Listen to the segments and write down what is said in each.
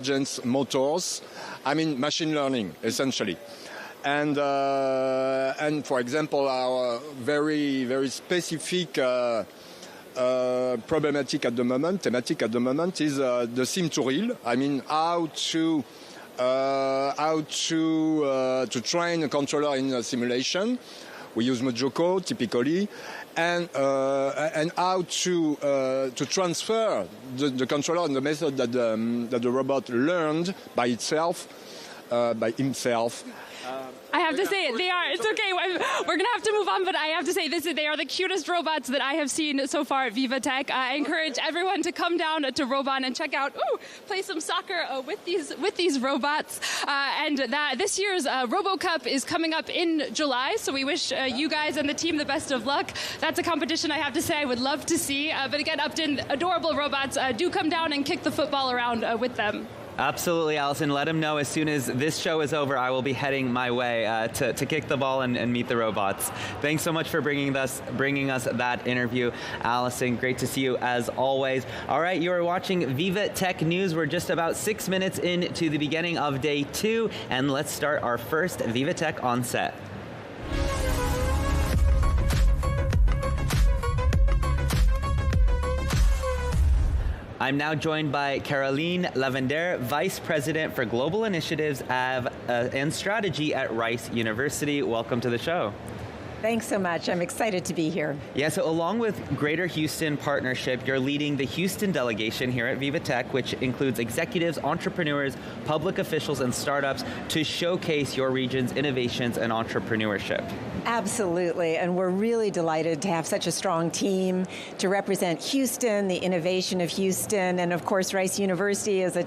intelligence motors, I mean machine learning, essentially. And for example, our very, very specific thematic at the moment is the sim to real. I mean, how to train a controller in a simulation. We use Mojoko typically, and how to transfer the controller and the method that the robot learned by itself, by himself. I have to say, it's okay, we're going to have to move on, but I have to say, they are the cutest robots that I have seen so far at VivaTech. I encourage everyone to come down to Robon and check out, play some soccer with these robots. This year's RoboCup is coming up in July, so we wish you guys and the team the best of luck. That's a competition I have to say I would love to see. But again, Upton, adorable robots. Do come down and kick the football around with them. Absolutely, Allison. Let him know as soon as this show is over, I will be heading my way to kick the ball and meet the robots. Thanks so much for bringing us that interview, Allison. Great to see you as always. All right, you are watching VivaTech News. We're just about 6 minutes into the beginning of day 2, and let's start our first VivaTech on set. I'm now joined by Caroline Lavender, Vice President for Global Initiatives and Strategy at Rice University. Welcome to the show. Thanks so much. I'm excited to be here. Yeah, so along with Greater Houston Partnership, you're leading the Houston delegation here at VivaTech, which includes executives, entrepreneurs, public officials, and startups to showcase your region's innovations and entrepreneurship. Absolutely, and we're really delighted to have such a strong team to represent Houston, the innovation of Houston, and of course Rice University is a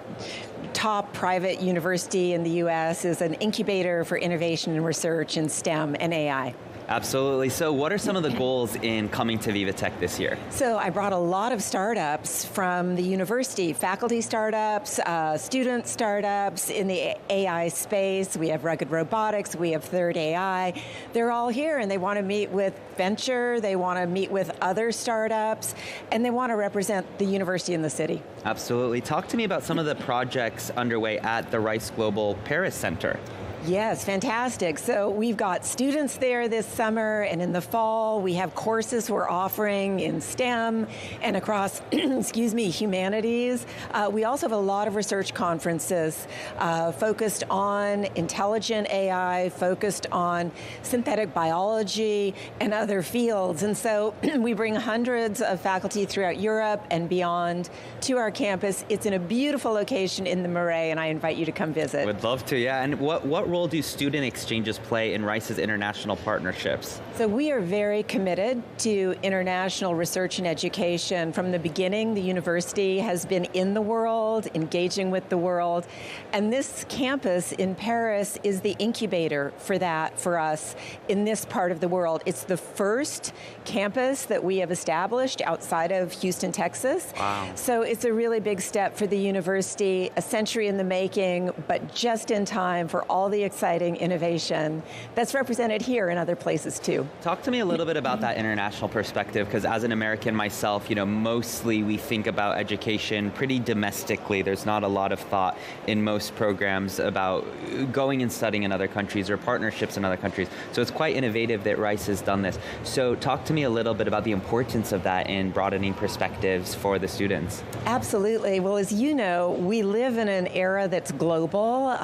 top private university in the U.S., is an incubator for innovation and research in STEM and AI. Absolutely. So what are some of the goals in coming to VivaTech this year? So I brought a lot of startups from the university, faculty startups, student startups in the AI space. We have Rugged Robotics, we have Third AI. They're all here and they want to meet with venture, they want to meet with other startups, and they want to represent the university and the city. Absolutely. Talk to me about some of the projects underway at the Rice Global Paris Center. Yes, fantastic. So we've got students there this summer, and in the fall we have courses we're offering in STEM and across, humanities. We also have a lot of research conferences focused on intelligent AI, focused on synthetic biology and other fields. And so we bring hundreds of faculty throughout Europe and beyond to our campus. It's in a beautiful location in the Marais, and I invite you to come visit. Would love to, yeah. And what role do student exchanges play in Rice's international partnerships? So we are very committed to international research and education. From the beginning, the university has been in the world, engaging with the world, and this campus in Paris is the incubator for that for us in this part of the world. It's the first campus that we have established outside of Houston, Texas. Wow. So it's a really big step for the university, a century in the making, but just in time for all the exciting innovation that's represented here and other places too. Talk to me a little bit about that international perspective, because as an American myself, mostly we think about education pretty domestically. There's not a lot of thought in most programs about going and studying in other countries or partnerships in other countries. So it's quite innovative that Rice has done this. So talk to me a little bit about the importance of that in broadening perspectives for the students. Absolutely. Well, as you know, we live in an era that's global.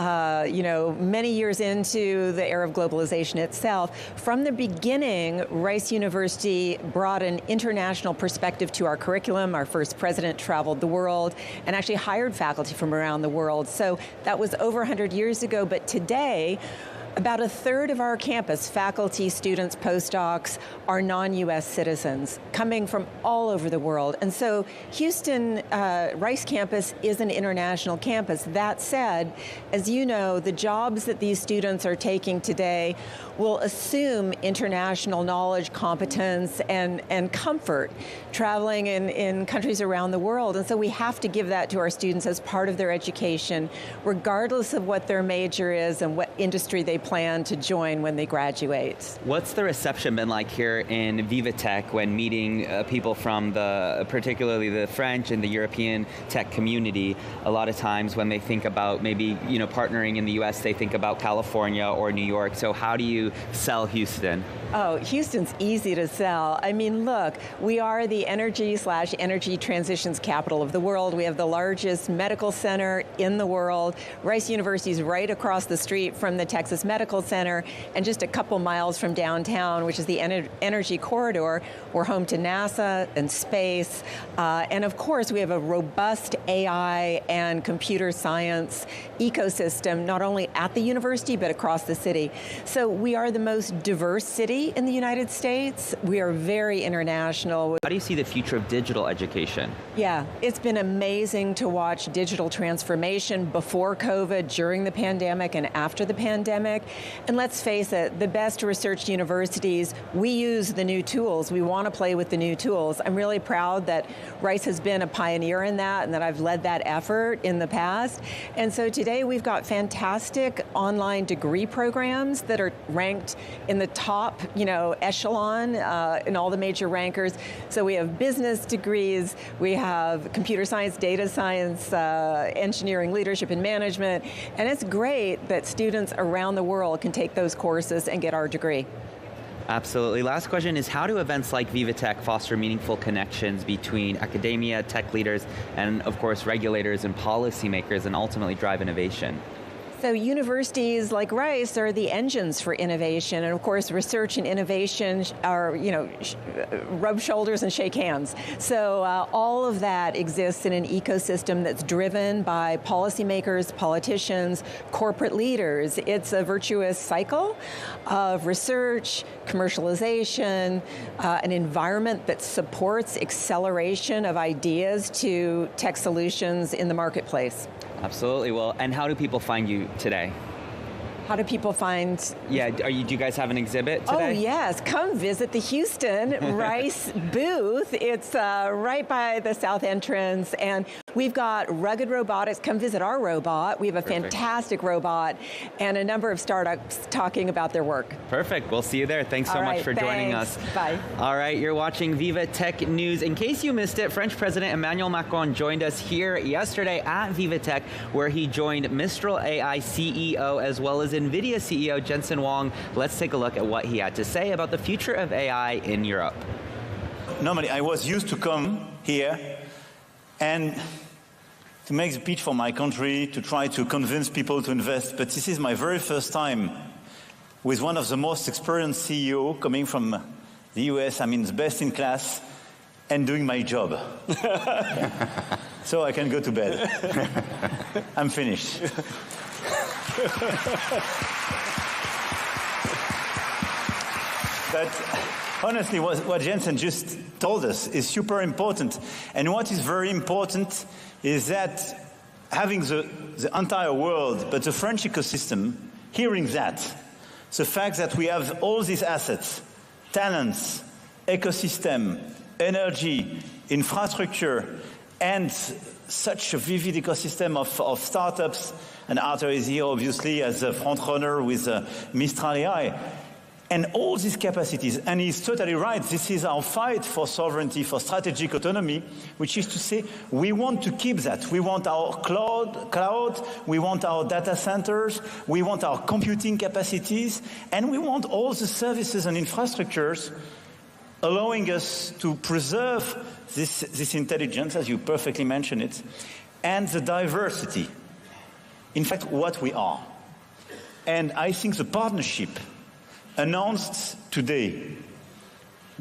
Many years into the era of globalization itself. From the beginning, Rice University brought an international perspective to our curriculum. Our first president traveled the world and actually hired faculty from around the world. So that was over 100 years ago, but today, about a third of our campus, faculty, students, postdocs, are non-US citizens coming from all over the world. And so Houston Rice campus is an international campus. That said, as you know, the jobs that these students are taking today will assume international knowledge, competence, and comfort traveling in countries around the world. And so we have to give that to our students as part of their education, regardless of what their major is and what industry they plan to join when they graduate. What's the reception been like here in VivaTech when meeting people from particularly the French and the European tech community? A lot of times when they think about maybe partnering in the US, they think about California or New York. So how do you sell Houston? Oh, Houston's easy to sell. I mean, look, we are the energy/energy transitions capital of the world. We have the largest medical center in the world. Rice University is right across the street from the Texas Medical Center, and just a couple miles from downtown, which is the energy corridor. We're home to NASA and space. And of course, we have a robust AI and computer science ecosystem, not only at the university, but across the city. So we are the most diverse city in the United States. We are very international. How do you see the future of digital education? Yeah, it's been amazing to watch digital transformation before COVID, during the pandemic, and after the pandemic. And let's face it, the best research universities, we use the new tools. We want to play with the new tools. I'm really proud that Rice has been a pioneer in that and that I've led that effort in the past. And so today we've got fantastic online degree programs that are ranked in the top echelon in all the major rankers. So we have business degrees, we have computer science, data science, engineering, leadership, and management. And it's great that students around the world can take those courses and get our degree. Absolutely. Last question is, how do events like VivaTech foster meaningful connections between academia, tech leaders, and of course regulators and policymakers, and ultimately drive innovation? So universities like Rice are the engines for innovation, and of course research and innovation are, rub shoulders and shake hands. So all of that exists in an ecosystem that's driven by policymakers, politicians, corporate leaders. It's a virtuous cycle of research, commercialization, an environment that supports acceleration of ideas to tech solutions in the marketplace. Absolutely. Well, and how do people find you today? How do people find? Yeah, do you guys have an exhibit today? Oh yes, come visit the Houston Rice booth. It's right by the south entrance, and we've got rugged robotics. Come visit our robot. We have a fantastic robot, and a number of startups talking about their work. Perfect. We'll see you there. Thanks so much for joining us. Bye. All right, you're watching VivaTech News. In case you missed it, French President Emmanuel Macron joined us here yesterday at VivaTech, where he joined Mistral AI CEO as well as NVIDIA CEO Jensen Huang. Let's take a look at what he had to say about the future of AI in Europe. Normally, I was used to come here and to make the pitch for my country, to try to convince people to invest, but this is my very first time with one of the most experienced CEO coming from the US, I mean the best in class, and doing my job. So I can go to bed. I'm finished. But honestly, what Jensen just told us is super important. And what is very important is that having the entire world, but the French ecosystem, hearing that, the fact that we have all these assets, talents, ecosystem, energy, infrastructure, and such a vivid ecosystem of startups, and Arthur is here obviously as a front runner with Mistral AI, and all these capacities. And he's totally right, this is our fight for sovereignty, for strategic autonomy, which is to say we want to keep that. We want our cloud, we want our data centers, we want our computing capacities, and we want all the services and infrastructures allowing us to preserve this intelligence, as you perfectly mentioned it, and the diversity. In fact, what we are. And I think the partnership announced today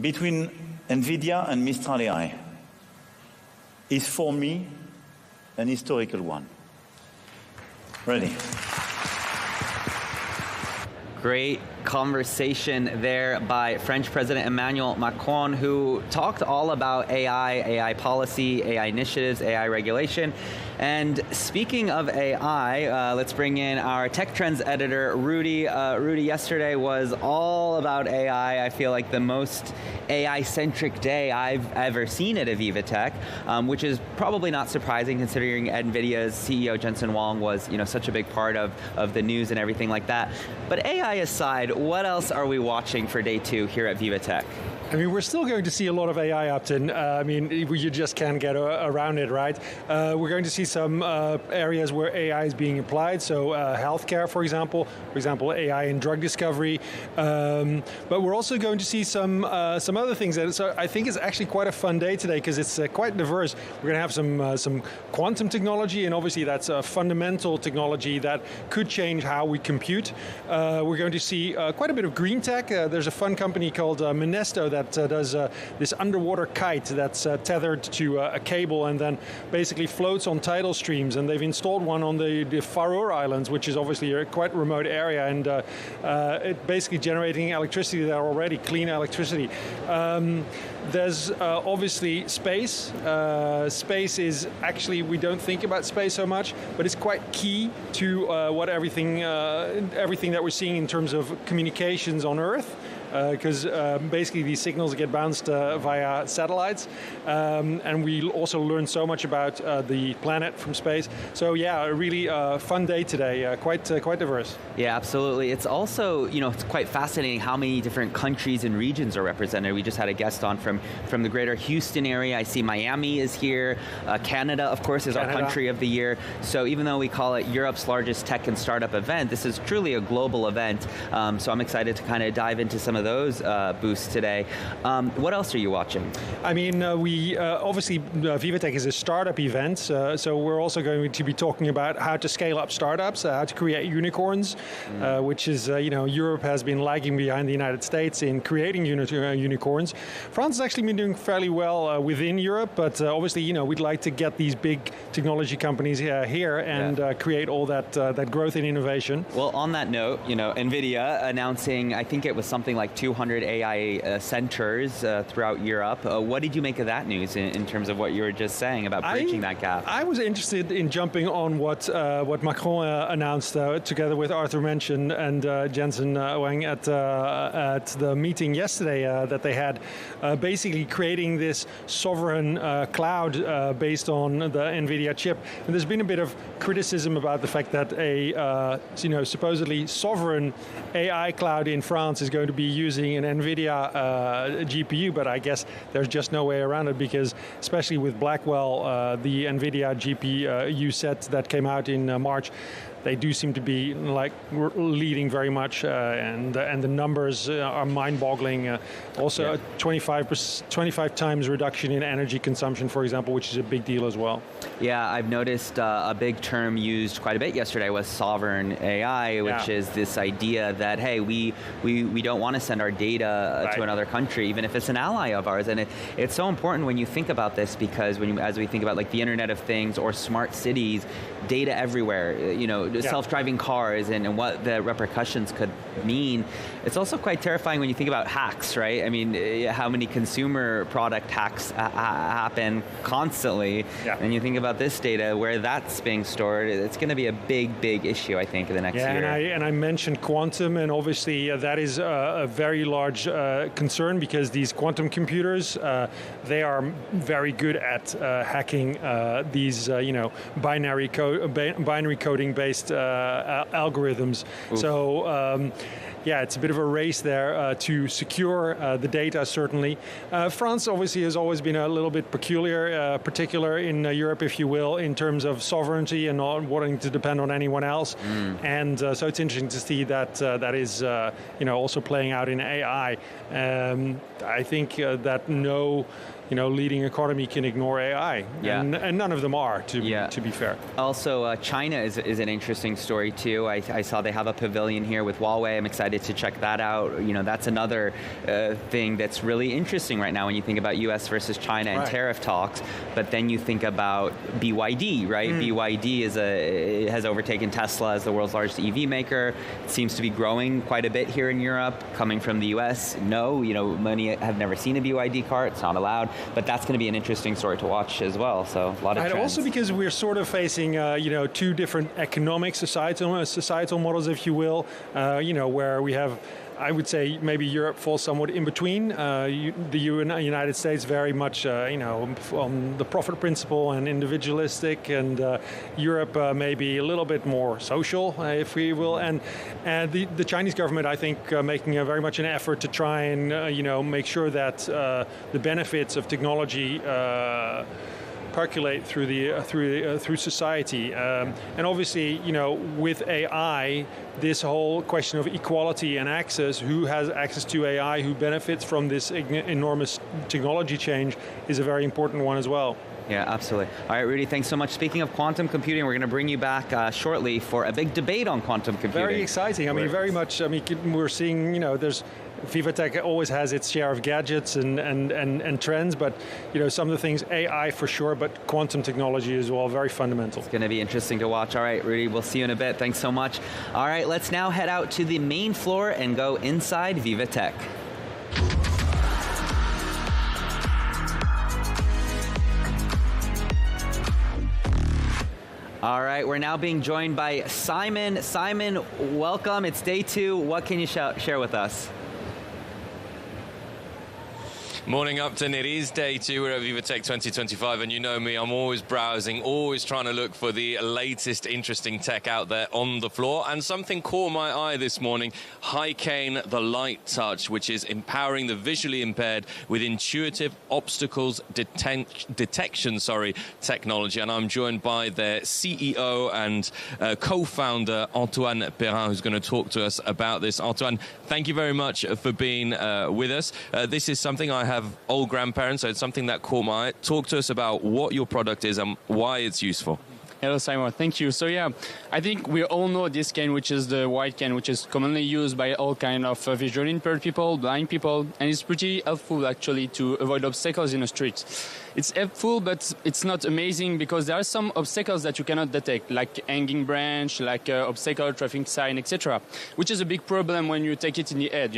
between NVIDIA and Mistral AI is, for me, an historical one. Ready? Great conversation there by French President Emmanuel Macron, who talked all about AI policy, AI initiatives, AI regulation. And speaking of AI, let's bring in our Tech Trends editor, Rudy. Rudy, yesterday was all about AI. I feel like the most AI-centric day I've ever seen at a VivaTech, which is probably not surprising considering NVIDIA's CEO Jensen Huang was, such a big part of the news and everything like that. But AI aside, what else are we watching for day 2 here at VivaTech? I mean, we're still going to see a lot of AI, Upton. You just can't get around it, right? We're going to see some areas where AI is being applied, so healthcare, for example, AI in drug discovery. But we're also going to see some other things. And so I think it's actually quite a fun day today because it's quite diverse. We're going to have some quantum technology, and obviously that's a fundamental technology that could change how we compute. We're going to see quite a bit of green tech. There's a fun company called Minesto that does this underwater kite that's tethered to a cable and then basically floats on tidal streams. And they've installed one on the Faroe Islands, which is obviously a quite remote area, and it basically generating electricity there already, clean electricity. There's obviously space. Space is actually, we don't think about space so much, but it's quite key to what everything that we're seeing in terms of communications on Earth. Because basically these signals get bounced via satellites, and we also learn so much about the planet from space. So yeah, a really fun day today, quite diverse. Yeah, absolutely. It's also, it's quite fascinating how many different countries and regions are represented. We just had a guest on from the greater Houston area. I see Miami is here. Canada, of course, is our country of the year. So even though we call it Europe's largest tech and startup event, this is truly a global event. So I'm excited to kind of dive into some of those booths today. What else are you watching? I mean, we obviously VivaTech is a startup event, so we're also going to be talking about how to scale up startups, how to create unicorns, which is Europe has been lagging behind the United States in creating unicorns. France has actually been doing fairly well within Europe, but obviously we'd like to get these big technology companies here and create all that growth and innovation. Well, on that note, NVIDIA announcing, I think it was something like 200 AI centers throughout Europe. What did you make of that news in terms of what you were just saying about bridging that gap? I was interested in jumping on what Macron announced together with Arthur Mensch and Jensen Huang at the meeting yesterday that they had, basically creating this sovereign cloud based on the NVIDIA chip. And there's been a bit of criticism about the fact that a supposedly sovereign AI cloud in France is going to be using an NVIDIA GPU, but I guess there's just no way around it because, especially with Blackwell, the NVIDIA GPU set that came out in March, they do seem to be leading very much, and the numbers are mind-boggling. Also, a 25 times reduction in energy consumption, for example, which is a big deal as well. Yeah, I've noticed a big term used quite a bit yesterday was sovereign AI, which is this idea that, hey, we don't want to send our data to another country, even if it's an ally of ours. And it's so important when you think about this because as we think about like the Internet of Things or smart cities, data everywhere, self-driving cars and what the repercussions could mean. It's also quite terrifying when you think about hacks, right? I mean, how many consumer product hacks happen constantly. Yeah. And you think about this data, where that's being stored, it's going to be a big, big issue, I think, in the next year. And I mentioned quantum, and obviously that is a very large concern because these quantum computers, they are very good at hacking these, binary coding based algorithms. Oof. So it's a bit of a race there to secure the data, certainly. France obviously has always been a little bit particular in Europe, if you will, in terms of sovereignty and not wanting to depend on anyone else. And so it's interesting to see that that is also playing out in AI. I think that no leading economy can ignore AI, and none of them are, to be fair. Also, China is an interesting story too. I saw they have a pavilion here with Huawei. I'm excited to check that out. That's another thing that's really interesting right now when you think about U.S. versus China and tariff talks. But then you think about BYD, right? BYD has overtaken Tesla as the world's largest EV maker. It seems to be growing quite a bit here in Europe. Coming from the U.S., many have never seen a BYD car. It's not allowed. but that's going to be an interesting story to watch as well. So a lot of and trends. also because we're sort of facing two different economic societal models, if you will, where we have, I would say maybe Europe falls somewhat in between. The United States very much, on the profit principle and individualistic, and Europe maybe a little bit more social, if we will. And the Chinese government, I think, making very much an effort to try and make sure that the benefits of technology percolate through society, and obviously, with AI, this whole question of equality and access, who has access to AI, who benefits from this enormous technology change, is a very important one as well. Yeah, absolutely. All right, Rudy, thanks so much. Speaking of quantum computing, we're going to bring you back shortly for a big debate on quantum computing. Very exciting. Very much. We're seeing, there's VivaTech always has its share of gadgets and trends, but some of the things, AI for sure, but quantum technology as well, very fundamental. It's going to be interesting to watch. All right, Rudy, we'll see you in a bit. Thanks so much. All right, let's now head out to the main floor and go inside VivaTech. All right, we're now being joined by Simon. Simon, welcome. It's day 2. What can you share with us? Morning, Upton. It is day 2. We're at VivaTech 2025, and you know me, I'm always browsing, always trying to look for the latest interesting tech out there on the floor. And something caught my eye this morning, Hycane, the Light Touch, which is empowering the visually impaired with intuitive obstacles detection technology. And I'm joined by their CEO and co-founder, Antoine Perrin, who's going to talk to us about this. Antoine, thank you very much for being with us. This is something I have old grandparents, so it's something that caught my eye. Talk to us about what your product is and why it's useful. Hello, Simon. Thank you. So yeah, I think we all know this cane, which is the white cane, which is commonly used by all kind of visually impaired people, blind people, and it's pretty helpful actually to avoid obstacles in the street. It's helpful, but it's not amazing because there are some obstacles that you cannot detect, like hanging branch, like obstacle, traffic sign, etc., which is a big problem when you take it in the head,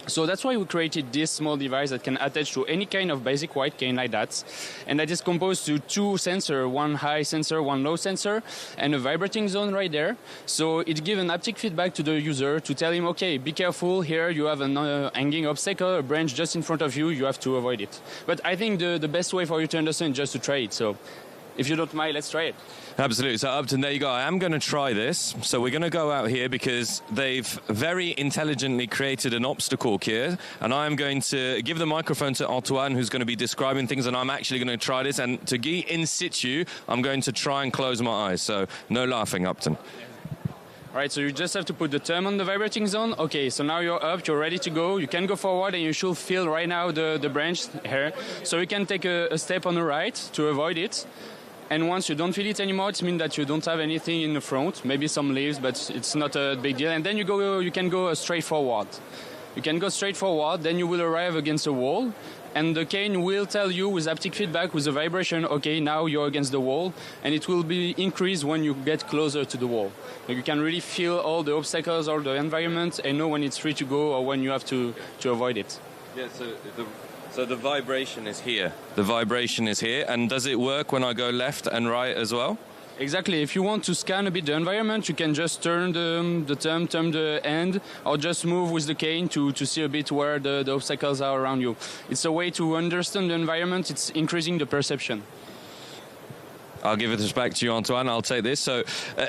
So that's why we created this small device that can attach to any kind of basic white cane like that. And that is composed to 2 sensors, one high sensor, one low sensor, and a vibrating zone right there. So it gives an haptic feedback to the user to tell him, okay, be careful, here you have a hanging obstacle, a branch just in front of you, you have to avoid it. But I think the best way for you to understand is just to try it. So if you don't mind, let's try it. Absolutely. So Upton, there you go. I am going to try this. So we're going to go out here because they've very intelligently created an obstacle here. And I am going to give the microphone to Antoine, who's going to be describing things. And I'm actually going to try this. And to Guy, in situ, I'm going to try and close my eyes. So no laughing, Upton. All right, so you just have to put the thumb on the vibrating zone. Okay, so now you're up, you're ready to go. You can go forward and you should feel right now the branch here. So you can take a step on the right to avoid it. And once you don't feel it anymore, it means that you don't have anything in the front, maybe some leaves, but it's not a big deal. And then you can go straight forward. You can go straight forward, then you will arrive against a wall, and the cane will tell you with haptic feedback, with a vibration, okay, now you're against the wall, and it will be increased when you get closer to the wall. You can really feel all the obstacles, all the environment, and know when it's free to go or when you have to avoid it. Yeah, so the vibration is here. The vibration is here. And does it work when I go left and right as well? Exactly. If you want to scan a bit the environment, you can just turn the thumb, turn the hand, or just move with the cane to see a bit where the obstacles are around you. It's a way to understand the environment. It's increasing the perception. I'll give it back to you, Antoine. I'll take this. So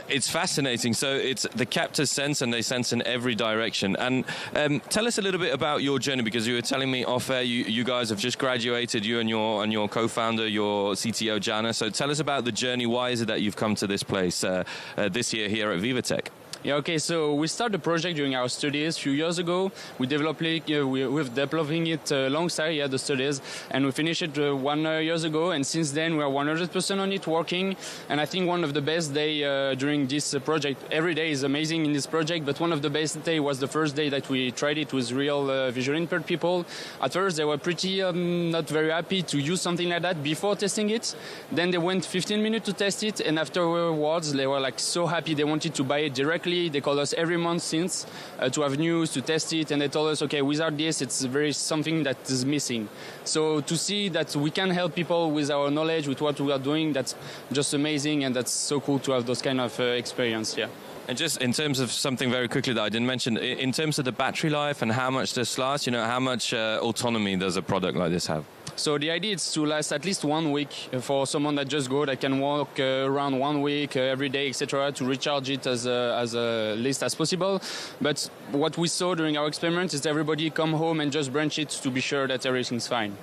it's fascinating. So it's the captors sense, and they sense in every direction. And tell us a little bit about your journey, because you were telling me off air you guys have just graduated, you and your co-founder, your CTO Jana. So tell us about the journey. Why is it that you've come to this place this year here at VivaTech? Yeah, okay, so we started the project during our studies a few years ago. We've developing it alongside the studies, and we finished it 1 year ago, and since then we are 100% on it working. And I think one of the best days during this project, every day is amazing in this project, but one of the best days was the first day that we tried it with real visually impaired people. At first they were pretty not very happy to use something like that before testing it. Then they went 15 minutes to test it, and afterwards they were like so happy, they wanted to buy it directly actually, they call us every month since to have news, to test it, and they told us, okay, without this, it's very something that is missing. So to see that we can help people with our knowledge, with what we are doing, that's just amazing, and that's so cool to have those kind of experience, yeah. And just in terms of something very quickly that I didn't mention, in terms of the battery life and how much this lasts, how much autonomy does a product like this have? So the idea is to last at least 1 week for someone that just go, that can walk around 1 week every day, etc., to recharge it as least as possible. But what we saw during our experiment is everybody come home and just branch it to be sure that everything's fine.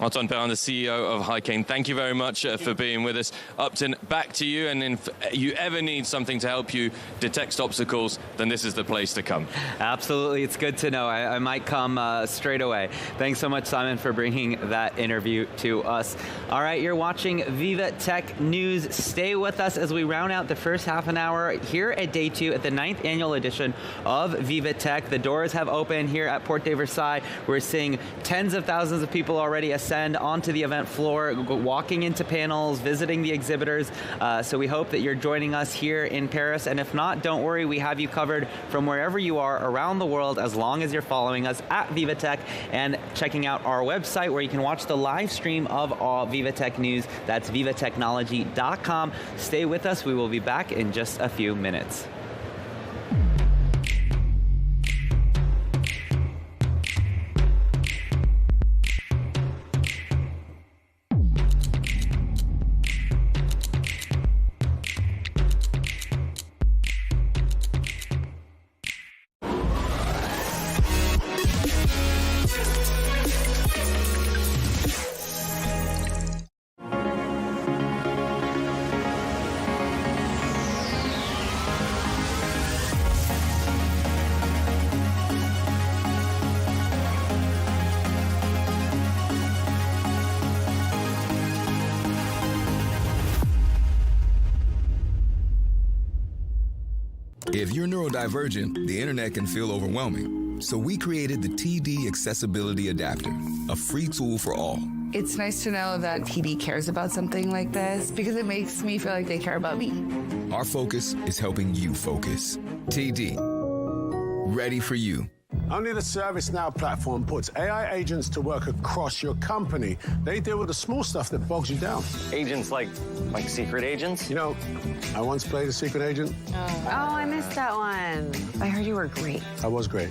Antoine Perrin, the CEO of Hycane, thank you very much for being with us. Upton, back to you, and if you ever need something to help you detect obstacles, then this is the place to come. Absolutely, it's good to know. I might come straight away. Thanks so much, Simon, for bringing that interview to us. All right, you're watching VivaTech News. Stay with us as we round out the first half an hour here at Day 2 at the 9th annual edition of VivaTech. The doors have opened here at Porte de Versailles. We're seeing tens of thousands of people already ascend onto the event floor, walking into panels, visiting the exhibitors. So we hope that you're joining us here in Paris. And if not, don't worry, we have you covered from wherever you are around the world, as long as you're following us at VivaTech and checking out our website where you can watch the live stream of all VivaTech news. That's vivatechnology.com. Stay with us. We will be back in just a few minutes. If you're neurodivergent, the internet can feel overwhelming. So we created the TD Accessibility Adapter, a free tool for all. It's nice to know that TD cares about something like this because it makes me feel like they care about me. Our focus is helping you focus. TD, ready for you. Only the ServiceNow platform puts AI agents to work across your company. They deal with the small stuff that bogs you down. Agents like secret agents? You know, I once played a secret agent. Oh, I missed that one. I heard you were great. I was great.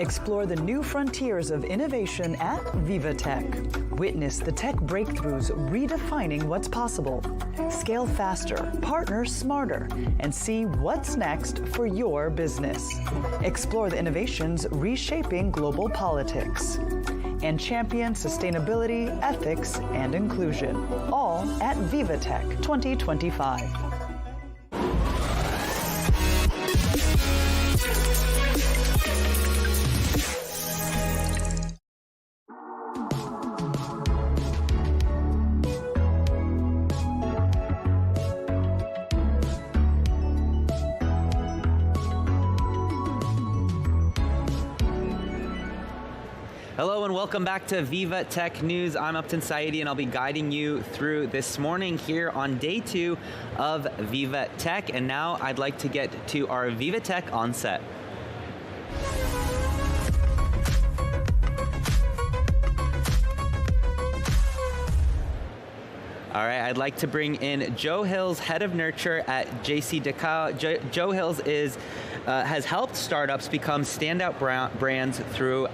Explore the new frontiers of innovation at VivaTech. Witness the tech breakthroughs redefining what's possible. Scale faster, partner smarter, and see what's next for your business. Explore the innovations reshaping global politics. And champion sustainability, ethics, and inclusion. All at VivaTech 2025. Hello and welcome back to VivaTech News. I'm Upton Saidi and I'll be guiding you through this morning here on day 2 of VivaTech. And now I'd like to get to our VivaTech on set. All right, I'd like to bring in Joe Hills, Head of Nurture at JCDecaux. Joe Hills has helped startups become standout brands through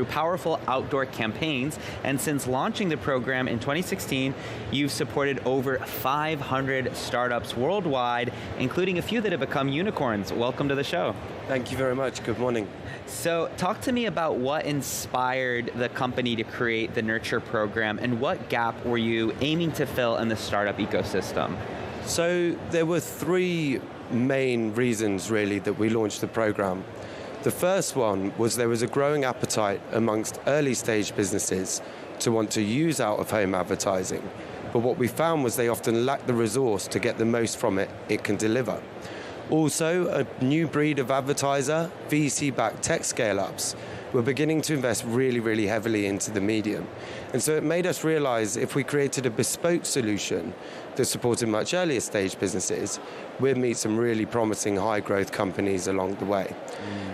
powerful outdoor campaigns. And since launching the program in 2016, you've supported over 500 startups worldwide, including a few that have become unicorns. Welcome to the show. Thank you very much. Good morning. So talk to me about what inspired the company to create the Nurture program and what gap were you aiming to fill in the startup ecosystem? So there were three main reasons really that we launched the program. The first one was there was a growing appetite amongst early stage businesses to want to use out-of-home advertising. But what we found was they often lack the resource to get the most from it can deliver. Also, a new breed of advertiser, VC-backed tech scale-ups, were beginning to invest really, really heavily into the medium. And so it made us realize if we created a bespoke solution that supported much earlier stage businesses, we'd meet some really promising high growth companies along the way.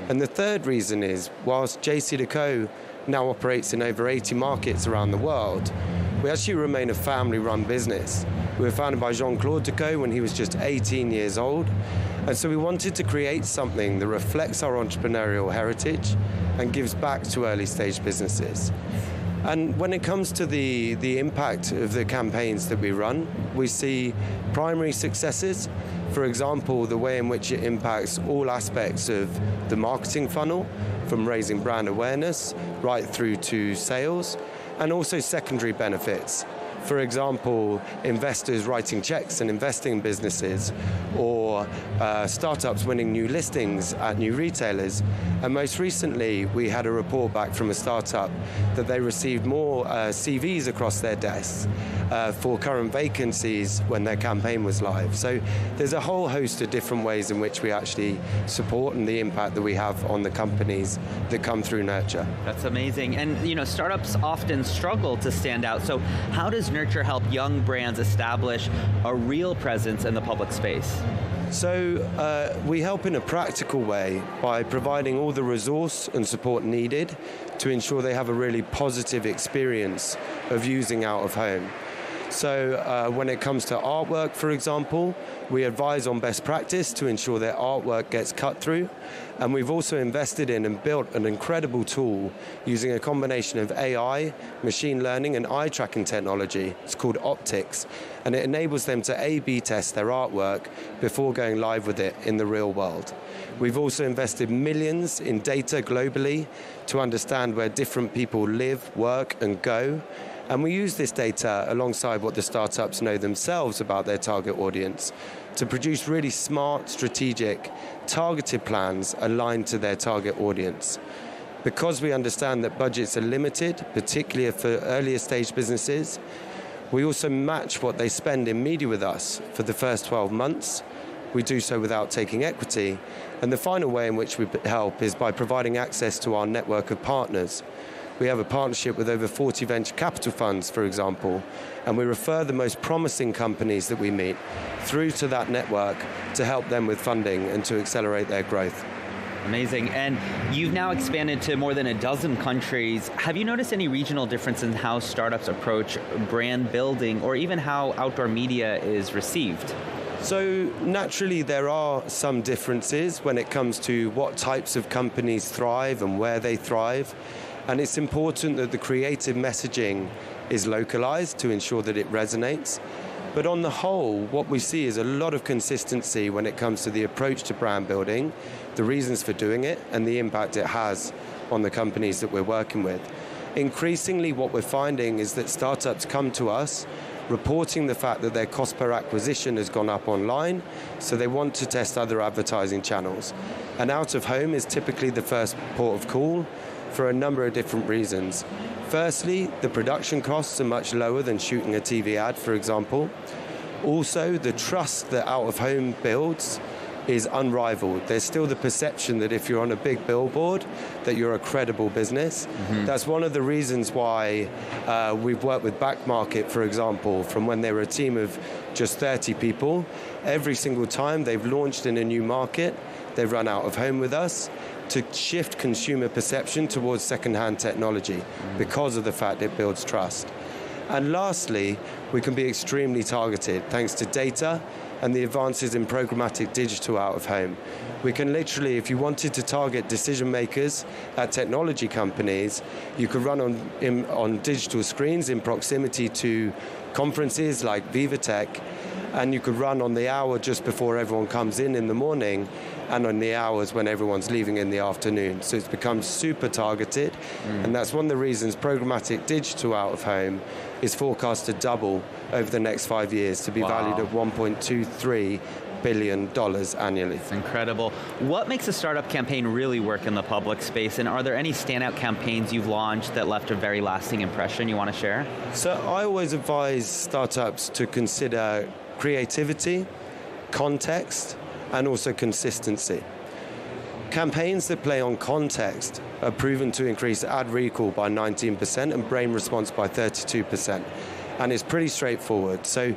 And the third reason is, whilst JCDecaux now operates in over 80 markets around the world, we actually remain a family-run business. We were founded by Jean-Claude Decaux when he was just 18 years old. And so we wanted to create something that reflects our entrepreneurial heritage and gives back to early stage businesses. And when it comes to the impact of the campaigns that we run, we see primary successes. For example, the way in which it impacts all aspects of the marketing funnel, from raising brand awareness right through to sales, and also secondary benefits. For example, investors writing checks and investing in businesses, or startups winning new listings at new retailers. And most recently, we had a report back from a startup that they received more CVs across their desks for current vacancies when their campaign was live. So there's a whole host of different ways in which we actually support and the impact that we have on the companies that come through Nurture. That's amazing. And startups often struggle to stand out. So how does Nurture help young brands establish a real presence in the public space? So we help in a practical way by providing all the resource and support needed to ensure they have a really positive experience of using out of home. So when it comes to artwork, for example, we advise on best practice to ensure their artwork gets cut through. And we've also invested in and built an incredible tool using a combination of AI, machine learning, and eye tracking technology. It's called Optics. And it enables them to A/B test their artwork before going live with it in the real world. We've also invested millions in data globally to understand where different people live, work, and go. And we use this data alongside what the startups know themselves about their target audience to produce really smart, strategic, targeted plans aligned to their target audience. Because we understand that budgets are limited, particularly for earlier stage businesses, we also match what they spend in media with us for the first 12 months. We do so without taking equity. And the final way in which we help is by providing access to our network of partners. We have a partnership with over 40 venture capital funds, for example, and we refer the most promising companies that we meet through to that network to help them with funding and to accelerate their growth. Amazing. And you've now expanded to more than a dozen countries. Have you noticed any regional difference in how startups approach brand building or even how outdoor media is received? So naturally there are some differences when it comes to what types of companies thrive and where they thrive. And it's important that the creative messaging is localized to ensure that it resonates. But on the whole, what we see is a lot of consistency when it comes to the approach to brand building, the reasons for doing it, and the impact it has on the companies that we're working with. Increasingly, what we're finding is that startups come to us reporting the fact that their cost per acquisition has gone up online, so they want to test other advertising channels. And out of home is typically the first port of call for a number of different reasons. Firstly, the production costs are much lower than shooting a TV ad, for example. Also, the trust that out of home builds is unrivaled. There's still the perception that if you're on a big billboard, that you're a credible business. Mm-hmm. That's one of the reasons why we've worked with Backmarket, for example, from when they were a team of just 30 people. Every single time they've launched in a new market, they've run out of home with us to shift consumer perception towards second-hand technology because of the fact it builds trust. And lastly, we can be extremely targeted thanks to data and the advances in programmatic digital out of home. We can literally, if you wanted to target decision makers at technology companies, you could run on digital screens in proximity to conferences like VivaTech, and you could run on the hour just before everyone comes in the morning, and on the hours when everyone's leaving in the afternoon. So it's become super targeted, and that's one of the reasons programmatic digital out of home is forecast to double over the next 5 years to be valued at $1.23 billion annually. It's incredible. What makes a startup campaign really work in the public space, and are there any standout campaigns you've launched that left a very lasting impression you want to share? So I always advise startups to consider creativity, context, and also consistency. Campaigns that play on context are proven to increase ad recall by 19% and brain response by 32%. And it's pretty straightforward. So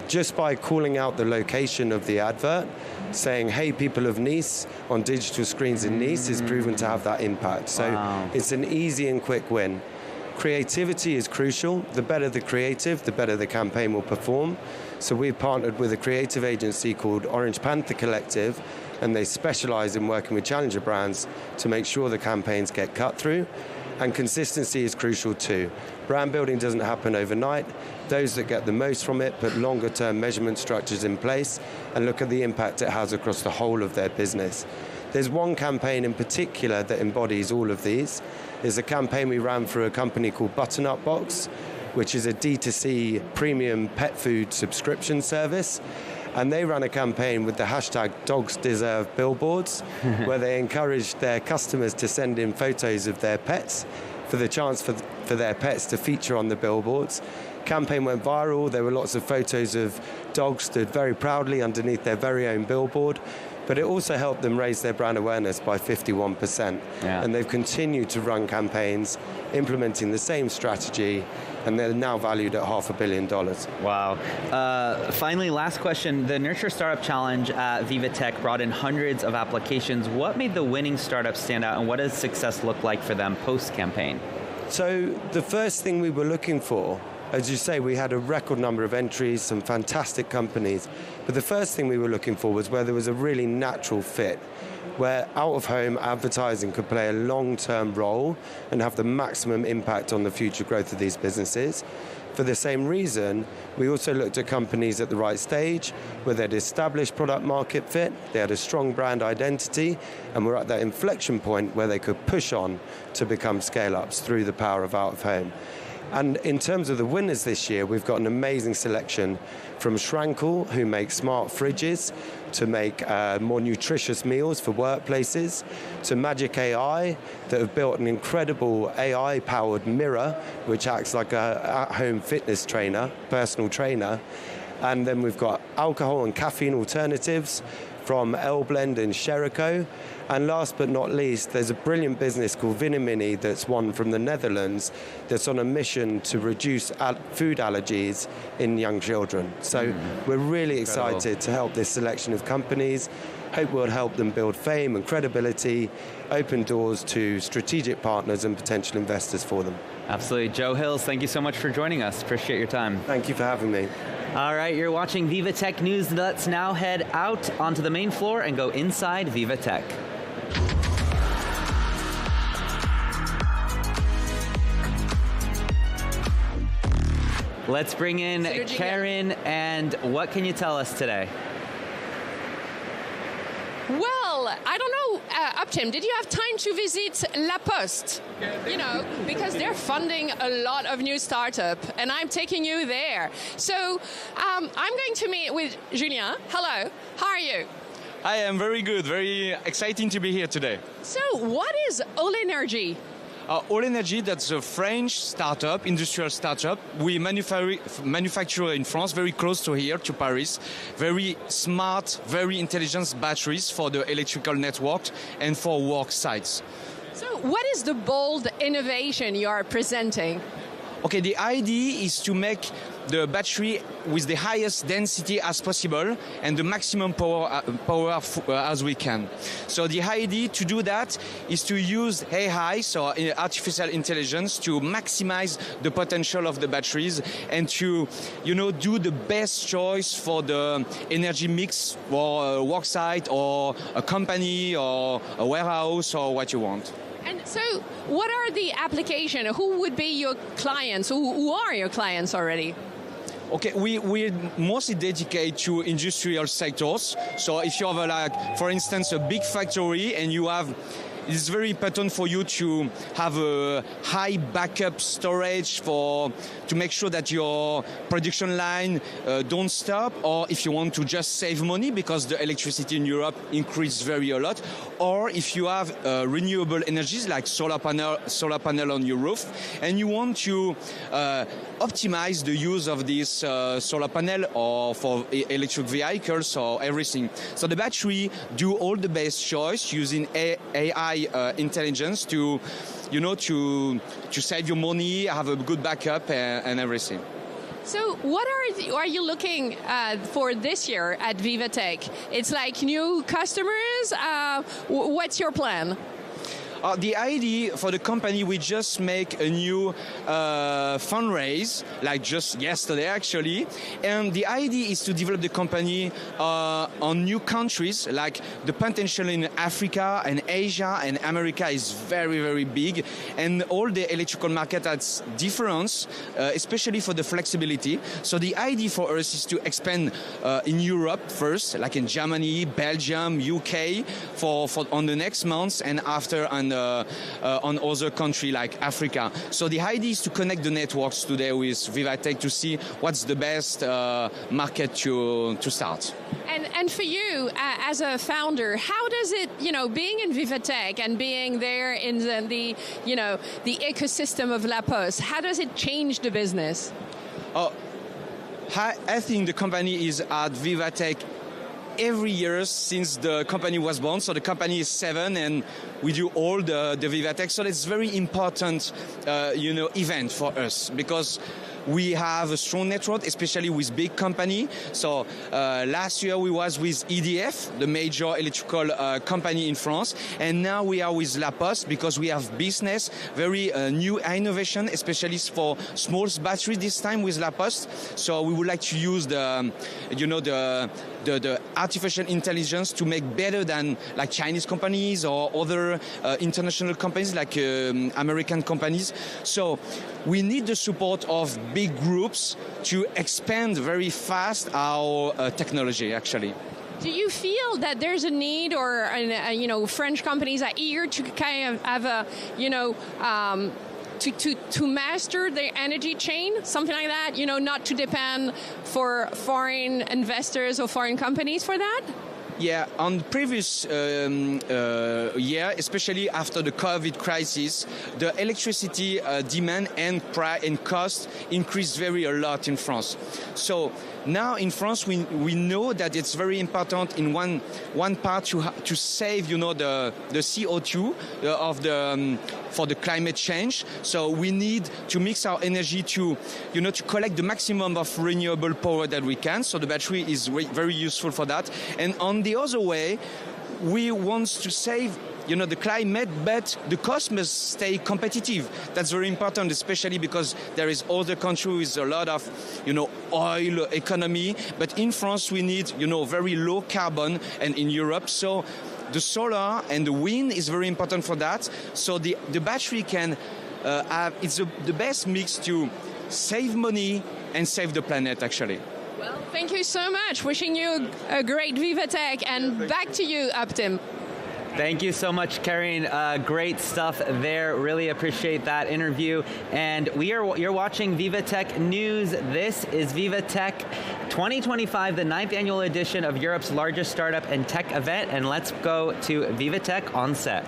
just by calling out the location of the advert, saying, hey, people of Nice, on digital screens in Nice, is proven to have that impact. So it's an easy and quick win. Creativity is crucial. The better the creative, the better the campaign will perform. So we've partnered with a creative agency called Orange Panther Collective, and they specialize in working with challenger brands to make sure the campaigns get cut through. And consistency is crucial too. Brand building doesn't happen overnight. Those that get the most from it put longer term measurement structures in place and look at the impact it has across the whole of their business. There's one campaign in particular that embodies all of these. It's a campaign we ran for a company called Butternut Box, which is a D2C premium pet food subscription service. And they ran a campaign with the hashtag Dogs Deserve Billboards, where they encouraged their customers to send in photos of their pets for the chance for their pets to feature on the billboards. Campaign went viral. There were lots of photos of dogs stood very proudly underneath their very own billboard. But it also helped them raise their brand awareness by 51%. Yeah. And they've continued to run campaigns implementing the same strategy, and they're now valued at $500 million. Wow. Finally, last question. The Nurture Startup Challenge at VivaTech brought in hundreds of applications. What made the winning startup stand out, and what does success look like for them post-campaign? So the first thing we were looking for, as you say, we had a record number of entries, some fantastic companies. But the first thing we were looking for was where there was a really natural fit, where out-of-home advertising could play a long-term role and have the maximum impact on the future growth of these businesses. For the same reason, we also looked at companies at the right stage, where they'd established product market fit, they had a strong brand identity, and were at that inflection point where they could push on to become scale-ups through the power of out-of-home. And in terms of the winners this year, we've got an amazing selection from Schrankel, who make smart fridges to make more nutritious meals for workplaces, to Magic AI, that have built an incredible AI-powered mirror, which acts like a at-home fitness trainer, personal trainer. And then we've got alcohol and caffeine alternatives from L Blend and Sherrico. And last but not least, there's a brilliant business called Vinamini that's one from the Netherlands that's on a mission to reduce food allergies in young children. So we're really excited to help this selection of companies. Hope we'll help them build fame and credibility, open doors to strategic partners and potential investors for them. Absolutely. Joe Hills, thank you so much for joining us. Appreciate your time. Thank you for having me. All right, you're watching VivaTech News. Let's now head out onto the main floor and go inside VivaTech. Let's bring in Karen, and what can you tell us today? Well, I don't know, Uptim, did you have time to visit La Poste? You know, because they're funding a lot of new startup, and I'm taking you there. So I'm going to meet with Julien. Hello, how are you? I am very good, very exciting to be here today. So what is All Energy? All Energy, that's a French startup, industrial startup. We manufacture in France, very close to here, to Paris. Very smart, very intelligent batteries for the electrical network and for work sites. So what is the bold innovation you are presenting? Okay, the idea is to make the battery with the highest density as possible and the maximum power as we can. So the idea to do that is to use AI, so artificial intelligence, to maximize the potential of the batteries and to, do the best choice for the energy mix for a work site or a company or a warehouse or what you want. And so, what are the applications? Who would be your clients? Who are your clients already? Okay, we mostly dedicate to industrial sectors. So if you have, for instance, a big factory and you have, it's very important for you to have a high backup storage to make sure that your production line don't stop, or if you want to just save money because the electricity in Europe increased a lot, or if you have renewable energies like solar panel on your roof and you want to optimize the use of this solar panel or for electric vehicles or everything. So the battery do all the best choice using AI intelligence to save your money, have a good backup and everything. So what are you looking for this year at VivaTech? It's like new customers. What's your plan? The idea for the company, we just make a new fundraise, like just yesterday actually, and the idea is to develop the company on new countries, like the potential in Africa and Asia and America is very, very big, and all the electrical market has difference, especially for the flexibility. So the idea for us is to expand in Europe first, like in Germany, Belgium, UK, for on the next months, and after on other countries like Africa. So the idea is to connect the networks today with VivaTech to see what's the best market to start. And for you, as a founder, how does it, being in VivaTech and being there in the ecosystem of La Poste, how does it change the business? I think the company is at VivaTech every year since the company was born. So the company is 7 and we do all the VivaTech. So it's very important, event for us because we have a strong network, especially with big company. So last year we was with EDF, the major electrical company in France, and now we are with La Poste because we have business, very new innovation, especially for small battery this time with La Poste. So we would like to use the artificial intelligence to make better than like Chinese companies or other international companies like American companies. So we need the support of big groups to expand very fast our technology actually. Do you feel that there's a need, or French companies are eager to kind of have a to master the energy chain, something like that, not to depend for foreign investors or foreign companies for that? Yeah, on the previous year, especially after the COVID crisis, the electricity demand and price and cost increased a lot in France. So now in France, we know that it's very important in one part to save, the CO2 for the climate change. So we need to mix our energy to collect the maximum of renewable power that we can. So the battery is very useful for that. And on the other way, we want to save the climate, but the cost must stay competitive. That's very important, especially because there is other countries with a lot of, oil economy. But in France, we need, very low carbon, and in Europe, so the solar and the wind is very important for that. So the battery can it's the best mix to save money and save the planet, actually. Well, thank you so much. Wishing you a great VivaTech, and back to you, Uptim. Thank you so much, Karine. Great stuff there. Really appreciate that interview. And you're watching VivaTech News. This is VivaTech 2025, the 9th annual edition of Europe's largest startup and tech event. And let's go to VivaTech on set.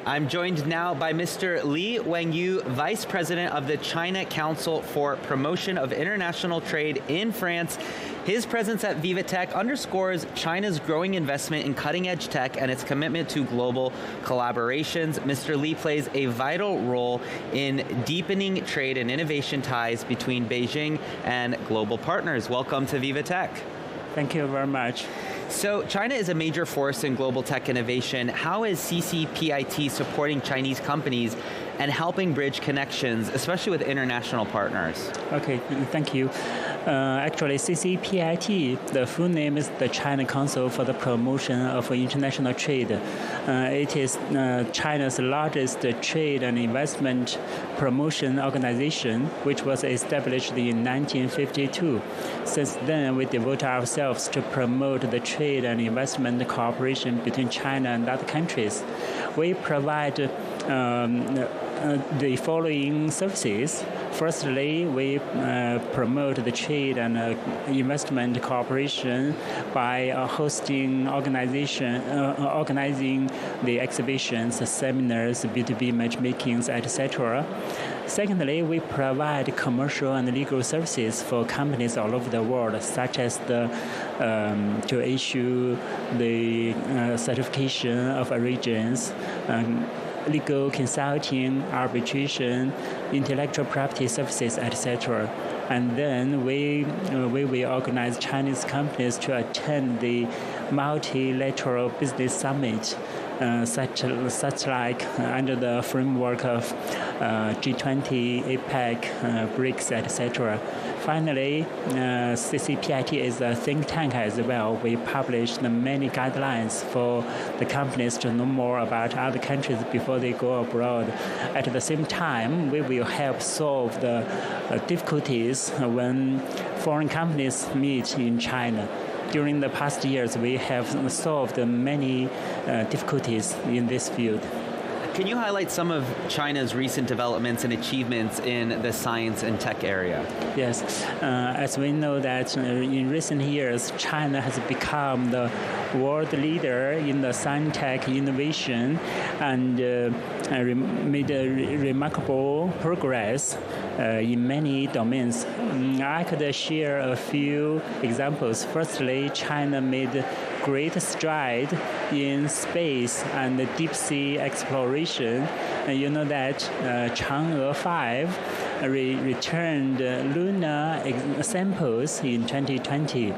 I'm joined now by Mr. Li Wengyu, Vice President of the China Council for Promotion of International Trade in France. His presence at VivaTech underscores China's growing investment in cutting-edge tech and its commitment to global collaborations. Mr. Li plays a vital role in deepening trade and innovation ties between Beijing and global partners. Welcome to VivaTech. Thank you very much. So China is a major force in global tech innovation. How is CCPIT supporting Chinese companies and helping bridge connections, especially with international partners? Okay, thank you. Actually, CCPIT, the full name is the China Council for the Promotion of International Trade. It is China's largest trade and investment promotion organization, which was established in 1952. Since then, we devote ourselves to promote the trade and investment cooperation between China and other countries. We provide the following services. Firstly, we promote the trade and investment cooperation by organizing the exhibitions, seminars, B2B matchmakings, etc. Secondly, we provide commercial and legal services for companies all over the world, such as to issue the certification of origins, legal consulting, arbitration, intellectual property services, etc. And then we will organize Chinese companies to attend the multilateral business summit, such like under the framework of G20, APEC, BRICS, etc. Finally, CCPIT is a think tank as well. We publish many guidelines for the companies to know more about other countries before they go abroad. At the same time, we will help solve the difficulties when foreign companies meet in China. During the past years, we have solved many difficulties in this field. Can you highlight some of China's recent developments and achievements in the science and tech area? Yes. As we know that in recent years, China has become the world leader in the science tech innovation and made remarkable progress in many domains. I could share a few examples. Firstly, China made great stride in space and deep sea exploration. You know that Chang'e 5 returned lunar samples in 2020.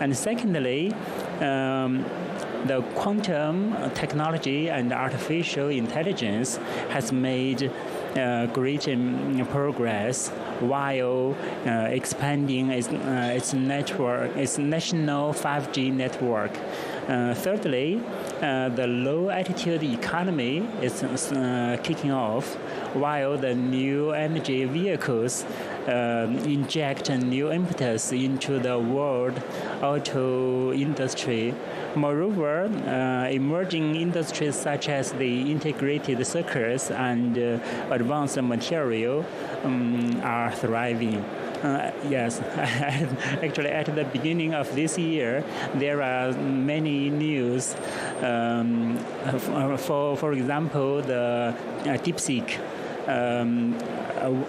And secondly, the quantum technology and artificial intelligence has made great progress while expanding its network, its national 5G network. Thirdly, the low-altitude economy is kicking off, while the new energy vehicles inject a new impetus into the world auto industry. Moreover, emerging industries such as the integrated circuits and advanced material are thriving. Yes, actually at the beginning of this year, there are many news. For example, the DeepSeek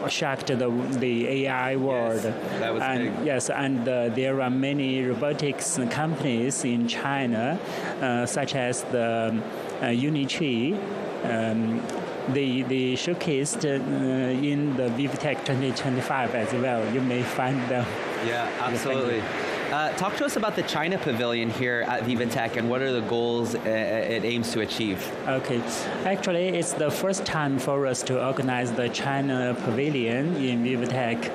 shocked the AI world. Yes, that was big. Yes, and there are many robotics companies in China, such as the Unitree. They showcased in the VivaTech 2025 as well. You may find them. Yeah, absolutely. Talk to us about the China Pavilion here at VivaTech and what are the goals it aims to achieve? Okay. Actually, it's the first time for us to organize the China Pavilion in VivaTech.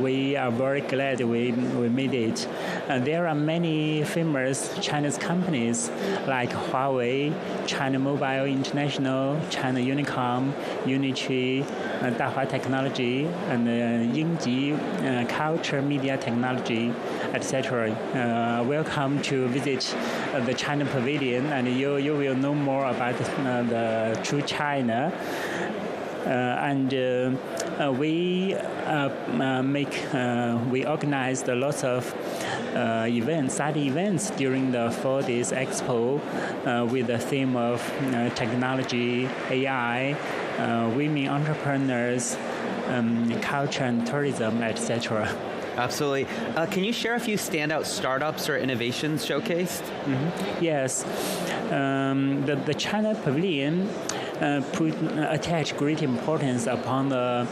We are very glad we made it. There are many famous Chinese companies like Huawei, China Mobile International, China Unicom, Unitree, Dahua Technology, and Yingji Culture Media Technology, etc. Welcome to visit the China Pavilion, and you will know more about the true China. We organized lots of side events during the 4 days expo with the theme of technology, AI, women entrepreneurs, culture and tourism, etc. Absolutely. Can you share a few standout startups or innovations showcased? Mm-hmm. Yes. The China Pavilion attach great importance upon the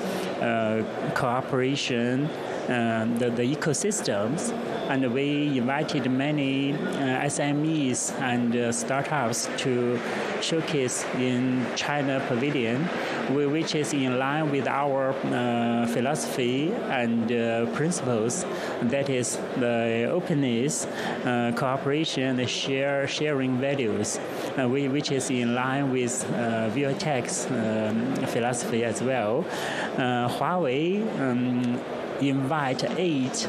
cooperation, the ecosystems, and we invited many SMEs and startups to showcase in China Pavilion, which is in line with our philosophy and principles. That is the openness, cooperation, and sharing values, which is in line with VivaTech's philosophy as well. Huawei invite 8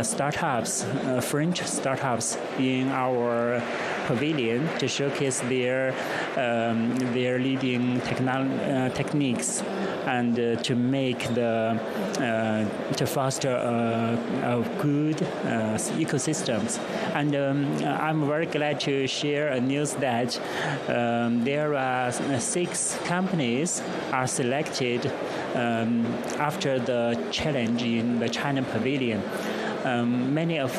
startups, French startups, in our pavilion to showcase their leading techniques and to foster a good ecosystems. And I'm very glad to share a news that there are 6 companies are selected after the challenge in the China Pavilion. Many of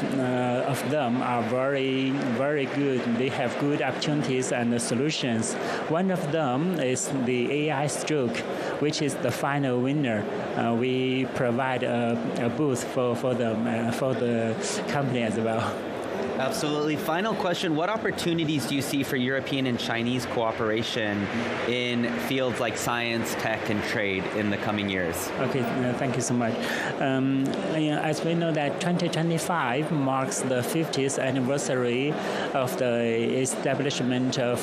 them are very, very good. They have good opportunities and solutions. One of them is the AI Stroke, which is the final winner. We provide a booth for them, for the company as well. Absolutely. Final question, what opportunities do you see for European and Chinese cooperation in fields like science, tech, and trade in the coming years? Okay, thank you so much. As we know that 2025 marks the 50th anniversary of the establishment of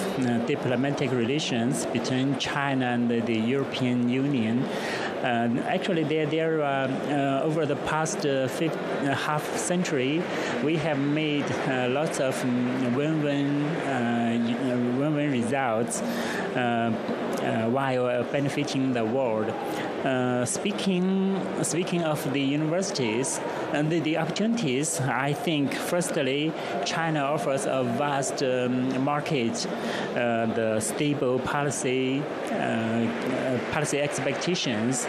diplomatic relations between China and the European Union. Actually, there over the past half century, we have made lots of win-win results while benefiting the world. Speaking of the universities and the opportunities, I think firstly, China offers a vast market, the stable policy expectations,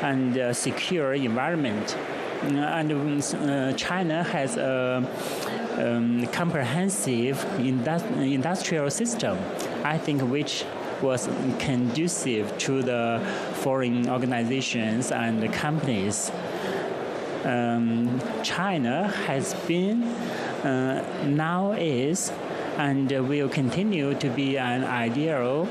and secure environment. And China has a comprehensive industrial system, I think, which was conducive to the foreign organizations and companies. China has been, now is, and will continue to be an ideal,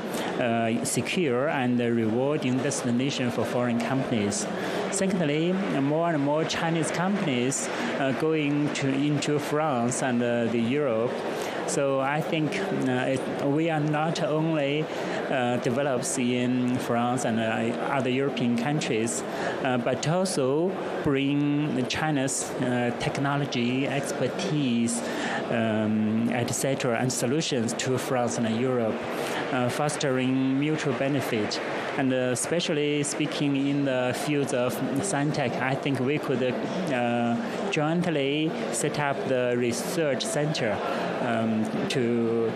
secure, and rewarding destination for foreign companies. Secondly, more and more Chinese companies are going into France and Europe. So I think we are not only develops in France and other European countries, but also bring China's technology, expertise, etc., and solutions to France and Europe, fostering mutual benefit. And especially speaking in the fields of science tech, I think we could jointly set up the research center to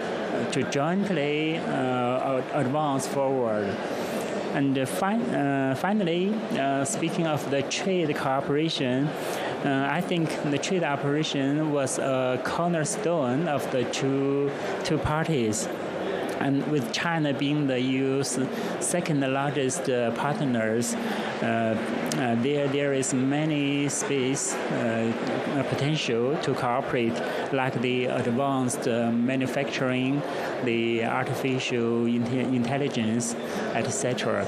jointly advance forward. And finally, speaking of the trade cooperation, I think the trade operation was a cornerstone of the two parties. And with China being the EU's second largest partners, there is many space potential to cooperate, like the advanced manufacturing, the artificial intelligence, etc.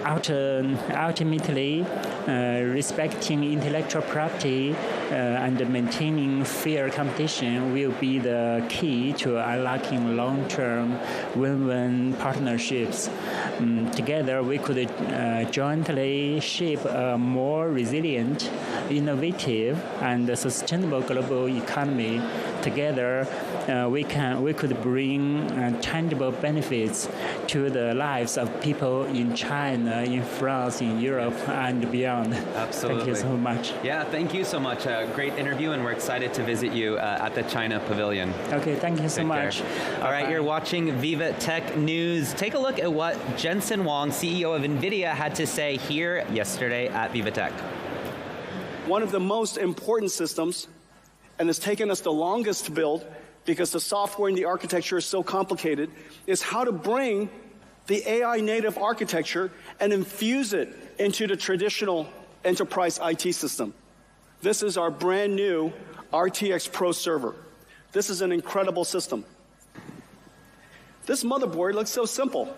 Ultimately, respecting intellectual property and maintaining fair competition will be the key to unlocking long-term win-win partnerships. Together, we could jointly shape a more resilient, innovative, and sustainable global economy together we could bring tangible benefits to the lives of people in China, in France, in Europe, and beyond. Absolutely. Thank you so much. Yeah, thank you so much. Great interview, and we're excited to visit you at the China Pavilion. Okay, thank you so Take much. care. All right, you're watching VivaTech News. Take a look at what Jensen Huang, CEO of NVIDIA, had to say here yesterday at VivaTech. One of the most important systems, and it's taken us the longest to build because the software and the architecture is so complicated, is how to bring the AI native architecture and infuse it into the traditional enterprise IT system. This is our brand new RTX Pro server. This is an incredible system. This motherboard looks so simple,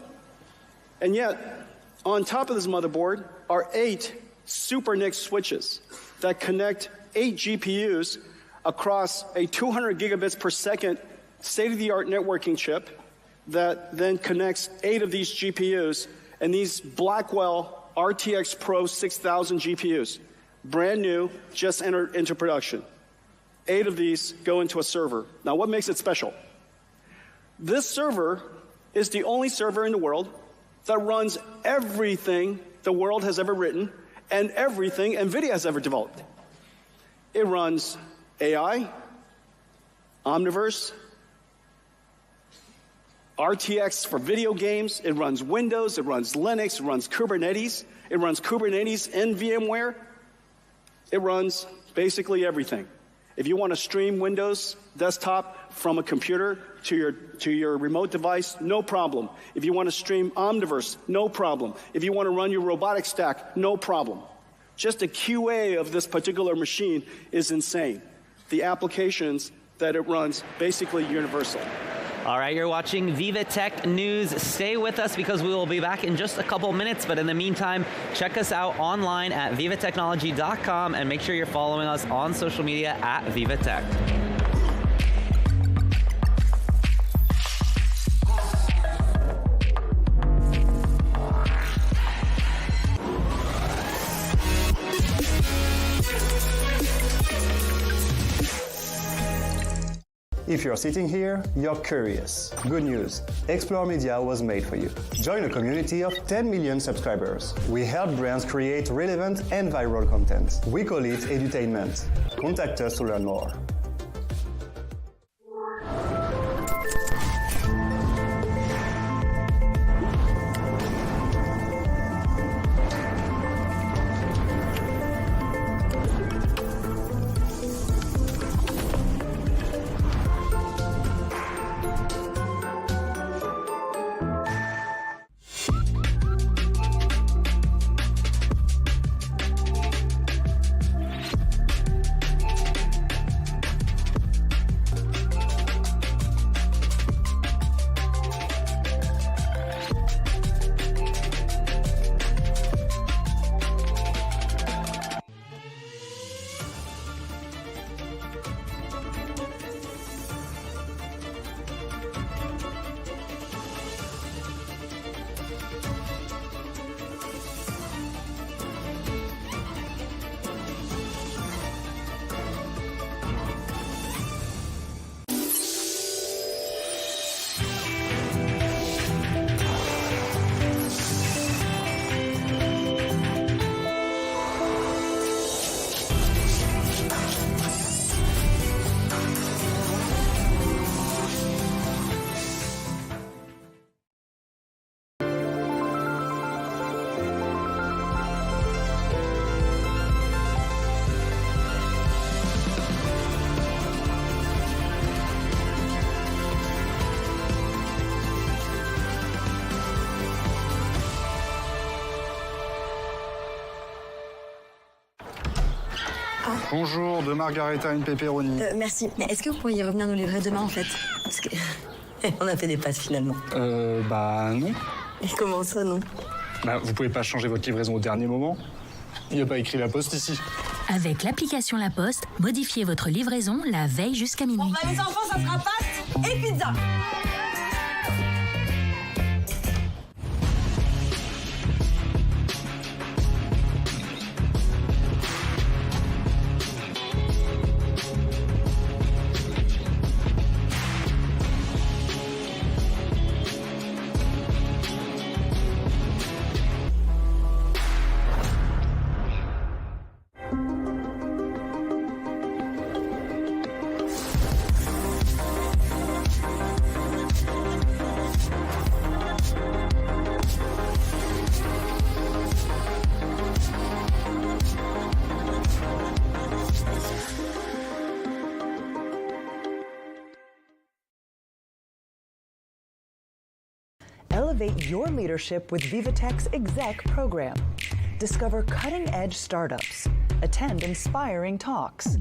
and yet on top of this motherboard are 8 Super NIC switches that connect 8 GPUs across a 200 gigabits per second state-of-the-art networking chip that then connects 8 of these GPUs and these Blackwell RTX Pro 6000 GPUs, brand new, just entered into production. 8 of these go into a server. Now, what makes it special? This server is the only server in the world that runs everything the world has ever written and everything NVIDIA has ever developed. It runs AI, Omniverse, RTX for video games, it runs Windows, it runs Linux, it runs Kubernetes in VMware. It runs basically everything. If you want to stream Windows desktop from a computer to your remote device, no problem. If you want to stream Omniverse, no problem. If you want to run your robotic stack, no problem. Just the QA of this particular machine is insane. The applications that it runs, basically universal. All right, you're watching VivaTech News. Stay with us because we will be back in just a couple minutes. But in the meantime, check us out online at vivatechnology.com and make sure you're following us on social media at VivaTech. If you're sitting here, you're curious. Good news, Explore Media was made for you. Join a community of 10 million subscribers. We help brands create relevant and viral content. We call it edutainment. Contact us to learn more. Bonjour, de margarita une pepperoni. Merci. Mais est-ce que vous pourriez revenir nous livrer demain, en fait? Parce que on a fait des passes, finalement. Bah non. Et comment ça, non? Bah, vous pouvez pas changer votre livraison au dernier moment. Il n'y a pas écrit La Poste ici. Avec l'application La Poste, modifiez votre livraison la veille jusqu'à minuit. Bon, bah les enfants, ça sera pâtes et pizza. Elevate your leadership with VivaTech's Exec program. Discover cutting-edge startups, attend inspiring talks,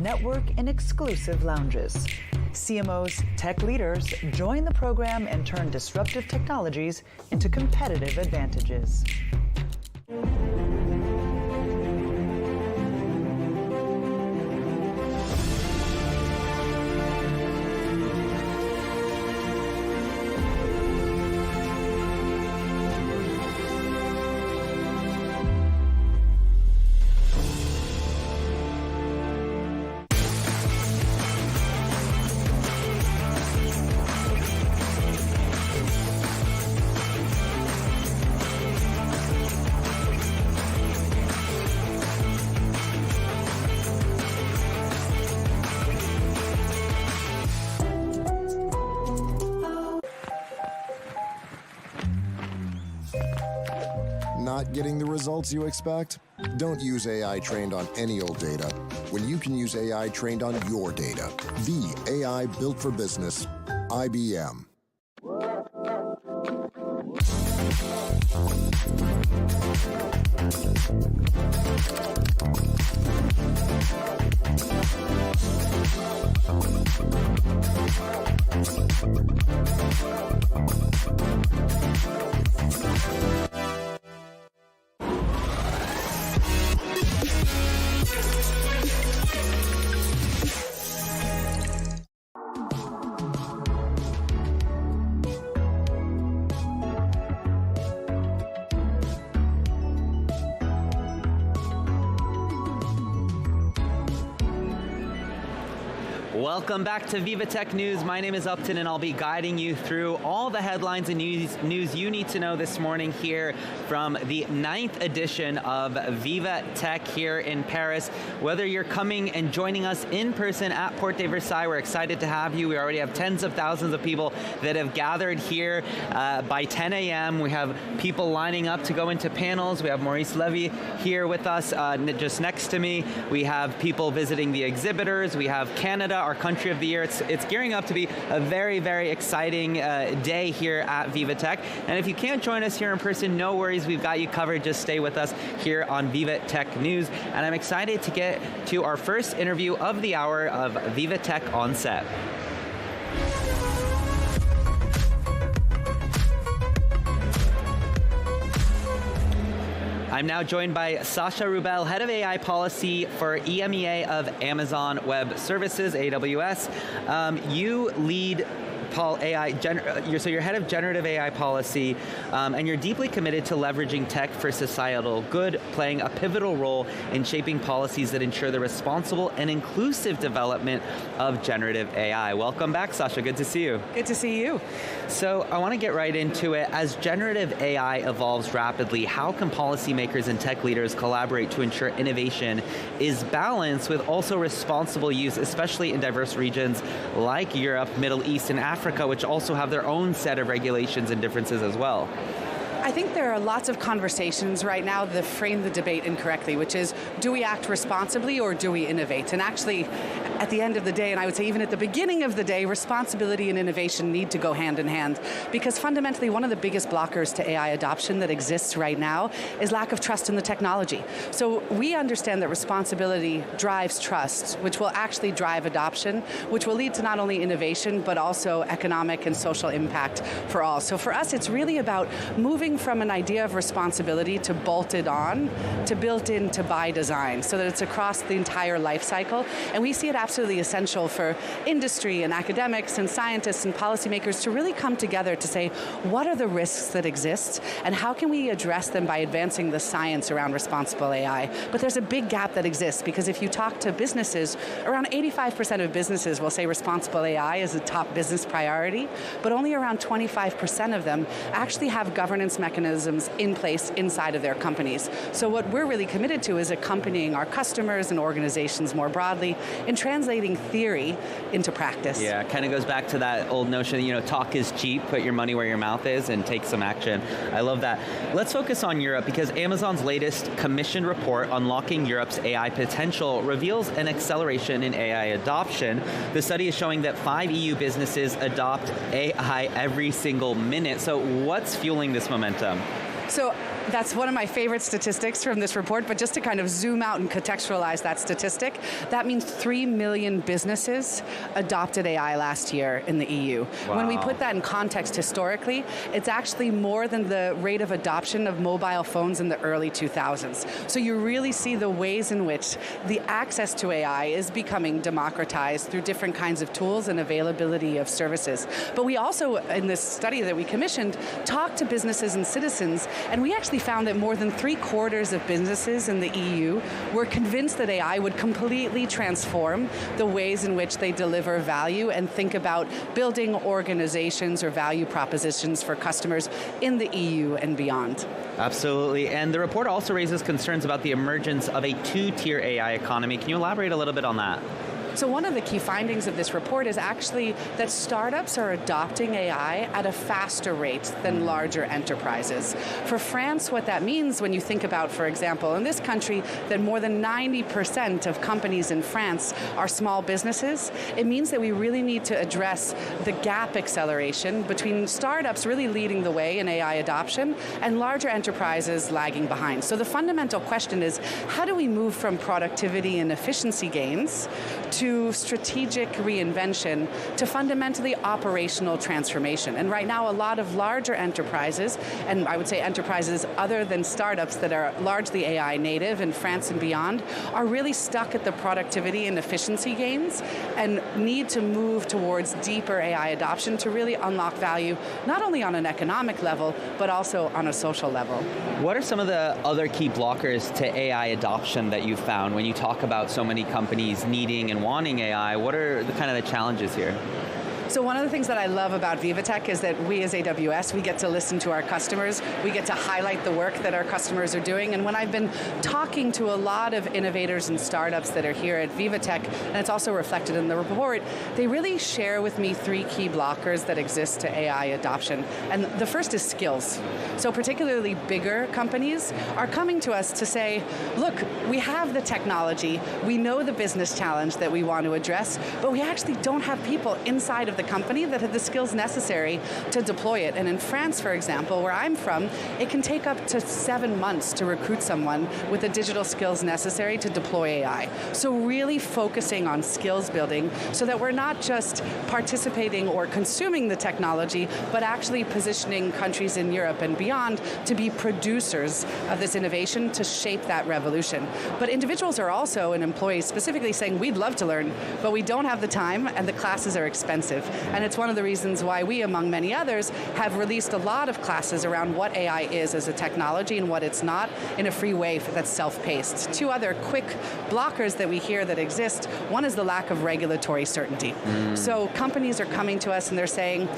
network in exclusive lounges. CMOs, tech leaders, join the program and turn disruptive technologies into competitive advantages. Not getting the results you expect? Don't use AI trained on any old data when you can use AI trained on your data. The AI built for business, IBM. Welcome back to VivaTech News. My name is Upton, and I'll be guiding you through all the headlines and news you need to know this morning here from the 9th edition of VivaTech here in Paris. Whether you're coming and joining us in person at Porte de Versailles, we're excited to have you. We already have tens of thousands of people that have gathered here by 10 a.m. We have people lining up to go into panels. We have Maurice Levy here with us just next to me. We have people visiting the exhibitors. We have Canada, our country of the year. It's gearing up to be a very, very exciting day here at VivaTech. And if you can't join us here in person, no worries. We've got you covered. Just stay with us here on VivaTech News. And I'm excited to get to our first interview of the hour of VivaTech On Set. I'm now joined by Sasha Rubel, Head of AI Policy for EMEA of Amazon Web Services, AWS. You lead AI, so you're head of generative AI policy, and you're deeply committed to leveraging tech for societal good, playing a pivotal role in shaping policies that ensure the responsible and inclusive development of generative AI. Welcome back, Sasha. Good to see you. Good to see you. So I want to get right into it. As generative AI evolves rapidly, how can policymakers and tech leaders collaborate to ensure innovation is balanced with also responsible use, especially in diverse regions like Europe, Middle East, and Africa, which also have their own set of regulations and differences as well? I think there are lots of conversations right now that frame the debate incorrectly, which is, do we act responsibly or do we innovate? And actually, at the end of the day, and I would say even at the beginning of the day, responsibility and innovation need to go hand in hand, because fundamentally one of the biggest blockers to AI adoption that exists right now is lack of trust in the technology. So we understand that responsibility drives trust, which will actually drive adoption, which will lead to not only innovation, but also economic and social impact for all. So for us, it's really about moving from an idea of responsibility to bolted on, to built in to by design, so that it's across the entire life cycle. And we see it absolutely essential for industry and academics and scientists and policymakers to really come together to say, what are the risks that exist and how can we address them by advancing the science around responsible AI? But there's a big gap that exists, because if you talk to businesses, around 85% of businesses will say responsible AI is a top business priority, but only around 25% of them actually have governance mechanisms in place inside of their companies. So what we're really committed to is accompanying our customers and organizations more broadly in translating theory into practice. Yeah, it kind of goes back to that old notion, talk is cheap, put your money where your mouth is and take some action. I love that. Let's focus on Europe because Amazon's latest commissioned report, Unlocking Europe's AI Potential, reveals an acceleration in AI adoption. The study is showing that 5 EU businesses adopt AI every single minute. So what's fueling this momentum? So that's one of my favorite statistics from this report, but just to kind of zoom out and contextualize that statistic, that means 3 million businesses adopted AI last year in the EU. Wow. When we put that in context historically, it's actually more than the rate of adoption of mobile phones in the early 2000s. So you really see the ways in which the access to AI is becoming democratized through different kinds of tools and availability of services. But we also, in this study that we commissioned, talked to businesses and citizens, and we actually found that more than 3/4 of businesses in the EU were convinced that AI would completely transform the ways in which they deliver value and think about building organizations or value propositions for customers in the EU and beyond. Absolutely. And the report also raises concerns about the emergence of a 2-tier AI economy. Can you elaborate a little bit on that? So one of the key findings of this report is actually that startups are adopting AI at a faster rate than larger enterprises. For France, what that means when you think about, for example, in this country, that more than 90% of companies in France are small businesses, it means that we really need to address the gap acceleration between startups really leading the way in AI adoption and larger enterprises lagging behind. So the fundamental question is, how do we move from productivity and efficiency gains to strategic reinvention, to fundamentally operational transformation? And right now, a lot of larger enterprises, and I would say enterprises other than startups that are largely AI native in France and beyond, are really stuck at the productivity and efficiency gains and need to move towards deeper AI adoption to really unlock value, not only on an economic level, but also on a social level. What are some of the other key blockers to AI adoption that you've found when you talk about so many companies needing and wanting AI? What are the kind of the challenges here? So one of the things that I love about VivaTech is that we as AWS, we get to listen to our customers, we get to highlight the work that our customers are doing, and when I've been talking to a lot of innovators and startups that are here at VivaTech, and it's also reflected in the report, they really share with me 3 key blockers that exist to AI adoption. And the first is skills. So particularly bigger companies are coming to us to say, look, we have the technology, we know the business challenge that we want to address, but we actually don't have people inside of the company that have the skills necessary to deploy it. And in France, for example, where I'm from, it can take up to 7 months to recruit someone with the digital skills necessary to deploy AI. So really focusing on skills building so that we're not just participating or consuming the technology, but actually positioning countries in Europe and beyond to be producers of this innovation to shape that revolution. But individuals are also, and employees specifically, saying we'd love to learn, but we don't have the time and the classes are expensive. And it's one of the reasons why we, among many others, have released a lot of classes around what AI is as a technology and what it's not in a free way that's self-paced. 2 other quick blockers that we hear that exist. One is the lack of regulatory certainty. So companies are coming to us and they're saying,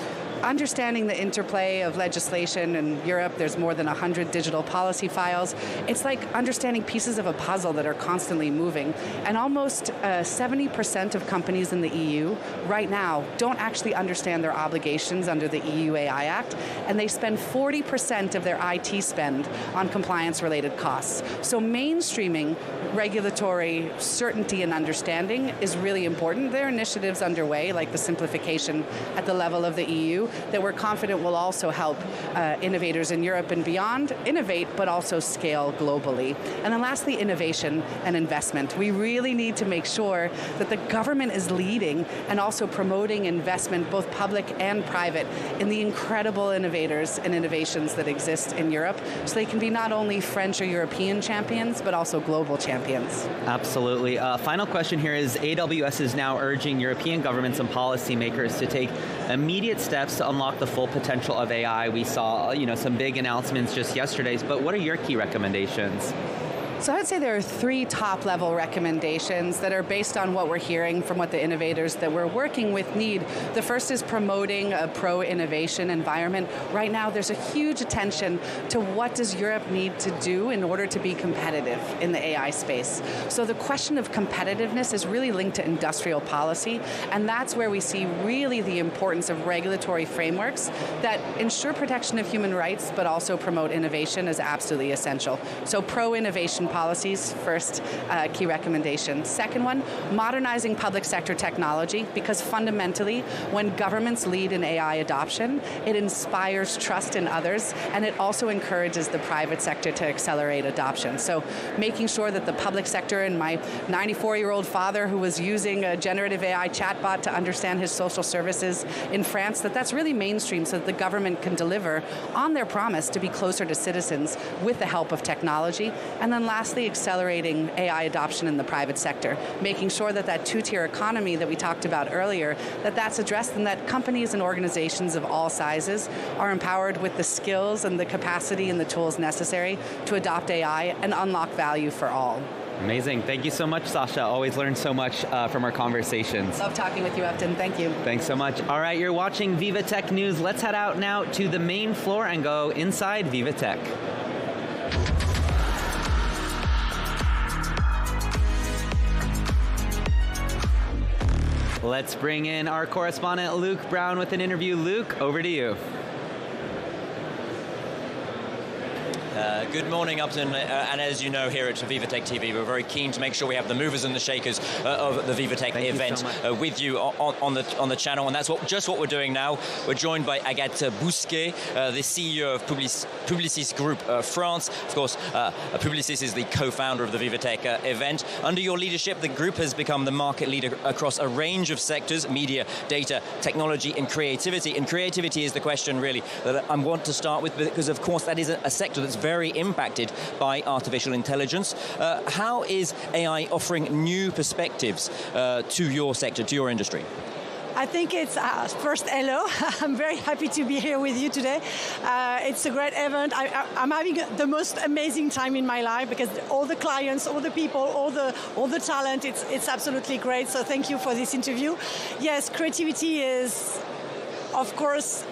understanding the interplay of legislation in Europe, there's more than 100 digital policy files. It's like understanding pieces of a puzzle that are constantly moving. And almost 70% of companies in the EU right now don't actually understand their obligations under the EU AI Act, and they spend 40% of their IT spend on compliance-related costs. So mainstreaming regulatory certainty and understanding is really important. There are initiatives underway, like the simplification at the level of the EU, that we're confident will also help innovators in Europe and beyond innovate, but also scale globally. And then lastly, innovation and investment. We really need to make sure that the government is leading and also promoting investment, both public and private, in the incredible innovators and innovations that exist in Europe, so they can be not only French or European champions, but also global champions. Absolutely. Final question here is, AWS is now urging European governments and policymakers to take immediate steps to unlock the full potential of AI. We saw, some big announcements just yesterday, but what are your key recommendations? So I'd say there are 3 top-level recommendations that are based on what we're hearing from what the innovators that we're working with need. The first is promoting a pro-innovation environment. Right now, there's a huge attention to what does Europe need to do in order to be competitive in the AI space. So the question of competitiveness is really linked to industrial policy, and that's where we see really the importance of regulatory frameworks that ensure protection of human rights, but also promote innovation is absolutely essential. So pro-innovation policies, first key recommendation. Second one, modernizing public sector technology, because fundamentally, when governments lead in AI adoption, it inspires trust in others, and it also encourages the private sector to accelerate adoption. So making sure that the public sector, and my 94-year-old father who was using a generative AI chatbot to understand his social services in France, that's really mainstream so that the government can deliver on their promise to be closer to citizens with the help of technology. And then lastly, accelerating AI adoption in the private sector, making sure that that 2-tier economy that we talked about earlier, that's addressed, and that companies and organizations of all sizes are empowered with the skills and the capacity and the tools necessary to adopt AI and unlock value for all. Amazing. Thank you so much, Sasha. Always learn so much from our conversations. Love talking with you, Upton. Thank you. Thanks so much. All right, you're watching VivaTech News. Let's head out now to the main floor and go inside VivaTech. Let's bring in our correspondent, Luke Brown, with an interview. Luke, over to you. Good morning, Upton, and as you know, here at VivaTech TV, we're very keen to make sure we have the movers and the shakers of the VivaTech event with you on the channel, and that's just what we're doing now. We're joined by Agathe Bousquet, the CEO of Publicis Group France. Of course, Publicis is the co-founder of the VivaTech event. Under your leadership, the group has become the market leader across a range of sectors: media, data, technology, and creativity. And creativity is the question, really, that I want to start with, because, of course, that is a sector that's very impacted by artificial intelligence. How is AI offering new perspectives to your sector, to your industry? I think it's, first, hello. I'm very happy to be here with you today. It's a great event. I'm having the most amazing time in my life, because all the clients, all the people, all the talent, it's absolutely great. So thank you for this interview. Yes, creativity is, of course,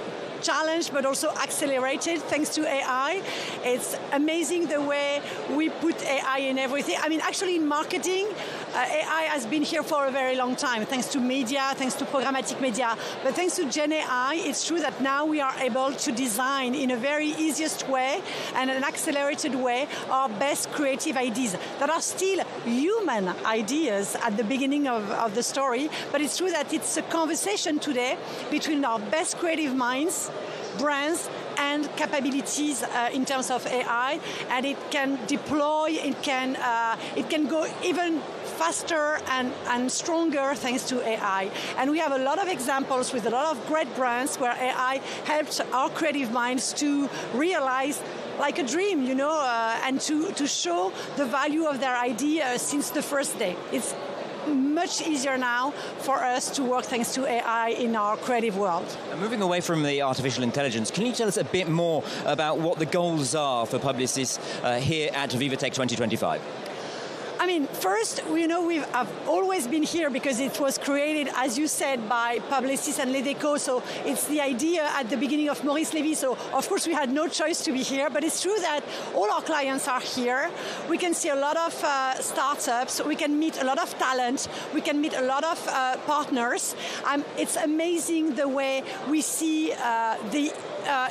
challenged but also accelerated thanks to AI. It's amazing the way we put AI in everything. I mean, actually in marketing, AI has been here for a very long time, thanks to media, thanks to programmatic media. But thanks to Gen AI, it's true that now we are able to design in a very easiest way and an accelerated way our best creative ideas that are still human ideas at the beginning of the story. But it's true that it's a conversation today between our best creative minds, brands, and capabilities in terms of AI, and it can deploy, it can go even faster and stronger thanks to AI. And we have a lot of examples with a lot of great brands where AI helped our creative minds to realize like a dream, you know, and to show the value of their idea since the first day. It's much easier now for us to work thanks to AI in our creative world. Moving away from the artificial intelligence, can you tell us a bit more about what the goals are for Publicis here at VivaTech 2025? I mean, first, you know, I've always been here because it was created, as you said, by Publicis and Ledeco. So it's the idea at the beginning of Maurice Lévy. So of course we had no choice to be here, but it's true that all our clients are here. We can see a lot of startups. We can meet a lot of talent. We can meet a lot of partners. It's amazing the way we see the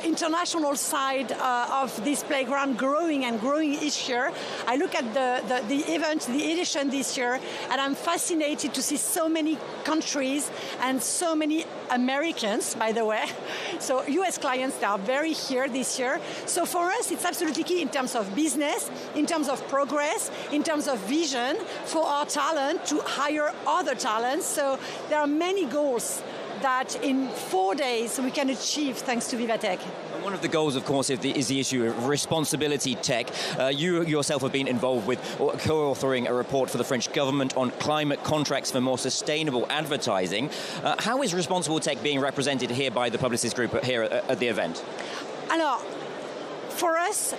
international side of this playground growing and growing each year. I look at the event, the edition this year, and I'm fascinated to see so many countries and so many Americans, by the way. So US clients, they are very here this year. So for us, it's absolutely key in terms of business, in terms of progress, in terms of vision for our talent to hire other talents. So there are many goals that in 4 days we can achieve thanks to VivaTech. One of the goals, of course, is the issue of responsibility tech. You yourself have been involved with co-authoring a report for the French government on climate contracts for more sustainable advertising. How is responsible tech being represented here by the Publicis Group here at the event? Alors, for us,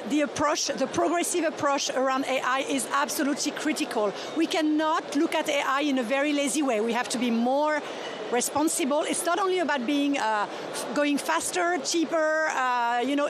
the approach, the progressive approach around AI is absolutely critical. We cannot look at AI in a very lazy way. We have to be more responsible. It's not only about being going faster, cheaper.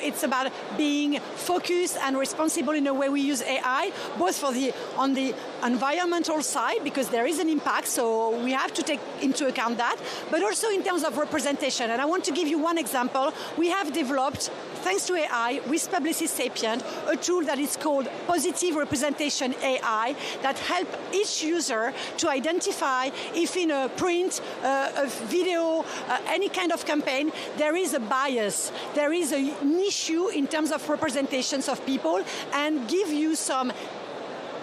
It's about being focused and responsible in the way we use AI, both on the environmental side, because there is an impact, so we have to take into account that, but also in terms of representation. And I want to give you one example. We have developed, thanks to AI, with Publicis Sapient, a tool that is called Positive Representation AI that helps each user to identify if in a print, a video, any kind of campaign, there is a bias, there is an issue in terms of representations of people, and give you some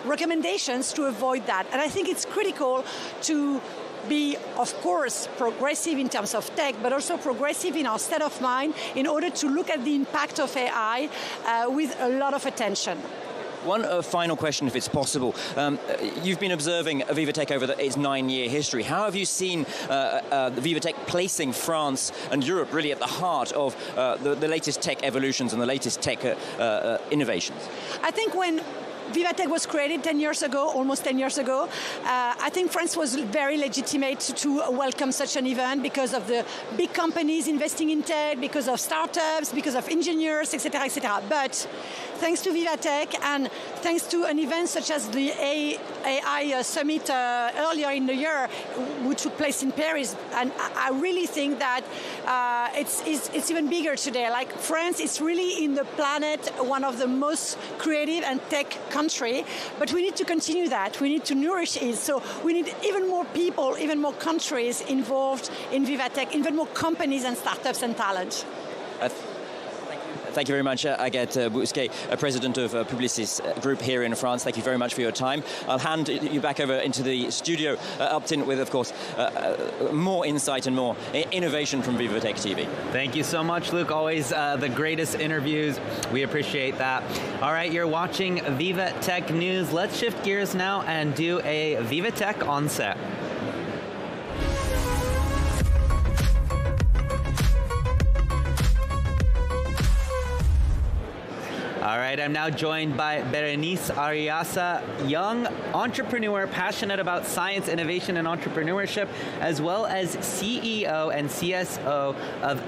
recommendations to avoid that. And I think it's critical to be, of course, progressive in terms of tech, but also progressive in our state of mind in order to look at the impact of AI with a lot of attention. One final question, if it's possible. You've been observing VivaTech over its 9-year history. How have you seen VivaTech placing France and Europe really at the heart of the latest tech evolutions and the latest tech innovations? I think when VivaTech was created 10 years ago, almost 10 years ago. I think France was very legitimate to welcome such an event because of the big companies investing in tech, because of startups, because of engineers, etc., etc. But thanks to VivaTech and thanks to an event such as the AI Summit earlier in the year, which took place in Paris, and I really think that it's even bigger today. Like France is really in the planet one of the most creative and tech country, but we need to continue that. We need to nourish it. So we need even more people, even more countries involved in VivaTech, even more companies and startups and talent. Thank you very much, Agathe Bousquet, President of Publicis Group here in France. Thank you very much for your time. I'll hand you back over into the studio, Upton, with, of course, more insight and more innovation from VivaTech TV. Thank you so much, Luc. Always the greatest interviews. We appreciate that. All right, you're watching VivaTech News. Let's shift gears now and do a VivaTech on set. All right, I'm now joined by Berenice Ariasa, young entrepreneur passionate about science, innovation, and entrepreneurship, as well as CEO and CSO of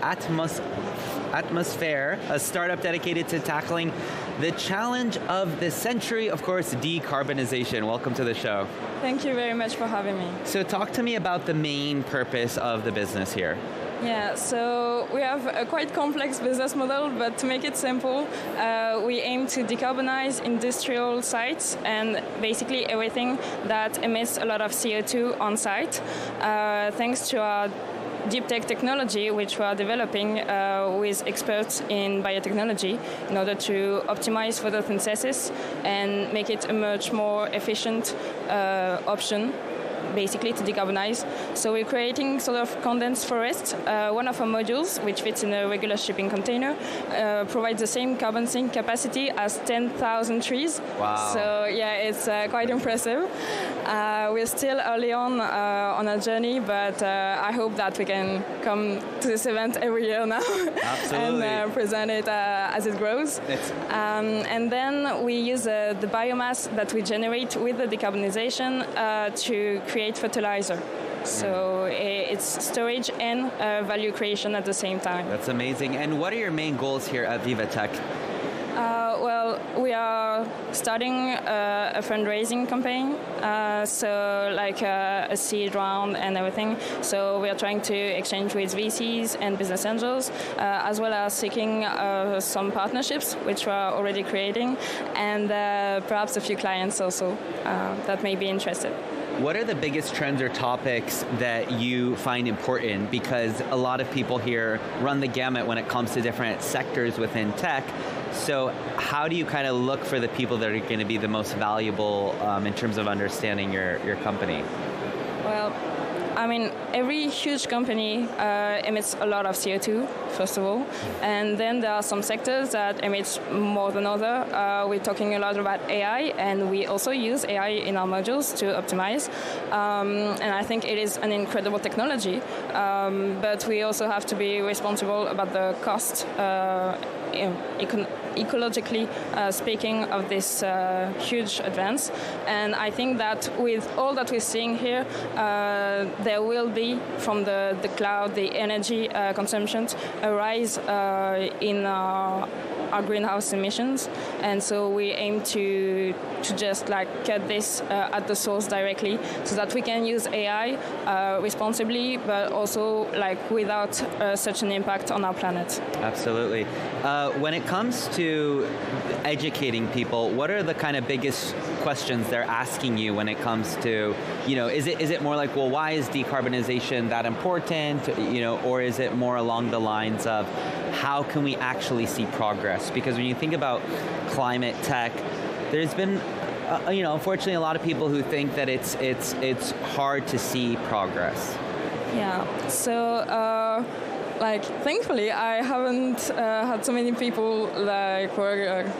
Atmosphere, a startup dedicated to tackling the challenge of the century, of course, decarbonization. Welcome to the show. Thank you very much for having me. So talk to me about the main purpose of the business here. Yeah, so we have a quite complex business model, but to make it simple, we aim to decarbonize industrial sites and basically everything that emits a lot of CO2 on site. Thanks to our deep tech technology, which we are developing with experts in biotechnology in order to optimize photosynthesis and make it a much more efficient option, basically, to decarbonize. So we're creating sort of condensed forest. One of our modules, which fits in a regular shipping container, provides the same carbon sink capacity as 10,000 trees. Wow. So yeah, it's quite impressive. We're still early on our journey, but I hope that we can come to this event every year now and present it as it grows. And then we use the biomass that we generate with the decarbonization to create fertilizer. So it's storage and value creation at the same time. That's amazing. And what are your main goals here at VivaTech? Well, we are starting a fundraising campaign, so like a seed round and everything. So we are trying to exchange with VCs and business angels, as well as seeking some partnerships, which we are already creating, and perhaps a few clients also that may be interested. What are the biggest trends or topics that you find important? Because a lot of people here run the gamut when it comes to different sectors within tech. So how do you kind of look for the people that are going to be the most valuable in terms of understanding your company? Well, I mean, every huge company emits a lot of CO2, first of all, and then there are some sectors that emit more than others. We're talking a lot about AI, and we also use AI in our modules to optimize, and I think it is an incredible technology, but we also have to be responsible about the cost, ecologically speaking of this huge advance. And I think that with all that we're seeing here, there will be from the cloud, the energy consumptions, a rise in our greenhouse emissions, and so we aim to just like cut this at the source directly, so that we can use AI responsibly, but also like without such an impact on our planet. Absolutely. When it comes to educating people, what are the kind of biggest questions they're asking you when it comes to, is it more like, well, why is decarbonization that important, or is it more along the lines of how can we actually see progress? Because when you think about climate tech, there's been, unfortunately, a lot of people who think that it's hard to see progress. Yeah. So, thankfully, I haven't had so many people like were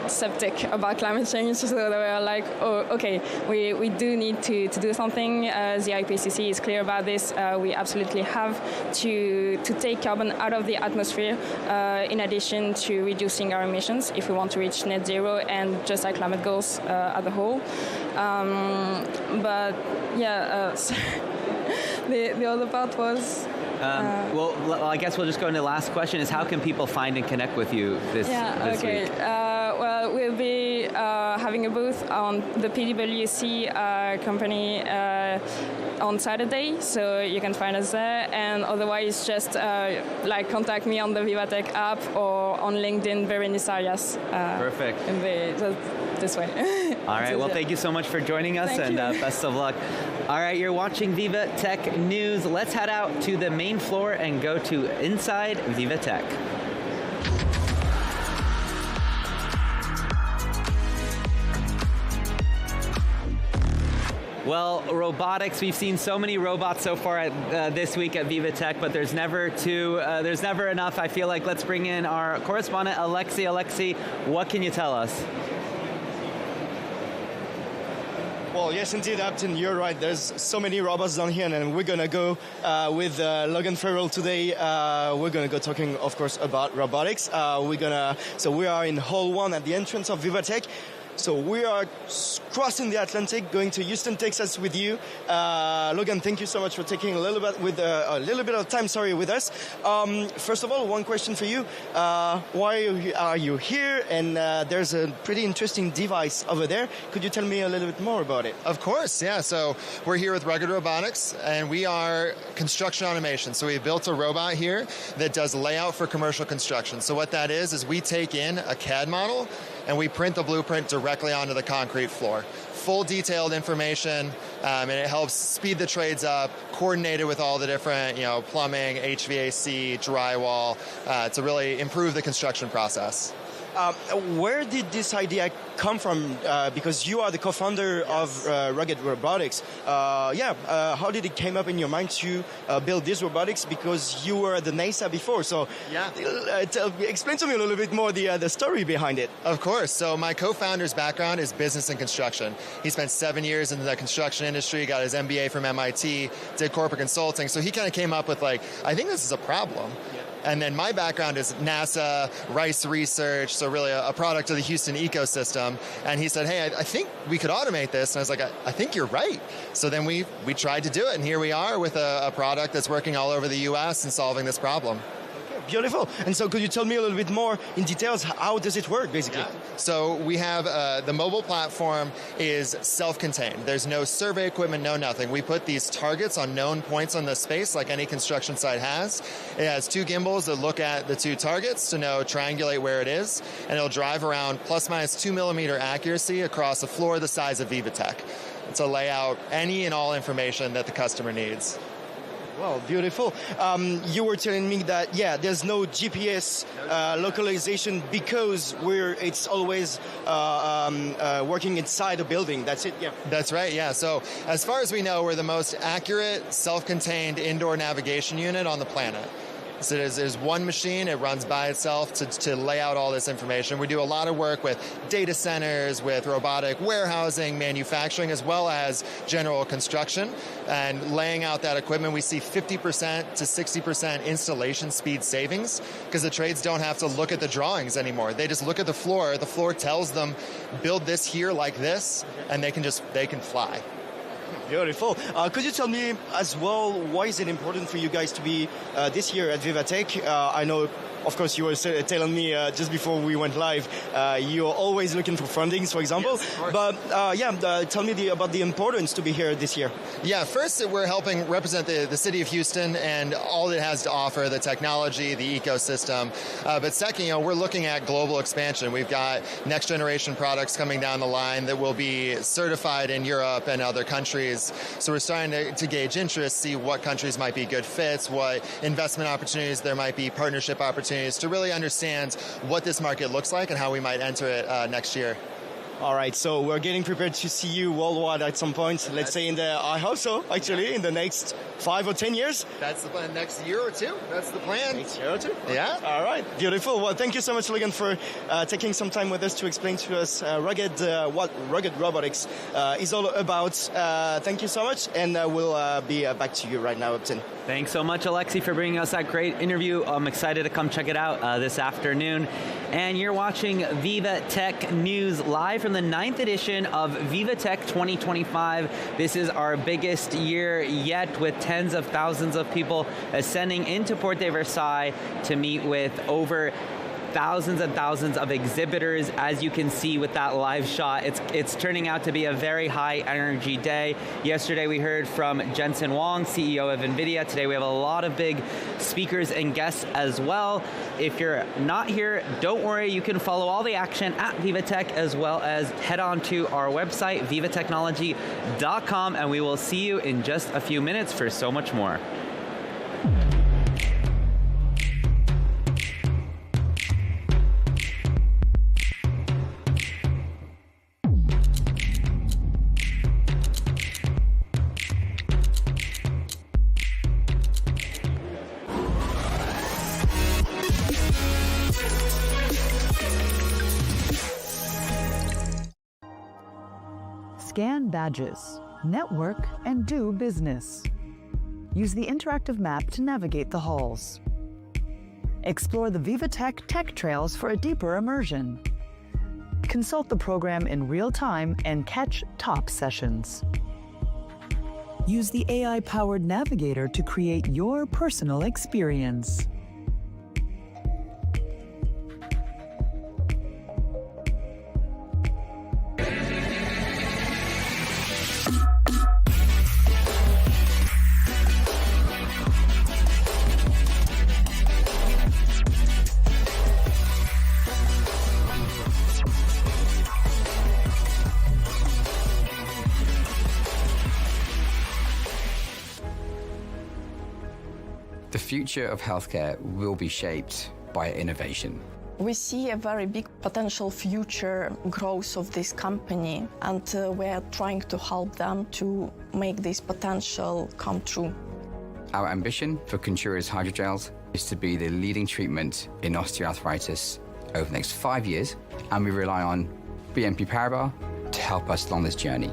skeptic about climate change, so they were like, oh, okay, we do need to do something. The IPCC is clear about this. We absolutely have to take carbon out of the atmosphere in addition to reducing our emissions if we want to reach net zero and just our climate goals as a whole. But yeah, the other part was... well, I guess we'll just go into the last question is how can people find and connect with you this week? Well, we'll be having a booth on the PwC company on Saturday, so you can find us there, and otherwise just contact me on the VivaTech app or on LinkedIn, Berenice Arias. Perfect. This way. All right, well, thank you so much for joining us, and best of luck. All right, you're watching VivaTech News. Let's head out to the main floor and go to Inside VivaTech. Well, robotics, we've seen so many robots so far this week at VivaTech, but there's never enough. I feel like let's bring in our correspondent, Alexi. Alexi, what can you tell us? Well, yes, indeed, Upton, you're right. There's so many robots down here, and we're going to go with Logan Farrell today. We're going to go talking, of course, about robotics. So we are in Hall 1 at the entrance of VivaTech. So we are crossing the Atlantic, going to Houston, Texas with you. Logan, thank you so much for taking a little bit of time with us. First of all, one question for you. Why are you here? And there's a pretty interesting device over there. Could you tell me a little bit more about it? Of course, yeah. So we're here with Rugged Robotics, and we are construction automation. So we built a robot here that does layout for commercial construction. So what that is we take in a CAD model, and we print the blueprint directly onto the concrete floor. Full detailed information, and it helps speed the trades up, coordinated with all the different, plumbing, HVAC, drywall, to really improve the construction process. Where did this idea come from? Because you are the co-founder of Rugged Robotics. How did it came up in your mind to build this robotics? Because you were at the NASA before, so explain to me a little bit more the story behind it. Of course. So my co-founder's background is business and construction. He spent 7 years in the construction industry, got his MBA from MIT, did corporate consulting. So he kind of came up with I think this is a problem. And then my background is NASA, Rice Research, so really a product of the Houston ecosystem. And he said, hey, I think we could automate this. And I was like, I think you're right. So then we tried to do it, and here we are with a product that's working all over the U.S. and solving this problem. Beautiful. And so could you tell me a little bit more in details, how does it work, basically? Yeah. So we have the mobile platform is self-contained. There's no survey equipment, no nothing. We put these targets on known points on the space like any construction site has. It has 2 gimbals that look at the 2 targets to triangulate where it is, and it'll drive around plus minus 2 millimeter accuracy across a floor the size of VivaTech to lay out any and all information that the customer needs. Wow, beautiful. You were telling me that, there's no GPS localization because it's always working inside a building. That's it, yeah. That's right, yeah. So as far as we know, we're the most accurate, self-contained indoor navigation unit on the planet. So there's one machine, it runs by itself to lay out all this information. We do a lot of work with data centers, with robotic warehousing, manufacturing, as well as general construction. And laying out that equipment, we see 50% to 60% installation speed savings because the trades don't have to look at the drawings anymore. They just look at the floor. The floor tells them, build this here like this, and they can fly. Beautiful. Could you tell me as well, why is it important for you guys to be this year at VivaTech? I know, of course, you were telling me just before we went live, you're always looking for fundings, for example. Yes, but tell me about the importance to be here this year. Yeah, first, we're helping represent the city of Houston and all it has to offer, the technology, the ecosystem. But second, we're looking at global expansion. We've got next generation products coming down the line that will be certified in Europe and other countries. So we're starting to gauge interest, see what countries might be good fits, what investment opportunities there might be, partnership opportunities, to really understand what this market looks like and how we might enter it next year. All right, so we're getting prepared to see you worldwide at some point. Let's say I hope so, actually, in the next 5 or 10 years. That's the plan. Next year or two. That's the plan. Next year or two. Yeah. All right. Beautiful. Well, thank you so much, Logan, for taking some time with us to explain to us what rugged robotics is all about. Thank you so much, and we'll be back to you right now, Upton. Thanks so much, Alexi, for bringing us that great interview. I'm excited to come check it out this afternoon. And you're watching VivaTech News live from the 9th edition of VivaTech 2025. This is our biggest year yet, with tens of thousands of people ascending into Porte de Versailles to meet with over thousands and thousands of exhibitors. As you can see with that live shot, it's turning out to be a very high energy day. Yesterday we heard from Jensen Huang, CEO of NVIDIA. Today we have a lot of big speakers and guests as well. If you're not here, don't worry, you can follow all the action at VivaTech, as well as head on to our website, vivatechnology.com, and we will see you in just a few minutes for so much more. Scan badges, network, and do business. Use the interactive map to navigate the halls. Explore the VivaTech tech trails for a deeper immersion. Consult the program in real time and catch top sessions. Use the AI-powered navigator to create your personal experience. The future of healthcare will be shaped by innovation. We see a very big potential future growth of this company, and we're trying to help them to make this potential come true. Our ambition for Contura's hydrogels is to be the leading treatment in osteoarthritis over the next 5 years, and we rely on BNP Paribas to help us along this journey.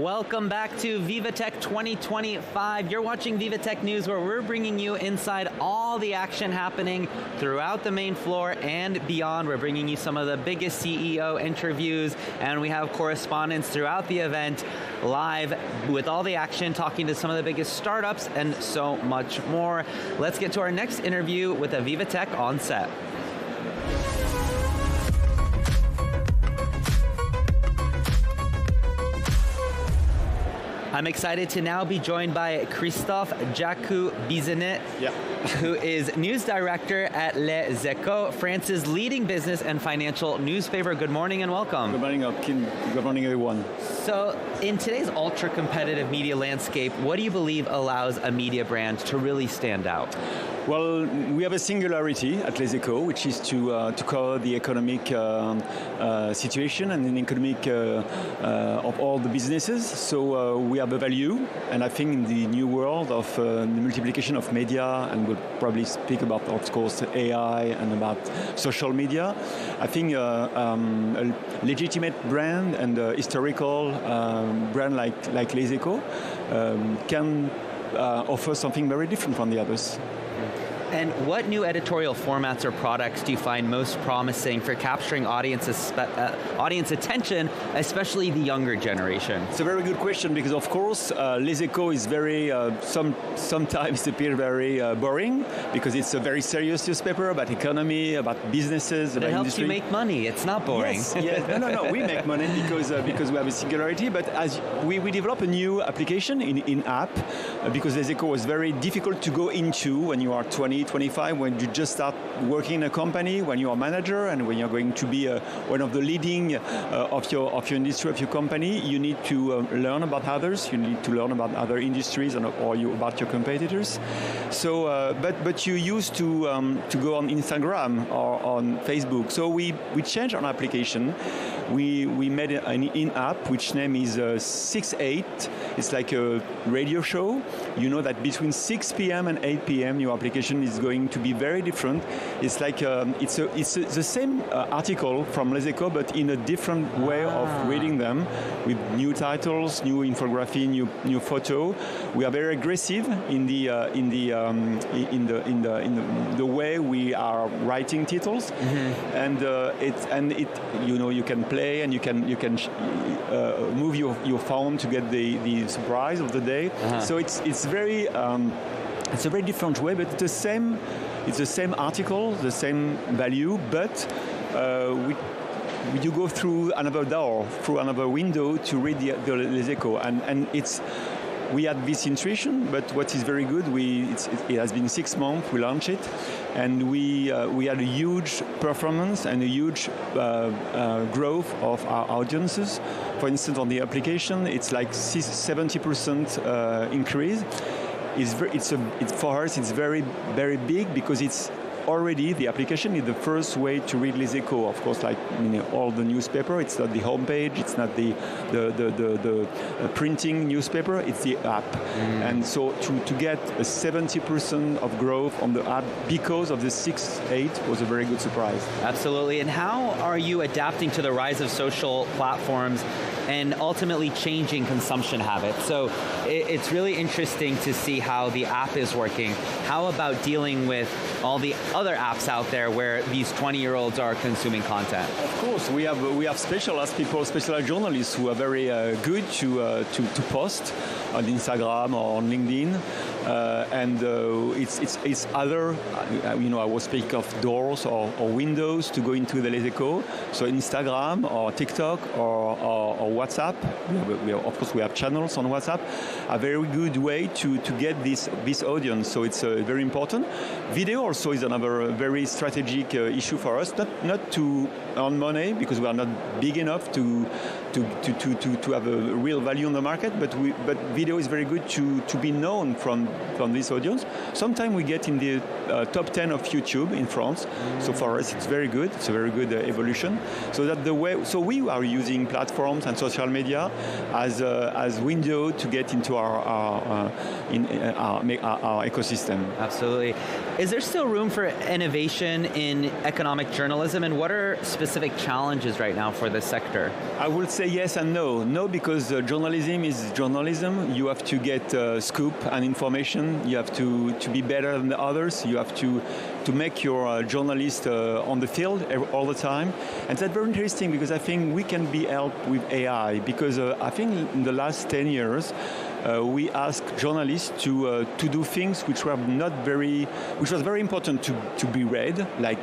Welcome back to VivaTech 2025. You're watching VivaTech News, where we're bringing you inside all the action happening throughout the main floor and beyond. We're bringing you some of the biggest CEO interviews, and we have correspondents throughout the event live with all the action, talking to some of the biggest startups and so much more. Let's get to our next interview with a VivaTech on set. I'm excited to now be joined by Christophe Jacou-Bizenet, who is news director at Les Echos, France's leading business and financial newspaper. Good morning and welcome. Good morning, Kim. Good morning, everyone. So, in today's ultra-competitive media landscape, what do you believe allows a media brand to really stand out? Well, we have a singularity at Les Echos, which is to cover the economic situation and the economic of all the businesses. So we have a value, and I think in the new world of the multiplication of media, and we'll probably speak about, of course, AI and about social media, I think a legitimate brand and a historical brand like Les Echos can offer something very different from the others. And what new editorial formats or products do you find most promising for capturing audience attention, especially the younger generation? It's a very good question, because of course Les Echos is very, sometimes appear very boring, because it's a very serious newspaper about economy, about businesses, but about it helps industry. You make money, it's not boring. Yes. No, we make money because we have a singularity, but as we develop a new application in app, because Les Echos was very difficult to go into when you are 20, 25, when you just start working in a company, when you are a manager, and when you're going to be one of the leading of your industry, of your company. You need to learn about others. You need to learn about other industries about your competitors. So, but you used to go on Instagram or on Facebook. So we changed our application. We made an in-app which name is 6-8. It's like a radio show. You know that between 6 p.m. and 8 p.m. your application is going to be very different. It's like it's the same article from Les Echos, but in a different way of reading them, with new titles, new infography, new photo. We are very aggressive in the way we are writing titles, and you can play and you can move your phone to get the surprise of the day. So it's very. It's a very different way, but it's the same article, the same value, but you go through another door, through another window to read the Les Echos, and we had this intuition, but what is very good, it has been 6 months, we launched it, and we had a huge performance and a huge growth of our audiences. For instance, on the application, it's like 70% increase. For us, it's very, very big, because it's already, the application is the first way to read Les Echos. Of course, like all the newspaper, it's not the homepage, it's not the printing newspaper, it's the app. And so to get a 70% of growth on the app because of the 6-8 was a very good surprise. Absolutely. And how are you adapting to the rise of social platforms and ultimately changing consumption habits? So it's really interesting to see how the app is working. How about dealing with all the other apps out there where these 20-year-olds are consuming content? Of course, we have specialized people, specialized journalists who are very good to post on Instagram or on LinkedIn. And it's other, I was speaking of doors or windows to go into the Les Echos. So Instagram or TikTok or WhatsApp, of course we have channels on WhatsApp, a very good way to get this audience. So it's very important. Video also is another very strategic issue for us, not to earn money, because we are not big enough to have a real value on the market, but video is very good to be known from this audience. Sometimes we get in the top 10 of YouTube in France. So for us, it's very good. It's a very good evolution. So that so we are using platforms and social media as window to get into our ecosystem. Absolutely. Is there still room for innovation in economic journalism, and what are specific challenges right now for this sector? I would say yes and no. No, because journalism is journalism. You have to get scoop and information. You have to be better than the others. You have to make your journalist on the field all the time. And that's very interesting because I think we can be helped with AI because I think in the last 10 years, we asked journalists to do things which was very important to be read, like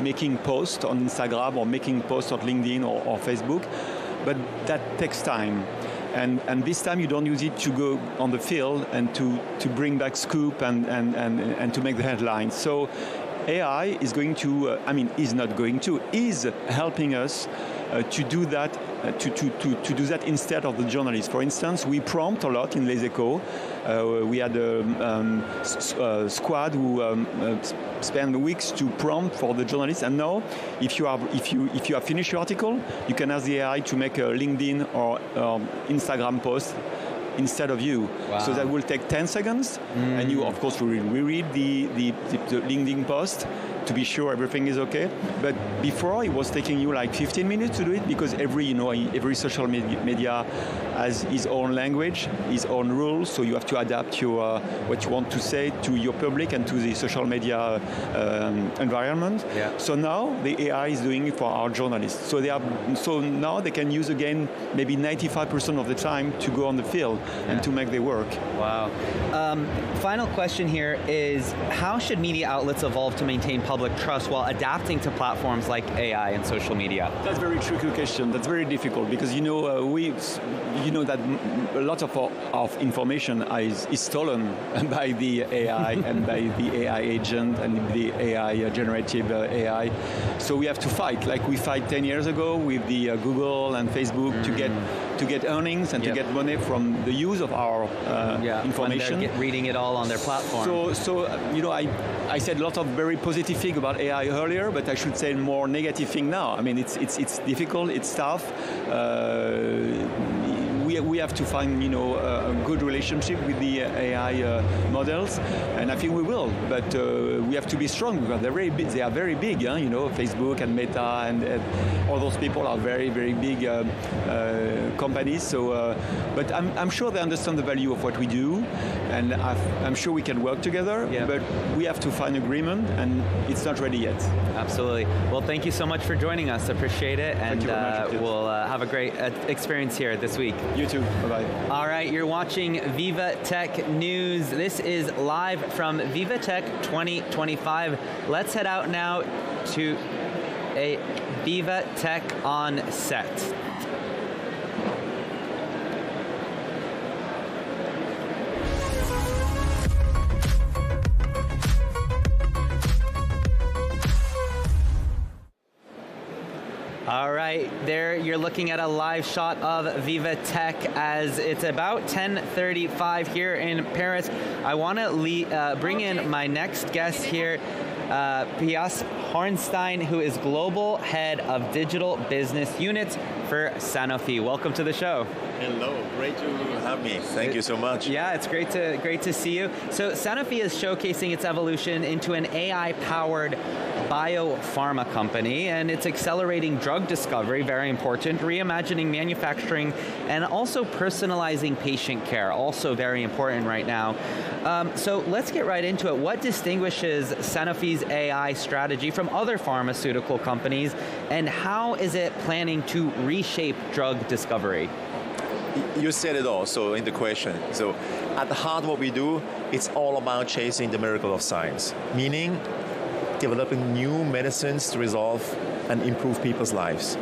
making posts on Instagram or making posts on LinkedIn or Facebook, but that takes time. And this time you don't use it to go on the field and to bring back scoop and to make the headlines. So AI is going to, is helping us to do that, to do that instead of the journalists. For instance, we prompt a lot in Les Echos. We had a squad who spent weeks to prompt for the journalists. And now, if you have finished your article, you can ask the AI to make a LinkedIn or Instagram post instead of you. Wow. So that will take 10 seconds, and you, of course, will reread the LinkedIn post to be sure everything is okay. But before, it was taking you like 15 minutes to do it because every social media has its own language, its own rules. So you have to adapt your what you want to say to your public and to the social media environment. Yeah. So now the AI is doing it for our journalists. So now they can use again maybe 95% of the time to go on the field and to make their work. Wow. Final question here is, how should media outlets evolve to maintain public trust while adapting to platforms like AI and social media? That's a very tricky question. That's very difficult because that a lot of information is stolen by the AI and by the AI agent and the AI generative AI. So we have to fight, like we fight 10 years ago with the Google and Facebook to get earnings and to get money from the use of our information. When they're reading it all on their platform. So I said a lot of very positive things about AI earlier, but I should say more negative thing now. I mean, it's difficult, it's tough. We have to find a good relationship with the AI models, and I think we will. But we have to be strong because they're very big. They are very big. Facebook and Meta and all those people are very, very big companies. So, but I'm sure they understand the value of what we do, and I'm sure we can work together. Yeah. But we have to find agreement, and it's not ready yet. Absolutely. Well, thank you so much for joining us. Appreciate it, and we'll have a great experience here this week. You too. Bye-bye. All right, you're watching VivaTech News. This is live from VivaTech 2025. Let's head out now to a VivaTech on set. All right, there you're looking at a live shot of VivaTech as it's about 10:35 here in Paris. I want to bring in my next guest here, Pias Hornstein, who is Global Head of Digital Business Units for Sanofi. Welcome to the show. Hello, great to have me. Thank you so much. Yeah, it's great to see you. So Sanofi is showcasing its evolution into an AI-powered biopharma company, and it's accelerating drug discovery, very important, reimagining manufacturing, and also personalizing patient care, also very important right now. So let's get right into it. What distinguishes Sanofi's AI strategy from other pharmaceutical companies, and how is it planning to reshape drug discovery? You said it all, so in the question. So at the heart of what we do, it's all about chasing the miracle of science, meaning developing new medicines to resolve and improve people's lives.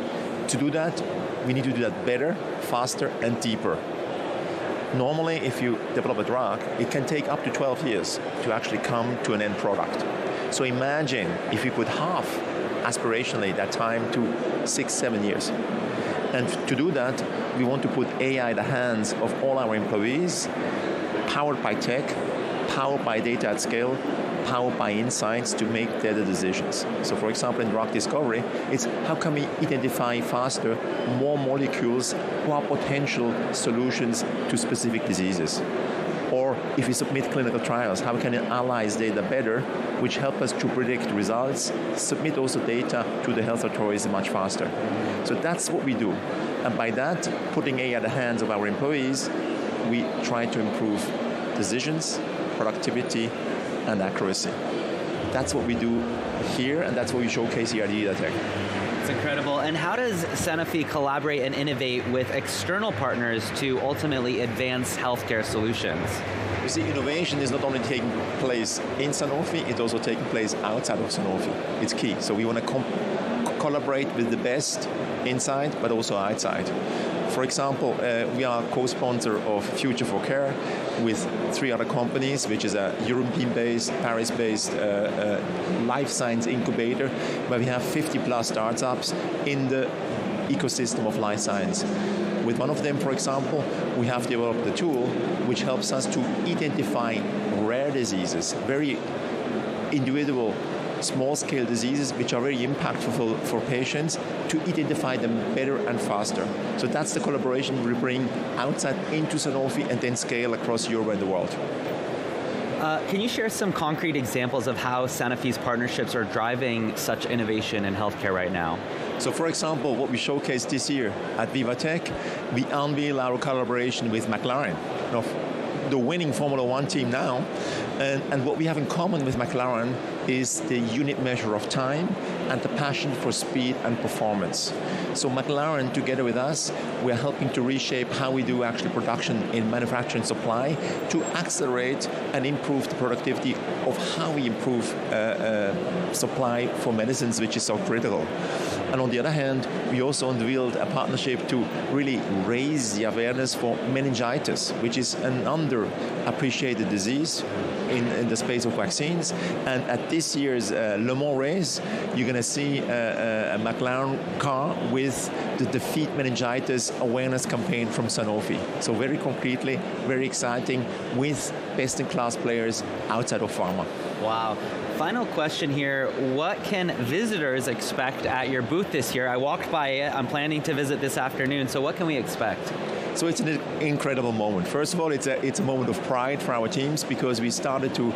To do that, we need to do that better, faster, and deeper. Normally, if you develop a drug, it can take up to 12 years to actually come to an end product. So imagine if we could half, aspirationally, that time to 6-7 years. And to do that, we want to put AI in the hands of all our employees, powered by tech, powered by data at scale, powered by insights to make better decisions. So for example, in drug discovery, it's how can we identify faster more molecules who are potential solutions to specific diseases? Or if we submit clinical trials, how can we analyze data better, which help us to predict results, submit also data to the health authorities much faster. So that's what we do. And by that, putting AI at the hands of our employees, we try to improve decisions, productivity, and accuracy. That's what we do here, and that's what we showcase here at VivaTech. It's incredible. And how does Sanofi collaborate and innovate with external partners to ultimately advance healthcare solutions? You see, innovation is not only taking place in Sanofi, it's also taking place outside of Sanofi. It's key. So we want to collaborate with the best inside, but also outside. For example, we are co-sponsor of Future for Care with 3 other companies, which is a European-based, Paris-based life science incubator, where we have 50-plus startups in the ecosystem of life science. With one of them, for example, we have developed a tool which helps us to identify rare diseases, very individual small-scale diseases which are very impactful for patients, to identify them better and faster. So that's the collaboration we bring outside into Sanofi and then scale across Europe and the world. Can you share some concrete examples of how Sanofi's partnerships are driving such innovation in healthcare right now? So for example, what we showcased this year at VivaTech, we unveil our collaboration with McLaren, the winning Formula One team now. And what we have in common with McLaren is the unit measure of time and the passion for speed and performance. So McLaren, together with us, we're helping to reshape how we do actually production in manufacturing supply to accelerate and improve the productivity of how we improve supply for medicines, which is so critical. And on the other hand, we also unveiled a partnership to really raise the awareness for meningitis, which is an underappreciated disease in the space of vaccines. And at this year's Le Mans race, you're going to see a McLaren car with the Defeat Meningitis awareness campaign from Sanofi. So very concretely, very exciting, with best-in-class players outside of pharma. Wow. Final question here. What can visitors expect at your booth this year? I walked by it. I'm planning to visit this afternoon. So what can we expect? So it's an incredible moment. First of all, it's a moment of pride for our teams, because we started to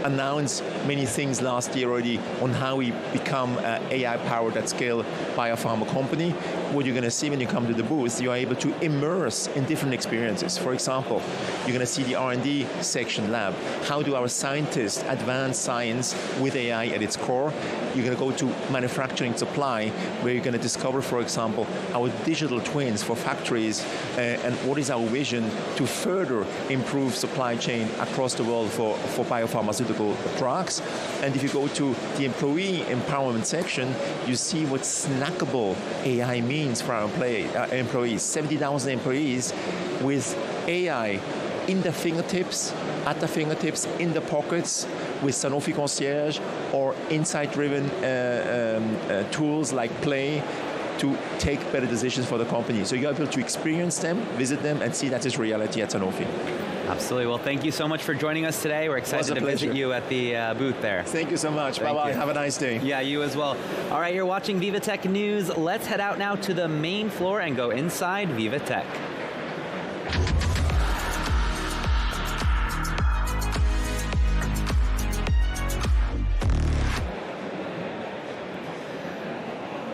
announce many things last year already on how we become an AI-powered at scale biopharma company. What you're going to see when you come to the booth, you're able to immerse in different experiences. For example, you're going to see the R&D section lab. How do our scientists advance science with AI at its core? You're going to go to manufacturing supply, where you're going to discover, for example, our digital twins for factories, and what is our vision to further improve supply chain across the world for biopharmaceutical drugs. And if you go to the employee empowerment section, you see what snackable AI means for our employees. 70,000 employees with AI in their fingertips, at the fingertips, in the pockets, with Sanofi Concierge or insight-driven tools like Play to take better decisions for the company. So you're able to experience them, visit them, and see that is reality at Sanofi. Absolutely. Well, thank you so much for joining us today. We're excited to visit you at the booth there. Thank you so much. Bye-bye. Have a nice day. Yeah, you as well. All right, you're watching VivaTech News. Let's head out now to the main floor and go inside VivaTech.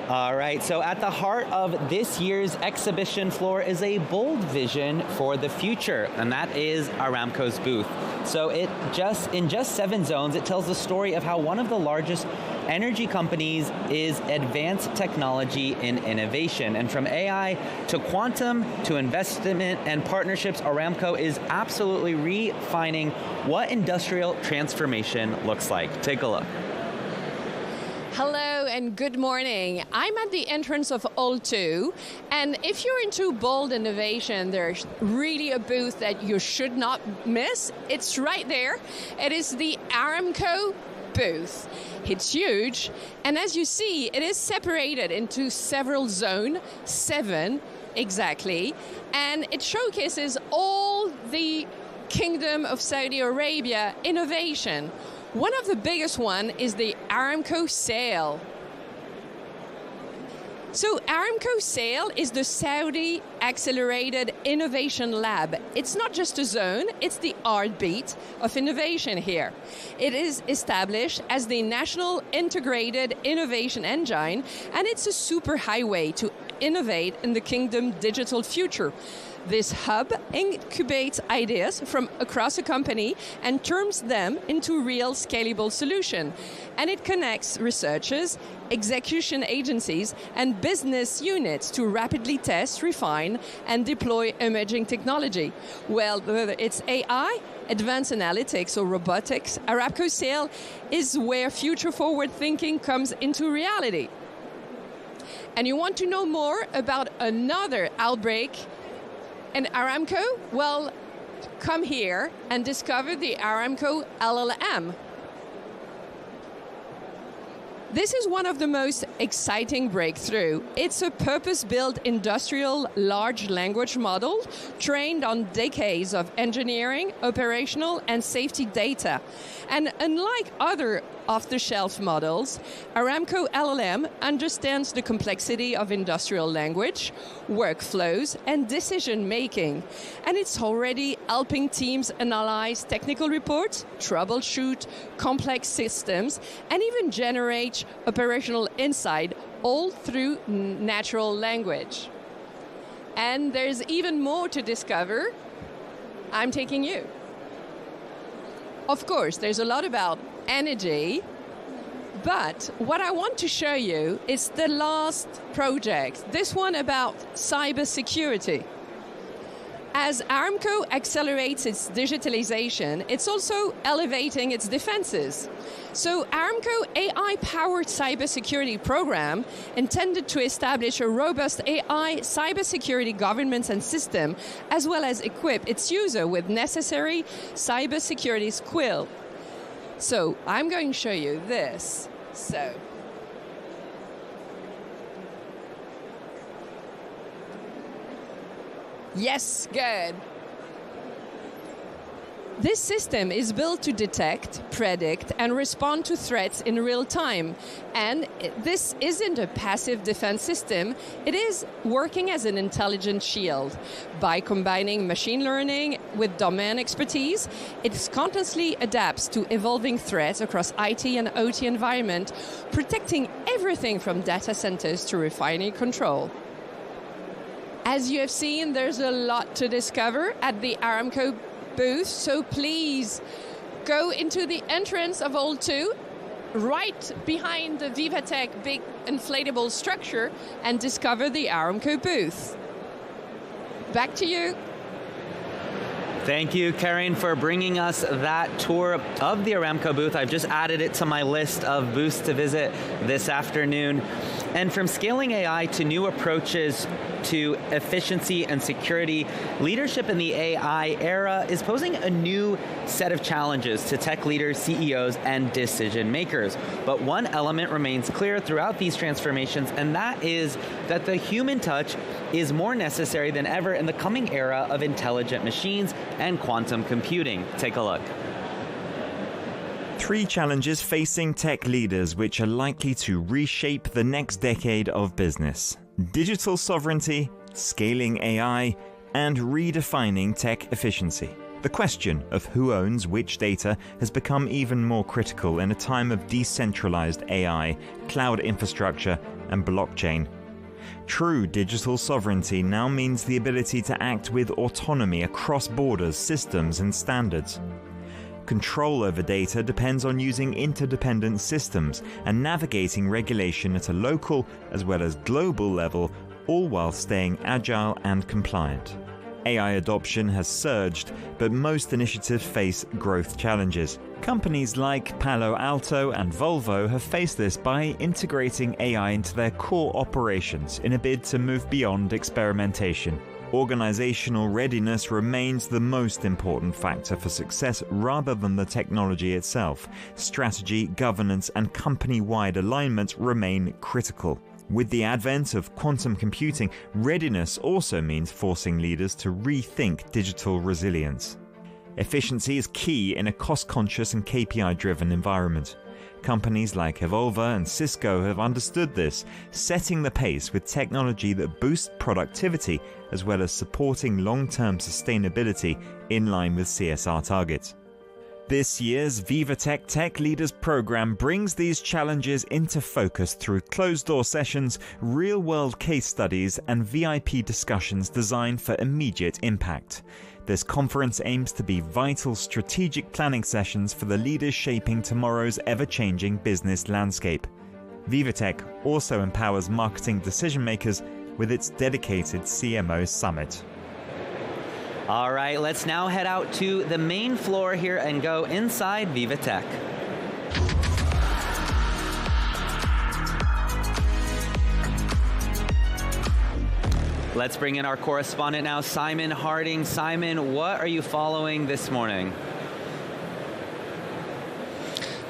All right, so at the heart of this year's exhibition floor is a bold vision for the future, and that is Aramco's booth. So in just 7 zones, it tells the story of how one of the largest energy companies is advanced technology and innovation. And from AI to quantum to investment and partnerships, Aramco is absolutely refining what industrial transformation looks like. Take a look. Hello and good morning. I'm at the entrance of Hall 2, and if you're into bold innovation, there's really a booth that you should not miss. It's right there. It is the Aramco booth. It's huge, and as you see, it is separated into several zones, 7 exactly, and it showcases all the Kingdom of Saudi Arabia innovation. One of the biggest one is the Aramco Sail. So Aramco SAIL is the Saudi Accelerated Innovation Lab. It's not just a zone, it's the heartbeat of innovation here. It is established as the National Integrated Innovation Engine, and it's a superhighway to innovate in the kingdom's digital future. This hub incubates ideas from across a company and turns them into real scalable solutions. And it connects researchers, execution agencies, and business units to rapidly test, refine, and deploy emerging technology. Well, whether it's AI, advanced analytics, or robotics, Aramco SAIL is where future-forward thinking comes into reality. And you want to know more about another outbreak in Aramco? Well, come here and discover the Aramco LLM. This is one of the most exciting breakthroughs. It's a purpose-built industrial large language model trained on decades of engineering, operational, and safety data. And unlike other off-the-shelf models, Aramco LLM understands the complexity of industrial language, workflows, and decision-making. And it's already helping teams analyze technical reports, troubleshoot complex systems, and even generate operational insight, all through natural language. And there's even more to discover. I'm taking you. Of course, there's a lot about energy, but what I want to show you is the last project, this one about cybersecurity. As Aramco accelerates its digitalization, it's also elevating its defenses. So Aramco AI-powered cybersecurity program intended to establish a robust AI cybersecurity governance and system, as well as equip its user with necessary cybersecurity skills. So I'm going to show you this. So yes, good. This system is built to detect, predict, and respond to threats in real time. And this isn't a passive defense system. It is working as an intelligent shield. By combining machine learning with domain expertise, it constantly adapts to evolving threats across IT and OT environment, protecting everything from data centers to refinery control. As you have seen, there's a lot to discover at the Aramco booth, so please go into the entrance of Hall 2, right behind the VivaTech big inflatable structure, and discover the Aramco booth. Back to you. Thank you, Karen, for bringing us that tour of the Aramco booth. I've just added it to my list of booths to visit this afternoon. And from scaling AI to new approaches to efficiency and security, leadership in the AI era is posing a new set of challenges to tech leaders, CEOs, and decision makers. But one element remains clear throughout these transformations, and that is that the human touch is more necessary than ever in the coming era of intelligent machines and quantum computing. Take a look. 3 challenges facing tech leaders which are likely to reshape the next decade of business: digital sovereignty, scaling AI, and redefining tech efficiency. The question of who owns which data has become even more critical in a time of decentralized AI, cloud infrastructure, and blockchain. True digital sovereignty now means the ability to act with autonomy across borders, systems, and standards. Control over data depends on using interdependent systems and navigating regulation at a local as well as global level, all while staying agile and compliant. AI adoption has surged, but most initiatives face growth challenges. Companies like Palo Alto and Volvo have faced this by integrating AI into their core operations in a bid to move beyond experimentation. Organizational readiness remains the most important factor for success rather than the technology itself. Strategy, governance, and company-wide alignment remain critical. With the advent of quantum computing, readiness also means forcing leaders to rethink digital resilience. Efficiency is key in a cost-conscious and KPI-driven environment. Companies like Evolva and Cisco have understood this, setting the pace with technology that boosts productivity as well as supporting long-term sustainability in line with CSR targets. This year's VivaTech Tech Leaders program brings these challenges into focus through closed-door sessions, real-world case studies, and VIP discussions designed for immediate impact. This conference aims to be vital strategic planning sessions for the leaders shaping tomorrow's ever-changing business landscape. VivaTech also empowers marketing decision-makers with its dedicated CMO Summit. All right, let's now head out to the main floor here and go inside VivaTech. Let's bring in our correspondent now, Simon Harding. Simon, what are you following this morning?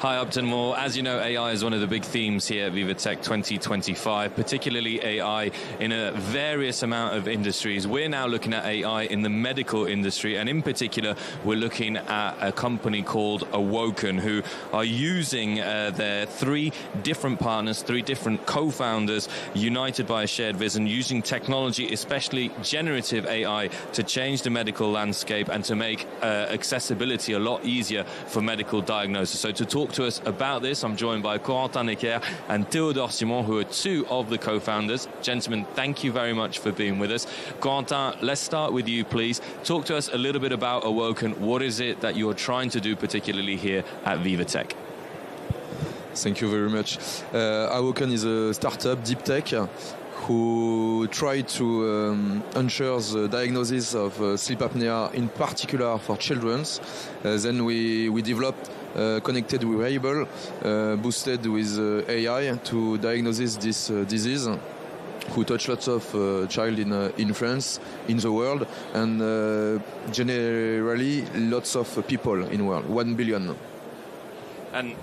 Hi, Upton. Well, as you know, AI is one of the big themes here at VivaTech 2025, particularly AI in a various amount of industries. We're now looking at AI in the medical industry, and in particular, we're looking at a company called Awoken, who are using their three different partners, three different co-founders, united by a shared vision, using technology, especially generative AI, to change the medical landscape and to make accessibility a lot easier for medical diagnosis. So to talk to us about this, I'm joined by Corentin Necker and Théodore Simon, who are two of the co-founders. Gentlemen, thank you very much for being with us. Corentin, let's start with you, please. Talk to us a little bit about Awoken. What is it that you're trying to do, particularly here at VivaTech? Thank you very much. Awoken is a startup, deep tech, who try to ensure the diagnosis of sleep apnea, in particular for children. Then we developed connected wearable, boosted with AI to diagnose this disease, who touch lots of child in France, in the world, and generally lots of people in the world, 1 billion. And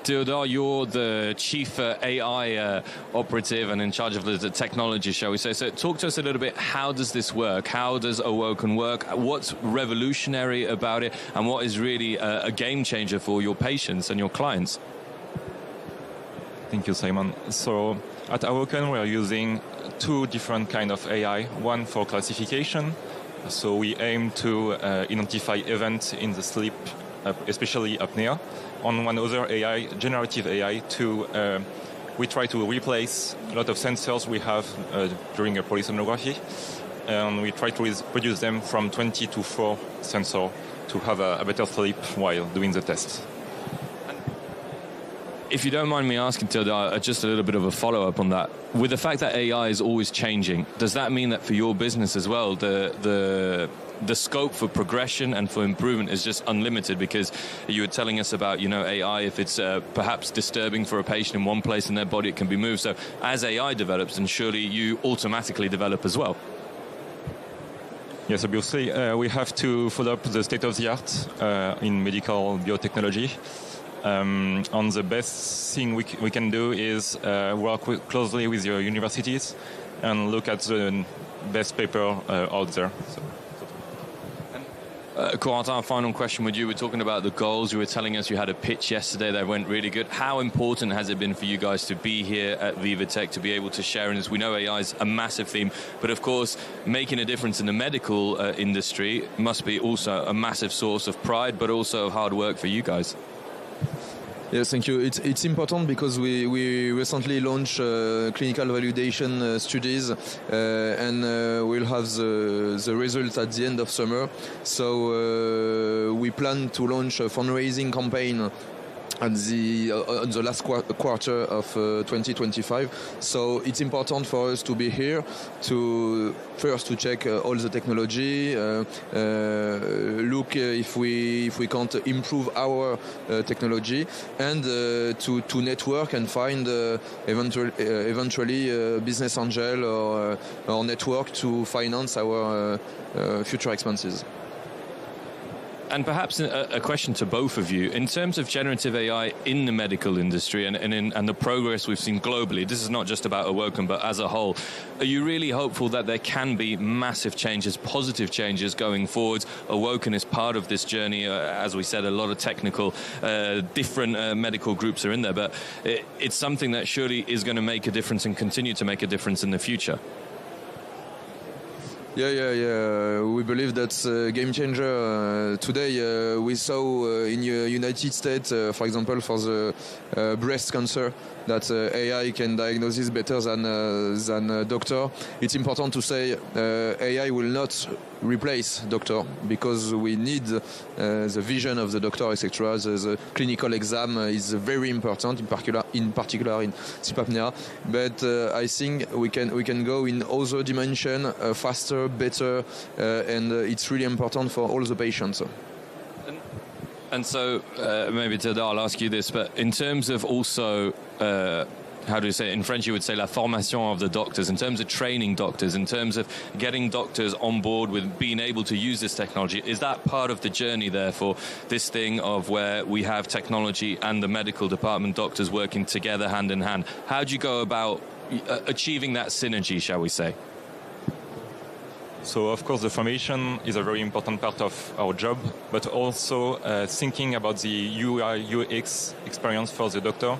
Théodore, you're the chief AI operative and in charge of the technology, shall we say. So talk to us a little bit, how does this work? How does Awoken work? What's revolutionary about it? And what is really a game changer for your patients and your clients? Thank you, Simon. So at Awoken, we are using two different kinds of AI. One for classification. So we aim to identify events in the sleep, especially apnea. On one other AI, generative AI, we try to replace a lot of sensors we have during a polysomnography, and we try to reduce them from 20 to 4 sensors to have a better sleep while doing the test. If you don't mind me asking, Théodore, just a little bit of a follow-up on that. With the fact that AI is always changing, does that mean that for your business as well, the scope for progression and for improvement is just unlimited? Because you were telling us about, AI, if it's perhaps disturbing for a patient in one place in their body, it can be moved. So as AI develops, then surely you automatically develop as well. Yes, obviously, we have to follow up the state of the art in medical biotechnology. And the best thing we can do is work closely with your universities and look at the best paper out there. So. Corentin, final question with you. We're talking about the goals. You were telling us you had a pitch yesterday that went really good. How important has it been for you guys to be here at VivaTech, to be able to share in this? We know AI is a massive theme, but of course, making a difference in the medical industry must be also a massive source of pride, but also of hard work for you guys. Yes, thank you. It's important because we recently launched clinical validation studies, and we'll have the results at the end of summer. So we plan to launch a fundraising campaign at the last quarter of 2025. So it's important for us to be here to check all the technology, look if we can't improve our technology, and to network and find eventually a business angel or network to finance our future expenses. And perhaps a question to both of you. In terms of generative AI in the medical industry and the progress we've seen globally, this is not just about Awoken, but as a whole, are you really hopeful that there can be massive changes, positive changes going forward? Awoken is part of this journey. As we said, a lot of technical, different medical groups are in there, but it's something that surely is going to make a difference and continue to make a difference in the future. Yeah. We believe that's a game changer. Today, we saw in the United States, for example, for the breast cancer, that AI can diagnose this better than a doctor. It's important to say AI will not replace doctor, because we need the vision of the doctor, etc. The clinical exam is very important, in particular in sleep apnea. But I think we can go in other dimension faster, better, and it's really important for all the patients. And so, maybe Tada, I'll ask you this, but in terms of also, how do you say it? In French you would say la formation of the doctors, in terms of training doctors, in terms of getting doctors on board with being able to use this technology, is that part of the journey there for this thing of where we have technology and the medical department doctors working together hand in hand? How do you go about achieving that synergy, shall we say? So, of course, the formation is a very important part of our job, but also thinking about the UI, UX experience for the doctor.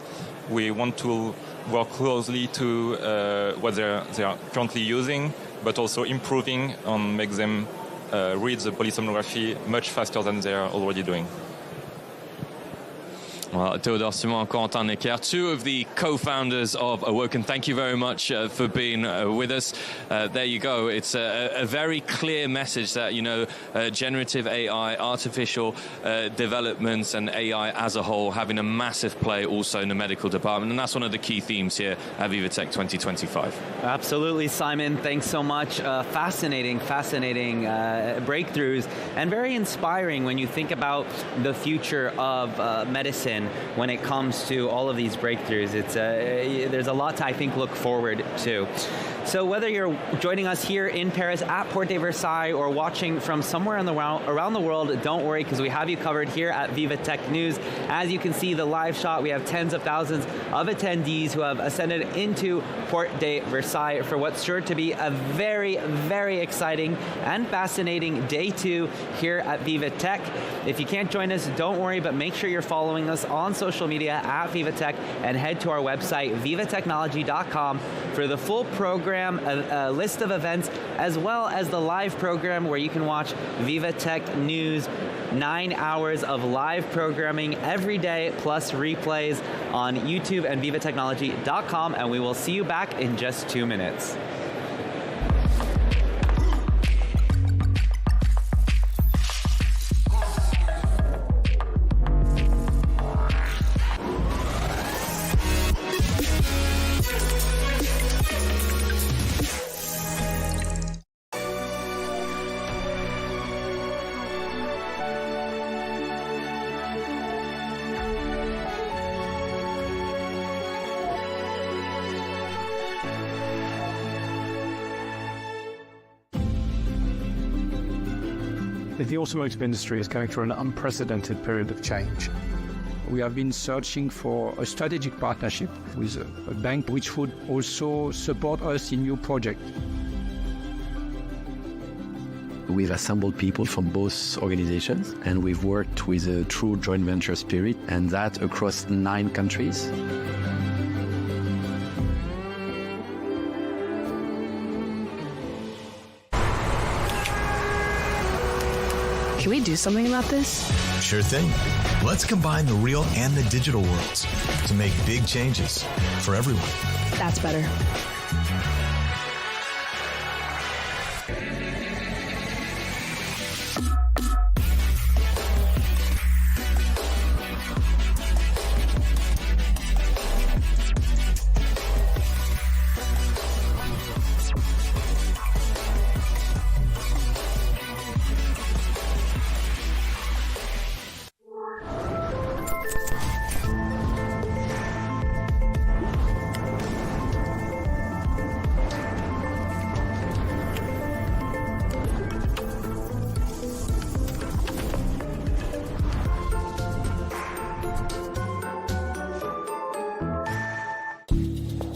We want to work closely to what they are currently using, but also improving and make them read the polysomnography much faster than they are already doing. Well, Théodore Simon, Quentin Necker, two of the co-founders of Awoken. Thank you very much for being with us. There you go. It's a very clear message that, generative AI, artificial developments and AI as a whole having a massive play also in the medical department. And that's one of the key themes here at VivaTech 2025. Absolutely, Simon. Thanks so much. Fascinating breakthroughs, and very inspiring when you think about the future of medicine. When it comes to all of these breakthroughs, there's a lot to, I think, look forward to. So whether you're joining us here in Paris at Porte de Versailles or watching from somewhere around the world, don't worry, because we have you covered here at VivaTech News. As you can see the live shot, we have tens of thousands of attendees who have ascended into Porte de Versailles for what's sure to be a very, very exciting and fascinating day 2 here at VivaTech. If you can't join us, don't worry, but make sure you're following us on social media at VivaTech and head to our website, vivatechnology.com, for the full program, a list of events, as well as the live program where you can watch VivaTech News, 9 hours of live programming every day, plus replays on YouTube and vivatechnology.com, and we will see you back in just 2 minutes. The automotive industry is going through an unprecedented period of change. We have been searching for a strategic partnership with a bank which would also support us in new projects. We've assembled people from both organizations, and we've worked with a true joint venture spirit, and that across 9 countries. Can we do something about this? Sure thing. Let's combine the real and the digital worlds to make big changes for everyone. That's better.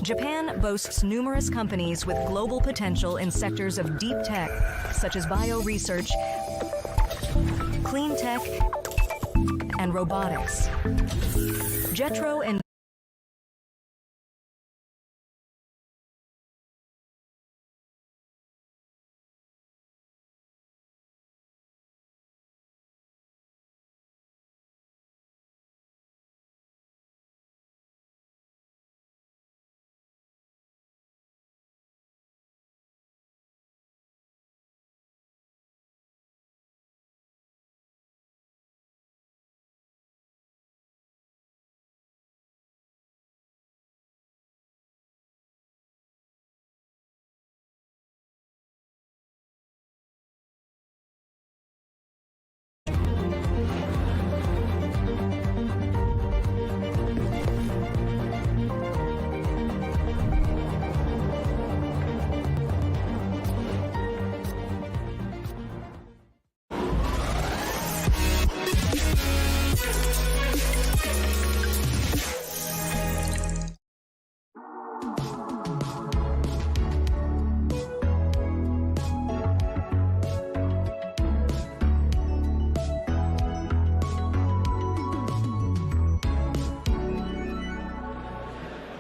Japan boasts numerous companies with global potential in sectors of deep tech, such as bioresearch, clean tech, and robotics. Jetro and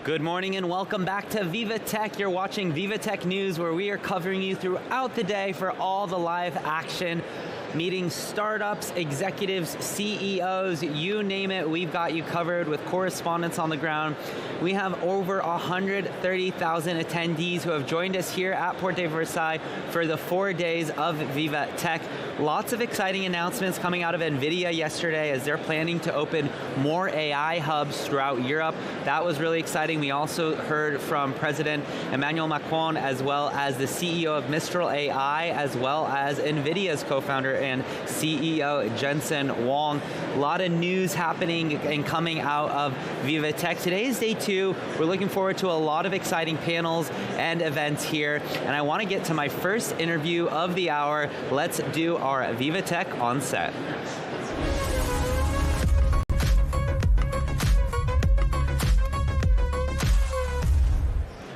Good morning and welcome back to VivaTech. You're watching VivaTech News, where we are covering you throughout the day for all the live action, meeting startups, executives, CEOs, you name it, we've got you covered with correspondents on the ground. We have over 130,000 attendees who have joined us here at Porte de Versailles for the 4 days of VivaTech. Lots of exciting announcements coming out of NVIDIA yesterday as they're planning to open more AI hubs throughout Europe. That was really exciting. We also heard from President Emmanuel Macron, as well as the CEO of Mistral AI, as well as NVIDIA's co-founder and CEO Jensen Huang. A lot of news happening and coming out of VivaTech. Today is day 2. We're looking forward to a lot of exciting panels and events here. And I want to get to my first interview of the hour. Let's do our VivaTech on set.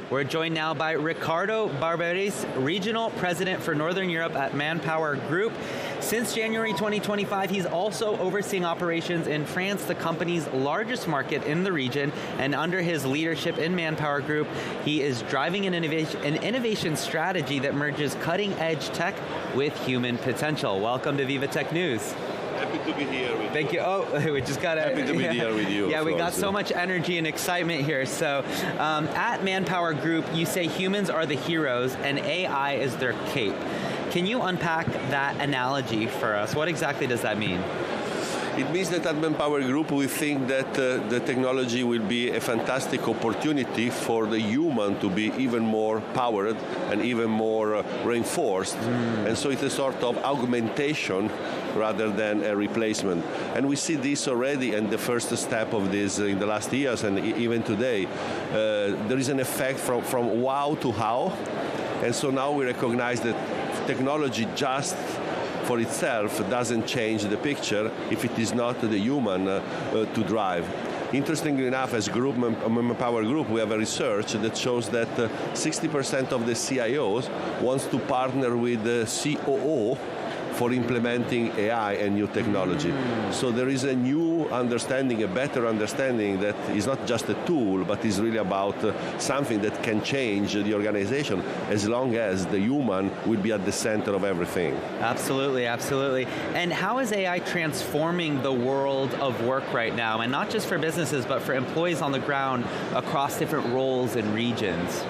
We're joined now by Ricardo Barberis, Regional President for Northern Europe at Manpower Group. Since January 2025, he's also overseeing operations in France, the company's largest market in the region. And under his leadership in Manpower Group, he is driving an innovation strategy that merges cutting-edge tech with human potential. Welcome to VivaTech News. Happy to be here with you. Thank you. Oh, we just got to... Happy to be here with you. Yeah, we got so much energy and excitement here. So at Manpower Group, you say humans are the heroes and AI is their cape. Can you unpack that analogy for us? What exactly does that mean? It means that at Manpower Group we think that the technology will be a fantastic opportunity for the human to be even more powered and even more reinforced. And so it's a sort of augmentation rather than a replacement. And we see this already, and the first step of this in the last years and even today. There is an effect from wow to how. And so now we recognize that technology just for itself doesn't change the picture if it is not the human to drive. Interestingly enough, as Manpower Group, we have a research that shows that 60% of the CIOs wants to partner with the COO for implementing AI and new technology. So there is a new understanding, a better understanding that is not just a tool, but is really about something that can change the organization as long as the human will be at the center of everything. Absolutely, absolutely. And how is AI transforming the world of work right now? And not just for businesses, but for employees on the ground across different roles and regions?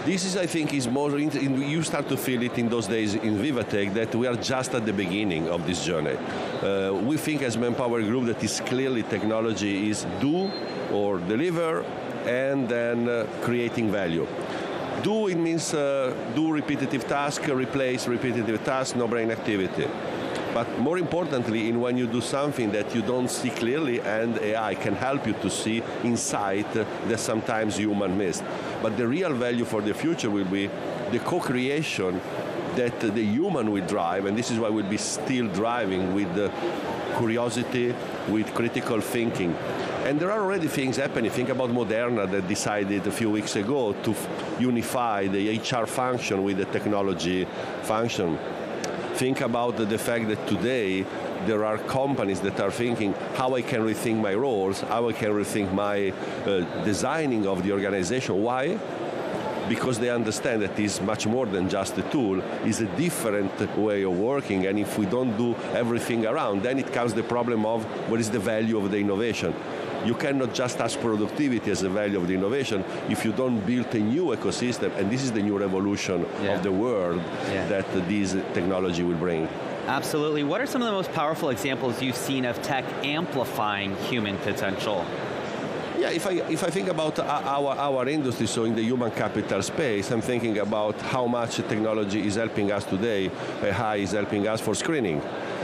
This is, I think, is more, you start to feel it in those days in VivaTech that we are just at the beginning of this journey. We think as Manpower Group that is clearly technology is do or deliver and then creating value. Do, it means do repetitive tasks, replace repetitive tasks, no brain activity. But more importantly, when you do something that you don't see clearly, and AI can help you to see insight that sometimes human miss. But the real value for the future will be the co-creation that the human will drive, and this is why we'll be still driving with curiosity, with critical thinking. And there are already things happening. Think about Moderna that decided a few weeks ago to unify the HR function with the technology function. Think about the fact that today there are companies that are thinking how I can rethink my roles, how I can rethink my designing of the organization. Why? Because they understand that it's much more than just a tool, it's a different way of working, and if we don't do everything around, then it comes the problem of what is the value of the innovation. You cannot just ask productivity as the value of the innovation if you don't build a new ecosystem, and this is the new revolution of the world that this technology will bring. Absolutely. What are some of the most powerful examples you've seen of tech amplifying human potential? Yeah, if I think about our industry, so in the human capital space, I'm thinking about how much technology is helping us today. AI is helping us for screening.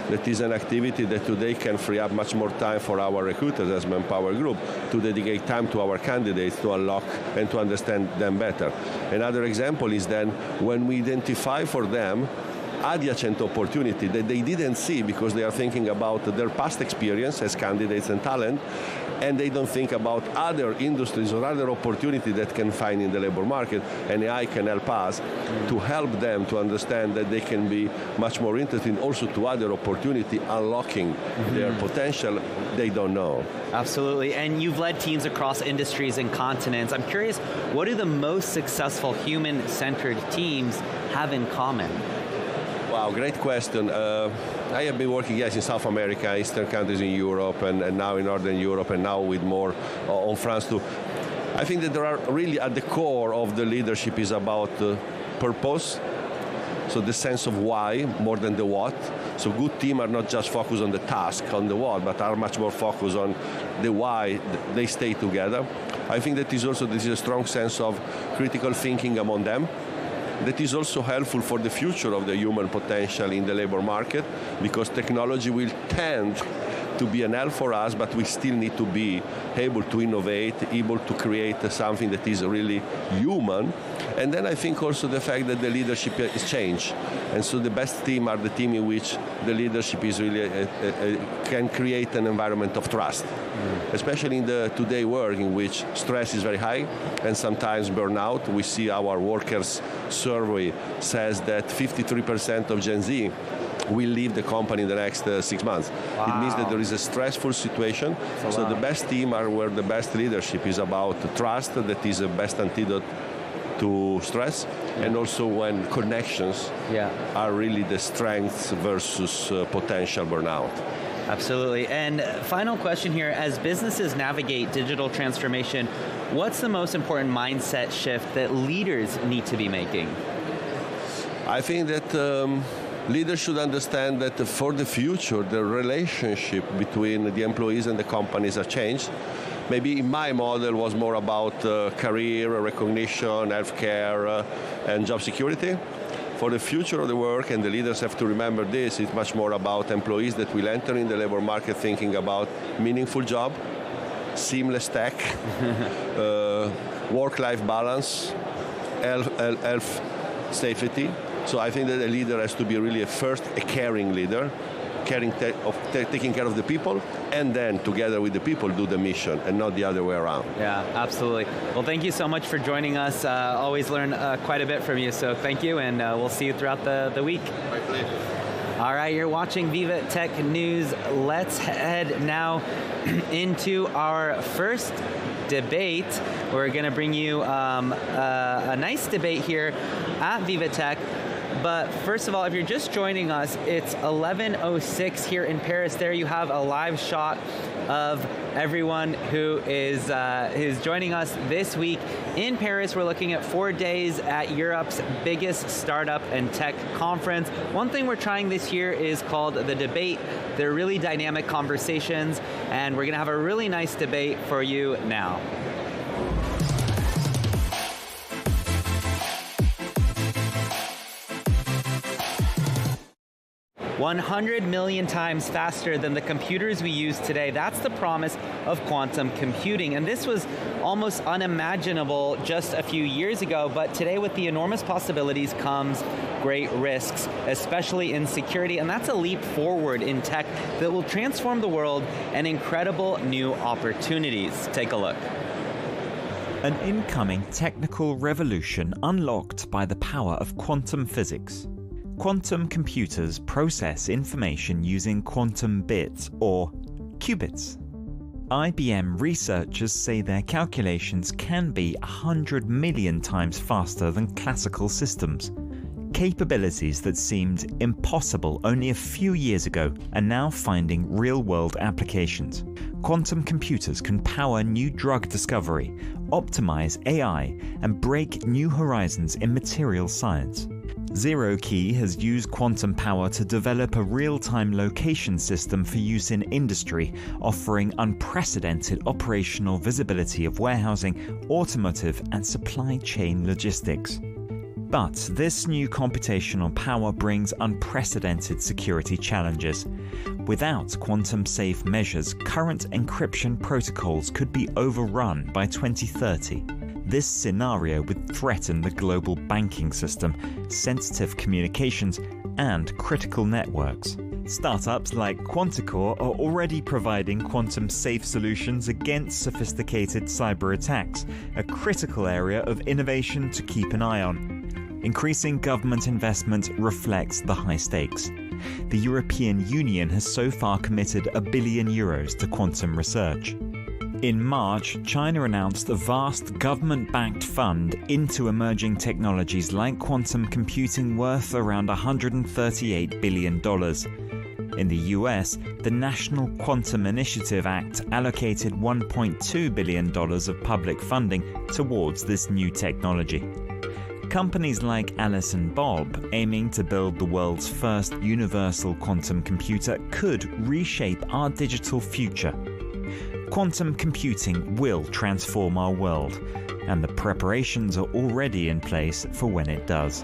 That is an activity that today can free up much more time for our recruiters as Manpower Group to dedicate time to our candidates to unlock and to understand them better. Another example is then when we identify for them adjacent opportunity that they didn't see because they are thinking about their past experience as candidates and talent, and they don't think about other industries or other opportunities that can find in the labor market, and AI can help us to help them to understand that they can be much more interested also to other opportunity, unlocking their potential they don't know. Absolutely, and you've led teams across industries and continents. I'm curious, what do the most successful human-centered teams have in common? Wow, great question. I have been working, yes, in South America, Eastern countries in Europe, and now in Northern Europe, and now with more on France too. I think that there are really at the core of the leadership is about purpose, so the sense of why more than the what. So good teams are not just focused on the task, on the what, but are much more focused on the why they stay together. I think that this is a strong sense of critical thinking among them. That is also helpful for the future of the human potential in the labor market, because technology will tend to be an help for us, but we still need to be able to innovate, able to create something that is really human. And then I think also the fact that the leadership is changed. And so the best team are the team in which the leadership is really can create an environment of trust. Especially in the today world in which stress is very high and sometimes burnout. We see our workers survey says that 53% of Gen Z will leave the company in the next 6 months. Wow. It means that there is a stressful situation. So the best team are where the best leadership is about trust, that is the best antidote to stress, and also when connections are really the strengths versus potential burnout. Absolutely. And final question here, as businesses navigate digital transformation, what's the most important mindset shift that leaders need to be making? I think that leaders should understand that for the future, the relationship between the employees and the companies have changed. Maybe in my model was more about career, recognition, healthcare, and job security. For the future of the work, and the leaders have to remember this, it's much more about employees that will enter in the labor market thinking about meaningful job, seamless tech, work-life balance, health, safety. So I think that a leader has to be really first a caring leader, taking care of the people, and then together with the people do the mission, and not the other way around. Yeah, absolutely. Well, thank you so much for joining us. Always learn quite a bit from you, so thank you, and we'll see you throughout the week. My pleasure. All right, you're watching VivaTech News. Let's head now into our first debate. We're going to bring you a nice debate here at VivaTech. But first of all, if you're just joining us, it's 11:06 here in Paris. There you have a live shot of everyone who is joining us this week. In Paris, we're looking at 4 days at Europe's biggest startup and tech conference. One thing we're trying this year is called The Debate. They're really dynamic conversations, and we're going to have a really nice debate for you now. 100 million times faster than the computers we use today. That's the promise of quantum computing. And this was almost unimaginable just a few years ago, but today with the enormous possibilities comes great risks, especially in security, and that's a leap forward in tech that will transform the world and incredible new opportunities. Take a look. An incoming technical revolution unlocked by the power of quantum physics. Quantum computers process information using quantum bits, or qubits. IBM researchers say their calculations can be 100 million times faster than classical systems. Capabilities that seemed impossible only a few years ago are now finding real-world applications. Quantum computers can power new drug discovery, optimize AI, and break new horizons in material science. ZeroKey has used quantum power to develop a real-time location system for use in industry, offering unprecedented operational visibility of warehousing, automotive, and supply chain logistics. But this new computational power brings unprecedented security challenges. Without quantum-safe measures, current encryption protocols could be overrun by 2030. This scenario would threaten the global banking system, sensitive communications, and critical networks. Startups like Quanticore are already providing quantum-safe solutions against sophisticated cyber attacks, a critical area of innovation to keep an eye on. Increasing government investment reflects the high stakes. The European Union has so far committed €1 billion to quantum research. In March, China announced a vast government-backed fund into emerging technologies like quantum computing worth around $138 billion. In the US, the National Quantum Initiative Act allocated $1.2 billion of public funding towards this new technology. Companies like Alice and Bob, aiming to build the world's first universal quantum computer, could reshape our digital future. Quantum computing will transform our world, and the preparations are already in place for when it does.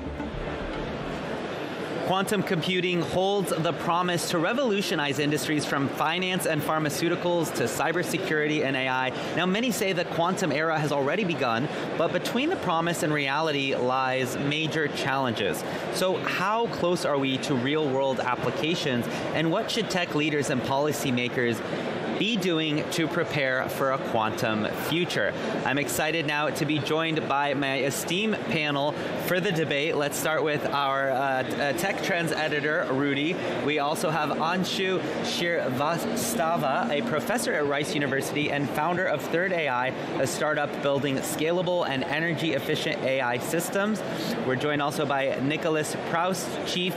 Quantum computing holds the promise to revolutionize industries from finance and pharmaceuticals to cybersecurity and AI. Now, many say the quantum era has already begun, but between the promise and reality lies major challenges. So how close are we to real-world applications, and what should tech leaders and policymakers be doing to prepare for a quantum future? I'm excited now to be joined by my esteemed panel for the debate. Let's start with our Tech Trends editor, Rudy. We also have Anshu Shrivastava, a professor at Rice University and founder of Third AI, a startup building scalable and energy-efficient AI systems. We're joined also by Nicholas Proust, Chief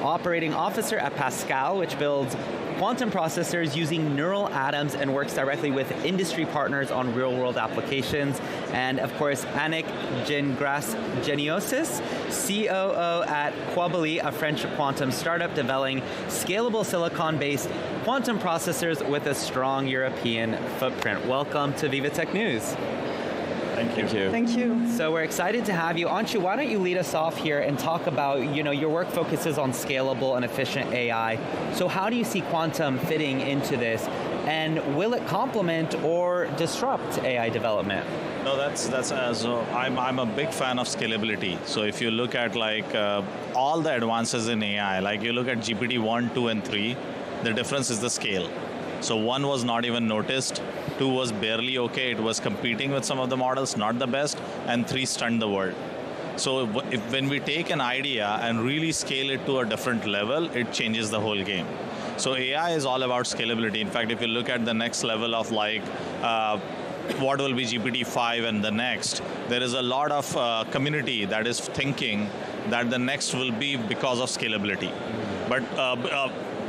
Operating Officer at Pascal, which builds quantum processors using neural atoms and works directly with industry partners on real-world applications. And of course, Annick Geniosis, COO at Quably, a French quantum startup developing scalable silicon-based quantum processors with a strong European footprint. Welcome to VivaTech News. Thank you. Thank you. So we're excited to have you. Anshu, why don't you lead us off here and talk about, your work focuses on scalable and efficient AI. So how do you see quantum fitting into this? And will it complement or disrupt AI development? No, that's I'm a big fan of scalability. So if you look at all the advances in AI, like you look at GPT 1, 2, and 3, the difference is the scale. So 1 was not even noticed, 2 was barely okay, it was competing with some of the models, not the best, and 3 stunned the world. So when we take an idea and really scale it to a different level, it changes the whole game. So AI is all about scalability. In fact, if you look at the next level of what will be GPT-5 and the next, there is a lot of community that is thinking that the next will be because of scalability. But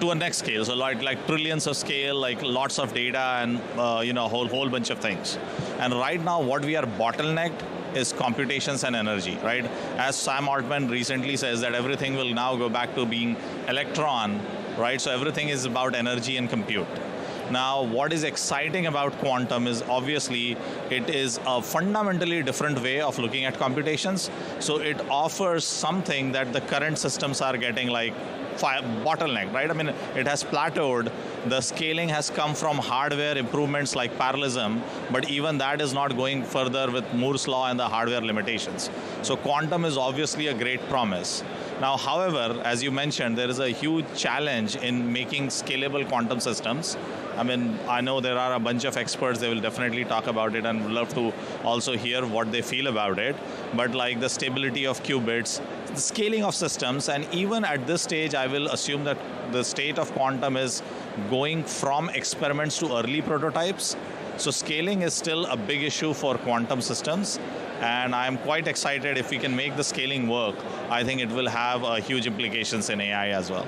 to a next scale, so like trillions of scale, like lots of data and a whole bunch of things. And right now, what we are bottlenecked is computations and energy, right? As Sam Altman recently says that everything will now go back to being electron, right? So everything is about energy and compute. Now, what is exciting about quantum is obviously it is a fundamentally different way of looking at computations. So it offers something that the current systems are getting like bottleneck, right? I mean, it has plateaued. The scaling has come from hardware improvements like parallelism, but even that is not going further with Moore's law and the hardware limitations. So quantum is obviously a great promise. Now, however, as you mentioned, there is a huge challenge in making scalable quantum systems. I mean, I know there are a bunch of experts, they will definitely talk about it and would love to also hear what they feel about it. But like the stability of qubits, the scaling of systems, and even at this stage, I will assume that the state of quantum is going from experiments to early prototypes. So scaling is still a big issue for quantum systems. And I'm quite excited if we can make the scaling work. I think it will have huge implications in AI as well.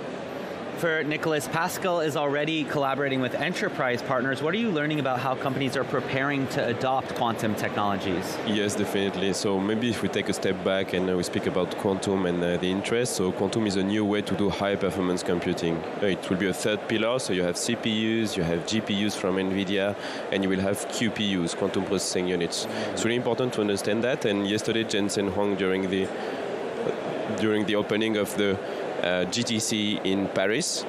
For Nicholas, Pascal is already collaborating with enterprise partners. What are you learning about how companies are preparing to adopt quantum technologies? Yes, definitely. So maybe if we take a step back and we speak about quantum and the interest. So quantum is a new way to do high performance computing. It will be a third pillar. So you have CPUs, you have GPUs from NVIDIA, and you will have QPUs, quantum processing units. It's really important to understand that. And yesterday, Jensen Huang, during the opening of the GTC in Paris,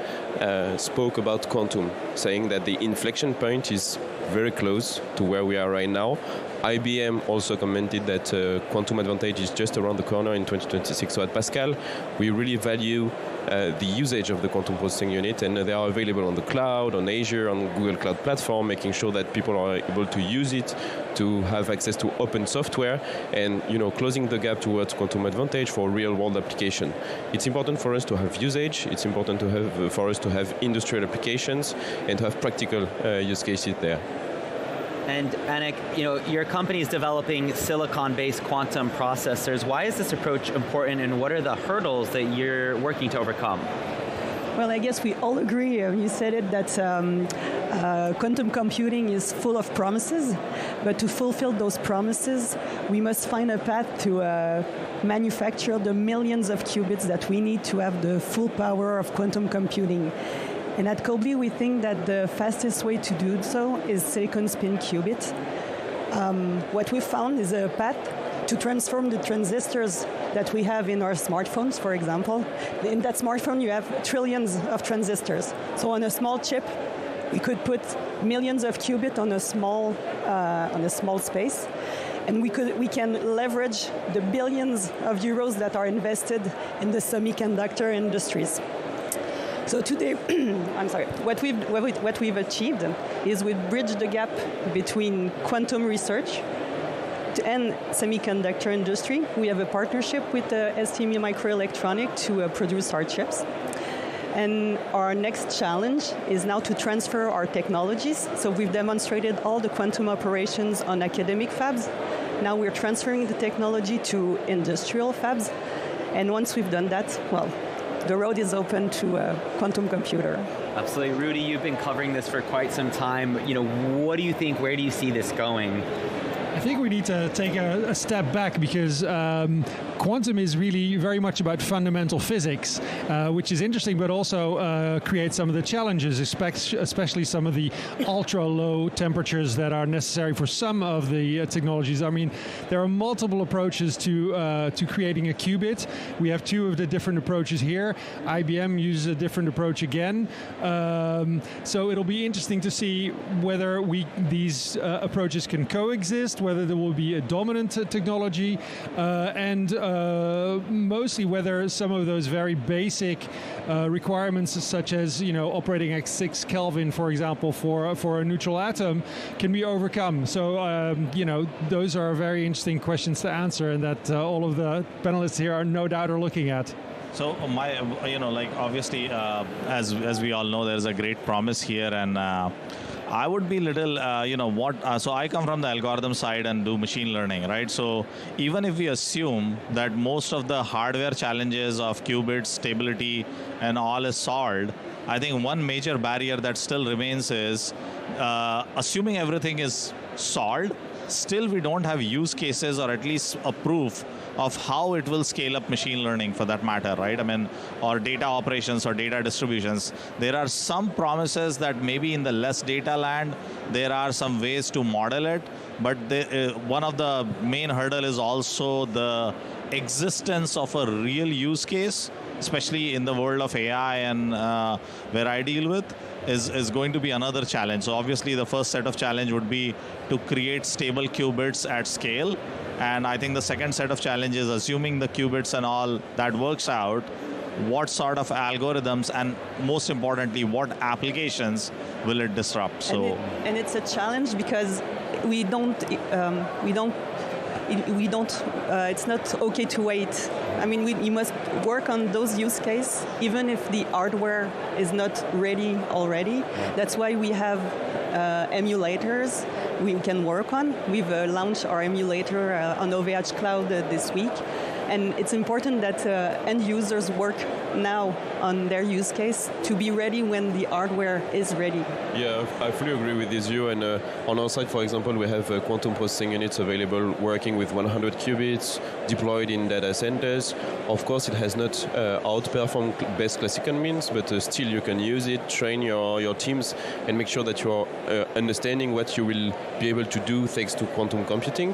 spoke about quantum, saying that the inflection point is very close to where we are right now. IBM also commented that quantum advantage is just around the corner in 2026. So at Pascal, we really value the usage of the quantum processing unit, and they are available on the cloud, on Azure, on Google Cloud Platform, making sure that people are able to use it, to have access to open software, and closing the gap towards quantum advantage for real-world application. It's important for us to have usage. It's important for us to have industrial applications and to have practical use cases there. And Anik, your company is developing silicon-based quantum processors. Why is this approach important, and what are the hurdles that you're working to overcome? Well, I guess we all agree, you said it, that quantum computing is full of promises, but to fulfill those promises, we must find a path to manufacture the millions of qubits that we need to have the full power of quantum computing. And at Colby, we think that the fastest way to do so is silicon spin qubit. What we found is a path to transform the transistors that we have in our smartphones, for example. In that smartphone, you have trillions of transistors. So on a small chip, we could put millions of qubits on a small space. And we can leverage the billions of euros that are invested in the semiconductor industries. So today, what we've achieved is we've bridged the gap between quantum research and semiconductor industry. We have a partnership with ST Microelectronics to produce our chips. And our next challenge is now to transfer our technologies. So we've demonstrated all the quantum operations on academic fabs. Now we're transferring the technology to industrial fabs. And once we've done that, well, the road is open to a quantum computer. Absolutely. Rudy, you've been covering this for quite some time. What do you think? Where do you see this going? I think we need to take a step back because quantum is really very much about fundamental physics, which is interesting, but also creates some of the challenges, especially some of the ultra-low temperatures that are necessary for some of the technologies. I mean, there are multiple approaches to creating a qubit. We have two of the different approaches here. IBM uses a different approach again. So it'll be interesting to see whether these approaches can coexist, whether there will be a dominant technology, and mostly whether some of those very basic requirements, such as operating at 6 Kelvin, for example, for a neutral atom, can be overcome. So those are very interesting questions to answer, and that all of the panelists here are no doubt are looking at. So obviously, as we all know, there's a great promise here, and I would be little, so I come from the algorithm side and do machine learning, right? So even if we assume that most of the hardware challenges of qubit stability and all is solved, I think one major barrier that still remains is assuming everything is solved, still we don't have use cases or at least a proof of how it will scale up machine learning for that matter, right? I mean, or data operations or data distributions. There are some promises that maybe in the less data land, there are some ways to model it, but one of the main hurdle is also the existence of a real use case, especially in the world of AI and where I deal with, is going to be another challenge. So obviously the first set of challenge would be to create stable qubits at scale. And I think the second set of challenges, assuming the qubits and all that works out, what sort of algorithms and most importantly, what applications will it disrupt? So and it's a challenge because it's not okay to wait. I mean, you must work on those use cases, even if the hardware is not ready already. That's why we have emulators we can work on. We've launched our emulator on OVH Cloud this week. And it's important that end users work now on their use case to be ready when the hardware is ready. Yeah, I fully agree with this view. And on our side, for example, we have quantum processing units available working with 100 qubits deployed in data centers. Of course, it has not outperformed best classical means, but still you can use it, train your teams, and make sure that you are understanding what you will be able to do thanks to quantum computing.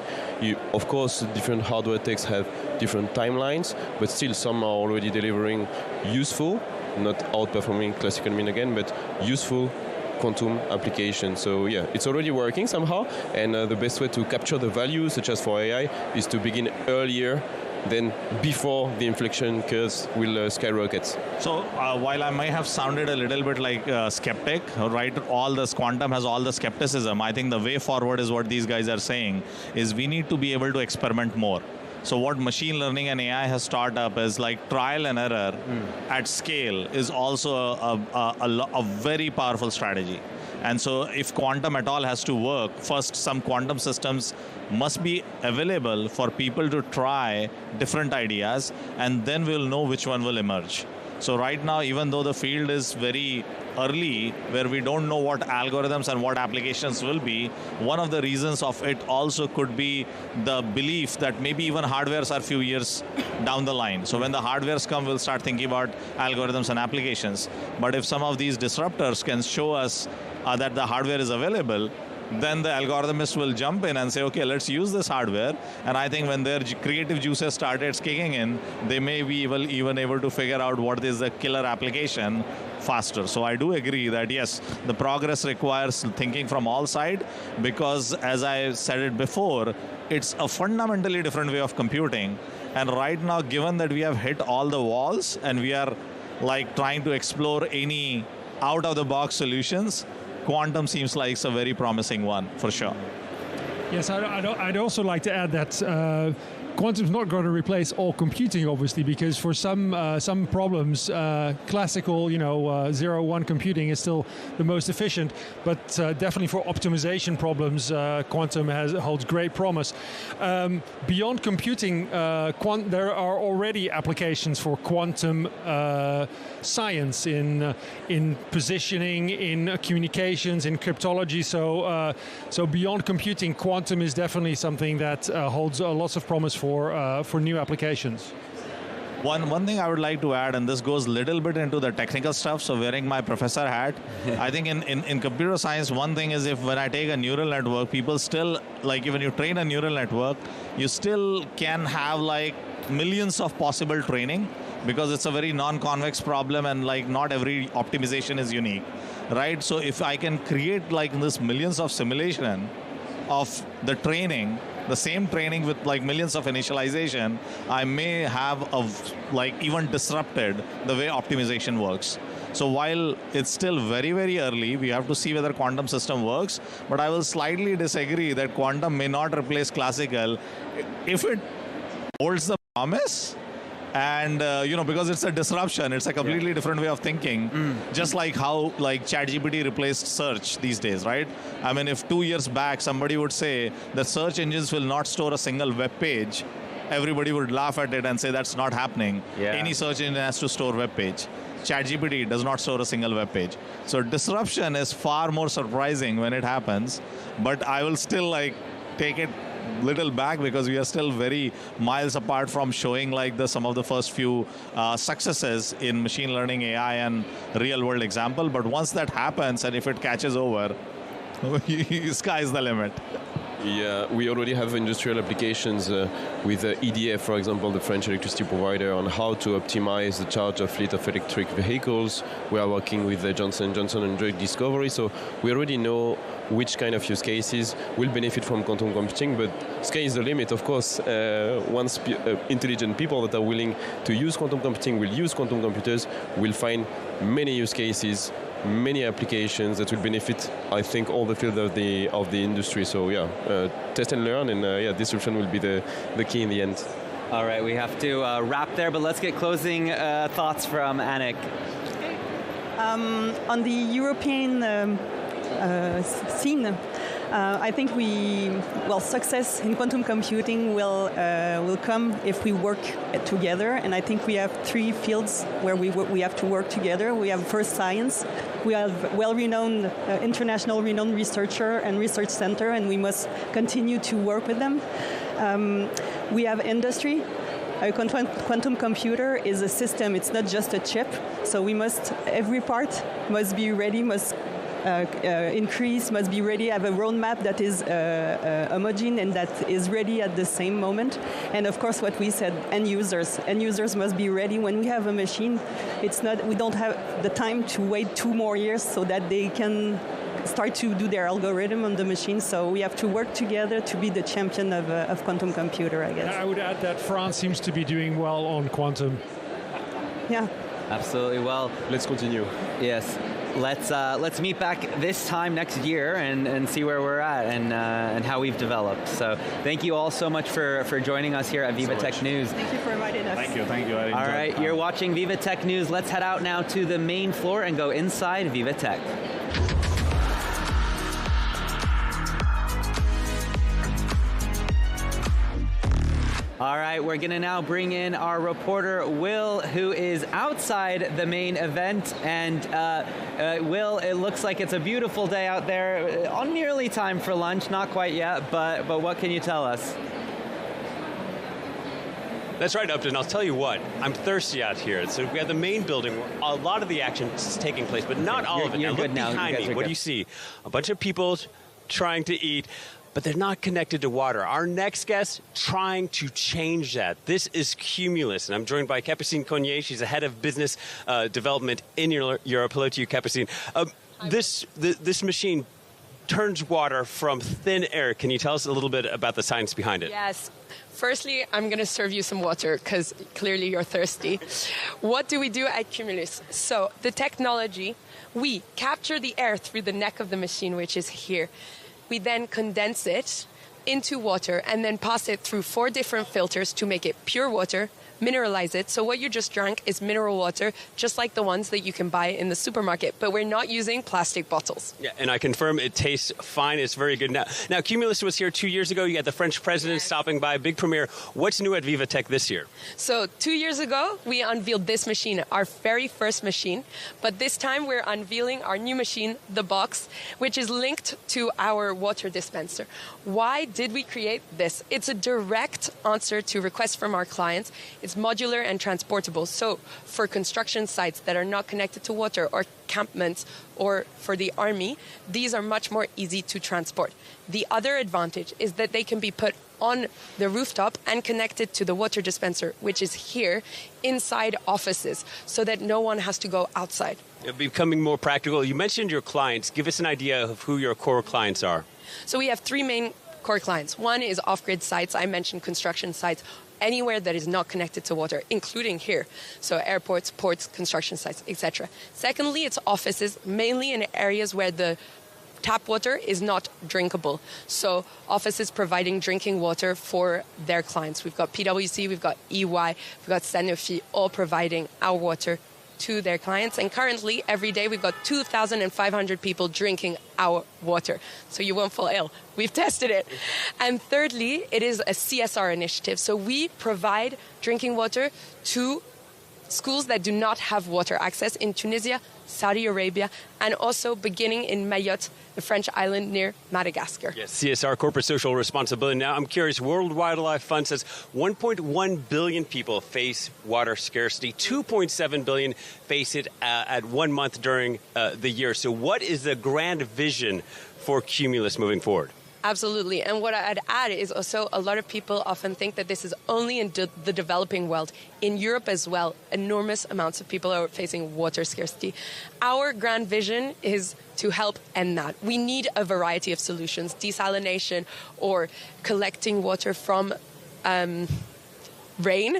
Of course, different hardware techs have different timelines, but still some are already delivering useful, not outperforming classical mean again, but useful quantum applications. So yeah, it's already working somehow, and the best way to capture the value, such as for AI, is to begin earlier than before the inflection curves will skyrocket. So while I may have sounded a little bit like a skeptic, right, all this quantum has all the skepticism, I think the way forward is what these guys are saying, is we need to be able to experiment more. So what machine learning and AI has taught up is like trial and error at scale is also a very powerful strategy. And so if quantum at all has to work, first some quantum systems must be available for people to try different ideas, and then we'll know which one will emerge. So right now, even though the field is very early, where we don't know what algorithms and what applications will be, one of the reasons of it also could be the belief that maybe even hardwares are a few years down the line. So when the hardwares come, we'll start thinking about algorithms and applications. But if some of these disruptors can show us that the hardware is available, then the algorithmists will jump in and say, okay, let's use this hardware. And I think when their creative juices started kicking in, they may be even able to figure out what is the killer application faster. So I do agree that yes, the progress requires thinking from all sides, because as I said it before, it's a fundamentally different way of computing. And right now, given that we have hit all the walls and we are like trying to explore any out-of-the-box solutions, quantum seems like it's a very promising one, for sure. Yes, I'd also like to add that quantum's not going to replace all computing, obviously, because for some problems, classical, 0-1 computing is still the most efficient. But definitely for optimization problems, quantum holds great promise. Beyond computing, there are already applications for quantum science in positioning, in communications, in cryptology. So beyond computing, quantum is definitely something that holds lots of promise for new applications. One thing I would like to add, and this goes a little bit into the technical stuff, so wearing my professor hat, I think in computer science, one thing is when I take a neural network, people still, like when you train a neural network, you still can have like millions of possible training, because it's a very non-convex problem and like not every optimization is unique, right? So if I can create like this millions of simulation of the training, the same training with like millions of initialization, I may have even disrupted the way optimization works. So while it's still very, very early, we have to see whether quantum system works, but I will slightly disagree that quantum may not replace classical if it holds the promise. And because it's a disruption, it's a completely different way of thinking. Just like how ChatGPT replaced search these days, right? I mean, if 2 years back somebody would say that search engines will not store a single web page, everybody would laugh at it and say that's not happening. Yeah. Any search engine has to store web page. ChatGPT does not store a single web page. So disruption is far more surprising when it happens, but I will still take it little back because we are still very miles apart from showing like some of the first few successes in machine learning, AI, and real world example. But once that happens, and if it catches over, sky's the limit. Yeah, we already have industrial applications with EDF, for example, the French electricity provider, on how to optimize the charge of fleet of electric vehicles. We are working with Johnson & Johnson on drug discovery, so we already know which kind of use cases will benefit from quantum computing, but sky is the limit, of course. Once intelligent people that are willing to use quantum computing will use quantum computers, will find many use cases, many applications that will benefit, I think, all the field of the industry. So yeah, test and learn, and disruption will be the key in the end. All right, we have to wrap there, but let's get closing thoughts from Anik. On the European scene, I think success in quantum computing will come if we work together. And I think we have three fields where we have to work together. We have first science. We have well-renowned, international renowned researcher and research center, and we must continue to work with them. We have industry. A quantum computer is a system. It's not just a chip. So every part must be ready, must be ready, have a roadmap that is homogeneous and that is ready at the same moment. And of course, what we said, end users. End users must be ready. When we have a machine, we don't have the time to wait 2 more years so that they can start to do their algorithm on the machine. So we have to work together to be the champion of quantum computer, I guess. I would add that France seems to be doing well on quantum. Yeah. Absolutely. Well, let's continue. Yes. Let's meet back this time next year and see where we're at and how we've developed. So thank you all so much for joining us here at VivaTech News. Thank you for inviting us. Thank you. All right, you're watching VivaTech News. Let's head out now to the main floor and go inside VivaTech. All right, we're going to now bring in our reporter, Will, who is outside the main event. And Will, it looks like it's a beautiful day out there. On nearly time for lunch, not quite yet, but what can you tell us? That's right, Upton. I'll tell you what, I'm thirsty out here. So we have the main building where a lot of the action is taking place, but not all of it. You're now, good look now. behind me. What do you see? A bunch of people trying to eat, but they're not connected to water. Our next guest trying to change that. This is Cumulus, and I'm joined by Capucine Cognier. She's the head of business development in Europe. Hello to you, Capucine. This machine turns water from thin air. Can you tell us a little bit about the science behind it? Yes. Firstly, I'm going to serve you some water because clearly you're thirsty. What do we do at Cumulus? So the technology, we capture the air through the neck of the machine, which is here. We then condense it into water and then pass it through 4 different filters to make it pure water, mineralize it. So what you just drank is mineral water, just like the ones that you can buy in the supermarket. But we're not using plastic bottles. Yeah, and I confirm it tastes fine. It's very good. Now Cumulus was here 2 years ago. You had the French president stopping by, big premiere. What's new at VivaTech this year? So 2 years ago, we unveiled this machine, our very first machine. But this time, we're unveiling our new machine, the Box, which is linked to our water dispenser. Why did we create this? It's a direct answer to requests from our clients. It's modular and transportable. So for construction sites that are not connected to water or encampments or for the army, these are much more easy to transport. The other advantage is that they can be put on the rooftop and connected to the water dispenser, which is here inside offices, so that no one has to go outside. Becoming more practical. You mentioned your clients. Give us an idea of who your core clients are. So we have 3 main core clients. One is off-grid sites. I mentioned construction sites. Anywhere that is not connected to water, including here. So airports, ports, construction sites, etc. Secondly, it's offices, mainly in areas where the tap water is not drinkable. So offices providing drinking water for their clients. We've got PwC, we've got EY, we've got Sanofi, all providing our water to their clients. And currently, every day, we've got 2,500 people drinking our water. So you won't fall ill. We've tested it. And thirdly, it is a CSR initiative. So we provide drinking water to schools that do not have water access in Tunisia, Saudi Arabia, and also beginning in Mayotte, the French island near Madagascar. Yes, CSR, corporate social responsibility. Now, I'm curious, World Wildlife Fund says 1.1 billion people face water scarcity, 2.7 billion face it at 1 month during the year. So what is the grand vision for Cumulus moving forward? Absolutely. And what I'd add is also a lot of people often think that this is only in the developing world. In Europe as well, enormous amounts of people are facing water scarcity. Our grand vision is to help end that. We need a variety of solutions, desalination or collecting water from rain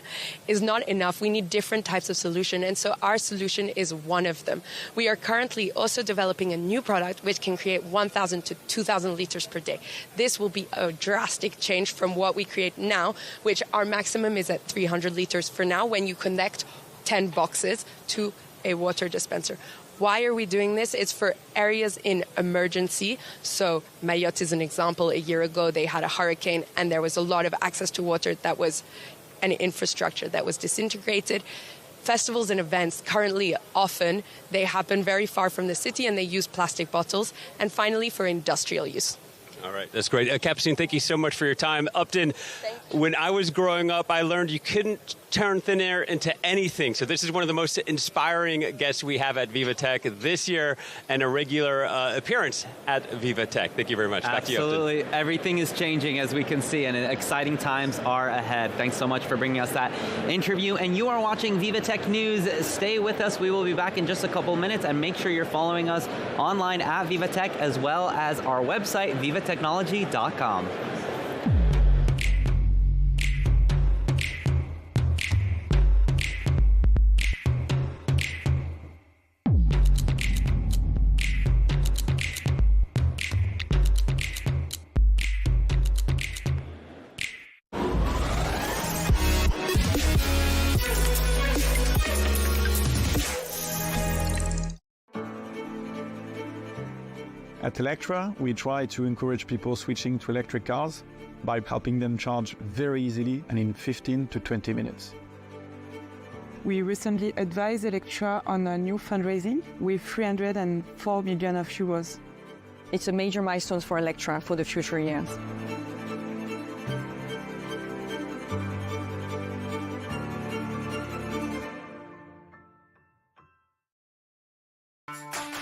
is not enough. We need different types of solution, and so our solution is one of them. We are currently also developing a new product which can create 1,000 to 2,000 liters per day. This will be a drastic change from what we create now, which our maximum is at 300 liters for now when you connect 10 boxes to a water dispenser. Why are we doing this? It's for areas in emergency. So Mayotte is an example. A year ago, they had a hurricane, and there was a lot of access to water that was an infrastructure that was disintegrated. Festivals and events currently often they happen very far from the city and they use plastic bottles. And finally, for industrial use. All right, that's great. Capucine, thank you so much for your time. Upton, when I was growing up, I learned you couldn't turn thin air into anything. So this is one of the most inspiring guests we have at VivaTech this year and a regular appearance at VivaTech. Thank you very much. Back to you, Upton. Absolutely. Everything is changing, as we can see, and exciting times are ahead. Thanks so much for bringing us that interview. And you are watching VivaTech News. Stay with us. We will be back in just a couple minutes, and make sure you're following us online at VivaTech as well as our website, vivatechnology.com. At Electra, we try to encourage people switching to electric cars by helping them charge very easily and in 15 to 20 minutes. We recently advised Electra on a new fundraising with 304 million euros. It's a major milestone for Electra for the future years.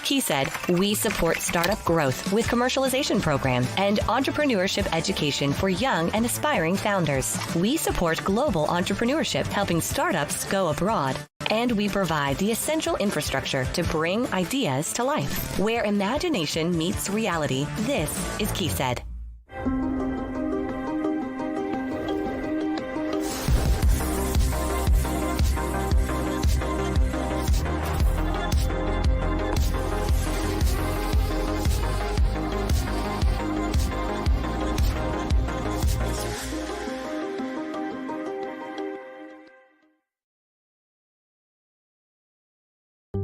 He said, we support startup growth with commercialization program and entrepreneurship education for young and aspiring founders. We support global entrepreneurship, helping startups go abroad. And we provide the essential infrastructure to bring ideas to life. Where imagination meets reality, this is KeySaid.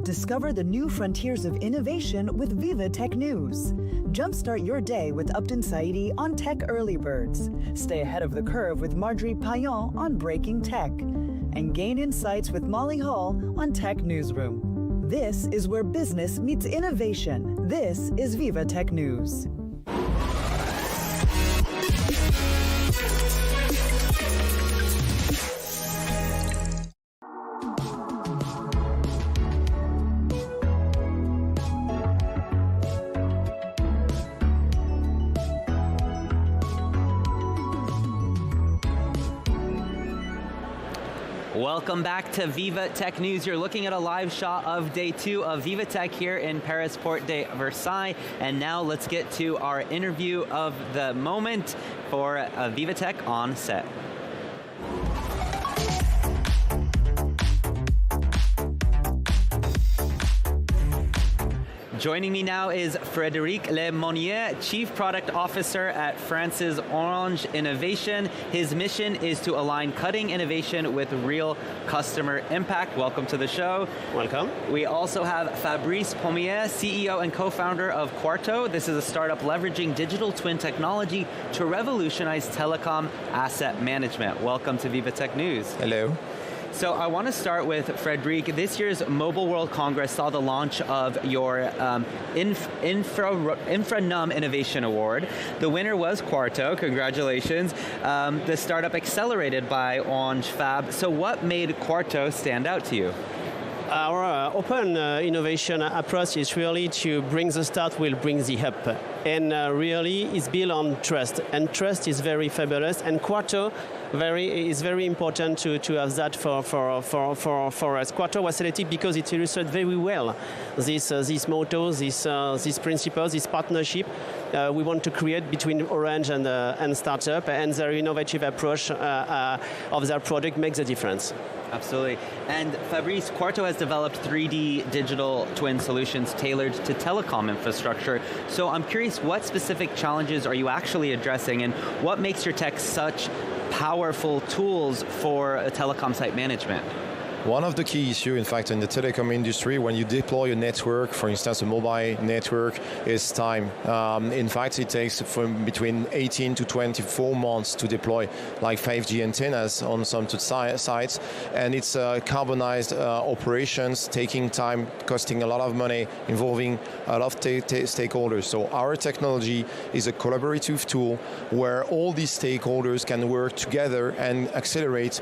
Discover the new frontiers of innovation with VivaTech News. Jumpstart your day with Upton Saidi on Tech Early Birds. Stay ahead of the curve with Marjorie Payan on Breaking Tech. And gain insights with Molly Hall on Tech Newsroom. This is where business meets innovation. This is VivaTech News. Welcome back to VivaTech News. You're looking at a live shot of day 2 of VivaTech here in Paris Porte de Versailles. And now let's get to our interview of the moment for VivaTech on set. Joining me now is Frédéric Lemonnier, Chief Product Officer at France's Orange Innovation. His mission is to align cutting innovation with real customer impact. Welcome to the show. Welcome. We also have Fabrice Pommier, CEO and co-founder of Quarto. This is a startup leveraging digital twin technology to revolutionize telecom asset management. Welcome to VivaTech News. Hello. So I want to start with Frédéric. This year's Mobile World Congress saw the launch of your Infranum Innovation Award. The winner was Quarto. Congratulations. The startup accelerated by Orange Fab. So what made Quarto stand out to you? Our open innovation approach is really to bring the start will bring the help. And really it's built on trust. And trust is very fabulous. And Quarto is very important to have that for us. Quarto was selected because it illustrates very well this motto, this principle, this partnership we want to create between Orange and startup, and their innovative approach of their product makes a difference. Absolutely. And Fabrice, Quarto has developed 3D digital twin solutions tailored to telecom infrastructure. So I'm curious, what specific challenges are you actually addressing, and what makes your tech such powerful tools for telecom site management? One of the key issues, in fact, in the telecom industry, when you deploy a network, for instance, a mobile network, is time. In fact, it takes from between 18 to 24 months to deploy like 5G antennas on some sites, and it's carbonized operations, taking time, costing a lot of money, involving a lot of stakeholders. So our technology is a collaborative tool where all these stakeholders can work together and accelerate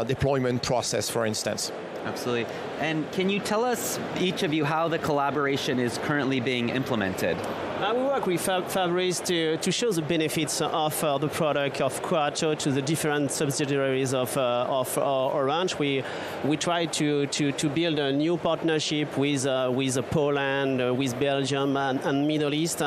deployment process, for instance. Absolutely. And can you tell us, each of you, how the collaboration is currently being implemented? We work with Fabrice to show the benefits of the product of Quarto to the different subsidiaries of Orange. We try to build a new partnership with Poland, with Belgium, and Middle East,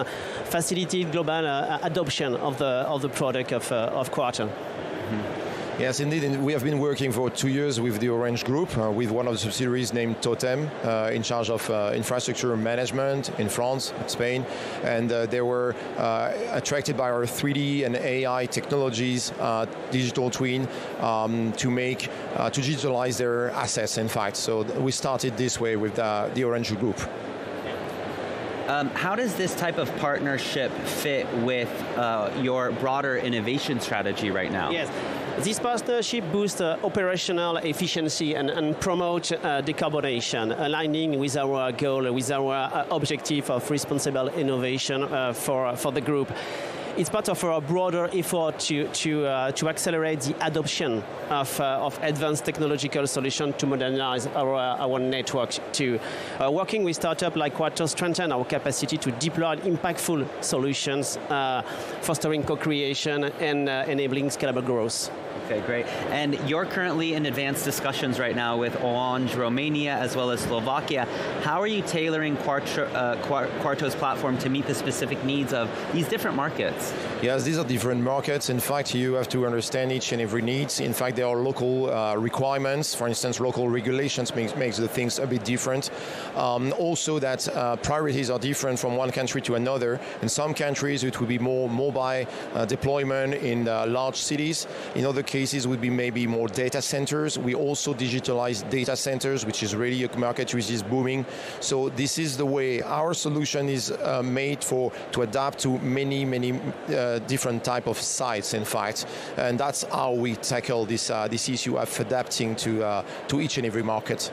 facilitate global adoption of the product of Quarto. Mm-hmm. Yes, indeed. And we have been working for 2 years with the Orange Group, with one of the subsidiaries named Totem, in charge of infrastructure management in France, Spain. And they were attracted by our 3D and AI technologies, digital twin, to digitalize their assets, in fact. So we started this way with the Orange Group. How does this type of partnership fit with your broader innovation strategy right now? Yes. This partnership boosts operational efficiency and promotes decarbonation, aligning with our goal, with our objective of responsible innovation for the group. It's part of our broader effort to accelerate the adoption of advanced technological solutions to modernize our network. Working with startups like Quarto strengthen our capacity to deploy impactful solutions, fostering co-creation and enabling scalable growth. Okay, great. And you're currently in advanced discussions right now with Orange, Romania, as well as Slovakia. How are you tailoring Quarto's platform to meet the specific needs of these different markets? Yes, these are different markets. In fact, you have to understand each and every need. In fact, there are local requirements. For instance, local regulations makes the things a bit different. Also, that priorities are different from one country to another. In some countries, it will be more mobile deployment in large cities. In other cases, would be maybe more data centers. We also digitalize data centers, which is really a market which is booming. So this is the way our solution is made to adapt to many different type of sites, in fact, and that's how we tackle this issue of adapting to each and every market.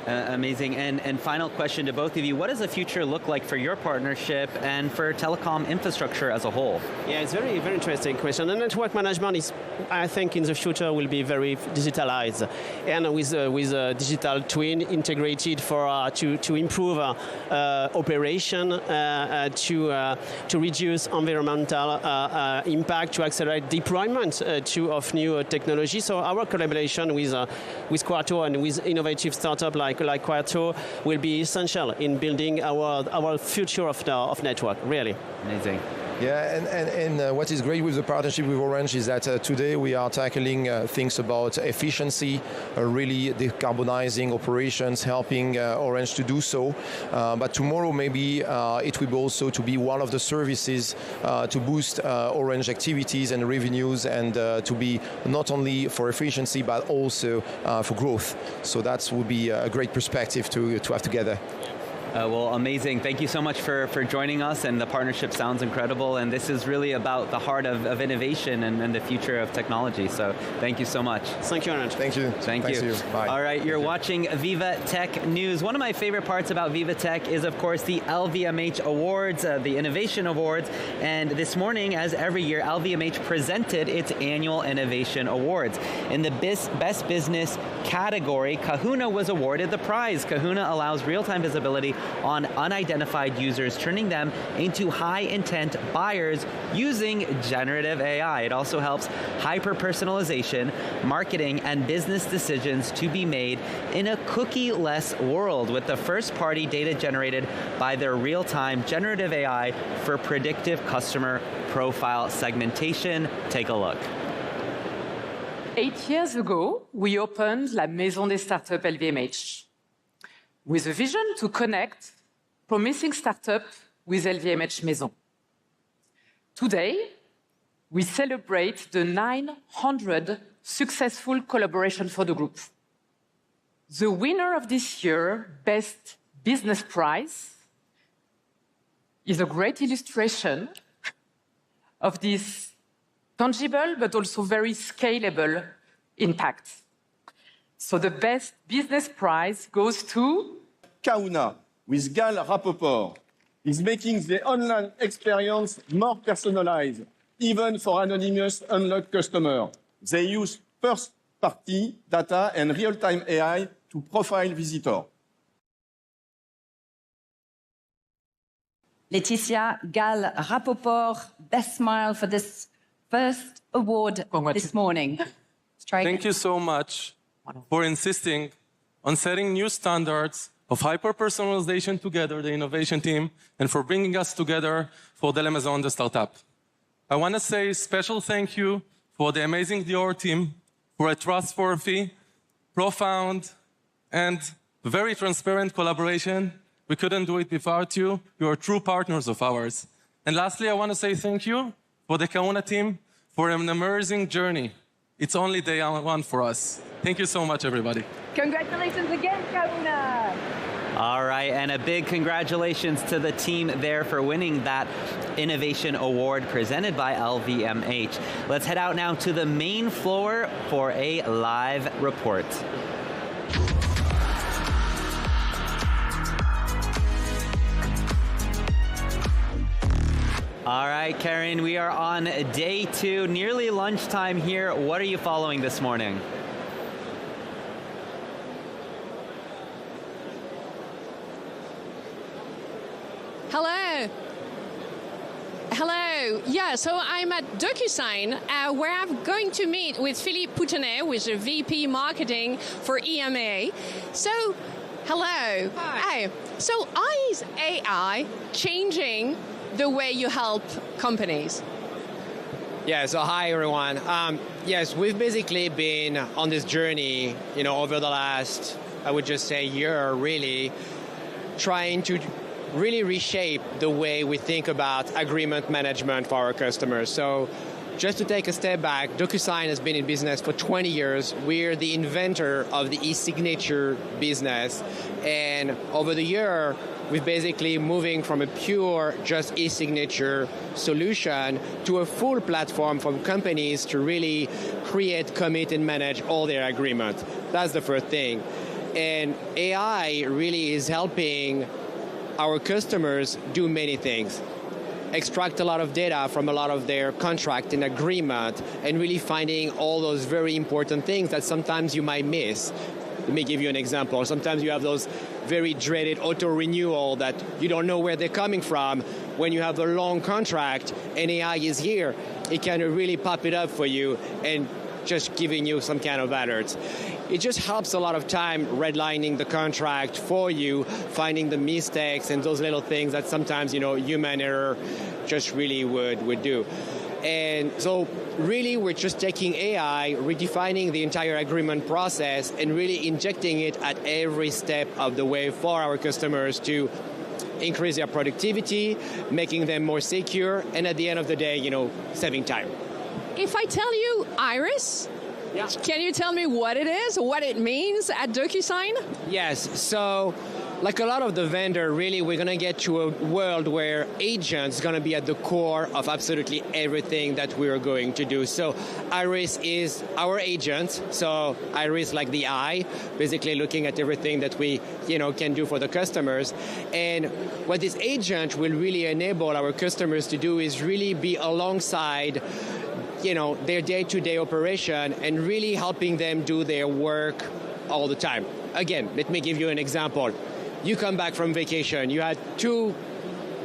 Amazing. And final question to both of you. What does the future look like for your partnership and for telecom infrastructure as a whole? Yeah, it's very, very interesting question. The network management is, I think, in the future will be very digitalized, and with a digital twin integrated to improve operation, to reduce environmental impact, to accelerate deployment of new technology. So our collaboration with Quarto and with innovative startup like Quarto will be essential in building our future of network, really. Amazing. Yeah, and what is great with the partnership with Orange is that today we are tackling things about efficiency, really decarbonizing operations, helping Orange to do so. But tomorrow maybe it will be also to be one of the services to boost Orange activities and revenues, and to be not only for efficiency but also for growth. So that would be a great perspective to have together. Well, amazing. Thank you so much for joining us, and the partnership sounds incredible, and this is really about the heart of innovation and the future of technology, so thank you so much. Thank you, Ernest. Thank you. Thank you. Bye. All right, you're watching VivaTech News. One of my favorite parts about VivaTech is, of course, the LVMH Awards, the Innovation Awards, and this morning, as every year, LVMH presented its annual Innovation Awards. In the Best Business category, Kahuna was awarded the prize. Kahuna allows real-time visibility on unidentified users, turning them into high-intent buyers using generative AI. It also helps hyper-personalization, marketing, and business decisions to be made in a cookie-less world with the first-party data generated by their real-time generative AI for predictive customer profile segmentation. Take a look. 8 years ago, we opened La Maison des Startups LVMH with a vision to connect promising startups with LVMH Maison. Today, we celebrate the 900 successful collaborations for the group. The winner of this year's Best Business Prize is a great illustration of this tangible but also very scalable impact. So the Best Business Prize goes to Kahuna with Gal Rapoport is making the online experience more personalized, even for anonymous unlocked customers. They use first-party data and real-time AI to profile visitors. Laetitia Gal Rapoport, Best Smile for this first award this morning. Thank you so much for insisting on setting new standards of hyper-personalization together, the innovation team, and for bringing us together for the La Maison de Startup. I want to say a special thank you for the amazing Dior team for a trustworthy, profound, and very transparent collaboration. We couldn't do it without you. You are true partners of ours. And lastly, I want to say thank you for the Kahuna team for an amazing journey. It's only day one for us. Thank you so much, everybody. Congratulations again, Kahuna. All right, and a big congratulations to the team there for winning that Innovation Award presented by LVMH. Let's head out now to the main floor for a live report. All right, Karen, we are on day 2, nearly lunchtime here. What are you following this morning? Hello. Hello. Yeah, so I'm at DocuSign, where I'm going to meet with Philippe Poutonnet, who is a VP Marketing for EMA. So, hello. Hi. So, is AI changing the way you help companies? Yeah, so hi everyone. Yes, we've basically been on this journey, over the last, I would just say, year, really, trying to really reshape the way we think about agreement management for our customers. So just to take a step back, DocuSign has been in business for 20 years. We're the inventor of the e-signature business. And over the year, we've basically moving from a pure just e-signature solution to a full platform for companies to really create, commit, and manage all their agreements. That's the first thing. And AI really is helping our customers do many things. Extract a lot of data from a lot of their contract and agreement, and really finding all those very important things that sometimes you might miss. Let me give you an example. Sometimes you have those very dreaded auto-renewal that you don't know where they're coming from. When you have a long contract and AI is here, it can really pop it up for you and just giving you some kind of alerts. It just helps a lot of time redlining the contract for you, finding the mistakes and those little things that sometimes, human error just really would do. And so really we're just taking AI, redefining the entire agreement process and really injecting it at every step of the way for our customers to increase their productivity, making them more secure, and at the end of the day, saving time. If I tell you Iris, can you tell me what it is, what it means at DocuSign? Yes, so like a lot of the vendor, really, we're going to get to a world where agents going to be at the core of absolutely everything that we are going to do. So Iris is our agent. So Iris, like the eye, basically looking at everything that we, can do for the customers. And what this agent will really enable our customers to do is really be alongside their day-to-day operation and really helping them do their work all the time. Again, let me give you an example. You come back from vacation, you had 2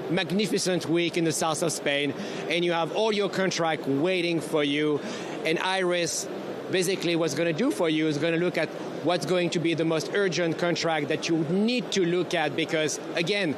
magnificent weeks in the south of Spain, and you have all your contract waiting for you, and Iris basically what's going to do for you is going to look at what's going to be the most urgent contract that you need to look at, because again,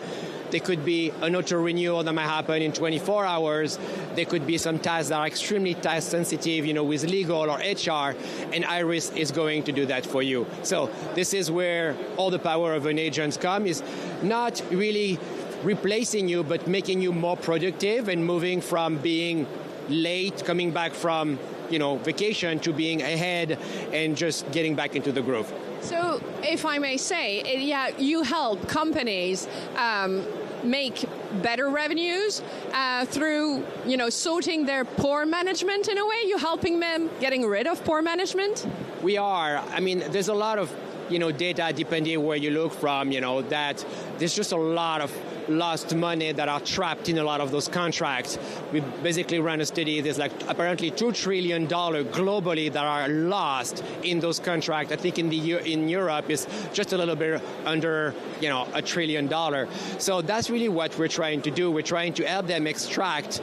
there could be an auto-renewal that might happen in 24 hours. There could be some tasks that are extremely task sensitive, with legal or HR, and Iris is going to do that for you. So this is where all the power of an agent comes, is not really replacing you, but making you more productive and moving from being late, coming back from vacation, to being ahead and just getting back into the groove. So, if I may say, you help companies make better revenues through, sorting their poor management in a way. You're helping them getting rid of poor management? We are. I mean, there's a lot of, data depending where you look from, that there's just a lot of lost money that are trapped in a lot of those contracts. We basically ran a study. There's apparently $2 trillion globally that are lost in those contracts. I think in Europe is just a little bit under $1 trillion. So that's really what we're trying to do. We're trying to help them extract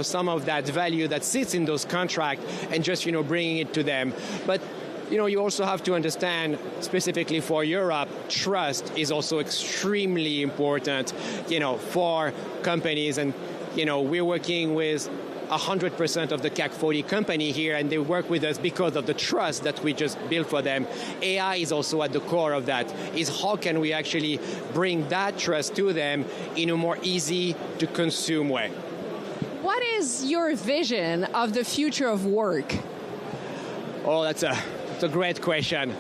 some of that value that sits in those contracts and just bringing it to them. But you also have to understand, specifically for Europe, trust is also extremely important, for companies. And, we're working with 100% of the CAC 40 company here, and they work with us because of the trust that we just built for them. AI is also at the core of that, is how can we actually bring that trust to them in a more easy to consume way. What is your vision of the future of work? Oh, that's a great question.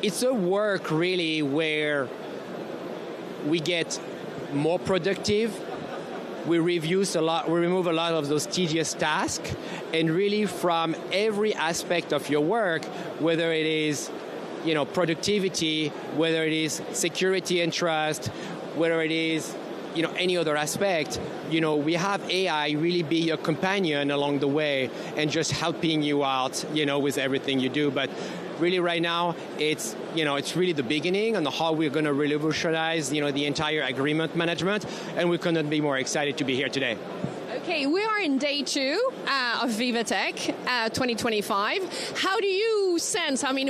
It's a work really where we get more productive. We remove a lot of those tedious tasks, and really from every aspect of your work, whether it is, productivity, whether it is security and trust, whether it is, any other aspect, we have AI really be your companion along the way and just helping you out, with everything you do. But really right now, it's really the beginning on how we're going to revolutionize, the entire agreement management, and we couldn't be more excited to be here today. Okay, we are in day 2 of VivaTech 2025. How do you sense? I mean,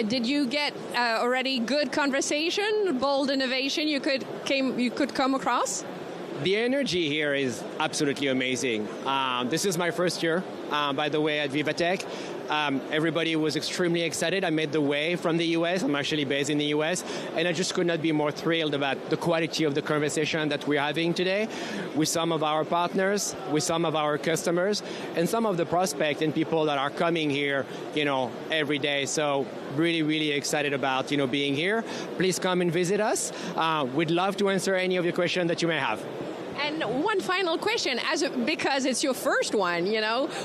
did you get already good conversation, bold innovation you could come across? The energy here is absolutely amazing. This is my first year, by the way, at VivaTech. Everybody was extremely excited. I made the way from the US. I'm actually based in the US. And I just could not be more thrilled about the quality of the conversation that we're having today with some of our partners, with some of our customers, and some of the prospects and people that are coming here, every day. So really, really excited about, being here. Please come and visit us. We'd love to answer any of your questions that you may have. And one final question, because it's your first one,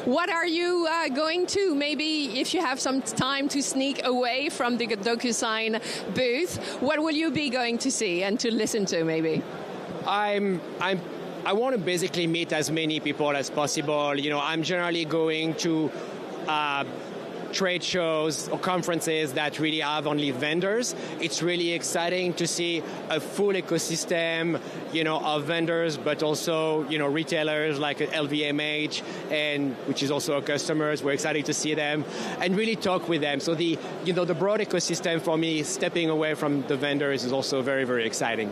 what are you going to, maybe if you have some time to sneak away from the DocuSign booth, what will you be going to see and to listen to maybe? I want to basically meet as many people as possible. I'm generally going to trade shows or conferences that really have only vendors. It's really exciting to see a full ecosystem, of vendors, but also, retailers like LVMH, and which is also our customers. We're excited to see them and really talk with them. So the broad ecosystem for me, stepping away from the vendors, is also very, very exciting.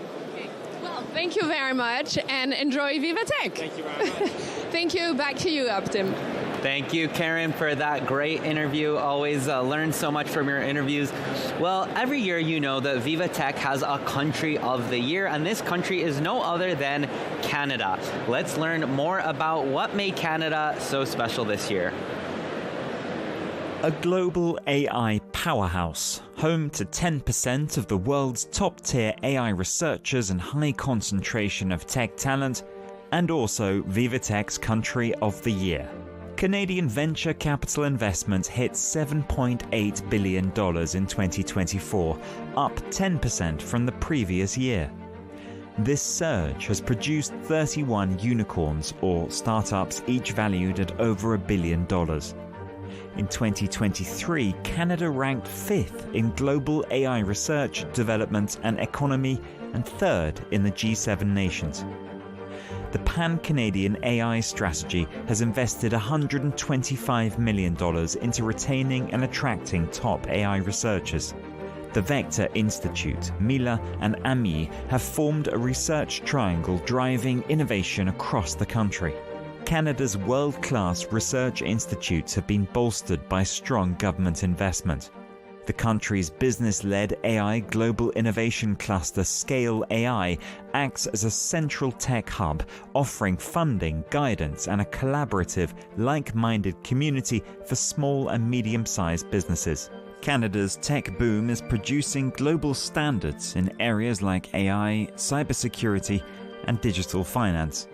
Well, thank you very much, and enjoy VivaTech. Thank you very much. Thank you. Back to you, Optim. Thank you, Karen, for that great interview. Always learn so much from your interviews. Well, every year you know that VivaTech has a country of the year, and this country is no other than Canada. Let's learn more about what made Canada so special this year. A global AI powerhouse, home to 10% of the world's top-tier AI researchers and high concentration of tech talent, and also VivaTech's Country of the Year. Canadian venture capital investment hit $7.8 billion in 2024, up 10% from the previous year. This surge has produced 31 unicorns, or startups each valued at over $1 billion. In 2023, Canada ranked 5th in global AI research, development and economy, and 3rd in the G7 nations. The Pan-Canadian AI strategy has invested $125 million into retaining and attracting top AI researchers. The Vector Institute, Mila and Ami have formed a research triangle driving innovation across the country. Canada's world-class research institutes have been bolstered by strong government investment. The country's business-led AI global innovation cluster Scale AI acts as a central tech hub, offering funding, guidance, and a collaborative, like-minded community for small and medium-sized businesses. Canada's tech boom is producing global standards in areas like AI, cybersecurity, and digital finance.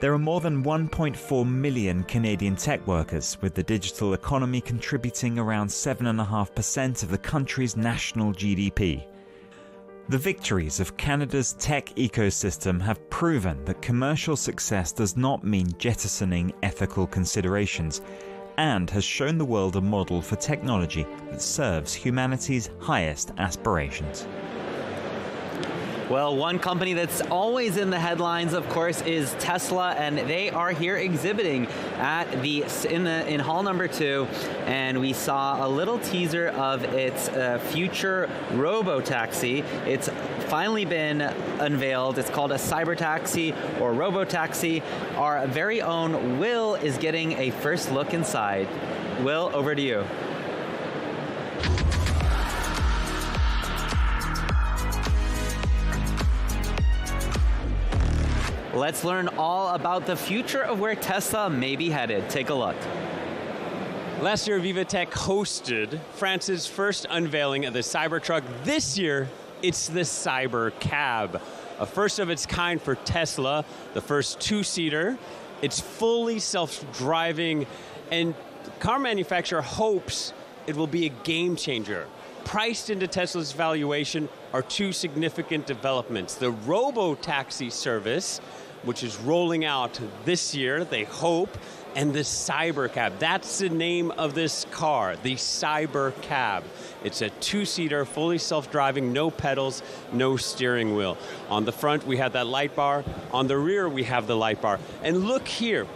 There are more than 1.4 million Canadian tech workers, with the digital economy contributing around 7.5% of the country's national GDP. The victories of Canada's tech ecosystem have proven that commercial success does not mean jettisoning ethical considerations, and has shown the world a model for technology that serves humanity's highest aspirations. Well, one company that's always in the headlines, of course, is Tesla, and they are here exhibiting at in hall number 2, and we saw a little teaser of its future robo-taxi. It's finally been unveiled. It's called a cyber taxi or robo-taxi. Our very own Will is getting a first look inside. Will, over to you. Let's learn all about the future of where Tesla may be headed. Take a look. Last year, VivaTech hosted France's first unveiling of the Cybertruck. This year, it's the Cybercab, a first of its kind for Tesla, the first two-seater. It's fully self-driving, and the car manufacturer hopes it will be a game changer. Priced into Tesla's valuation are two significant developments: the robo-taxi service, which is rolling out this year, they hope, and the Cybercab. That's the name of this car, the Cybercab. It's a two-seater, fully self-driving, no pedals, no steering wheel. On the front, we have that light bar. On the rear, we have the light bar. And look here.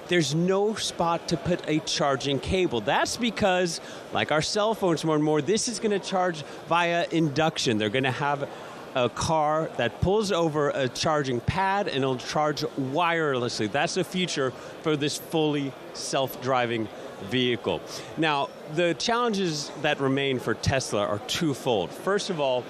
There's no spot to put a charging cable. That's because, like our cell phones more and more, this is going to charge via induction. They're going to have a car that pulls over a charging pad and it'll charge wirelessly. That's the future for this fully self-driving vehicle. Now, the challenges that remain for Tesla are twofold. First of all,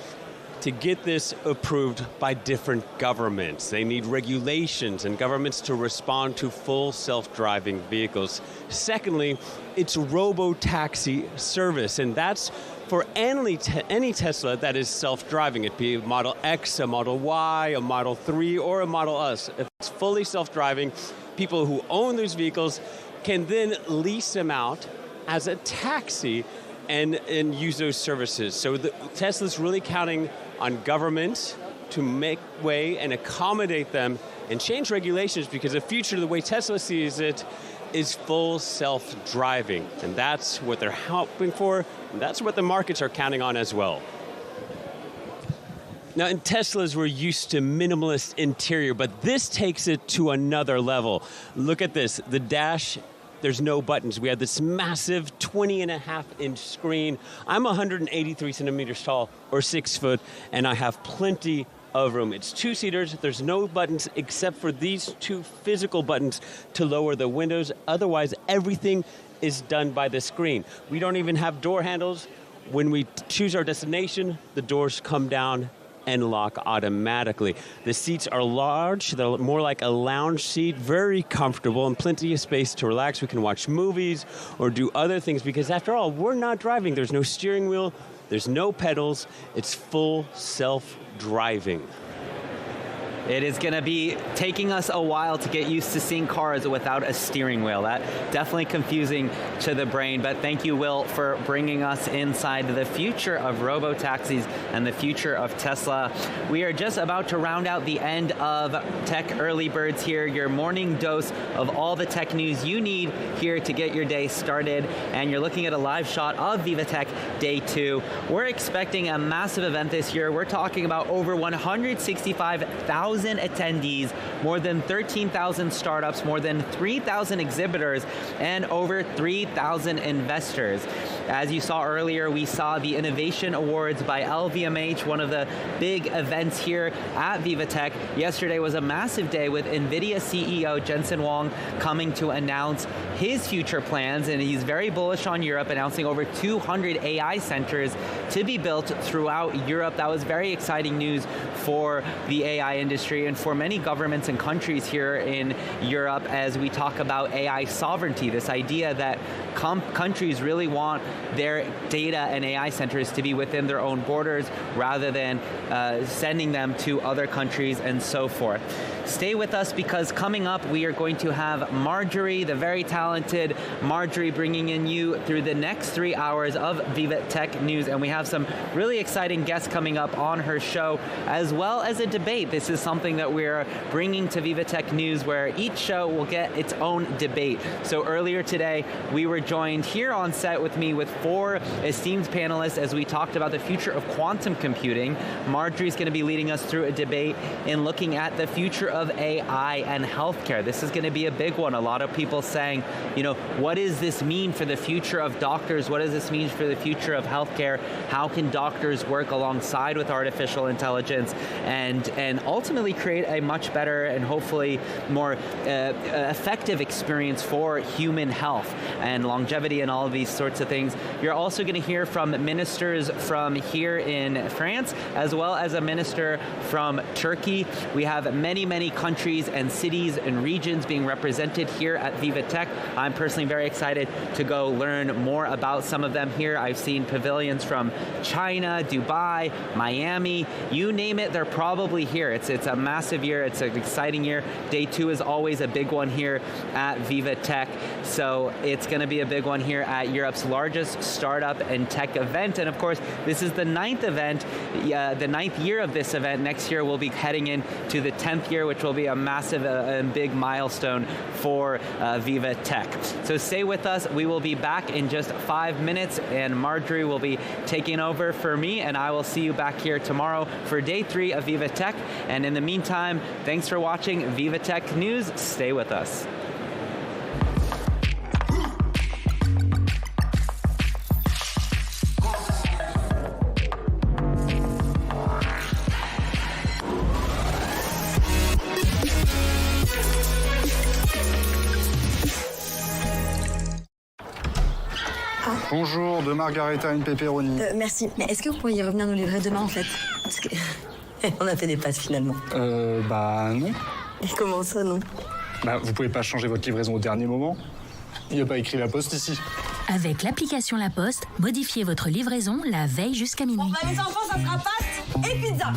to get this approved by different governments. They need regulations and governments to respond to full self-driving vehicles. Secondly, it's robo-taxi service, and that's for any Tesla that is self-driving. It be a Model X, a Model Y, a Model 3, or a Model S. If it's fully self-driving, people who own these vehicles can then lease them out as a taxi and use those services. So Tesla's really counting on government to make way and accommodate them and change regulations, because the future, the way Tesla sees it, is full self-driving. And that's what they're hoping for, and that's what the markets are counting on as well. Now, in Teslas, we're used to minimalist interior, but this takes it to another level. Look at this, the dash. There's no buttons. We have this massive 20.5-inch screen. I'm 183 centimeters tall, or 6 foot, and I have plenty of room. It's two-seaters. There's no buttons except for these two physical buttons to lower the windows. Otherwise, everything is done by the screen. We don't even have door handles. When we choose our destination, the doors come down and lock automatically. The seats are large, they're more like a lounge seat, very comfortable and plenty of space to relax. We can watch movies or do other things because after all, we're not driving. There's no steering wheel, there's no pedals, it's full self-driving. It is going to be taking us a while to get used to seeing cars without a steering wheel. That definitely confusing to the brain, but thank you, Will, for bringing us inside the future of robo-taxis and the future of Tesla. We are just about to round out the end of Tech Early Birds here, your morning dose of all the tech news you need here to get your day started, and you're looking at a live shot of VivaTech Day 2. We're expecting a massive event this year. We're talking about over 165,000 attendees, more than 13,000 startups, more than 3,000 exhibitors, and over 3,000 investors. As you saw earlier, we saw the Innovation Awards by LVMH, one of the big events here at VivaTech. Yesterday was a massive day with NVIDIA CEO Jensen Huang coming to announce his future plans, and he's very bullish on Europe, announcing over 200 AI centers to be built throughout Europe. That was very exciting news for the AI industry and for many governments and countries here in Europe as we talk about AI sovereignty, this idea that countries really want their data and AI centers to be within their own borders rather than sending them to other countries and so forth. Stay with us because coming up we are going to have Marjorie, the very talented Marjorie, bringing in you through the next 3 hours of VivaTech News, and we have some really exciting guests coming up on her show as well as a debate. This is something that we're bringing to VivaTech News where each show will get its own debate. So earlier today we were joined here on set with me with 4 esteemed panelists as we talked about the future of quantum computing. Marjorie's going to be leading us through a debate in looking at the future of AI and healthcare. This is going to be a big one. A lot of people saying, you know, what does this mean for the future of doctors? What does this mean for the future of healthcare? How can doctors work alongside with artificial intelligence and ultimately create a much better and hopefully more effective experience for human health and longevity and all of these sorts of things. You're also going to hear from ministers from here in France as well as a minister from Turkey. We have many countries and cities and regions being represented here at VivaTech. I'm personally very excited to go learn more about some of them here. I've seen pavilions from China, Dubai, Miami, you name it, they're probably here. It's a massive year. It's an exciting year. Day 2 is always a big one here at VivaTech. So it's going to be a big one here at Europe's largest startup and tech event. And of course, this is the 9th event, the 9th year of this event. Next year, we'll be heading into the 10th year, which will be a massive and big milestone for VivaTech. So stay with us. We will be back in just 5 minutes, and Marjorie will be taking over for me, and I will see you back here tomorrow for Day 3 of VivaTech. And in the meantime, thanks for watching VivaTech News. Stay with us. Bonjour, de Margarita une pepperoni. Merci, mais est-ce que vous pourriez revenir nous livrer demain en fait? Parce que on a fait des passes finalement. Bah non. Et comment ça non? Bah vous pouvez pas changer votre livraison au dernier moment. Il n'y a pas écrit La Poste ici. Avec l'application La Poste, modifiez votre livraison la veille jusqu'à minuit. Bon bah les enfants, ça sera pâtes et pizza.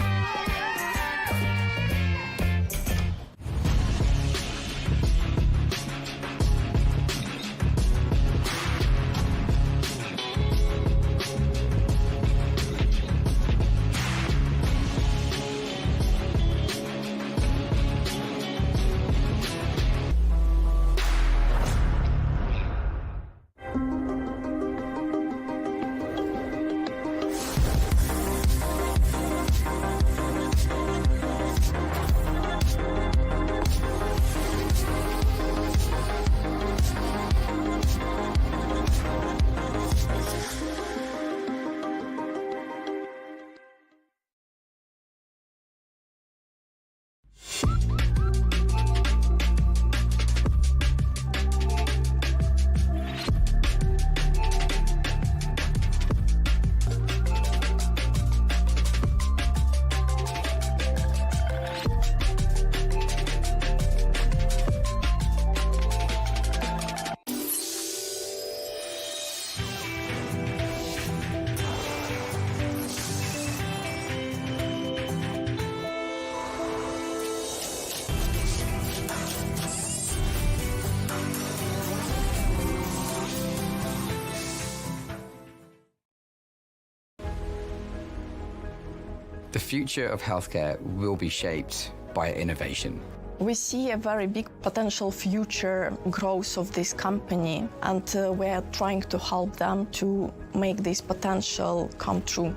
The future of healthcare will be shaped by innovation. We see a very big potential future growth of this company, and we are trying to help them to make this potential come true.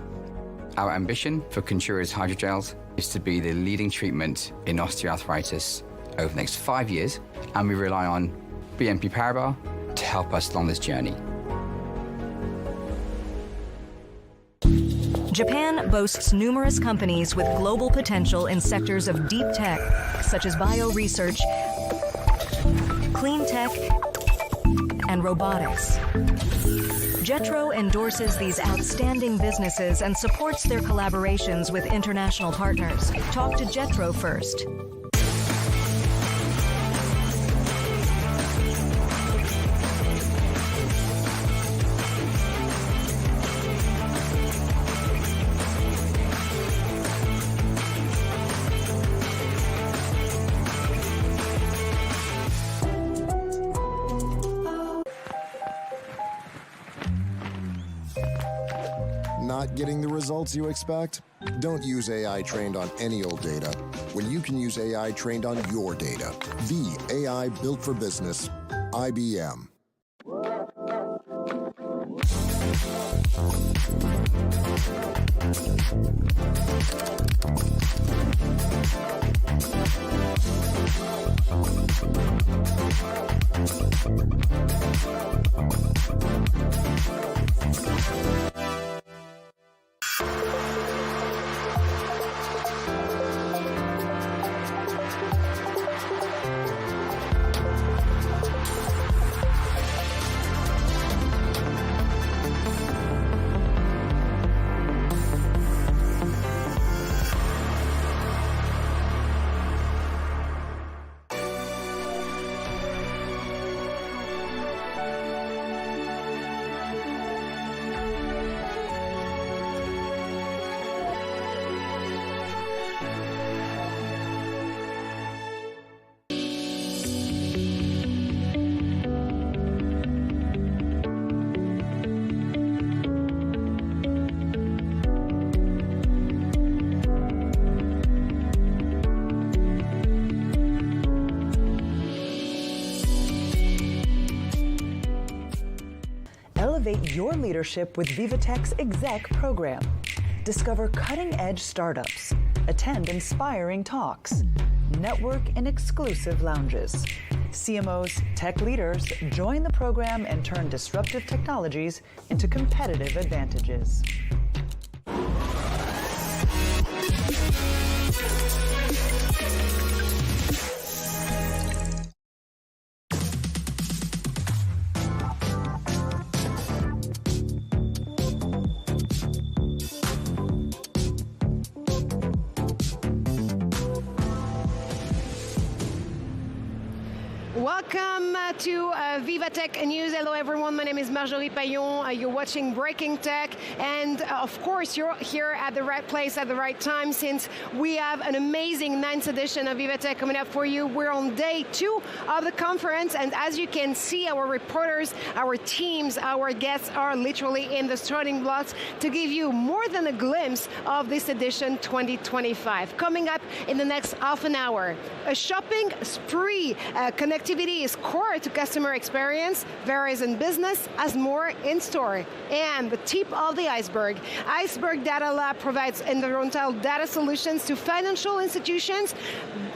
Our ambition for Contura's hydrogels is to be the leading treatment in osteoarthritis over the next 5 years, and we rely on BNP Paribas to help us along this journey. Japan boasts numerous companies with global potential in sectors of deep tech, such as bioresearch, clean tech, and robotics. JETRO endorses these outstanding businesses and supports their collaborations with international partners. Talk to JETRO first. Not getting the results you expect? Don't use AI trained on any old data when you can use AI trained on your data. The AI built for business. IBM. Elevate your leadership with VivaTech's Exec program. Discover cutting-edge startups, attend inspiring talks, network in exclusive lounges. CMOs, tech leaders join the program and turn disruptive technologies into competitive advantages. Welcome to VivaTech News. Hello everyone, my name is Marjorie Payon. You're watching Breaking Tech, and of course you're here at the right place at the right time, since we have an amazing 9th edition of VivaTech coming up for you. We're on day 2 of the conference, and as you can see, our reporters, our teams, our guests are literally in the starting blocks to give you more than a glimpse of this edition 2025. Coming up in the next half an hour, a shopping spree. Connectivity is core to customer experience. Verizon Business has more in store. And the tip of the iceberg, Iceberg Data Lab provides environmental data solutions to financial institutions.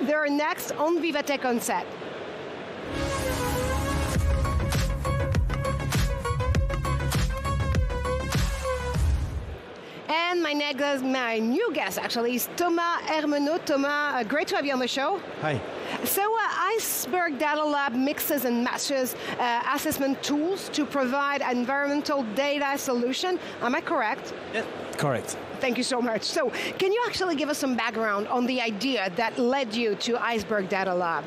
They're next on VivaTech On Set. And my new guest actually is Thomas Hermenot. Thomas, great to have you on the show. Hi. So Iceberg Data Lab mixes and matches assessment tools to provide environmental data solution. Am I correct? Yes, correct. Thank you so much. So can you actually give us some background on the idea that led you to Iceberg Data Lab?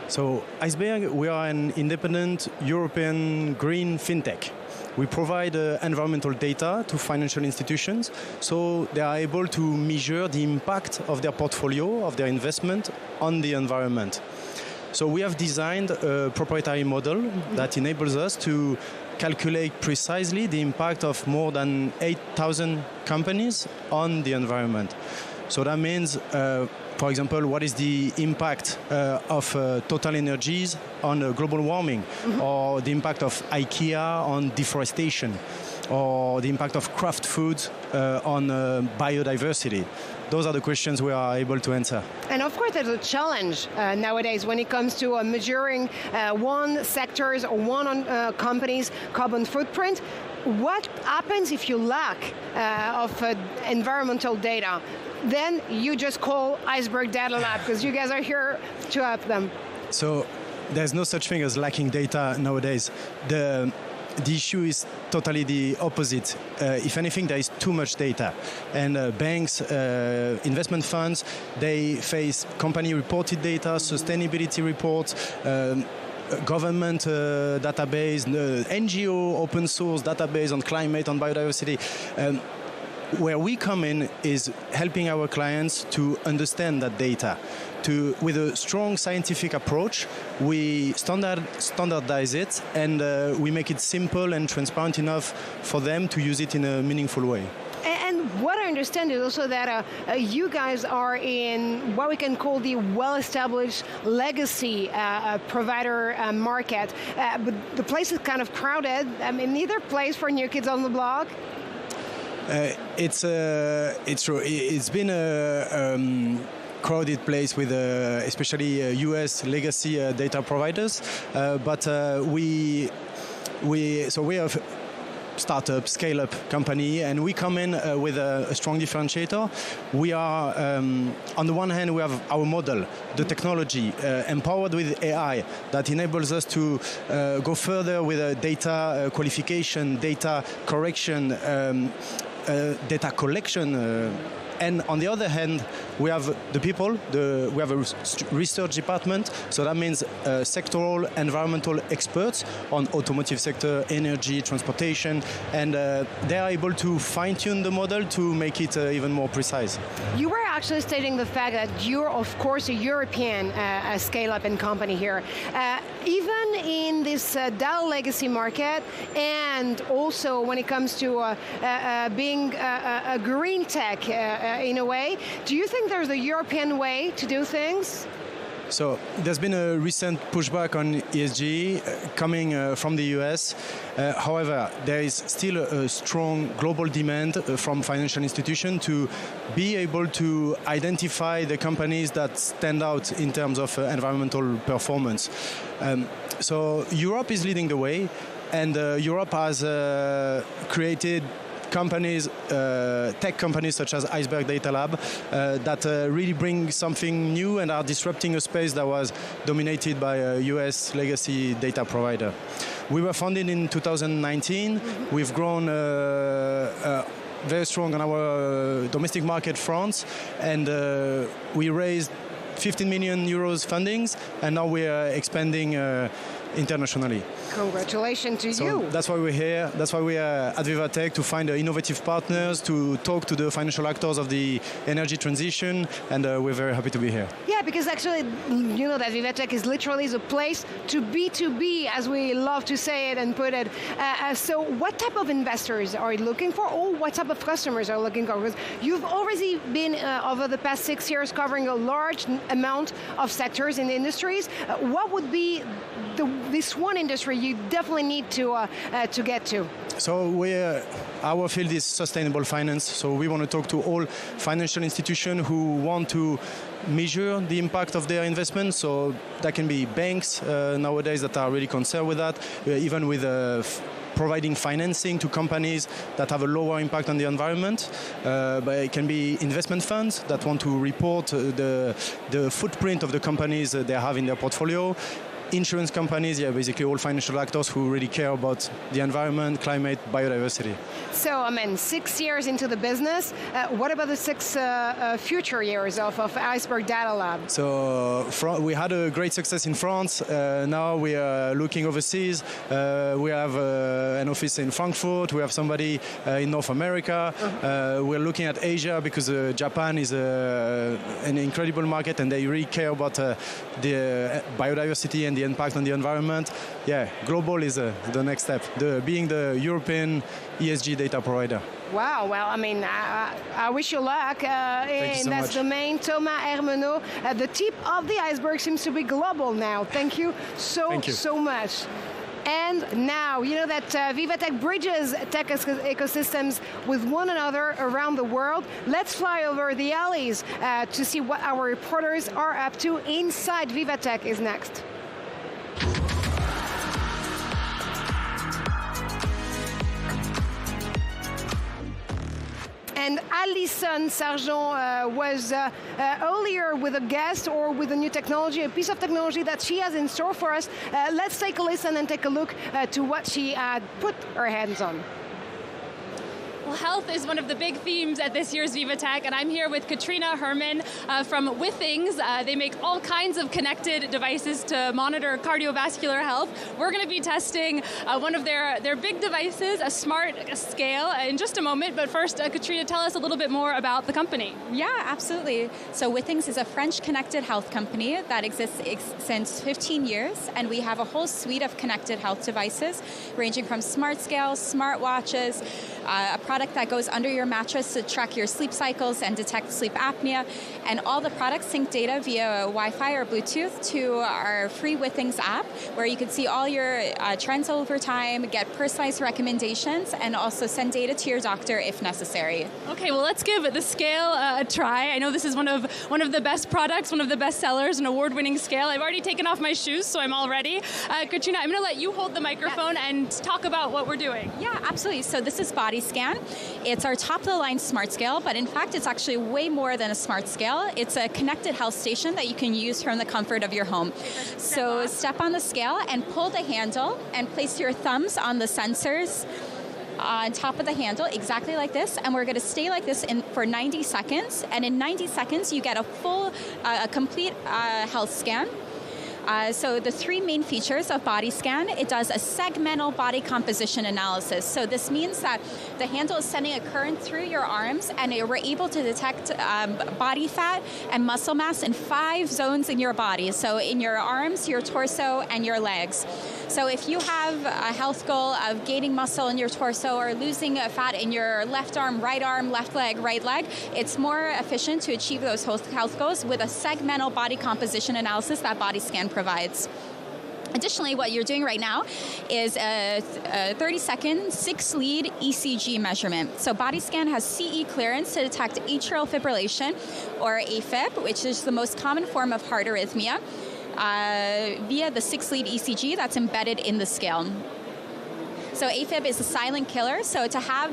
So Iceberg, we are an independent European green fintech. We provide environmental data to financial institutions so they are able to measure the impact of their portfolio, of their investment on the environment. So we have designed a proprietary model that enables us to calculate precisely the impact of more than 8,000 companies on the environment. So that means, for example, what is the impact of Total Energies on global warming, or the impact of IKEA on deforestation, or the impact of Kraft Foods on biodiversity. Those are the questions we are able to answer. And of course, there's a challenge nowadays when it comes to measuring one sector's or one company's carbon footprint. What happens if you lack of environmental data? Then you just call Iceberg Data Lab, because you guys are here to help them. So there's no such thing as lacking data nowadays. The issue is totally the opposite. If anything, there is too much data. And banks, investment funds, they face company-reported data, sustainability reports, government database, NGO open source database on climate, on biodiversity. Where we come in is helping our clients to understand that data. With a strong scientific approach, we standardize it, and we make it simple and transparent enough for them to use it in a meaningful way. And what I understand is also that you guys are in what we can call the well-established legacy provider market, but the place is kind of crowded. I mean, neither place for new kids on the block. It's true. It's been a crowded place with especially US legacy data providers, but we have startup, scale-up company, and we come in with a strong differentiator. We are, on the one hand, we have our model, the technology, empowered with AI that enables us to go further with data qualification, data correction, data collection. And on the other hand, we have the people, we have a research department, so that means sectoral environmental experts on automotive sector, energy, transportation, and they are able to fine-tune the model to make it even more precise. You were actually stating the fact that you're, of course, a European scale-up and company here. Even in this data legacy market, and also when it comes to being a green tech in a way, do you think there's a European way to do things? So there's been a recent pushback on ESG coming from the US. However, there is still a strong global demand from financial institutions to be able to identify the companies that stand out in terms of environmental performance. So Europe is leading the way, and Europe has created companies, tech companies such as Iceberg Data Lab, that really bring something new and are disrupting a space that was dominated by a US legacy data provider. We were founded in 2019. We've grown very strong on our domestic market, France, and we raised 15 million euros fundings, and now we are expanding internationally. Congratulations to you. That's why we're here. That's why we are at VivaTech, to find innovative partners, to talk to the financial actors of the energy transition, and we're very happy to be here. Yeah, because actually, you know that VivaTech is literally the place to B2B, as we love to say it and put it. So what type of investors are you looking for, or what type of customers are you looking for? Because you've already been, over the past 6 years, covering a large amount of sectors in the industries. What would be this one industry you definitely need to get to? So our field is sustainable finance. So we want to talk to all financial institutions who want to measure the impact of their investments. So that can be banks nowadays that are really concerned with that, even with providing financing to companies that have a lower impact on the environment. But it can be investment funds that want to report the footprint of the companies they have in their portfolio. Insurance companies, basically all financial actors who really care about the environment, climate, biodiversity. So, 6 years into the business, what about the 6 future years of Iceberg Data Lab? So, we had a great success in France. Now we are looking overseas. We have an office in Frankfurt. We have somebody in North America. We're looking at Asia because Japan is an incredible market, and they really care about the biodiversity and the impact on the environment. Yeah, global is the next step, being the European ESG data provider. Wow, well, I mean, I wish you luck in that domain. Thomas Hermenot, the tip of the iceberg seems to be global now. Thank you so much. And now, you know that VivaTech bridges tech ecosystems with one another around the world. Let's fly over the alleys to see what our reporters are up to. Inside VivaTech is next. And Alison Sargent was earlier with a guest or with a new technology, a piece of technology that she has in store for us. Let's take a listen and take a look to what she put her hands on. Well, health is one of the big themes at this year's VivaTech, and I'm here with Katrina Herman from With Things. They make all kinds of connected devices to monitor cardiovascular health. We're going to be testing one of their big devices, a smart scale, in just a moment. But first, Katrina, tell us a little bit more about the company. Yeah, absolutely. So With Things is a French connected health company that exists since 15 years, and we have a whole suite of connected health devices, ranging from smart scales, smart watches, a product that goes under your mattress to track your sleep cycles and detect sleep apnea. And all the products sync data via Wi-Fi or Bluetooth to our free With Things app, where you can see all your trends over time, get personalized recommendations, and also send data to your doctor if necessary. Okay, well, let's give the scale a try. I know this is one of the best products, one of the best sellers, an award-winning scale. I've already taken off my shoes, so I'm all ready. Katrina, I'm going to let you hold the microphone and talk about what we're doing. Yeah, absolutely. So this is Body Scan. It's our top-of-the-line smart scale, but in fact, it's actually way more than a smart scale. It's a connected health station that you can use from the comfort of your home. So step on the scale and pull the handle and place your thumbs on the sensors on top of the handle, exactly like this, and we're going to stay like this for 90 seconds, and in 90 seconds, you get a full, complete health scan. So the three main features of Body Scan, it does a segmental body composition analysis. So this means that the handle is sending a current through your arms, and we're able to detect body fat and muscle mass in 5 zones in your body. So in your arms, your torso, and your legs. So if you have a health goal of gaining muscle in your torso or losing fat in your left arm, left leg, right leg, it's more efficient to achieve those health goals with a segmental body composition analysis that Body Scan provides. Additionally, what you're doing right now is a 30-second 6-lead ECG measurement. So Body Scan has CE clearance to detect atrial fibrillation, or AFib, which is the most common form of heart arrhythmia, via the 6-lead ECG that's embedded in the scale. So AFib is a silent killer, so to have,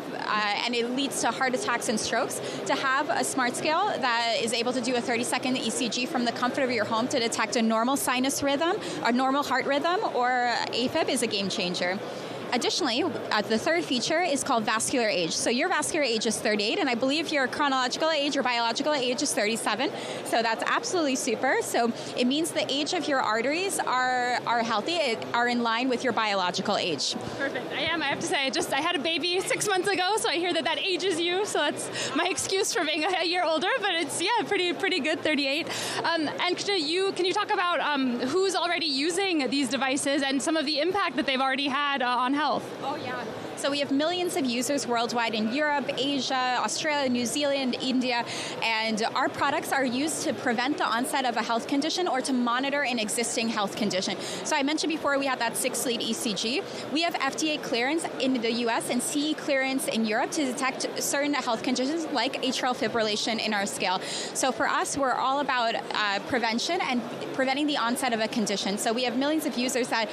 and it leads to heart attacks and strokes, to have a smart scale that is able to do a 30-second ECG from the comfort of your home to detect a normal sinus rhythm, a normal heart rhythm, or AFib is a game changer. Additionally, the third feature is called vascular age. So your vascular age is 38, and I believe your chronological age, your biological age is 37. So that's absolutely super. So it means the age of your arteries are healthy, are in line with your biological age. Perfect. I have to say, I had a baby 6 months ago, so I hear that ages you. So that's my excuse for being a year older, but it's, pretty good, 38. And can you talk about who's already using these devices and some of the impact that they've already had on health? Oh, yeah. So we have millions of users worldwide in Europe, Asia, Australia, New Zealand, India, and our products are used to prevent the onset of a health condition or to monitor an existing health condition. So I mentioned before we had that 6-lead ECG. We have FDA clearance in the US and CE clearance in Europe to detect certain health conditions like atrial fibrillation in our scale. So for us, we're all about prevention and preventing the onset of a condition. So we have millions of users that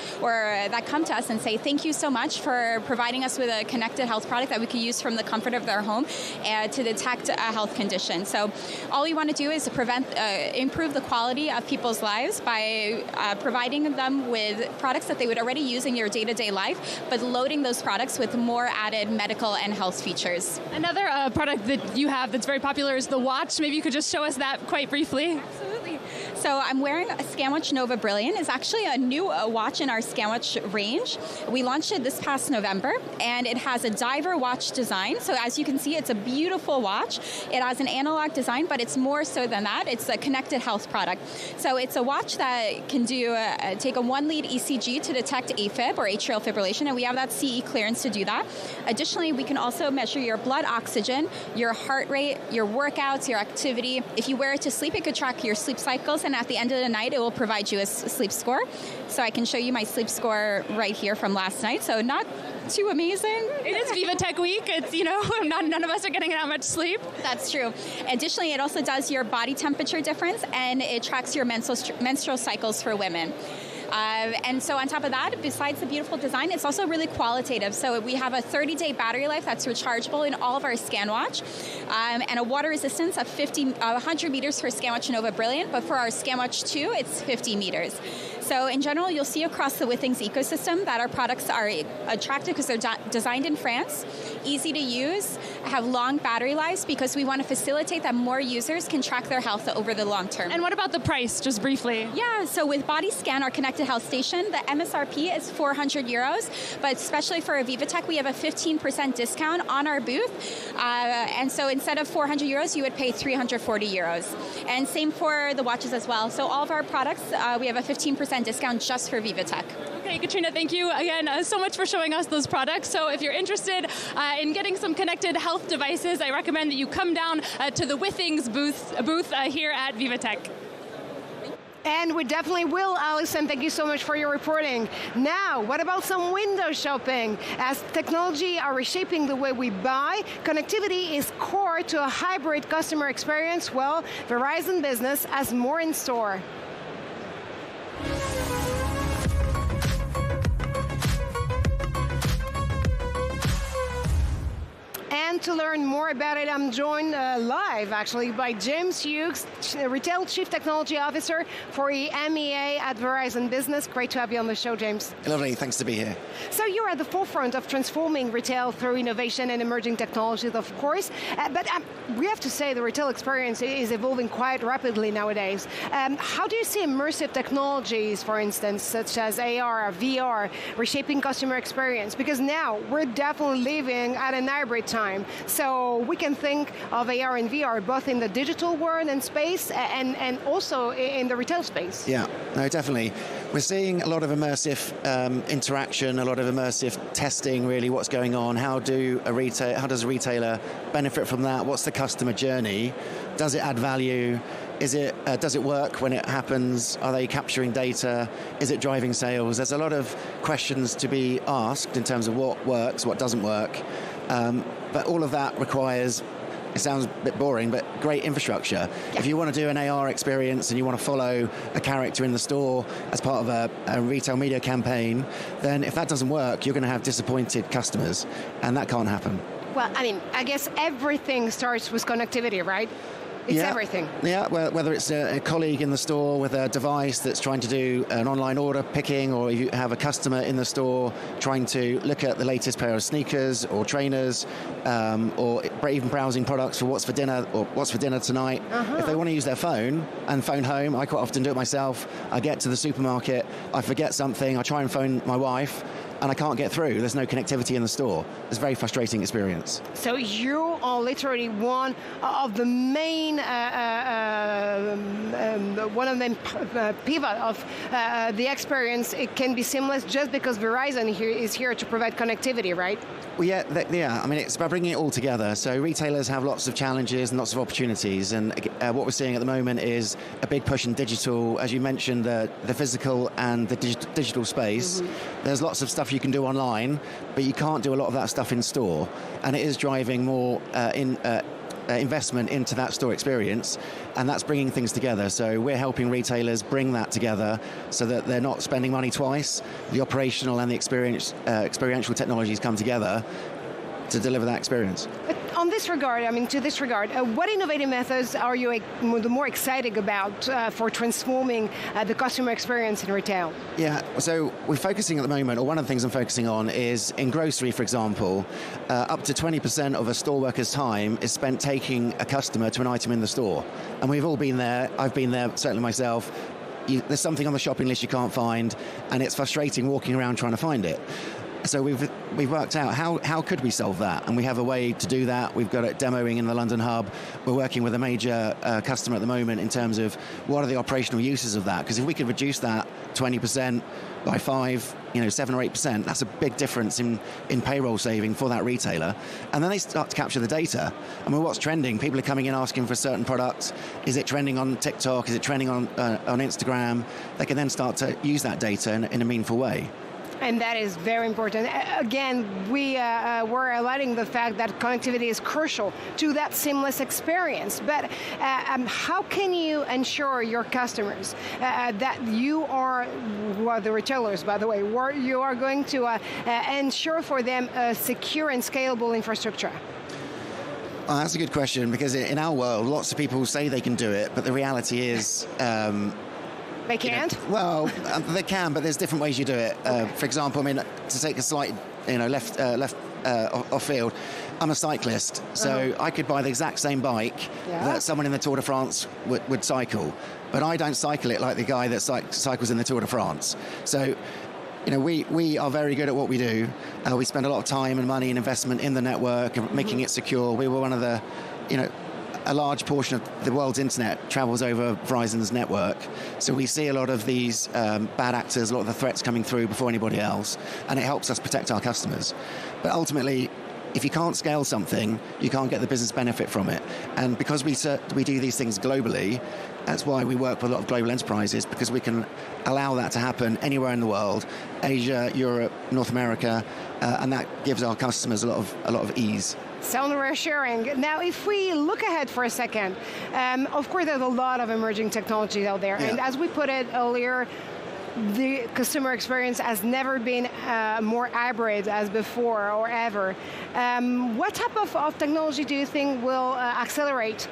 come to us and say, thank you so much for providing us with a connected health product that we can use from the comfort of their home to detect a health condition. So all we want to do is to improve the quality of people's lives by providing them with products that they would already use in your day-to-day life, but loading those products with more added medical and health features. Another product that you have that's very popular is the watch. Maybe you could just show us that quite briefly. Absolutely. So I'm wearing a ScanWatch Nova Brilliant. It's actually a new watch in our ScanWatch range. We launched it this past November, and it has a diver watch design. So as you can see, it's a beautiful watch. It has an analog design, but it's more so than that. It's a connected health product. So it's a watch that can do take a 1-lead ECG to detect AFib or atrial fibrillation, and we have that CE clearance to do that. Additionally, we can also measure your blood oxygen, your heart rate, your workouts, your activity. If you wear it to sleep, it could track your sleep cycles, and at the end of the night, it will provide you a sleep score. So I can show you my sleep score right here from last night. So not too amazing. It is VivaTech week. It's, none of us are getting that much sleep. That's true. Additionally, it also does your body temperature difference, and it tracks your menstrual cycles for women. And so on top of that, besides the beautiful design, it's also really qualitative. So we have a 30-day battery life that's rechargeable in all of our ScanWatch, and a water resistance of 100 meters for ScanWatch Nova Brilliant, but for our ScanWatch 2, it's 50 meters. So in general, you'll see across the Withings ecosystem that our products are attractive because they're designed in France, easy to use, have long battery lives because we want to facilitate that more users can track their health over the long term. And what about the price, just briefly? Yeah, so with Body Scan, our connected health station, the MSRP is 400 euros, but especially for VivaTech, we have a 15% discount on our booth. And so instead of 400 euros, you would pay 340 euros. And same for the watches as well. So all of our products, we have a 15% discount just for VivaTech. Okay, Katrina, thank you again so much for showing us those products. So if you're interested in getting some connected health devices, I recommend that you come down to the Withings booth here at VivaTech. And we definitely will, Alison. Thank you so much for your reporting. Now, what about some window shopping? As technology are reshaping the way we buy, connectivity is core to a hybrid customer experience. Well, Verizon Business has more in store. And to learn more about it, I'm joined live, actually, by James Hughes, Retail Chief Technology Officer for EMEA at Verizon Business. Great to have you on the show, James. Lovely, thanks to be here. So you're at the forefront of transforming retail through innovation and emerging technologies, of course. But we have to say the retail experience is evolving quite rapidly nowadays. How do you see immersive technologies, for instance, such as AR, VR, reshaping customer experience? Because now we're definitely living at an hybrid time. So we can think of AR and VR both in the digital world and space and also in the retail space. Yeah, no, definitely. We're seeing a lot of immersive interaction, a lot of immersive testing, really, what's going on. How does a retailer benefit from that? What's the customer journey? Does it add value? Does it work when it happens? Are they capturing data? Is it driving sales? There's a lot of questions to be asked in terms of what works, what doesn't work. But all of that requires, it sounds a bit boring, but great infrastructure. Yeah. If you want to do an AR experience and you want to follow a character in the store as part of a retail media campaign, then if that doesn't work, you're going to have disappointed customers, and that can't happen. Well, I mean, I guess everything starts with connectivity, right? It's everything. Yeah, well, whether it's a colleague in the store with a device that's trying to do an online order picking, or you have a customer in the store trying to look at the latest pair of sneakers or trainers, or even browsing products for what's for dinner or what's for dinner tonight. If they want to use their phone and phone home, I quite often do it myself. I get to the supermarket, I forget something, I try and phone my wife, and I can't get through. There's no connectivity in the store. It's a very frustrating experience. So you are literally one of the main, pivot of the experience. It can be seamless just because Verizon is here to provide connectivity, right? Well, yeah. I mean, it's about bringing it all together. So retailers have lots of challenges and lots of opportunities. And what we're seeing at the moment is a big push in digital. As you mentioned, the physical and the digital space. There's lots of stuff you can do online, but you can't do a lot of that stuff in store. And it is driving more investment into that store experience, and that's bringing things together. So we're helping retailers bring that together so that they're not spending money twice. The operational and the experiential technologies come together to deliver that experience. But on to this regard, what innovative methods are you the more excited about for transforming the customer experience in retail? Yeah, so we're focusing at the moment, or one of the things I'm focusing on is in grocery, for example, up to 20% of a store worker's time is spent taking a customer to an item in the store. And we've all been there. I've been there, certainly myself. There's something on the shopping list you can't find, and it's frustrating walking around trying to find it. So we've worked out how could we solve that, and we have a way to do that. We've got it demoing in the London hub. We're working with a major customer at the moment in terms of what are the operational uses of that, because if we could reduce that 20% by 7 or 8%, that's a big difference in payroll saving for that retailer. And then they start to capture the data. I mean, what's trending? People are coming in asking for certain products. Is it trending on TikTok? Is it trending on Instagram? They can then start to use that data in a meaningful way. And that is very important. Again, we're highlighting the fact that connectivity is crucial to that seamless experience. But how can you ensure your customers that you are, well, the retailers, by the way, you are going to ensure for them a secure and scalable infrastructure? Well, that's a good question, because in our world, lots of people say they can do it, but the reality is... They can't? They can, but there's different ways you do it. Okay. For example, I mean, to take a slight, left off field, I'm a cyclist, so I could buy the exact same bike that someone in the Tour de France would cycle, but I don't cycle it like the guy that cycles in the Tour de France. So, we are very good at what we do. We spend a lot of time and money and investment in the network and making it secure. We were one of the, a large portion of the world's internet travels over Verizon's network. So we see a lot of these bad actors, a lot of the threats coming through before anybody else, and it helps us protect our customers. But ultimately, if you can't scale something, you can't get the business benefit from it. And because we do these things globally, that's why we work with a lot of global enterprises, because we can allow that to happen anywhere in the world, Asia, Europe, North America, and that gives our customers a lot of ease. Sound reassuring. Now, if we look ahead for a second, of course, there's a lot of emerging technologies out there. Yeah. And as we put it earlier, the customer experience has never been more hybrid as before or ever. What type of technology do you think will accelerate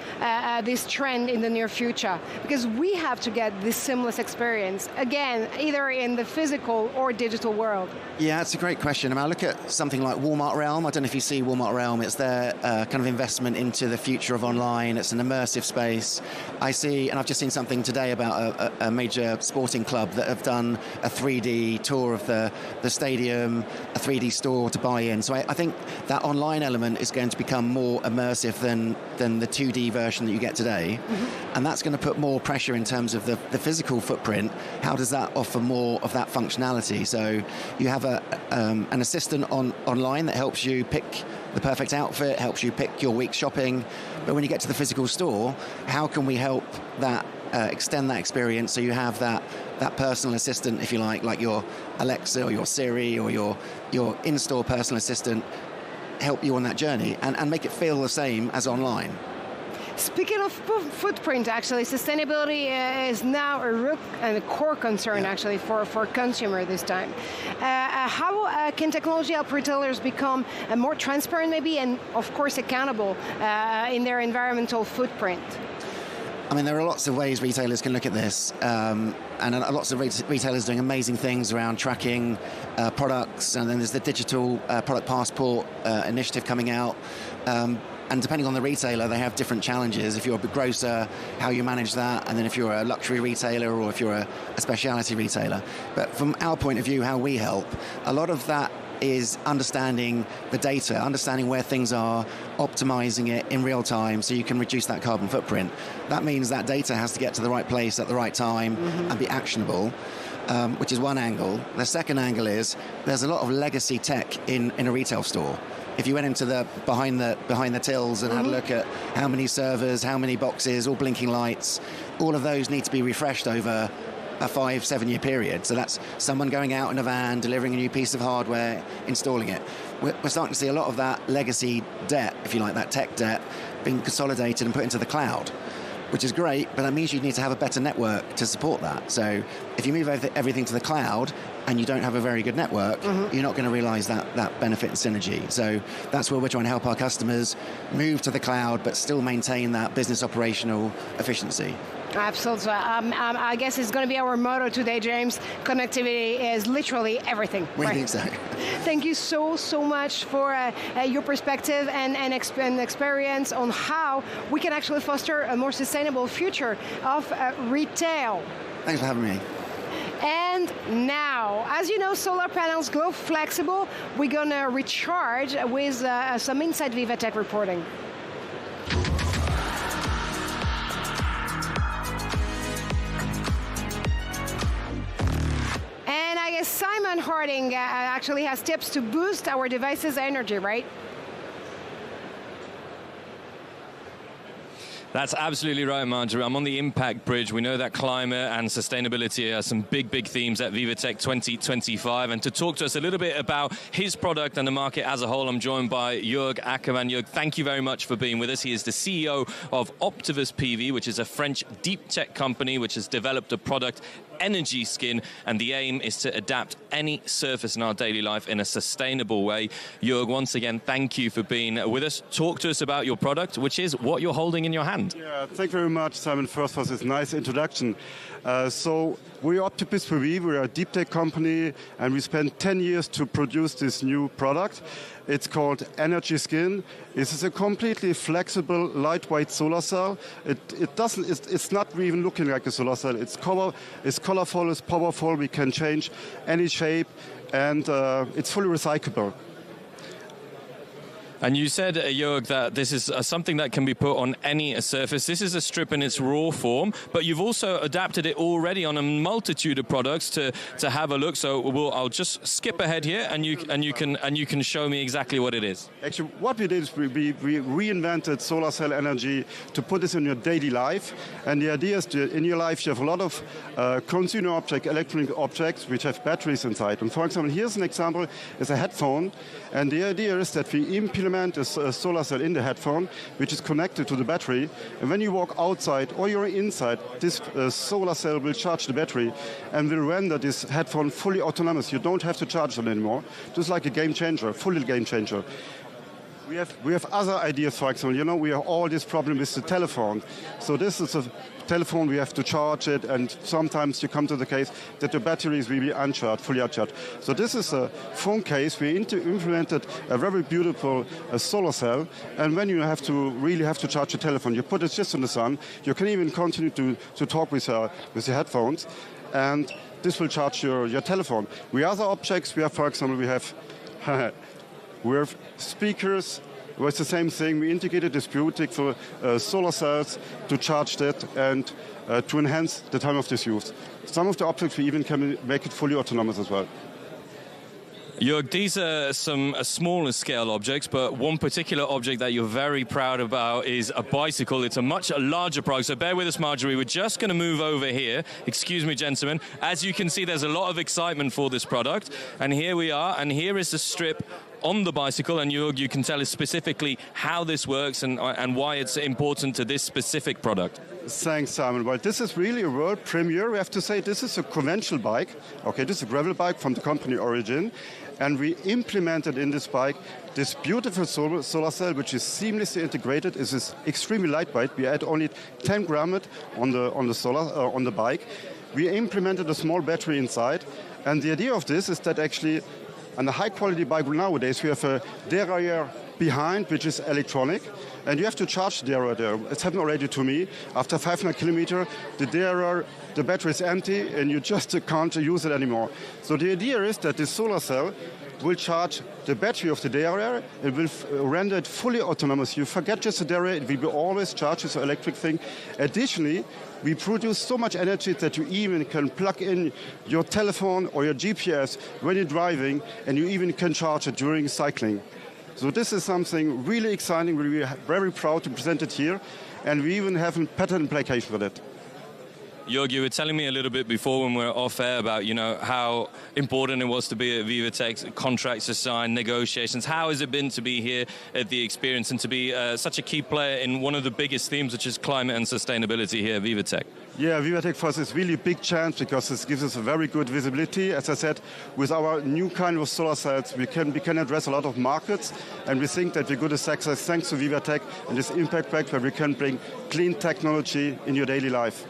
this trend in the near future? Because we have to get this seamless experience, again, either in the physical or digital world. Yeah, it's a great question. I mean, I look at something like Walmart Realm. I don't know if you see Walmart Realm. It's their kind of investment into the future of online. It's an immersive space. I see, and I've just seen something today about a major sporting club that have done a 3D tour of the stadium, a 3D store to buy in. So I think that online element is going to become more immersive than the 2D version that you get today. Mm-hmm. And that's going to put more pressure in terms of the physical footprint. How does that offer more of that functionality? So you have an assistant online that helps you pick the perfect outfit, helps you pick your week's shopping. But when you get to the physical store, how can we help that extend that experience so you have that personal assistant, if you like your Alexa or your Siri or your in-store personal assistant help you on that journey and make it feel the same as online. Speaking of footprint, actually, sustainability is now a core concern, actually, for consumer this time. How can technology help retailers become more transparent, maybe, and, of course, accountable in their environmental footprint? I mean, there are lots of ways retailers can look at this, and lots of retailers doing amazing things around tracking products, and then there's the digital product passport initiative coming out. And depending on the retailer, they have different challenges. If you're a grocer, how you manage that, and then if you're a luxury retailer or if you're a specialty retailer. But from our point of view, how we help, a lot of that is understanding the data, understanding where things are, optimizing it in real time so you can reduce that carbon footprint. That means that data has to get to the right place at the right time and be actionable, which is one angle. The second angle is there's a lot of legacy tech in a retail store. If you went into the behind the tills and had a look at how many servers, how many boxes, all blinking lights, all of those need to be refreshed over a 5-7 year period. So that's someone going out in a van, delivering a new piece of hardware, installing it. We're starting to see a lot of that legacy debt, if you like, that tech debt, being consolidated and put into the cloud. which is great, but that means you need to have a better network to support that. So if you move everything to the cloud and you don't have a very good network, you're not going to realize that benefit and synergy. So that's where we're trying to help our customers move to the cloud, but still maintain that business operational efficiency. Absolutely. I guess it's going to be our motto today, James. Connectivity is literally everything. We think so. Thank you so much for your perspective and experience on how we can actually foster a more sustainable future of retail. Thanks for having me. And now, as you know, solar panels glow flexible. We're going to recharge with some Inside VivaTech reporting. And I guess Simon Harding actually has tips to boost our device's energy, right? That's absolutely right, Marjorie. I'm on the impact bridge. We know that climate and sustainability are some big themes at VivaTech 2025. And to talk to us a little bit about his product and the market as a whole, I'm joined by Jörg Ackermann. Jörg, thank you very much for being with us. He is the CEO of Optivus PV, which is a French deep tech company which has developed a product, Energy Skin, and the aim is to adapt any surface in our daily life in a sustainable way. Jörg, once again, thank you for being with us. Talk to us about your product, which is what you're holding in your hand. Yeah, thank you very much, Simon, first for this nice introduction. So we're Optivus PV, we're a deep tech company, and we spent 10 years to produce this new product. It's called Energy Skin. This is a completely flexible, lightweight solar cell. It's not even looking like a solar cell. It's colorful, it's powerful. We can change any shape, and it's fully recyclable. And you said, Jörg, that this is something that can be put on any surface. This is a strip in its raw form, but you've also adapted it already on a multitude of products to have a look. So I'll just skip ahead here, and you can show me exactly what it is. Actually, what we did is we reinvented solar cell energy to put this in your daily life. And the idea is in your life you have a lot of consumer objects, electronic objects, which have batteries inside. And for example, here's an example: it's a headphone, and the idea is that we implement a solar cell in the headphone, which is connected to the battery. And when you walk outside or you're inside, this solar cell will charge the battery and will render this headphone fully autonomous. You don't have to charge it anymore. Just like a game changer, fully game changer. We have other ideas, for example. We have all this problem with the telephone. So this is a telephone, we have to charge it, and sometimes you come to the case that the battery is really uncharged, fully uncharged. So this is a phone case. We implemented a very beautiful solar cell, and when you really have to charge the telephone, you put it just in the sun. You can even continue to talk with your headphones, and this will charge your telephone. We have other objects. For example, we have speakers. It's the same thing. We integrated this beautiful solar cells to charge that and to enhance the time of this use. Some of the objects we even can make it fully autonomous as well. Jörg, these are some smaller scale objects, but one particular object that you're very proud about is a bicycle. It's a much larger product, so bear with us, Marjorie. We're just going to move over here. Excuse me, gentlemen. As you can see, there's a lot of excitement for this product, and here we are, and here is the strip on the bicycle, and you can tell us specifically how this works and why it's important to this specific product. Thanks, Simon. Well, this is really a world premiere. We have to say this is a conventional bike. Okay, this is a gravel bike from the company Origin, and we implemented in this bike this beautiful solar cell, which is seamlessly integrated. It is extremely lightweight. We add only 10 grams on the bike. We implemented a small battery inside, and the idea of this is that actually on a high-quality bike nowadays, we have a derailleur behind, which is electronic, and you have to charge the derailleur. It's happened already to me. After 500 kilometers, the derailleur, the battery is empty, and you just can't use it anymore. So the idea is that this solar cell will charge the battery of the derailleur. It will render it fully autonomous. You forget just the derailleur, it will be always charged as an electric thing. Additionally, we produce so much energy that you even can plug in your telephone or your GPS when you're driving, and you even can charge it during cycling. So this is something really exciting. We're very proud to present it here, and we even have a patent application for that. Jörg, you were telling me a little bit before when we were off air about, you know, how important it was to be at VivaTech, contracts to sign, negotiations. How has it been to be here at the experience and to be such a key player in one of the biggest themes, which is climate and sustainability here at VivaTech? Yeah, VivaTech for us is really a big chance because this gives us a very good visibility. As I said, with our new kind of solar cells, we can address a lot of markets, and we think that we're good at success thanks to VivaTech and this impact pact where we can bring clean technology in your daily life.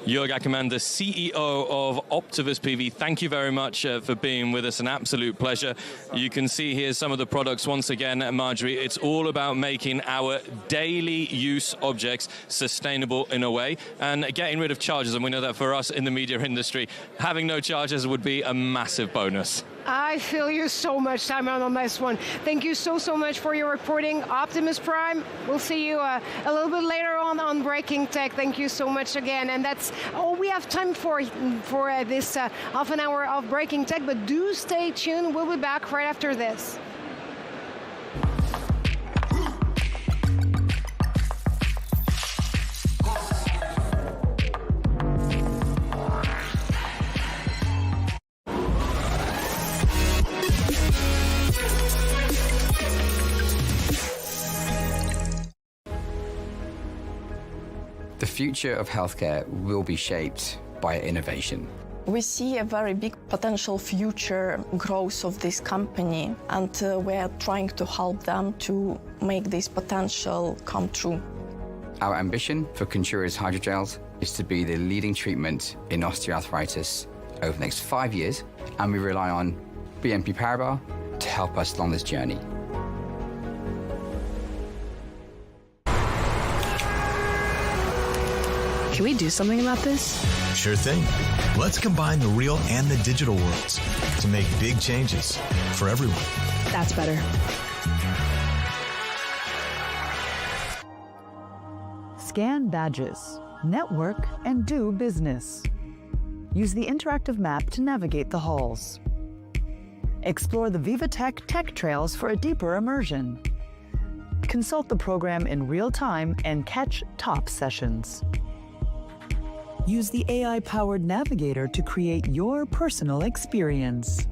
Jörg Ackermann, the CEO of Optimus PV, thank you very much for being with us. An absolute pleasure. You can see here some of the products once again, Marjorie. It's all about making our daily use objects sustainable in a way and getting rid of chargers. And we know that for us in the media industry, having no chargers would be a massive bonus. I feel you so much, Simon, on this one. Thank you so much for your reporting. Optimus Prime, we'll see you a little bit later on Breaking Tech. Thank you so much again. And that's all we have time for this half an hour of Breaking Tech, but do stay tuned. We'll be back right after this. The future of healthcare will be shaped by innovation. We see a very big potential future growth of this company, and we're trying to help them to make this potential come true. Our ambition for Contura's hydrogels is to be the leading treatment in osteoarthritis over the next 5 years, and we rely on BNP Paribas to help us along this journey. Can we do something about this? Sure thing. Let's combine the real and the digital worlds to make big changes for everyone. That's better. Scan badges, network, and do business. Use the interactive map to navigate the halls. Explore the VivaTech tech trails for a deeper immersion. Consult the program in real time and catch top sessions. Use the AI-powered navigator to create your personal experience.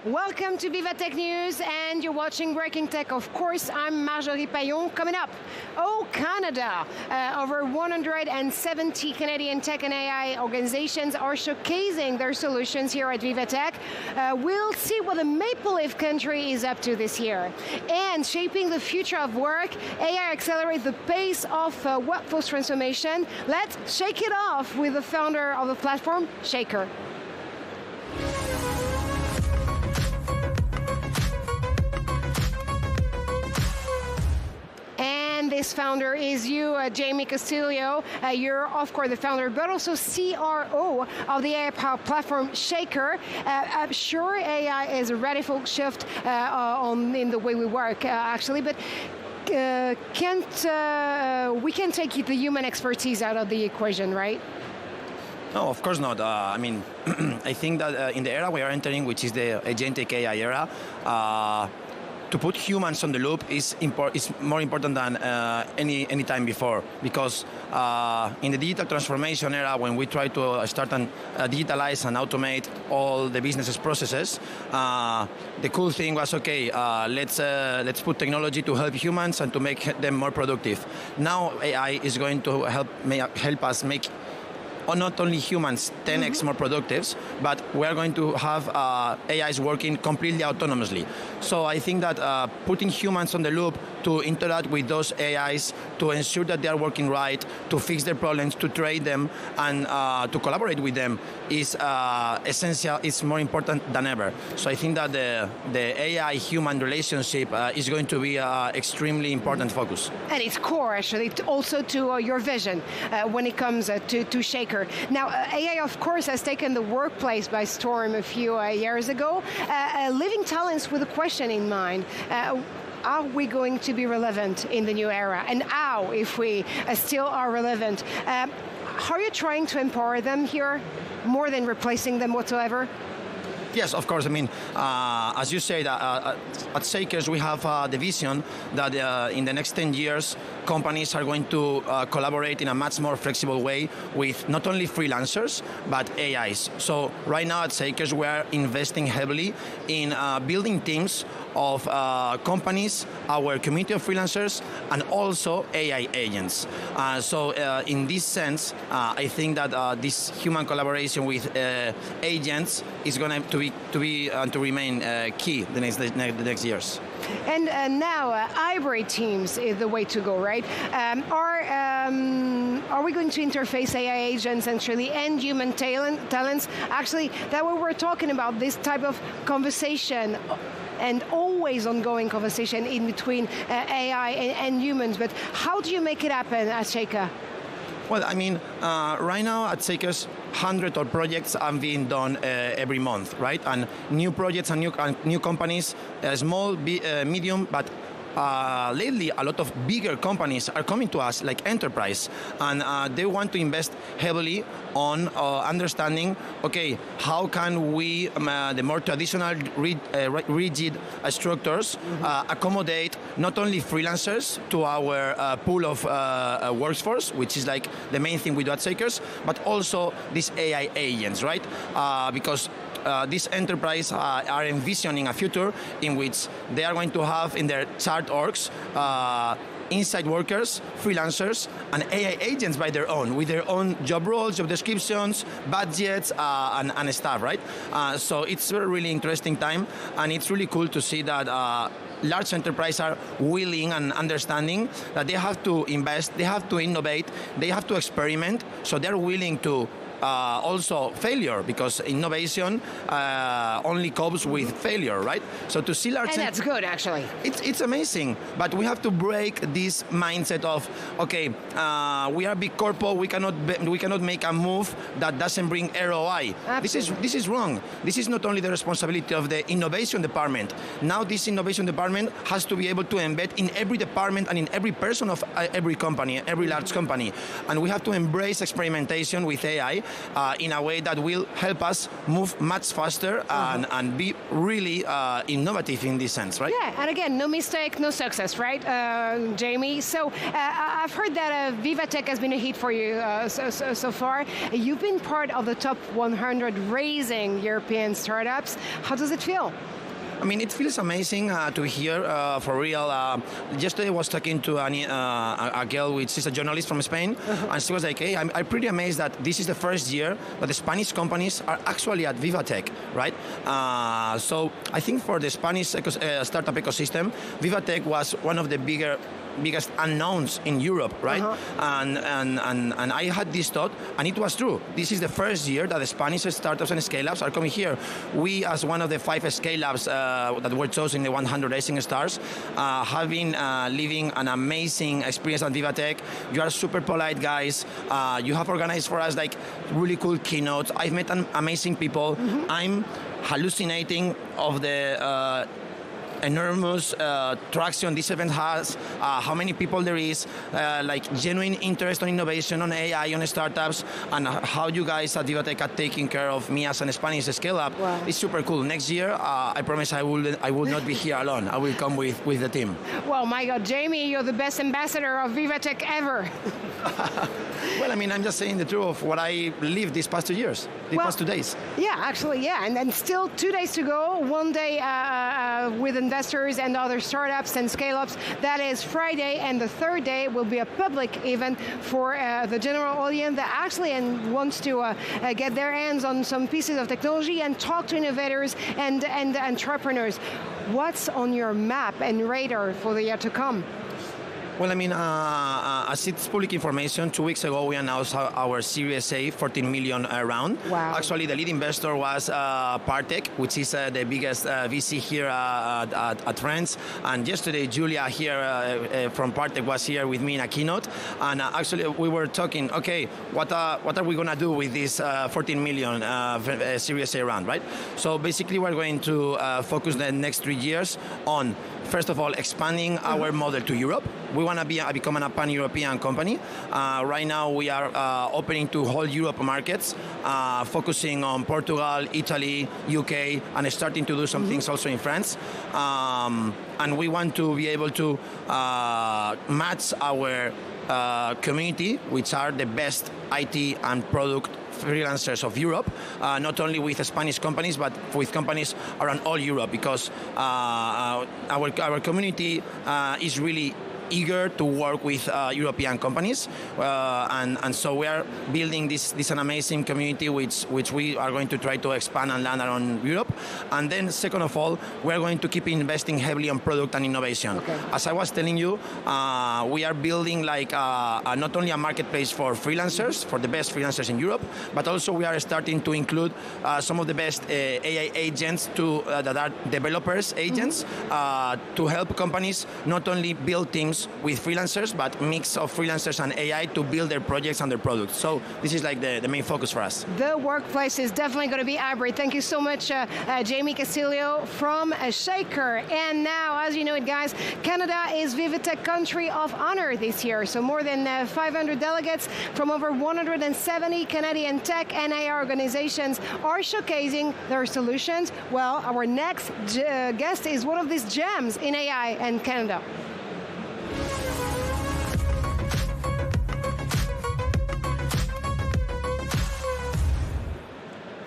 Welcome to VivaTech News, and you're watching Breaking Tech. Of course, I'm Marjorie Payon. Coming up, Canada. Over 170 Canadian tech and AI organizations are showcasing their solutions here at VivaTech. We'll see what the Maple Leaf country is up to this year. And shaping the future of work, AI accelerates the pace of workforce transformation. Let's shake it off with the founder of the platform, Shaker. And this founder is you, Jamie Castillo. You're, of course, the founder, but also CRO of the AI powered platform Shaker. I'm sure AI is a radical shift in the way we work, actually, but we can take the human expertise out of the equation, right? No, of course not. I mean, I think that in the era we are entering, which is the agentic AI era, to put humans on the loop is more important than any time before, because in the digital transformation era, when we try to start and digitalize and automate all the business's processes, the cool thing was, okay, let's put technology to help humans and to make them more productive. Now AI is going to help us make not only humans 10x more productive, but we are going to have AIs working completely autonomously. So I think that putting humans on the loop to interact with those AIs, to ensure that they are working right, to fix their problems, to trade them, and to collaborate with them is essential. It's more important than ever. So I think that the AI-human relationship is going to be an extremely important focus. And it's core, actually, also to your vision when it comes to Shaker. Now, AI, of course, has taken the workplace by storm a few years ago. Leaving talents with a question in mind. Are we going to be relevant in the new era? And how, if we still are relevant? Are you trying to empower them here more than replacing them whatsoever? Yes, of course. I mean, as you said, at Shakers we have the vision that in the next 10 years, companies are going to collaborate in a much more flexible way with not only freelancers, but AIs. So right now at Shakers, we are investing heavily in building teams of companies, our community of freelancers, and also AI agents. So in this sense, I think that this human collaboration with agents is going to remain key the next years. And now hybrid teams is the way to go, right? Are we going to interface AI agents actually and human talents? Actually, that what we're talking about, this type of conversation and always ongoing conversation in between AI and humans. But how do you make it happen at Shaker? Well, I mean, right now at Shakers, hundreds of projects are being done every month, right? And new projects and new companies, small, medium, but lately a lot of bigger companies are coming to us, like enterprise, and they want to invest heavily on understanding, okay, how can we, the more traditional rigid structures, accommodate not only freelancers to our pool of workforce, which is like the main thing we do at Shakers, but also these AI agents, right? Because these enterprises are envisioning a future in which they are going to have in their chart orgs inside workers, freelancers, and AI agents by their own, with their own job roles, job descriptions, budgets, and stuff, right? So it's a really interesting time, and it's really cool to see that large enterprises are willing and understanding that they have to invest, they have to innovate, they have to experiment, so they're willing to also failure, because innovation only comes with failure, right? So to see large... And that's good, actually. It's amazing, but we have to break this mindset of, okay, we are big corpo, we cannot make a move that doesn't bring ROI. This is wrong. This is not only the responsibility of the innovation department. Now this innovation department has to be able to embed in every department and in every person of every company, every large company. And we have to embrace experimentation with AI in a way that will help us move much faster and be really innovative in this sense, right? Yeah, and again, no mistake, no success, right, Jamie? So I've heard that VivaTech has been a hit for you so far. You've been part of the top 100 raising European startups. How does it feel? I mean, it feels amazing to hear, for real. Yesterday I was talking to a girl, which is a journalist from Spain, and she was like, hey, I'm pretty amazed that this is the first year that the Spanish companies are actually at VivaTech, right? So I think for the Spanish startup ecosystem, VivaTech was one of the biggest unknowns in Europe, right? And I had this thought, and it was true. This is the first year that the Spanish startups and scale-ups are coming here. We, as one of the 5 scale-ups that were chosen in the 100 Rising Stars, have been living an amazing experience at VivaTech. You are super polite guys. You have organized for us like really cool keynotes. I've met amazing people. I'm hallucinating of the enormous traction this event has, how many people there is, like genuine interest on innovation, on AI, on startups, and how you guys at VivaTech are taking care of me as a Spanish scale-up. Wow. It's super cool. Next year, I promise I will not be here alone. I will come with the team. Well, my God, Jamie, you're the best ambassador of VivaTech ever. Well, I mean, I'm just saying the truth of what I lived these past 2 years, past 2 days. Yeah, actually, yeah. And then still 2 days to go. One day with investors and other startups and scale-ups. That is Friday. And the third day will be a public event for the general audience that actually wants to get their hands on some pieces of technology and talk to innovators and entrepreneurs. What's on your map and radar for the year to come? Well, I mean, as it's public information, 2 weeks ago we announced our Series A 14 million round. Wow. Actually, the lead investor was Partech, which is the biggest VC here at France. And yesterday, Julia here from Partech was here with me in a keynote. And actually, we were talking, okay, what are we going to do with this 14 million Series A round, right? So basically, we're going to focus the next 3 years on, first of all, expanding our model to Europe. We want to be becoming a pan-European company. Right now, we are opening to whole Europe markets, focusing on Portugal, Italy, UK, and starting to do some things also in France. And we want to be able to match our community, which are the best IT and product freelancers of Europe, not only with Spanish companies, but with companies around all Europe, because our community is really eager to work with European companies, and so we are building this an amazing community which we are going to try to expand and land around Europe. And then second of all, we are going to keep investing heavily on product and innovation. Okay. As I was telling you, we are building like not only a marketplace for freelancers, for the best freelancers in Europe, but also we are starting to include some of the best AI agents that are developers agents to help companies not only build teams with freelancers, but mix of freelancers and AI to build their projects and their products. So this is like the main focus for us. The workplace is definitely going to be hybrid. Thank you so much, Jamie Castillo from Shaker. And now, as you know it, guys, Canada is VivaTech Country of Honor this year. So more than 500 delegates from over 170 Canadian tech and AI organizations are showcasing their solutions. Well, our next guest is one of these gems in AI in Canada.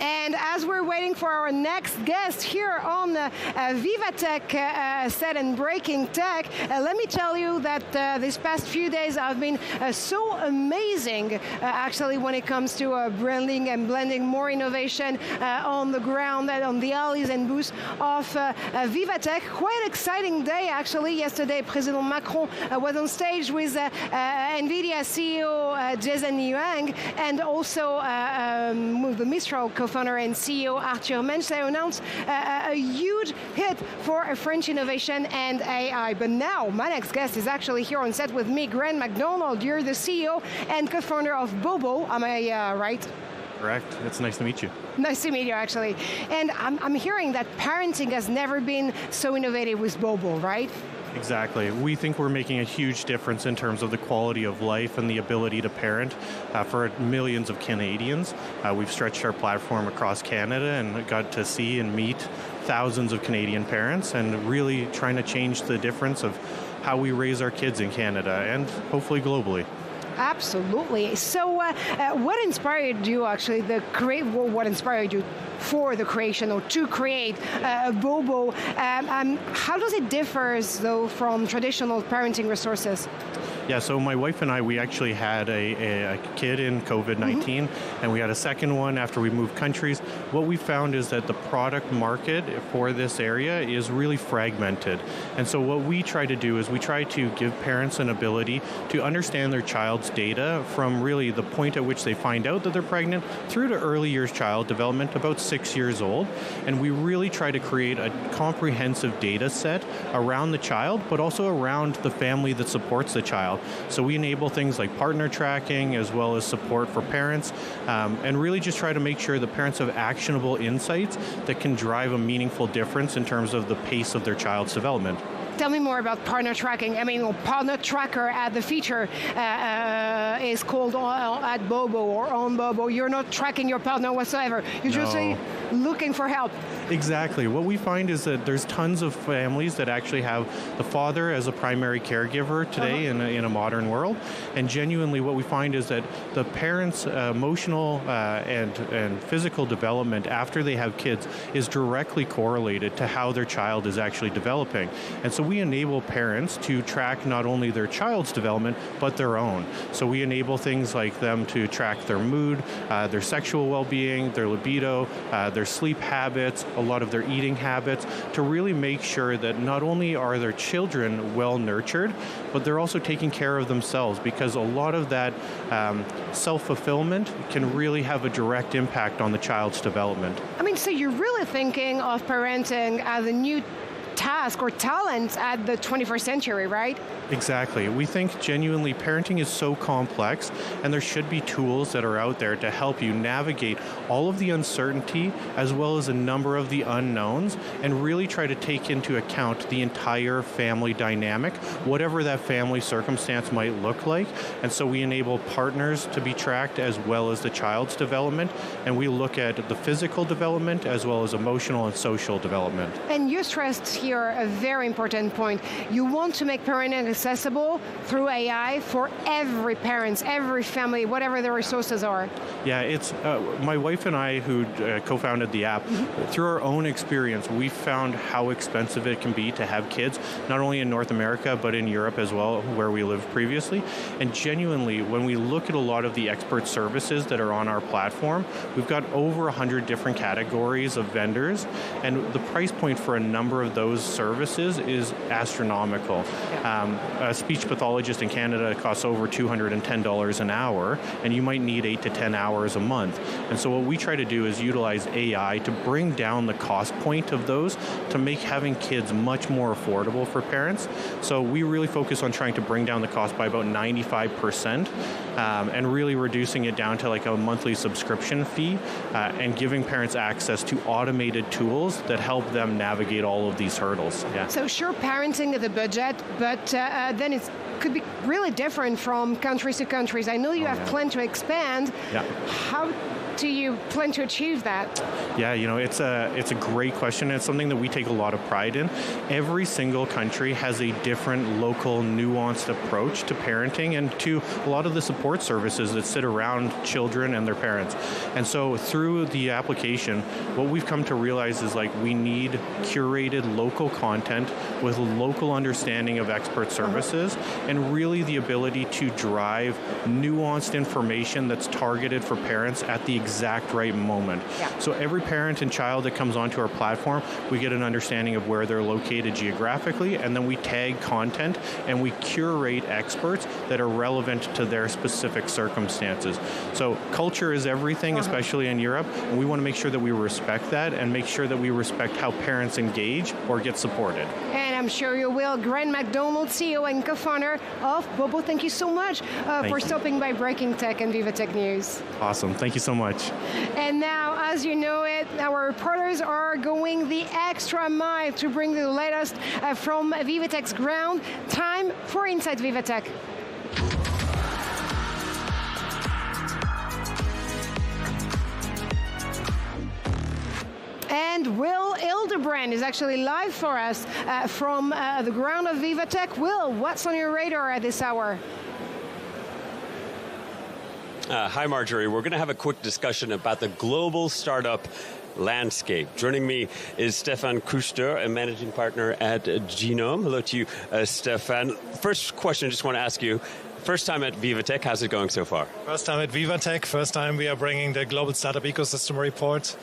And as we're waiting for our next guest here on the VivaTech set and Breaking Tech, let me tell you that these past few days have been so amazing, actually, when it comes to branding and blending more innovation on the ground and on the alleys and booths of VivaTech. Quite exciting day, actually. Yesterday, President Macron was on stage with NVIDIA CEO Jason Huang and also the Mistral co-founder and CEO Arthur Mensch. They announced a huge hit for French innovation and AI. But now, my next guest is actually here on set with me, Grant McDonald. You're the CEO and co-founder of Bobo. Am I right? Correct. It's nice to meet you. Nice to meet you, actually. And I'm hearing that parenting has never been so innovative with Bobo, right? Exactly. We think we're making a huge difference in terms of the quality of life and the ability to parent for millions of Canadians. We've stretched our platform across Canada and got to see and meet thousands of Canadian parents and really trying to change the difference of how we raise our kids in Canada and hopefully globally. Absolutely. So what inspired you actually what inspired you for the creation or to create Bobo? How does it differ though from traditional parenting resources? Yeah, so my wife and I, we actually had a kid in COVID-19, and we had a second one after we moved countries. What we found is that the product market for this area is really fragmented. And so what we try to do is we try to give parents an ability to understand their child's data from really the point at which they find out that they're pregnant through to early years child development, about 6 years old. And we really try to create a comprehensive data set around the child, but also around the family that supports the child. So we enable things like partner tracking as well as support for parents, and really just try to make sure the parents have actionable insights that can drive a meaningful difference in terms of the pace of their child's development. Tell me more about partner tracking. I mean, partner tracker the feature is called at Bobo or on Bobo. You're not tracking your partner whatsoever. You just say, looking for help. Exactly. What we find is that there's tons of families that actually have the father as a primary caregiver today in a modern world. And genuinely what we find is that the parents' emotional and physical development after they have kids is directly correlated to how their child is actually developing. And so we enable parents to track not only their child's development, but their own. So we enable things like them to track their mood, their sexual well-being, their libido, their sleep habits, a lot of their eating habits, to really make sure that not only are their children well nurtured, but they're also taking care of themselves, because a lot of that self-fulfillment can really have a direct impact on the child's development. I mean, so you're really thinking of parenting as a new task or talent at the 21st century, right? Exactly. We think genuinely parenting is so complex, and there should be tools that are out there to help you navigate all of the uncertainty as well as a number of the unknowns, and really try to take into account the entire family dynamic, whatever that family circumstance might look like. And so we enable partners to be tracked as well as the child's development, and we look at the physical development as well as emotional and social development. And you stressed here a very important point. You want to make parenting accessible through AI for every parent, every family, whatever the resources are. Yeah, it's my wife and I who co-founded the app. Through our own experience, we found how expensive it can be to have kids, not only in North America, but in Europe as well, where we lived previously. And genuinely, when we look at a lot of the expert services that are on our platform, we've got over 100 different categories of vendors, and the price point for a number of those services is astronomical. A speech pathologist in Canada costs over $210 an hour, and you might need 8 to 10 hours a month. And so what we try to do is utilize AI to bring down the cost point of those, to make having kids much more affordable for parents. So we really focus on trying to bring down the cost by about 95%, and really reducing it down to like a monthly subscription fee, and giving parents access to automated tools that help them navigate all of these hurdles. Yeah. So sure, parenting is a budget, but then it could be really different from countries to countries. I know you have planned to expand. Yeah. How do you plan to achieve that? Yeah, you know, it's a great question. It's something that we take a lot of pride in. Every single country has a different local nuanced approach to parenting and to a lot of the support services that sit around children and their parents. And so through the application, what we've come to realize is like we need curated local content with local understanding of expert services, and really the ability to drive nuanced information that's targeted for parents at the exact right moment. Yeah. So every parent and child that comes onto our platform, we get an understanding of where they're located geographically, and then we tag content and we curate experts that are relevant to their specific circumstances. So culture is everything, especially in Europe, and we want to make sure that we respect that and make sure that we respect how parents engage or get supported. And I'm sure you will. Grant McDonald, CEO and co-founder of Bobo, thank you so much for stopping by Breaking Tech and VivaTech News. Awesome. Thank you so much. And now, as you know it, our reporters are going the extra mile to bring the latest from VivaTech's ground. Time for Inside VivaTech. And Will Hildebrand is actually live for us from the ground of VivaTech. Will, what's on your radar at this hour? Hi, Marjorie. We're going to have a quick discussion about the global startup landscape. Joining me is Stefan Kuster, a managing partner at Genome. Hello to you, Stefan. First question I just want to ask you. First time at VivaTech, how's it going so far? First time at VivaTech. First time we are bringing the Global Startup Ecosystem Report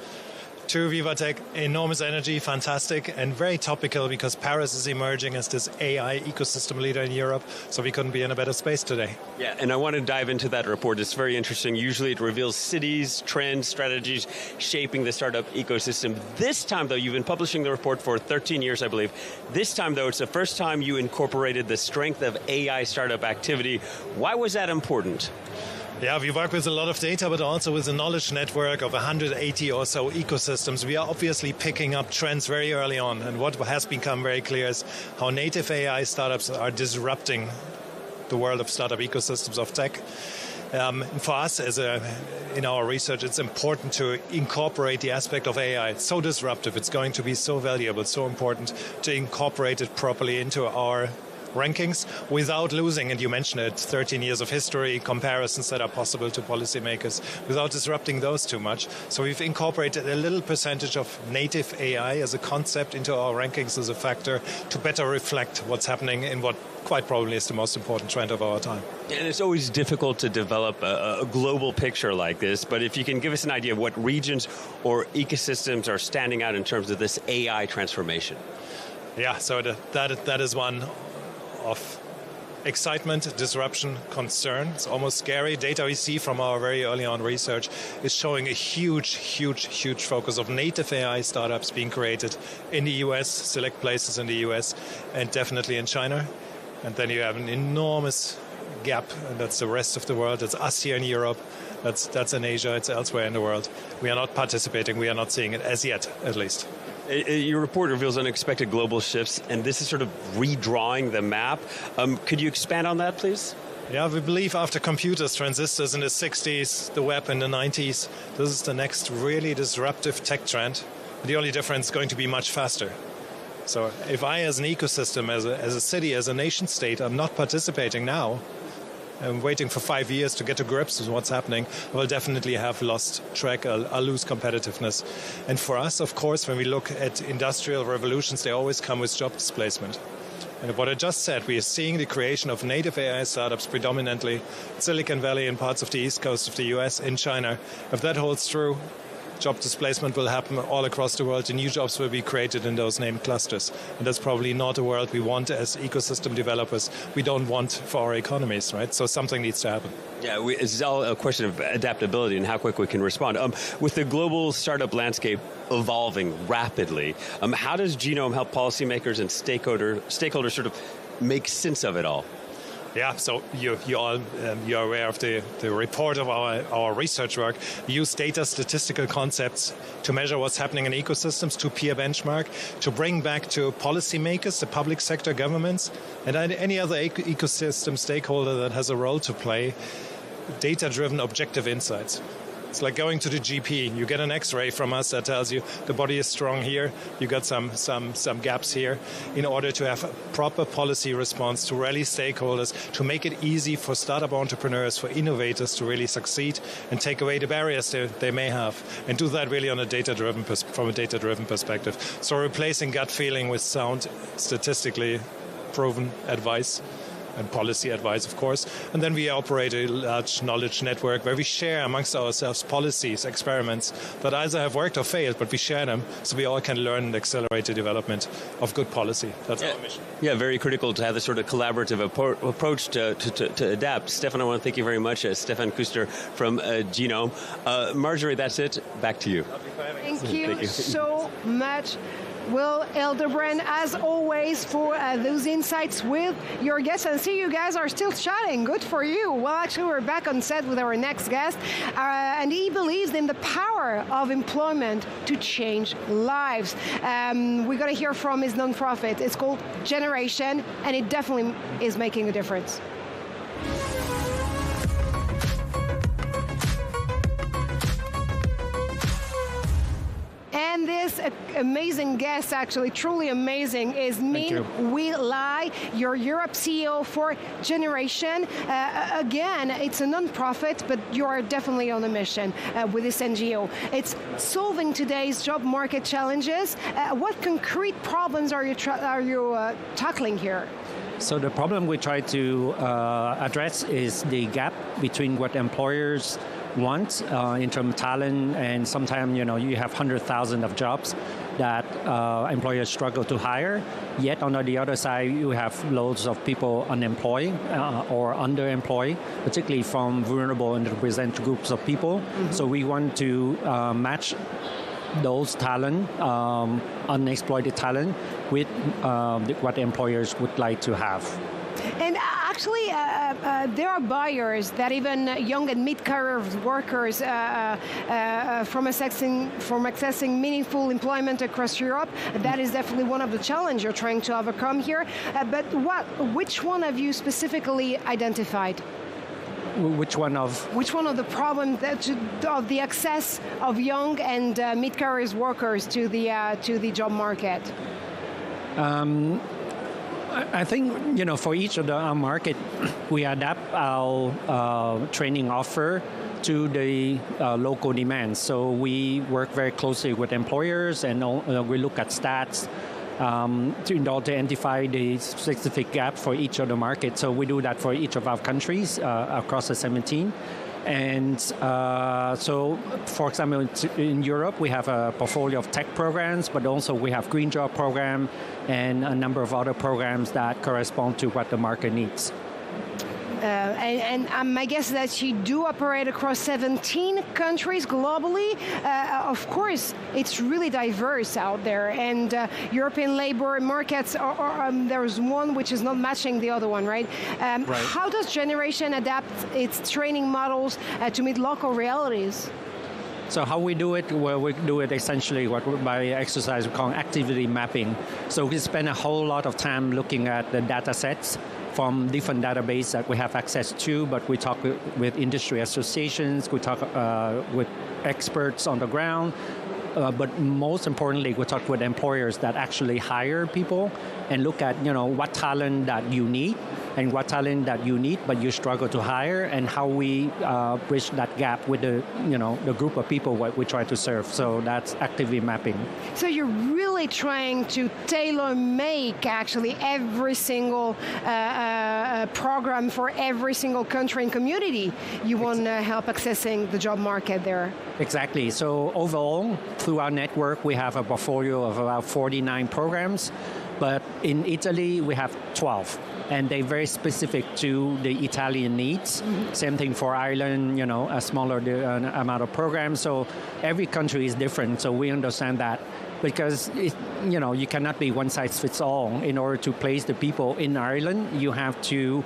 to VivaTech. Enormous energy, fantastic, and very topical because Paris is emerging as this AI ecosystem leader in Europe, so we couldn't be in a better space today. Yeah, and I want to dive into that report. It's very interesting. Usually it reveals cities, trends, strategies shaping the startup ecosystem. This time, though, you've been publishing the report for 13 years, I believe. This time, though, it's the first time you incorporated the strength of AI startup activity. Why was that important? Yeah, we work with a lot of data, but also with a knowledge network of 180 or so ecosystems. We are obviously picking up trends very early on, and what has become very clear is how native AI startups are disrupting the world of startup ecosystems of tech. And for us, in our research, it's important to incorporate the aspect of AI. It's so disruptive. It's going to be so valuable, so important to incorporate it properly into our rankings without losing, and you mentioned it, 13 years of history, comparisons that are possible to policymakers, without disrupting those too much. So we've incorporated a little percentage of native AI as a concept into our rankings as a factor to better reflect what's happening in what quite probably is the most important trend of our time. And it's always difficult to develop a global picture like this, but if you can give us an idea of what regions or ecosystems are standing out in terms of this AI transformation. Yeah, so that is one of excitement, disruption, concern. It's almost scary. Data we see from our very early on research is showing a huge focus of native AI startups being created in the US, select places in the US, and definitely in China. And then you have an enormous gap, and that's the rest of the world. It's us here in Europe. That's in Asia. It's elsewhere in the world. We are not participating. We are not seeing it as yet, at least. Your report reveals unexpected global shifts, and this is sort of redrawing the map. Could you expand on that, please? Yeah, we believe after computers, transistors in the 60s, the web in the 90s, this is the next really disruptive tech trend. The only difference is going to be much faster. So if I, as an ecosystem, as a city, as a nation state, I'm not participating now, I'm waiting for 5 years to get to grips with what's happening, I will definitely have lost track, I'll lose competitiveness. And for us, of course, when we look at industrial revolutions, they always come with job displacement. And what I just said, we are seeing the creation of native AI startups predominantly in Silicon Valley and parts of the east coast of the US, in China. If that holds true, job displacement will happen all across the world, and new jobs will be created in those named clusters. And that's probably not a world we want as ecosystem developers. We don't want for our economies, right? So something needs to happen. Yeah, it's all a question of adaptability and how quick we can respond. With the global startup landscape evolving rapidly, how does Genome help policymakers and stakeholders sort of make sense of it all? Yeah, so you're aware of the report of our research work. We use data statistical concepts to measure what's happening in ecosystems, to peer benchmark, to bring back to policymakers, the public sector governments, and any other ecosystem stakeholder that has a role to play, data-driven objective insights. It's like going to the GP. You get an X-ray from us that tells you the body is strong here. You got some gaps here. In order to have a proper policy response to rally stakeholders, to make it easy for startup entrepreneurs, for innovators to really succeed and take away the barriers they may have, and do that really on a from a data-driven perspective. So replacing gut feeling with sound, statistically proven advice. And policy advice, of course. And then we operate a large knowledge network where we share amongst ourselves policies, experiments that either have worked or failed, but we share them so we all can learn and accelerate the development of good policy. That's our mission. Yeah, very critical to have this sort of collaborative approach to adapt. Stefan, I want to thank you very much. Stefan Kuster from Genome. Marjorie, that's it. Back to you. Thank you so much, Will Hildebrand, as always, for those insights with your guests. And see, you guys are still chatting. Good for you. Well, actually, we're back on set with our next guest, and he believes in the power of employment to change lives. We're going to hear from his nonprofit. It's called Generation, and it definitely is making a difference. And this amazing guest, actually truly amazing, is Min Wei Lai, your Europe CEO for Generation. Again, it's a non-profit, but you are definitely on a mission with this NGO. It's solving today's job market challenges. What concrete problems are you tackling here? So the problem we try to address is the gap between what employers want in terms of talent, and sometimes you have 100,000 of jobs that employers struggle to hire. Yet on the other side, you have loads of people unemployed or underemployed, particularly from vulnerable and representative groups of people. Mm-hmm. So we want to match those talent, unexploited talent, with what employers would like to have. And actually, there are buyers that even young and mid-career workers from accessing meaningful employment across Europe. That is definitely one of the challenges you're trying to overcome here. But which one have you specifically identified? Which one of? Which one of the problems of the access of young and mid-career workers to the job market? I think, for each of our market, we adapt our training offer to the local demands. So we work very closely with employers, and we look at stats to identify the specific gap for each of the markets. So we do that for each of our countries across the 17. And so, for example, in Europe, we have a portfolio of tech programs, but also we have green job program and a number of other programs that correspond to what the market needs. And my guess is that you do operate across 17 countries globally. Of course, it's really diverse out there, and European labor markets there's one which is not matching the other one, right? How does Generation adapt its training models to meet local realities? So how we do it, well, we do it essentially by exercise we call activity mapping. So we spend a whole lot of time looking at the data sets from different databases that we have access to, but we talk with industry associations, we talk with experts on the ground, but most importantly, we talk with employers that actually hire people and look at, what talent that you need and what talent that you need but you struggle to hire, and how we bridge that gap with the group of people what we try to serve. So that's activity mapping. So you're really trying to tailor-make actually every single program for every single country and community. You want to help accessing the job market there. Exactly. So overall, through our network, we have a portfolio of about 49 programs, but in Italy, we have 12. And they're very specific to the Italian needs. Mm-hmm. Same thing for Ireland, a smaller amount of programs. So every country is different, so we understand that. Because, you cannot be one size fits all. In order to place the people in Ireland, you have to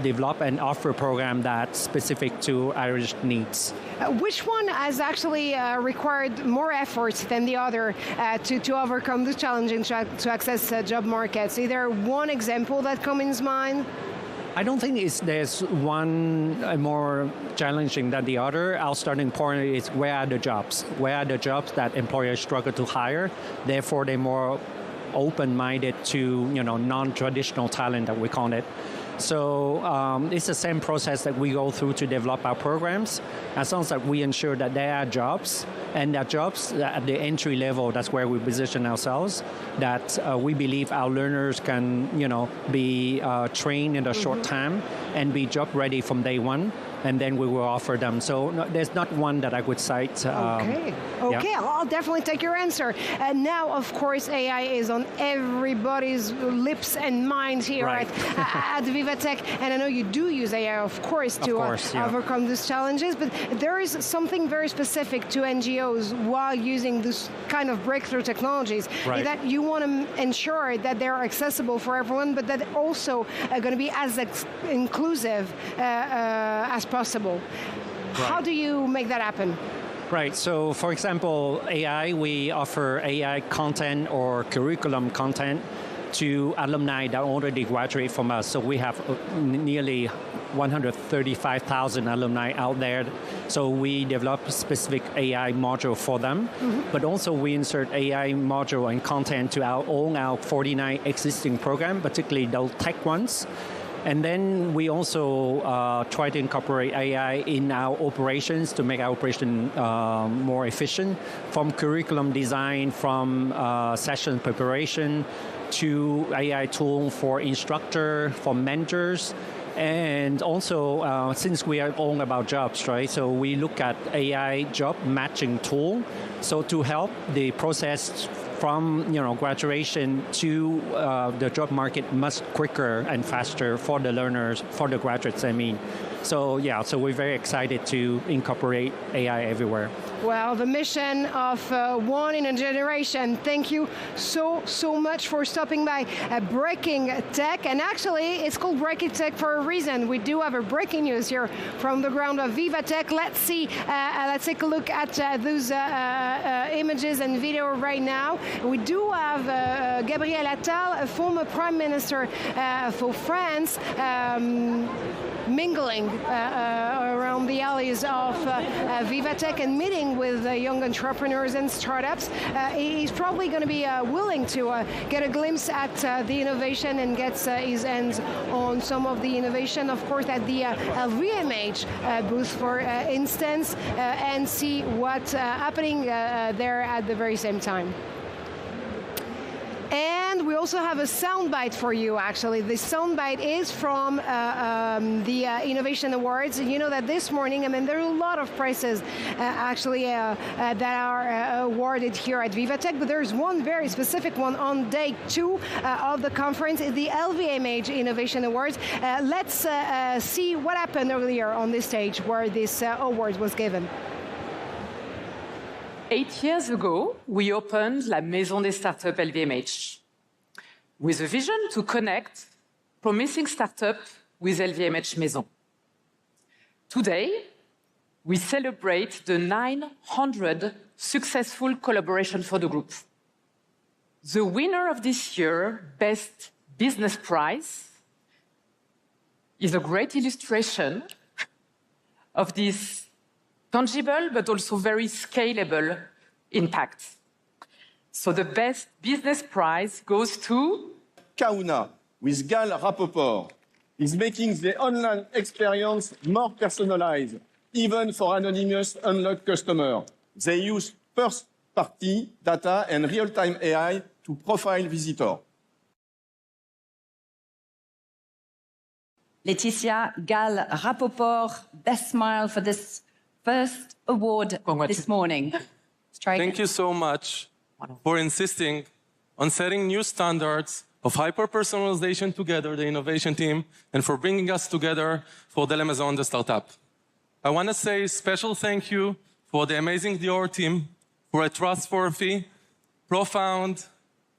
develop and offer a program that's specific to Irish needs. Which one has actually required more efforts than the other to overcome the challenge to access job markets? Is there one example that comes in mind? I don't think there's one more challenging than the other. Our starting point is where are the jobs? Where are the jobs that employers struggle to hire? Therefore, they're more open-minded to non-traditional talent, that we call it. So it's the same process that we go through to develop our programs. As long as we ensure that there are jobs, and that jobs at the entry level, that's where we position ourselves, that we believe our learners can be trained in a short time and be job ready from day one, and then we will offer them. So there's not one that I would cite. Okay, yeah. I'll definitely take your answer. And now, of course, AI is on everybody's lips and minds here at VivaTech. And I know you do use AI, of course, to overcome these challenges. But there is something very specific to NGOs while using this kind of breakthrough technologies, that you want to ensure that they're accessible for everyone, but that also are going to be as inclusive as possible. How do you make that happen? Right. So, for example, AI, we offer AI content or curriculum content to alumni that already graduate from us. So we have nearly 135,000 alumni out there. So we develop a specific AI module for them, but also we insert AI module and content to our 49 existing programs, particularly those tech ones. And then we also try to incorporate AI in our operations to make our operation more efficient, from curriculum design, from session preparation, to AI tool for instructor, for mentors. And also, since we are all about jobs, right? So we look at AI job matching tool. So to help the process from graduation to the job market much quicker and faster for the learners, for the graduates, I mean. So so we're very excited to incorporate AI everywhere. Well, the mission of one in a generation. Thank you so much for stopping by Breaking Tech. And actually, it's called Breaking Tech for a reason. We do have a breaking news here from the ground of VivaTech. Let's see. Let's take a look at those images and video right now. We do have Gabriel Attal, a former Prime Minister for France, mingling around the alleys of VivaTech and meeting with young entrepreneurs and startups. He's probably going to be willing to get a glimpse at the innovation and get his hands on some of the innovation, of course, at the LVMH booth, for instance, and see what's happening there at the very same time. And we also have a soundbite for you, actually. This soundbite is from the Innovation Awards. You know that this morning, I mean, there are a lot of prizes actually that are awarded here at VivaTech, but there's one very specific one on day 2 of the conference, the LVMH Innovation Awards. Let's see what happened earlier on this stage where this award was given. 8 years ago, we opened La Maison des Startups LVMH with a vision to connect promising startups with LVMH Maison. Today, we celebrate the 900 successful collaborations for the group. The winner of this year's Best Business Prize is a great illustration of this tangible but also very scalable impact. So the Best Business Prize goes to Kauna with Gal Rapoport is making the online experience more personalized, even for anonymous unlocked customers. They use first-party data and real-time AI to profile visitors. Laetitia Gal Rapoport, Best Smile for this first award this morning. Thank you so much for insisting on setting new standards of hyper-personalization together, the innovation team, and for bringing us together for the La Maison de Startup. I want to say a special thank you for the amazing Dior team for a trustworthy, profound,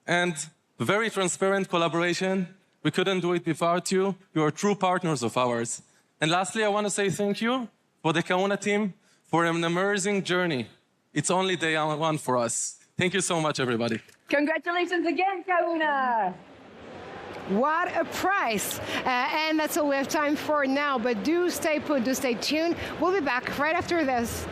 and very transparent collaboration. We couldn't do it without you. You are true partners of ours. And lastly, I want to say thank you for the Kauna team for an amazing journey. It's only day 1 for us. Thank you so much, everybody. Congratulations again, Kauna. What a prize. And that's all we have time for now, but do stay put, do stay tuned. We'll be back right after this.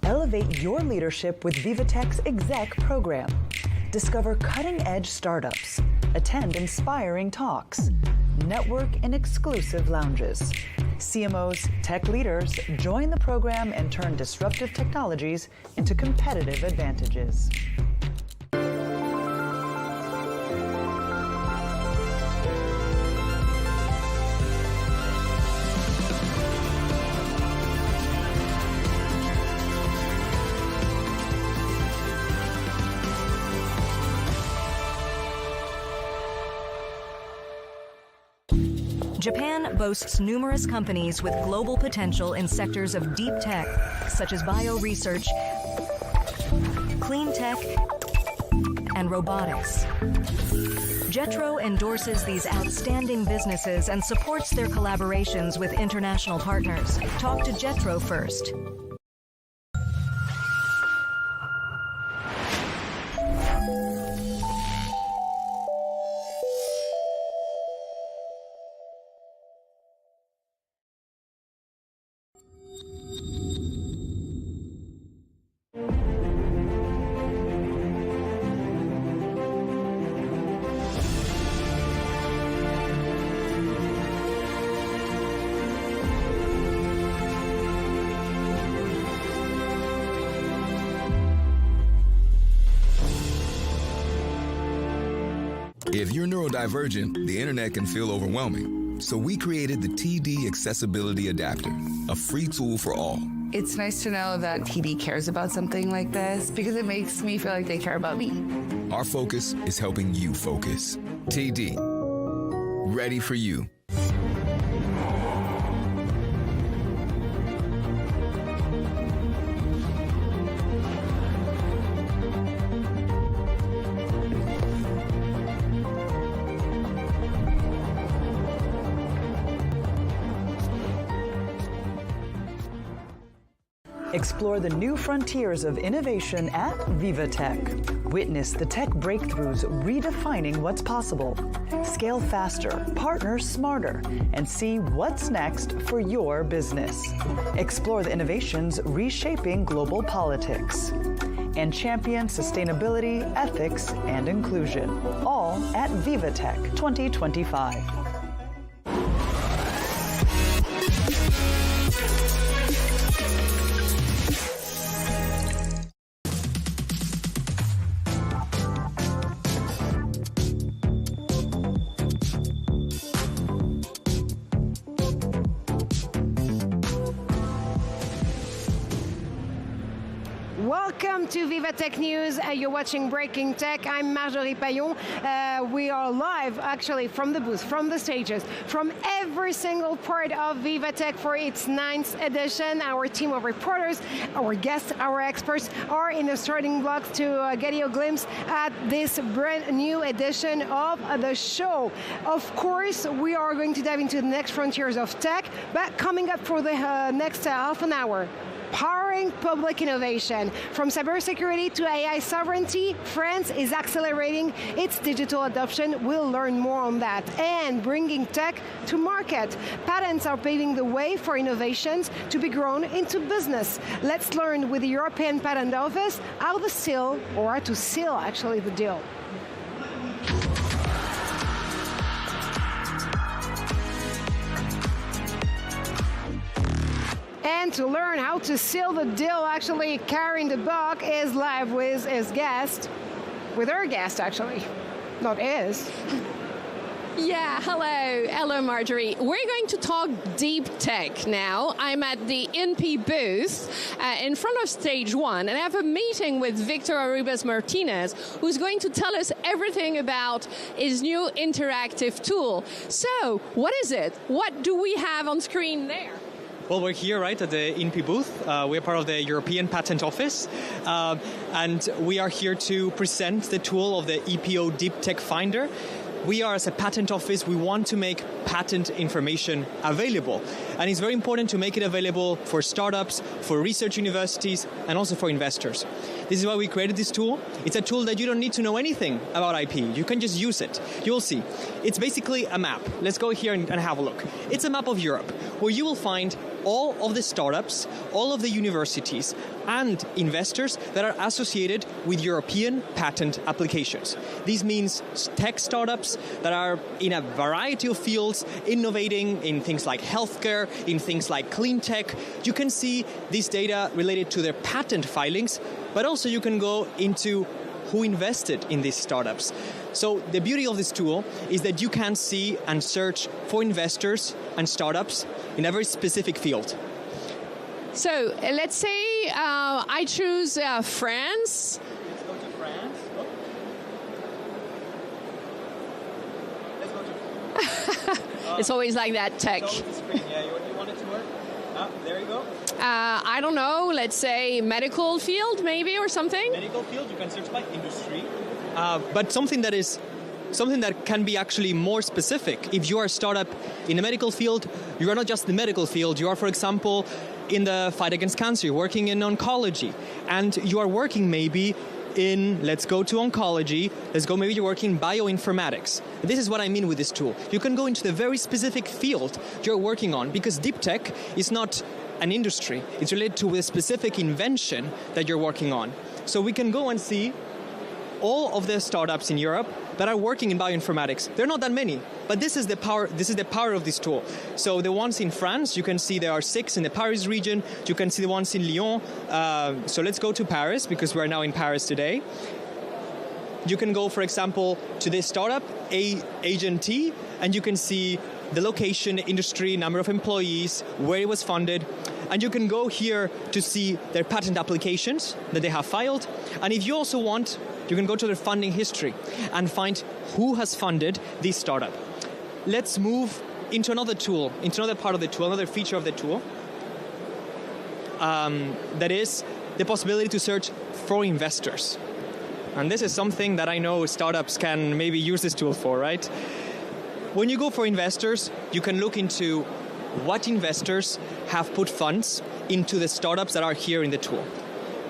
Elevate your leadership with VivaTech's Exec program. Discover cutting-edge startups, attend inspiring talks, network in exclusive lounges. CMOs, tech leaders join the program and turn disruptive technologies into competitive advantages. Japan boasts numerous companies with global potential in sectors of deep tech, such as bioresearch, clean tech, and robotics. Jetro endorses these outstanding businesses and supports their collaborations with international partners. Talk to Jetro first. If you're neurodivergent, the internet can feel overwhelming. So we created the TD Accessibility Adapter, a free tool for all. It's nice to know that TD cares about something like this because it makes me feel like they care about me. Our focus is helping you focus. TD, ready for you. Explore the new frontiers of innovation at VivaTech. Witness the tech breakthroughs redefining what's possible. Scale faster, partner smarter, and see what's next for your business. Explore the innovations reshaping global politics. And champion sustainability, ethics, and inclusion. All at VivaTech 2025. Welcome to VivaTech News. You're watching Breaking Tech. I'm Marjorie Payon. We are live, actually, from the booth, from the stages, from every single part of VivaTech for its 9th edition. Our team of reporters, our guests, our experts are in the starting blocks to get you a glimpse at this brand new edition of the show. Of course, we are going to dive into the next frontiers of tech, but coming up for the next half an hour, powering public innovation. From cybersecurity to AI sovereignty, France is accelerating its digital adoption. We'll learn more on that. And bringing tech to market. Patents are paving the way for innovations to be grown into business. Let's learn with the European Patent Office how to seal actually the deal. And to learn how to seal the deal, actually carrying the book, is live with his guest, with her guest actually, not his. Yeah, hello Marjorie. We're going to talk deep tech now. I'm at the INPI booth in front of stage 1, and I have a meeting with Victor Arubas Martinez, who's going to tell us everything about his new interactive tool. So, what is it? What do we have on screen there? Well, we're here, right, at the INPI booth. We're part of the European Patent Office, and we are here to present the tool of the EPO Deep Tech Finder. We are, as a patent office, we want to make patent information available. And it's very important to make it available for startups, for research universities, and also for investors. This is why we created this tool. It's a tool that you don't need to know anything about IP. You can just use it. You'll see. It's basically a map. Let's go here and have a look. It's a map of Europe, where you will find all of the startups, all of the universities, and investors that are associated with European patent applications. This means tech startups that are in a variety of fields, innovating in things like healthcare, in things like clean tech. You can see this data related to their patent filings, but also you can go into who invested in these startups. So the beauty of this tool is that you can see and search for investors and startups in a very specific field. So let's say I choose France. Let's go to France. It's always like that, tech. So the screen, yeah, you want it to work? There you go. I don't know, let's say medical field maybe or something? Medical field, you can search by industry. But something that can be actually more specific. If you are a startup in the medical field, you are not just in the medical field, you are, for example, in the fight against cancer, you're working in oncology, and you are working maybe in, let's go to oncology, maybe you're working in bioinformatics. This is what I mean with this tool. You can go into the very specific field you're working on, because deep tech is not an industry. It's related to a specific invention that you're working on. So we can go and see all of the startups in Europe that are working in bioinformatics. There are not that many, but this is the power of this tool. So the ones in France, you can see there are 6 in the Paris region. You can see the ones in Lyon. So let's go to Paris, because we're now in Paris today. You can go, for example, to this startup, Agent T, and you can see the location, industry, number of employees, where it was funded. And you can go here to see their patent applications that they have filed. And if you also want, you can go to their funding history and find who has funded this startup. Let's move into another tool, into another part of the tool, another feature of the tool. That is the possibility to search for investors. And this is something that I know startups can maybe use this tool for, right? When you go for investors, you can look into what investors have put funds into the startups that are here in the tool.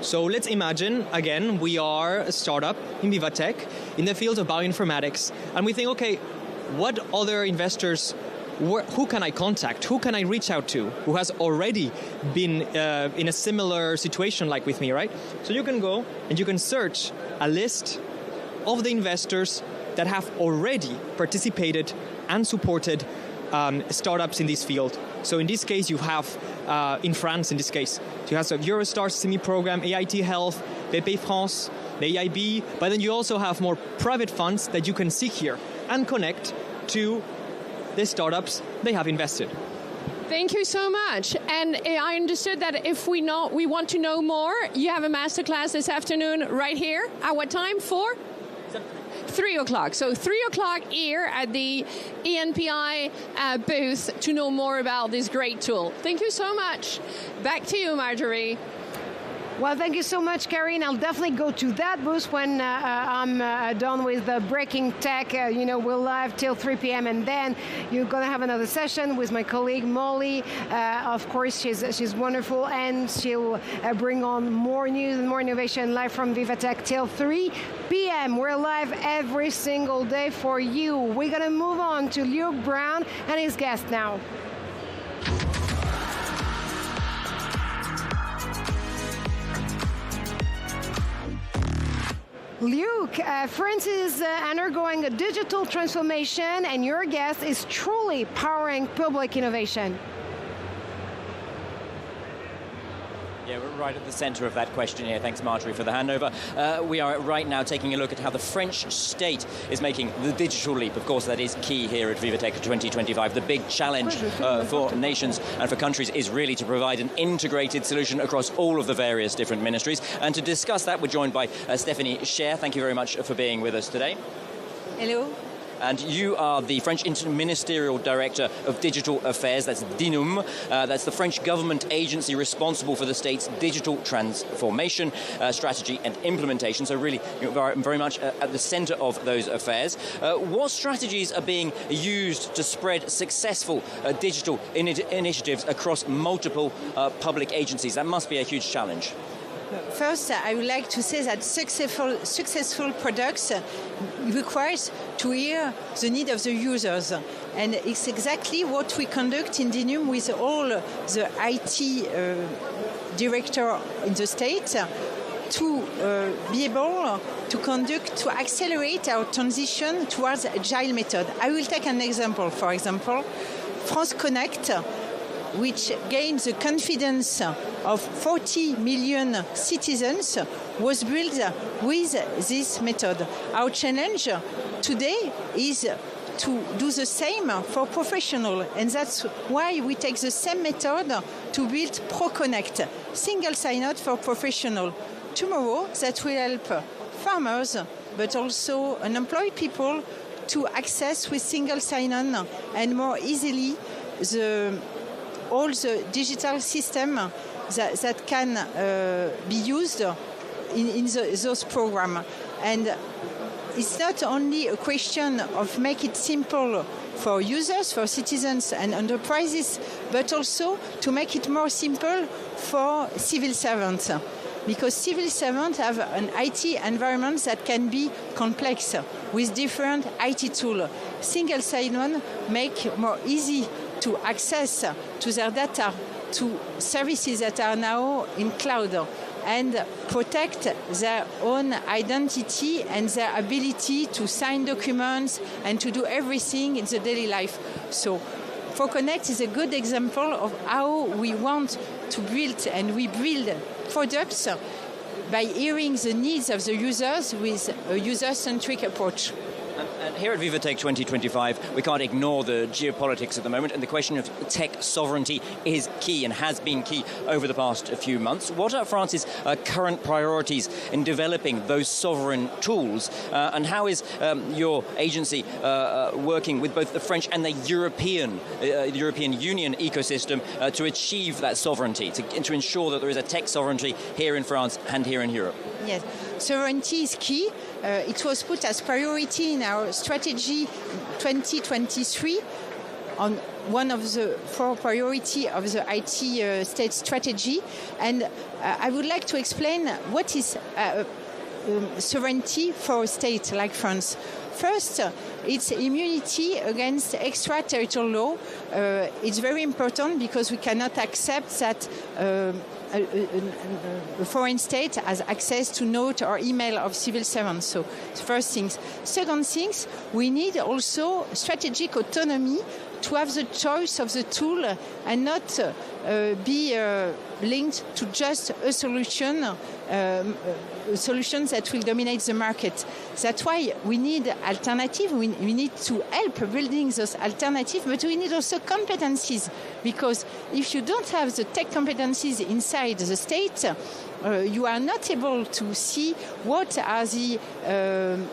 So let's imagine, again, we are a startup in VivaTech in the field of bioinformatics, and we think, okay, what other investors, who can I contact? Who can I reach out to? Who has already been in a similar situation like with me, right? So you can go and you can search a list of the investors that have already participated and supported startups in this field. So in this case, you have, in France in this case, you have Eurostar semi-program, AIT Health, BP France, the EIB, but then you also have more private funds that you can see here and connect to the startups they have invested. Thank you so much. And I understood that if we want to know more, you have a masterclass this afternoon right here. At what time? 4? 3 o'clock. So 3 o'clock here at the ENPI booth to know more about this great tool. Thank you so much. Back to you, Marjorie. Well, thank you so much, Karine. I'll definitely go to that booth when I'm done with the Breaking Tech. We're live till 3 p.m. and then you're going to have another session with my colleague Molly. Of course, she's wonderful, and she'll bring on more news and more innovation live from VivaTech till 3 p.m. We're live every single day for you. We're going to move on to Luke Brown and his guest now. Luke, France is undergoing a digital transformation, and your guest is truly powering public innovation. Yeah, we're right at the center of that question here. Thanks, Marjorie, for the handover. We are right now taking a look at how the French state is making the digital leap. Of course, that is key here at VivaTech 2025. The big challenge for nations and for countries is really to provide an integrated solution across all of the various different ministries. And to discuss that, we're joined by Stephanie Scher. Thank you very much for being with us today. Hello. And you are the French Interministerial Director of Digital Affairs, that's DINUM. That's the French government agency responsible for the state's digital transformation, strategy and implementation. So really, you're very much at the center of those affairs. What strategies are being used to spread successful digital initiatives across multiple public agencies? That must be a huge challenge. First, I would like to say that successful products requires to hear the need of the users. And it's exactly what we conduct in DINUM with all the IT director in the state to be able to accelerate our transition towards agile method. I will take an example. For example, France Connect, which gains the confidence of 40 million citizens, was built with this method. Our challenge today is to do the same for professionals, and that's why we take the same method to build ProConnect, single sign-on for professionals. Tomorrow, that will help farmers, but also unemployed people to access with single sign-on and more easily all the digital system that can be used in those programs. And it's not only a question of make it simple for users, for citizens and enterprises, but also to make it more simple for civil servants. Because civil servants have an IT environment that can be complex with different IT tools. Single sign-on make more easy to access to their data, to services that are now in cloud, and protect their own identity and their ability to sign documents and to do everything in the daily life. So ProConnect is a good example of how we want to build, and we build products by hearing the needs of the users with a user-centric approach. And here at VivaTech 2025, we can't ignore the geopolitics at the moment, and the question of tech sovereignty is key and has been key over the past few months. What are France's current priorities in developing those sovereign tools, and how is your agency working with both the French and the European Union ecosystem to achieve that sovereignty, to ensure that there is a tech sovereignty here in France and here in Europe? Yes, sovereignty is key. It was put as priority in our strategy 2023 on one of the 4 priorities of the IT state strategy. And I would like to explain what is sovereignty for a state like France. First, it's immunity against extraterritorial law. It's very important because we cannot accept that a foreign state has access to note or email of civil servants. So, first things. Second things, we need also strategic autonomy to have the choice of the tool and not be linked to just a solution, solutions that will dominate the market. That's why we need alternative. We need to help building those alternatives, but we need also competencies, because if you don't have the tech competencies inside the state, you are not able to see what are the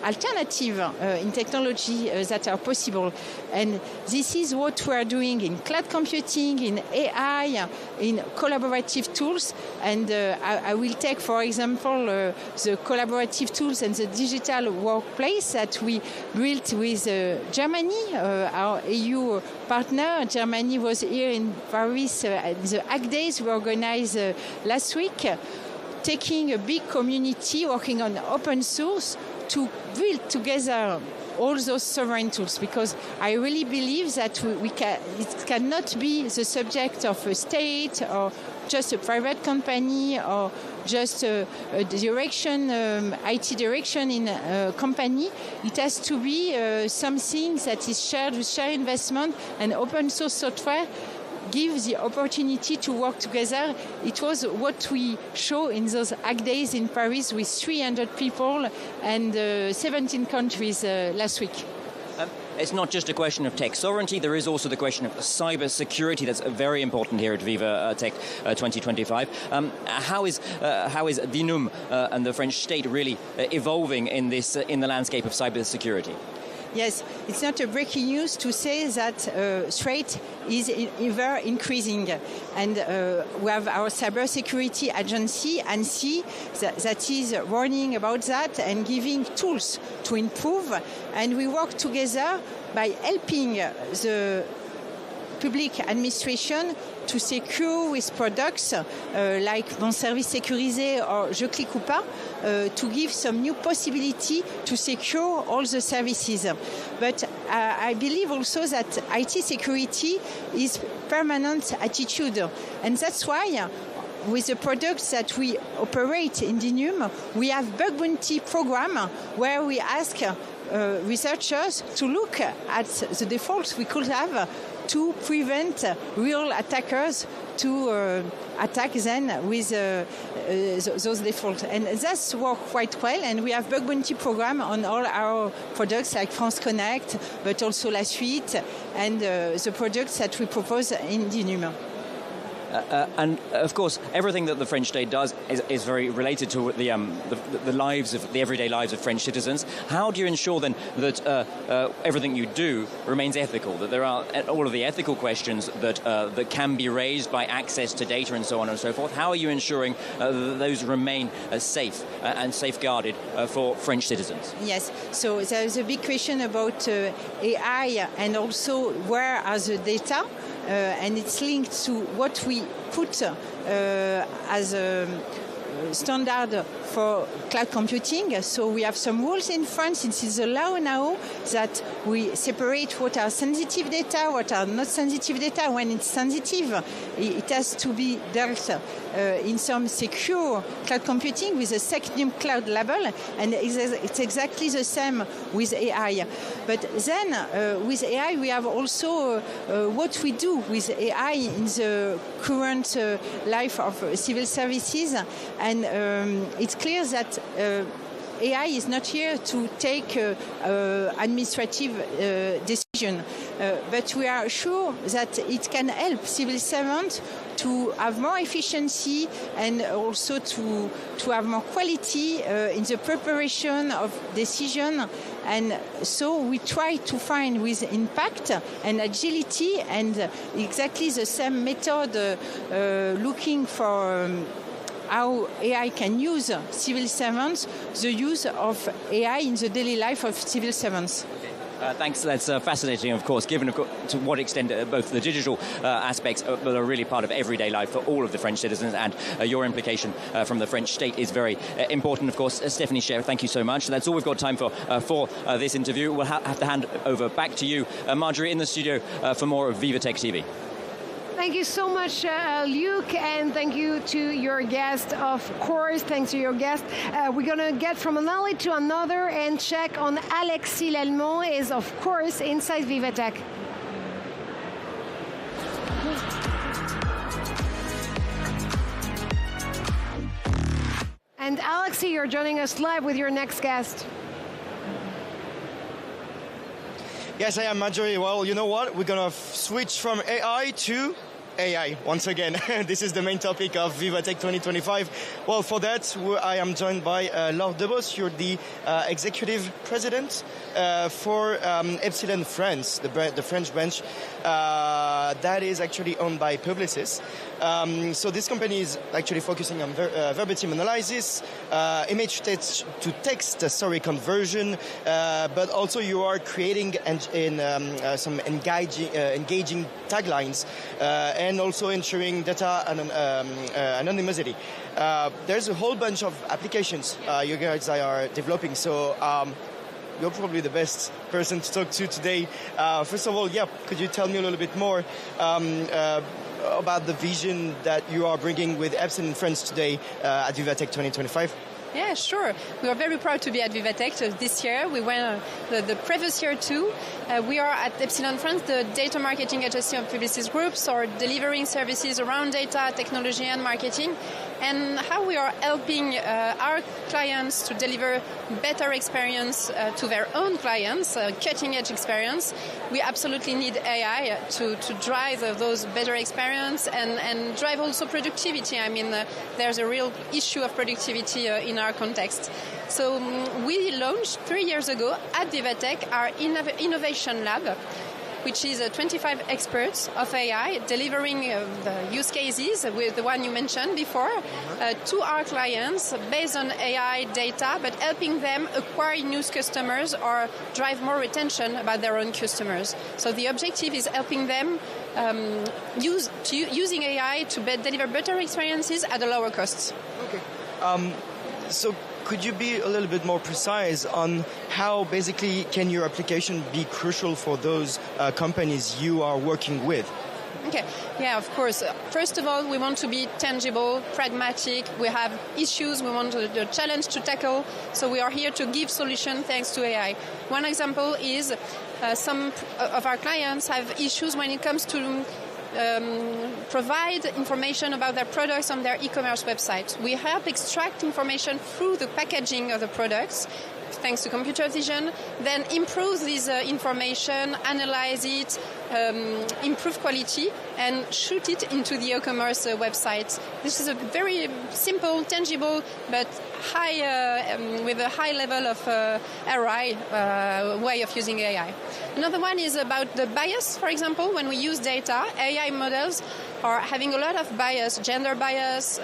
alternatives in technology that are possible. And this is what we are doing in cloud computing, in AI, in collaborative tools. And I will take, for example, the collaborative tools and the digital workplace that we built with Germany, our EU partner. Germany was here in Paris at the Hack Days we organized last week, taking a big community working on open source to build together all those sovereign tools, because I really believe that it cannot be the subject of a state or just a private company or just a direction, IT direction in a company. It has to be something that is shared with shared investment, and open source software gives the opportunity to work together. It was what we show in those Hack Days in Paris with 300 people and 17 countries last week. It's not just a question of tech sovereignty, there is also the question of cyber security that's very important here at VivaTech 2025. How is DINUM and the French state really evolving in the landscape of cyber security? Yes, it's not a breaking news to say that threat is ever increasing. And we have our cybersecurity agency, ANSSI, that is warning about that and giving tools to improve. And we work together by helping the public administration to secure with products like Mon Service Sécurisé or Je Clique ou Pas, to give some new possibility to secure all the services. But I believe also that IT security is permanent attitude. And that's why with the products that we operate in DINUM, we have bug bounty program where we ask researchers to look at the defaults we could have to prevent real attackers to attack then with those defaults. And that's worked quite well. And we have bug bounty program on all our products like France Connect, but also La Suite, and the products that we propose in DINUM. And of course, everything that the French state does is very related to the lives of the everyday lives of French citizens. How do you ensure then that everything you do remains ethical? That there are all of the ethical questions that can be raised by access to data and so on and so forth. How are you ensuring that those remain safe and safeguarded for French citizens? Yes. So there is a big question about AI and also where are the data. And it's linked to what we put as a standard for cloud computing. So we have some rules in France. It is allowed now that we separate what are sensitive data, what are not sensitive data. When it's sensitive, it has to be dealt in some secure cloud computing with a SecNum cloud label, and it's exactly the same with AI. But then with AI, we have also what we do with AI in the current life of civil services, and it's clear that AI is not here to take administrative decision, but we are sure that it can help civil servants to have more efficiency and also to have more quality in the preparation of decision. And so we try to find with impact and agility and exactly the same method looking for how AI can use civil servants, the use of AI in the daily life of civil servants. Thanks. That's fascinating, of course, given to what extent both the digital aspects are really part of everyday life for all of the French citizens, and your implication from the French state is very important, of course. Stephanie Scher, thank you so much. That's all we've got time for this interview. We'll have to hand over back to you, Marjorie, in the studio for more of VivaTech TV. Thank you so much, Luke, and thank you to your guest, of course. Thanks to your guest. We're going to get from an alley to another and check on Alexis Lelmont is, of course, inside VivaTech. And Alexis, you're joining us live with your next guest. Yes, I am, Marjorie. Well, you know what? We're going to switch from AI to AI once again. This is the main topic of VivaTech 2025. Well, for that, I am joined by Laure Debos. You're the executive president for Epsilon France, the French branch that is actually owned by Publicis. So this company is actually focusing on verbatim analysis, image-to-text conversion, but also you are creating some engaging taglines and also ensuring data anonymity. There's a whole bunch of applications you guys are developing, so you're probably the best person to talk to today. First of all, could you tell me a little bit more about the vision that you are bringing with Epsilon France today at VivaTech 2025? Yeah, sure. We are very proud to be at VivaTech this year. We went the previous year too. We are at Epsilon France, the data marketing agency of Publicis Group, so delivering services around data, technology and marketing, and how we are helping our clients to deliver better experience to their own clients, cutting-edge experience. We absolutely need AI to drive those better experience and drive also productivity. I mean, there's a real issue of productivity in our context. So we launched 3 years ago at VivaTech our Innovation Lab, which is 25 experts of AI delivering the use cases with the one you mentioned before to our clients based on AI data, but helping them acquire new customers or drive more retention about their own customers. So the objective is helping them using AI to deliver better experiences at a lower cost. Okay. So could you be a little bit more precise on how basically can your application be crucial for those companies you are working with? Okay, yeah, of course. First of all, we want to be tangible, pragmatic. We have issues, we want a challenge to tackle, so we are here to give solutions thanks to AI. One example is some of our clients have issues when it comes to provide information about their products on their e-commerce website. We help extract information through the packaging of the products, thanks to computer vision, then improve this information, analyze it, improve quality, and shoot it into the e-commerce website. This is a very simple, tangible, but with a high level of ROI way of using AI. Another one is about the bias, for example. When we use data, AI models are having a lot of bias, gender bias,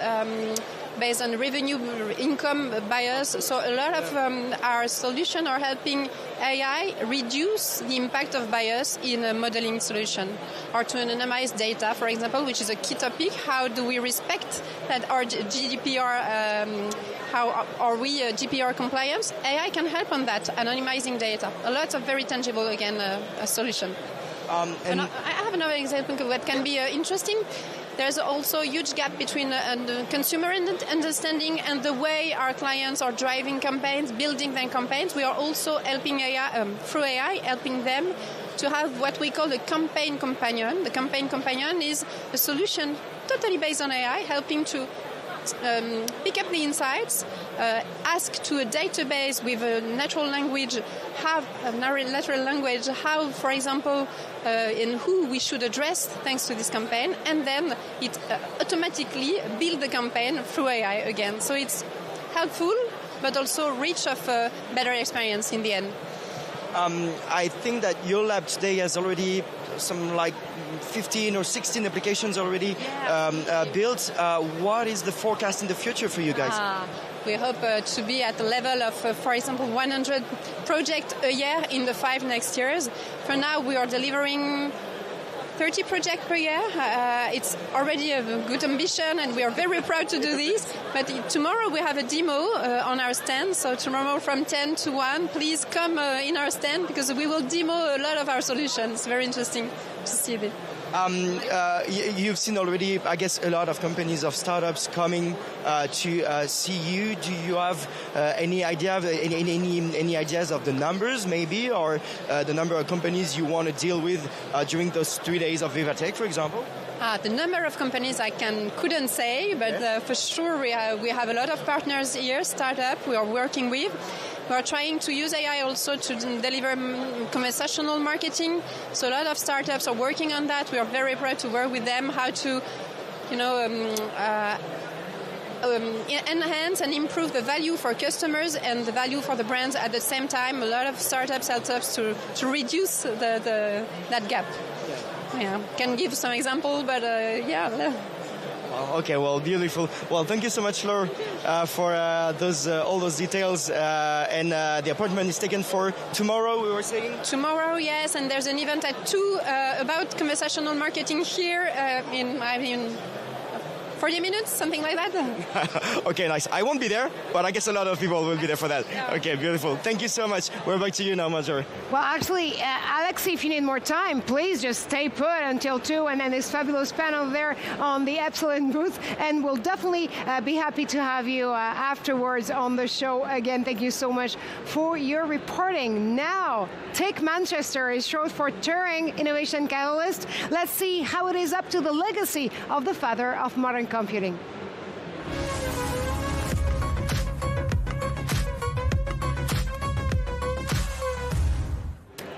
based on revenue, income bias. So a lot of our solutions are helping AI reduce the impact of bias in a modeling solution. Or to anonymize data, for example, which is a key topic. How do we respect that our GDPR, how are we GDPR compliant? AI can help on that, anonymizing data. A lot of very tangible, again, a solution. And I have another example of what can be interesting. There's also a huge gap between the consumer understanding and the way our clients are driving campaigns, building their campaigns. We are also helping AI, through AI, helping them to have what we call a campaign companion. The campaign companion is a solution totally based on AI, helping to pick up the insights, ask to a database with a natural language, how, for example, in who we should address thanks to this campaign, and then it automatically build the campaign through AI again. So it's helpful, but also rich of better experience in the end. I think that your lab today has already some like 15 or 16 applications already built. What is the forecast in the future for you guys? We hope to be at the level of, for example, 100 projects a year in the 5 next years. For now, we are delivering 30 projects per year. It's already a good ambition, and we are very proud to do this. But tomorrow we have a demo on our stand. So tomorrow from 10 to 1, please come in our stand because we will demo a lot of our solutions. It's very interesting to see this. You've seen already, I guess, a lot of companies of startups coming to see you. Do you have any idea, any ideas of the numbers, maybe, or the number of companies you want to deal with during those 3 days of VivaTech, for example? The number of companies I couldn't say, but for sure we have a lot of partners here, startup we are working with. We are trying to use AI also to deliver conversational marketing. So a lot of startups are working on that. We are very proud to work with them, how to, enhance and improve the value for customers and the value for the brands at the same time. A lot of startups help us to reduce that gap. Yeah, can give some example, but yeah. Okay, well, beautiful. Well, thank you so much, Laure, for all those details. And the appointment is taken for tomorrow, we were saying? Tomorrow, yes, and there's an event at 2 about conversational marketing here in 40 minutes, something like that. Okay, nice. I won't be there, but I guess a lot of people will be there for that. Okay, beautiful. Thank you so much. We're back to you now, Marjorie. Well, actually, Alexis, if you need more time, please just stay put until 2, and then this fabulous panel there on the Epsilon booth, and we'll definitely be happy to have you afterwards on the show. Again, thank you so much for your reporting. Now, Tech Manchester is short for Turing Innovation Catalyst. Let's see how it is up to the legacy of the father of modern computing.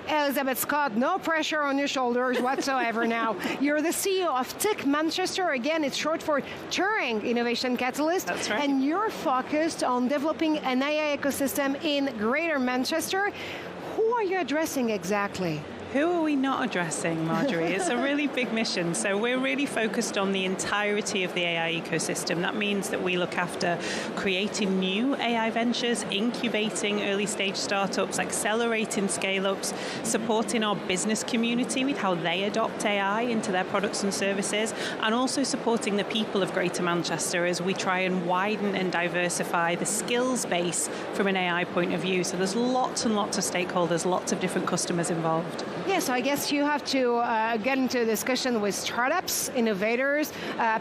Elizabeth Scott, no pressure on your shoulders whatsoever now. You're the CEO of Tech Manchester. Again, it's short for Turing Innovation Catalyst. That's right. And you're focused on developing an AI ecosystem in Greater Manchester. Who are you addressing exactly? Who are we not addressing, Marjorie? It's a really big mission. So we're really focused on the entirety of the AI ecosystem. That means that we look after creating new AI ventures, incubating early stage startups, accelerating scale-ups, supporting our business community with how they adopt AI into their products and services, and also supporting the people of Greater Manchester as we try and widen and diversify the skills base from an AI point of view. So there's lots and lots of stakeholders, lots of different customers involved. Yes, I guess you have to get into a discussion with startups, innovators,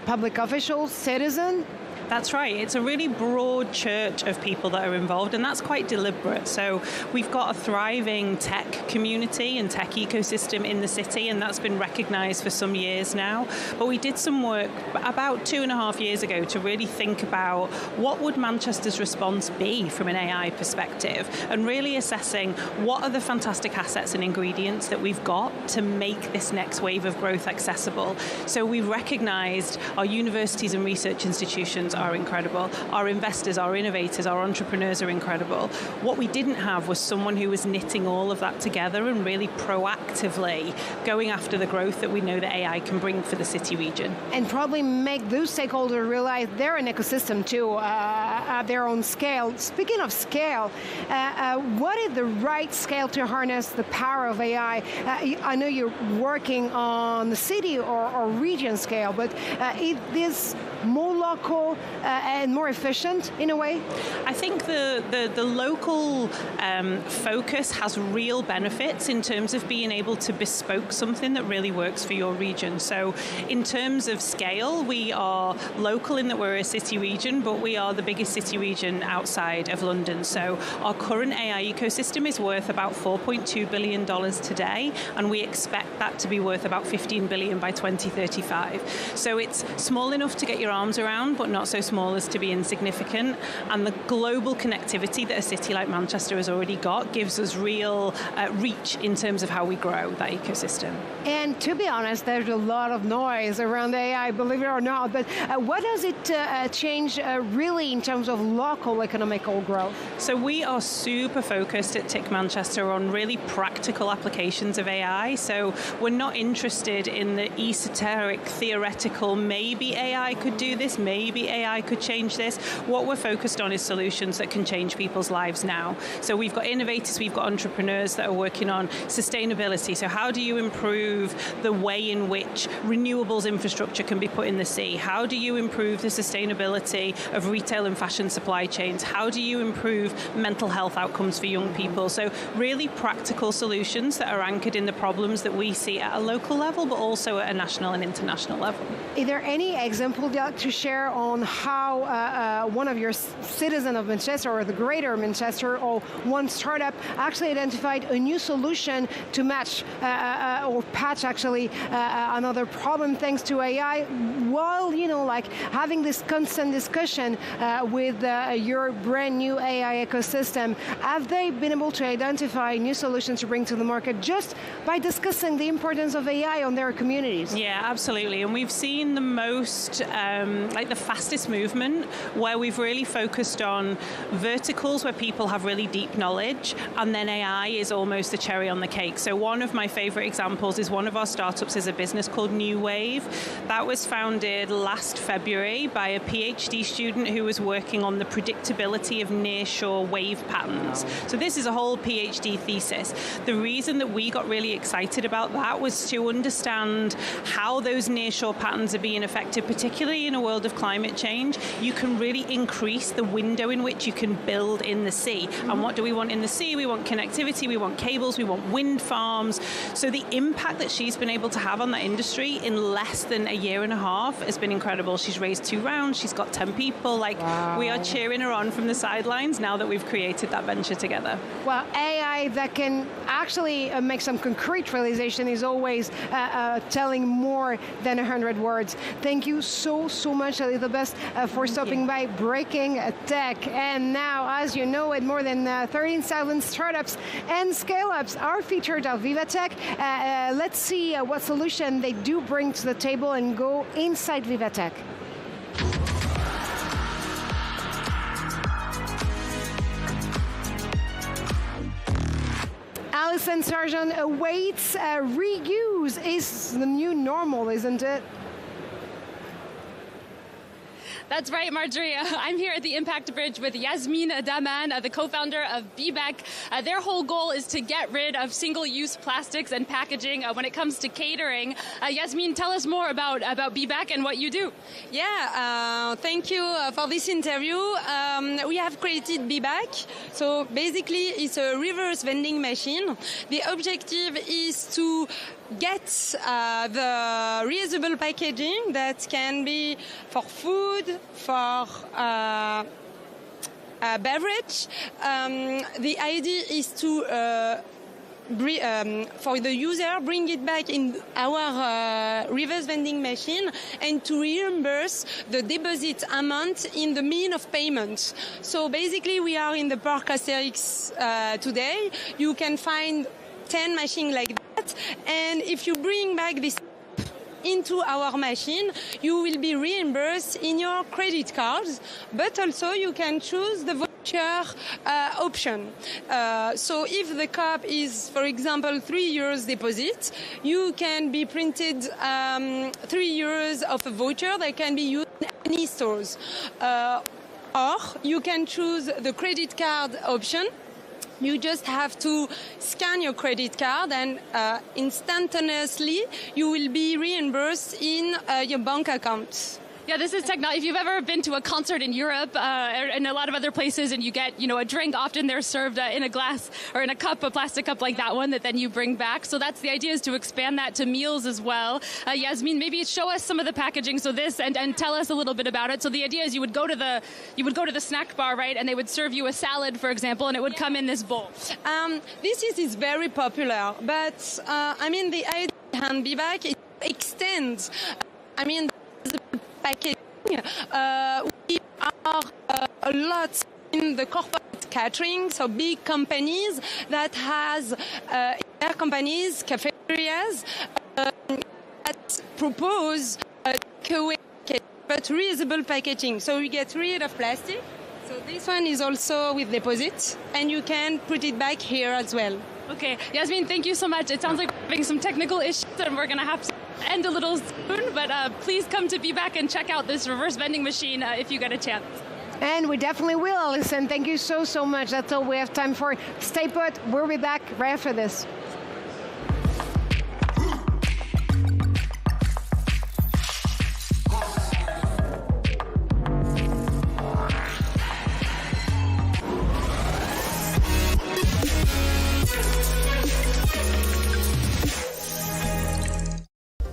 public officials, citizens. That's right. It's a really broad church of people that are involved, and that's quite deliberate. So we've got a thriving tech community and tech ecosystem in the city, and that's been recognized for some years now. But we did some work about 2.5 years ago to really think about what would Manchester's response be from an AI perspective, and really assessing what are the fantastic assets and ingredients that we've got to make this next wave of growth accessible. So we've recognized our universities and research institutions are incredible. Our investors, our innovators, our entrepreneurs are incredible. What we didn't have was someone who was knitting all of that together and really proactively going after the growth that we know that AI can bring for the city region. And probably make those stakeholders realize they're an ecosystem too, at their own scale. Speaking of scale, what is the right scale to harness the power of AI? I know you're working on the city or region scale, but it is more local and more efficient in a way? I think the local focus has real benefits in terms of being able to bespoke something that really works for your region. So in terms of scale, we are local in that we're a city region, but we are the biggest city region outside of London. So our current AI ecosystem is worth about $4.2 billion today, and we expect that to be worth about $15 billion by 2035. So it's small enough to get your arms around around, but not so small as to be insignificant. And the global connectivity that a city like Manchester has already got gives us real reach in terms of how we grow that ecosystem. And to be honest, there's a lot of noise around AI, believe it or not. But what does it change really in terms of local economical growth? So we are super focused at TIC Manchester on really practical applications of AI. So we're not interested in the esoteric, theoretical, maybe AI could do this, maybe AI could change this. What we're focused on is solutions that can change people's lives now. So we've got innovators, we've got entrepreneurs that are working on sustainability. So how do you improve the way in which renewables infrastructure can be put in the sea? How do you improve the sustainability of retail and fashion supply chains? How do you improve mental health outcomes for young people? So really practical solutions that are anchored in the problems that we see at a local level, but also at a national and international level. Is there any example you'd like to share on how one of your citizens of Manchester or the greater Manchester or one startup actually identified a new solution to match or patch actually another problem thanks to AI, while like having this constant discussion with your brand new AI ecosystem? Have they been able to identify new solutions to bring to the market just by discussing the importance of AI on their communities? Yeah, absolutely. And we've seen the most, the fastest movement where we've really focused on verticals where people have really deep knowledge, and then AI is almost the cherry on the cake. So one of my favorite examples is one of our startups is a business called New Wave. That was founded last February by a PhD student who was working on the predictability of nearshore wave patterns. So this is a whole PhD thesis. The reason that we got really excited about that was to understand how those nearshore patterns are being affected, particularly in a world of climate change. You can really increase the window in which you can build in the sea. And what do we want in the sea? We want connectivity, we want cables, we want wind farms. So the impact that she's been able to have on that industry in less than a year and a half has been incredible. She's raised 2 rounds, she's got 10 people. We are cheering her on from the sidelines now that we've created that venture together. Well, AI that can actually make some concrete realization is always telling more than 100 words. Thank you so much, Elizabeth, for stopping by Breaking Tech. And now, as you know, at more than 13,000 startups and scale-ups are featured at VivaTech. Let's see what solution they do bring to the table and go inside VivaTech. Alison Sargent awaits. Reuse is the new normal, isn't it? That's right, Marjorie. I'm here at the Impact Bridge with Yasmin Daman, the co-founder of VivaTech. Their whole goal is to get rid of single-use plastics and packaging when it comes to catering. Yasmin, tell us more about VivaTech and what you do. Yeah, thank you for this interview. We have created VivaTech. So basically, it's a reverse vending machine. The objective is to get the reusable packaging that can be for food, for beverage. The idea is to for the user, bring it back in our reverse vending machine and to reimburse the deposit amount in the mean of payment. So basically, we are in the Parc Astérix today. You can find 10 machines like that, and if you bring back this into our machine, you will be reimbursed in your credit cards, but also you can choose the voucher option. So if the cup is, for example, 3 years deposit, you can be printed 3 years of a voucher that can be used in any stores. Or you can choose the credit card option. You just have to scan your credit card and instantaneously you will be reimbursed in your bank account. Yeah, this is technology. If you've ever been to a concert in Europe and a lot of other places and you get, a drink, often they're served in a glass or in a cup, a plastic cup like that one that then you bring back. So that's the idea, is to expand that to meals as well. Yasmin, maybe show us some of the packaging. So this and tell us a little bit about it. So the idea is you would go to the snack bar, right? And they would serve you a salad, for example, and it would come in this bowl. This is very popular, but the idea behind VivaTech is to extend. The packaging We are a lot in the corporate catering, so big companies that has their companies, cafeterias, that propose takeaway but reusable packaging. So we get rid of plastic. So this one is also with deposit, and you can put it back here as well. Okay, Yasmin, thank you so much. It sounds like we're having some technical issues and we're going to have to end a little soon, but please come to VivaTech and check out this reverse vending machine if you get a chance. And we definitely will, Alison. Thank you so much. That's all we have time for. Stay put. We'll be back right after this.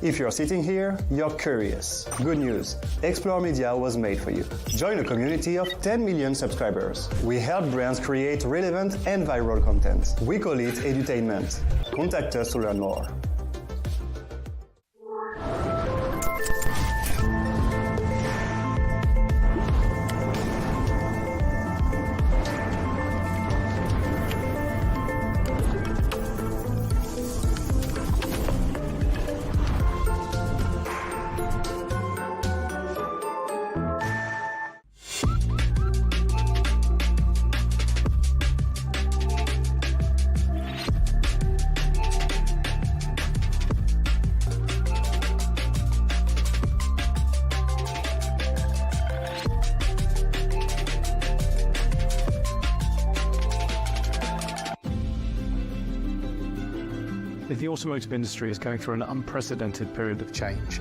If you're sitting here, you're curious. Good news, Explore Media was made for you. Join a community of 10 million subscribers. We help brands create relevant and viral content. We call it edutainment. Contact us to learn more. The automotive industry is going through an unprecedented period of change.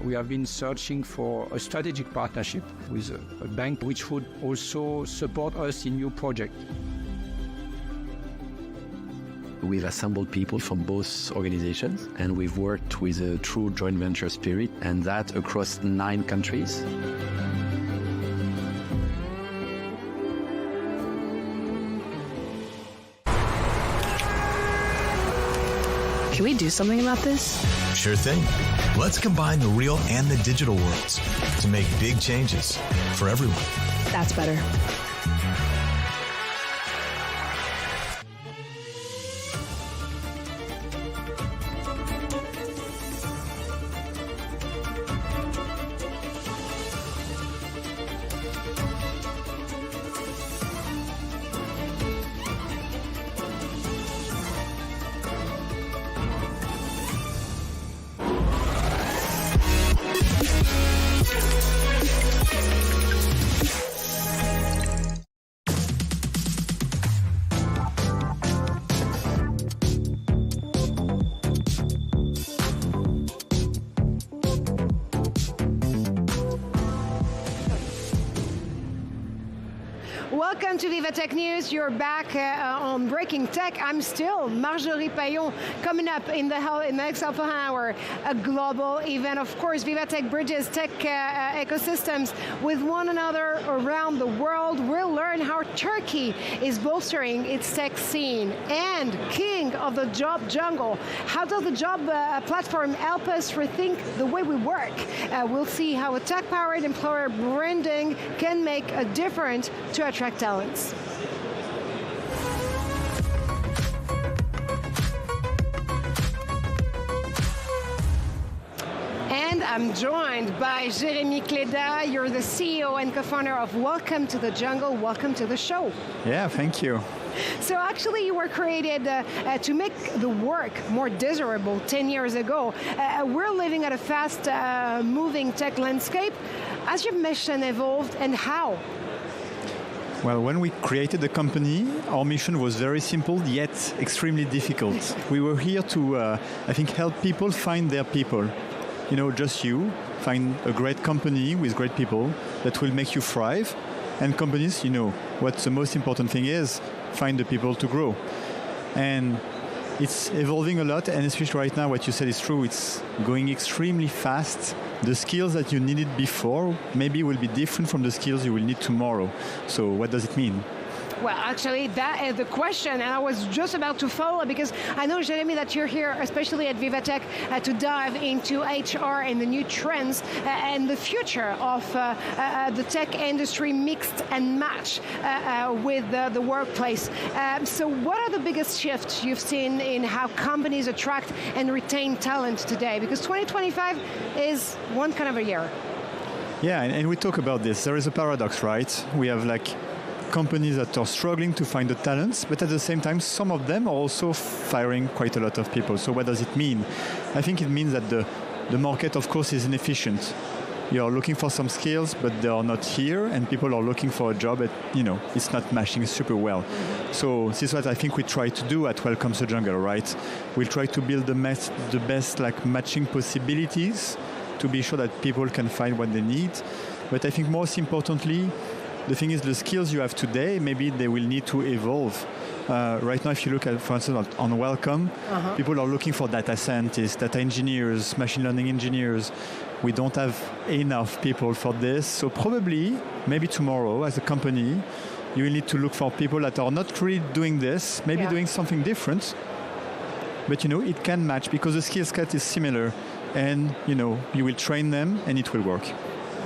We have been searching for a strategic partnership with a bank which would also support us in new projects. We've assembled people from both organizations, and we've worked with a true joint venture spirit, and that across 9 countries. Can we do something about this? Sure thing. Let's combine the real and the digital worlds to make big changes for everyone. That's better. Welcome to VivaTech News. You're back on Breaking Tech. I'm still Marjorie Payon. Coming up in the next half an hour, a global event. Of course, VivaTech bridges tech ecosystems with one another around the world. We'll learn how Turkey is bolstering its tech scene. And king of the job jungle, how does the job platform help us rethink the way we work? We'll see how a tech-powered employer branding can make a difference to attract talents. And I'm joined by Jérémy Cléda. You're the CEO and co-founder of Welcome to the Jungle. Welcome to the show. Yeah, thank you. So actually you were created to make the work more desirable 10 years ago. We're living at a fast moving tech landscape. Has your mission evolved and how? Well, when we created the company, our mission was very simple, yet extremely difficult. We were here to, I think, help people find their people. You know, just you, find a great company with great people that will make you thrive. And companies, you know, what the most important thing is, find the people to grow. And it's evolving a lot, and especially right now, what you said is true, it's going extremely fast. The skills that you needed before maybe will be different from the skills you will need tomorrow. So what does it mean? Well, actually, that is the question, and I was just about to follow, because I know, Jeremy, that you're here, especially at VivaTech, to dive into HR and the new trends and the future of the tech industry mixed and match with the workplace. So what are the biggest shifts you've seen in how companies attract and retain talent today? Because 2025 is one kind of a year. Yeah, and we talk about this. There is a paradox, right? We have like companies that are struggling to find the talents, but at the same time, some of them are also firing quite a lot of people. So what does it mean? I think it means that the market, of course, is inefficient. You're looking for some skills, but they are not here, and people are looking for a job, but it's not matching super well. So this is what I think we try to do at Welcome to Jungle, right? We'll try to build the best like matching possibilities to be sure that people can find what they need. But I think most importantly, the thing is, the skills you have today, maybe they will need to evolve. Right now, if you look at, for instance, on Welcome, people are looking for data scientists, data engineers, machine learning engineers. We don't have enough people for this. So probably, maybe tomorrow, as a company, you will need to look for people that are not really doing this, maybe doing something different. But it can match because the skill set is similar. And, you will train them and it will work.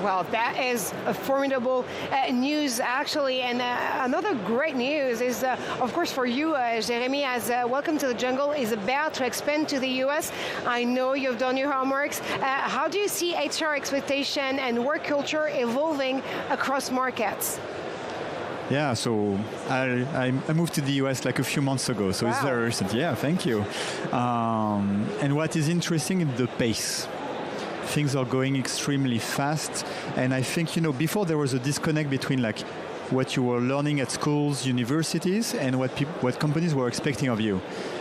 Well, that is a formidable news, actually. And another great news is, of course, for you, Jeremy, as Welcome to the Jungle is about to expand to the US. I know you've done your homeworks. How do you see HR expectation and work culture evolving across markets? Yeah, so I moved to the US like a few months ago, so It's very recent. Yeah, thank you. And what is interesting is the pace. Things are going extremely fast, and I think before there was a disconnect between like what you were learning at schools, universities, and what companies were expecting of you.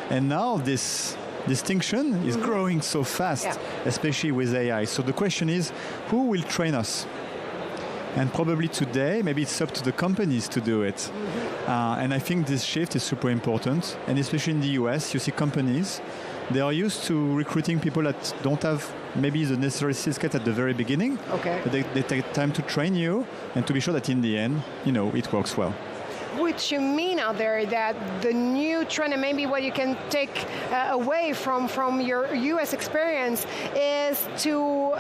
And now this distinction is growing so fast, especially with AI. So the question is, who will train us? And probably today, maybe it's up to the companies to do it. And I think this shift is super important. And especially in the US, you see companies, they are used to recruiting people that don't have maybe the necessary skill set at the very beginning. Okay. But they take time to train you and to be sure that in the end, it works well. Which you mean out there that the new trend, and maybe what you can take away from your US experience, is to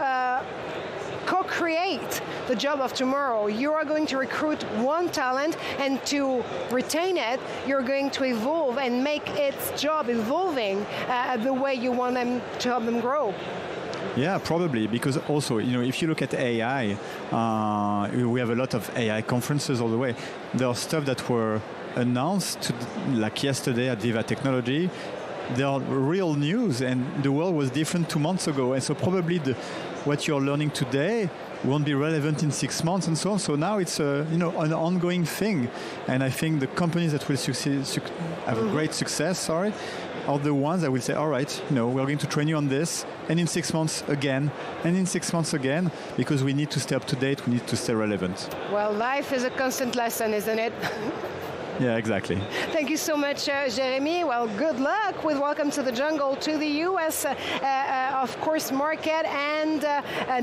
co-create the job of tomorrow. You are going to recruit one talent, and to retain it, you're going to evolve and make its job evolving the way you want them to help them grow. Yeah, probably, because also, if you look at AI, we have a lot of AI conferences all the way. There are stuff that were announced like yesterday at Viva Technology. They are real news, and the world was different 2 months ago, and so probably what you're learning today won't be relevant in 6 months and so on. So now it's an ongoing thing, and I think the companies that will have a great success, are the ones that will say, all right, we're going to train you on this, and in 6 months again, and in 6 months again, because we need to stay up to date, we need to stay relevant. Well, life is a constant lesson, isn't it? Yeah, exactly. Thank you so much, Jeremy. Well, good luck with Welcome to the Jungle to the U.S., of course, market. And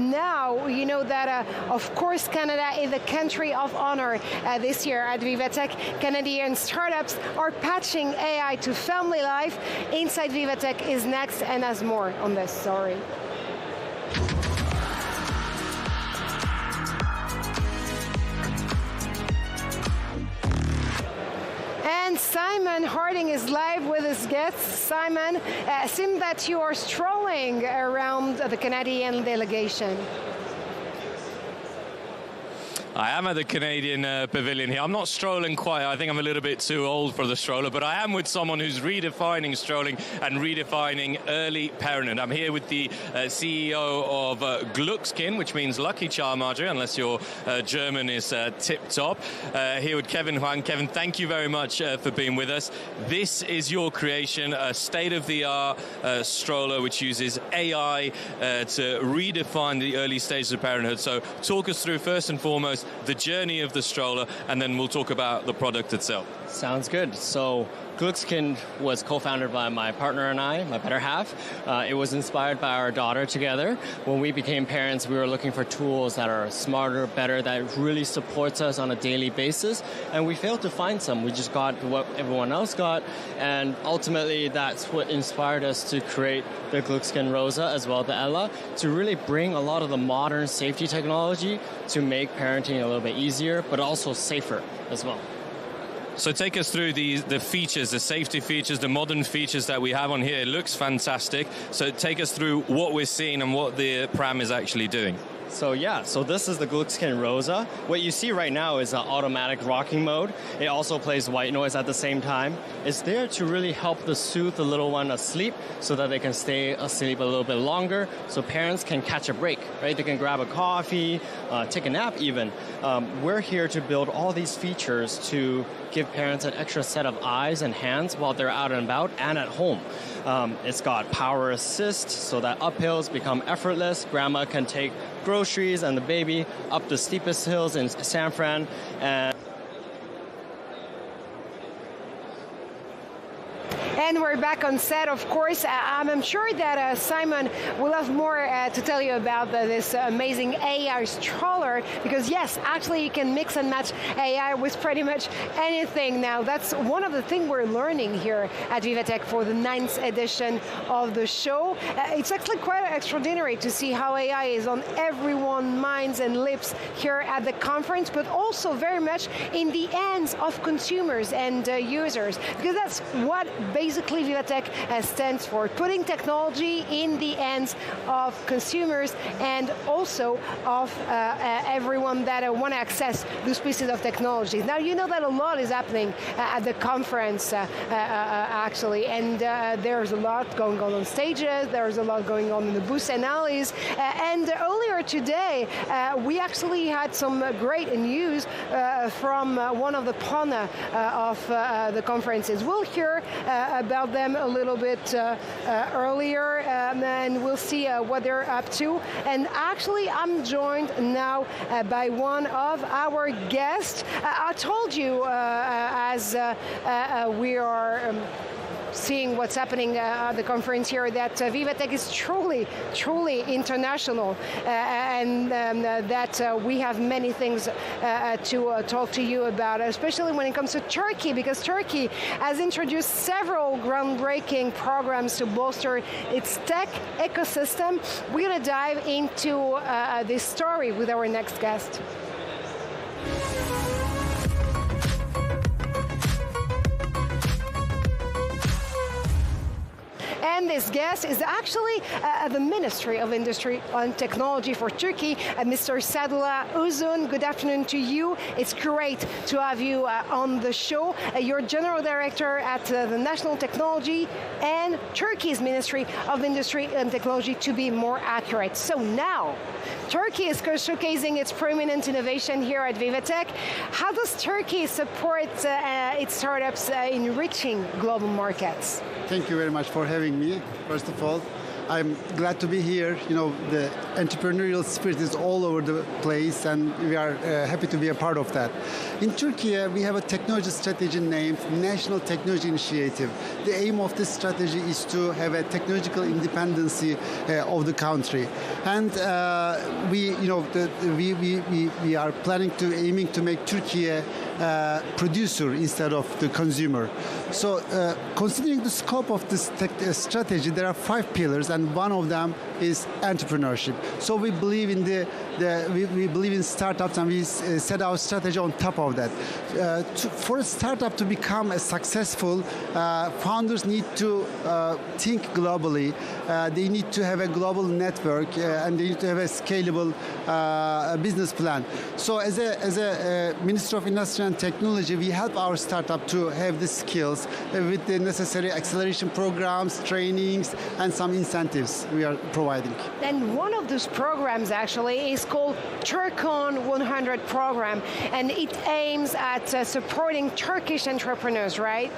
now you know that, of course, Canada is the country of honor this year at VivaTech. Canadian startups are patching AI to family life. Inside VivaTech is next and has more on this story. And Simon Harding is live with his guests. Simon, it seems that you are strolling around the Canadian delegation. I am at the Canadian pavilion here. I'm not strolling quite. I think I'm a little bit too old for the stroller, but I am with someone who's redefining strolling and redefining early parenthood. I'm here with the CEO of Glückskin, which means lucky child, Marjorie, unless your German is tip-top. Here with Kevin Huang. Kevin, thank you very much for being with us. This is your creation, a state-of-the-art stroller which uses AI to redefine the early stages of parenthood. So talk us through, first and foremost, the journey of the stroller, and then we'll talk about the product itself. Sounds good. So Glückskind was co-founded by my partner and I, my better half. It was inspired by our daughter together. When we became parents, we were looking for tools that are smarter, better, that really supports us on a daily basis. And we failed to find some. We just got what everyone else got. And ultimately, that's what inspired us to create the Glückskind Rosa as well, the Ella, to really bring a lot of the modern safety technology to make parenting a little bit easier, but also safer as well. So take us through the features, the safety features, the modern features that we have on here. It looks fantastic. So take us through what we're seeing and what the pram is actually doing. So this is the Glückskind Rosa. What you see right now is an automatic rocking mode. It also plays white noise at the same time. It's there to really help soothe the little one asleep so that they can stay asleep a little bit longer, so parents can catch a break, right? They can grab a coffee, take a nap even. We're here to build all these features to give parents an extra set of eyes and hands while they're out and about and at home. It's got power assist so that uphills become effortless. Grandma can take groceries and the baby up the steepest hills in San Fran. And we're back on set, of course. I'm sure that Simon will have more to tell you about this amazing AI stroller, because yes, actually you can mix and match AI with pretty much anything now. That's one of the things we're learning here at VivaTech for the 9th edition of the show. It's actually quite extraordinary to see how AI is on everyone's minds and lips here at the conference, but also very much in the hands of consumers and users, because that's what basically VivaTech stands for, putting technology in the hands of consumers and also of everyone that want to access those pieces of technology. Now, you know that a lot is happening at the conference, actually, and there's a lot going on stages, there's a lot going on in the booths and alleys, and earlier today, we actually had some great news from one of the partners of the conferences. We'll hear about them a little bit earlier, and we'll see what they're up to. And actually, I'm joined now by one of our guests. I told you as we are seeing what's happening at the conference here that VivaTech is truly international, and that we have many things to talk to you about, especially when it comes to Turkey, because Turkey has introduced several groundbreaking programs to bolster its tech ecosystem. We're going to dive into this story with our next guest. And this guest is actually the Ministry of Industry and Technology for Turkey, Mr. Sadullah Uzun. Good afternoon to you. It's great to have you on the show. You're General Director at the National Technology and Turkey's Ministry of Industry and Technology, to be more accurate. So now, Turkey is showcasing its prominent innovation here at VivaTech. How does Turkey support its startups in reaching global markets? Thank you very much for having me. First of all, I'm glad to be here. You know, the entrepreneurial spirit is all over the place, and we are happy to be a part of that. In Turkey, we have a technology strategy named National Technology Initiative. The aim of this strategy is to have a technological independency of the country, and we are planning to aiming to make Turkey a producer instead of the consumer. So, considering the scope of this strategy, there are 5 pillars, and one of them is entrepreneurship. So we believe in we believe in startups, and we set our strategy on top of that. For a startup to become a successful, founders need to think globally. They need to have a global network, and they need to have a scalable business plan. So as a Minister of Industry and Technology, we help our startup to have the skills with the necessary acceleration programs, trainings, and some incentives we are providing. And one of those programs actually is called Turkon 100 program, and it aims at supporting Turkish entrepreneurs, right?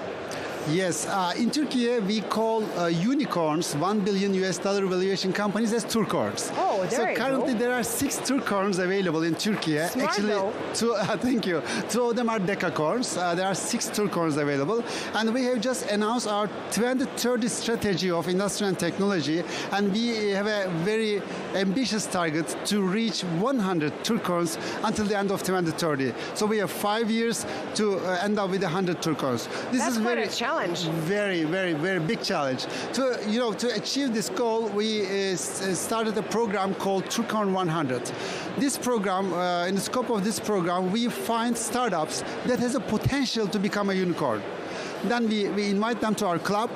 Yes, in Turkey we call unicorns, $1 billion valuation companies as Turkorns. Oh, there so you currently go. there are 6 Turkorns available in Turkey. Smart, Actually, though. thank you. 2 of them are decacorns. There are 6 Turkorns available, and we have just announced our 2030 strategy of industry and technology, and we have a very ambitious target to reach 100 Turkorns until the end of 2030. So we have 5 years to end up with 100 Turkorns. This That's is quite very a challenge. Very, very, very big challenge. To achieve this goal, we started a program called Turkorn 100. This program, in the scope of this program, we find startups that has a potential to become a unicorn. Then we invite them to our club.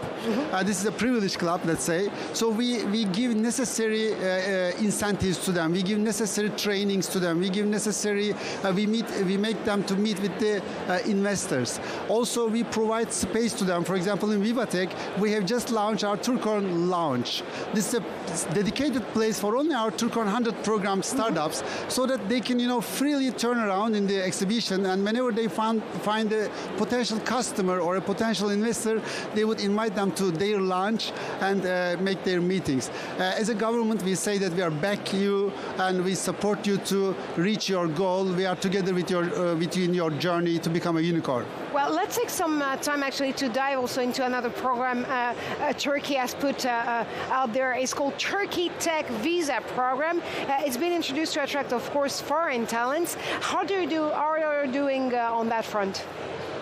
This is a privileged club, let's say. So we give necessary incentives to them. We give necessary trainings to them. We give necessary. We make them to meet with the investors. Also, we provide space to them. For example, in VivaTech, we have just launched our Turkorn Lounge. This is a dedicated place for only our Turkorn 100 program startups, so that they can freely turn around in the exhibition, and whenever they find a potential customer or a potential investor, they would invite them to their lunch and make their meetings. As a government, we say that we are back you and we support you to reach your goal. We are together with you in your journey to become a unicorn. Well, let's take some time actually to dive also into another program Turkey has put out there. It's called Turkey Tech Visa Program. It's been introduced to attract, of course, foreign talents. How are you doing on that front?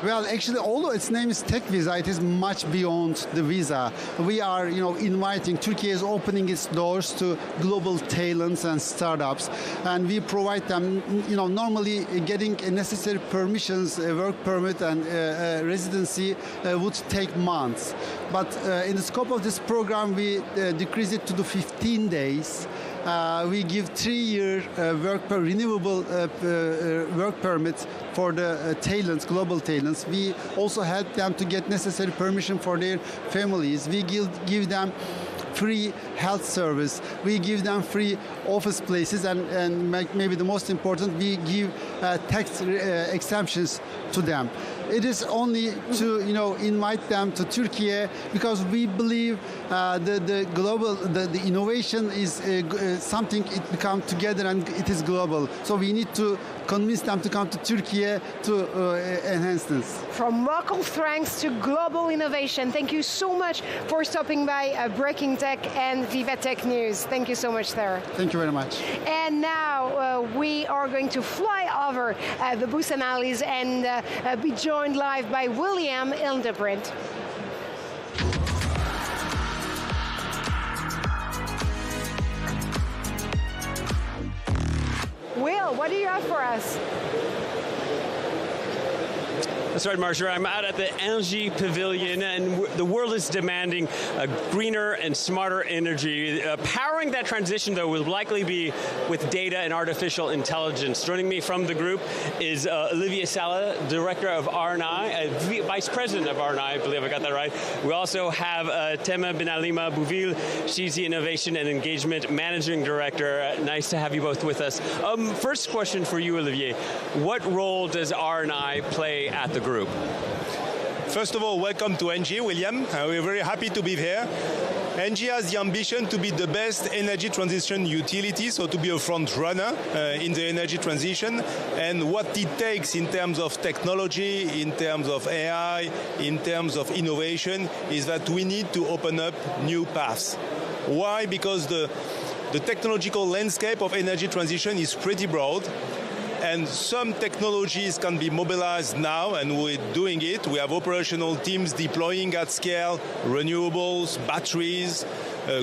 Well, actually, although its name is Tech Visa, it is much beyond the visa. We are, inviting. Turkey is opening its doors to global talents and startups, and we provide them. Normally getting necessary permissions, a work permit, and residency would take months. But in the scope of this program, we decrease it to the 15 days. We give 3-year renewable work permits for the talents, global talents. We also help them to get necessary permission for their families. We give them free health service. We give them free office places, and maybe the most important, we give tax exemptions to them. It is only to invite them to Turkey, because we believe the innovation is something it becomes together and it is global. So we need to convince them to come to Turkey to enhance this. From local strengths to global innovation. Thank you so much for stopping by Breaking Tech and VivaTech News. Thank you so much, Sarah. Thank you very much. And now we are going to fly over the booth analysis and be joined live by William Hildebrand. Will, what do you have for us? That's right, Marcia. I'm out at the Engie Pavilion, and the world is demanding greener and smarter energy. Powering that transition, though, will likely be with data and artificial intelligence. Joining me from the group is Olivier Sala, Director of R&I, Vice President of R&I, I believe I got that right. We also have Tema Benalima Bouville. She's the Innovation and Engagement Managing Director. Nice to have you both with us. First question for you, Olivier. What role does R&I play at the group? First of all, welcome to Engie, William. We're very happy to be here. Engie has the ambition to be the best energy transition utility, so to be a front runner in the energy transition. And what it takes in terms of technology, in terms of AI, in terms of innovation, is that we need to open up new paths. Why? Because the technological landscape of energy transition is pretty broad. And some technologies can be mobilized now, and we're doing it. We have operational teams deploying at scale renewables, batteries,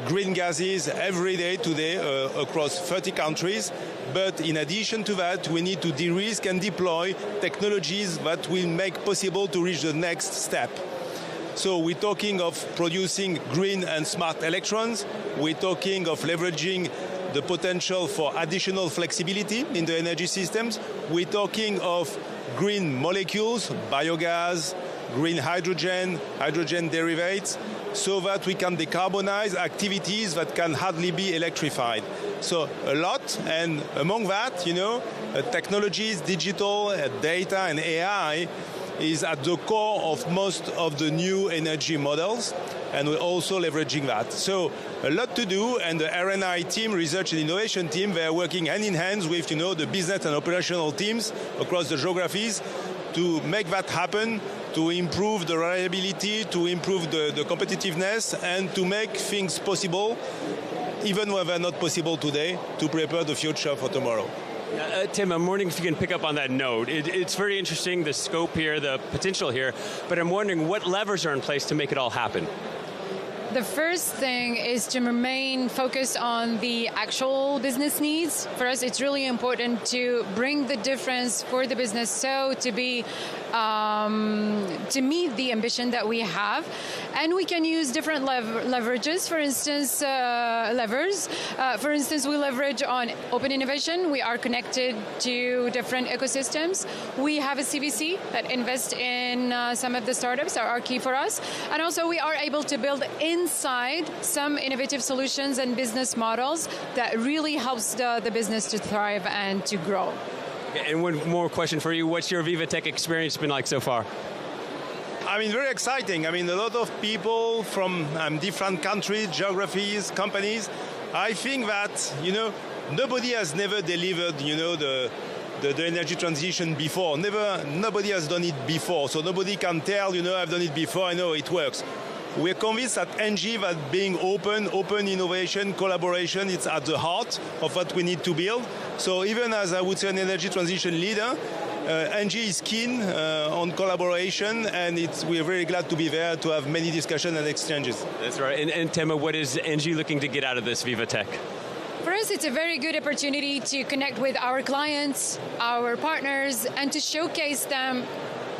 green gases every day today across 30 countries. But in addition to that, we need to de-risk and deploy technologies that will make possible to reach the next step. So we're talking of producing green and smart electrons. We're talking of leveraging the potential for additional flexibility in the energy systems. We're talking of green molecules, biogas, green hydrogen, hydrogen derivatives, so that we can decarbonize activities that can hardly be electrified. So a lot, and among that, technologies, digital, data, and AI is at the core of most of the new energy models, and we're also leveraging that. So a lot to do, and the R&I team, research and innovation team, they're working hand in hand with the business and operational teams across the geographies to make that happen, to improve the reliability, to improve the competitiveness, and to make things possible, even when they're not possible today, to prepare the future for tomorrow. Tim, I'm wondering if you can pick up on that note. It's very interesting, the scope here, the potential here, but I'm wondering what levers are in place to make it all happen. The first thing is to remain focused on the actual business needs. For us, it's really important to bring the difference for the business, so to meet the ambition that we have. And we can use different leverages. For instance, For instance, we leverage on open innovation. We are connected to different ecosystems. We have a CVC that invests in some of the startups that are key for us. And also we are able to build inside some innovative solutions and business models that really helps the business to thrive and to grow. Okay, and one more question for you. What's your VivaTech experience been like so far? I mean, very exciting. I mean, a lot of people from different countries, geographies, companies. I think that, nobody has never delivered, the energy transition before. Nobody has done it before. So nobody can tell, I've done it before, I know it works. We're convinced at ENGIE that being open innovation, collaboration, it's at the heart of what we need to build. So even as, I would say, an energy transition leader, ENGIE is keen on collaboration, and we're very glad to be there to have many discussions and exchanges. That's right. And Tema, what is ENGIE looking to get out of this VivaTech? For us, it's a very good opportunity to connect with our clients, our partners, and to showcase them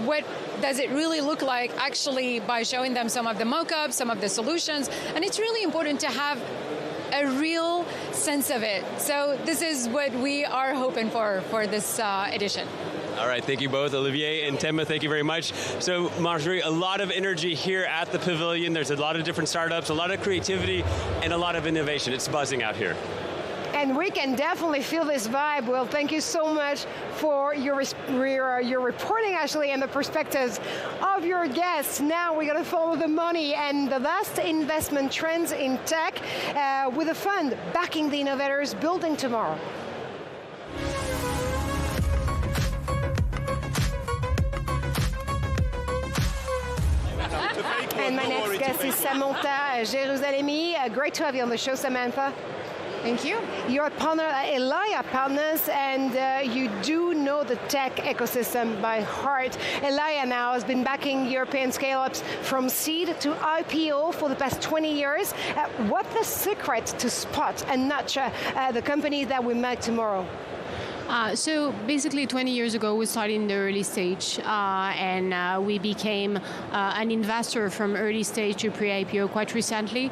what does it really look like actually by showing them some of the mock-ups, some of the solutions. And it's really important to have a real sense of it. So this is what we are hoping for this edition. All right, thank you both, Olivier and Tema, thank you very much. So Marjorie, a lot of energy here at the pavilion. There's a lot of different startups, a lot of creativity, and a lot of innovation. It's buzzing out here. And we can definitely feel this vibe. Well, thank you so much for your reporting, Ashley, and the perspectives of your guests. Now we're going to follow the money and the last investment trends in tech with a fund backing the innovators building tomorrow. And my next guest is Samantha Gerusalemi. Great to have you on the show, Samantha. Thank you. You're a partner at Elia Partners, and you do know the tech ecosystem by heart. Elia now has been backing European scale-ups from seed to IPO for the past 20 years. What's the secret to spot and nurture the companies that we met tomorrow? So basically 20 years ago we started in the early stage and we became an investor from early stage to pre-IPO quite recently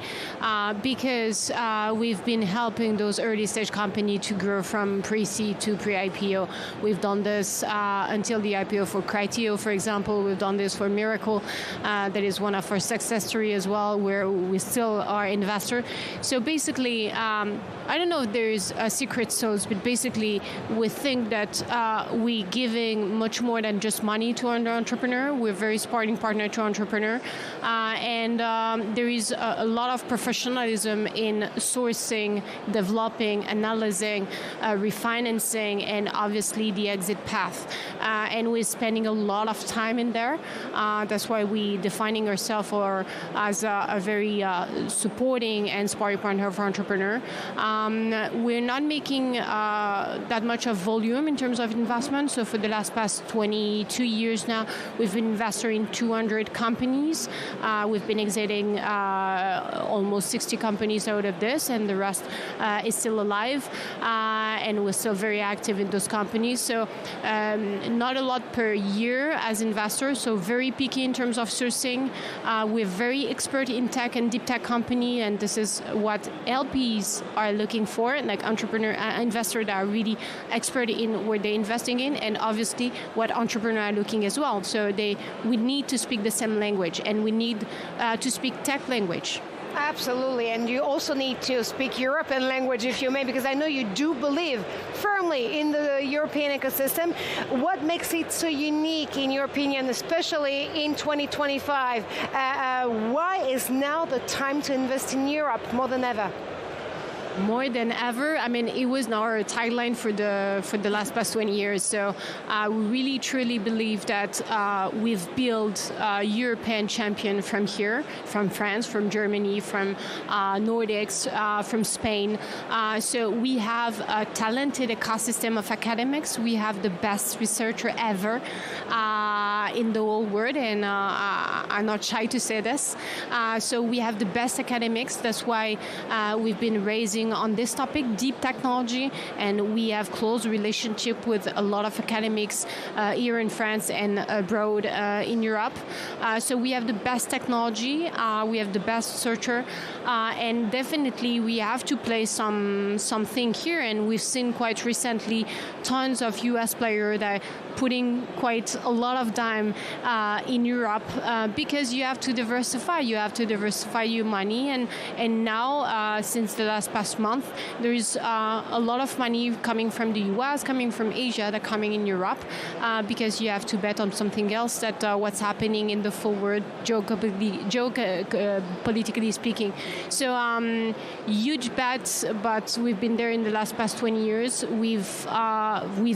because we've been helping those early stage companies to grow from pre-seed to pre-IPO. We've done this until the IPO for Criteo, for example. We've done this for Miracle. That is one of our success stories as well, where we still are investor. So basically, I don't know if there's a secret sauce, but basically we think that we giving much more than just money to an entrepreneur. We're a very sparring partner to entrepreneur. And there is a lot of professionalism in sourcing, developing, analyzing, refinancing, and obviously the exit path. And we're spending a lot of time in there. That's why we're defining ourselves as a very supporting and sparring partner for entrepreneur. We're not making that much of volume in terms of investment. So for the past 22 years now, we've been investing in 200 companies. We've been exiting almost 60 companies out of this, and the rest is still alive. And we're still very active in those companies. So not a lot per year as investors, so very picky in terms of sourcing. We're very expert in tech and deep tech company, and this is what LPs are looking for, like investors that are really expert in what they're investing in, and obviously what entrepreneurs are looking as well. So we need to speak the same language, and we need to speak tech language. Absolutely, and you also need to speak European language if you may, because I know you do believe firmly in the European ecosystem. What makes it so unique, in your opinion, especially in 2025? Why is now the time to invest in Europe more than ever? More than ever. I mean, it was our tagline for the past 20 years. So we really truly believe that we've built a European champion from here, from France, from Germany, from Nordics, from Spain. So we have a talented ecosystem of academics. We have the best researcher ever in the whole world, and I'm not shy to say this. So we have the best academics. That's why we've been raising on this topic, deep technology, and we have close relationship with a lot of academics here in France and abroad in Europe. So we have the best technology, we have the best researcher, and definitely we have to play something here. And we've seen quite recently tons of US players that putting quite a lot of time in Europe because you have to diversify. You have to diversify your money, and now since the past month, there is a lot of money coming from the US, coming from Asia, that coming in Europe because you have to bet on something else that what's happening in the full world, politically speaking. So huge bets, but we've been there in the past 20 years. We've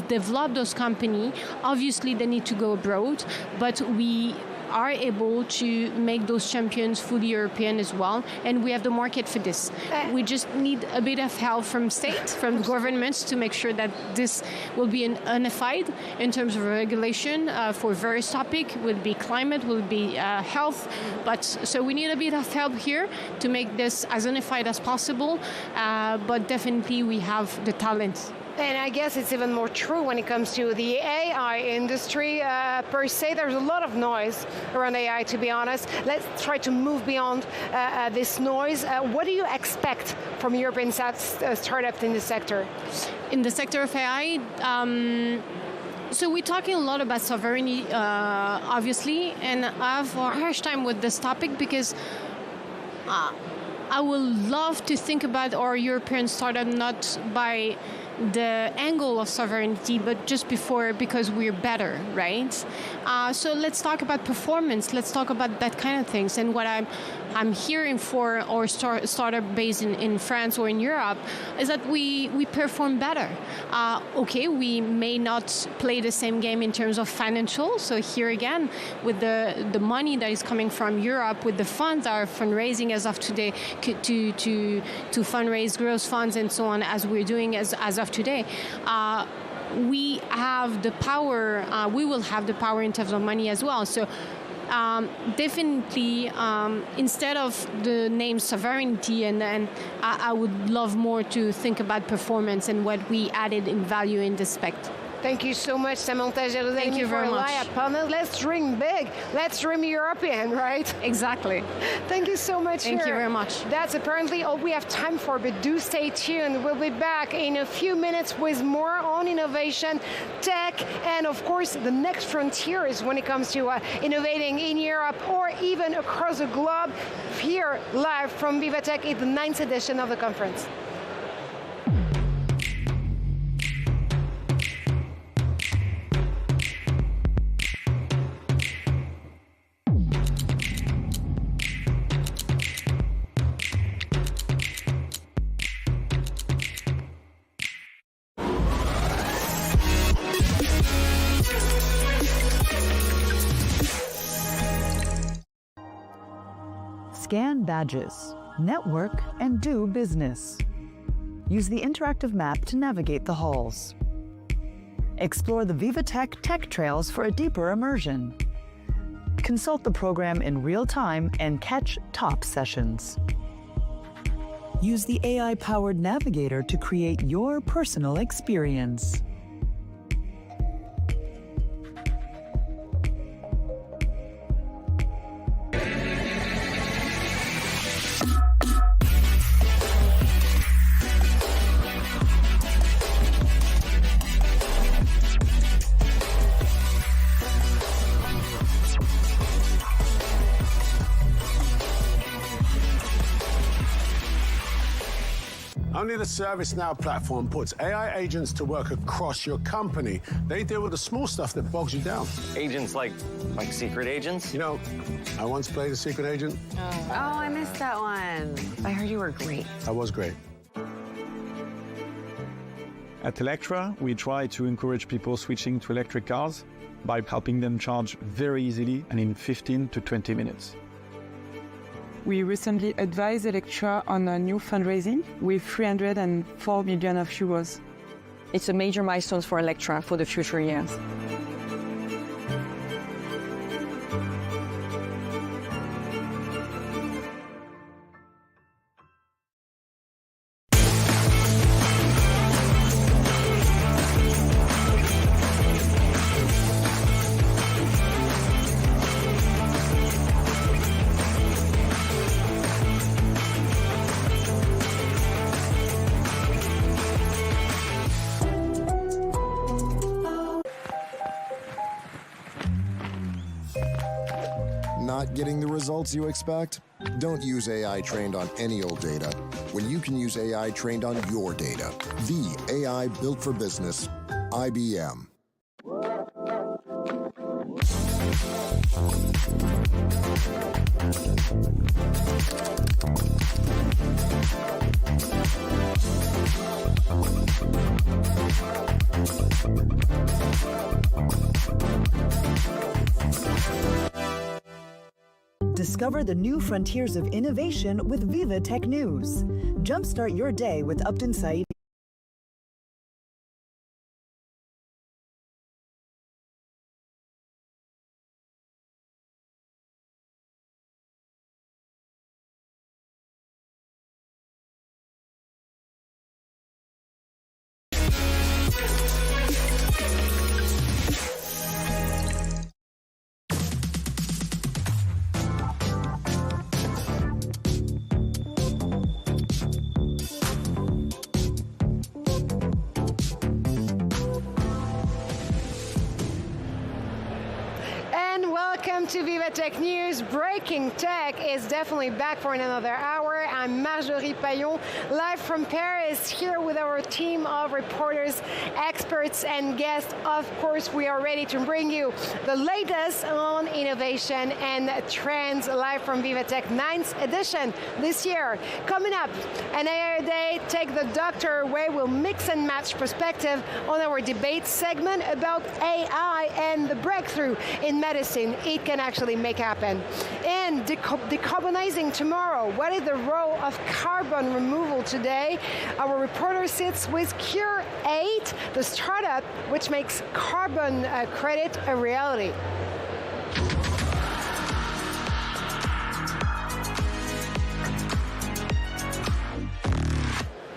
developed those companies. Obviously, they need to go abroad, but we are able to make those champions fully European as well, and we have the market for this. We just need a bit of help from state, from governments, to make sure that this will be unified in terms of regulation for various topics. Will be climate, will be health, but so we need a bit of help here to make this as unified as possible, but definitely we have the talent. And I guess it's even more true when it comes to the AI industry per se. There's a lot of noise around AI, to be honest. Let's try to move beyond this noise. What do you expect from European startups in the sector? In the sector of AI, so we're talking a lot about sovereignty, obviously, and I have a harsh time with this topic because I would love to think about our European startup not by the angle of sovereignty, but just because we're better, right? So let's talk about performance. Let's talk about that kind of things. And what I'm hearing for our startup based in France or in Europe is that we perform better. Okay, we may not play the same game in terms of financial. So here again, with the money that is coming from Europe, with the funds that are fundraising as of today to fundraise growth funds and so on, as we're doing as of today, we have the power. We will have the power in terms of money as well. So definitely, instead of the name sovereignty, and I would love more to think about performance and what we added in value in this aspect. Thank you so much, Samantha Jerusalem. Thank you very much. Let's dream big. Let's dream European, right? Exactly. Thank you so much. Thank you very much. That's apparently all we have time for, but do stay tuned. We'll be back in a few minutes with more on innovation, tech, and of course, the next frontiers when it comes to innovating in Europe or even across the globe. Here, live from VivaTech, it's the 9th edition of the conference. Scan badges, network, and do business. Use the interactive map to navigate the halls. Explore the VivaTech tech trails for a deeper immersion. Consult the program in real time and catch top sessions. Use the AI-powered navigator to create your personal experience. Only the ServiceNow platform puts AI agents to work across your company. They deal with the small stuff that bogs you down. Agents like secret agents? You know, I once played a secret agent. Oh, I missed that one. I heard you were great. I was great. At Electra, we try to encourage people switching to electric cars by helping them charge very easily and in 15 to 20 minutes. We recently advised Electra on a new fundraising with 304 million euros. It's a major milestone for Electra for the future years. Not getting the results you expect? Don't use AI trained on any old data when you can use AI trained on your data. The AI built for business, IBM. Discover the new frontiers of innovation with VivaTech News. Jumpstart your day with Upton Said. Welcome to VivaTech News. Breaking Tech is definitely back for another hour. I'm Marjorie Payon, live from Paris, here with our team of reporters, experts, and guests. Of course, we are ready to bring you the latest on innovation and trends, live from VivaTech 9th edition this year. Coming up, an AI Day, Take the Doctor Away. We'll mix and match perspective on our debate segment about AI and the breakthrough in medicine it can actually make happen. And decarbonizing tomorrow, what is the role of carbon removal today? Our reporter sits with Cure8, the startup which makes carbon credit a reality.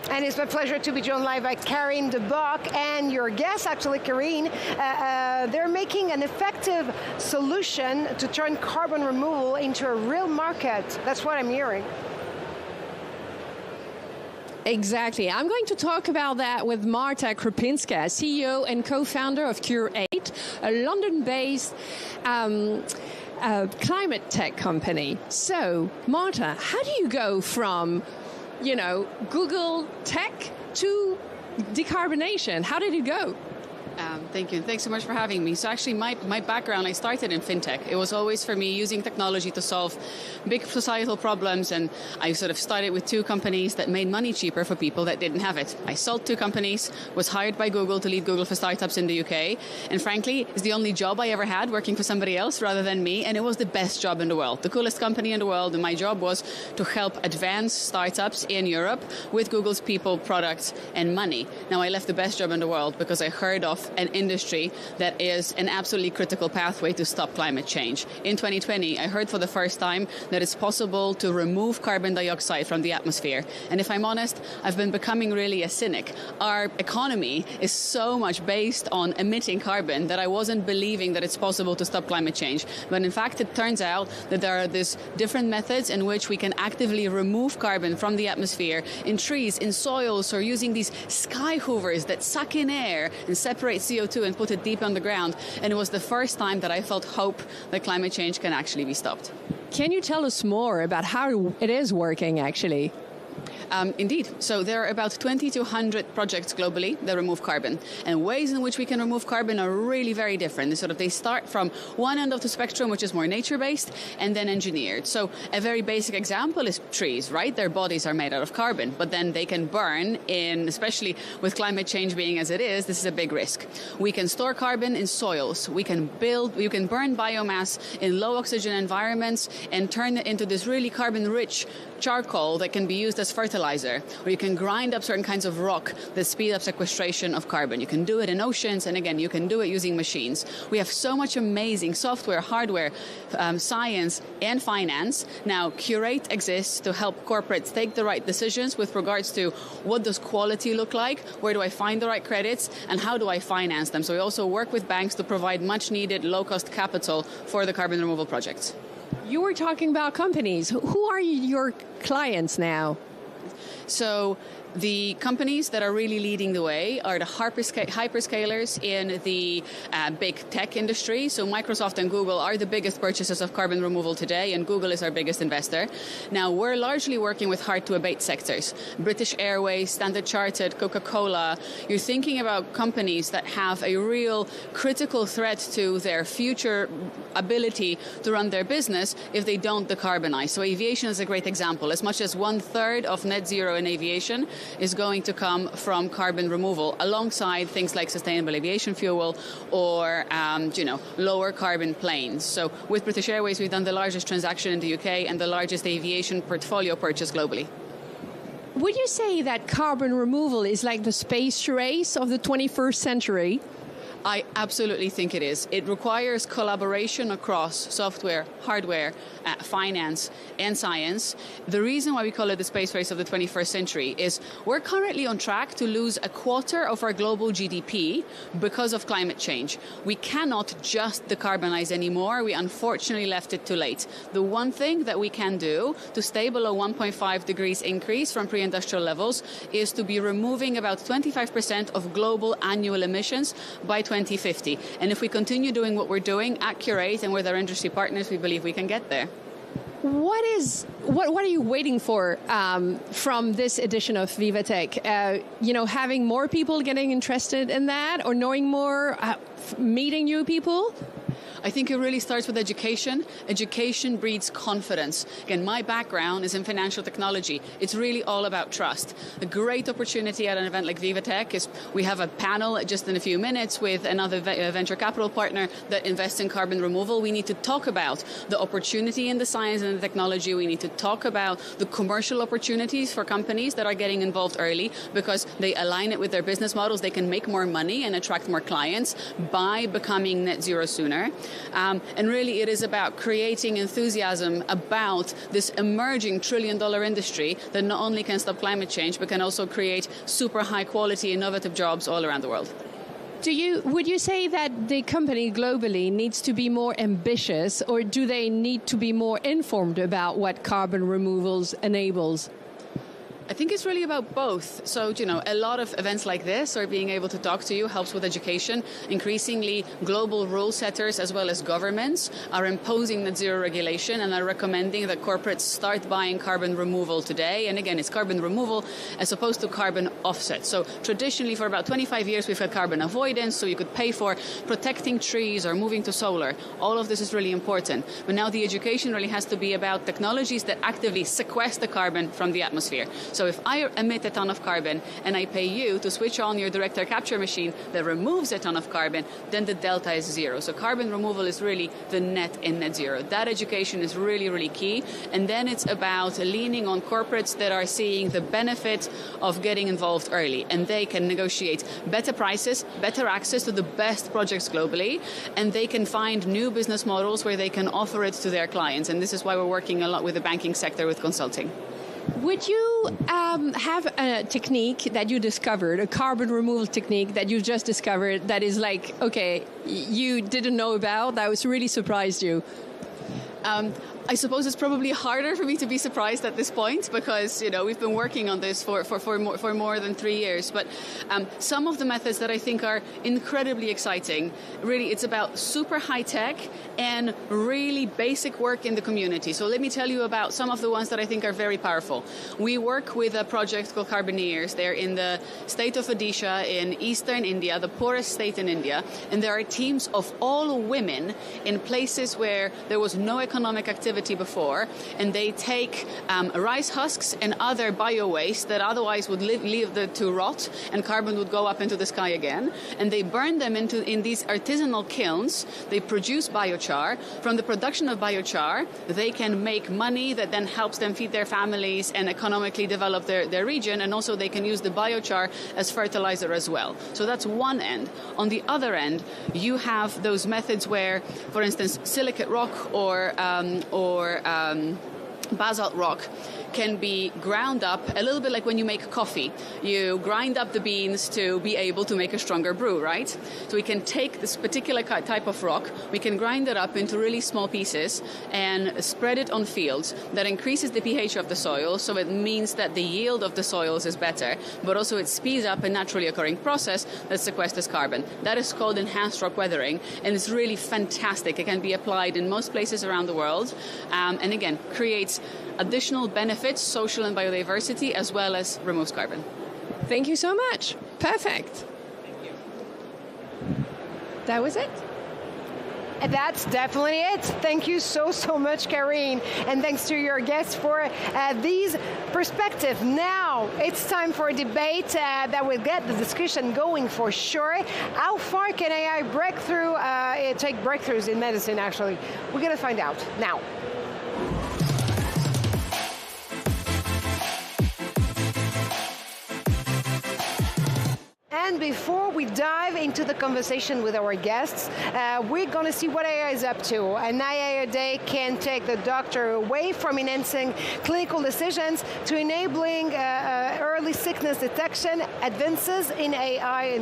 And it's my pleasure to be joined live by Karine de Bock and your guest, actually, Karine. They're making an effective solution to turn carbon removal into a real market. That's what I'm hearing. Exactly. I'm going to talk about that with Marta Krupinska, CEO and co-founder of Cure8, a London-based climate tech company. So, Marta, how do you go from Google Tech to decarbonation? How did it go? Thank you. Thanks so much for having me. So actually, my background, I started in fintech. It was always for me using technology to solve big societal problems, and I sort of started with 2 companies that made money cheaper for people that didn't have it. I sold 2 companies, was hired by Google to lead Google for Startups in the UK, and frankly, it's the only job I ever had working for somebody else rather than me, and it was the best job in the world, the coolest company in the world, and my job was to help advance startups in Europe with Google's people, products, and money. Now, I left the best job in the world because I heard of an industry that is an absolutely critical pathway to stop climate change. In 2020, I heard for the first time that it's possible to remove carbon dioxide from the atmosphere. And if I'm honest, I've been becoming really a cynic. Our economy is so much based on emitting carbon that I wasn't believing that it's possible to stop climate change. But in fact, it turns out that there are these different methods in which we can actively remove carbon from the atmosphere in trees, in soils, or using these sky hoovers that suck in air and separate CO2 and put it deep on the ground. And it was the first time that I felt hope that climate change can actually be stopped. Can you tell us more about how it is working, actually? Indeed. So there are about 20 to 100 projects globally that remove carbon. And ways in which we can remove carbon are really very different. They start from one end of the spectrum, which is more nature-based, and then engineered. So a very basic example is trees, right? Their bodies are made out of carbon, but then they can burn in, especially with climate change being as it is, this is a big risk. We can store carbon in soils. You can burn biomass in low oxygen environments and turn it into this really carbon-rich charcoal that can be used as fertilizer, or you can grind up certain kinds of rock that speed up sequestration of carbon. You can do it in oceans, and again, you can do it using machines. We have so much amazing software, hardware, science, and finance. Now, Curate exists to help corporates take the right decisions with regards to what does quality look like, where do I find the right credits, and how do I finance them. So we also work with banks to provide much needed low-cost capital for the carbon removal projects. You were talking about companies. Who are your clients now? So the companies that are really leading the way are the hyperscalers in the big tech industry. So Microsoft and Google are the biggest purchasers of carbon removal today, and Google is our biggest investor. Now, we're largely working with hard-to-abate sectors. British Airways, Standard Chartered, Coca-Cola. You're thinking about companies that have a real critical threat to their future ability to run their business if they don't decarbonize. So aviation is a great example. As much as 1/3 of net zero in aviation is going to come from carbon removal, alongside things like sustainable aviation fuel or lower carbon planes. So with British Airways, we've done the largest transaction in the UK and the largest aviation portfolio purchase globally. Would you say that carbon removal is like the space race of the 21st century? I absolutely think it is. It requires collaboration across software, hardware, finance, and science. The reason why we call it the space race of the 21st century is we're currently on track to lose 1/4 of our global GDP because of climate change. We cannot just decarbonize anymore. We unfortunately left it too late. The one thing that we can do to stay below 1.5 degrees increase from pre-industrial levels is to be removing about 25% of global annual emissions by 2050. And if we continue doing what we're doing at Curate and with our industry partners, we believe we can get there. What are you waiting for from this edition of VivaTech? Having more people getting interested in that, or knowing more, meeting new people? I think it really starts with education. Education breeds confidence. Again, my background is in financial technology. It's really all about trust. A great opportunity at an event like VivaTech is we have a panel just in a few minutes with another venture capital partner that invests in carbon removal. We need to talk about the opportunity in the science and the technology. We need to talk about the commercial opportunities for companies that are getting involved early because they align it with their business models. They can make more money and attract more clients by becoming net zero sooner. And really it is about creating enthusiasm about this emerging trillion-dollar industry that not only can stop climate change, but can also create super high-quality, innovative jobs all around the world. Would you say that the company globally needs to be more ambitious, or do they need to be more informed about what carbon removals enables? I think it's really about both. So, a lot of events like this or being able to talk to you helps with education. Increasingly, global rule setters as well as governments are imposing net zero regulation and are recommending that corporates start buying carbon removal today. And again, it's carbon removal as opposed to carbon offset. So traditionally, for about 25 years, we've had carbon avoidance, so you could pay for protecting trees or moving to solar. All of this is really important. But now the education really has to be about technologies that actively sequester carbon from the atmosphere. So if I emit a ton of carbon and I pay you to switch on your direct air capture machine that removes a ton of carbon, then the delta is zero. So carbon removal is really the net in net zero. That education is really, really key. And then it's about leaning on corporates that are seeing the benefit of getting involved early. And they can negotiate better prices, better access to the best projects globally, and they can find new business models where they can offer it to their clients. And this is why we're working a lot with the banking sector with consulting. Would you have a technique that you discovered, a carbon removal technique that you just discovered that is like, okay, you didn't know about, that was really surprised you? I suppose it's probably harder for me to be surprised at this point because, we've been working on this for more than 3 years. But some of the methods that I think are incredibly exciting, really, it's about super high tech and really basic work in the community. So let me tell you about some of the ones that I think are very powerful. We work with a project called Carboneers. They're in the state of Odisha in eastern India, the poorest state in India. And there are teams of all women in places where there was no economic activity before. And they take rice husks and other bio-waste that otherwise would leave to rot, and carbon would go up into the sky again. And they burn them in these artisanal kilns. They produce biochar. From the production of biochar, they can make money that then helps them feed their families and economically develop their region. And also they can use the biochar as fertilizer as well. So that's one end. On the other end, you have those methods where, for instance, silicate rock or basalt rock can be ground up a little bit like when you make coffee. You grind up the beans to be able to make a stronger brew, right? So we can take this particular type of rock, we can grind it up into really small pieces and spread it on fields. That increases the pH of the soil, so it means that the yield of the soils is better, but also it speeds up a naturally occurring process that sequesters carbon. That is called enhanced rock weathering, and it's really fantastic. It can be applied in most places around the world, and again, creates additional benefits, social and biodiversity, as well as removes carbon. Thank you so much. Perfect. Thank you. That was it. That's definitely it. Thank you so much, Karine. And thanks to your guests for these perspectives. Now, it's time for a debate that will get the discussion going for sure. How far can AI take breakthroughs in medicine, actually? We're going to find out now. And before we dive into the conversation with our guests, we're going to see what AI is up to. An AI a day can take the doctor away from enhancing clinical decisions to enabling early sickness detection, advances in AI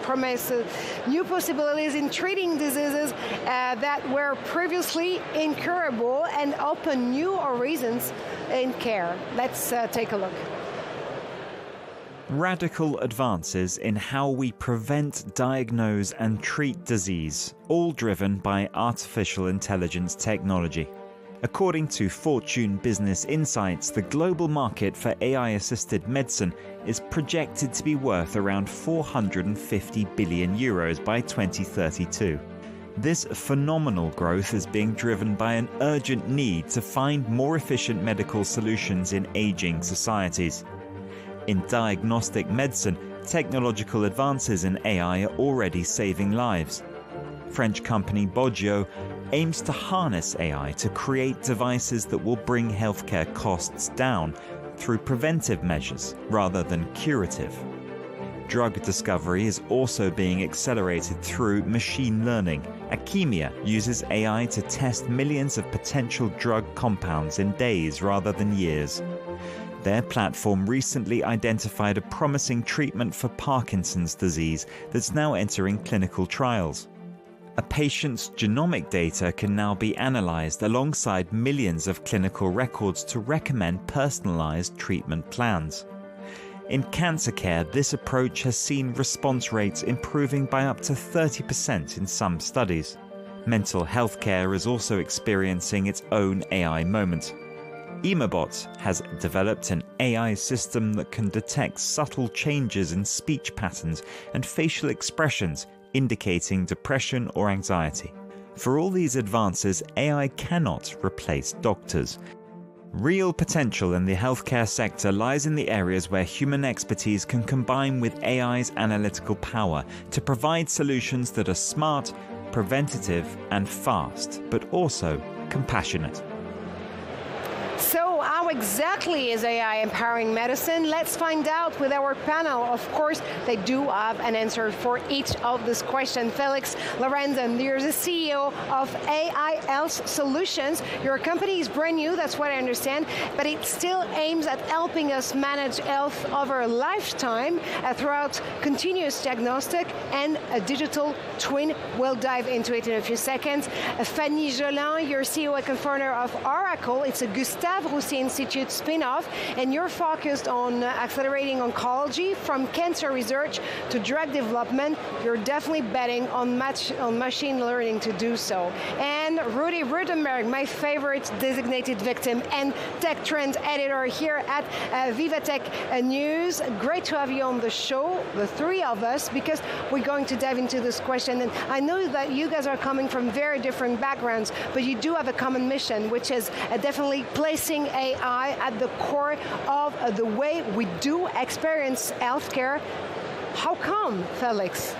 promises new possibilities in treating diseases that were previously incurable and open new horizons in care. Let's take a look. Radical advances in how we prevent, diagnose and treat disease, all driven by artificial intelligence technology. According to Fortune Business Insights, the global market for AI-assisted medicine is projected to be worth around 450 billion euros by 2032. This phenomenal growth is being driven by an urgent need to find more efficient medical solutions in aging societies. In diagnostic medicine, technological advances in AI are already saving lives. French company Boggio aims to harness AI to create devices that will bring healthcare costs down through preventive measures rather than curative. Drug discovery is also being accelerated through machine learning. Akemia uses AI to test millions of potential drug compounds in days rather than years. Their platform recently identified a promising treatment for Parkinson's disease that's now entering clinical trials. A patient's genomic data can now be analyzed alongside millions of clinical records to recommend personalized treatment plans. In cancer care, this approach has seen response rates improving by up to 30% in some studies. Mental health care is also experiencing its own AI moment. Emabot has developed an AI system that can detect subtle changes in speech patterns and facial expressions indicating depression or anxiety. For all these advances, AI cannot replace doctors. Real potential in the healthcare sector lies in the areas where human expertise can combine with AI's analytical power to provide solutions that are smart, preventative, and fast, but also compassionate. So how how exactly is AI empowering medicine? Let's find out with our panel. Of course, they do have an answer for each of these questions. Felix Lorenzen, you're the CEO of AI Health Solutions. Your company is brand new, that's what I understand, but it still aims at helping us manage health over a lifetime throughout continuous diagnostic and a digital twin. We'll dive into it in a few seconds. Fanny Jolin, you're CEO and co-founder of Oracle. It's a Gustave Roussy Institute spin-off, and you're focused on accelerating oncology from cancer research to drug development. You're definitely betting on machine learning to do so. And Rudy Rutenberg, my favorite designated victim and tech trend editor here at VivaTech News. Great to have you on the show, the three of us, because we're going to dive into this question. And I know that you guys are coming from very different backgrounds, but you do have a common mission, which is definitely placing AI at the core of the way we do experience healthcare. How come, Felix?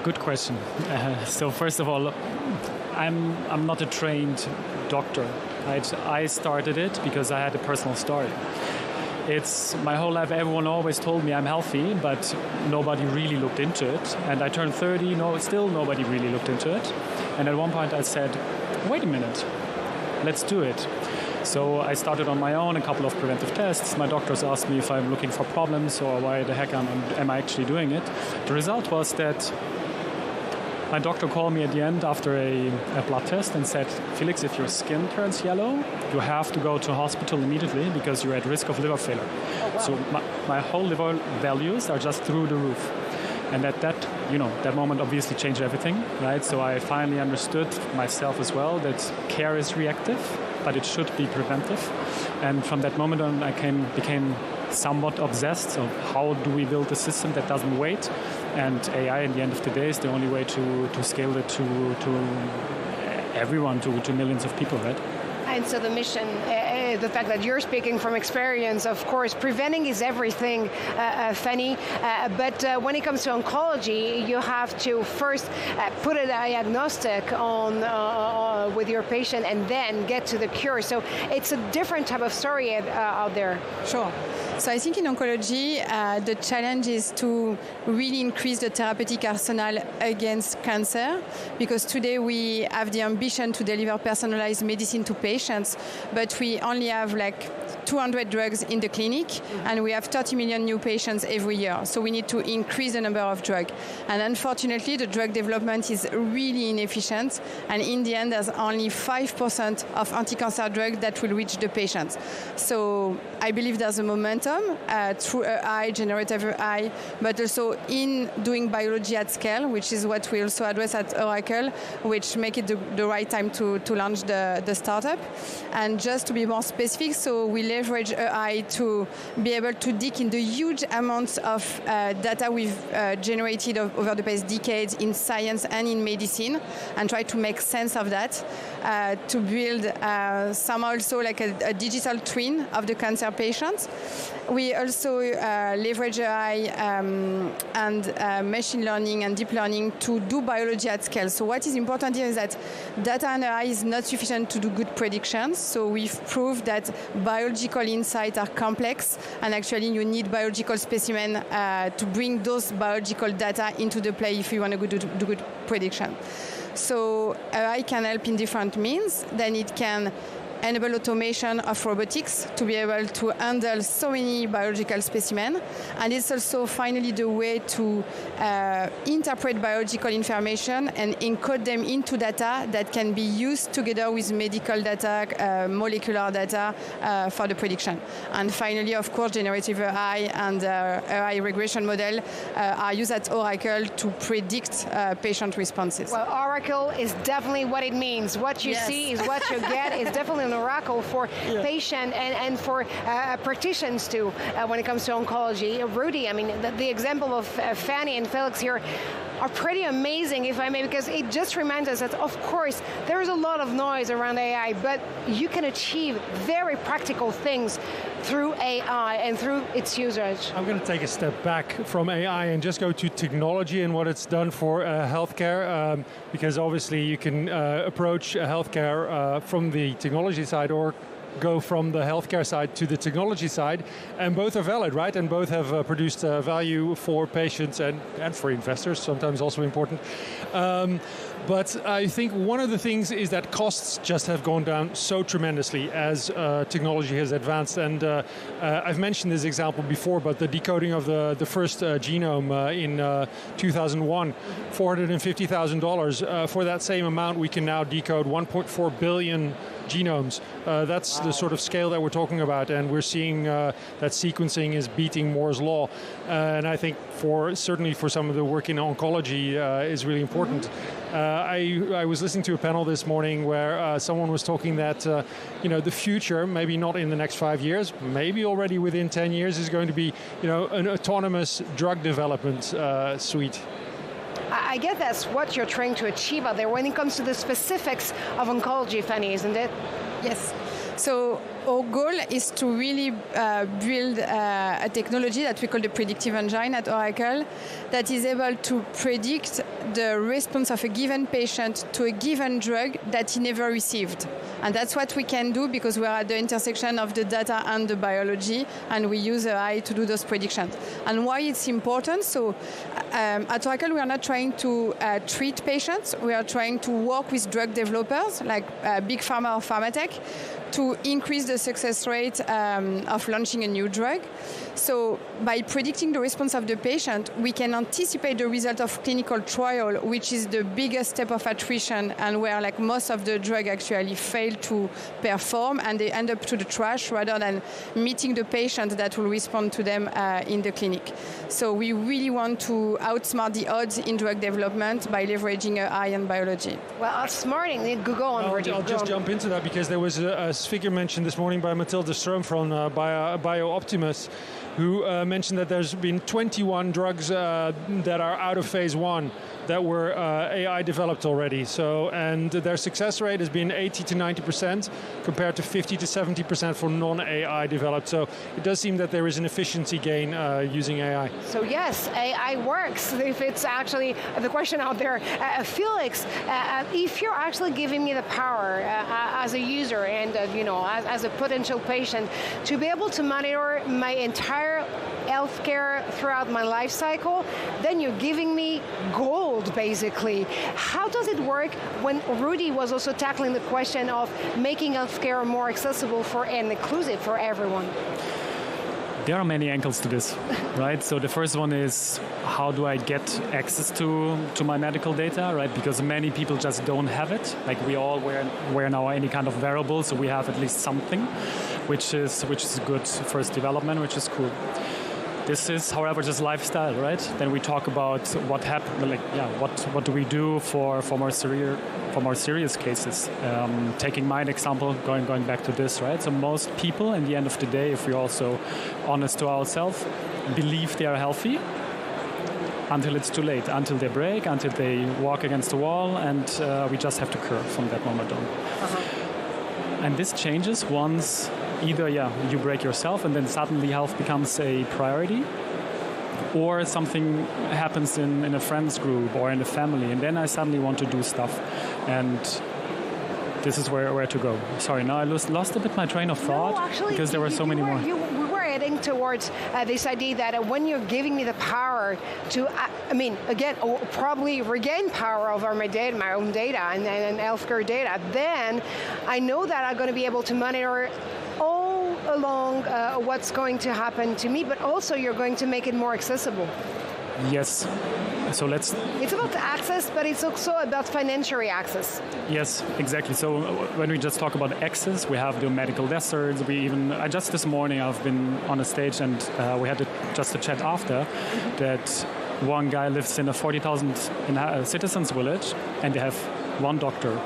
Good question. So first of all, I'm not a trained doctor. I started it because I had a personal story. It's my whole life, everyone always told me I'm healthy, but nobody really looked into it. And I turned 30, still nobody really looked into it. And at one point I said, wait a minute, let's do it. So I started on my own, a couple of preventive tests. My doctors asked me if I'm looking for problems or why the heck am I actually doing it. The result was that my doctor called me at the end after a blood test and said, Felix, if your skin turns yellow, you have to go to hospital immediately because you're at risk of liver failure. Oh, wow. So my whole liver values are just through the roof. And that moment obviously changed everything, right? So I finally understood myself as well that care is reactive, but it should be preventive. And from that moment on, I became somewhat obsessed. So how do we build a system that doesn't wait? And AI, at the end of the day, is the only way to scale it to everyone, to millions of people, right? And so the mission, the fact that you're speaking from experience, of course, preventing is everything, Fanny. But when it comes to oncology, you have to first put a diagnostic on with your patient and then get to the cure. So it's a different type of story out there. Sure. So I think in oncology, the challenge is to really increase the therapeutic arsenal against cancer, because today we have the ambition to deliver personalized medicine to patients, but we only have like 200 drugs in the clinic, and we have 30 million new patients every year. So we need to increase the number of drugs. And unfortunately, the drug development is really inefficient, and in the end, there's only 5% of anti-cancer drugs that will reach the patients. So I believe there's a momentum through AI, generative AI, but also in doing biology at scale, which is what we also address at Oracle, which make it the right time to launch the startup. And just to be more specific, so we leverage AI to be able to dig in the huge amounts of data we've generated over the past decades in science and in medicine, and try to make sense of that, to build some also like a digital twin of the cancer patients. We also leverage AI and machine learning and deep learning to do biology at scale. So what is important here is that data and AI is not sufficient to do good predictions. So we've proved that biological insights are complex, and actually you need biological specimen to bring those biological data into the play if you want to do good prediction. So AI can help in different means. Then it can enable automation of robotics to be able to handle so many biological specimens. And it's also finally the way to interpret biological information and encode them into data that can be used together with medical data, molecular data for the prediction. And finally, of course, generative AI and AI regression model are used at Oracle to predict patient responses. Well, Oracle is definitely what it means. What you see is what you get. It's definitely an oracle for patient and for practitioners too when it comes to oncology. Rudy, I mean, the example of Fanny and Felix here are pretty amazing, if I may, because it just reminds us that, of course, there is a lot of noise around AI, but you can achieve very practical things through AI and through its usage. I'm going to take a step back from AI and just go to technology and what it's done for healthcare, because obviously you can approach healthcare from the technology side or go from the healthcare side to the technology side, and both are valid, right? And both have produced value for patients and for investors, sometimes also important. But I think one of the things is that costs just have gone down so tremendously as technology has advanced. And I've mentioned this example before, but the decoding of the first genome in 2001, $450,000. For that same amount, we can now decode 1.4 billion genomes. That's the sort of scale that we're talking about, and we're seeing that sequencing is beating Moore's law. And I think certainly for some of the work in oncology is really important. I was listening to a panel this morning where someone was talking that the future, maybe not in the next 5 years, maybe already within 10 years, is going to be an autonomous drug development suite. I guess that's what you're trying to achieve out there when it comes to the specifics of oncology, Fanny, isn't it? Yes. So our goal is to really build a technology that we call the predictive engine at Oracle that is able to predict the response of a given patient to a given drug that he never received. And that's what we can do because we are at the intersection of the data and the biology, and we use AI to do those predictions. And why it's important, so at Oracle we are not trying to treat patients, we are trying to work with drug developers like big pharma or pharmatech to increase the success rate of launching a new drug. So by predicting the response of the patient, we can anticipate the result of clinical trial, which is the biggest step of attrition and where like most of the drug actually fail to perform and they end up to the trash rather than meeting the patient that will respond to them in the clinic. So we really want to outsmart the odds in drug development by leveraging AI and biology. Well, outsmarting, Google on. I'll just jump into that because there was a figure mentioned this morning by Mathilde Stroom from BioOptimus, who mentioned that there's been 21 drugs that are out of phase 1 that were AI developed already. So, and their success rate has been 80 to 90% compared to 50 to 70% for non-AI developed. So it does seem that there is an efficiency gain using AI. So yes, AI works. If it's actually the question out there, Felix, if you're actually giving me the power as a user and as a potential patient to be able to monitor my entire healthcare throughout my life cycle, then you're giving me gold, basically. How does it work when Rudy was also tackling the question of making healthcare more accessible and inclusive for everyone? There are many angles to this, right? So the first one is, how do I get access to my medical data, right? Because many people just don't have it. Like we all wear now any kind of wearable, so we have at least something, which is a good first development, which is cool. This is, however, just lifestyle, right? Then we talk about what happened, what do we do for more serious cases? Taking my example, going back to this, right? So most people, in the end of the day, if we're also honest to ourselves, believe they are healthy until it's too late, until they break, until they walk against the wall, and we just have to cure from that moment on. And this changes once either you break yourself and then suddenly health becomes a priority, or something happens in a friend's group or in a family, and then I suddenly want to do stuff, and this is where to go. Sorry, now I lost a bit my train of thought. No, actually, because there were so many more. We were heading towards this idea that when you're giving me the power to, probably regain power over my data, my own data and healthcare data, then I know that I'm going to be able to monitor all along what's going to happen to me, but also you're going to make it more accessible. Yes. So it's about access, but it's also about financial access. Yes, exactly. So when we just talk about access, we have the medical deserts. Just this morning I've been on a stage and we had just a chat after that one guy lives in a 40,000 citizens village and they have one doctor.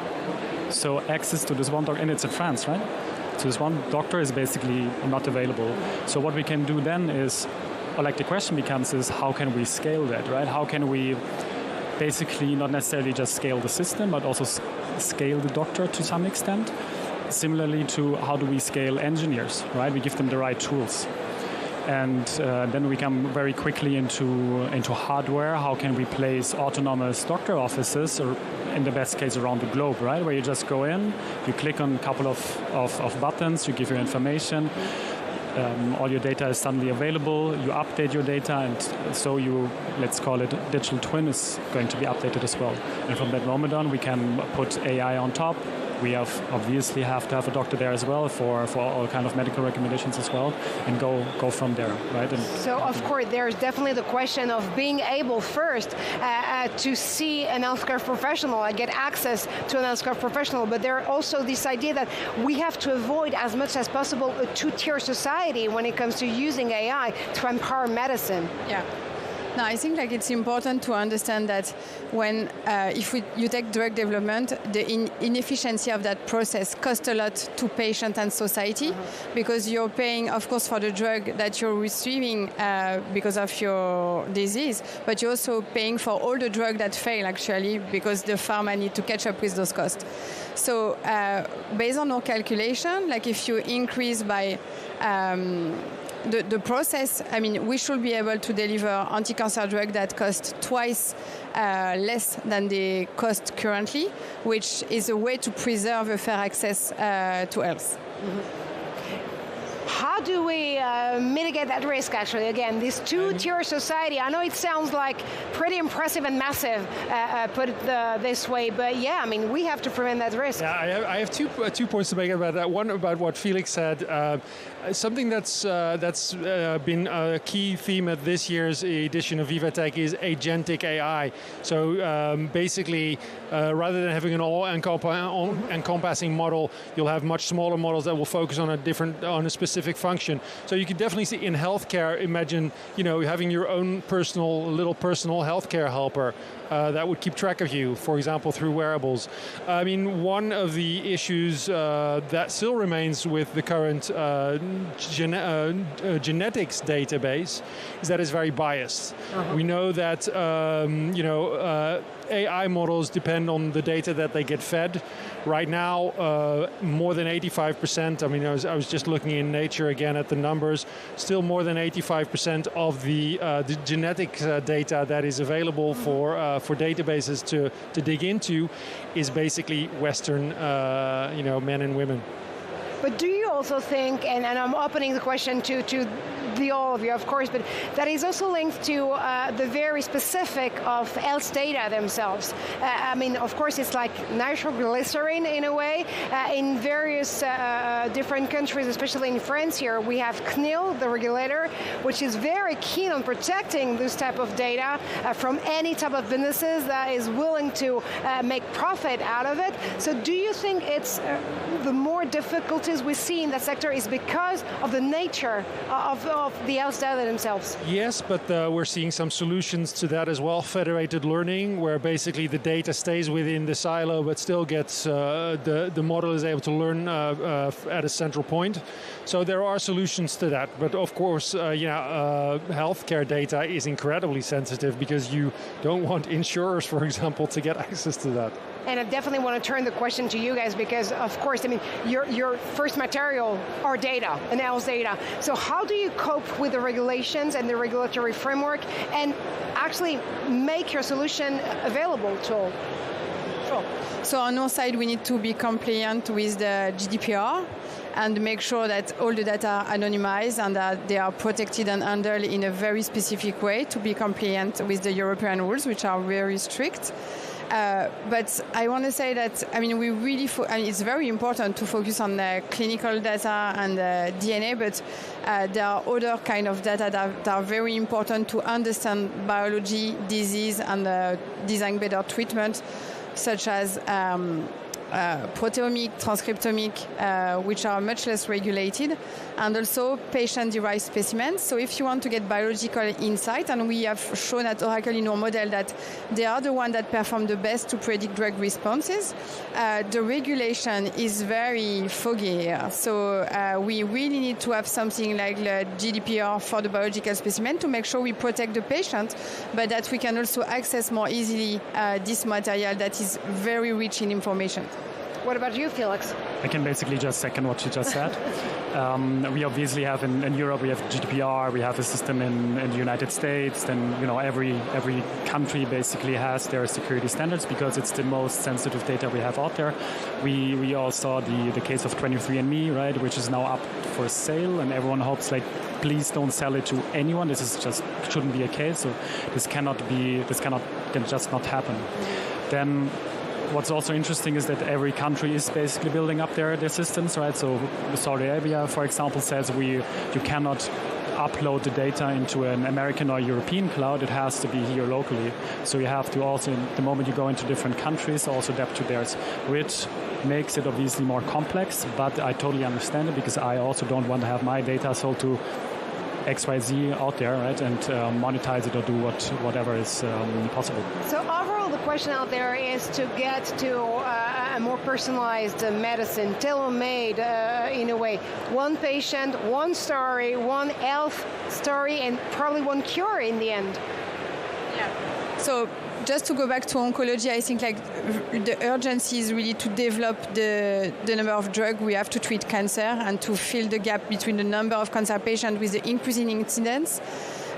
So access to this one doctor, and it's in France, right? So this one doctor is basically not available. So what we can do then is, the question becomes is, how can we scale that, right? How can we basically not necessarily just scale the system, but also scale the doctor to some extent? Similarly to how do we scale engineers, right? We give them the right tools. And then we come very quickly into hardware. How can we place autonomous doctor offices, or in the best case around the globe, right? Where you just go in, you click on a couple of buttons, you give your information, all your data is suddenly available, you update your data, and so let's call it digital twin is going to be updated as well. And from that moment on, we can put AI on top. We obviously have to have a doctor there as well for all kind of medical recommendations as well, and go from there, right? And so, of course, there's definitely the question of being able first to see an healthcare professional and get access to an healthcare professional, but there's also this idea that we have to avoid as much as possible a two-tier society when it comes to using AI to empower medicine. Yeah. No, I think it's important to understand that when you take drug development, the inefficiency of that process costs a lot to patient and society, because you're paying, of course, for the drug that you're receiving because of your disease, but you're also paying for all the drugs that fail, actually, because the pharma need to catch up with those costs. So based on our calculation, if you increase by the process, we should be able to deliver anti-cancer drug that cost twice less than they cost currently, which is a way to preserve a fair access to health. Mm-hmm. How do we mitigate that risk, actually? Again, this two-tier society, I know it sounds like pretty impressive and massive, put it this way, but yeah, we have to prevent that risk. Yeah, I have two points to make about that. One about what Felix said. Something that's been a key theme at this year's edition of VivaTech is agentic AI. So basically, rather than having an all-encompassing model, you'll have much smaller models that will focus on a specific function. So you can definitely see in healthcare, imagine having your own little personal healthcare helper that would keep track of you, for example, through wearables. One of the issues that still remains with the current genetics database is that it's very biased. We know that AI models depend on the data that they get fed. Right now, more than 85%, I was just looking in Nature again at the numbers, still more than 85% of the genetic data that is available for databases to dig into is basically Western men and women. But do you also think, and I'm opening the question to all of you, of course, but that is also linked to the very specific of health data themselves. Of course, it's like nitroglycerin in a way. In various different countries, especially in France here, we have CNIL, the regulator, which is very keen on protecting this type of data from any type of businesses that is willing to make profit out of it. So do you think it's the more difficulties we see in that sector is because of the nature of the health data themselves? Yes, but we're seeing some solutions to that as well. Federated learning, where basically the data stays within the silo, but still gets the model is able to learn at a central point. So there are solutions to that. But of course, healthcare data is incredibly sensitive because you don't want insurers, for example, to get access to that. And I definitely want to turn the question to you guys because, of course, your first material are data, and health data. So how do you cope with the regulations and the regulatory framework and actually make your solution available to all? Sure. So on our side, we need to be compliant with the GDPR and make sure that all the data are anonymized and that they are protected and handled in a very specific way to be compliant with the European rules, which are very strict. But I want to say that, we really, it's very important to focus on the clinical data and the DNA, but there are other kind of data that are very important to understand biology, disease, and design better treatment, such as proteomic, transcriptomic, which are much less regulated, and also patient-derived specimens. So if you want to get biological insight, and we have shown at Oracle in our model that they are the ones that perform the best to predict drug responses, the regulation is very foggy here. So we really need to have something like the GDPR for the biological specimen to make sure we protect the patient, but that we can also access more easily this material that is very rich in information. What about you, Felix? I can basically just second what you just said. We obviously have in Europe, we have GDPR, we have a system in the United States, then every country basically has their security standards because it's the most sensitive data we have out there. We all saw the case of 23andMe, right, which is now up for sale, and everyone hopes please don't sell it to anyone. This is just shouldn't be a case. So this can just not happen. Then what's also interesting is that every country is basically building up their systems, right? So Saudi Arabia, for example, says you cannot upload the data into an American or European cloud. It has to be here locally. So you have to also, the moment you go into different countries, also adapt to theirs, which makes it obviously more complex, but I totally understand it because I also don't want to have my data sold to XYZ out there, right, and monetize it or do whatever is possible. So overall, the question out there is to get to a more personalized medicine, tailor-made in a way. One patient, one story, one health story, and probably one cure in the end. Yeah. So just to go back to oncology, I think the urgency is really to develop the number of drugs we have to treat cancer and to fill the gap between the number of cancer patients with the increasing incidence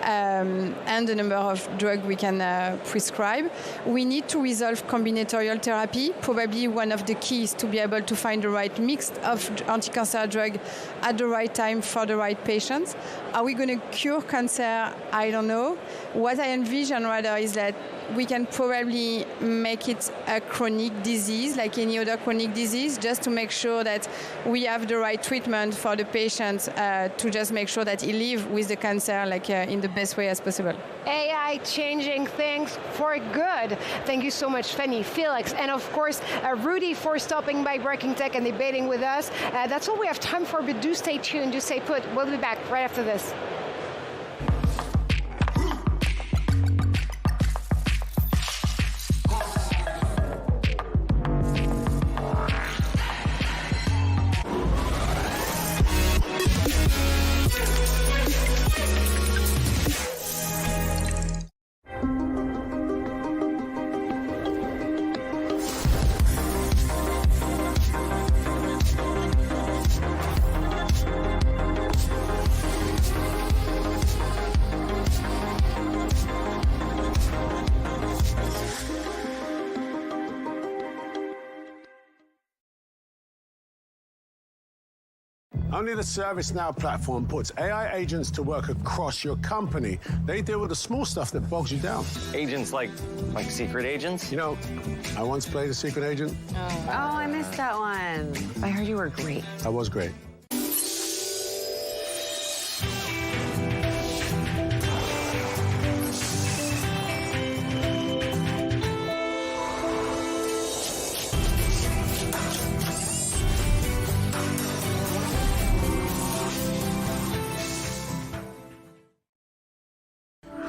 and the number of drugs we can prescribe. We need to resolve combinatorial therapy. Probably one of the keys to be able to find the right mix of anti-cancer drug at the right time for the right patients. Are we going to cure cancer? I don't know. What I envision rather is that we can probably make it a chronic disease, like any other chronic disease, just to make sure that we have the right treatment for the patient to just make sure that he lives with the cancer in the best way as possible. AI changing things for good. Thank you so much, Fanny, Felix, and of course, Rudy for stopping by Breaking Tech and debating with us. That's all we have time for, but do stay tuned, do stay put. We'll be back right after this. Only the ServiceNow platform puts AI agents to work across your company. They deal with the small stuff that bogs you down. Agents like secret agents? You know, I once played a secret agent. Oh, I missed that one. I heard you were great. I was great.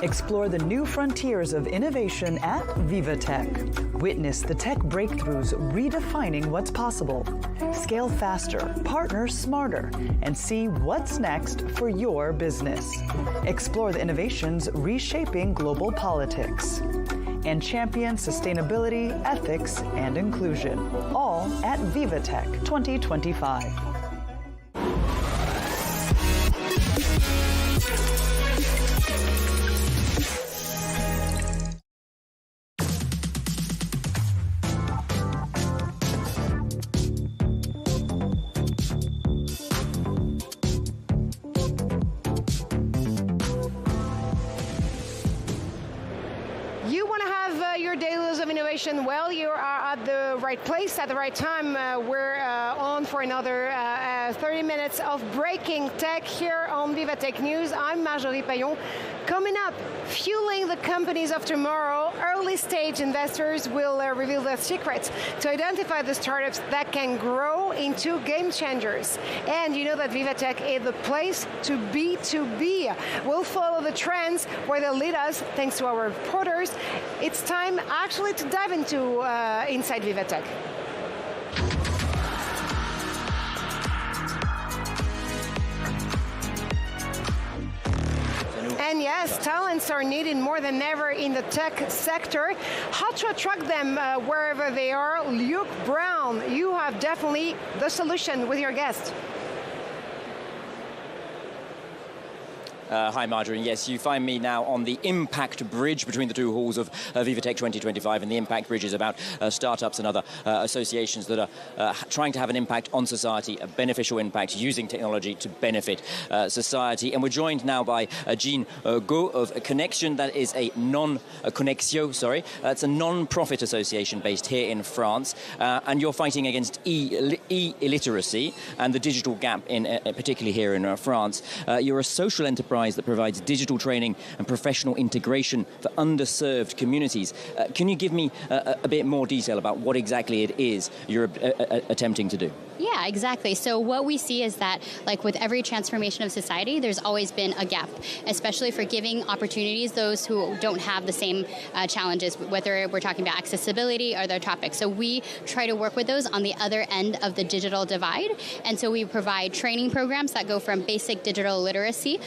Explore the new frontiers of innovation at VivaTech. Witness the tech breakthroughs redefining what's possible. Scale faster, partner smarter, and see what's next for your business. Explore the innovations reshaping global politics. And champion sustainability, ethics, and inclusion. All at VivaTech 2025. Well, you are at the right place at the right time. We're on for another 30 minutes of Breaking Tech here on VivaTech News. I'm Marjorie Payon. Coming up, fueling the companies of tomorrow, early stage investors will reveal their secrets to identify the startups that can grow into game changers. And you know that VivaTech is the place to be. We'll follow the trends where they lead us thanks to our reporters. It's time actually to dive into inside VivaTech. And yes, Yes, talents are needed more than ever in the tech sector. How to attract them wherever they are? Luke Brown, you have definitely the solution with your guest. Hi, Marjorie. Yes, you find me now on the Impact Bridge between the two halls of VivaTech 2025, and the Impact Bridge is about startups and other associations that are trying to have an impact on society, a beneficial impact, using technology to benefit society. And we're joined now by Jean Go of Connexion. That is a Connexio, sorry. It's a non-profit association based here in France, and you're fighting against illiteracy and the digital gap, particularly here in France. You're a social enterprise that provides digital training and professional integration for underserved communities. Can you give me a bit more detail about what exactly it is you're attempting to do? Yeah, exactly. So what we see is that, like with every transformation of society, there's always been a gap, especially for giving opportunities those who don't have the same challenges, whether we're talking about accessibility or other topics. So we try to work with those on the other end of the digital divide. And so we provide training programs that go from basic digital literacy,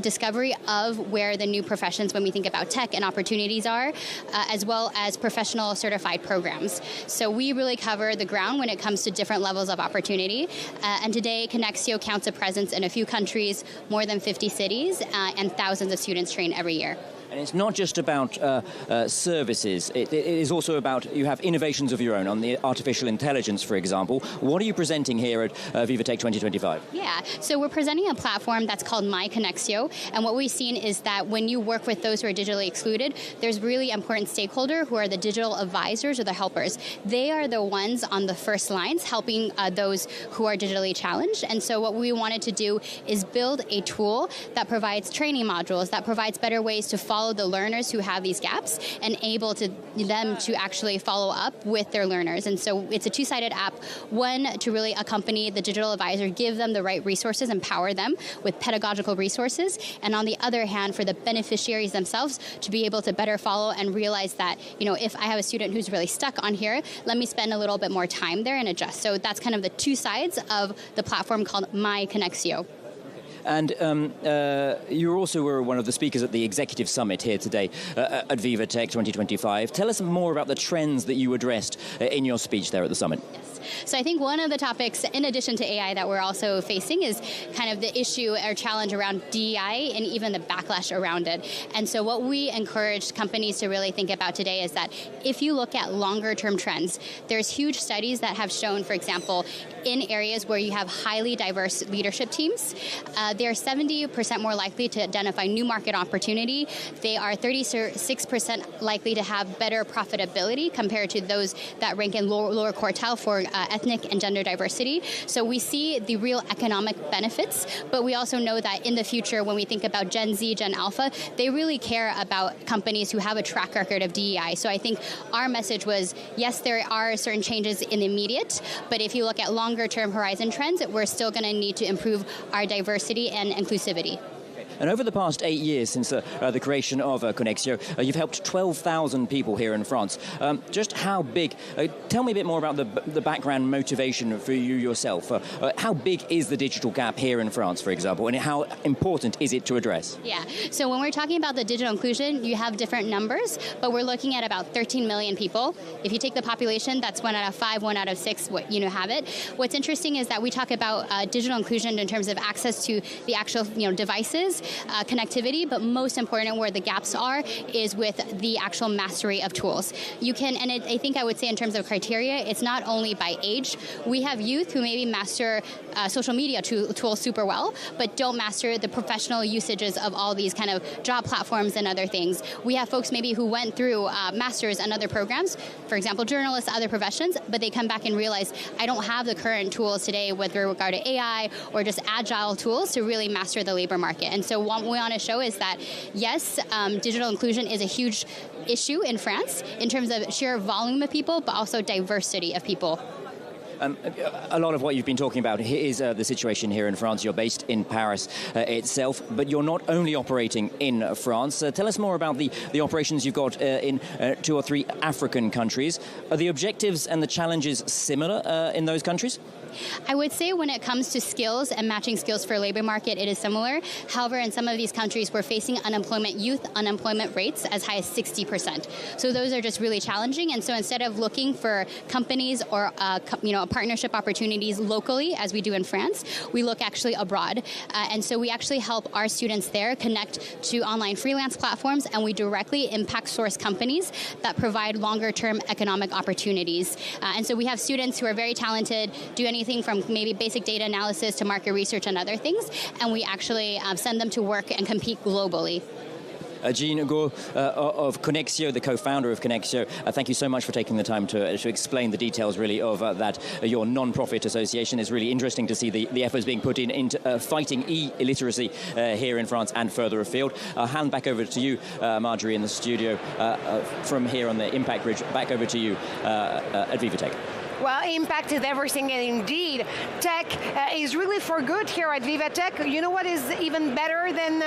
discovery of where the new professions, when we think about tech and opportunities are, as well as professional certified programs. So we really cover the ground when it comes to different levels of opportunity. And today, Connexio counts a presence in a few countries, more than 50 cities, and thousands of students train every year. And it's not just about services. It is also about, you have innovations of your own on the artificial intelligence, for example. What are you presenting here at VivaTech 2025? Yeah, so we're presenting a platform that's called My Connexio. And what we've seen is that when you work with those who are digitally excluded, there's really important stakeholder who are the digital advisors or the helpers. They are the ones on the first lines helping those who are digitally challenged. And so what we wanted to do is build a tool that provides training modules, that provides better ways to follow the learners who have these gaps and able to them to actually follow up with their learners. And so it's a two-sided app, one to really accompany the digital advisor, give them the right resources, empower them with pedagogical resources, and on the other hand, for the beneficiaries themselves to be able to better follow and realize that, you know, if I have a student who's really stuck on here, let me spend a little bit more time there and adjust. So that's kind of the two sides of the platform called My Connexio. And you also were one of the speakers at the Executive Summit here today at VivaTech 2025. Tell us more about the trends that you addressed in your speech there at the summit. Yes. So I think one of the topics, in addition to AI, that we're also facing is kind of the issue or challenge around DEI and even the backlash around it. And so what we encourage companies to really think about today is that if you look at longer-term trends, there's huge studies that have shown, for example, in areas where you have highly diverse leadership teams, they're 70% more likely to identify new market opportunity. They are 36% likely to have better profitability compared to those that rank in lower quartile for ethnic and gender diversity. So we see the real economic benefits, but we also know that in the future, when we think about Gen Z, Gen Alpha, they really care about companies who have a track record of DEI. So I think our message was, yes, there are certain changes in the immediate, but if you look at longer-term horizon trends, we're still going to need to improve our diversity and inclusivity. And over the past 8 years since the creation of Connexio, you've helped 12,000 people here in France. Just how big, tell me a bit more about the background motivation for you yourself. How big is the digital gap here in France, for example, and how important is it to address? Yeah, so when we're talking about the digital inclusion, you have different numbers, but we're looking at about 13 million people. If you take the population, that's 1 out of 5, 1 out of 6, have it. What's interesting is that we talk about digital inclusion in terms of access to the actual devices, connectivity, but most important where the gaps are is with the actual mastery of tools. You can, and I think I would say in terms of criteria, it's not only by age. We have youth who maybe master social media tools super well, but don't master the professional usages of all these kind of job platforms and other things. We have folks maybe who went through masters and other programs, for example, journalists, other professions, but they come back and realize, I don't have the current tools today with regard to AI or just agile tools to really master the labor market. And so what we want to show is that, yes, digital inclusion is a huge issue in France in terms of sheer volume of people, but also diversity of people. A lot of what you've been talking about is the situation here in France. You're based in Paris itself, but you're not only operating in France. Tell us more about the operations you've got in 2 or 3 African countries. Are the objectives and the challenges similar in those countries? I would say when it comes to skills and matching skills for labor market, it is similar. However, in some of these countries, we're facing youth unemployment rates as high as 60%. So those are just really challenging. And so instead of looking for companies or partnership opportunities locally, as we do in France, we look actually abroad. And so we actually help our students there connect to online freelance platforms, and we directly impact source companies that provide longer-term economic opportunities. And so we have students who are very talented, do anything from maybe basic data analysis to market research and other things, and we actually send them to work and compete globally. Jean Go of Connexio, the co-founder of Connexio, thank you so much for taking the time to explain the details really of that. Your non-profit association is really interesting to see the efforts being put into fighting e-illiteracy here in France and further afield. I'll hand back over to you, Marjorie, in the studio from here on the Impact Bridge. Back over to you at VivaTech. Well, impact is everything, and indeed, tech is really for good here at VivaTech. You know what is even better than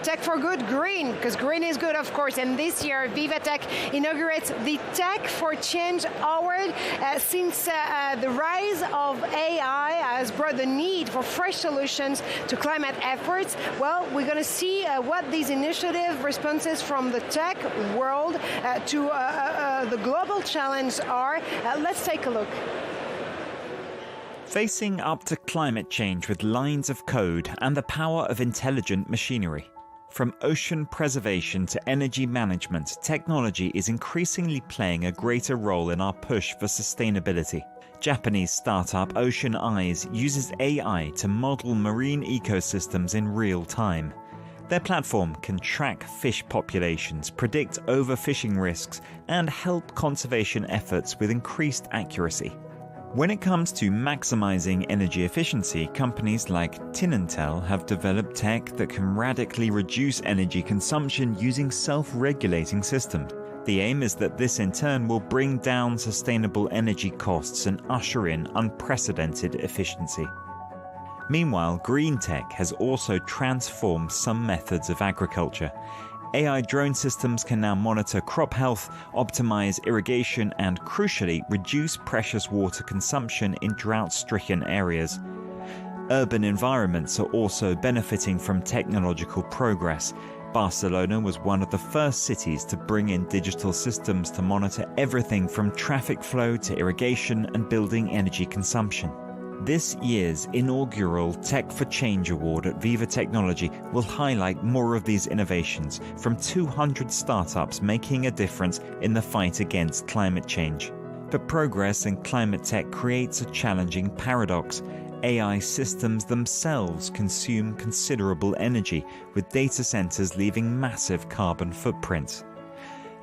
tech for good? Green, because green is good, of course. And this year, VivaTech inaugurates the Tech for Change Award. Since the rise of AI has brought the need for fresh solutions to climate efforts, well, we're going to see what these initiative responses from the tech world to the global challenge are. Let's take a look. Facing up to climate change with lines of code and the power of intelligent machinery. From ocean preservation to energy management, technology is increasingly playing a greater role in our push for sustainability. Japanese startup Ocean Eyes uses AI to model marine ecosystems in real time. Their platform can track fish populations, predict overfishing risks, and help conservation efforts with increased accuracy. When it comes to maximizing energy efficiency, companies like Tinentel have developed tech that can radically reduce energy consumption using self-regulating systems. The aim is that this in turn will bring down sustainable energy costs and usher in unprecedented efficiency. Meanwhile, green tech has also transformed some methods of agriculture. AI drone systems can now monitor crop health, optimize irrigation, and crucially, reduce precious water consumption in drought-stricken areas. Urban environments are also benefiting from technological progress. Barcelona was one of the first cities to bring in digital systems to monitor everything from traffic flow to irrigation and building energy consumption. This year's inaugural Tech for Change Award at Viva Technology will highlight more of these innovations from 200 startups making a difference in the fight against climate change. But progress in climate tech creates a challenging paradox. AI systems themselves consume considerable energy, with data centers leaving massive carbon footprints.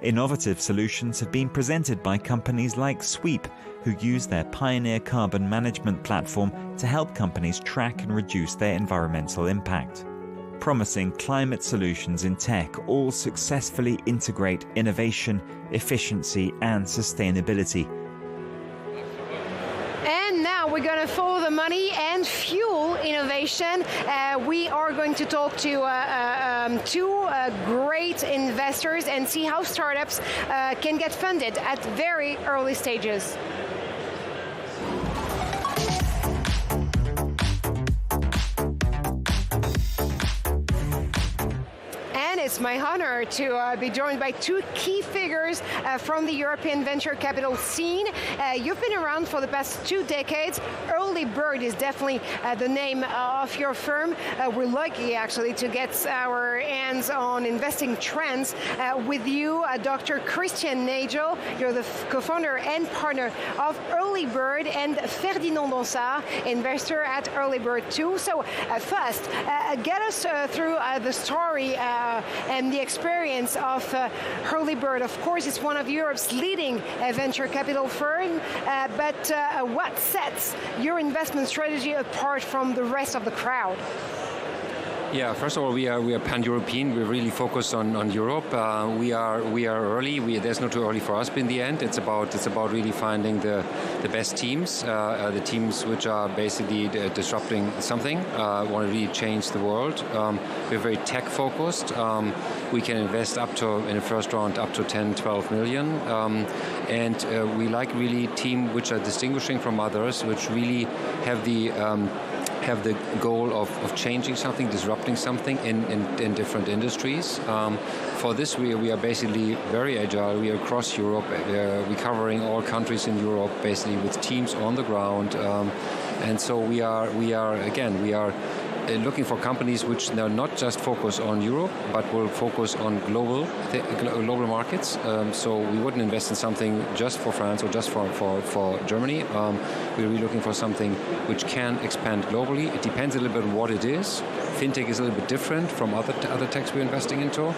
Innovative solutions have been presented by companies like Sweep, who use their Pioneer Carbon Management platform to help companies track and reduce their environmental impact. Promising climate solutions in tech all successfully integrate innovation, efficiency, and sustainability. And now we're going to follow the money and fuel innovation. We are going to talk to two great investors and see how startups can get funded at very early stages. It's my honor to be joined by two key figures from the European venture capital scene. You've been around for the past 2 decades. Early Bird is definitely the name of your firm. We're lucky, actually, to get our hands on investing trends with you, Dr. Christian Nagel. You're the co-founder and partner of Early Bird, and Ferdinand Donsard, investor at Early Bird too. So first, get us through the story and the experience of Early Bird. Of course, it's one of Europe's leading venture capital firm, but what sets your investment strategy apart from the rest of the crowd? Yeah, first of all, we are pan-European. We're really focused on Europe. We are early. There's no too early for us. But in the end, it's about really finding the best teams, the teams which are basically disrupting something, want to really change the world. We're very tech focused. We can invest in the first round up to 10, 12 million, and we like really team which are distinguishing from others, which really have the goal of changing something, disrupting something in different industries. For this, we are basically very agile. We are across Europe. We're covering all countries in Europe, basically with teams on the ground. And so we are looking for companies which are not just focus on Europe, but will focus on global markets. So we wouldn't invest in something just for France or just for Germany. We're really looking for something which can expand globally. It depends a little bit on what it is. FinTech is a little bit different from other techs we're investing into.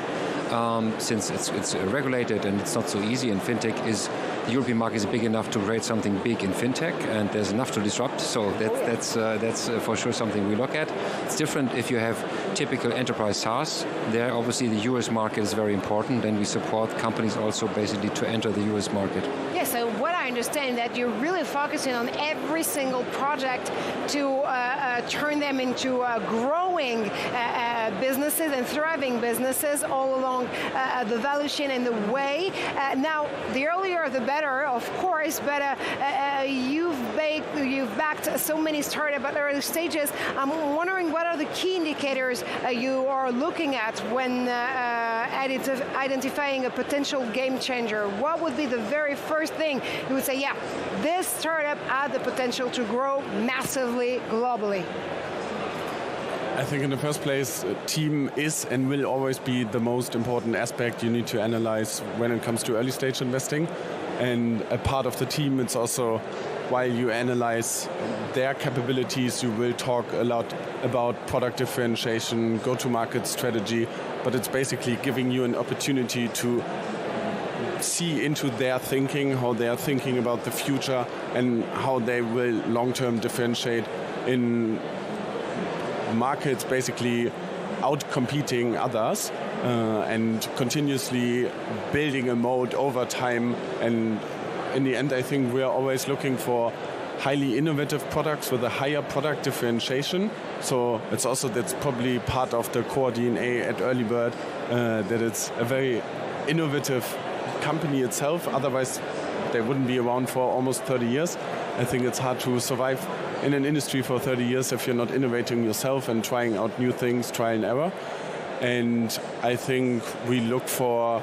Since it's regulated and it's not so easy, and the European market is big enough to create something big in FinTech, and there's enough to disrupt. So that's for sure something we look at. It's different if you have typical enterprise SaaS. There, obviously, the US market is very important, and we support companies also basically to enter the US market. Yeah, so what I understand that you're really focusing on every single project to turn them into growing businesses and thriving businesses all along the value chain and the way. Now, the earlier the better, of course, but you've backed so many startups at early stages. I'm wondering what are the key indicators you are looking at when identifying a potential game changer? What would be the very first thing you would say, yeah, this startup had the potential to grow massively globally? I think in the first place, team is and will always be the most important aspect you need to analyze when it comes to early stage investing. And a part of the team, it's also while you analyze their capabilities, you will talk a lot about product differentiation, go-to-market strategy, but it's basically giving you an opportunity to see into their thinking, how they are thinking about the future and how they will long-term differentiate in markets, basically out-competing others and continuously building a moat over time. And in the end, I think we're always looking for highly innovative products with a higher product differentiation. So that's probably part of the core DNA at Early Bird, that it's a very innovative company itself. Otherwise, they wouldn't be around for almost 30 years. I think it's hard to survive in an industry for 30 years if you're not innovating yourself and trying out new things, trial and error. And I think we look for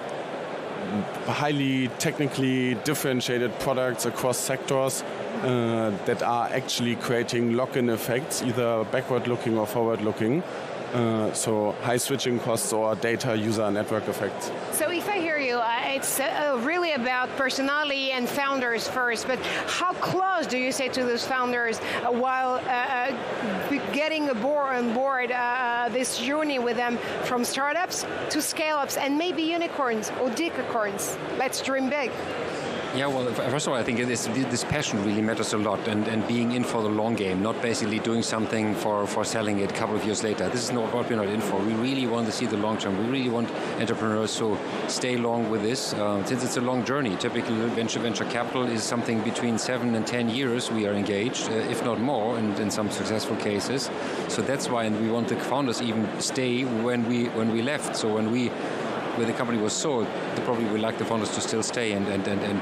highly technically differentiated products across sectors that are actually creating lock-in effects, either backward-looking or forward-looking. So high switching costs or data user network effects. So if I hear you, it's really about personality and founders first, but how close do you say to those founders while getting on board this journey with them from startups to scale-ups and maybe unicorns or decacorns? Let's dream big. Yeah, well, first of all, I think this passion really matters a lot, and being in for the long game, not basically doing something for selling it a couple of years later. This is not what we're not in for. We really want to see the long term. We really want entrepreneurs to stay long with this, since it's a long journey. Typically, venture capital is something between 7 and 10 years we are engaged, if not more, in some successful cases. So that's why, and we want the founders even stay when we left. So when the company was sold, they probably would like the founders to still stay and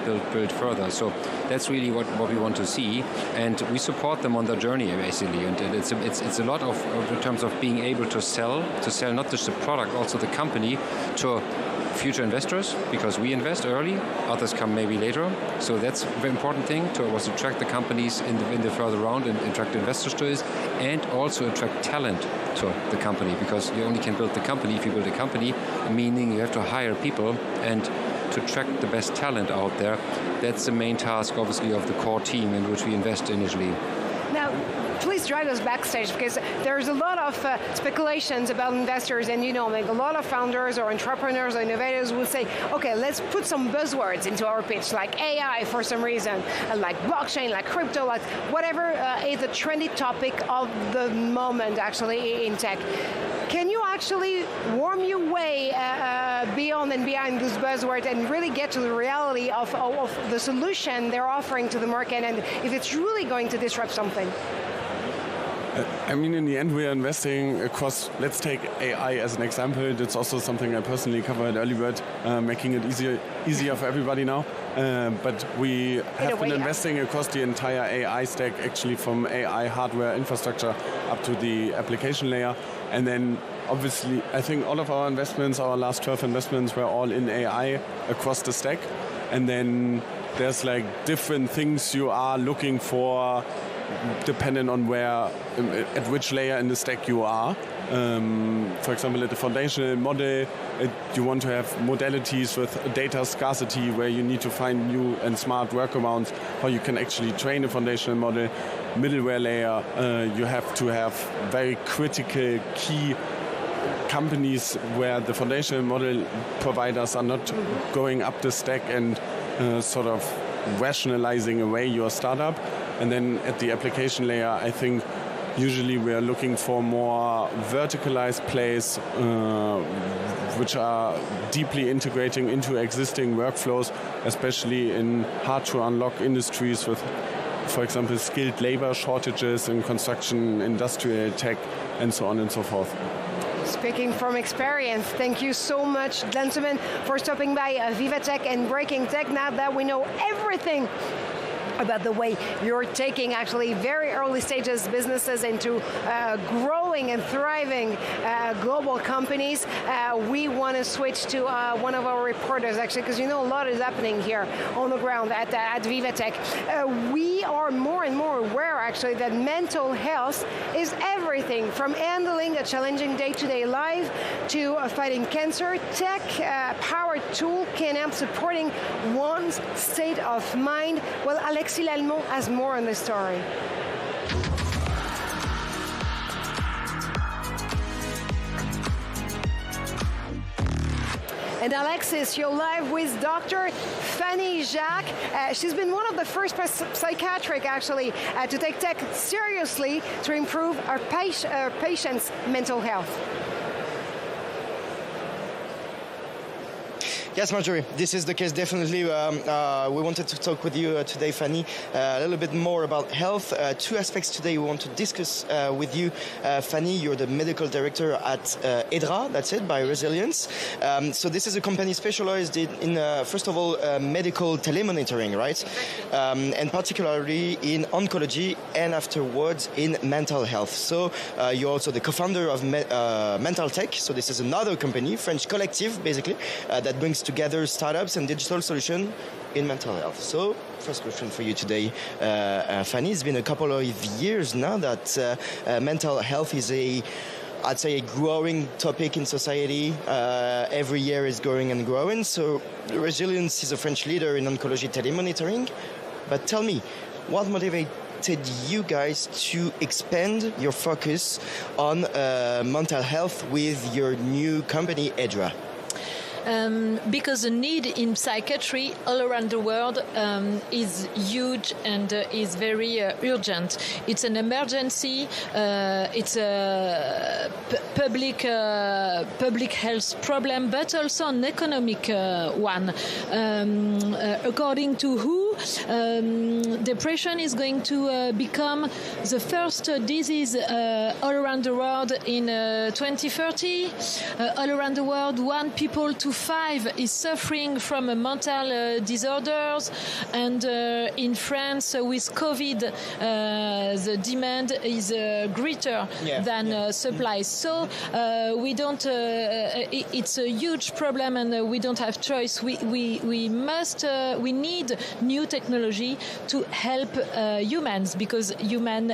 build further. So that's really what we want to see, and we support them on their journey basically. And it's a lot of in terms of being able to sell not just the product, also the company to future investors, because we invest early, others come maybe later. So that's a very important thing to also attract the companies in the further round and attract investors to it, and also attract talent to the company, because you only can build the company if you build a company, meaning you have to hire people and to attract the best talent out there. That's the main task, obviously, of the core team in which we invest initially. Now, please drive us backstage, because there's a lot of speculations about investors, and like a lot of founders or entrepreneurs or innovators will say, okay, let's put some buzzwords into our pitch, like AI for some reason, like blockchain, like crypto, like whatever is a trendy topic of the moment actually in tech. Can you actually worm your way beyond and behind those buzzwords and really get to the reality of the solution they're offering to the market, and if it's really going to disrupt something? I mean, in the end, we are investing across, let's take AI as an example. That's also something I personally cover at Earlybird, making it easier for everybody now. But we have been investing across the entire AI stack, actually from AI hardware infrastructure up to the application layer. And then obviously, I think all of our investments, our last 12 investments, were all in AI across the stack. And then there's like different things you are looking for depending on at which layer in the stack you are. For example, at the foundational model, you want to have modalities with data scarcity where you need to find new and smart workarounds how you can actually train a foundational model. Middleware layer, you have to have very critical key companies where the foundational model providers are not going up the stack and sort of rationalizing away your startup. And then at the application layer, I think usually we are looking for more verticalized plays which are deeply integrating into existing workflows, especially in hard to unlock industries with, for example, skilled labor shortages in construction, industrial tech, and so on and so forth. Speaking from experience, thank you so much, gentlemen, for stopping by VivaTech and Breaking Tech. Now that we know everything about the way you're taking actually very early stages businesses into growing and thriving global companies, we want to switch to one of our reporters actually, because a lot is happening here on the ground at VivaTech. We are more and more aware actually that mental health is everything from handling a challenging day-to-day life to fighting cancer. Tech-powered tool can help supporting one's state of mind. Well, Alexis Lallemont has more on the story. And Alexis, you're live with Dr. Fanny Jacques. She's been one of the first psychiatric, actually, to take tech seriously to improve our patients' mental health. Yes, Marjorie, this is the case, definitely. We wanted to talk with you today, Fanny, a little bit more about health. Two aspects today we want to discuss with you. Fanny, you're the medical director at EDRA, that's it, by Resilience. So this is a company specialized in first of all, medical telemonitoring, right? And particularly in oncology and afterwards in mental health. So you're also the co-founder of Mental Tech. So this is another company, French collective, basically, that brings together startups and digital solutions in mental health. So, first question for you today, Fanny. It's been a couple of years now that mental health is I'd say a growing topic in society. Every year is growing and growing. So, Resilience is a French leader in oncology telemonitoring. But tell me, what motivated you guys to expand your focus on mental health with your new company, EDRA? Because the need in psychiatry all around the world is huge and is very urgent. It's an emergency. It's a public health problem, but also an economic one. According to WHO, depression is going to become the first disease all around the world in 2030. All around the world, 1 people to 5 is suffering from mental disorders, and in France with COVID the demand is greater than supply. So we don't it's a huge problem, and we don't have choice. We need new technology to help humans, because human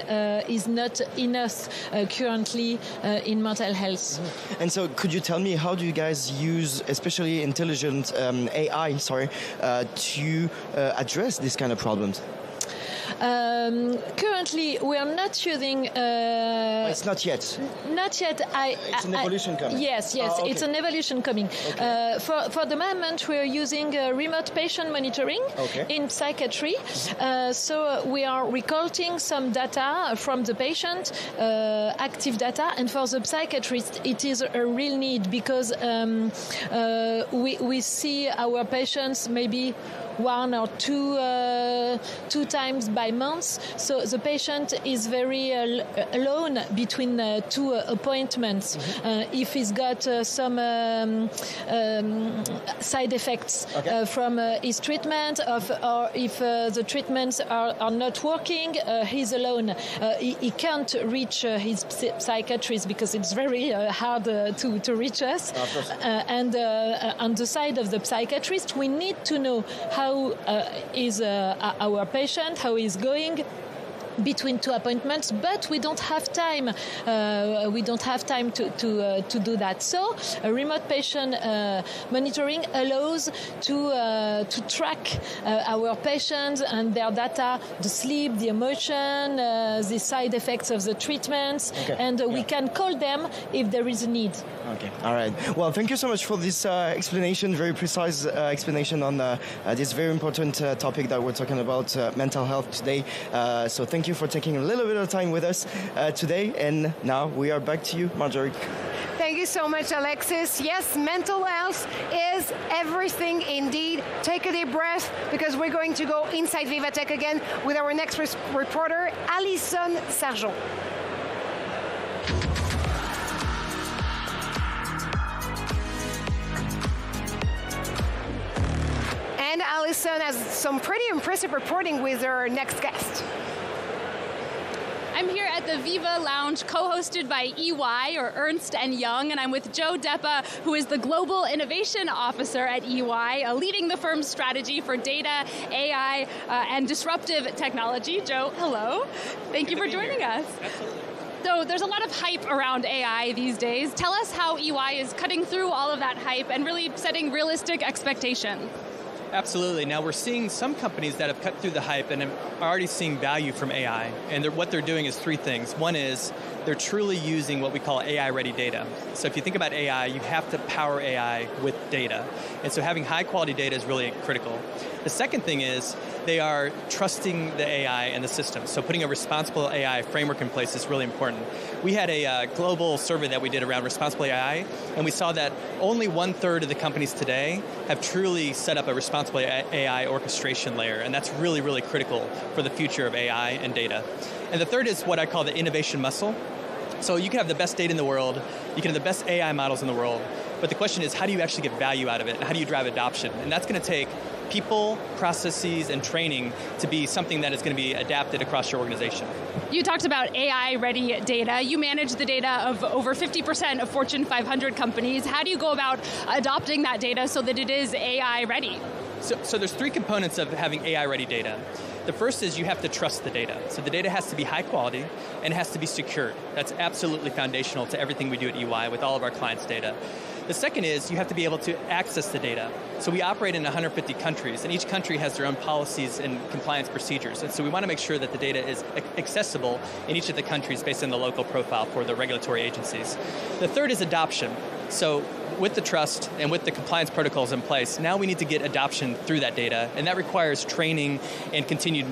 is not enough currently in mental health. And so could you tell me, how do you guys use especially intelligent AI to address these kind of problems? Currently, we are not using. It's not yet. Not yet. It's an evolution coming. Yes, Okay. it's an evolution coming. Okay. For the moment, we are using remote patient monitoring in psychiatry. So we are recording some data from the patient, active data, and for the psychiatrist, it is a real need because we see our patients maybe one or two times by month. So the patient is very alone between two appointments. If he's got some side effects from his treatment, or if the treatments are not working, he's alone. He can't reach his psychiatrist because it's very hard to reach us. And on the side of the psychiatrist, we need to know how is our patient, how he's going between two appointments, but we don't have time. We don't have time to do that. So remote patient monitoring allows to track our patients and their data, the sleep, the emotion, the side effects of the treatments, and we can call them if there is a need. Okay. All right. Well, thank you so much for this explanation, very precise explanation on this very important topic that we're talking about, mental health today. So thank you for taking a little bit of time with us today. And now we are back to you, Marjorie. Thank you so much, Alexis. Yes, mental health is everything indeed. Take a deep breath because we're going to go inside VivaTech again with our next reporter, Alison Sargent. And Alison has some pretty impressive reporting with our next guest. I'm here at the Viva Lounge, co-hosted by EY, or Ernst & Young, and I'm with Joe Deppa, who is the Global Innovation Officer at EY, leading the firm's strategy for data, AI, and disruptive technology. Joe, hello. Thank you for joining us. Absolutely. So there's a lot of hype around AI these days. Tell us how EY is cutting through all of that hype and really setting realistic expectations. Absolutely. Now we're seeing some companies that have cut through the hype and are already seeing value from AI. And what they're doing is three things. One is they're truly using what we call AI-ready data. So if you think about AI, you have to power AI with data. And so having high-quality data is really critical. The second thing is they are trusting the AI and the system. So putting a responsible AI framework in place is really important. We had a global survey that we did around responsible AI, and we saw that only 1/3 of the companies today have truly set up a responsible AI orchestration layer, and that's really, really critical for the future of AI and data. And the third is what I call the innovation muscle. So you can have the best data in the world, you can have the best AI models in the world, but the question is how do you actually get value out of it, and how do you drive adoption? And that's going to take people, processes, and training to be something that is going to be adapted across your organization. You talked about AI-ready data. You manage the data of over 50% of Fortune 500 companies. How do you go about adopting that data so that it is AI-ready? So there's three components of having AI-ready data. The first is you have to trust the data. So the data has to be high quality and it has to be secured. That's absolutely foundational to everything we do at EY with all of our clients' data. The second is you have to be able to access the data. So we operate in 150 countries, and each country has their own policies and compliance procedures. And so we want to make sure that the data is accessible in each of the countries based on the local profile for the regulatory agencies. The third is adoption. So with the trust and with the compliance protocols in place, now we need to get adoption through that data, and that requires training and continued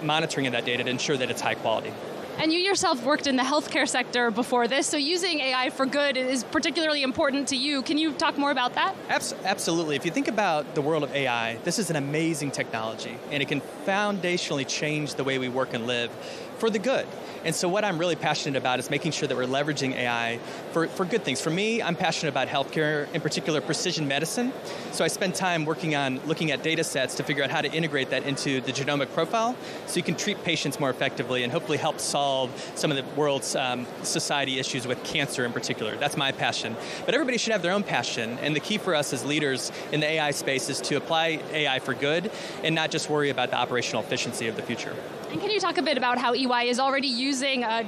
monitoring of that data to ensure that it's high quality. And you yourself worked in the healthcare sector before this, so using AI for good is particularly important to you. Can you talk more about that? Absolutely. If you think about the world of AI, this is an amazing technology, and it can foundationally change the way we work and live for the good. And so what I'm really passionate about is making sure that we're leveraging AI for good things. For me, I'm passionate about healthcare, in particular precision medicine. So I spend time working on looking at data sets to figure out how to integrate that into the genomic profile so you can treat patients more effectively and hopefully help solve some of the world's society issues with cancer in particular. That's my passion. But everybody should have their own passion, and the key for us as leaders in the AI space is to apply AI for good and not just worry about the operational efficiency of the future. And can you talk a bit about how EY is already using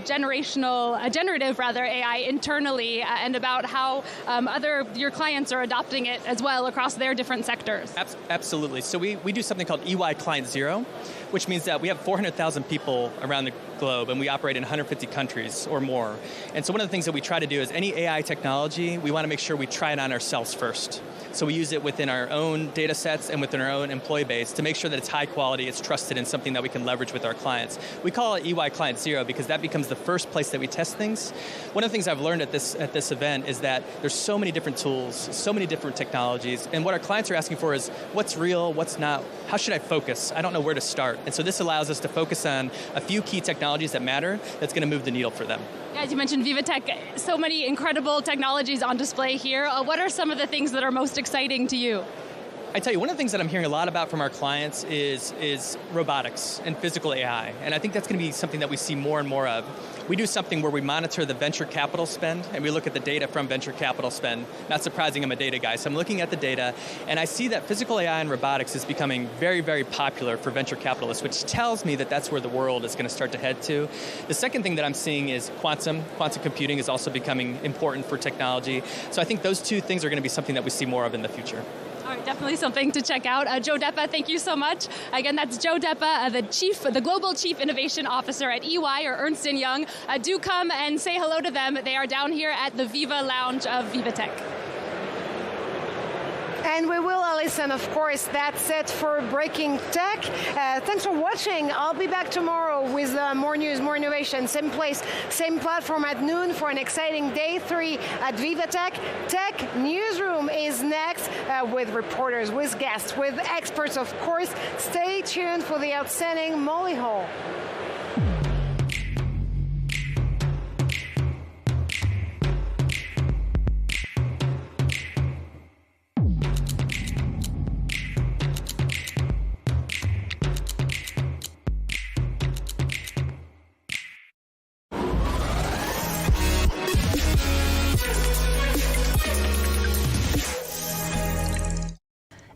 generative AI internally, and about how your clients are adopting it as well across their different sectors? Absolutely. So we do something called EY Client Zero, which means that we have 400,000 people around the globe, and we operate in 150 countries or more. And so one of the things that we try to do is any AI technology, we want to make sure we try it on ourselves first. So we use it within our own data sets and within our own employee base to make sure that it's high quality, it's trusted, and something that we can leverage with our clients. We call it EY Client Zero because that becomes the first place that we test things. One of the things I've learned at this event is that there's so many different tools, so many different technologies, and what our clients are asking for is what's real, what's not, how should I focus? I don't know where to start. And so this allows us to focus on a few key technologies that matter that's going to move the needle for them. As you mentioned, VivaTech, so many incredible technologies on display here. What are some of the things that are most exciting to you? I tell you, one of the things that I'm hearing a lot about from our clients is robotics and physical AI, and I think that's going to be something that we see more and more of. We do something where we monitor the venture capital spend, and we look at the data from venture capital spend. Not surprising, I'm a data guy, so I'm looking at the data, and I see that physical AI and robotics is becoming very, very popular for venture capitalists, which tells me that that's where the world is going to start to head to. The second thing that I'm seeing is quantum. Quantum computing is also becoming important for technology. So I think those two things are going to be something that we see more of in the future. All right, definitely something to check out. Joe Deppa, thank you so much. Again, that's Joe Deppa, the Global Chief Innovation Officer at EY or Ernst & Young. Do come and say hello to them. They are down here at the Viva Lounge of VivaTech. And we will listen, of course. That's it for Breaking Tech. Thanks for watching. I'll be back tomorrow with more news, more innovation. Same place, same platform at noon for an exciting day 3 at VivaTech. Tech Newsroom is next with reporters, with guests, with experts, of course. Stay tuned for the outstanding Molly Hall.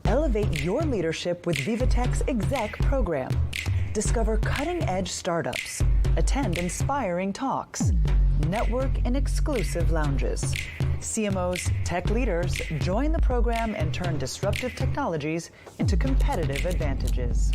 Elevate your leadership with VivaTech's Exec program. Discover cutting-edge startups. Attend inspiring talks. Network in exclusive lounges. CMOs, tech leaders, join the program and turn disruptive technologies into competitive advantages.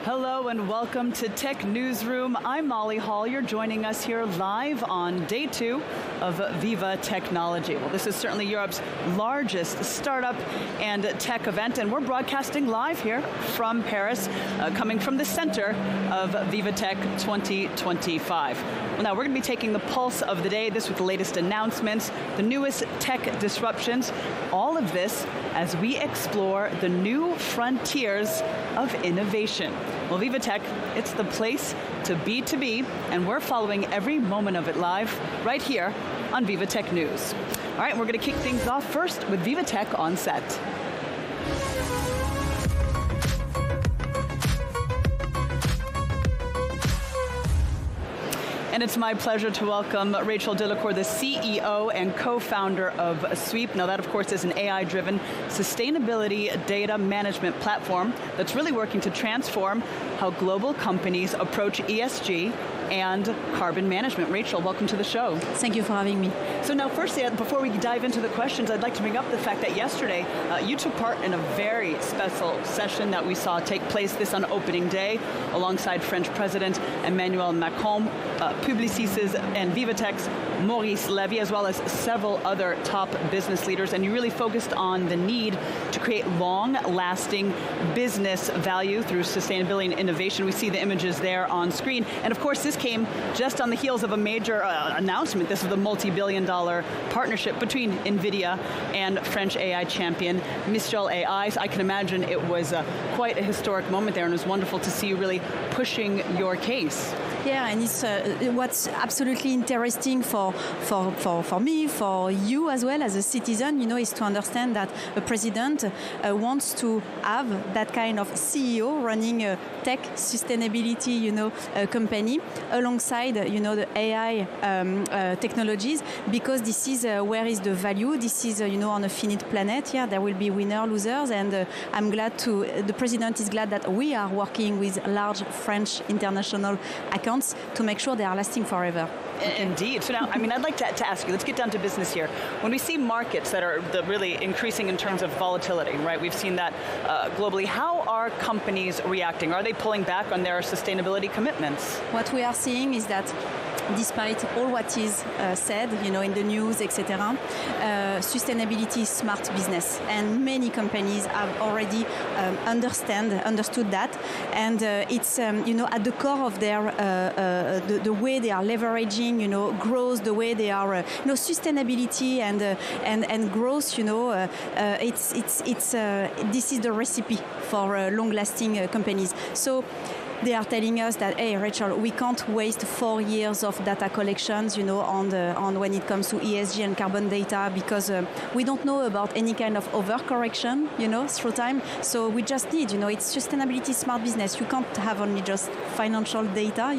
Hello and welcome to Tech Newsroom. I'm Molly Hall. You're joining us here live on day 2 of Viva Technology. Well, this is certainly Europe's largest startup and tech event, and we're broadcasting live here from Paris, coming from the center of VivaTech 2025. Well, now we're going to be taking the pulse of the day, this with the latest announcements, the newest tech disruptions, all of this as we explore the new frontiers of innovation. Well, VivaTech, it's the place to be, and we're following every moment of it live right here on VivaTech News. All right, we're going to kick things off first with VivaTech on set. And it's my pleasure to welcome Rachel Delacour, the CEO and co-founder of Sweep. Now that, of course, is an AI-driven sustainability data management platform that's really working to transform how global companies approach ESG and carbon management. Rachel, welcome to the show. Thank you for having me. So now, firstly, before we dive into the questions, I'd like to bring up the fact that yesterday you took part in a very special session that we saw take place this on opening day alongside French President Emmanuel Macron, Publicis and VivaTech's Maurice Levy, as well as several other top business leaders, and you really focused on the need to create long-lasting business value through sustainability and innovation. We see the images there on screen, and of course this came just on the heels of a major announcement. This is the multi-billion-dollar partnership between NVIDIA and French AI champion Mistral AI. So I can imagine it was quite a historic moment there, and it was wonderful to see you really pushing your case. Yeah, and it's what's absolutely interesting for me, for you as well as a citizen, is to understand that a president wants to have that kind of CEO running a tech sustainability, company alongside, the AI technologies, because this is where is the value. This is, on a finite planet. Yeah, there will be winner, losers, and the president is glad that we are working with large French international accounts to make sure they are lasting forever. Indeed. So now, I'd like to ask you, let's get down to business here. When we see markets that are really increasing in terms of volatility, right? We've seen that globally. How are companies reacting? Are they pulling back on their sustainability commitments? What we are seeing is that despite all what is said, in the news, etc., sustainability is smart business, and many companies have already understood that, and it's at the core of their the way they are leveraging, growth, the way they are, sustainability and growth. This is the recipe for long-lasting companies. So they are telling us that, hey, Rachel, we can't waste 4 years of data collections, on when it comes to ESG and carbon data, because we don't know about any kind of overcorrection, through time. So we just need, it's sustainability smart business. You can't have only just financial data,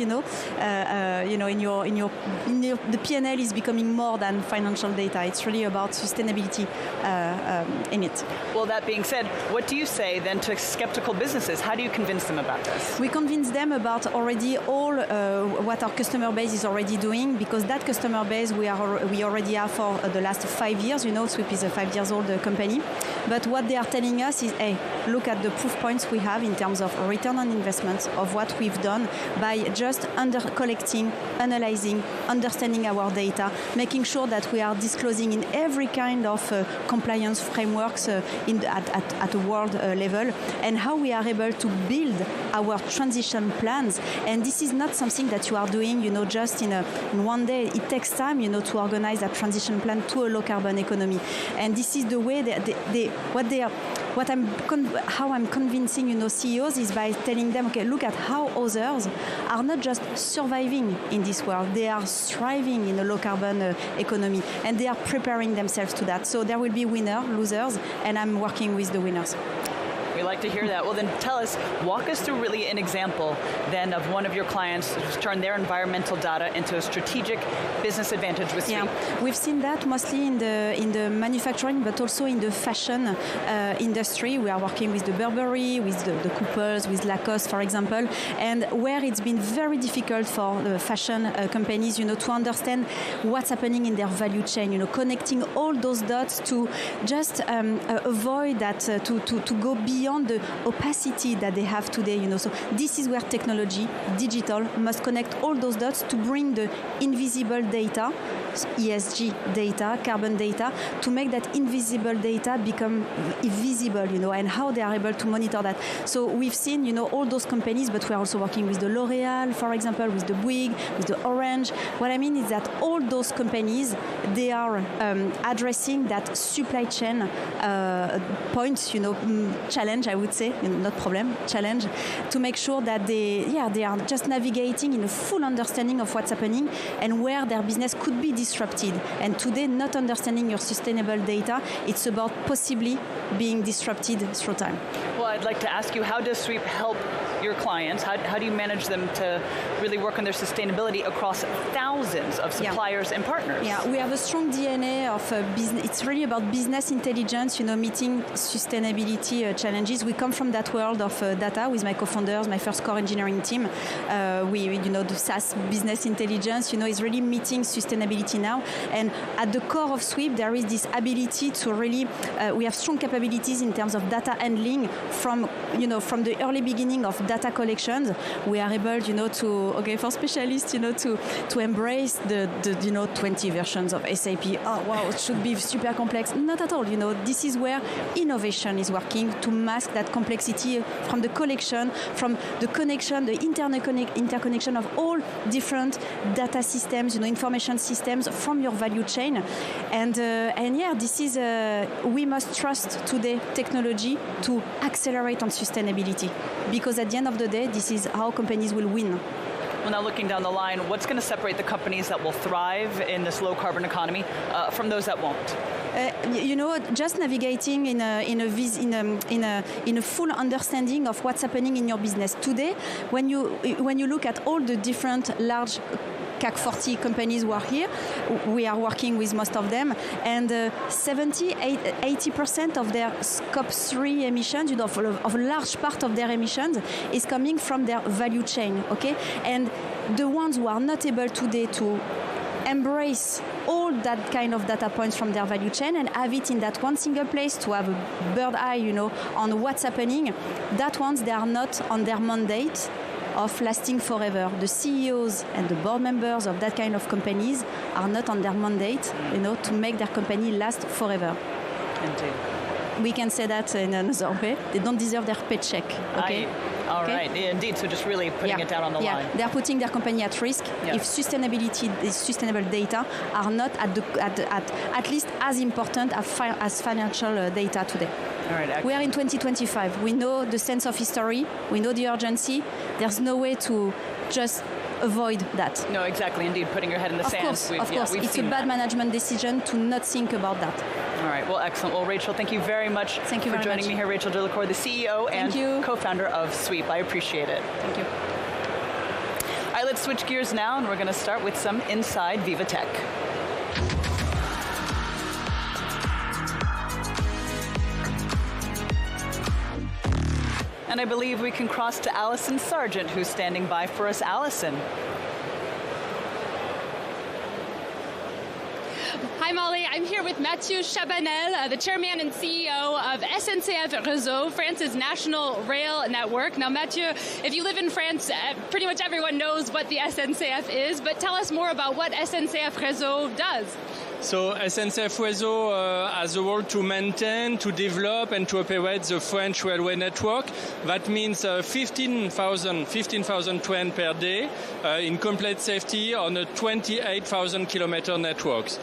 the P&L is becoming more than financial data. It's really about sustainability in it. Well, that being said, what do you say then to skeptical businesses? How do you convince them about this? We convince them about already all what our customer base is already doing, because that customer base we already have for the last 5 years. Sweep is a 5 years old company, but what they are telling us is, hey, look at the proof points we have in terms of return on investment of what we've done by just collecting, analyzing, understanding our data, making sure that we are disclosing in every kind of compliance frameworks at a world level, and how we are able to build our transition plans. And this is not something that you are doing, just in one day. It takes time, to organize that transition plan to a low carbon economy. And this is the way how I'm convincing, CEOs is by telling them, okay, look at how others are not just surviving in this world, they are thriving in a low carbon economy, and they are preparing themselves to that. So there will be winners, losers, and I'm working with the winners. We like to hear that. Well, then walk us through really an example then of one of your clients who's turned their environmental data into a strategic business advantage with Sweep. Yeah, we've seen that mostly in the manufacturing, but also in the fashion industry. We are working with the Burberry, with the Coopers, with Lacoste, for example, and where it's been very difficult for the fashion companies, to understand what's happening in their value chain, connecting all those dots to just avoid that, to go beyond down the opacity that they have today. So this is where technology, digital, must connect all those dots to bring the invisible data, ESG data, carbon data, to make that invisible data become visible, and how they are able to monitor that. So we've seen, all those companies, but we're also working with the L'Oréal, for example, with the Bouygues, with the Orange. What I mean is that all those companies, they are addressing that supply chain points, challenge, I would say, not problem, challenge, to make sure that they are just navigating in a full understanding of what's happening and where their business could be disrupted. And today, not understanding your sustainable data, it's about possibly being disrupted through time. Well, I'd like to ask you, how does Sweep help your clients? How do you manage them to really work on their sustainability across thousands of suppliers and partners? Yeah, we have a strong DNA of business. It's really about business intelligence, meeting sustainability challenges. We come from that world of data with my co-founders, my first core engineering team. The SaaS business intelligence, is really meeting sustainability now. And at the core of Sweep, there is this ability to really, we have strong capabilities in terms of data handling from the early beginning of data collections. We are able, for specialists, to embrace the 20 versions of SAP. Oh, wow, it should be super complex. Not at all. This is where innovation is working to mask that complexity from the collection, from the connection, the interconnection of all different data systems, information systems from your value chain. This is, we must trust today technology to accelerate on sustainability, because at the end of the day, this is how companies will win. Well, now looking down the line, what's going to separate the companies that will thrive in this low carbon economy from those that won't? Just navigating in a full understanding of what's happening in your business today. When you look at all the different large CAC 40 companies who are here, we are working with most of them, and 80% of their Scope 3 emissions, of a large part of their emissions, is coming from their value chain, okay? And the ones who are not able today to embrace all that kind of data points from their value chain and have it in that one single place to have a bird eye, on what's happening, that ones, they are not on their mandate of lasting forever. The CEOs and the board members of that kind of companies are not on their mandate, to make their company last forever. Indeed. We can say that in another way. They don't deserve their paycheck. Okay. All right. Indeed. So just really putting it down on the line. They are putting their company at risk if sustainable data are not at least as important as financial data today. All right, we are in 2025. We know the sense of history. We know the urgency. There's no way to just avoid that. No, exactly. Indeed, putting your head in the sand. Of course. It's a bad management decision to not think about that. All right. Well, excellent. Well, Rachel, thank you very much for joining me here. Rachel Delacour, the CEO and co-founder of Sweep. I appreciate it. Thank you. All right, let's switch gears now, and we're going to start with some Inside VivaTech. And I believe we can cross to Allison Sargent, who's standing by for us. Allison. Hi, Molly. I'm here with Mathieu Chabanel, the chairman and CEO of SNCF Réseau, France's national rail network. Now, Mathieu, if you live in France, pretty much everyone knows what the SNCF is, but tell us more about what SNCF Réseau does. So SNCF Réseau has a role to maintain, to develop and to operate the French railway network. That means 15,000 trains per day in complete safety on a 28,000 kilometer networks.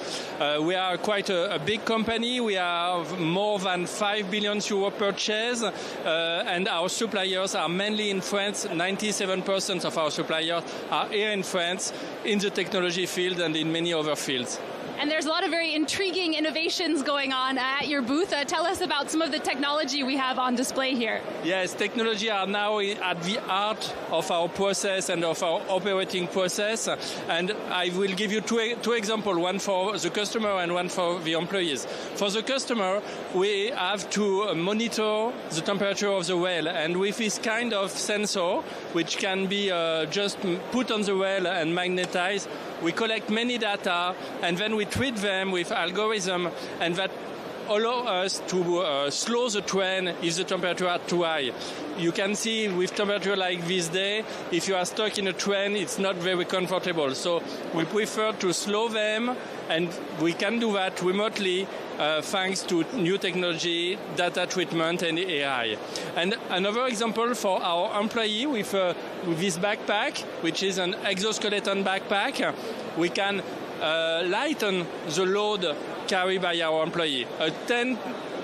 We are quite a big company. We have more than 5 billion euro purchase and our suppliers are mainly in France. 97% of our suppliers are here in France in the technology field and in many other fields. And there's a lot of very intriguing innovations going on at your booth. Tell us about some of the technology we have on display here. Yes, technology are now at the heart of our process and of our operating process. And I will give you two examples, one for the customer and one for the employees. For the customer, we have to monitor the temperature of the rail. And with this kind of sensor, which can be just put on the rail and magnetized, we collect many data and then we treat them with algorithm, and that allow us to slow the train if the temperature are too high. You can see with temperature like this day, if you are stuck in a train, it's not very comfortable. So we prefer to slow them, and we can do that remotely thanks to new technology, data treatment, and AI. And another example for our employee with this backpack, which is an exoskeleton backpack, we can lighten the load carried by our employee. A 10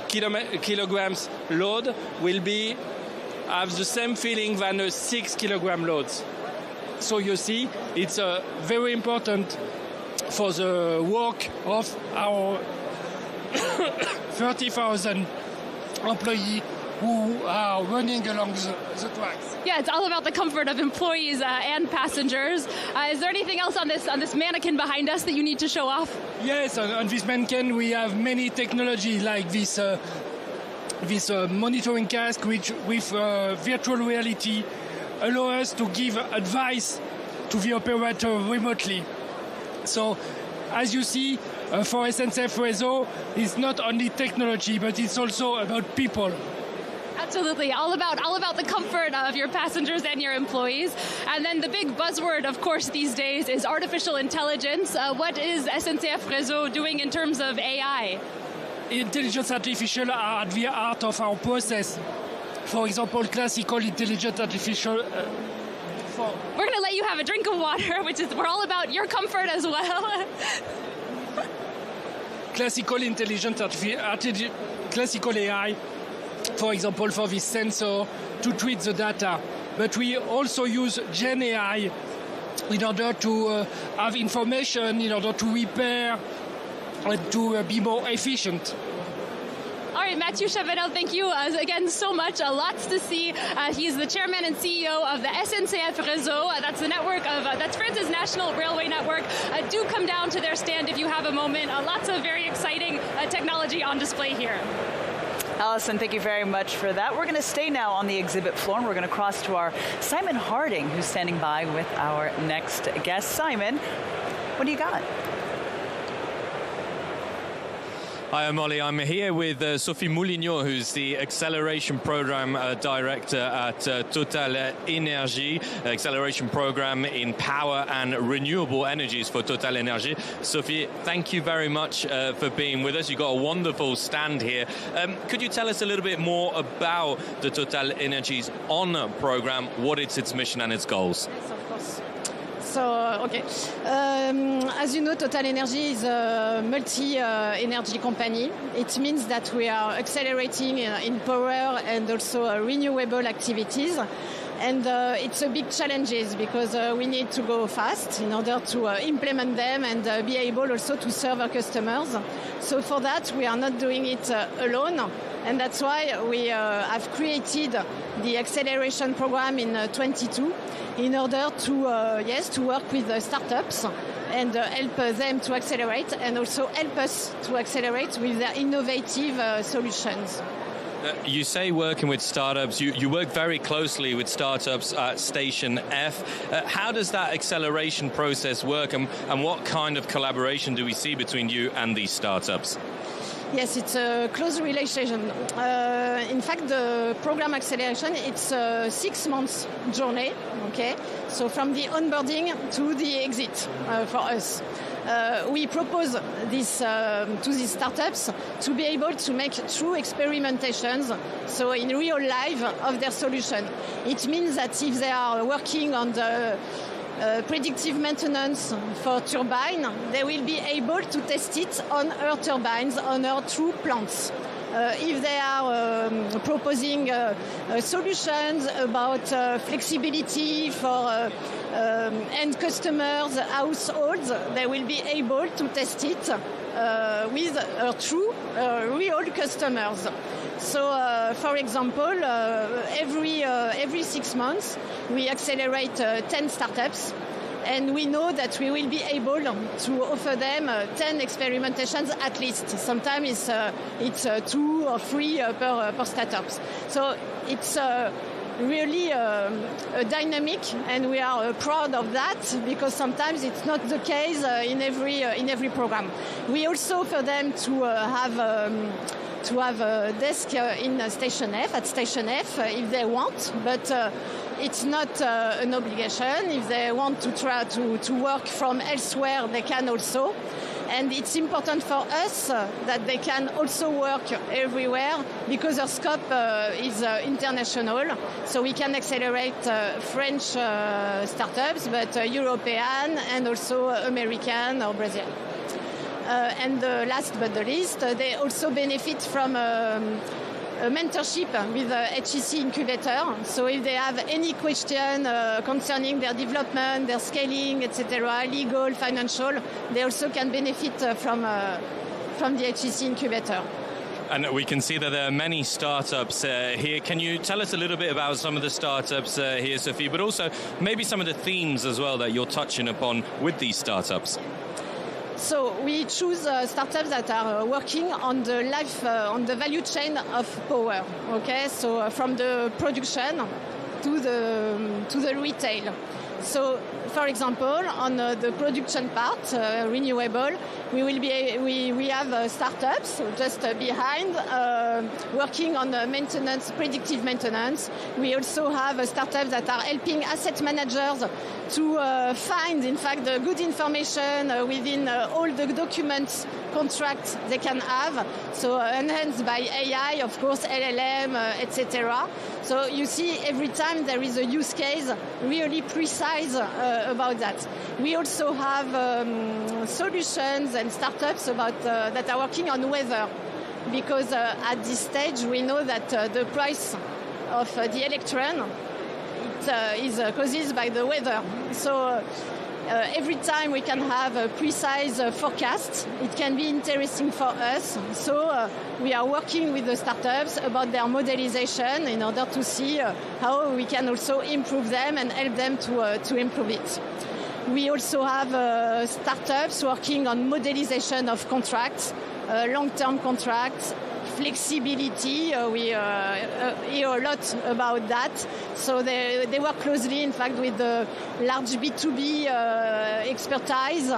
kilograms load will have the same feeling than a 6 kilogram load. So you see, it's very important for the work of our 30,000 employees who are running along the tracks. Yeah, it's all about the comfort of employees and passengers. Is there anything else on this mannequin behind us that you need to show off? Yes, on this mannequin we have many technology like this monitoring cask, which with virtual reality allow us to give advice to the operator remotely. So, as you see, for SNCF Réseau, it's not only technology, but it's also about people. Absolutely, all about the comfort of your passengers and your employees. And then the big buzzword, of course, these days is artificial intelligence. What is SNCF Réseau doing in terms of AI? Intelligence artificial are at the heart of our process. For example, classical intelligent artificial. We're going to let you have a drink of water, which is we're all about your comfort as well. Classical intelligent classical AI, for example, for this sensor to treat the data. But we also use Gen AI in order to have information, in order to repair, and to be more efficient. All right, Mathieu Chavanel, thank you again so much. Lots to see. He's the chairman and CEO of the SNCF Réseau. That's the network that's France's national railway network. Do come down to their stand if you have a moment. Lots of very exciting technology on display here. Allison, thank you very much for that. We're going to stay now on the exhibit floor, and we're going to cross to our Simon Harding, who's standing by with our next guest. Simon, what do you got? Hi, Molly. I'm here with Sophie Moulignot, who's the Acceleration Program Director at Total Energy, Acceleration Program in Power and Renewable Energies for Total Energy. Sophie, thank you very much for being with us. You've got a wonderful stand here. Could you tell us a little bit more about the Total Energies On program, what is its mission and its goals? Yes, of course. So, okay. As you know, Total Energy is a multi-energy company. It means that we are accelerating in power and also renewable activities. And it's a big challenge because we need to go fast in order to implement them and be able also to serve our customers. So for that, we are not doing it alone. And that's why we have created the acceleration program in 22 in order to work with startups and help them to accelerate and also help us to accelerate with their innovative solutions. You say working with startups, you work very closely with startups at Station F. How does that acceleration process work, and what kind of collaboration do we see between you and these startups? Yes, it's a close relation. In fact, the program acceleration, it's a 6 months journey, okay? So from the onboarding to the exit for us. We propose this to these startups to be able to make true experimentations, so in real life of their solution. It means that if they are working on the predictive maintenance for turbine, they will be able to test it on our turbines, on our true plants. If they are proposing solutions about flexibility for end customers, households, they will be able to test it with true real customers. So, for example, every 6 months, we accelerate 10 startups, and we know that we will be able to offer them 10 experimentations at least. Sometimes it's 2 or 3 per startups. So it's really dynamic, and we are proud of that because sometimes it's not the case in every program. We also offer them to have a desk in Station F, at Station F, if they want, but it's not an obligation. If they want to try to work from elsewhere, they can also. And it's important for us that they can also work everywhere because our scope is international. So we can accelerate French startups, but European and also American or Brazilian. And last but not least, they also benefit from a mentorship with HEC Incubator. So if they have any question concerning their development, their scaling, etc., legal, financial, they also can benefit from the HEC Incubator. And we can see that there are many startups here. Can you tell us a little bit about some of the startups here, Sophie, but also maybe some of the themes as well that you're touching upon with these startups? So we choose startups that are working on the value chain of power. Okay, so from the production to the retail. So, for example, on the production part, renewable, we have startups just behind working on maintenance, predictive maintenance. We also have startups that are helping asset managers to find, in fact, the good information within all the documents, contracts they can have. So enhanced by AI, of course, LLM, etc. So you see, every time there is a use case really precise about that. We also have solutions and startups that are working on weather, because at this stage we know that the price of the electron is caused by the weather. So every time we can have a precise forecast, it can be interesting for us. So we are working with the startups about their modelization in order to see how we can also improve them and help them to improve it. We also have startups working on modelization of contracts, long-term contracts, flexibility. We hear a lot about that. So they work closely, in fact, with the large B2B expertise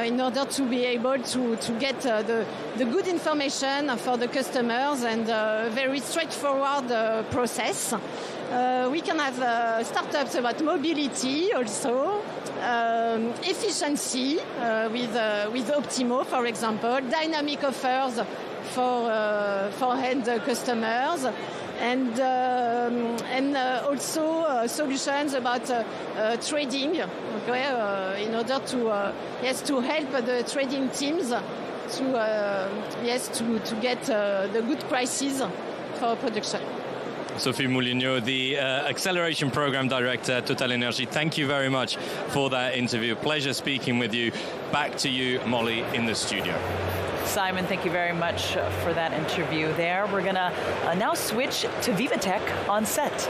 in order to be able to get the good information for the customers and a very straightforward process. We can have startups about mobility also, efficiency with Optimo, for example, dynamic offers for end customers, and also solutions about trading, okay, in order to help the trading teams to get the good prices for production. Sophie Moulineau, the Acceleration Program Director at TotalEnergies, thank you very much for that interview. Pleasure speaking with you. Back to you, Molly, in the studio. Simon, thank you very much for that interview there. We're going to now switch to VivaTech on set.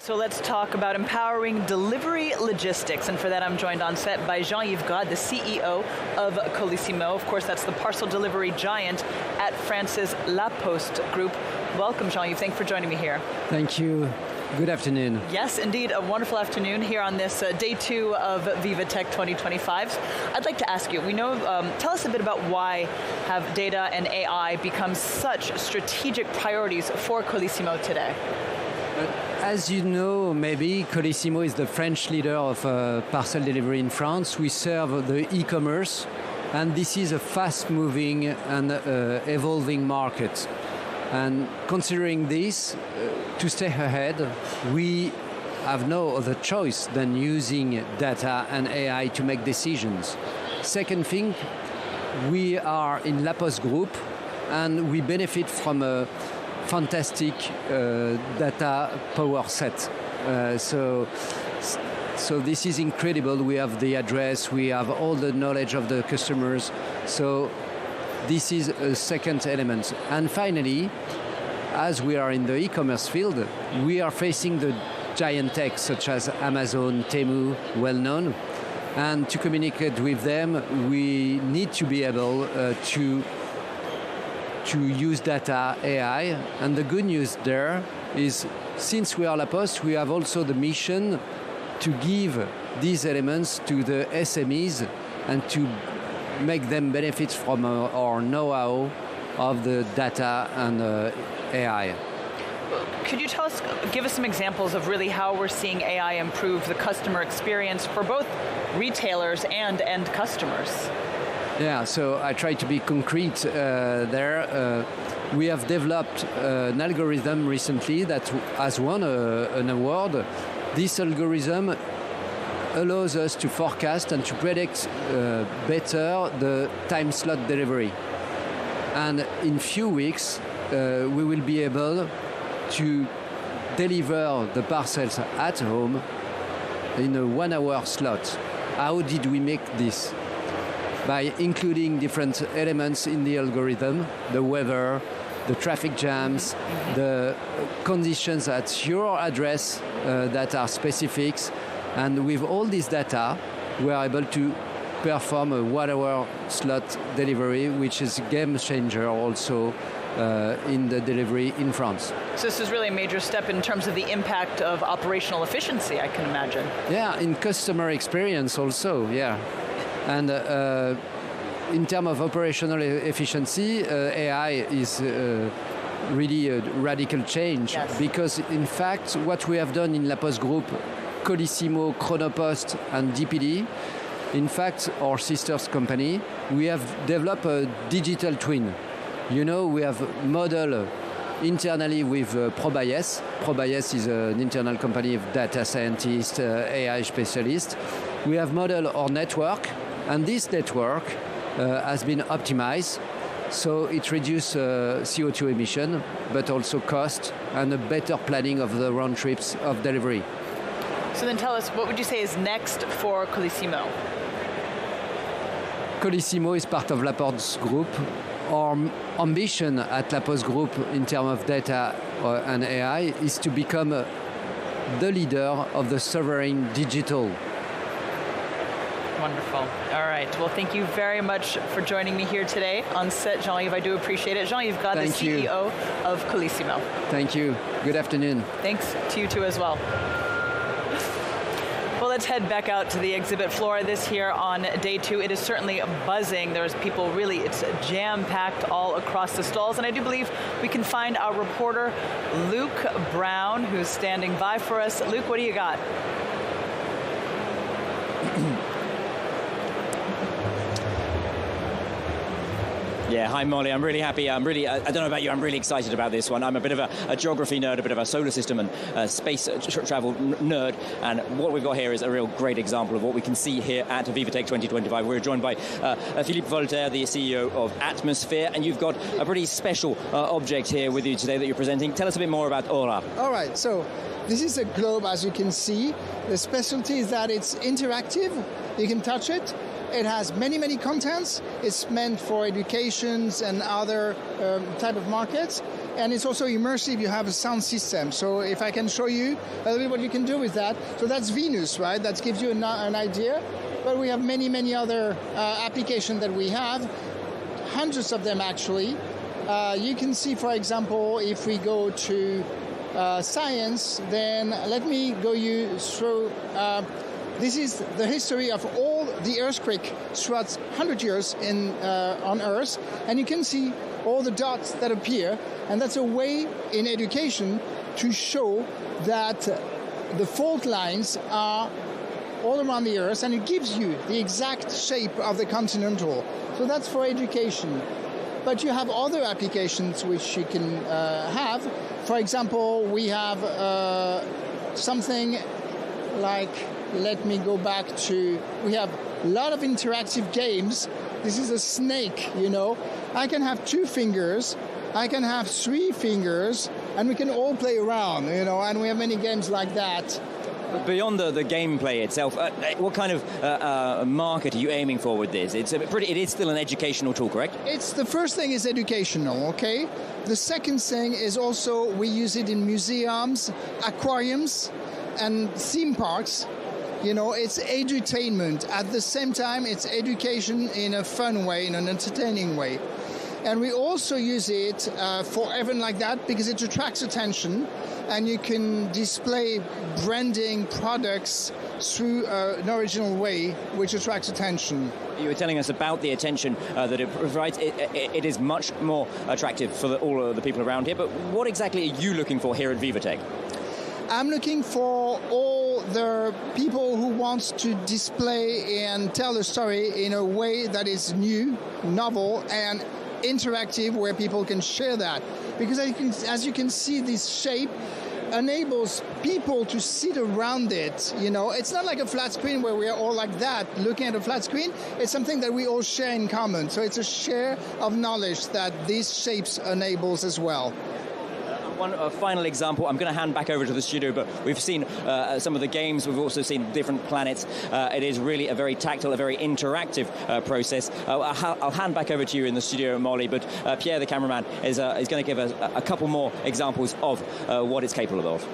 So let's talk about empowering delivery logistics. And for that, I'm joined on set by Jean-Yves Gade, the CEO of Colissimo. Of course, that's the parcel delivery giant at France's La Poste Group. Welcome, Jean-Yves. Thanks for joining me here. Thank you. Good afternoon. Yes, indeed. A wonderful afternoon here on this day 2 of VivaTech 2025. I'd like to ask you, tell us a bit about why have data and AI become such strategic priorities for Colissimo today? As you know, maybe Colissimo is the French leader of parcel delivery in France. We serve the e-commerce, and this is a fast-moving and evolving market. And considering this, to stay ahead, we have no other choice than using data and AI to make decisions. Second thing, we are in La Poste Group, and we benefit from a fantastic data power set. So this is incredible. We have the address, we have all the knowledge of the customers. So this is a second element. And finally, as we are in the e-commerce field, we are facing the giant tech such as Amazon, Temu, well known. And to communicate with them, we need to be able to use data AI. And the good news there is, since we are La Poste, we have also the mission to give these elements to the SMEs and to make them benefit from our know-how of the data and AI. Could you give us some examples of really how we're seeing AI improve the customer experience for both retailers and end customers? Yeah, so I try to be concrete there. We have developed an algorithm recently that has won an award. This algorithm allows us to forecast and to predict better the time slot delivery. And in few weeks, we will be able to deliver the parcels at home in a 1 hour slot. How did we make this? By including different elements in the algorithm, the weather, the traffic jams, the conditions at your address that are specifics. And with all this data, we are able to perform a 1 hour slot delivery, which is a game changer also in the delivery in France. So this is really a major step in terms of the impact of operational efficiency, I can imagine. Yeah, in customer experience also, yeah. And in terms of operational efficiency, AI is really a radical change. Yes. Because in fact, what we have done in La Poste Group, Colissimo, Chronopost and DPD, in fact, our sister's company, we have developed a digital twin. You know, we have modeled internally with ProBias. ProBias is an internal company of data scientists, AI specialists. We have modeled our network, and this network has been optimized. So it reduces CO2 emission, but also cost and a better planning of the round trips of delivery. So then tell us, what would you say is next for Colissimo? Colissimo is part of La Poste Group. Our ambition at La Poste Group in terms of data and AI is to become the leader of the sovereign digital. Wonderful. All right. Well, thank you very much for joining me here today on set, Jean-Yves. I do appreciate it. Jean-Yves Gade, the CEO of Colissimo. Thank you. Good afternoon. Thanks to you too as well. Well, let's head back out to the exhibit floor. This here on day 2, it is certainly buzzing. There's people really, it's jam-packed all across the stalls. And I do believe we can find our reporter, Luke Brown, who's standing by for us. Luke, what do you got? Yeah, hi Molly, I'm really happy. I don't know about you, I'm really excited about this one. I'm a bit of a geography nerd, a bit of a solar system and space travel nerd, and what we've got here is a real great example of what we can see here at VivaTech 2025. We're joined by Philippe Voltaire, the CEO of Atmosphere, and you've got a pretty special object here with you today that you're presenting. Tell us a bit more about Aura. All right, so this is a globe, as you can see. The specialty is that it's interactive. You can touch it. It has many, many contents. It's meant for educations and other type of markets. And it's also immersive. You have a sound system. So if I can show you a little bit what you can do with that. So that's Venus, right? That gives you an idea. But we have many, many other applications that we have. Hundreds of them, actually. You can see, for example, if we go to science, then let me go you through. This is the history of all the earthquake throughout 100 years on Earth, and you can see all the dots that appear, and that's a way in education to show that the fault lines are all around the Earth, and it gives you the exact shape of the continental. So that's for education. But you have other applications which you can have. For example, we have something like, let me go back to, we have a lot of interactive games. This is a snake, you know. I can have 2 fingers, I can have 3 fingers, and we can all play around, you know, and we have many games like that. But beyond the gameplay itself, what kind of market are you aiming for with this? It is still an educational tool, correct? The first thing is educational, okay? The second thing is also we use it in museums, aquariums, and theme parks. It's edutainment. At the same time, it's education in a fun way, in an entertaining way. And we also use it for events like that because it attracts attention, and you can display branding products through an original way, which attracts attention. You were telling us about the attention that it provides. It is much more attractive for all of the people around here, but what exactly are you looking for here at VivaTech? I'm looking for all the people who want to display and tell a story in a way that is new, novel, and interactive, where people can share that. Because as you can see, this shape enables people to sit around it. It's not like a flat screen where we are all like that looking at a flat screen. It's something that we all share in common. So it's a share of knowledge that these shapes enables as well. One final example, I'm going to hand back over to the studio, but we've seen some of the games, we've also seen different planets. It is really a very tactile, a very interactive process. I'll hand back over to you in the studio, Molly, but Pierre, the cameraman, is going to give us a couple more examples of what it's capable of.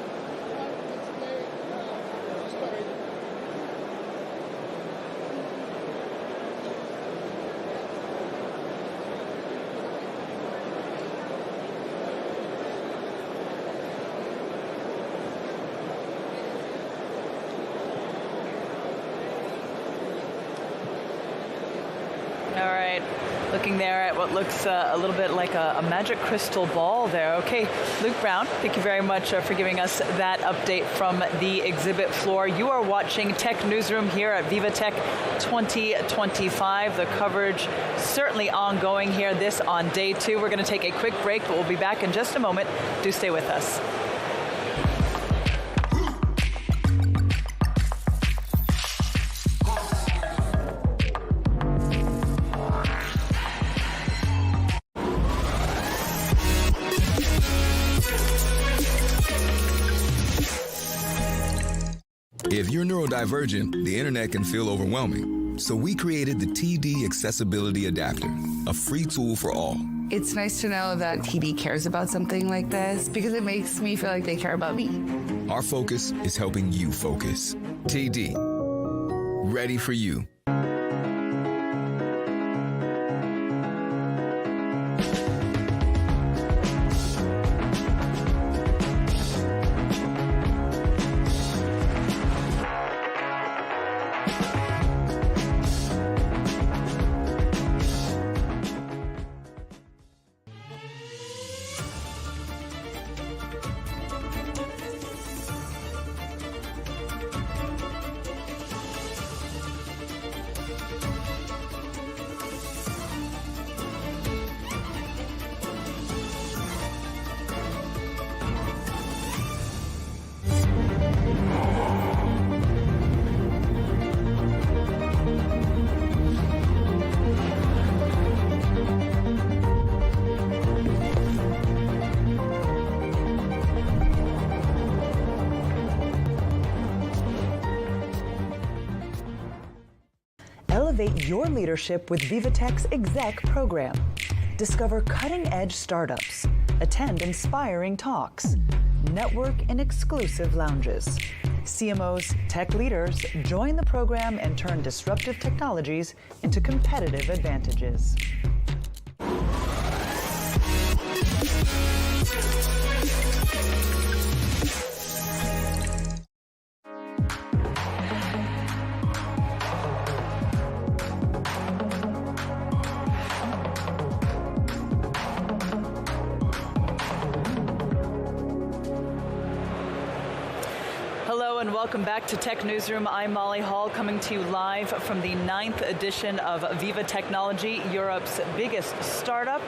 Looking there at what looks a little bit like a magic crystal ball there. Okay, Luke Brown, thank you very much for giving us that update from the exhibit floor. You are watching Tech Newsroom here at VivaTech 2025. The coverage certainly ongoing here, this on day 2. We're going to take a quick break, but we'll be back in just a moment. Do stay with us. If you're neurodivergent, the internet can feel overwhelming. So we created the TD Accessibility Adapter, a free tool for all. It's nice to know that TD cares about something like this because it makes me feel like they care about me. Our focus is helping you focus. TD, ready for you. Elevate your leadership with VivaTech's Exec program. Discover cutting-edge startups. Attend inspiring talks. Network in exclusive lounges. CMOs, tech leaders, join the program and turn disruptive technologies into competitive advantages. And welcome back to Tech Newsroom. I'm Molly Hall, coming to you live from the 9th edition of Viva Technology, Europe's biggest startup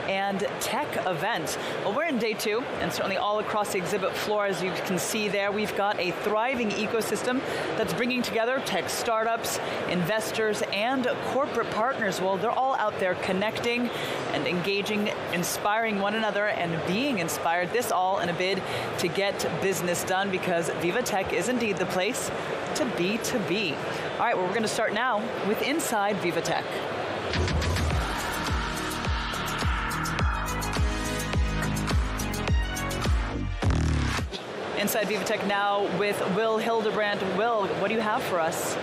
and tech event. Well, we're in day 2, and certainly all across the exhibit floor, as you can see there, we've got a thriving ecosystem that's bringing together tech startups, investors, and corporate partners. Well, they're all out there connecting and engaging, inspiring one another, and being inspired. This all in a bid to get business done, because VivaTech is indeed the place to B2B. All right, well, we're going to start now with Inside VivaTech. inside VivaTech now with Will Hildebrandt. Will, what do you have for us?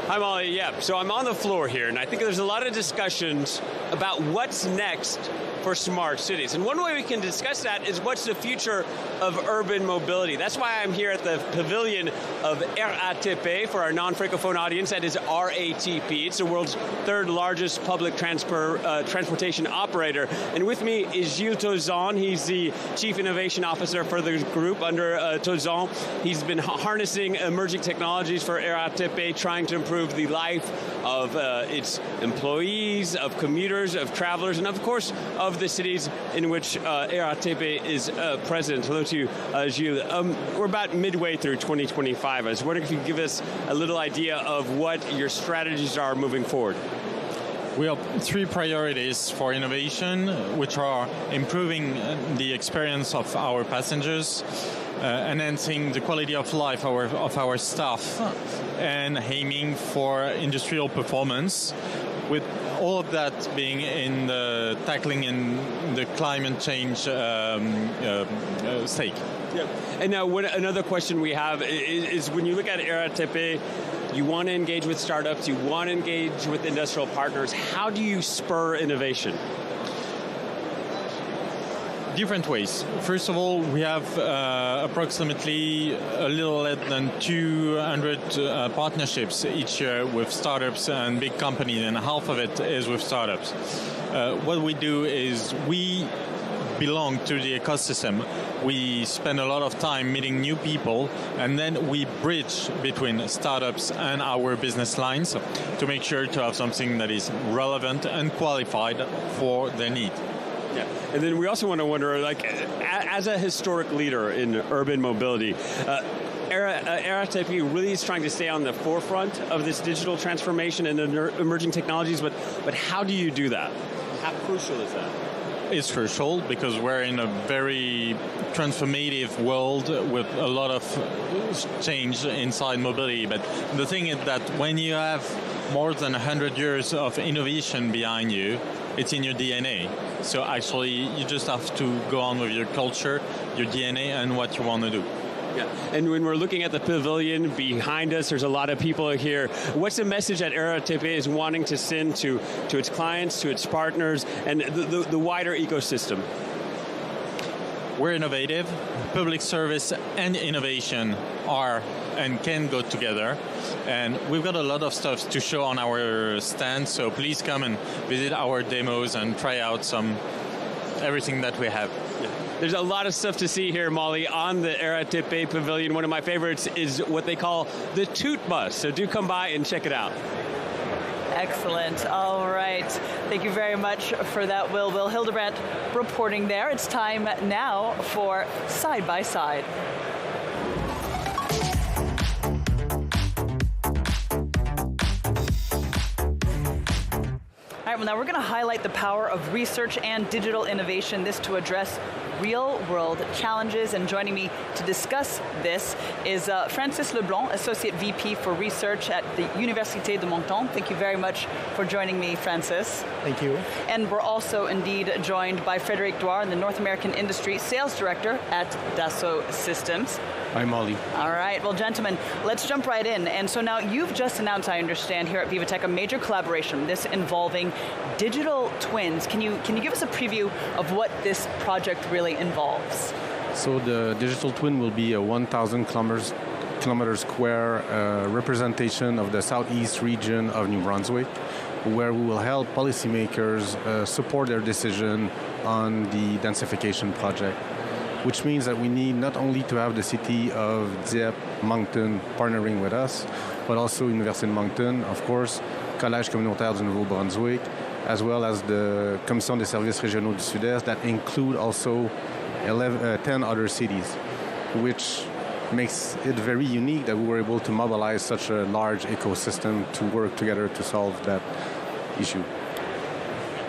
Hi, Molly. Yeah, so I'm on the floor here, and I think there's a lot of discussions about what's next for smart cities. And one way we can discuss that is what's the future of urban mobility. That's why I'm here at the pavilion of RATP for our non-Francophone audience. That is RATP. It's the world's third largest public transportation operator. And with me is Gilles Tauzon. He's the Chief Innovation Officer for the group under Tauzon. He's been harnessing emerging technologies for RATP, trying to improve the life of its employees, of commuters, of travelers, and of course of the cities in which RATP is present. Hello to you, Gilles. We're about midway through 2025. I was wondering if you could give us a little idea of what your strategies are moving forward. We have three priorities for innovation, which are improving the experience of our passengers, enhancing the quality of life of our staff, and aiming for industrial performance, with all of that being in the tackling in the climate change stake. Yeah. And now another question we have is when you look at RATP, you want to engage with startups, you want to engage with industrial partners. How do you spur innovation? Different ways. First of all, we have approximately a little less than 200 partnerships each year with startups and big companies, and half of it is with startups. What we do is we belong to the ecosystem. We spend a lot of time meeting new people, and then we bridge between startups and our business lines to make sure to have something that is relevant and qualified for their need. Yeah. And then we also want to wonder, like, as a historic leader in urban mobility, RATP really is trying to stay on the forefront of this digital transformation and emerging technologies, but how do you do that? How crucial is that? It's crucial because we're in a very transformative world with a lot of change inside mobility. But the thing is that when you have more than 100 years of innovation behind you, it's in your DNA. So actually, you just have to go on with your culture, your DNA, and what you want to do. Yeah. And when we're looking at the pavilion behind us, there's a lot of people here. What's the message that RATP is wanting to send to its clients, to its partners, and the wider ecosystem? We're innovative. Public service and innovation are and can go together. And we've got a lot of stuff to show on our stand, so please come and visit our demos and try out everything that we have. Yeah. There's a lot of stuff to see here, Molly, on the RATP pavilion. One of my favorites is what they call the Toot Bus, so do come by and check it out. Excellent. All right. Thank you very much for that, Will. Will Hildebrandt reporting there. It's time now for Side by Side. All right, well, now we're going to highlight the power of research and digital innovation, this to address real-world challenges. And joining me to discuss this is Francis Leblanc, Associate VP for Research at the Université de Menton. Thank you very much for joining me, Francis. Thank you. And we're also indeed joined by Frédéric Douard, the North American Industry Sales Director at Dassault Systems. Hi, Molly. All right. Well, gentlemen, let's jump right in. And so now you've just announced, I understand, here at VivaTech, a major collaboration, this involving digital twins. Can you give us a preview of what this project really involves? So the digital twin will be a 1,000 kilometer square representation of the southeast region of New Brunswick, where we will help policymakers support their decision on the densification project, which means that we need not only to have the city of Dieppe, Moncton partnering with us, but also Université de Moncton, of course, Collège communautaire du Nouveau-Brunswick, as well as the Commission des services régionaux du Sud-Est that include also 10 other cities, which makes it very unique that we were able to mobilize such a large ecosystem to work together to solve that issue.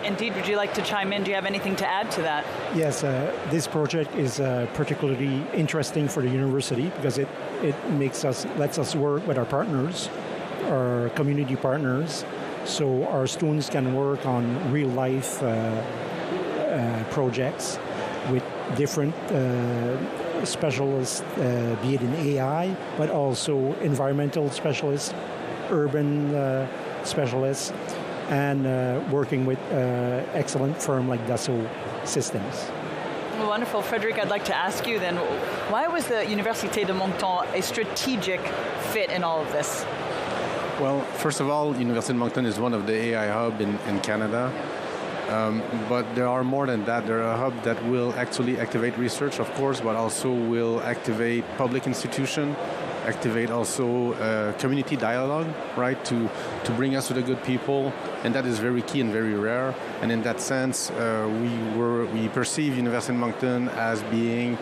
Indeed, would you like to chime in? Do you have anything to add to that? Yes, this project is particularly interesting for the university because it lets us work with our partners, our community partners, so our students can work on real life projects. with different specialists, be it in AI, but also environmental specialists, urban specialists, and working with excellent firm like Dassault Systems. Wonderful. Frederic, I'd like to ask you then, why was the Université de Moncton a strategic fit in all of this? Well, first of all, Université de Moncton is one of the AI hub in Canada. But there are more than that. There are a hub that will actually activate research, of course, but also will activate public institution, activate also community dialogue, right, to bring us to the good people, and that is very key and very rare. And in that sense, we perceive Université de Moncton as being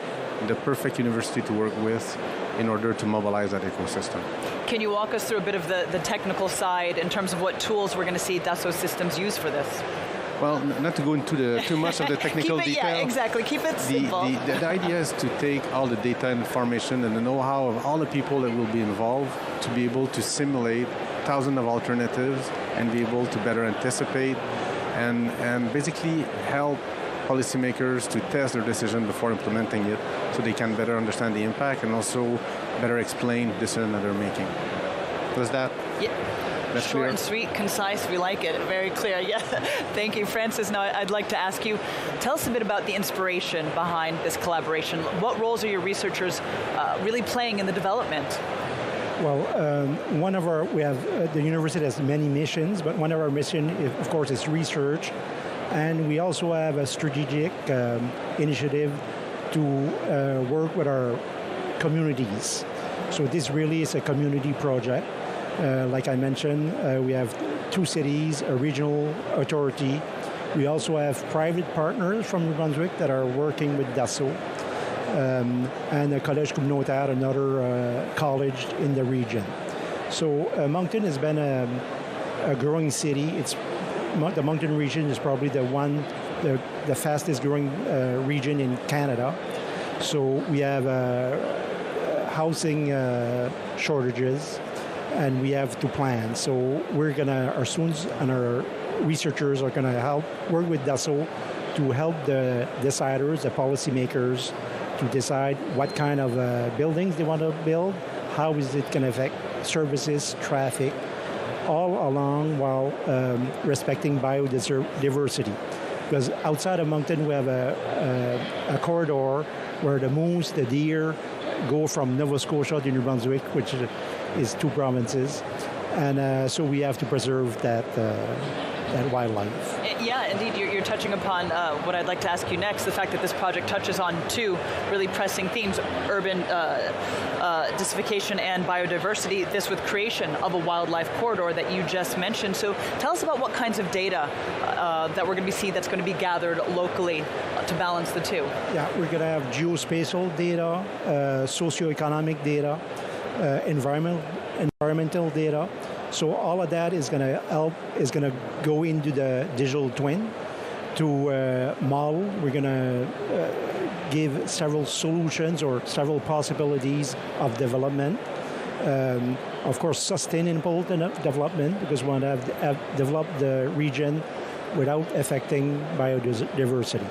the perfect university to work with in order to mobilize that ecosystem. Can you walk us through a bit of the technical side in terms of what tools we're going to see Dassault Systems use for this? Well, not to go into too much of the technical detail. Yeah, exactly. Keep it simple. The idea is to take all the data and information and the know-how of all the people that will be involved to be able to simulate thousands of alternatives and be able to better anticipate and basically help policymakers to test their decision before implementing it so they can better understand the impact and also better explain the decision that they're making. Does that? Yeah. That's short clear. And sweet, concise, we like it. Very clear, yeah. Thank you, Francis. Now, I'd like to ask you, tell us a bit about the inspiration behind this collaboration. What roles are your researchers really playing in the development? Well, the university has many missions, but one of our missions, of course, is research. And we also have a strategic initiative to work with our communities. So this really is a community project. Like I mentioned, we have 2 cities, a regional authority. We also have private partners from New Brunswick that are working with Dassault, and a Collège Communautaire, another college in the region. So Moncton has been a growing city. The Moncton region is probably the fastest growing region in Canada. So we have housing shortages, and we have to plan. So our students and our researchers are gonna help work with Dassault to help the deciders, the policymakers, to decide what kind of buildings they want to build, how is it gonna affect services, traffic, all along while respecting biodiversity. Because outside of Moncton, we have a corridor where the moose, the deer, go from Nova Scotia to New Brunswick, which is 2 provinces, and so we have to preserve that wildlife. Yeah, indeed, you're touching upon what I'd like to ask you next, the fact that this project touches on 2 really pressing themes, urban densification and biodiversity, this with creation of a wildlife corridor that you just mentioned. So tell us about what kinds of data that we're going to see that's going to be gathered locally to balance the 2. Yeah, we're going to have geospatial data, socioeconomic data, environmental data. So all of that is going to go into the digital twin to model. We're going to give several solutions or several possibilities of development. Of course, sustainable development, because we want to have developed the region without affecting biodiversity.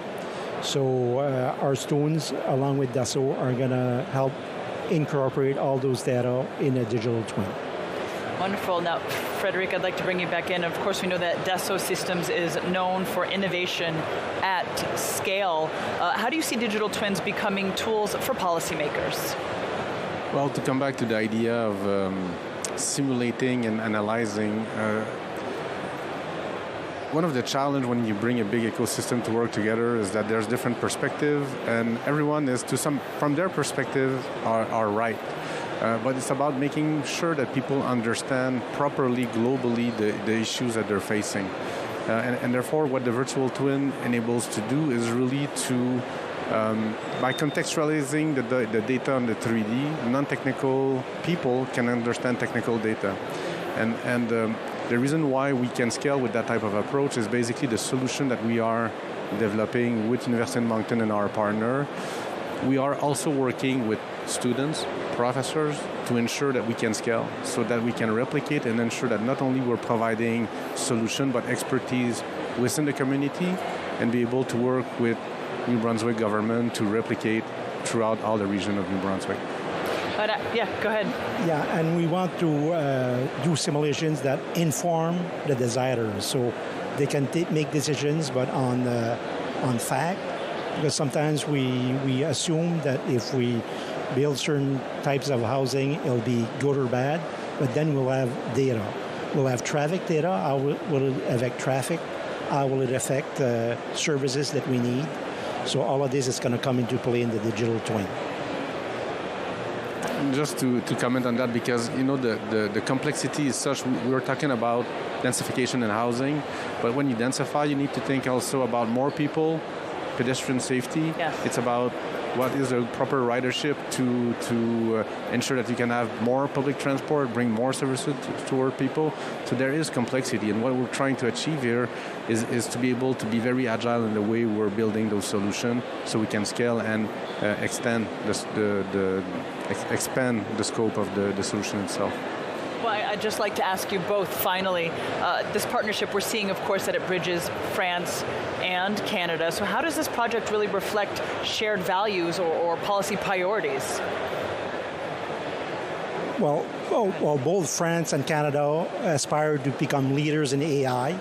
So our students, along with Dassault, are going to help incorporate all those data in a digital twin. Wonderful. Now, Frederic, I'd like to bring you back in. Of course, we know that Dassault Systems is known for innovation at scale. How do you see digital twins becoming tools for policymakers? Well, to come back to the idea of simulating and analyzing, one of the challenges when you bring a big ecosystem to work together is that there's different perspectives, and everyone is, from their perspective, are right. But it's about making sure that people understand properly, globally, the issues that they're facing. And therefore, what the virtual twin enables to do is really to, by contextualizing the data on the 3D, non-technical people can understand technical data. And the reason why we can scale with that type of approach is basically the solution that we are developing with Université de Moncton and our partner. We are also working with students, professors, to ensure that we can scale, so that we can replicate and ensure that not only we're providing solution, but expertise within the community, and be able to work with New Brunswick government to replicate throughout all the region of New Brunswick. Yeah, go ahead. Yeah, and we want to do simulations that inform the designers, so they can make decisions, but on fact. Because sometimes we assume that if we build certain types of housing, it'll be good or bad, but then we'll have data. We'll have traffic data. How will it affect traffic? How will it affect services that we need? So all of this is going to come into play in the digital twin. Just to comment on that, because the complexity is such. We were talking about densification and housing, but when you densify, you need to think also about more people, pedestrian safety. Yes. It's about what is the proper ridership to ensure that you can have more public transport, bring more services toward people. So there is complexity, and what we're trying to achieve here is to be able to be very agile in the way we're building those solutions, so we can scale and expand the scope of the solution itself. Well, I'd just like to ask you both, finally, this partnership we're seeing, of course, that it bridges France and Canada. So how does this project really reflect shared values or policy priorities? Well, both France and Canada aspire to become leaders in AI,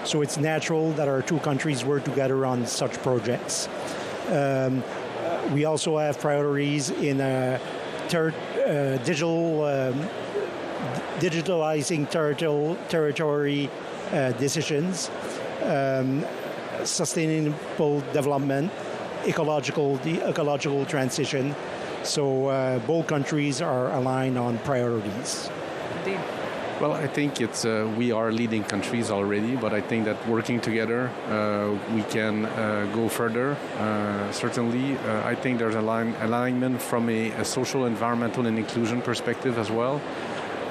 so it's natural that our two countries work together on such projects. We also have priorities in digitalizing territory decisions, sustainable development, ecological transition. So both countries are aligned on priorities. Indeed. Well, I think we are leading countries already, but I think that working together, we can go further. Certainly, I think there's alignment from a social, environmental, and inclusion perspective as well.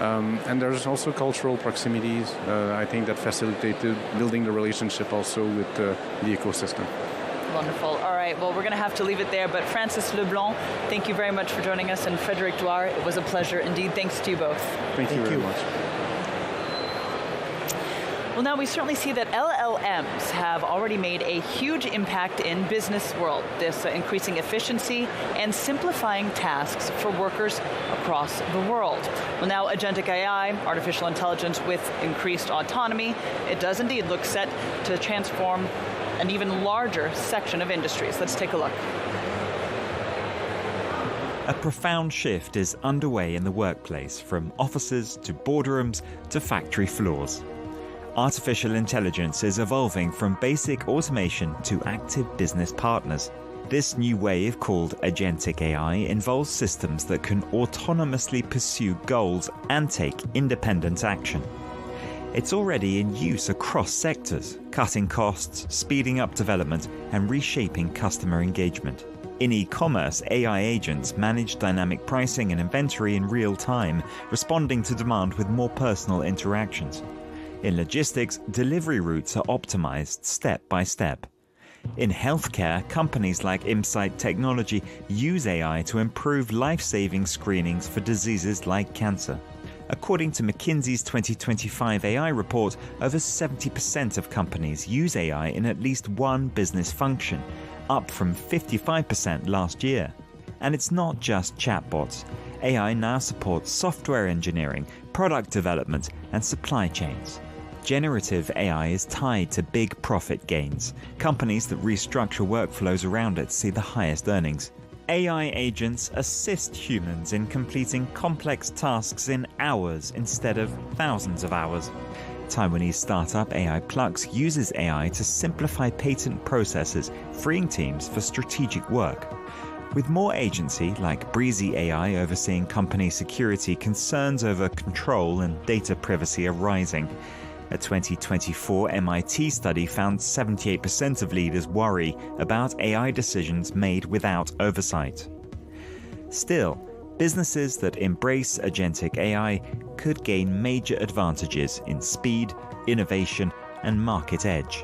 And there's also cultural proximities, I think, that facilitated building the relationship also with the ecosystem. Wonderful. All right, well, we're going to have to leave it there, but Francis Leblanc, thank you very much for joining us, and Frédéric Douard, it was a pleasure indeed. Thanks to you both. Thank you very much. Well, now we certainly see that LLMs have already made a huge impact in business world, this increasing efficiency and simplifying tasks for workers across the world. Well, now agentic AI, artificial intelligence with increased autonomy, it does indeed look set to transform an even larger section of industries. Let's take a look. A profound shift is underway in the workplace, from offices to boardrooms to factory floors. Artificial intelligence is evolving from basic automation to active business partners. This new wave, called agentic AI, involves systems that can autonomously pursue goals and take independent action. It's already in use across sectors, cutting costs, speeding up development, and reshaping customer engagement. In e-commerce, AI agents manage dynamic pricing and inventory in real time, responding to demand with more personal interactions. In logistics, delivery routes are optimized step by step. In healthcare, companies like Insight Technology use AI to improve life-saving screenings for diseases like cancer. According to McKinsey's 2025 AI report, over 70% of companies use AI in at least one business function, up from 55% last year. And it's not just chatbots. AI now supports software engineering, product development, and supply chains. Generative AI is tied to big profit gains. Companies that restructure workflows around it see the highest earnings. AI agents assist humans in completing complex tasks in hours instead of thousands of hours. Taiwanese startup AI Plux uses AI to simplify patent processes, freeing teams for strategic work. With more agency, like Breezy AI overseeing company security, concerns over control and data privacy are rising. A 2024 MIT study found 78% of leaders worry about AI decisions made without oversight. Still, businesses that embrace agentic AI could gain major advantages in speed, innovation, and market edge.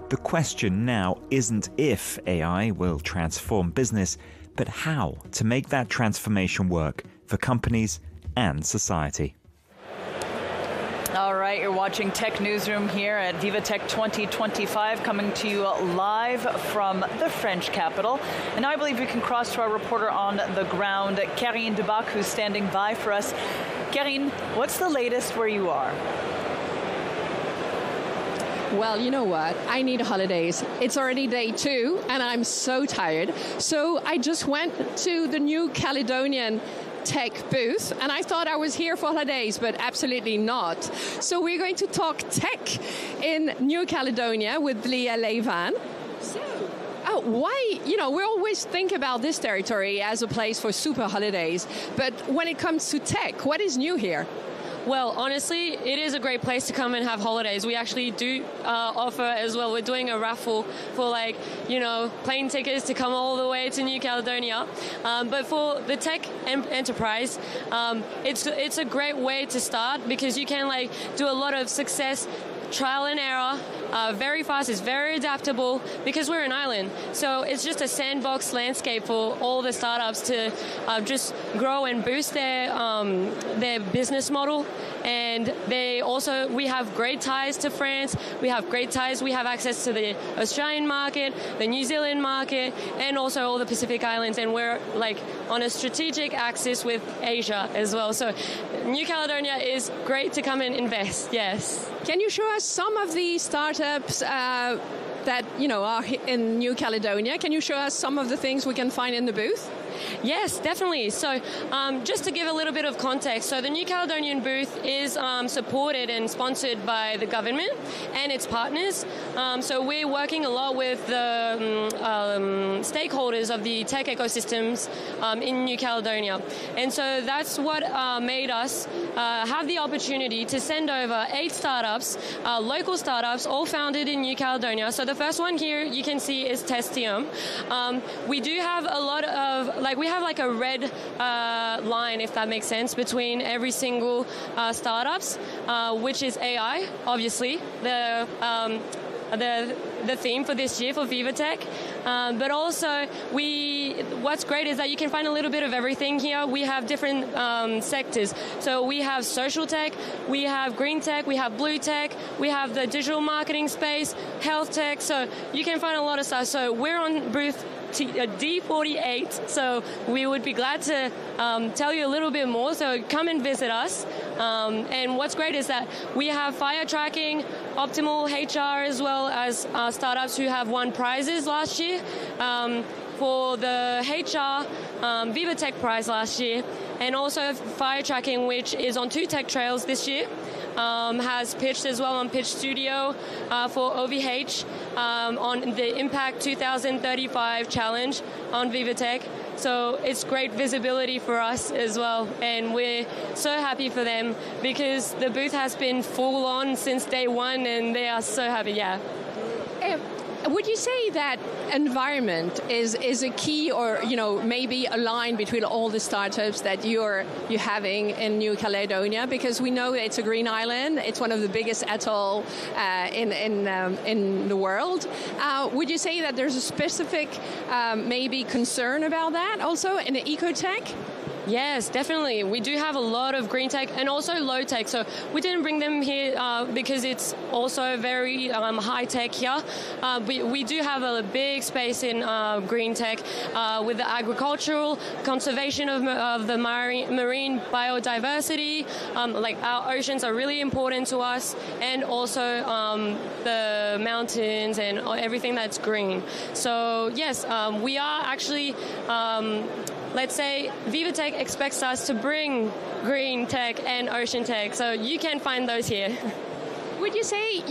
The question now isn't if AI will transform business, but how to make that transformation work for companies and society. All right, you're watching Tech Newsroom here at VivaTech 2025, coming to you live from the French capital. And now I believe we can cross to our reporter on the ground, Karine Dubac, who's standing by for us. Karine, what's the latest where you are? Well, you know what? I need holidays. It's already day 2, and I'm so tired. So I just went to the New Caledonian Tech booth, and I thought I was here for holidays, but absolutely not. So we're going to talk tech in New Caledonia with Leah Levan. So, why, we always think about this territory as a place for super holidays, but when it comes to tech, what is new here? Well, honestly, it is a great place to come and have holidays. We actually do offer as well. We're doing a raffle for plane tickets to come all the way to New Caledonia. But for the tech enterprise, it's a great way to start because you can do a lot of success, trial and error, very fast, it's very adaptable because we're an island. So it's just a sandbox landscape for all the startups to just grow and boost their business model. And we have great ties to France, we have access to the Australian market, the New Zealand market, and also all the Pacific Islands, and we're on a strategic axis with Asia as well. So New Caledonia is great to come and invest, yes. Can you show us some of the startups that are in New Caledonia? Can you show us some of the things we can find in the booth? Yes, definitely. So just to give a little bit of context, so the New Caledonian booth is supported and sponsored by the government and its partners. So we're working a lot with the stakeholders of the tech ecosystems in New Caledonia. And so that's what made us have the opportunity to send over 8 startups, local startups, all founded in New Caledonia. So the first one here you can see is Testium. We do have a lot of, we have a red line, if that makes sense, between every single startups, which is AI, obviously, the theme for this year for VivaTech. But also, what's great is that you can find a little bit of everything here. We have different sectors. So we have social tech, we have green tech, we have blue tech, we have the digital marketing space, health tech. So you can find a lot of stuff. So we're on booth D48, so we would be glad to tell you a little bit more, so come and visit us. And what's great is that we have fire tracking, optimal HR, as well as startups who have won prizes last year. For the HR VivaTech prize last year, and also fire tracking, which is on 2 tech trails this year. Has pitched as well on Pitch Studio for OVH on the Impact 2035 Challenge on VivaTech. So it's great visibility for us as well, and we're so happy for them because the booth has been full on since day 1, and they are so happy, yeah. Would you say that environment is a key, or maybe a line between all the startups that you're having in New Caledonia? Because we know it's a green island, it's one of the biggest atoll in the world. Would you say that there's a specific maybe concern about that also in the ecotech? Yes, definitely. We do have a lot of green tech and also low tech. So we didn't bring them here because it's also very high tech here. We do have a big space in green tech with the agricultural, conservation of the marine biodiversity. Our oceans are really important to us, and also the mountains and everything that's green. So yes, we are actually let's say VivaTech expects us to bring green tech and ocean tech, so you can find those here. Would you say,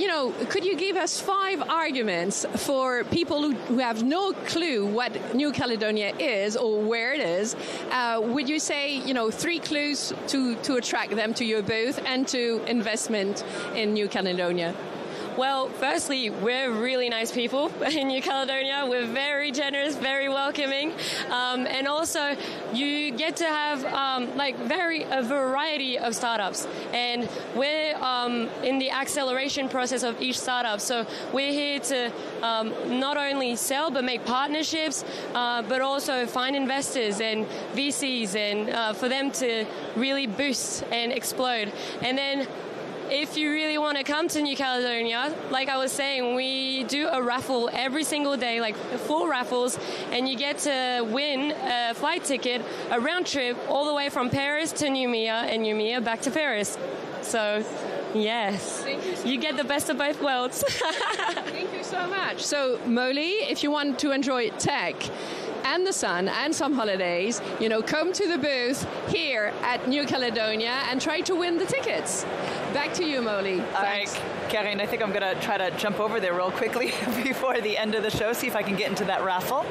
could you give us 5 arguments for people who have no clue what New Caledonia is or where it is? Would you say, 3 clues to attract them to your booth and to investment in New Caledonia? Well, firstly, we're really nice people in New Caledonia. We're very generous, very welcoming. And also, you get to have a variety of startups. And we're in the acceleration process of each startup. So we're here to not only sell, but make partnerships, but also find investors and VCs, and for them to really boost and explode. And then if you really want to come to New Caledonia, like I was saying, we do a raffle every single day, like 4 raffles, and you get to win a flight ticket, a round trip, all the way from Paris to Noumea, and Noumea back to Paris. So, yes, you get the best of both worlds. Thank you so much. So, Molly, if you want to enjoy tech and the sun and some holidays, come to the booth here at New Caledonia and try to win the tickets. Back to you, Molly. All right, Karine, I think I'm going to try to jump over there real quickly before the end of the show, see if I can get into that raffle.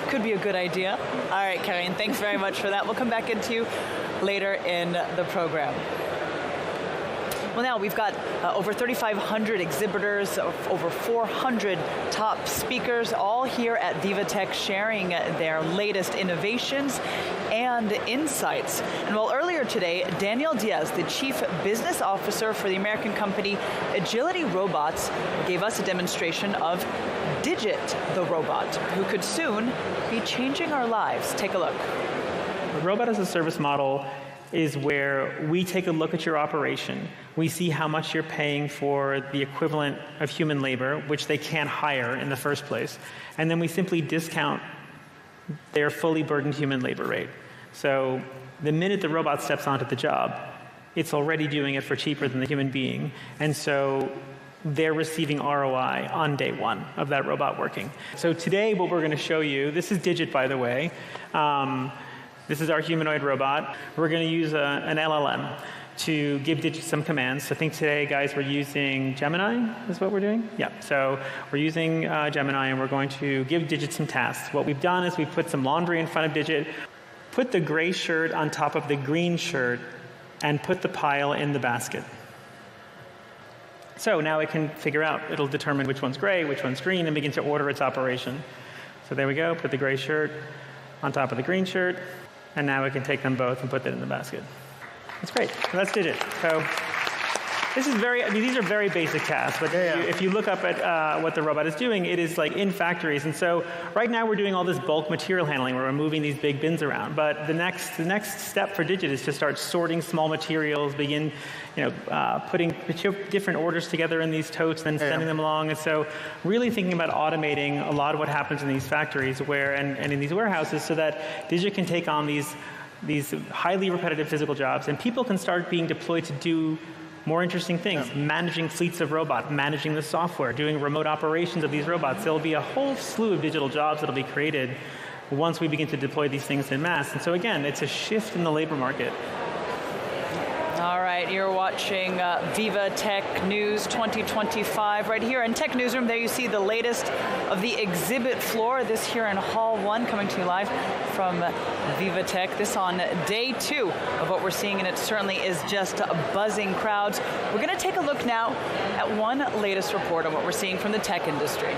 Could be a good idea. All right, Karine, thanks very much for that. We'll come back into you later in the program. Well, now we've got over 3,500 exhibitors, over 400 top speakers, all here at VivaTech sharing their latest innovations and insights. And well, earlier today, Daniel Diaz, the Chief Business Officer for the American company Agility Robots, gave us a demonstration of Digit, the robot, who could soon be changing our lives. Take a look. The robot as a service model is where we take a look at your operation. We see how much you're paying for the equivalent of human labor, which they can't hire in the first place. And then we simply discount their fully burdened human labor rate. So the minute the robot steps onto the job, it's already doing it for cheaper than the human being. And so they're receiving ROI on day one of that robot working. So today what we're going to show you, this is Digit, by the way. This is our humanoid robot. We're going to use an LLM to give Digit some commands. So I think today, guys, we're using Gemini is what we're doing? Yeah, so we're using Gemini, and we're going to give Digit some tasks. What we've done is we've put some laundry in front of Digit, put the gray shirt on top of the green shirt, and put the pile in the basket. So now it can figure out, it'll determine which one's gray, which one's green, and begin to order its operation. So there we go, put the gray shirt on top of the green shirt, and now we can take them both and put that in the basket. That's great. So that's Digit. So this is these are very basic tasks, but if you look up at what the robot is doing, it is like in factories. And so right now we're doing all this bulk material handling where we're moving these big bins around. But the next step for Digit is to start sorting small materials, begin putting different orders together in these totes, then sending them along. And so really thinking about automating a lot of what happens in these factories and in these warehouses so that Digit can take on these highly repetitive physical jobs, and people can start being deployed to do more interesting things, managing fleets of robots, managing the software, doing remote operations of these robots. There'll be a whole slew of digital jobs that'll be created once we begin to deploy these things en masse. And so again, it's a shift in the labor market. All right, you're watching VivaTech News 2025 right here in Tech Newsroom. There you see the latest of the exhibit floor. This here in Hall 1, coming to you live from VivaTech. This on day 2 of what we're seeing, and it certainly is just buzzing crowds. We're going to take a look now at one latest report on what we're seeing from the tech industry.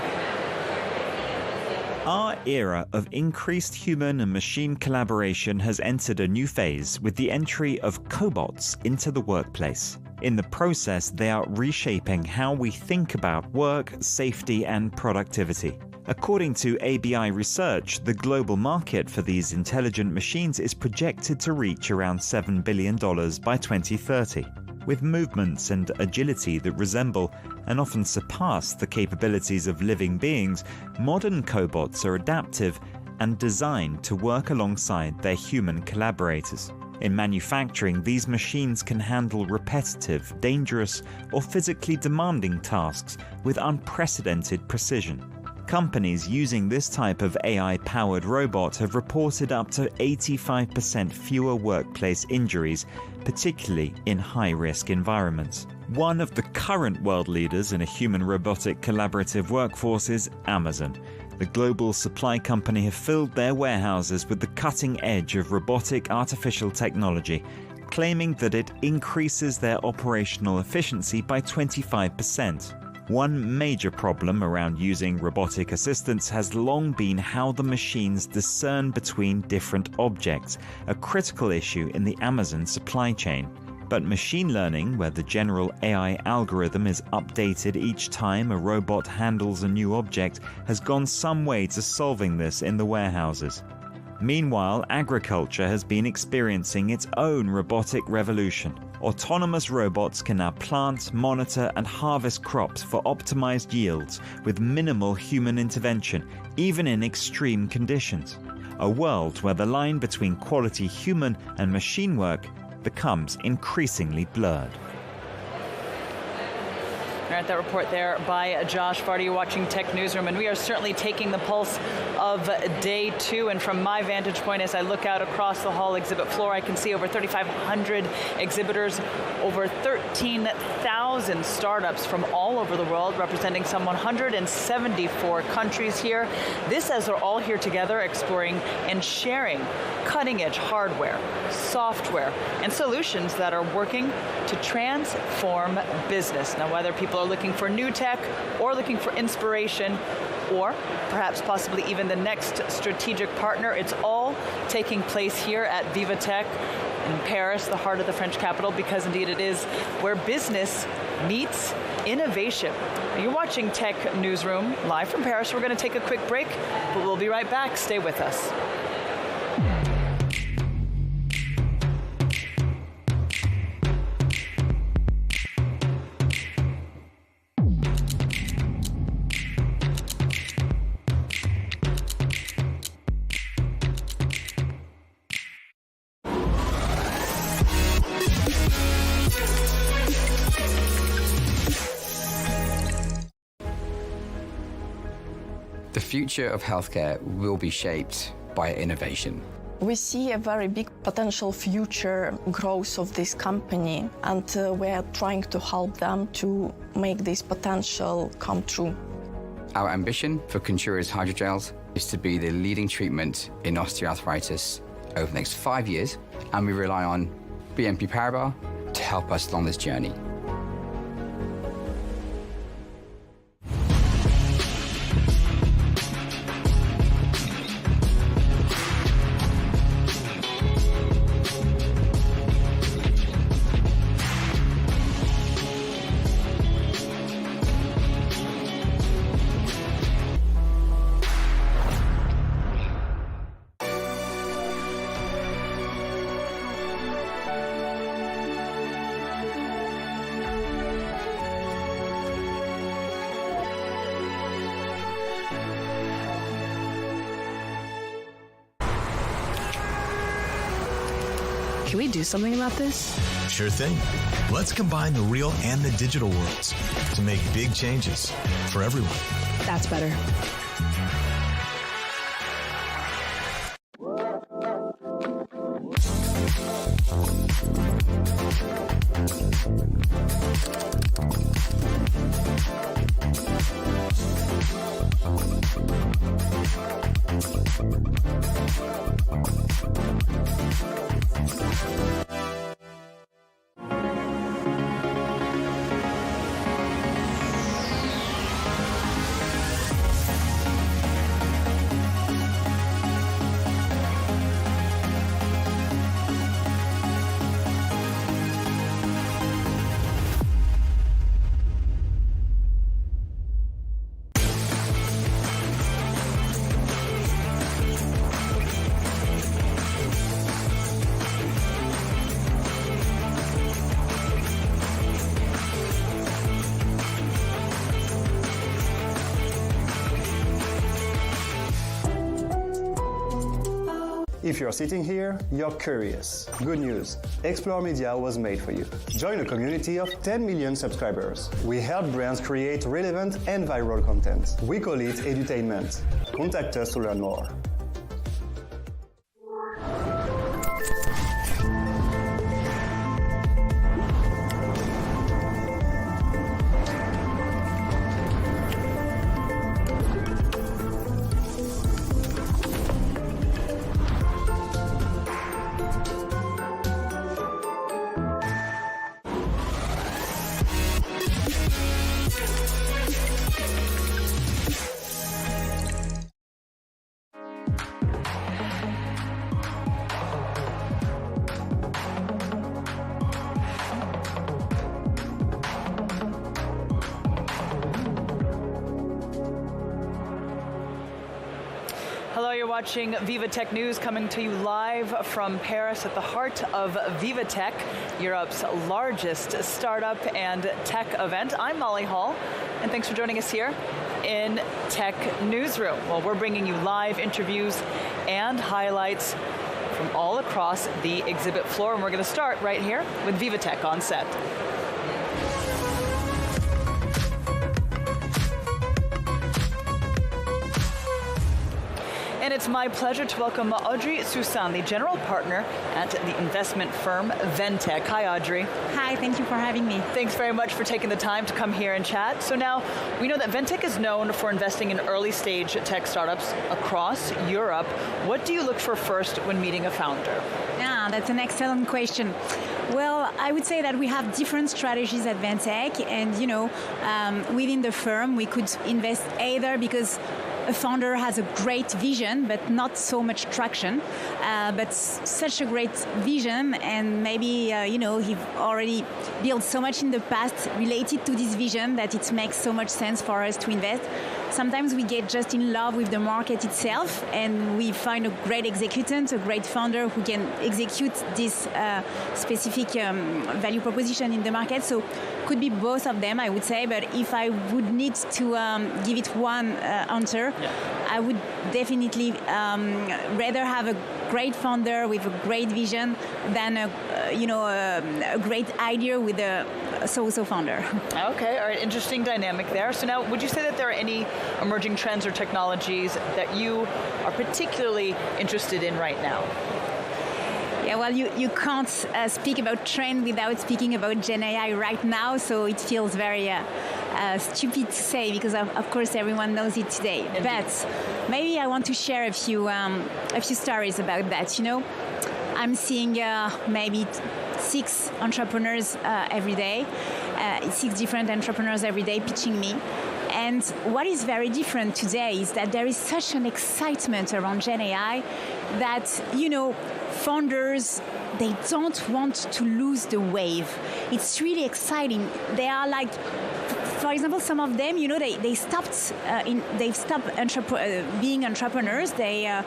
Our era of increased human and machine collaboration has entered a new phase with the entry of cobots into the workplace. In the process, they are reshaping how we think about work, safety, and productivity. According to ABI research, the global market for these intelligent machines is projected to reach around $7 billion by 2030. With movements and agility that resemble and often surpass the capabilities of living beings, modern cobots are adaptive and designed to work alongside their human collaborators. In manufacturing, these machines can handle repetitive, dangerous, or physically demanding tasks with unprecedented precision. Companies using this type of AI-powered robot have reported up to 85% fewer workplace injuries, particularly in high-risk environments. One of the current world leaders in a human-robotic collaborative workforce is Amazon. The global supply company have filled their warehouses with the cutting edge of robotic artificial technology, claiming that it increases their operational efficiency by 25%. One major problem around using robotic assistants has long been how the machines discern between different objects, a critical issue in the Amazon supply chain. But machine learning, where the general AI algorithm is updated each time a robot handles a new object, has gone some way to solving this in the warehouses. Meanwhile, agriculture has been experiencing its own robotic revolution. Autonomous robots can now plant, monitor, and harvest crops for optimized yields with minimal human intervention, even in extreme conditions. A world where the line between quality human and machine work becomes increasingly blurred. All right, that report there by Josh Vardy. You're watching Tech Newsroom, and we are certainly taking the pulse of day 2. And from my vantage point, as I look out across the hall exhibit floor, I can see over 3,500 exhibitors, over 13,000 startups from all over the world, representing some 174 countries here. This as they're all here together exploring and sharing cutting-edge hardware, software, and solutions that are working to transform business. Now, whether people are looking for new tech or looking for inspiration, or perhaps possibly even the next strategic partner, it's all taking place here at VivaTech in Paris, the heart of the French capital, because indeed it is where business meets innovation. You're watching Tech Newsroom live from Paris. We're going to take a quick break, but we'll be right back. Stay with us. The future of healthcare will be shaped by innovation. We see a very big potential future growth of this company, and we are trying to help them to make this potential come true. Our ambition for Contura's hydrogels is to be the leading treatment in osteoarthritis over the next 5 years, and we rely on BNP Paribas to help us along this journey. Can we do something about this? Sure thing. Let's combine the real and the digital worlds to make big changes for everyone. That's better. If you're sitting here, you're curious. Good news, Explore Media was made for you. Join a community of 10 million subscribers. We help brands create relevant and viral content. We call it edutainment. Contact us to learn more. watching VivaTech News, coming to you live from Paris at the heart of VivaTech, Europe's largest startup and tech event. I'm Molly Hall, and thanks for joining us here in Tech Newsroom. Well, we're bringing you live interviews and highlights from all across the exhibit floor, and we're going to start right here with VivaTech on set. And it's my pleasure to welcome Audrey Susan, the general partner at the investment firm VivaTech. Hi, Audrey. Hi, thank you for having me. Thanks very much for taking the time to come here and chat. So now, we know that VivaTech is known for investing in early-stage tech startups across Europe. What do you look for first when meeting a founder? Yeah, that's an excellent question. Well, I would say that we have different strategies at VivaTech, and within the firm, we could invest either because a founder has a great vision, but not so much traction, but such a great vision, and maybe, he already built so much in the past related to this vision that it makes so much sense for us to invest. Sometimes we get just in love with the market itself, and we find a great executant, a great founder who can execute this specific value proposition in the market. So could be both of them, I would say, but if I would need to give it one answer, I would definitely rather have a great founder with a great vision than a great idea with a so-so founder. Okay, all right, interesting dynamic there. So now, would you say that there are any emerging trends or technologies that you are particularly interested in right now? Yeah, well, you can't speak about trend without speaking about Gen AI right now, so it feels very stupid to say because of course everyone knows it today. Indeed. But maybe I want to share a few stories about that. I'm seeing maybe 6 entrepreneurs every day, 6 different entrepreneurs every day pitching me. And what is very different today is that there is such an excitement around Gen AI that, founders, they don't want to lose the wave. It's really exciting. They are like, for example, some of them, they stopped being entrepreneurs. They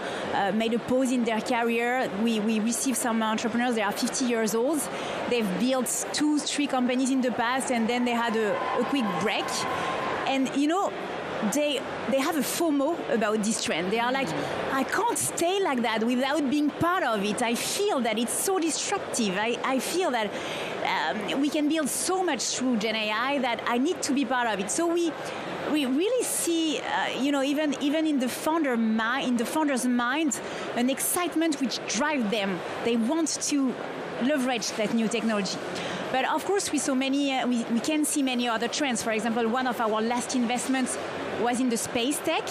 made a pause in their career. We received some entrepreneurs. They are 50 years old. They've built 2-3 companies in the past, and then they had a quick break. And they have a FOMO about this trend. They are like, I can't stay like that without being part of it. I feel that it's so disruptive. I feel that we can build so much through Gen AI that I need to be part of it. So we really see, even in the founder's mind, an excitement which drives them. They want to leverage that new technology. But of course, we can see many other trends. For example, one of our last investments was in the space tech,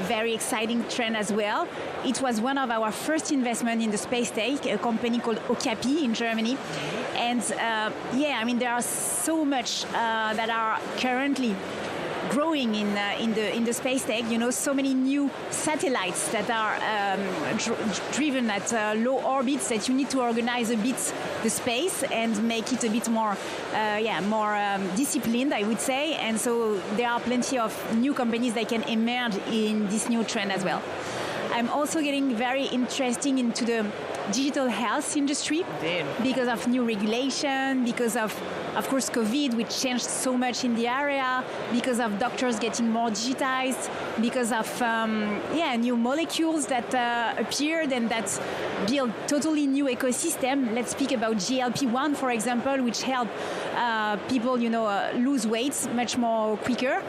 very exciting trend as well. It was one of our first investment in the space tech, a company called Okapi in Germany. And there are so much that are currently growing in the space tech. So many new satellites that are driven at low orbits that you need to organize a bit the space and make it a bit more disciplined, I would say. And so there are plenty of new companies that can emerge in this new trend as well. I'm also getting very interested into the digital health industry because of new regulation, because of course, COVID, which changed so much in the area, because of doctors getting more digitized, because of new molecules that appeared and that build totally new ecosystem. Let's speak about GLP-1, for example, which help people, lose weight much more quicker.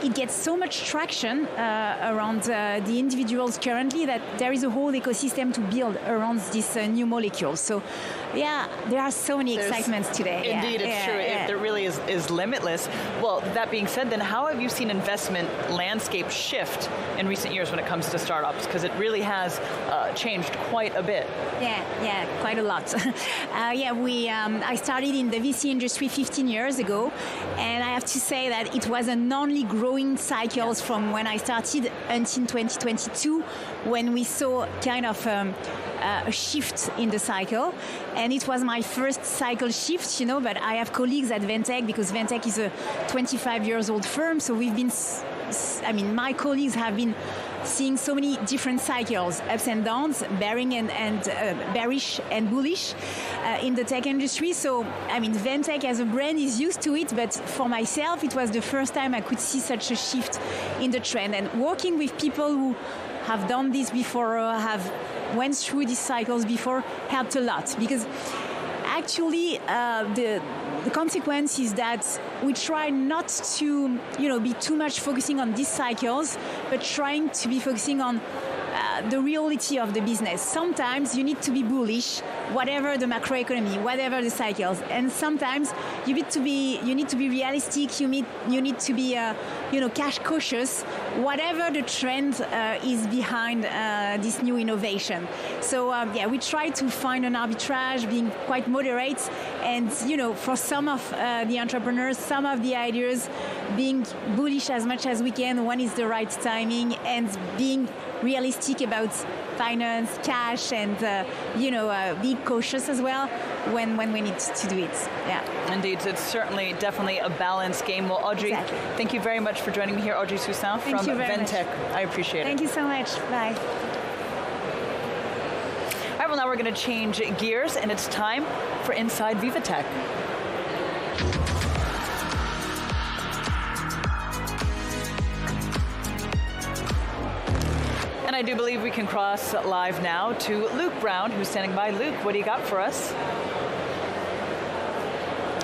It gets so much traction around the individuals currently that there is a whole ecosystem to build around these new molecules. So, there are so many excitements today. Indeed, it's true. There really is limitless. Well, that being said, then how have you seen investment landscape shift in recent years when it comes to startups? Because it really has changed quite a bit. Yeah, quite a lot. I started in the VC industry 15 years ago, and I have to say that it was an only growing cycles from when I started until 2022, when we saw kind of a shift in the cycle. And it was my first cycle shift, but I have colleagues at VivaTech because VivaTech is a 25 years old firm. So we've been, my colleagues have been seeing so many different cycles, ups and downs, bearish and bullish in the tech industry. So, I mean, VivaTech as a brand is used to it, but for myself, it was the first time I could see such a shift in the trend. And working with people who have done this before, have went through these cycles before, helped a lot, because actually the consequence is that we try not to be too much focusing on these cycles, but trying to be focusing on the reality of the business. Sometimes you need to be bullish, whatever the macroeconomy, whatever the cycles, and sometimes you need to be realistic. You need to be cash cautious, whatever the trend is behind this new innovation. So we try to find an arbitrage, being quite moderate, and for some of the entrepreneurs, some of the ideas, being bullish as much as we can when is the right timing, and being realistic about finance, cash, and be cautious as well when we need to do it. Yeah. Indeed, it's definitely a balanced game. Well, Audrey, thank you very much for joining me here. Audrey Soussan from VivaTech. I appreciate it. Thank you so much. Bye. All right, well, now we're going to change gears, and it's time for Inside VivaTech. And I do believe we can cross live now to Luke Brown, who's standing by. Luke, what do you got for us?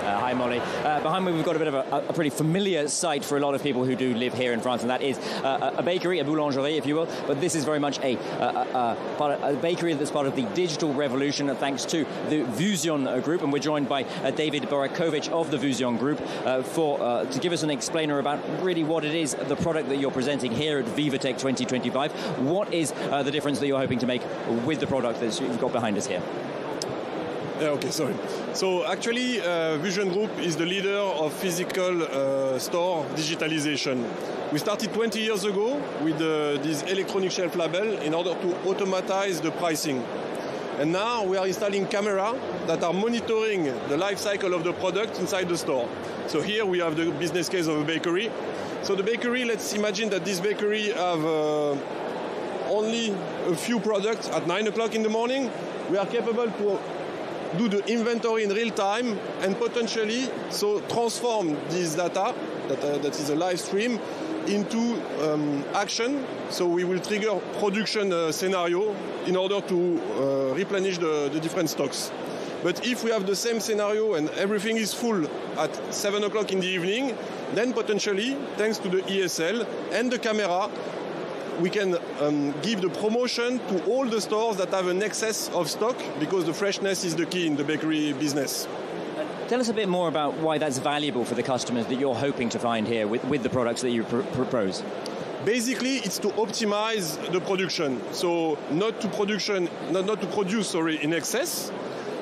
Hi, Molly. Behind me, we've got a bit of a pretty familiar sight for a lot of people who do live here in France, and that is a bakery, a boulangerie, if you will. But this is very much a bakery that's part of the digital revolution, thanks to the Vusion group. And we're joined by David Barakovic of the Vusion group to give us an explainer about really what it is, the product that you're presenting here at VivaTech 2025. What is the difference that you're hoping to make with the product that you've got behind us here? Okay, sorry. So actually, Vusion Group is the leader of physical store digitalization. We started 20 years ago with this electronic shelf label in order to automatize the pricing. And now we are installing cameras that are monitoring the life cycle of the product inside the store. So here we have the business case of a bakery. So the bakery, let's imagine that this bakery have only a few products at 9 o'clock in the morning. We are capable to do the inventory in real time and potentially transform this data, that is a live stream, into action. So we will trigger production scenario in order to replenish the different stocks. But if we have the same scenario and everything is full at 7 o'clock in the evening, then potentially, thanks to the ESL and the camera, we can give the promotion to all the stores that have an excess of stock, because the freshness is the key in the bakery business. Tell us a bit more about why that's valuable for the customers that you're hoping to find here with the products that you propose. Basically, it's to optimize the production. So not to produce in excess,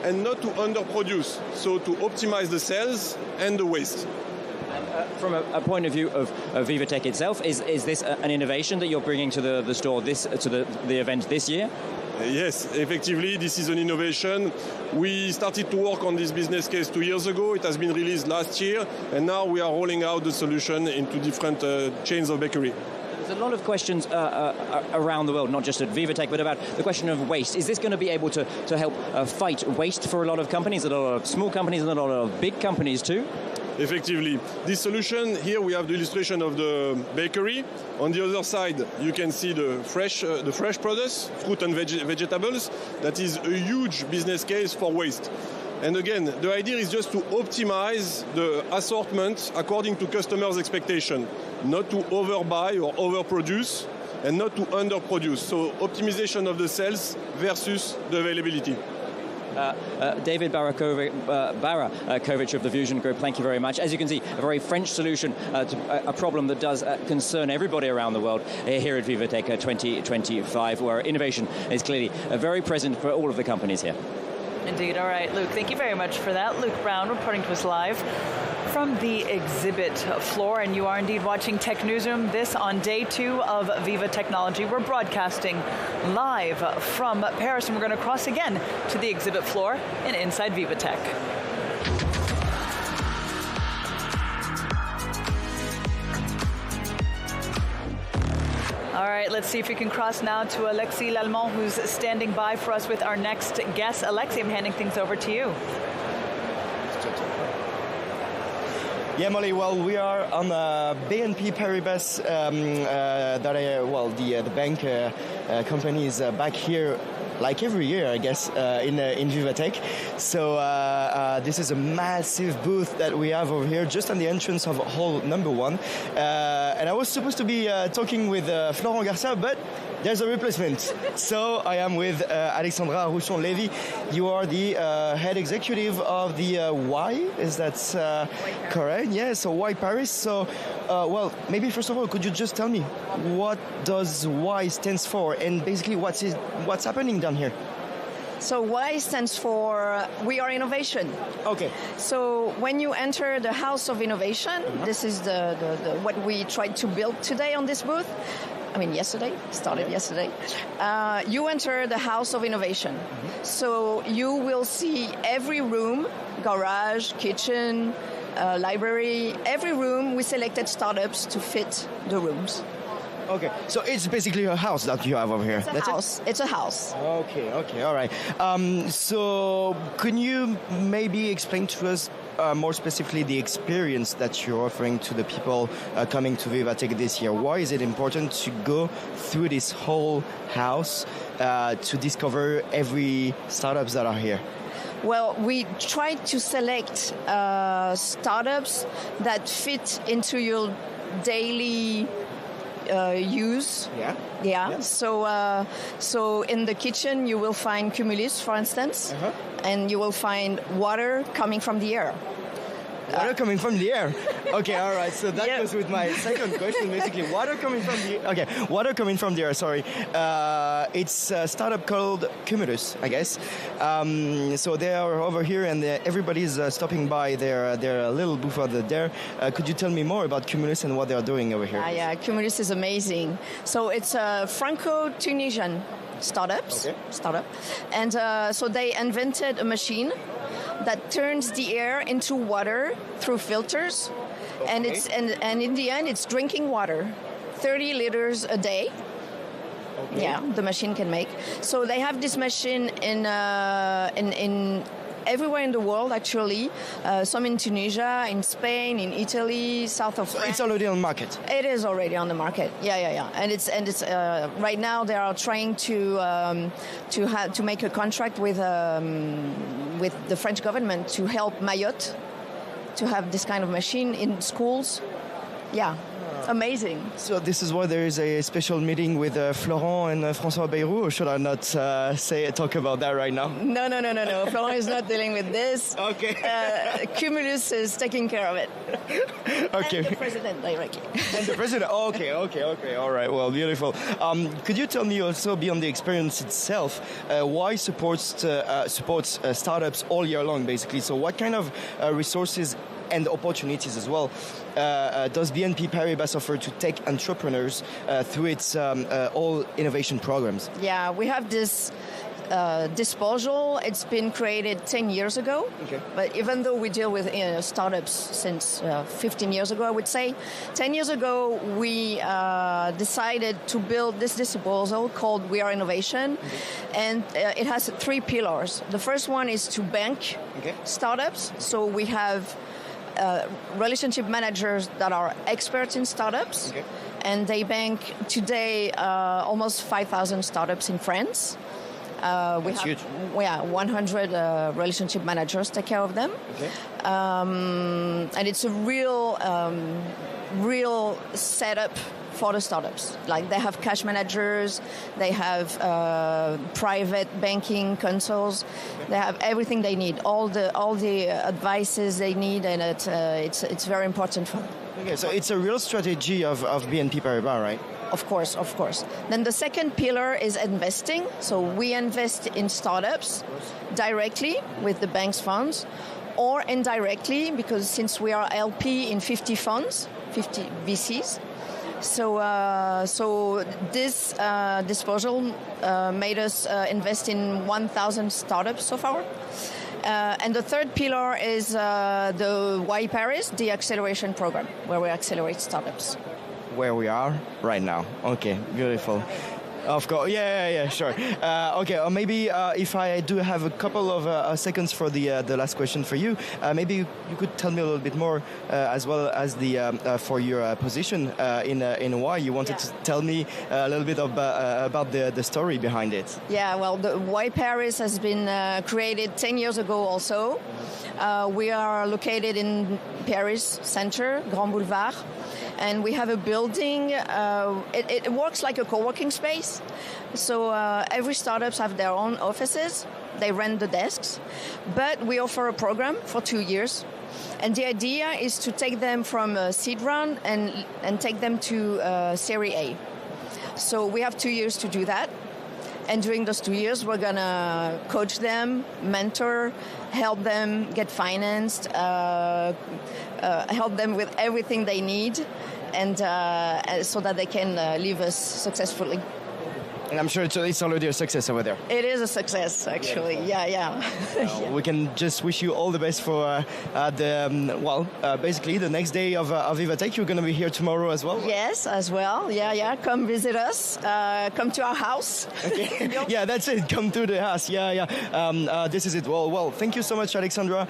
and not to underproduce. So to optimize the sales and the waste. From a point of view of VivaTech itself, is this an innovation that you're bringing to the store, to the event this year? Yes, effectively, this is an innovation. We started to work on this business case 2 years ago. It has been released last year, and now we are rolling out the solution into different chains of bakery. There's a lot of questions around the world, not just at VivaTech, but about the question of waste. Is this going to be able to help fight waste for a lot of companies, a lot of small companies, and a lot of big companies too? Effectively. This solution, here we have the illustration of the bakery. On the other side, you can see the fresh products, fruit and vegetables. That is a huge business case for waste. And again, the idea is just to optimize the assortment according to customers' expectation, not to overbuy or overproduce, and not to underproduce. So optimization of the sales versus the availability. David Barakovic of the Vusion Group, thank you very much. As you can see, a very French solution to a problem that does concern everybody around the world here at VivaTech 2025, where innovation is clearly very present for all of the companies here. Indeed. All right, Luke, thank you very much for that. Luke Brown reporting to us live from the exhibit floor, and you are indeed watching Tech Newsroom, this on day 2 of Viva Technology. We're broadcasting live from Paris, and we're going to cross again to the exhibit floor and inside VivaTech. All right. right, let's see if we can cross now to Alexis Lallemand, who's standing by for us with our next guest. Alexis, I'm handing things over to you. Yeah, Molly, well, we are on BNP Paribas, the bank company is back here like every year, I guess, in VivaTech. So this is a massive booth that we have over here, just on the entrance of hall number 1. And I was supposed to be talking with Florent Garcia, but there's a replacement. So I am with Alexandra Rouchon-Levy. You are the head executive of the Y, is that correct? Yeah, so Y Paris. So, well, maybe first of all, could you just tell me what does Y stands for, and basically what's happening down here? So Y stands for We Are Innovation. Okay. So when you enter the House of Innovation, this is the what we tried to build today on this booth. I mean, yesterday, you enter the House of Innovation. So you will see every room, garage, kitchen, library, every room we selected startups to fit the rooms. Okay, so it's basically a house that you have over here. It's a house. Okay, all right. So can you maybe explain to us more specifically the experience that you're offering to the people coming to VivaTech this year? Why is it important to go through this whole house to discover every startups that are here? Well, we try to select startups that fit into your daily use. Yeah. So in the kitchen you will find Cumulus, for instance, and you will find water coming from the air. Water coming from the air. Okay, all right. So that goes with my second question, basically. Water coming from the air. Sorry. It's a startup called Cumulus, I guess. So they are over here, and everybody's stopping by their little booth over there. Could you tell me more about Cumulus and what they are doing over here? Yeah, Cumulus is amazing. So it's a Franco-Tunisian startup, and so they invented a machine that turns the air into water through filters, and in the end it's drinking water, 30 liters a day. Yeah, the machine can make. So they have this machine in everywhere in the world, actually. Some in Tunisia, in Spain, in Italy, south of France. It's already on the market. It is already on the market. Yeah. And it's right now they are trying to make a contract with the French government to help Mayotte to have this kind of machine in schools. Yeah. Amazing. So this is why there is a special meeting with Florent and François Bayrou, or should I not talk about that right now? No. Florent is not dealing with this. Okay. Cumulus is taking care of it. Okay. And the president directly. And the president. Okay. All right. Well, beautiful. Could you tell me also, beyond the experience itself, why supports startups all year long, basically? So what kind of resources and opportunities as well does BNP Paribas offer to tech entrepreneurs through its all innovation programs? Yeah, we have this disposal. It's been created 10 years ago. Okay. But even though we deal with startups since 15 years ago, I would say, 10 years ago we decided to build this disposal called We Are Innovation. And it has 3 pillars. The first one is to bank startups. So we have relationship managers that are experts in startups, and they bank today almost 5,000 startups in France. That's huge. 100 relationship managers take care of them, and it's a real setup for the startups. Like they have cash managers, they have private banking consoles, they have everything they need, all the advices they need, and it's very important for them. Okay, so it's a real strategy of BNP Paribas, right? Of course. Then the second pillar is investing. So we invest in startups directly with the bank's funds, or indirectly, because since we are LP in 50 funds, 50 VCs. So this disposal made us invest in 1,000 startups so far. And the third pillar is the Y Paris, the acceleration program, where we accelerate startups. where we are right now. Okay, beautiful. Of course, yeah, sure. Okay, or maybe if I do have a couple of seconds for the last question for you, maybe you could tell me a little bit more, as well as the for your position in why you wanted to tell me a little bit about the story behind it. Yeah, well, the Why Paris has been created 10 years ago also. We are located in Paris Center, Grand Boulevard. And we have a building. It works like a co-working space. So every startups have their own offices. They rent the desks. But we offer a program for 2 years. And the idea is to take them from a seed round and take them to Series A. So we have 2 years to do that. And during those 2 years, we're going to coach them, mentor, help them get financed, help them with everything they need, and so that they can leave us successfully. And I'm sure it's already a success over there. It is a success, actually. Yeah. We can just wish you all the best for basically the next day of VivaTech. You're going to be here tomorrow as well? Yes, as well. Yeah. Come visit us. Come to our house. Okay. Yeah, that's it. Come to the house. Yeah. This is it. Well, thank you so much, Alexandra,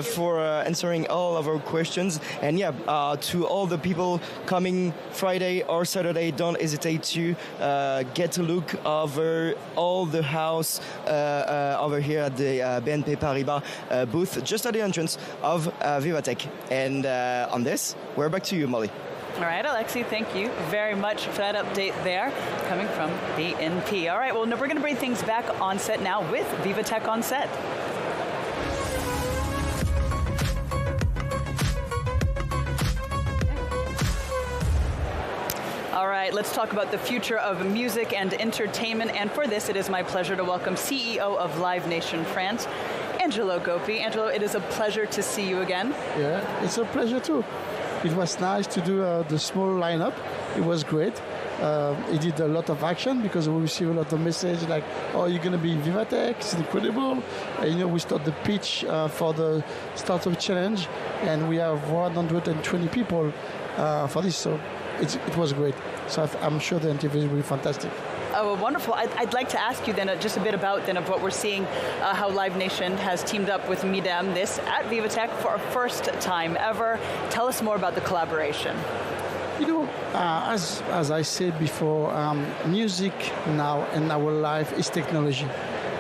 for answering all of our questions. And to all the people coming Friday or Saturday, don't hesitate to get a look over all the house over here at the BNP Paribas booth, just at the entrance of VivaTech. And on this, we're back to you, Molly. All right, Alexi, thank you very much for that update there, coming from BNP. All right, well, we're going to bring things back on set now with VivaTech on set. All right, let's talk about the future of music and entertainment. And for this, it is my pleasure to welcome CEO of Live Nation France, Angelo Gopi. Angelo, it is a pleasure to see you again. Yeah, it's a pleasure too. It was nice to do the small lineup. It was great. It did a lot of action because we received a lot of messages like, oh, you're going to be in VivaTech, it's incredible. We start the pitch for the Startup Challenge, and we have 120 people for this, so it was great. So I'm sure the interview will be fantastic. Oh, wonderful. I'd like to ask you then just a bit about what we're seeing, how Live Nation has teamed up with Midem this at VivaTech for a first time ever. Tell us more about the collaboration. As I said before, music now in our life is technology.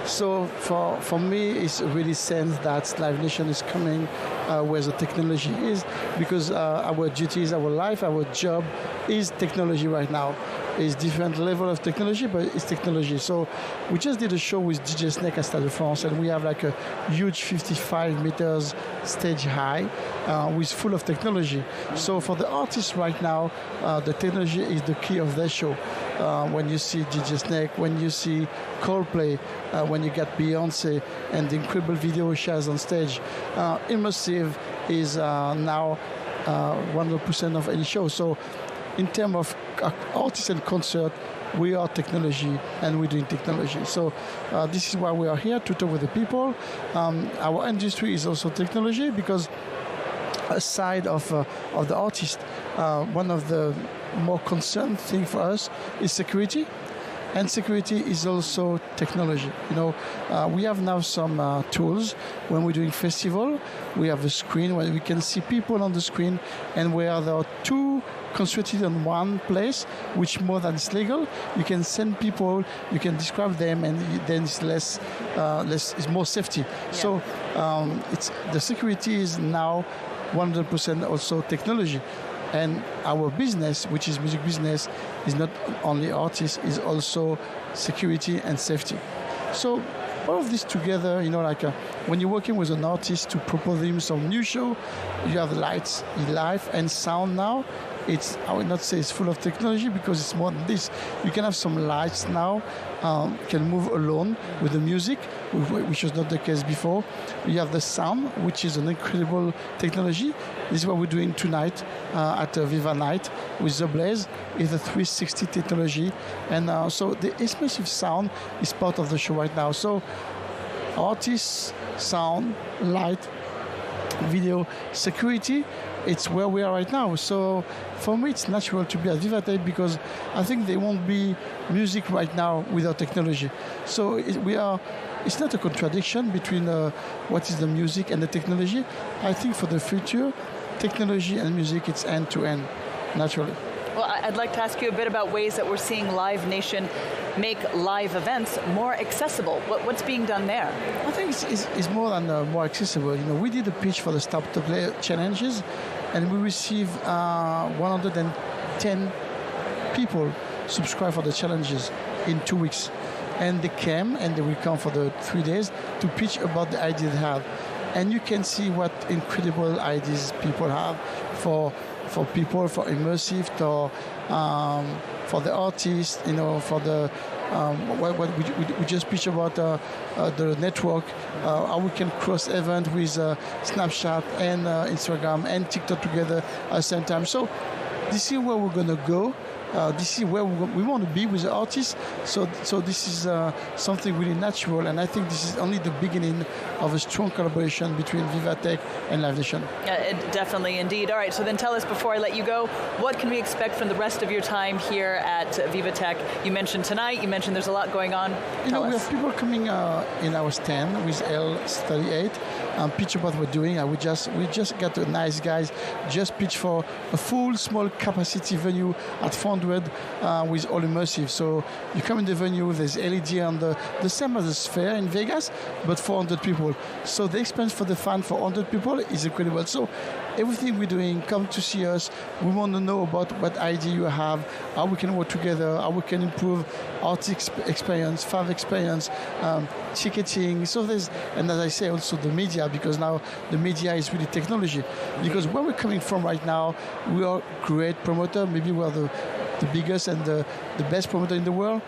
So for me, it's really sense that Live Nation is coming where the technology is, because our duty is our life, our job is technology right now. It's different level of technology, but it's technology. So we just did a show with DJ Snake at Stade de France, and we have like a huge 55 meters stage high with full of technology. So for the artists right now, the technology is the key of their show. When you see DJ Snake, when you see Coldplay, when you get Beyonce and the incredible video she has on stage, immersive is now 100% of any show. So in terms of artists and concert, we are technology and we're doing technology. So this is why we are here, to talk with the people. Our industry is also technology, because aside of the artist, one of the more concerned thing for us is security. And security is also technology. We have now some tools. When we're doing festival, we have a screen where we can see people on the screen, and where there are two concentrated in one place, which more than is legal, you can send people, you can describe them, and then it's it's more safety. Yeah. So the security is now 100% also technology. And our business, which is music business, is not only artists, is also security and safety. So all of this together, when you're working with an artist to propose him some new show, you have lights, live and sound now. I would not say it's full of technology, because it's more than this. You can have some lights now, can move alone with the music, which was not the case before. You have the sound, which is an incredible technology. This is what we're doing tonight at Viva Night with The Blaze. It's a 360 technology. And so the immersive sound is part of the show right now. So artists, sound, light, video, security it's where we are right now. So for me, it's natural to be at VivaTech because I think there won't be music right now without technology. So it's not a contradiction between what is the music and the technology. I think for the future, technology and music, it's end-to-end, naturally. Well, I'd like to ask you a bit about ways that we're seeing Live Nation make live events more accessible. What's being done there? I think it's more than more accessible. We did a pitch for the Stop to Play challenges, and we received 110 people subscribe for the challenges in 2 weeks. And they came, and they will come for the 3 days to pitch about the ideas they have. And you can see what incredible ideas people have for people, for immersive, for the artists, for the what we just pitched about the network, how we can cross event with Snapchat and Instagram and TikTok together at the same time. So this is where we're gonna go. This is where we want to be with the artists. So this is something really natural, and I think this is only the beginning of a strong collaboration between VivaTech and Live Nation. Definitely, indeed. All right, so then tell us, before I let you go, what can we expect from the rest of your time here at VivaTech? You mentioned tonight, you mentioned there's a lot going on. We have people coming in our stand with L38, pitch about what we're doing. We just got a nice guys just pitch for a full small capacity venue at 400 with all immersive. So you come in the venue, there's LED on the same as the Sphere in Vegas, but 400 people. So the experience for the fan for 100 people is incredible. So everything we're doing, come to see us. We want to know about what idea you have, how we can work together, how we can improve artist experience, fan experience, ticketing. So and as I say, also the media, because now the media is really technology. Because where we're coming from right now, we are great promoter. Maybe we're the biggest and the best promoter in the world.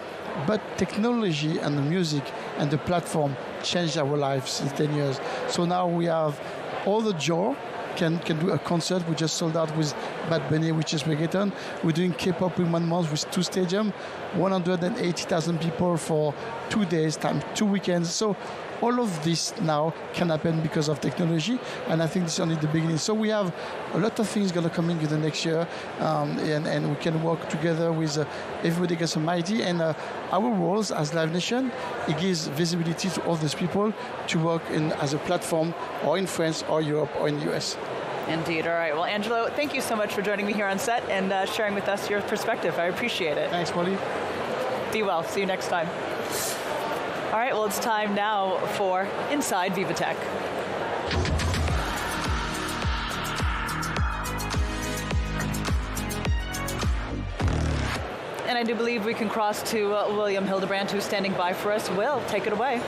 But technology and the music and the platform changed our lives in 10 years. So now we have all the joy. Can do a concert. We just sold out with Bad Bunny, which is reggaeton. We're doing K-pop in 1 month with 2 stadiums, 180,000 people for 2 days, times 2 weekends. So all of this now can happen because of technology, and I think this is only the beginning. So we have a lot of things going to come in the next year, and we can work together with everybody gets some idea. And our roles as Live Nation, it gives visibility to all these people to work as a platform, or in France, or Europe, or in the US. Indeed. All right. Well, Angelo, thank you so much for joining me here on set and sharing with us your perspective. I appreciate it. Thanks, Molly. Be well. See you next time. All right. Well, it's time now for Inside VivaTech. And I do believe we can cross to William Hildebrandt, who's standing by for us. Will, take it away.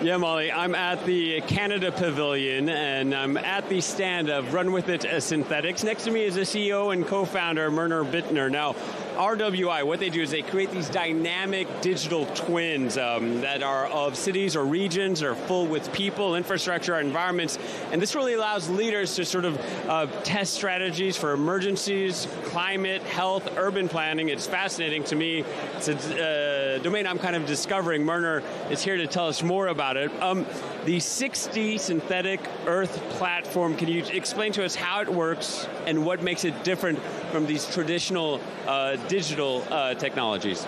Yeah, Molly, I'm at the Canada Pavilion, and I'm at the stand of Run With It Synthetics. Next to me is the CEO and co-founder, Myrna Bittner. Now, RWI, what they do is they create these dynamic digital twins that are of cities or regions, or full with people, infrastructure, environments, and this really allows leaders to sort of test strategies for emergencies, climate, health, urban planning. It's fascinating to me. It's a domain I'm kind of discovering. Myrna is here to tell us more about it. The 6D synthetic Earth platform, can you explain to us how it works and what makes it different from these traditional digital technologies?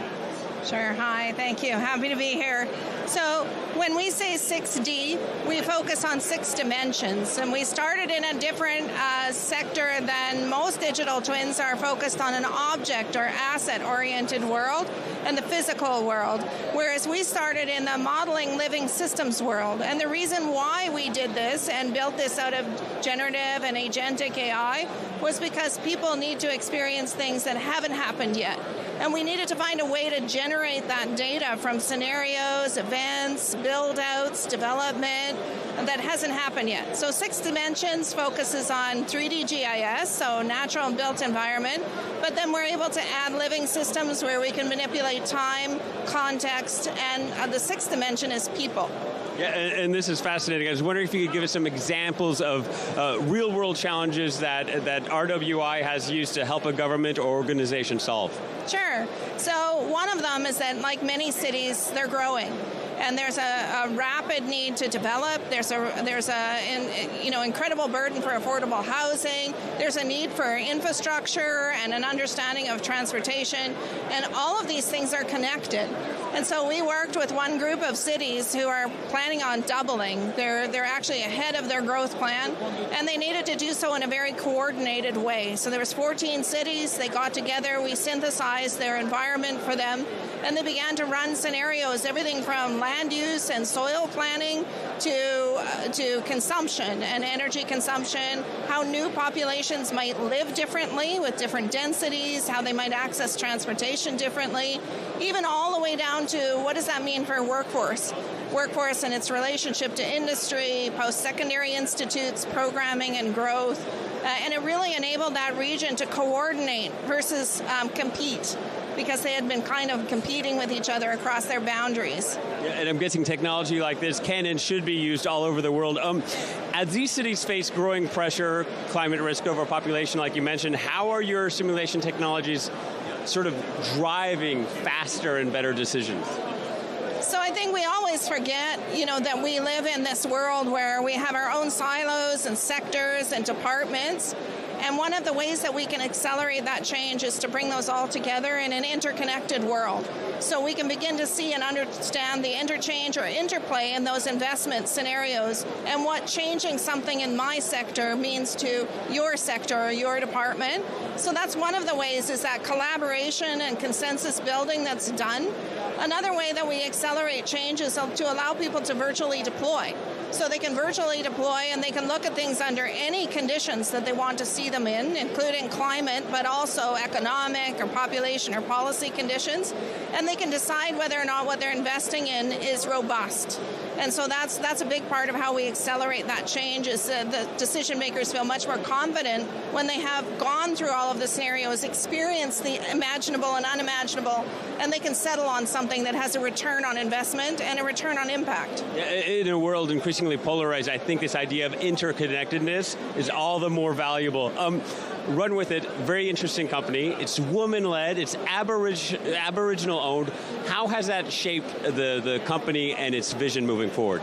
Sure. Hi. Thank you. Happy to be here. So when we say 6D, we focus on 6 dimensions, and we started in a different sector than most digital twins are focused on an object or asset-oriented world and the physical world, whereas we started in the modeling living systems world. And the reason why we did this and built this out of generative and agentic AI was because people need to experience things that haven't happened yet. And we needed to find a way to generate that data from scenarios, events, build-outs, development that hasn't happened yet. So 6 dimensions focuses on 3D GIS, so natural and built environment, but then we're able to add living systems where we can manipulate time, context, and the 6th dimension is people. Yeah, and this is fascinating. I was wondering if you could give us some examples of real-world challenges that RWI has used to help a government or organization solve. Sure. So one of them is that, like many cities, they're growing. and there's a rapid need to develop. There's incredible burden for affordable housing. There's a need for infrastructure and an understanding of transportation, and all of these things are connected. And so we worked with one group of cities who are planning on doubling. They're actually ahead of their growth plan, and they needed to do so in a very coordinated way. So there was 14 cities. They got together. We synthesized their environment for them, and they began to run scenarios, everything from land use and soil planning to consumption and energy consumption, how new populations might live differently with different densities, how they might access transportation differently, even all the way down to what does that mean for workforce and its relationship to industry, post-secondary institutes, programming and growth. And it really enabled that region to coordinate versus compete, because they had been kind of competing with each other across their boundaries. Yeah, and I'm guessing technology like this can and should be used all over the world. As these cities face growing pressure, climate risk, overpopulation, like you mentioned, how are your simulation technologies sort of driving faster and better decisions? So I think we always forget, that we live in this world where we have our own silos and sectors and departments. And one of the ways that we can accelerate that change is to bring those all together in an interconnected world. So we can begin to see and understand the interchange or interplay in those investment scenarios and what changing something in my sector means to your sector or your department. So that's one of the ways, is that collaboration and consensus building that's done. Another way that we accelerate change is to allow people to virtually deploy. So they can virtually deploy and they can look at things under any conditions that they want to see them in, including climate, but also economic or population or policy conditions. And they can decide whether or not what they're investing in is robust. And so that's a big part of how we accelerate that change, is the decision makers feel much more confident when they have gone through all of the scenarios, experienced the imaginable and unimaginable, and they can settle on something that has a return on investment and a return on impact. In a world increasingly polarized, I think this idea of interconnectedness is all the more valuable. Run With It, very interesting company. It's woman-led, it's Aboriginal-owned. How has that shaped the company and its vision moving forward?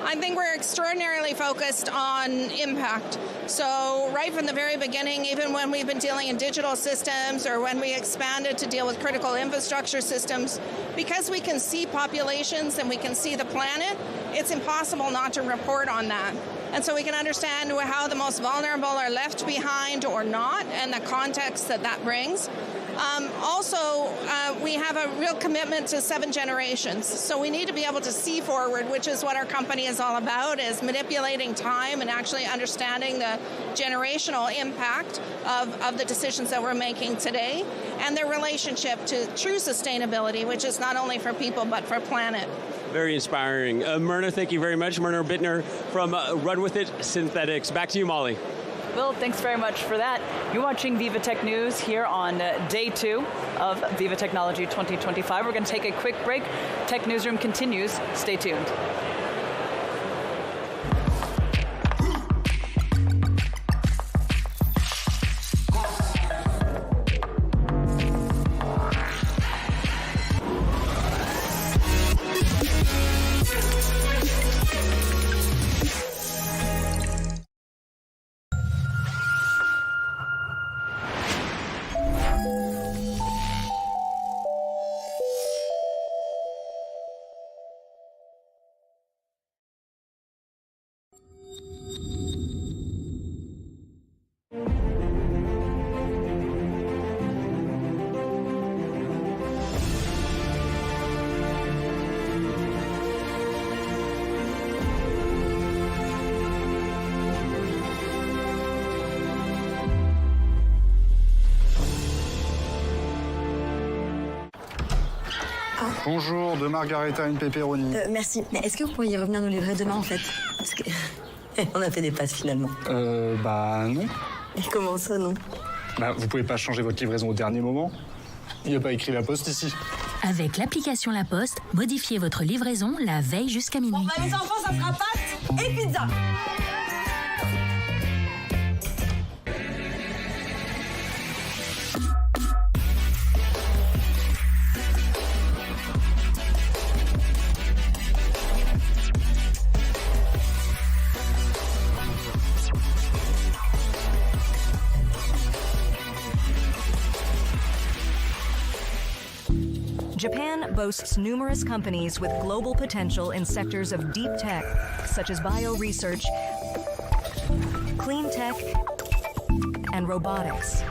I think we're extraordinarily focused on impact. So right from the very beginning, even when we've been dealing in digital systems or when we expanded to deal with critical infrastructure systems, because we can see populations and we can see the planet, it's impossible not to report on that. And so we can understand how the most vulnerable are left behind or not, and the context that brings. We have a real commitment to 7 generations. So we need to be able to see forward, which is what our company is all about, is manipulating time and actually understanding the generational impact of the decisions that we're making today and their relationship to true sustainability, which is not only for people but for planet. Very inspiring. Myrna, thank you very much. Myrna Bittner from Run With It Synthetics. Back to you, Molly. Will, thanks very much for that. You're watching VivaTech News here on day 2 of Viva Technology 2025. We're going to take a quick break. Tech Newsroom continues. Stay tuned. Bonjour, de margarita, une pepperoni. Merci. Mais est-ce que vous pourriez revenir nous livrer demain, en fait? Parce que on a fait des passes, finalement. Non. Et comment ça, non? Vous pouvez pas changer votre livraison au dernier moment. Il n'y a pas écrit La Poste ici. Avec l'application La Poste, modifiez votre livraison la veille jusqu'à minuit. Bon, les enfants, ça sera pâtes et pizza. boasts numerous companies with global potential in sectors of deep tech, such as bioresearch, clean tech, and robotics.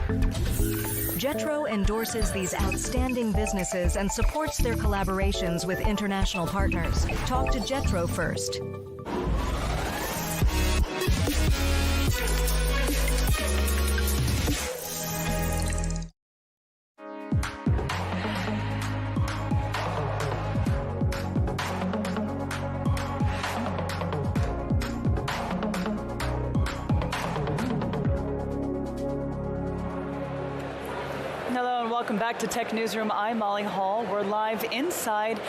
Jetro endorses these outstanding businesses and supports their collaborations with international partners. Talk to Jetro first. Welcome back to Tech Newsroom. I'm Molly Hall. We're live inside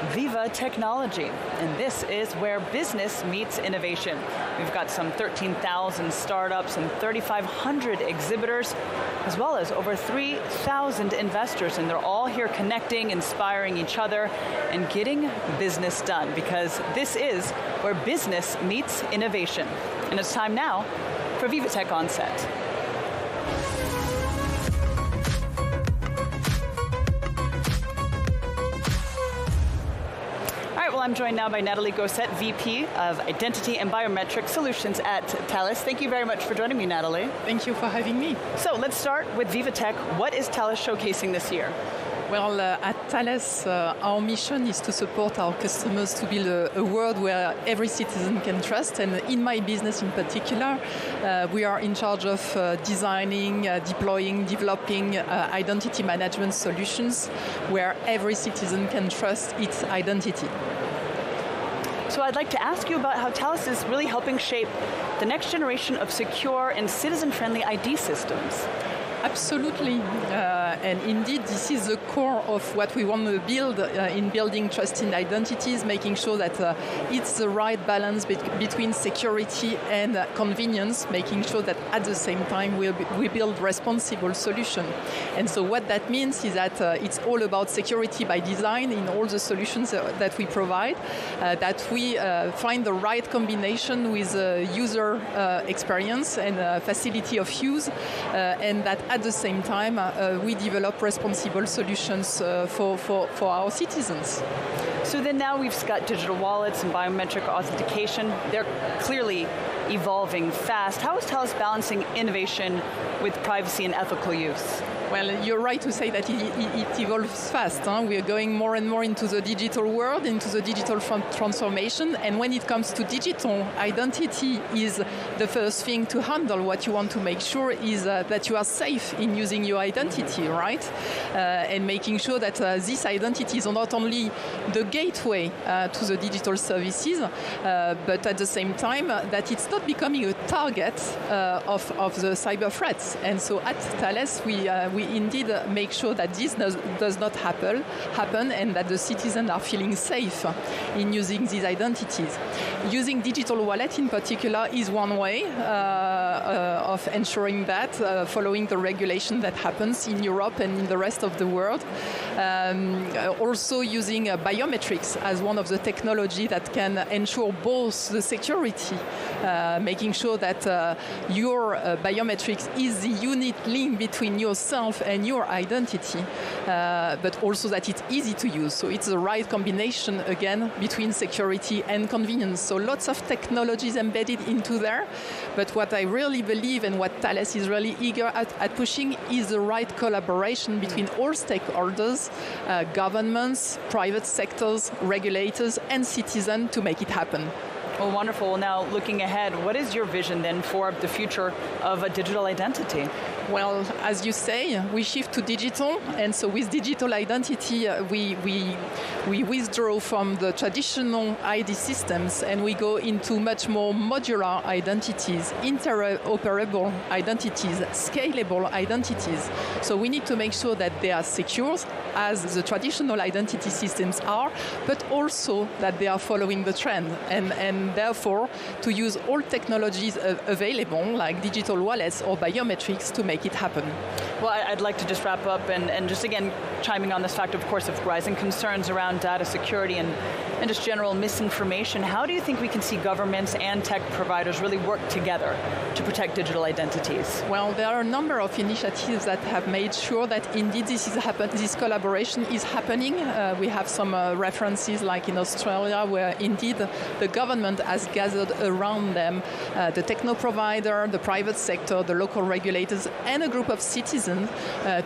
Viva Technology, and this is where business meets innovation. We've got some 13,000 startups and 3,500 exhibitors, as well as over 3,000 investors, and they're all here connecting, inspiring each other, and getting business done, because this is where business meets innovation. And it's time now for VivaTech On Set. Well, I'm joined now by Natalie Gosset, VP of Identity and Biometric Solutions at Thales. Thank you very much for joining me, Natalie. Thank you for having me. So let's start with VivaTech. What is Thales showcasing this year? Well, at Thales, our mission is to support our customers to build a world where every citizen can trust. And in my business in particular, we are in charge of designing, deploying, developing identity management solutions where every citizen can trust its identity. So I'd like to ask you about how Thales is really helping shape the next generation of secure and citizen-friendly ID systems. Absolutely, and indeed this is the core of what we want to build in building trusted identities, making sure that it's the right balance between security and convenience, making sure that at the same time we build responsible solutions. And so what that means is that it's all about security by design in all the solutions that we provide, that we find the right combination with user experience and facility of use, and that at the same time, we develop responsible solutions for our citizens. So then now we've got digital wallets and biometric authentication. They're clearly evolving fast. How is Thales balancing innovation with privacy and ethical use? Well, you're right to say that it evolves fast. We are going more and more into the digital world, into the digital transformation. And when it comes to digital, identity is the first thing to handle. What you want to make sure is that you are safe in using your identity, right? And making sure that these identities are not only the gateway to the digital services, but at the same time that it's not becoming a target of the cyber threats. And so at Thales, we indeed make sure that this does not happen and that the citizens are feeling safe in using these identities. Using digital wallet in particular is one way of ensuring that, following the regulation that happens in Europe and in the rest of the world. Also using biometrics as one of the technology that can ensure both the security, making sure that your biometrics is the unique link between yourself and your identity, but also that it's easy to use. So it's the right combination, again, between security and convenience. So lots of technologies embedded into there, but what I really believe and what Thales is really eager at pushing is the right collaboration between all stakeholders, governments, private sectors, regulators, and citizens to make it happen. Well, wonderful. Now, looking ahead, what is your vision then for the future of a digital identity? Well, as you say, we shift to digital, and so with digital identity, we withdraw from the traditional ID systems, and we go into much more modular identities, interoperable identities, scalable identities. So we need to make sure that they are secure, as the traditional identity systems are, but also that they are following the trend, and therefore to use all technologies available, like digital wallets or biometrics, to make it happen. Well, I'd like to just wrap up and just again chiming on this fact, of course, of rising concerns around data security and and just general misinformation. How do you think we can see governments and tech providers really work together to protect digital identities? Well, there are a number of initiatives that have made sure that indeed this collaboration is happening. We have some references like in Australia where indeed the government has gathered around them the techno provider, the private sector, the local regulators, and a group of citizens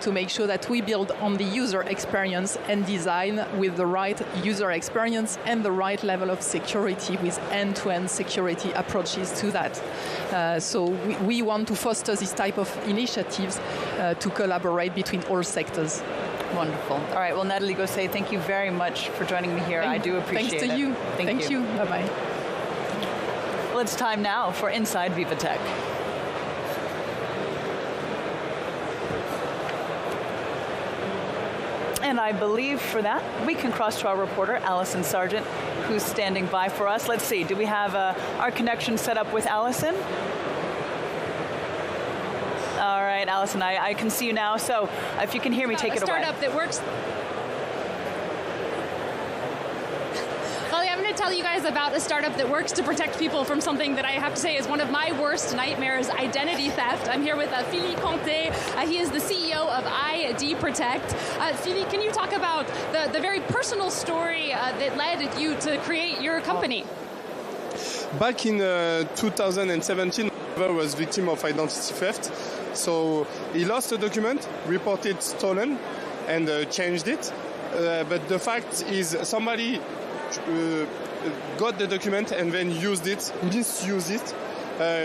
to make sure that we build on the user experience and design with the right user experience and the right level of security with end-to-end security approaches to that. So we want to foster this type of initiatives to collaborate between all sectors. Wonderful. All right, well, Nathalie Gosset, thank you very much for joining me here. I do appreciate it. Thanks to you. Thank you. Bye-bye. Well, it's time now for Inside VivaTech. And I believe for that, we can cross to our reporter, Allison Sargent, who's standing by for us. Let's see, do we have our connection set up with Allison? All right, Allison, I can see you now. So if you can hear me, take it away. A startup that works. Holly, I'm going to tell you guys about a startup that works to protect people from something that I have to say is one of my worst nightmares, identity theft. I'm here with Philippe Conté. He is the CEO of ID Protect. Philippe, can you talk about the very personal story that led you to create your company? Back in 2017, I was victim of identity theft. So he lost a document, reported stolen, and changed it. But the fact is somebody got the document and then misused it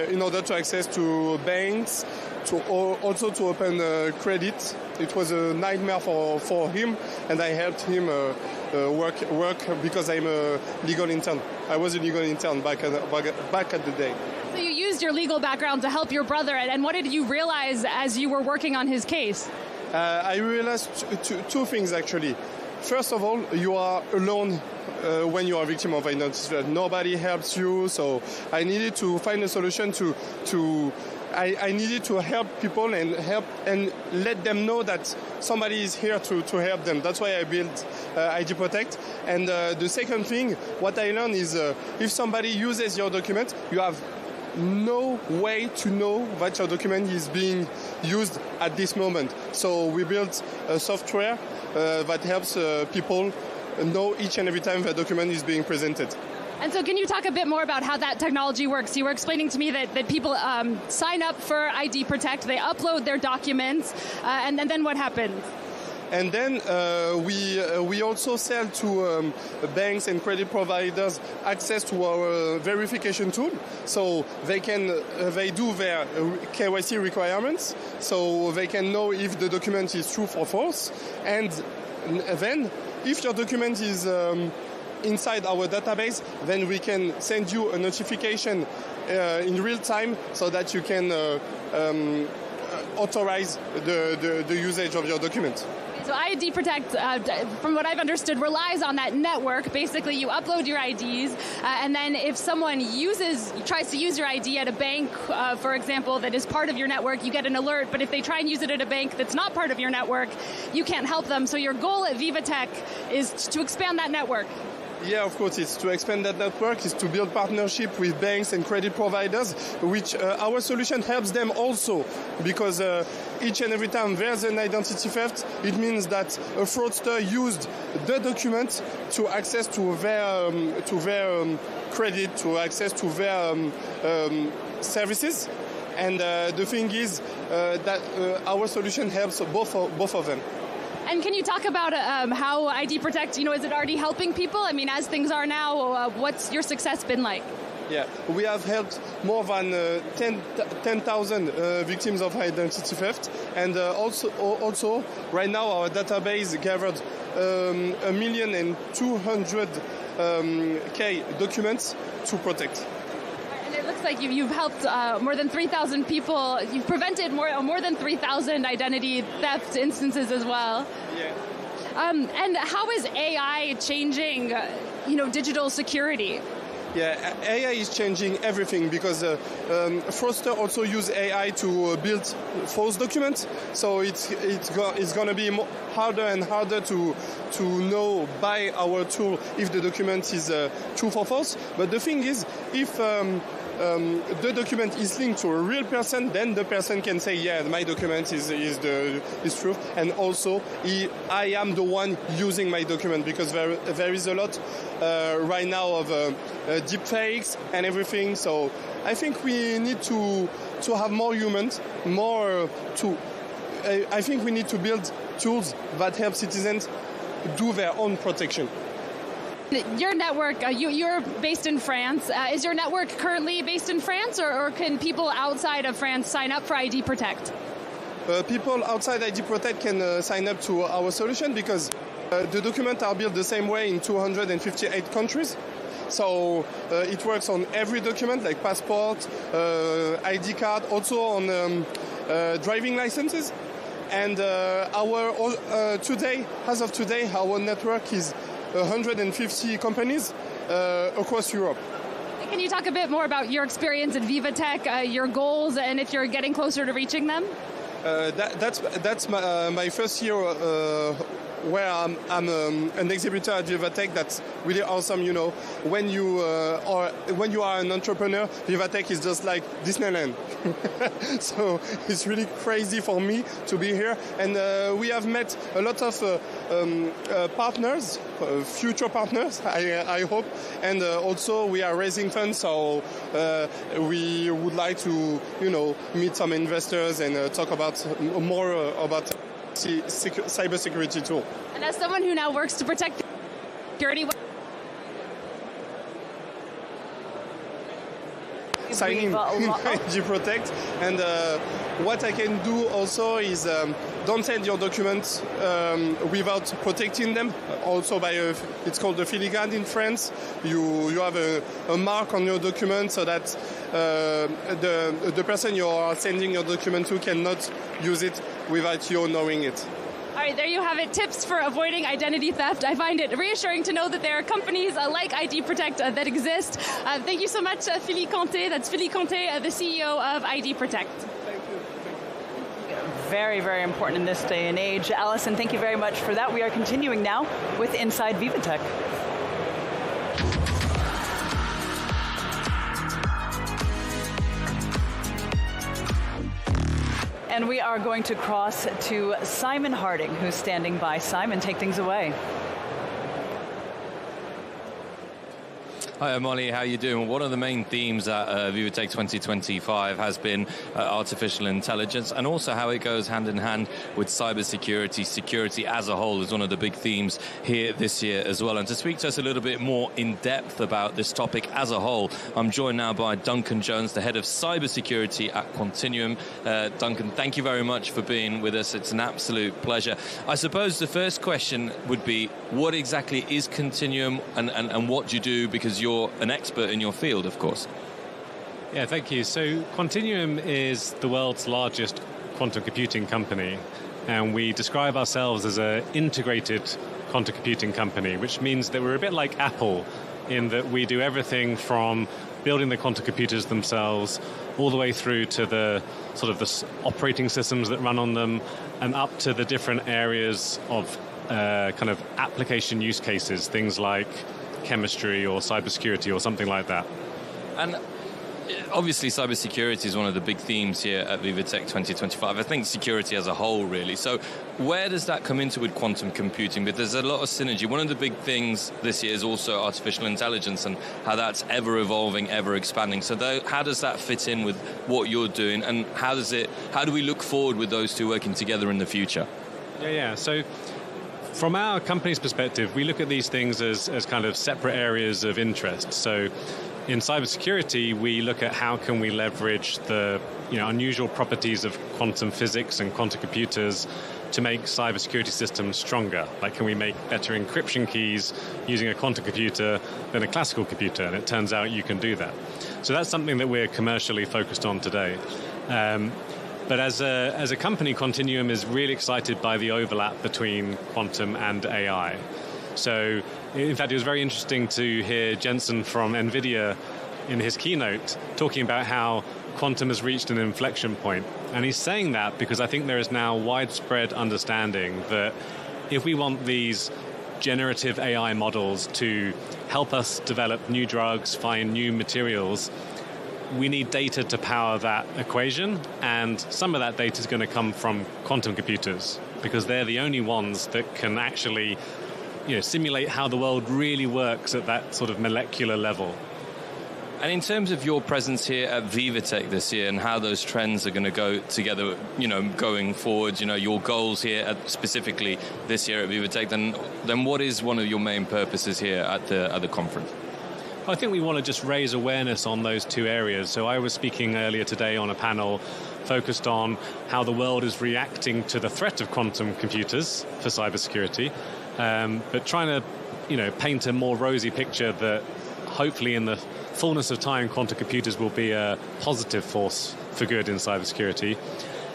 in order to access to banks, also to open credit. It was a nightmare for him, and I helped him work because I'm a legal intern. I was a legal intern back at the day. So you used your legal background to help your brother, and what did you realize as you were working on his case? I realized two things, actually. First of all, you are alone when you are a victim of identity theft. Nobody helps you, so I needed to find a solution I needed to help people and let them know that somebody is here to help them. That's why I built ID Protect. And the second thing, what I learned is if somebody uses your document, you have no way to know that your document is being used at this moment. So we built a software that helps people know each and every time the document is being presented. And so can you talk a bit more about how that technology works? You were explaining to me that people sign up for ID Protect, they upload their documents, and then what happens? And then we also sell to banks and credit providers access to our verification tool, so they do their KYC requirements, so they can know if the document is true or false. And then, if your document is inside our database, then we can send you a notification in real time so that you can authorize the usage of your document. So ID Protect, from what I've understood, relies on that network. Basically, you upload your IDs, and then if someone tries to use your ID at a bank, for example, that is part of your network, you get an alert. But if they try and use it at a bank that's not part of your network, you can't help them. So your goal at VivaTech is to expand that network. Yeah, of course, it's to expand that network, is to build partnership with banks and credit providers, which our solution helps them also, because each and every time there's an identity theft, it means that a fraudster used the document to access to their credit, to access to their services. And the thing is that our solution helps both of them. And can you talk about how ID Protect, is it already helping people? I mean, as things are now, what's your success been like? Yeah, we have helped more than 10,000 victims of identity theft. And also, right now, our database gathered 1,200,000 documents to protect. It looks like you've helped more than 3,000 people. You've prevented more than 3,000 identity theft instances as well. Yeah. And how is AI changing, digital security? Yeah, AI is changing everything because fraudsters also use AI to build false documents. So it's going to be harder and harder to know by our tool if the document is true or false. But the thing is, if the document is linked to a real person, then the person can say, yeah, my document is true. And also, I am the one using my document, because there is a lot right now of deep fakes and everything. So I think we need to have more humans, I think we need to build tools that help citizens do their own protection. Your network, you're based in France. Is your network currently based in France, or can people outside of France sign up for ID Protect? People outside ID Protect can sign up to our solution because the documents are built the same way in 258 countries. So it works on every document, like passport, ID card, also on driving licenses. And as of today, our network is 150 companies across Europe. Can you talk a bit more about your experience at VivaTech, your goals, and if you're getting closer to reaching them? That's my first year where I'm an exhibitor at VivaTech. That's really awesome. You know, when you are an entrepreneur, VivaTech is just like Disneyland. So it's really crazy for me to be here, and we have met a lot of partners, future partners, I hope, and also we are raising funds. So we would like to, meet some investors and talk about more about cybersecurity tool. And as someone who now works to protect security, signing ID Protect, and what I can do also is don't send your documents without protecting them. Also by it's called a filigrane in France. You have a mark on your document so that the person you are sending your document to cannot use it without you knowing it. All right, there you have it. Tips for avoiding identity theft. I find it reassuring to know that there are companies like ID Protect that exist. Thank you so much, Philippe Conté. That's Philippe Conté, the CEO of ID Protect. Thank you. Very, very important in this day and age. Alison, thank you very much for that. We are continuing now with Inside VivaTech. And we are going to cross to Simon Harding, who's standing by. Simon, take things away. Hi, Molly. How are you doing? One of the main themes at VivaTech 2025 has been artificial intelligence, and also how it goes hand in hand with cybersecurity. Security as a whole is one of the big themes here this year as well. And to speak to us a little bit more in depth about this topic as a whole, I'm joined now by Duncan Jones, the head of cybersecurity at Quantinuum. Duncan, thank you very much for being with us. It's an absolute pleasure. I suppose the first question would be, what exactly is Quantinuum, and what do you do? Because you're an expert in your field, of course. Yeah, thank you. So Quantinuum is the world's largest quantum computing company, and we describe ourselves as an integrated quantum computing company, which means that we're a bit like Apple in that we do everything from building the quantum computers themselves all the way through to the sort of the operating systems that run on them, and up to the different areas of kind of application use cases, things like chemistry or cybersecurity or something like that. And obviously cybersecurity is one of the big themes here at VivaTech 2025. I think security as a whole, really. So where does that come into with quantum computing? Because there's a lot of synergy. One of the big things this year is also artificial intelligence and how that's ever evolving, ever expanding. So how does that fit in with what you're doing, and how do we look forward with those two working together in the future? Yeah. So from our company's perspective, we look at these things as kind of separate areas of interest. So in cybersecurity, we look at how can we leverage the unusual properties of quantum physics and quantum computers to make cybersecurity systems stronger. Like, can we make better encryption keys using a quantum computer than a classical computer? And it turns out you can do that. So that's something that we're commercially focused on today. But as a company, Quantinuum is really excited by the overlap between quantum and AI. So In fact, it was very interesting to hear Jensen from NVIDIA in his keynote talking about how quantum has reached an inflection point. And he's saying that because I think there is now widespread understanding that if we want these generative AI models to help us develop new drugs, find new materials, we need data to power that equation, and some of that data is going to come from quantum computers because they're the only ones that can actually, simulate how the world really works at that sort of molecular level. And in terms of your presence here at VivaTech this year and how those trends are going to go together, going forward, your goals here specifically this year at VivaTech, then what is one of your main purposes here at the conference? I think we want to just raise awareness on those two areas. So I was speaking earlier today on a panel focused on how the world is reacting to the threat of quantum computers for cybersecurity, but trying to, paint a more rosy picture that hopefully in the fullness of time, quantum computers will be a positive force for good in cybersecurity.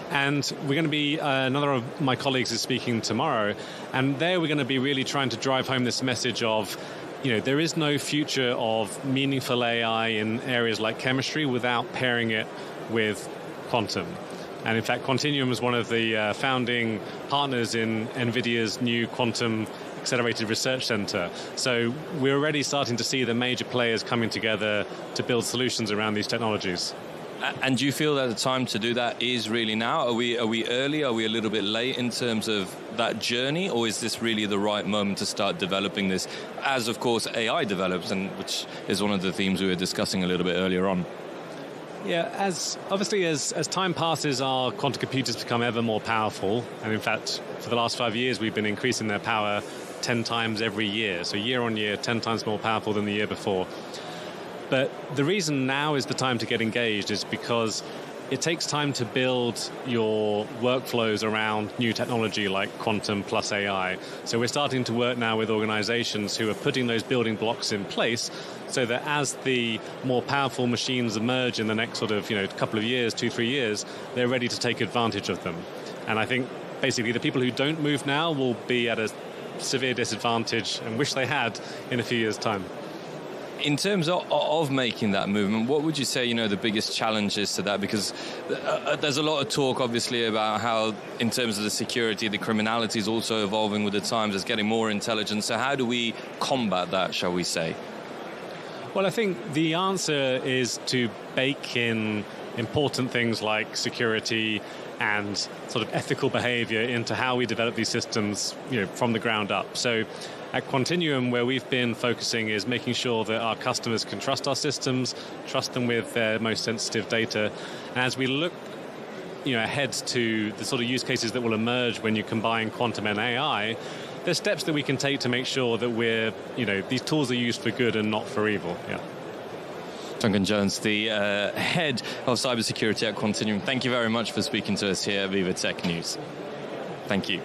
And we're going to be, another of my colleagues is speaking tomorrow, and there we're going to be really trying to drive home this message of, there is no future of meaningful AI in areas like chemistry without pairing it with quantum. And in fact, Quantinuum is one of the founding partners in NVIDIA's new quantum accelerated research center. So we're already starting to see the major players coming together to build solutions around these technologies. And do you feel that the time to do that is really now? Are we early? Are we a little bit late in terms of that journey? Or is this really the right moment to start developing this, as of course AI develops, and which is one of the themes we were discussing a little bit earlier on? Yeah, as time passes, our quantum computers become ever more powerful. And in fact, for the last 5 years, we've been increasing their power 10 times every year. So year on year, 10 times more powerful than the year before. But the reason now is the time to get engaged is because it takes time to build your workflows around new technology like quantum plus AI. So we're starting to work now with organizations who are putting those building blocks in place so that as the more powerful machines emerge in the next sort of, couple of years, 2-3 years, they're ready to take advantage of them. And I think basically the people who don't move now will be at a severe disadvantage and wish they had in a few years' time. In terms of making that movement, what would you say, the biggest challenges to that? Because there's a lot of talk, obviously, about how, in terms of the security, the criminality is also evolving with the times. It's getting more intelligent. So how do we combat that, shall we say? Well, I think the answer is to bake in important things like security and sort of ethical behavior into how we develop these systems, from the ground up. So at Quantinuum, where we've been focusing is making sure that our customers can trust our systems, trust them with their most sensitive data. And as we look ahead to the sort of use cases that will emerge when you combine quantum and AI, there's steps that we can take to make sure that these tools are used for good and not for evil. Yeah. Duncan Jones, the head of cybersecurity at Quantinuum. Thank you very much for speaking to us here at VivaTech News. Thank you.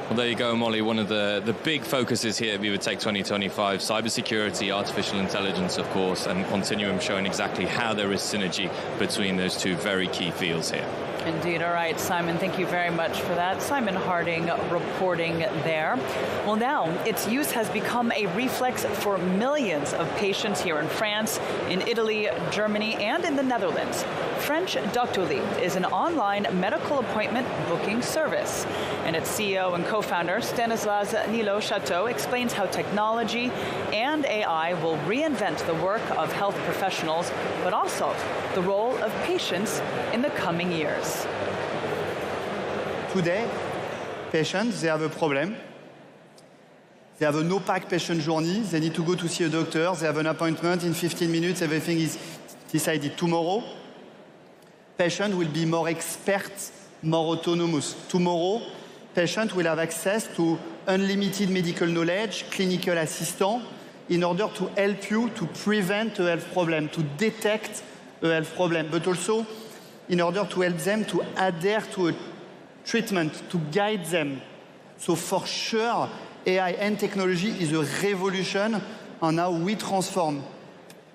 Well, there you go, Molly. One of the big focuses here at VivaTech 2025, cybersecurity, artificial intelligence, of course, and Quantinuum showing exactly how there is synergy between those two very key fields here. Indeed. All right, Simon, thank you very much for that. Simon Harding reporting there. Well, now, its use has become a reflex for millions of patients here in France, in Italy, Germany, and in the Netherlands. French Doctolib is an online medical appointment booking service. And its CEO and co-founder, Stanislas Nilo-Chateau, explains how technology and AI will reinvent the work of health professionals, but also the role of patients in the coming years. Today, patients, they have a problem. They have an opaque patient journey. They need to go to see a doctor. They have an appointment in 15 minutes. Everything is decided tomorrow. Patient will be more expert, more autonomous. Tomorrow, patient will have access to unlimited medical knowledge, clinical assistant, in order to help you to prevent a health problem, to detect a health problem, but also in order to help them to adhere to a treatment, to guide them. So for sure, AI and technology is a revolution on how we transform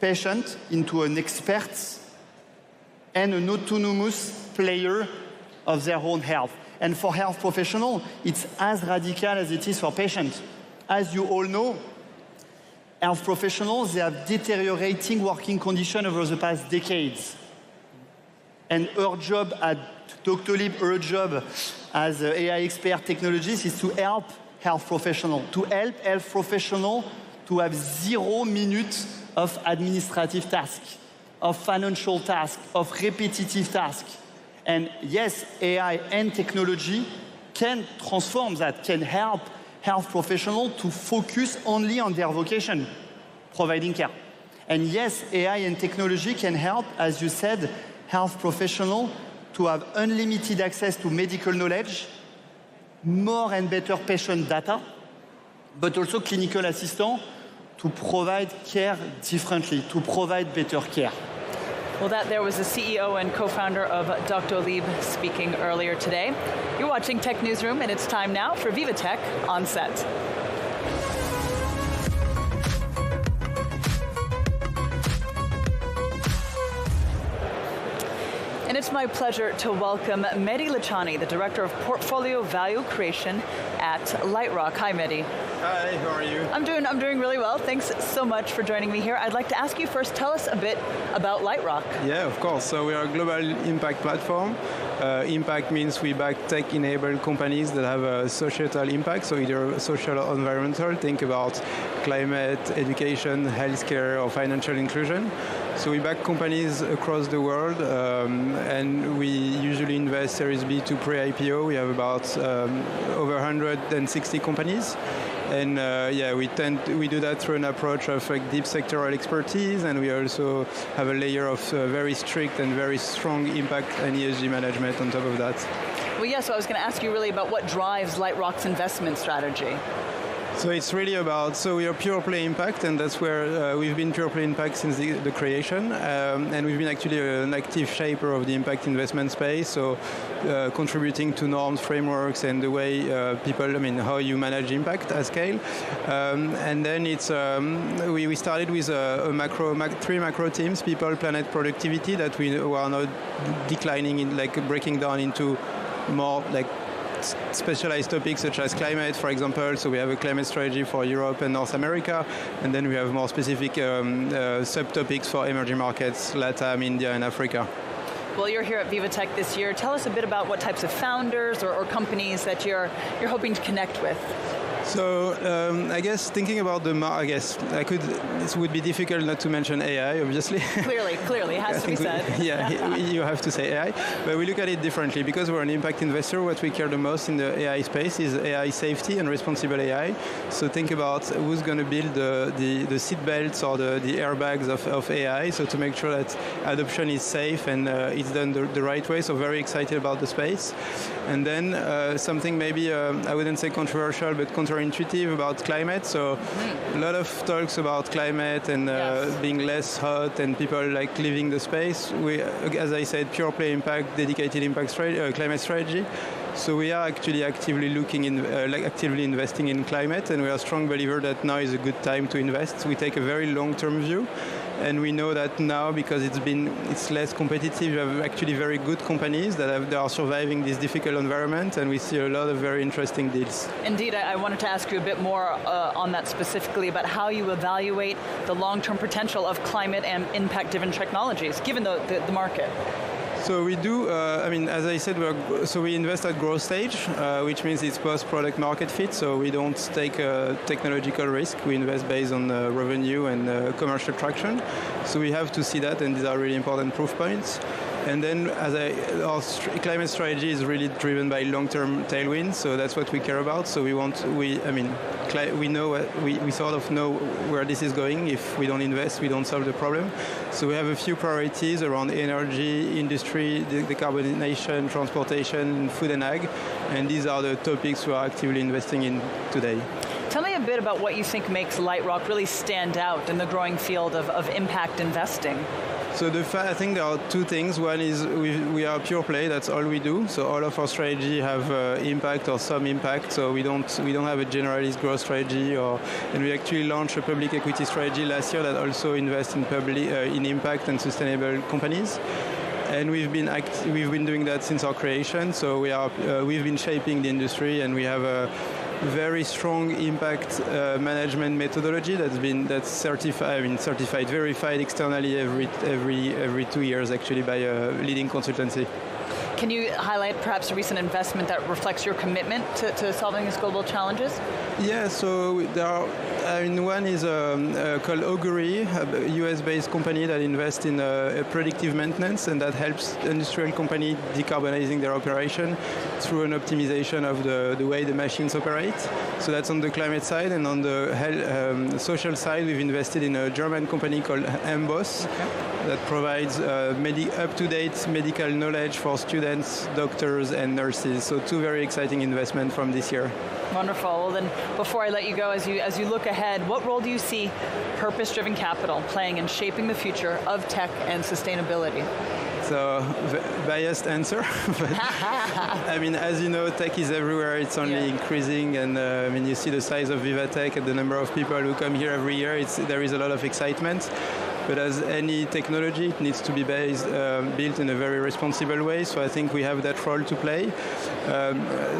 patient into an expert and an autonomous player of their own health. And for health professionals, it's as radical as it is for patients. As you all know, Health professionals, they have deteriorating working conditions over the past decades. And her job at Doctolib, her job as an AI expert technologist is to help health professionals, to help health professionals to have 0 minutes of administrative tasks, of financial tasks, of repetitive tasks. And yes, AI and technology can transform that, can help health professionals to focus only on their vocation, providing care. And yes, AI and technology can help, as you said, health professionals to have unlimited access to medical knowledge, more and better patient data, but also clinical assistants to provide care differently, to provide better care. Well, that there was the CEO and co-founder of Doctolib speaking earlier today. You're watching Tech Newsroom, and it's time now for VivaTech On Set. And it's my pleasure to welcome Mehdi Lachani, the Director of Portfolio Value Creation at Lightrock. Hi, Mehdi. Hi, how are you? I'm doing really well. Thanks so much for joining me here. I'd like to ask you first, tell us a bit about Lightrock. Yeah, of course. So we are a global impact platform. Impact means we back tech-enabled companies that have a societal impact, so either social or environmental. Think about climate, education, healthcare, or financial inclusion. So we back companies across the world, and we usually invest Series B to pre-IPO. We have about over 160 companies. And we do that through an approach of deep sectoral expertise, and we also have a layer of very strict and very strong impact and ESG management on top of that. Well, yeah, so I was going to ask you really about what drives Lightrock's investment strategy. So it's really about, so we are pure play impact, and that's where we've been pure play impact since the creation, and we've been actually an active shaper of the impact investment space, so contributing to norms, frameworks, and the way how you manage impact at scale. And then it's, we started with three macro teams, people, planet, productivity, that we are now declining in, breaking down into more specialized topics such as climate, for example. So we have a climate strategy for Europe and North America, and then we have more specific subtopics for emerging markets, LATAM, India, and Africa. Well, you're here at VivaTech this year. Tell us a bit about what types of founders or companies that you're hoping to connect with. So I guess thinking about it would be difficult not to mention AI, obviously. Clearly, it has to be said. You have to say AI. But we look at it differently. Because we're an impact investor, what we care the most in the AI space is AI safety and responsible AI. So think about who's going to build the seat belts or the airbags of AI, so to make sure that adoption is safe and it's done the right way. So very excited about the space. And then something maybe, I wouldn't say controversial, but counterintuitive about climate. So a lot of talks about climate and being less hot and people leaving the space. We, as I said, pure play impact, dedicated impact climate strategy. So we are actually actively looking in, actively investing in climate, and we are a strong believer that now is a good time to invest. We take a very long-term view, and we know that now, because it's less competitive, we have actually very good companies that are surviving this difficult environment, and we see a lot of very interesting deals. Indeed, I wanted to ask you a bit more on that specifically, about how you evaluate the long-term potential of climate and impact-driven technologies, given the market. So we do, as I said, we invest at growth stage, which means it's post-product market fit, so we don't take a technological risk. We invest based on revenue and commercial traction. So we have to see that, and these are really important proof points. And then our climate strategy is really driven by long-term tailwinds, so that's what we care about. So we sort of know where this is going. If we don't invest, we don't solve the problem. So we have a few priorities around energy, industry, decarbonization, transportation, food and ag, and these are the topics we are actively investing in today. Tell me a bit about what you think makes Lightrock really stand out in the growing field of impact investing. So I think there are two things. One is we are pure play. That's all we do. So all of our strategy have impact or some impact. So we don't have a generalist growth strategy. And we actually launched a public equity strategy last year that also invests in impact and sustainable companies. And we've been doing that since our creation. So we've been shaping the industry, and we have very strong impact management methodology that's certified, verified externally every 2 years actually by a leading consultancy. Can you highlight perhaps a recent investment that reflects your commitment to solving these global challenges? Yeah, so there are, one is called Augury, a US-based company that invests in predictive maintenance, and that helps industrial companies decarbonizing their operation through an optimization of the way the machines operate. So that's on the climate side, and on the social side, we've invested in a German company called Embos that provides up-to-date medical knowledge for students, doctors, and nurses. So 2 very exciting investments from this year. Wonderful. Well, then, before I let you go, as you look ahead, what role do you see purpose-driven capital playing in shaping the future of tech and sustainability? So, biased answer. But, as you know, tech is everywhere. It's only increasing, and you see the size of VivaTech and the number of people who come here every year. There is a lot of excitement. But as any technology, it needs to be built in a very responsible way. So I think we have that role to play.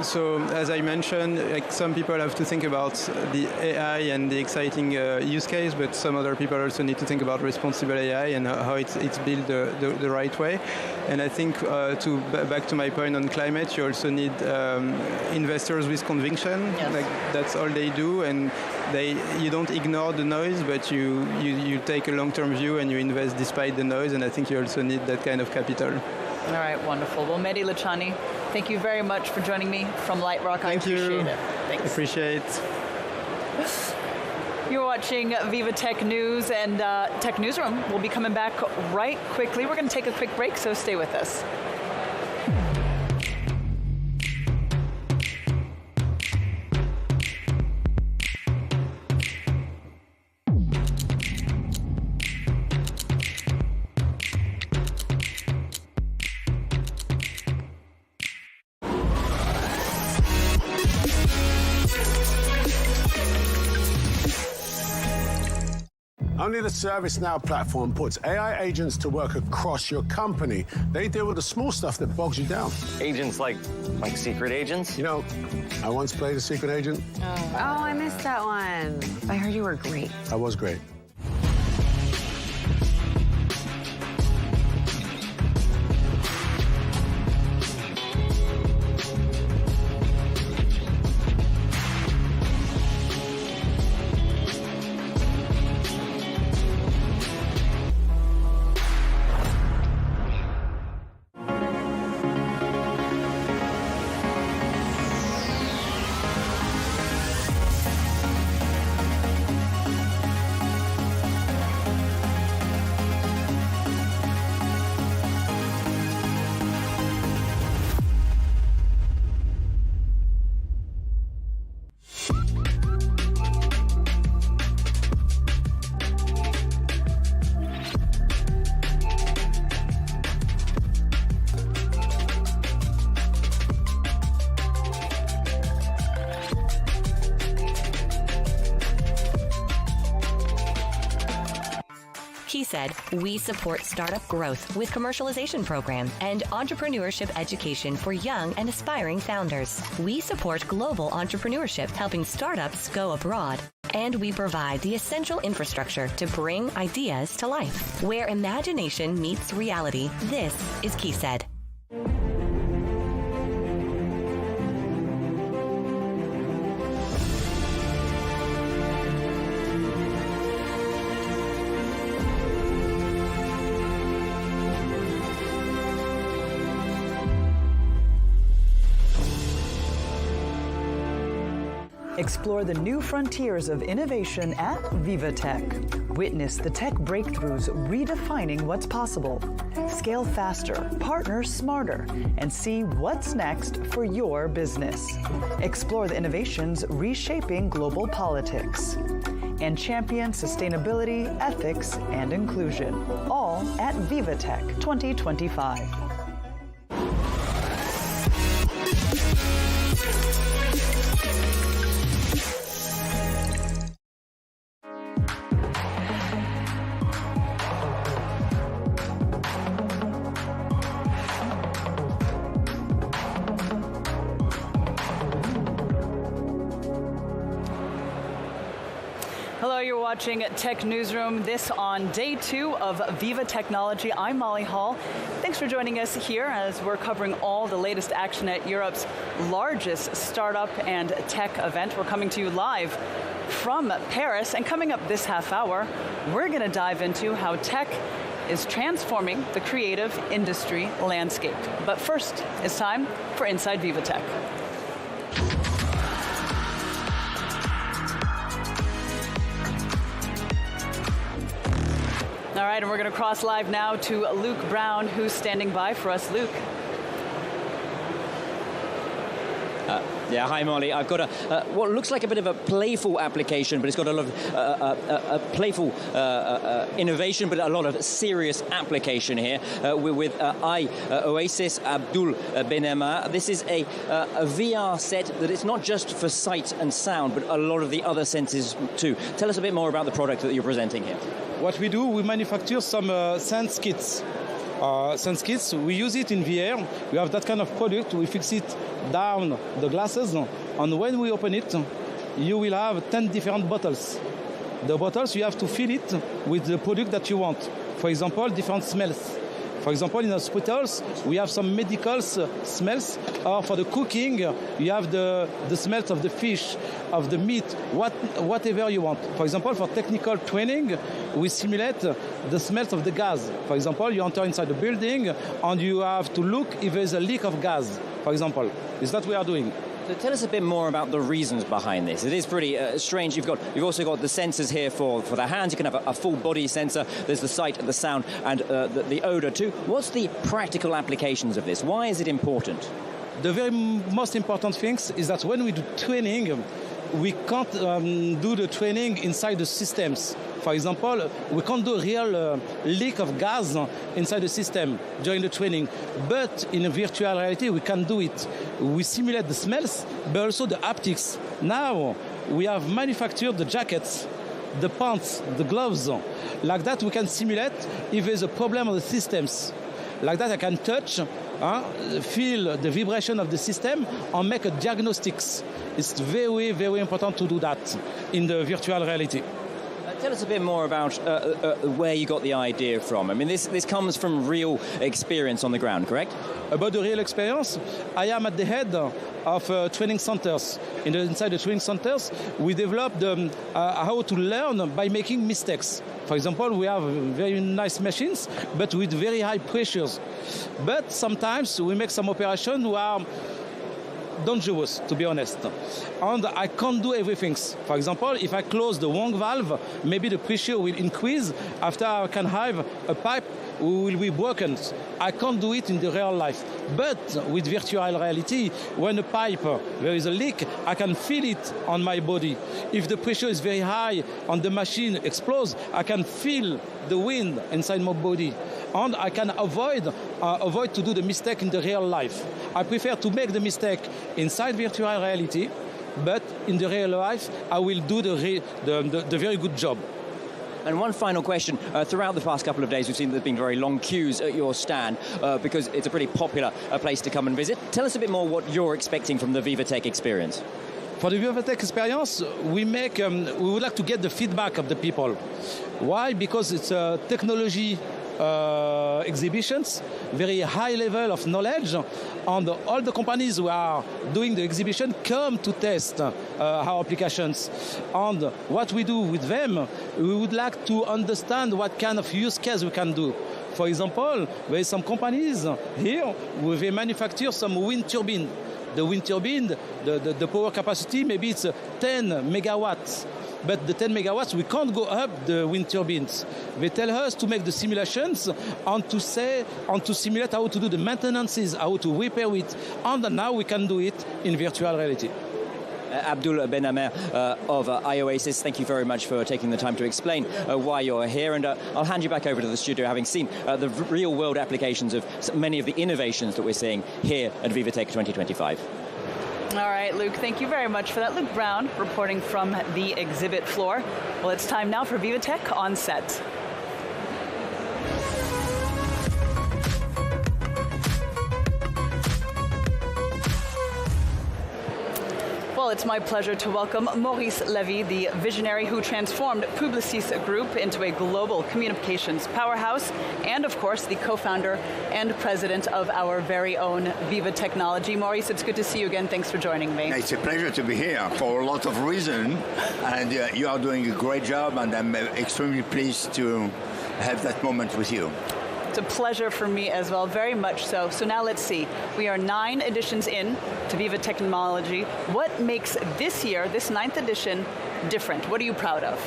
So as I mentioned, some people have to think about the AI and the exciting use case, but some other people also need to think about responsible AI and how it's built the right way. And I think back to my point on climate, you also need investors with conviction. Yes. That's all they do, and you don't ignore the noise, but you take a long-term view and you invest despite the noise, and I think you also need that kind of capital. All right, wonderful. Well, Mehdi Lachani, thank you very much for joining me from Light Rock. Thank you. I appreciate it. Thanks. Appreciate. You're watching VivaTech News, and Tech Newsroom will be coming back right quickly. We're going to take a quick break, so stay with us. Only the ServiceNow platform puts AI agents to work across your company. They deal with the small stuff that bogs you down. Agents like secret agents? You know, I once played a secret agent. Oh, I missed that one. I heard you were great. I was great. He said, we support startup growth with commercialization programs and entrepreneurship education for young and aspiring founders. We support global entrepreneurship, helping startups go abroad. And we provide the essential infrastructure to bring ideas to life. Where imagination meets reality, this is KeySaid. Explore the new frontiers of innovation at VivaTech. Witness the tech breakthroughs redefining what's possible. Scale faster, partner smarter, and see what's next for your business. Explore the innovations reshaping global politics. And champion sustainability, ethics, and inclusion. All at VivaTech 2025. Hello, you're watching Tech Newsroom, this on day 2 of Viva Technology. I'm Molly Hall. Thanks for joining us here as we're covering all the latest action at Europe's largest startup and tech event. We're coming to you live from Paris, and coming up this half hour, we're going to dive into how tech is transforming the creative industry landscape. But first, it's time for Inside VivaTech. All right, and we're going to cross live now to Luke Brown, who's standing by for us. Luke. Yeah, hi Molly. I've got what looks like a bit of a playful application, but it's got a lot of playful innovation, but a lot of serious application here. We're with Oasis Abdul Benema. This is a VR set that it's not just for sight and sound, but a lot of the other senses too. Tell us a bit more about the product that you're presenting here. What we do, we manufacture some sense kits. Sense kits, we use it in VR. We have that kind of product. We fix it down the glasses, and when we open it, you will have 10 different bottles. The bottles, you have to fill it with the product that you want. For example, different smells. For example, in hospitals, we have some medical smells. Or for the cooking, you have the smells of the fish, of the meat, whatever you want. For example, for technical training, we simulate the smells of the gas. For example, you enter inside the building and you have to look if there's a leak of gas, for example. Is that what we are doing? So tell us a bit more about the reasons behind this. It is pretty strange. You've also got the sensors here for the hands. You can have a full body sensor. There's the sight, the sound, and the odor too. What's the practical applications of this? Why is it important? The very most important thing is that when we do training, we can't do the training inside the systems. For example, we can't do a real leak of gas inside the system during the training. But in a virtual reality, we can do it. We simulate the smells, but also the haptics. Now, we have manufactured the jackets, the pants, the gloves. Like that, we can simulate if there's a problem on the systems. Like that, I can touch, feel the vibration of the system, and make a diagnostics. It's very, very important to do that in the virtual reality. Tell us a bit more about where you got the idea from. I mean, this comes from real experience on the ground, correct? About the real experience, I am at the head of training centers. Inside the training centers, we developed how to learn by making mistakes. For example, we have very nice machines, but with very high pressures. But sometimes we make some operations who are dangerous, to be honest. And I can't do everything. For example, if I close the wrong valve, maybe the pressure will increase. After I can have a pipe will be broken. I can't do it in the real life. But with virtual reality, when a pipe, there is a leak, I can feel it on my body. If the pressure is very high and the machine explodes, I can feel the wind inside my body. And I can avoid to do the mistake in the real life. I prefer to make the mistake inside virtual reality, but in the real life, I will do the very good job. And one final question. Throughout the past couple of days, we've seen there's been very long queues at your stand because it's a pretty popular place to come and visit. Tell us a bit more what you're expecting from the VivaTech experience. For the VivaTech experience, we would like to get the feedback of the people. Why? Because it's a technology exhibitions, very high level of knowledge, and all the companies who are doing the exhibition come to test our applications. And what we do with them, we would like to understand what kind of use case we can do. For example, there are some companies here where they manufacture some wind turbine. The wind turbine, the power capacity, maybe it's 10 megawatts. But the 10 megawatts, we can't go up the wind turbines. They tell us to make the simulations and to simulate how to do the maintenances, how to repair it. And now we can do it in virtual reality. Abdul Benema of Oasis, thank you very much for taking the time to explain why you're here. And I'll hand you back over to the studio, having seen the real-world applications of many of the innovations that we're seeing here at VivaTech 2025. All right, Luke, thank you very much for that. Luke Brown reporting from the exhibit floor. Well, it's time now for VivaTech on set. Well, it's my pleasure to welcome Maurice Levy, the visionary who transformed Publicis Group into a global communications powerhouse, and of course, the co-founder and president of our very own Viva Technology. Maurice, it's good to see you again. Thanks for joining me. It's a pleasure to be here for a lot of reasons, and you are doing a great job, and I'm extremely pleased to have that moment with you. It's a pleasure for me as well, very much so. So now let's see. We are 9 editions in to Viva Technology. What makes this year, this 9th edition, different? What are you proud of?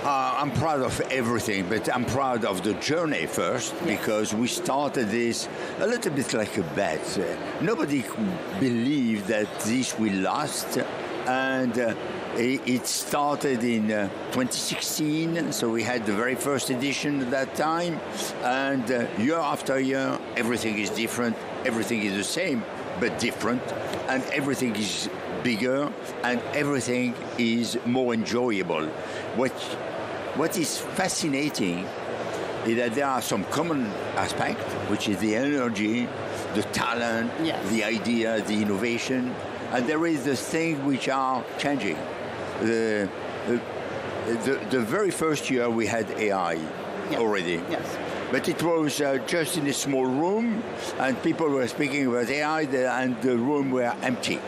I'm proud of everything, but I'm proud of the journey first, because we started this a little bit like a bet. Nobody believed that this will last, and it started in 2016, so we had the very first edition at that time, and year after year, everything is different, everything is the same, but different, and everything is bigger, and everything is more enjoyable. What is fascinating is that there are some common aspects, which is the energy, the talent, the idea, the innovation, and there is the things which are changing. The very first year we had AI already. Yes. But it was just in a small room, and people were speaking about AI, and the room were empty.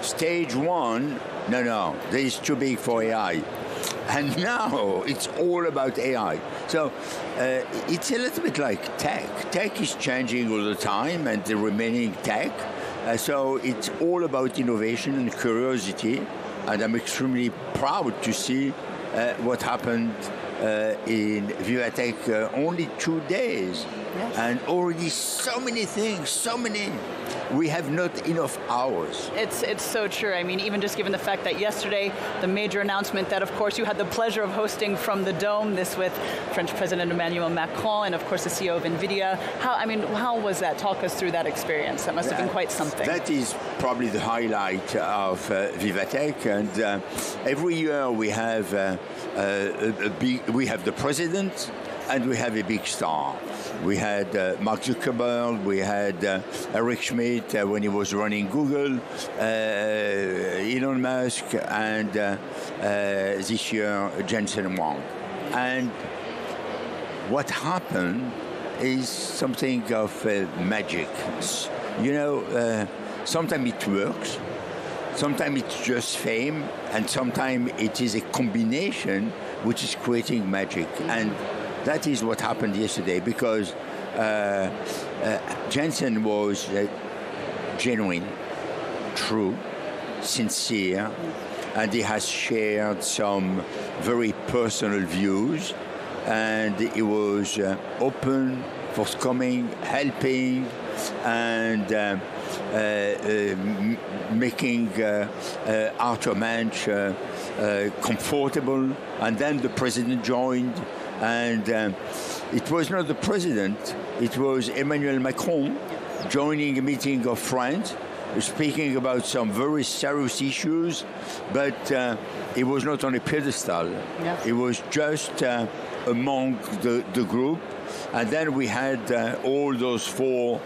Stage 1, no, this is too big for AI. And now it's all about AI. So it's a little bit like tech. Tech is changing all the time, and the remaining tech. So it's all about innovation and curiosity. And I'm extremely proud to see what happened in VivaTech only 2 days. Yes. And already so many things, we have not enough hours. It's so true. I mean, even just given the fact that yesterday, the major announcement that, of course, you had the pleasure of hosting from the Dome, this with French President Emmanuel Macron and, of course, the CEO of NVIDIA. How was that? Talk us through that experience. That must have been quite something. That is probably the highlight of VivaTech. And every year we have we have the president, and we have a big star. We had Mark Zuckerberg, we had Eric Schmidt when he was running Google, Elon Musk, and this year Jensen Huang. And what happened is something of magic. You know, sometimes it works, sometimes it's just fame, and sometimes it is a combination which is creating magic. And that is what happened yesterday, because Jensen was genuine, true, sincere, and he has shared some very personal views, and he was open, forthcoming, helping, and making Arthur Manch comfortable. And then the president joined, and it was not the president, it was Emmanuel Macron joining a meeting of friends, speaking about some very serious issues, but it was not on a pedestal. Yes. It was just among the group. And then we had all those 4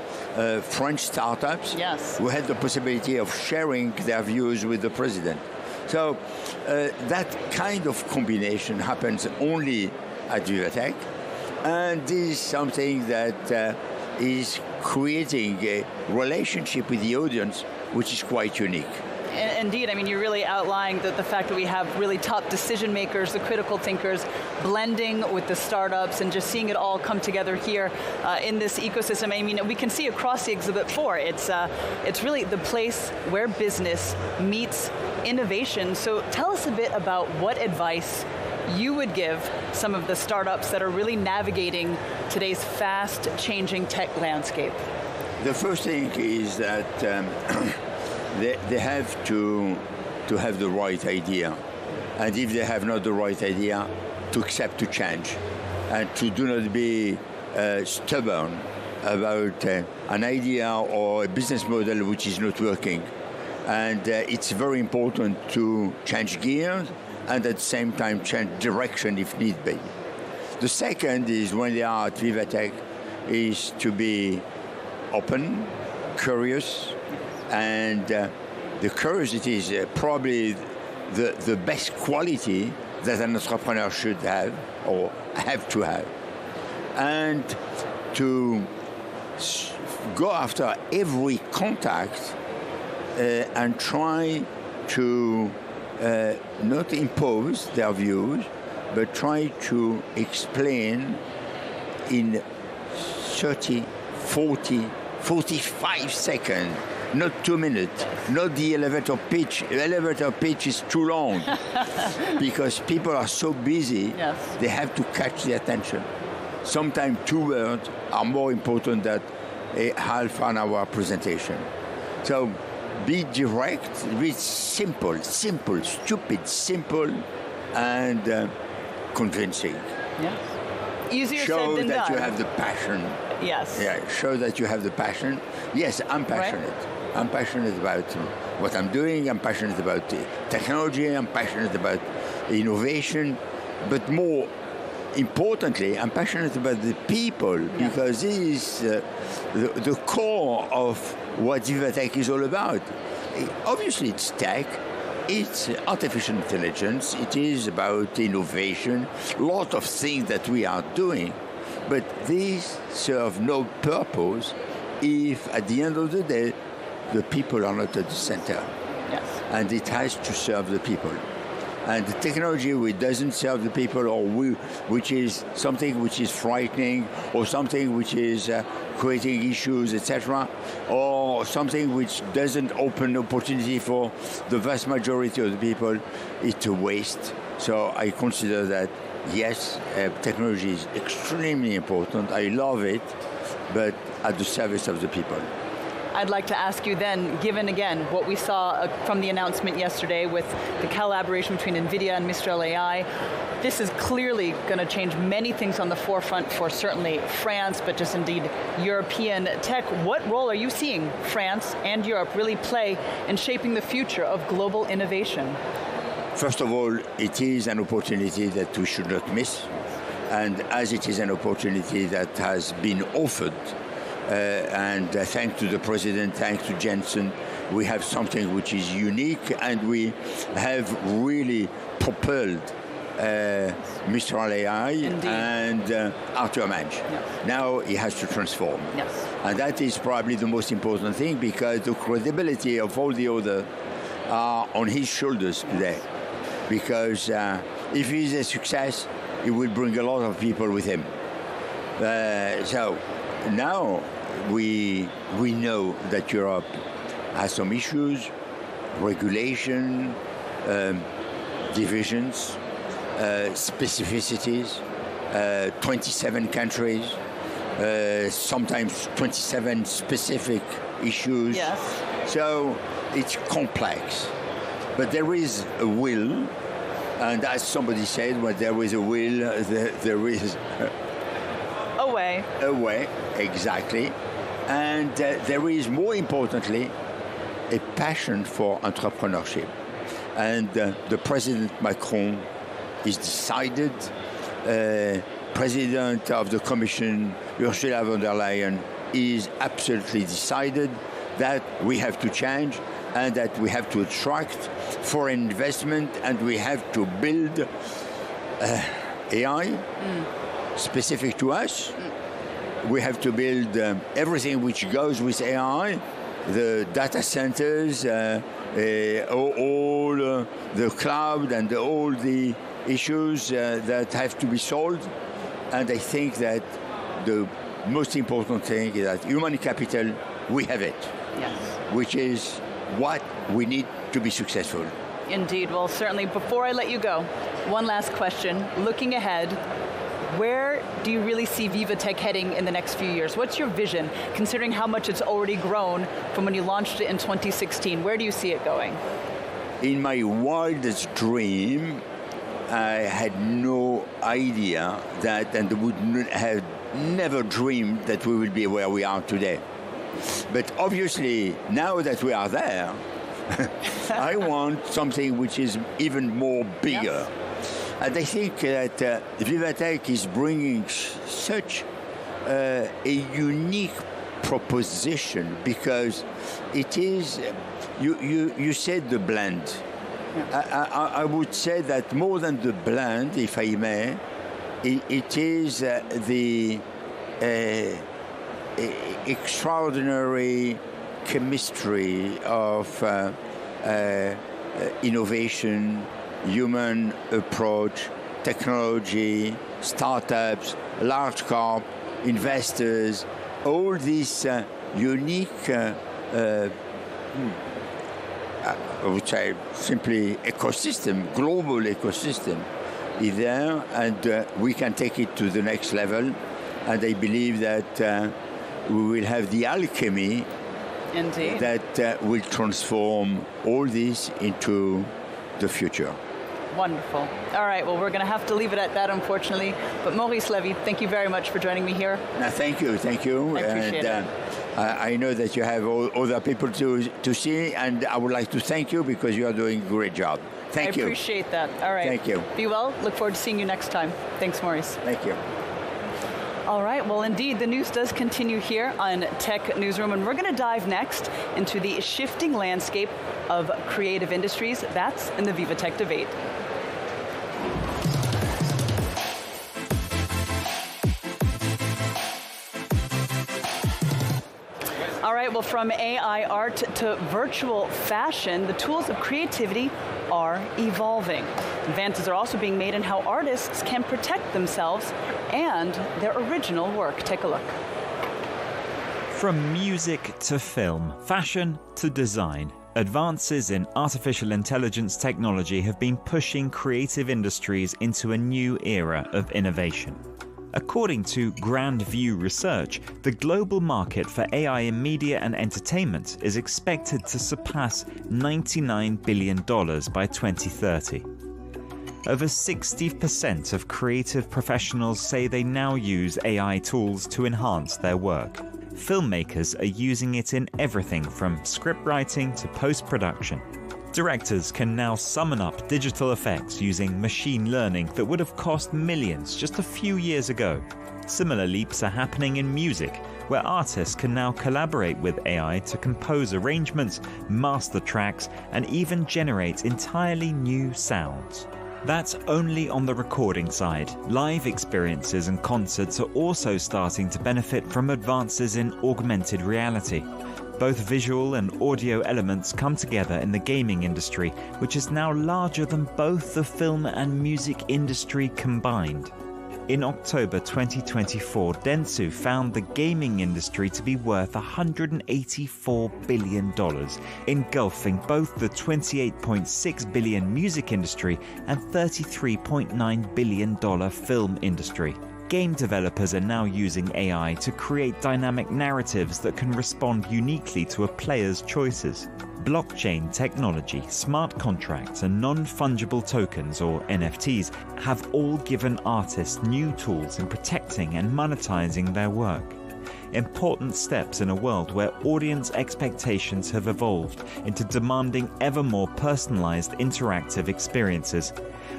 French startups who had the possibility of sharing their views with the president. So that kind of combination happens only at VivaTech, and this is something that is creating a relationship with the audience which is quite unique. Indeed, I mean, you're really outlining the fact that we have really top decision makers, the critical thinkers, blending with the startups and just seeing it all come together here in this ecosystem. I mean, we can see across the exhibit floor, it's really the place where business meets innovation. So tell us a bit about what advice you would give some of the startups that are really navigating today's fast-changing tech landscape. The first thing is that they have to have the right idea. And if they have not the right idea, to accept to change. And to do not be stubborn about an idea or a business model which is not working. And it's very important to change gears and at the same time change direction if need be. The second is, when they are at VivaTech, is to be open, curious, and the curiosity is probably the best quality that an entrepreneur should have or have to have. And to go after every contact and try to not impose their views, but try to explain in 30, 40, 45 seconds, not 2 minutes, not the elevator pitch. The elevator pitch is too long because people are so busy, they have to catch the attention. Sometimes 2 words are more important than a half an hour presentation. So be direct, be simple, stupid, simple, and convincing. Yes. Easier show said than that done. You have the passion. Yes. Yeah, show that you have the passion. Yes, I'm passionate. Right. I'm passionate about what I'm doing. I'm passionate about the technology. I'm passionate about innovation. But more importantly, I'm passionate about the people because this is the core of what VivaTech is all about. Obviously, it's tech. It's artificial intelligence. It is about innovation. A lot of things that we are doing. But these serve no purpose if, at the end of the day, the people are not at the center. Yes. And it has to serve the people. And the technology which doesn't serve the people, or which is something which is frightening, or something which is creating issues, etc., or something which doesn't open opportunity for the vast majority of the people, it's a waste. So I consider that, yes, technology is extremely important. I love it, but at the service of the people. I'd like to ask you then, given again what we saw from the announcement yesterday with the collaboration between NVIDIA and Mistral AI, this is clearly going to change many things on the forefront for certainly France, but just indeed European tech. What role are you seeing France and Europe really play in shaping the future of global innovation? First of all, it is an opportunity that we should not miss. And as it is an opportunity that has been offered, and thanks to the President, thanks to Jensen, we have something which is unique, and we have really propelled Mistral AI and Arthur Mange. Yes. Now he has to transform. Yes. And that is probably the most important thing, because the credibility of all the others are on his shoulders today. Because if he's a success, he will bring a lot of people with him. So now we know that Europe has some issues, regulation, divisions, specificities, 27 countries, sometimes 27 specific issues. Yes. So it's complex. But there is a will, and as somebody said, when there is a will, there is a way. A way, exactly. And there is, more importantly, a passion for entrepreneurship. And the President Macron is decided. President of the Commission, Ursula von der Leyen, is absolutely decided that we have to change and that we have to attract foreign investment, and we have to build AI specific to us. We have to build everything which goes with AI, the data centers, all the cloud, and all the issues that have to be solved. And I think that the most important thing is that human capital, we have it. Yes. Which is what we need to be successful. Indeed. Well, certainly, before I let you go, one last question. Looking ahead, where do you really see VivaTech heading in the next few years? What's your vision, considering how much it's already grown from when you launched it in 2016? Where do you see it going? In my wildest dream, I had no idea that, and would have never dreamed that we will be where we are today. But obviously, now that we are there, I want something which is even more bigger. Yes. And I think that VivaTech is bringing such a unique proposition, because it is you said the blend. I would say that more than the blend, if I may, it is the extraordinary chemistry of innovation, human approach, technology, startups, large corp, investors, all this unique, I would say simply ecosystem, global ecosystem is there, and we can take it to the next level. And I believe that we will have the alchemy Indeed. that will transform all this into the future. Wonderful. All right, well, we're going to have to leave it at that, unfortunately. But Maurice Levy, thank you very much for joining me here. Thank you. I appreciate it. I know that you have other people to see, and I would like to thank you because you are doing a great job. Thank you. I appreciate that. All right. Thank you. Be well. Look forward to seeing you next time. Thanks, Maurice. Thank you. All right, well, indeed, the news does continue here on Tech Newsroom, and we're going to dive next into the shifting landscape of creative industries. That's in the VivaTech debate. All right, well, from AI art to virtual fashion, the tools of creativity are evolving. Advances are also being made in how artists can protect themselves and their original work. Take a look. From music to film, fashion to design, advances in artificial intelligence technology have been pushing creative industries into a new era of innovation. According to Grand View Research, the global market for AI in media and entertainment is expected to surpass $99 billion by 2030. Over 60% of creative professionals say they now use AI tools to enhance their work. Filmmakers are using it in everything from script writing to post-production. Directors can now summon up digital effects using machine learning that would have cost millions just a few years ago. Similar leaps are happening in music, where artists can now collaborate with AI to compose arrangements, master tracks, and even generate entirely new sounds. That's only on the recording side. Live experiences and concerts are also starting to benefit from advances in augmented reality. Both visual and audio elements come together in the gaming industry, which is now larger than both the film and music industry combined. In October 2024, Dentsu found the gaming industry to be worth $184 billion, engulfing both the $28.6 billion music industry and $33.9 billion film industry. Game developers are now using AI to create dynamic narratives that can respond uniquely to a player's choices. Blockchain technology, smart contracts, and non-fungible tokens, or NFTs, have all given artists new tools in protecting and monetizing their work. Important steps in a world where audience expectations have evolved into demanding ever more personalized interactive experiences.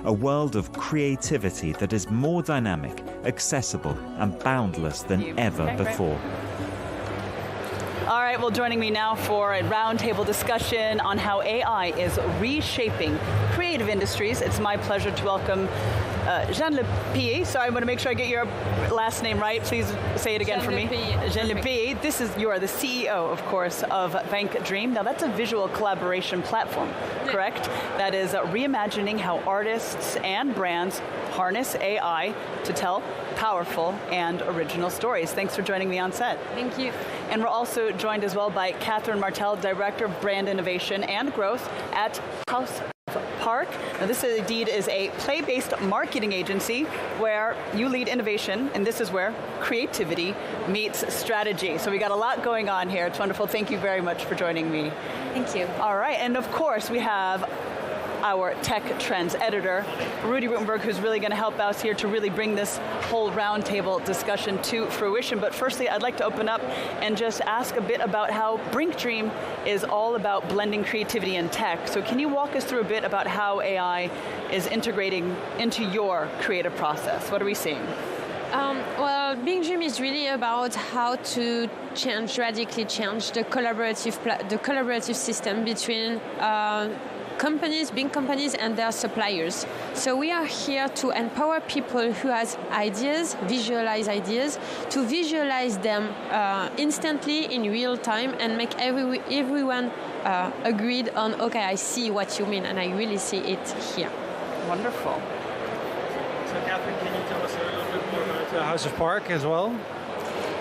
A world of creativity that is more dynamic, accessible, and boundless than ever before. All right, well, joining me now for a roundtable discussion on how AI is reshaping creative industries, it's my pleasure to welcome Jean Lepille. Sorry, I want to make sure I get your last name right. Please say it again for me. Jean Lepille. You are the CEO, of course, of Bank Dream. Now, that's a visual collaboration platform, correct? That is reimagining how artists and brands harness AI to tell powerful and original stories. Thanks for joining me on set. Thank you. And we're also joined as well by Catherine Martel, Director of Brand Innovation and Growth at House Park. Now, this indeed is a play-based marketing agency where you lead innovation, and this is where creativity meets strategy. So we got a lot going on here. It's wonderful. Thank you very much for joining me. Thank you. All right, and of course we have our tech trends editor, Rudy Rutenberg, who's really going to help us here to really bring this whole roundtable discussion to fruition. But firstly, I'd like to open up and just ask a bit about how Brink Dream is all about blending creativity and tech. So can you walk us through a bit about how AI is integrating into your creative process? What are we seeing? Well, Big Dream is really about how to radically change the collaborative system between big companies and their suppliers. So we are here to empower people who has ideas, visualize ideas, to visualize them instantly in real time and make everyone agreed on, okay, I see what you mean and I really see it here. Wonderful. So Catherine, can you tell us a little bit more about House of Park as well?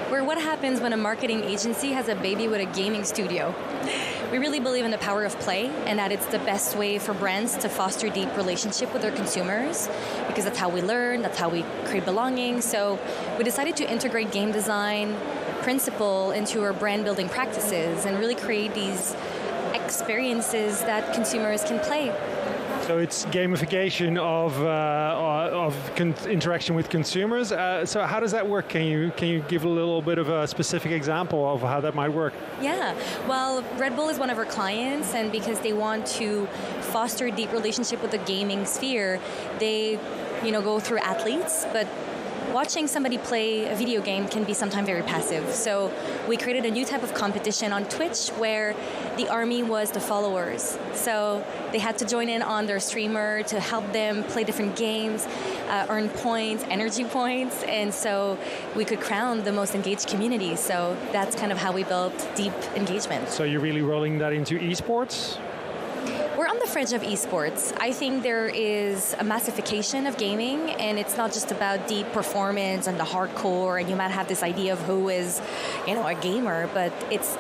We're what happens when a marketing agency has a baby with a gaming studio. We really believe in the power of play and that it's the best way for brands to foster deep relationship with their consumers because that's how we learn, that's how we create belonging. So we decided to integrate game design principle into our brand building practices and really create these experiences that consumers can play. So it's gamification of interaction with consumers. So how does that work? Can you give a little bit of a specific example of how that might work? Yeah, well, Red Bull is one of our clients, and because they want to foster a deep relationship with the gaming sphere, they, go through athletes, but watching somebody play a video game can be sometimes very passive. So we created a new type of competition on Twitch where the army was the followers. So they had to join in on their streamer to help them play different games, earn points, energy points, and so we could crown the most engaged community. So that's kind of how we built deep engagement. So you're really rolling that into esports? We're on the fringe of esports. I think there is a massification of gaming, and it's not just about deep performance and the hardcore, and you might have this idea of who is, a gamer, but it's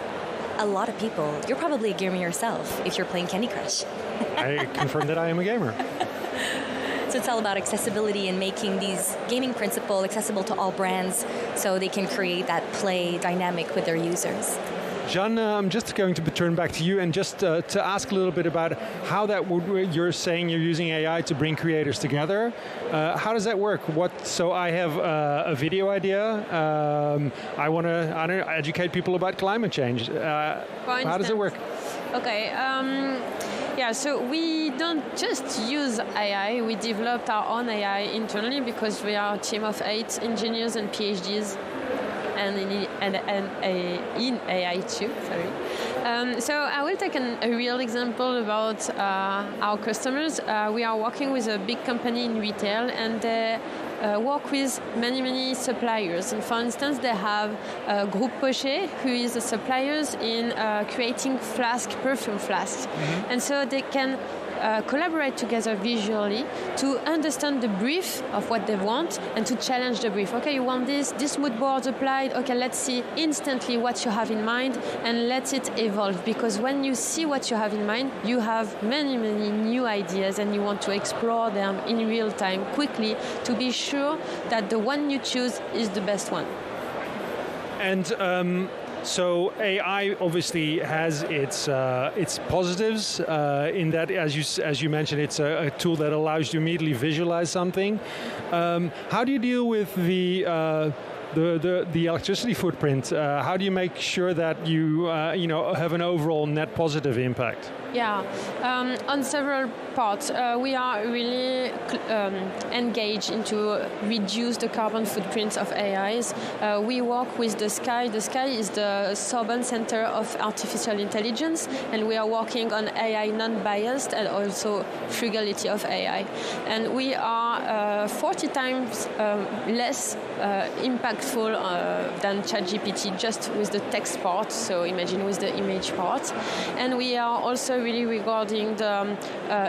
a lot of people. You're probably a gamer yourself if you're playing Candy Crush. I confirm that I am a gamer. So it's all about accessibility and making these gaming principles accessible to all brands so they can create that play dynamic with their users. Jean, I'm just going to turn back to you and just to ask a little bit about how that would. You're saying you're using AI to bring creators together. How does that work? So I have a video idea. I want to educate people about climate change. How does it work? Okay. So we don't just use AI. We developed our own AI internally because we are a team of 8 engineers and PhDs. And in AI too, sorry. So I will take a real example about our customers. We are working with a big company in retail, and they work with many suppliers. And for instance, they have Groupe Pochet, who is a suppliers in creating perfume flasks. Mm-hmm. And so they can collaborate together visually to understand the brief of what they want and to challenge the brief. Okay, you want this mood board applied. Okay, let's see instantly what you have in mind and let it evolve. Because when you see what you have in mind, you have many new ideas and you want to explore them in real time quickly to be sure that the one you choose is the best one. And so AI obviously has its positives in that, as you mentioned, it's a tool that allows you to immediately visualize something. How do you deal with the electricity footprint? How do you make sure that you have an overall net positive impact? Yeah, on several parts. We are really engaged into reduce the carbon footprint of AIs. We work with the Sky. The Sky is the Sorbonne Center of Artificial Intelligence, and we are working on AI non-biased and also frugality of AI. And we are 40 times less impactful than ChatGPT just with the text part, so imagine with the image part. And we are also really regarding the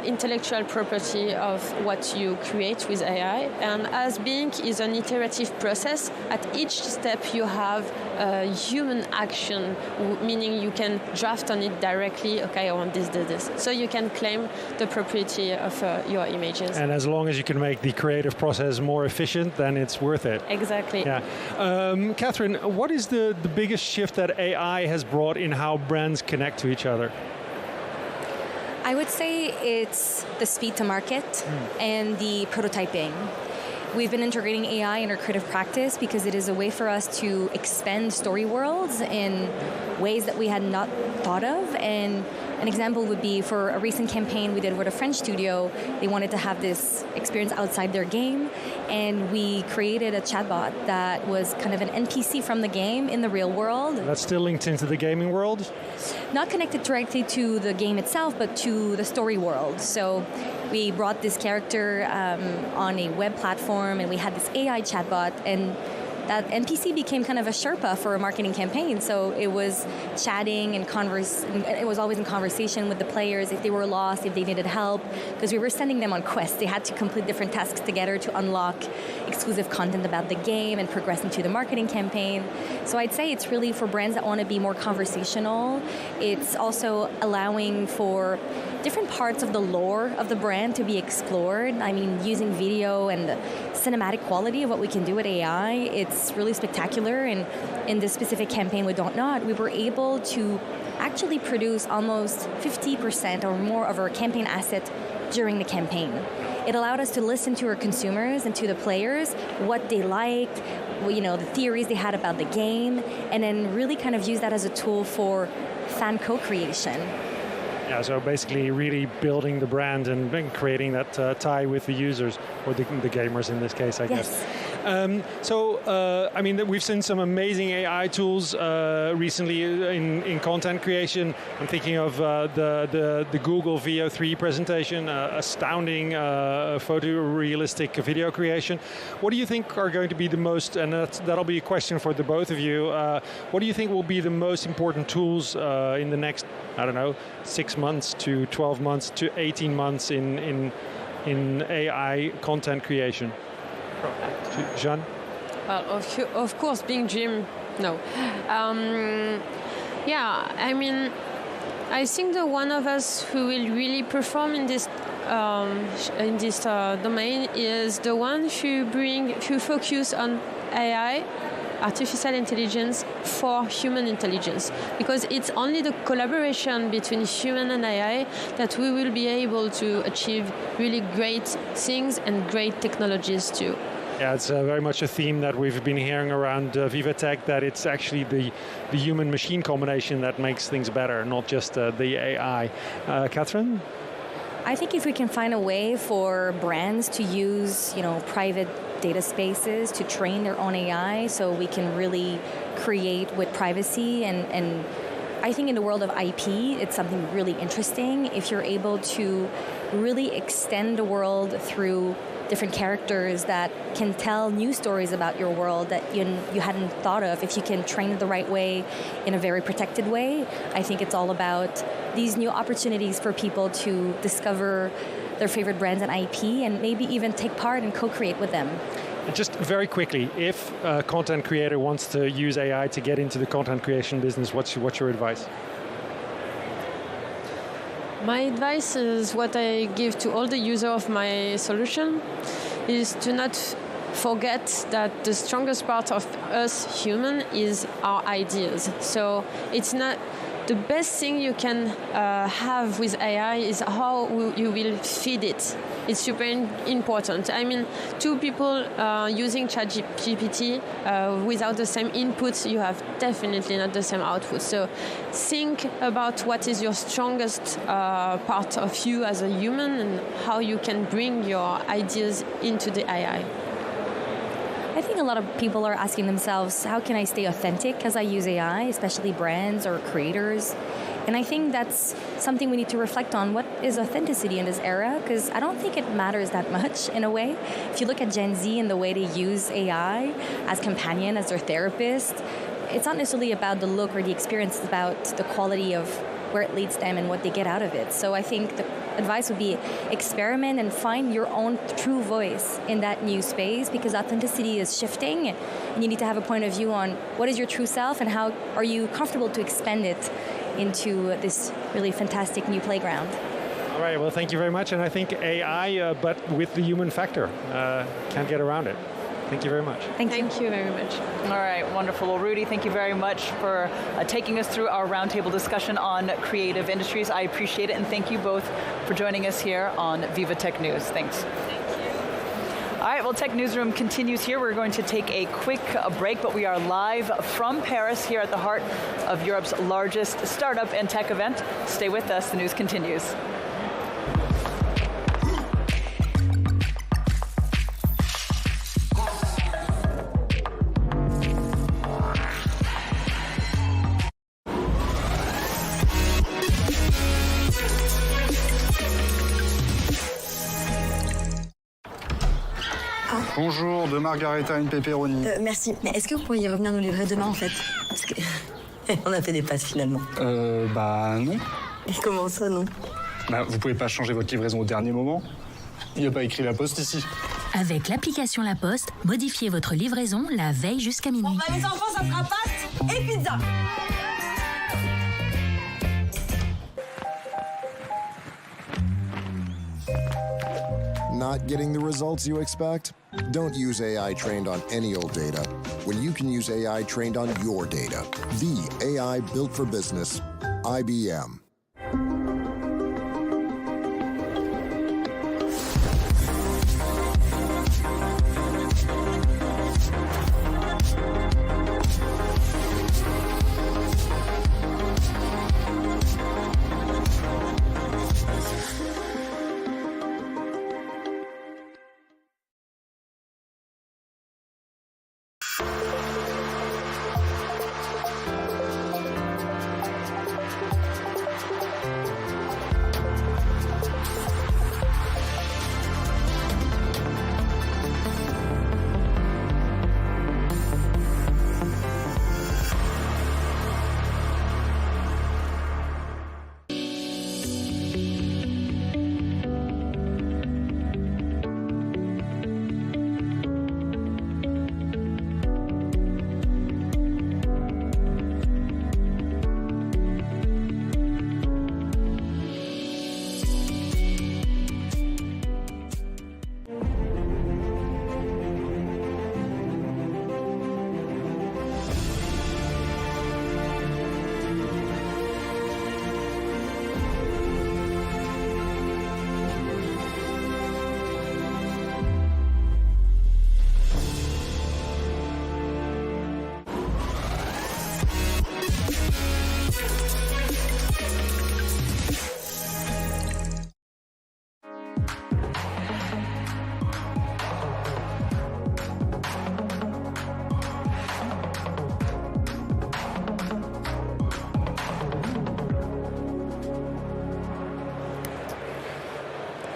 intellectual property of what you create with AI. And as Bing is an iterative process, at each step you have human action, meaning you can draft on it directly, okay, I want this. So you can claim the property of your images. And as long as you can make the creative process more efficient, then it's worth it. Exactly. Yeah. Catherine, what is the biggest shift that AI has brought in how brands connect to each other? I would say it's the speed to market and the prototyping. We've been integrating AI in our creative practice because it is a way for us to expand story worlds in ways that we had not thought of and an example would be for a recent campaign we did with a French studio. They wanted to have this experience outside their game, and we created a chatbot that was kind of an NPC from the game in the real world. That's still linked into the gaming world? Not connected directly to the game itself, but to the story world. So we brought this character on a web platform, and we had this AI chatbot, and that NPC became kind of a Sherpa for a marketing campaign. So it was chatting and it was always in conversation with the players if they were lost, if they needed help, because we were sending them on quests. They had to complete different tasks together to unlock exclusive content about the game and progress into the marketing campaign. So I'd say it's really for brands that want to be more conversational. It's also allowing for different parts of the lore of the brand to be explored. I mean, using video and the cinematic quality of what we can do with AI, it's really spectacular. And in this specific campaign with Don't Not, we were able to actually produce almost 50% or more of our campaign asset during the campaign. It allowed us to listen to our consumers and to the players, what they liked, the theories they had about the game, and then really kind of use that as a tool for fan co-creation. Yeah, so basically really building the brand and creating that tie with the users, or the gamers in this case, I guess. We've seen some amazing AI tools recently in content creation. I'm thinking of the Google VO3 presentation, astounding photorealistic video creation. What do you think are going to be the most, and that'll be a question for the both of you, what do you think will be the most important tools in the next, 6 months to 12 months to 18 months in AI content creation? Jeanne? Well, of course, being Jim, no. I think the one of us who will really perform in this domain is the one who focus on AI, artificial intelligence, for human intelligence, because it's only the collaboration between human and AI that we will be able to achieve really great things and great technologies too. Yeah, it's very much a theme that we've been hearing around VivaTech, that it's actually the human-machine combination that makes things better, not just the AI. Catherine? I think if we can find a way for brands to use, private data spaces to train their own AI, so we can really create with privacy, and I think in the world of IP, it's something really interesting. If you're able to really extend the world through different characters that can tell new stories about your world that you hadn't thought of, if you can train it the right way in a very protected way, I think it's all about these new opportunities for people to discover their favorite brands and IP, and maybe even take part and co-create with them. Just very quickly, if a content creator wants to use AI to get into the content creation business, what's your advice? My advice is what I give to all the users of my solution, is to not forget that the strongest part of us human is our ideas. So it's not the best thing you can have with AI is how you will feed it. It's super important. Two people using ChatGPT without the same input, you have definitely not the same output. So think about what is your strongest part of you as a human and how you can bring your ideas into the AI. I think a lot of people are asking themselves, how can I stay authentic as I use AI, especially brands or creators? And I think that's something we need to reflect on. What is authenticity in this era? Because I don't think it matters that much in a way. If you look at Gen Z and the way they use AI as companion, as their therapist, it's not necessarily about the look or the experience, it's about the quality of where it leads them and what they get out of it. So I think the advice would be experiment and find your own true voice in that new space, because authenticity is shifting and you need to have a point of view on what is your true self and how are you comfortable to expand it into this really fantastic new playground. All right, well, thank you very much. And I think AI, but with the human factor, can't get around it. Thank you very much. Thank you very much. All right, wonderful. Well, Rudy, thank you very much for taking us through our roundtable discussion on creative industries. I appreciate it, and thank you both for joining us here on VivaTech News. Thanks. Thank you. right, well, Tech Newsroom continues here. We're going to take a quick break, but we are live from Paris here at the heart of Europe's largest startup and tech event. Stay with us. The news continues. Bonjour, de Margarita, une pepperoni. Merci, mais est-ce que vous pourriez revenir nous livrer demain en fait? Parce que on a fait des passes finalement. Bah non. Et comment ça non? Bah vous pouvez pas changer votre livraison au dernier moment. Il n'y a pas écrit La Poste ici. Avec l'application La Poste, modifiez votre livraison la veille jusqu'à minuit. Bon bah les enfants, ça fera pâtes et pizza. Not getting the results you expect? Don't use AI trained on any old data when you can use AI trained on your data. The AI built for business, IBM.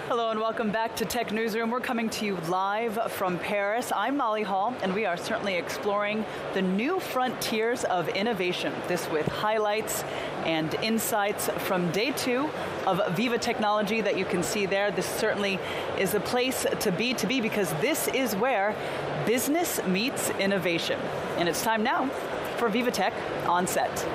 Hello and welcome back to Tech Newsroom. We're coming to you live from Paris. I'm Molly Hall, and we are certainly exploring the new frontiers of innovation. This with highlights and insights from day 2 of Viva Technology that you can see there. This certainly is a place to be because this is where business meets innovation. And it's time now for VivaTech on set.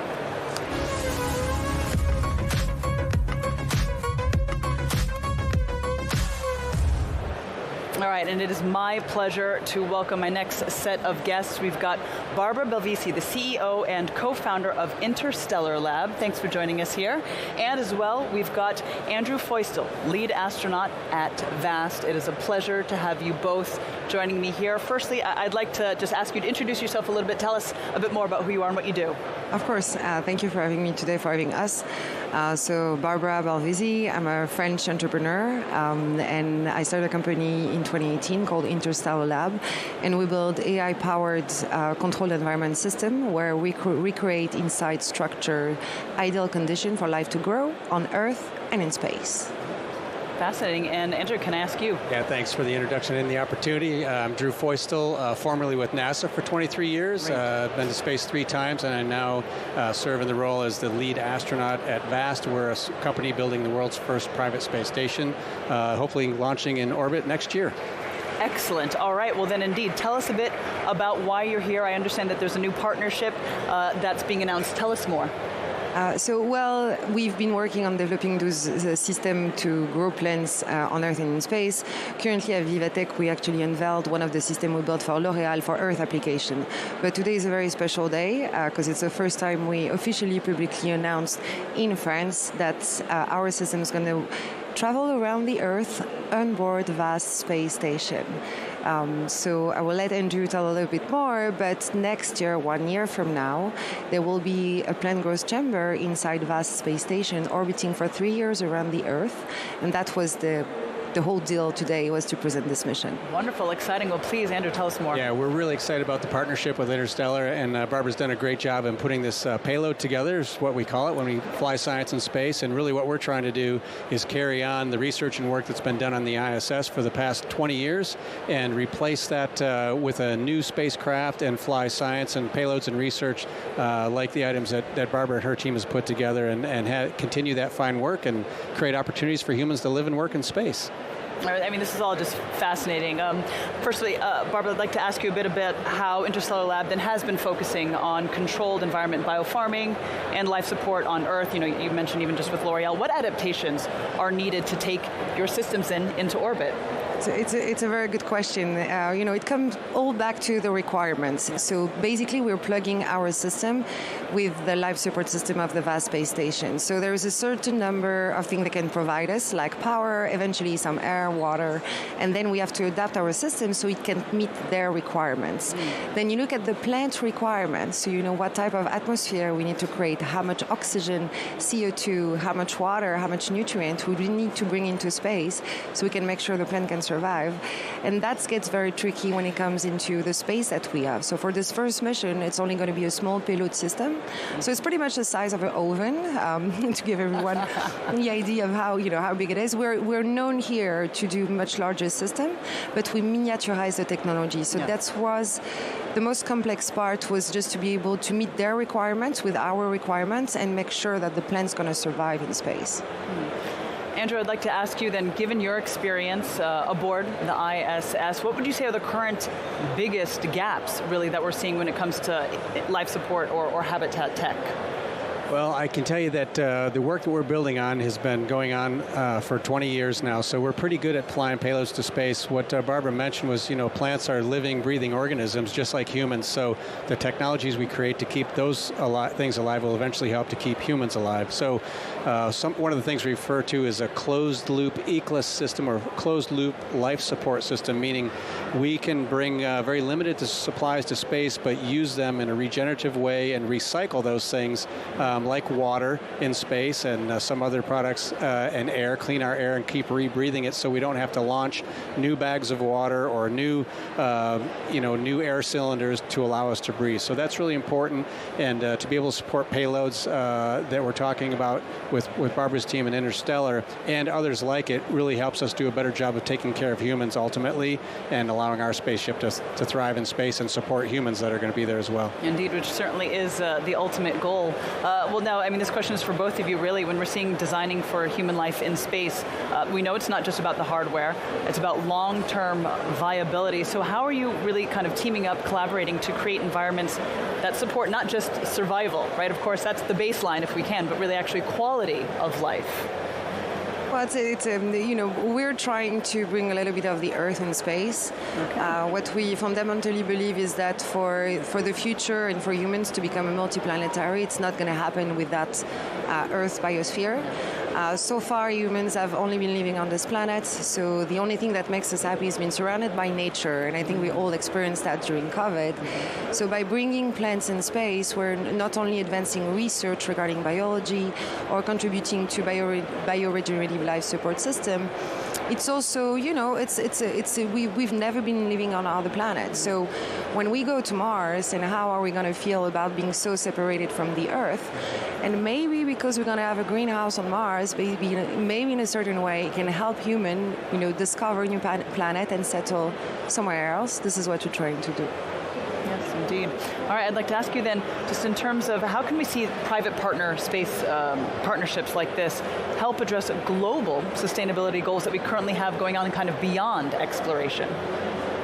All right, and it is my pleasure to welcome my next set of guests. We've got Barbara Belvisi, the CEO and co-founder of Interstellar Lab. Thanks for joining us here. And as well, we've got Andrew Feustel, lead astronaut at VAST. It is a pleasure to have you both joining me here. Firstly, I'd like to just ask you to introduce yourself a little bit. Tell us a bit more about who you are and what you do. Of course. Thank you for having me today, for having us. So Barbara Belvisi, I'm a French entrepreneur, and I started a company in 2018 called Interstellar Lab, and we build AI-powered controlled environment system where we recreate inside structure ideal condition for life to grow on Earth and in space. Fascinating. And Andrew, can I ask you? Yeah, thanks for the introduction and the opportunity. I'm Drew Feustel, formerly with NASA for 23 years. Been to space 3 times, and I now serve in the role as the lead astronaut at VAST. We're a company building the world's first private space station, hopefully launching in orbit next year. Excellent. All right. Well, then, indeed, tell us a bit about why you're here. I understand that there's a new partnership that's being announced. Tell us more. We've been working on developing the system to grow plants on Earth and in space. Currently at VivaTech, we actually unveiled one of the systems we built for L'Oréal for Earth application. But today is a very special day because it's the first time we officially publicly announced in France that our system is going to travel around the Earth on board VAST space station. So I will let Andrew tell a little bit more, but next year, 1 year from now, there will be a planned growth chamber inside VAST space station orbiting for 3 years around the Earth, and that was the whole deal today, was to present this mission. Wonderful, exciting. Well, please, Andrew, tell us more. Yeah, we're really excited about the partnership with Interstellar, and Barbara's done a great job in putting this payload together, is what we call it, when we fly science in space. And really what we're trying to do is carry on the research and work that's been done on the ISS for the past 20 years and replace that with a new spacecraft and fly science and payloads and research like the items that Barbara and her team has put together, and continue that fine work and create opportunities for humans to live and work in space. I mean, this is all just fascinating. Firstly, Barbara, I'd like to ask you a bit about how Interstellar Lab then has been focusing on controlled environment biofarming and life support on Earth. You know, you mentioned even just with L'Oreal. What adaptations are needed to take your systems into orbit? It's a very good question. It comes all back to the requirements. So basically, we're plugging our system with the life support system of the VAST space station. So there is a certain number of things they can provide us, like power, eventually some air, water, and then we have to adapt our system so it can meet their requirements. Then you look at the plant requirements, so you know what type of atmosphere we need to create, how much oxygen, CO2, how much water, how much nutrient we need to bring into space so we can make sure the plant can survive. And that gets very tricky when it comes into the space that we have. So for this first mission, it's only going to be a small payload system. So it's pretty much the size of an oven, to give everyone the idea of how big it is. We're known here to do much larger system, but we miniaturize the technology. So that was the most complex part, was just to be able to meet their requirements with our requirements and make sure that the plant's going to survive in space. Andrew, I'd like to ask you then, given your experience aboard the ISS, what would you say are the current biggest gaps, really, that we're seeing when it comes to life support or habitat tech? Well, I can tell you that the work that we're building on has been going on for 20 years now, so we're pretty good at flying payloads to space. What Barbara mentioned was, plants are living, breathing organisms just like humans, so the technologies we create to keep those things alive will eventually help to keep humans alive. So one of the things we refer to is a closed-loop ECLIS system, or closed-loop life support system, meaning we can bring very limited supplies to space, but use them in a regenerative way and recycle those things, like water in space and some other products and air, clean our air and keep rebreathing it so we don't have to launch new bags of water or new air cylinders to allow us to breathe. So that's really important, and to be able to support payloads that we're talking about with Barbara's team and Interstellar and others like it really helps us do a better job of taking care of humans ultimately and allowing our spaceship to thrive in space and support humans that are going to be there as well. Indeed, which certainly is the ultimate goal. Well, now, I mean, this question is for both of you, really. When we're seeing designing for human life in space, we know it's not just about the hardware. It's about long-term viability. So how are you really kind of teaming up, collaborating to create environments that support not just survival, right? Of course, that's the baseline if we can, but really actually quality of life. Well, we're trying to bring a little bit of the Earth in space. Okay. What we fundamentally believe is that for the future and for humans to become a multiplanetary, it's not going to happen with that Earth biosphere. So far, humans have only been living on this planet, so the only thing that makes us happy is being surrounded by nature, and I think we all experienced that during COVID. So by bringing plants in space, we're not only advancing research regarding biology or contributing to bioregenerative life support system, it's also, we've never been living on other planets. So when we go to Mars, and how are we going to feel about being so separated from the Earth? And maybe because we're going to have a greenhouse on Mars, maybe in a certain way, it can help human, discover a new planet and settle somewhere else. This is what we're trying to do. Yes, indeed. All right, I'd like to ask you then, just in terms of how can we see private space partnerships like this help address global sustainability goals that we currently have going on kind of beyond exploration?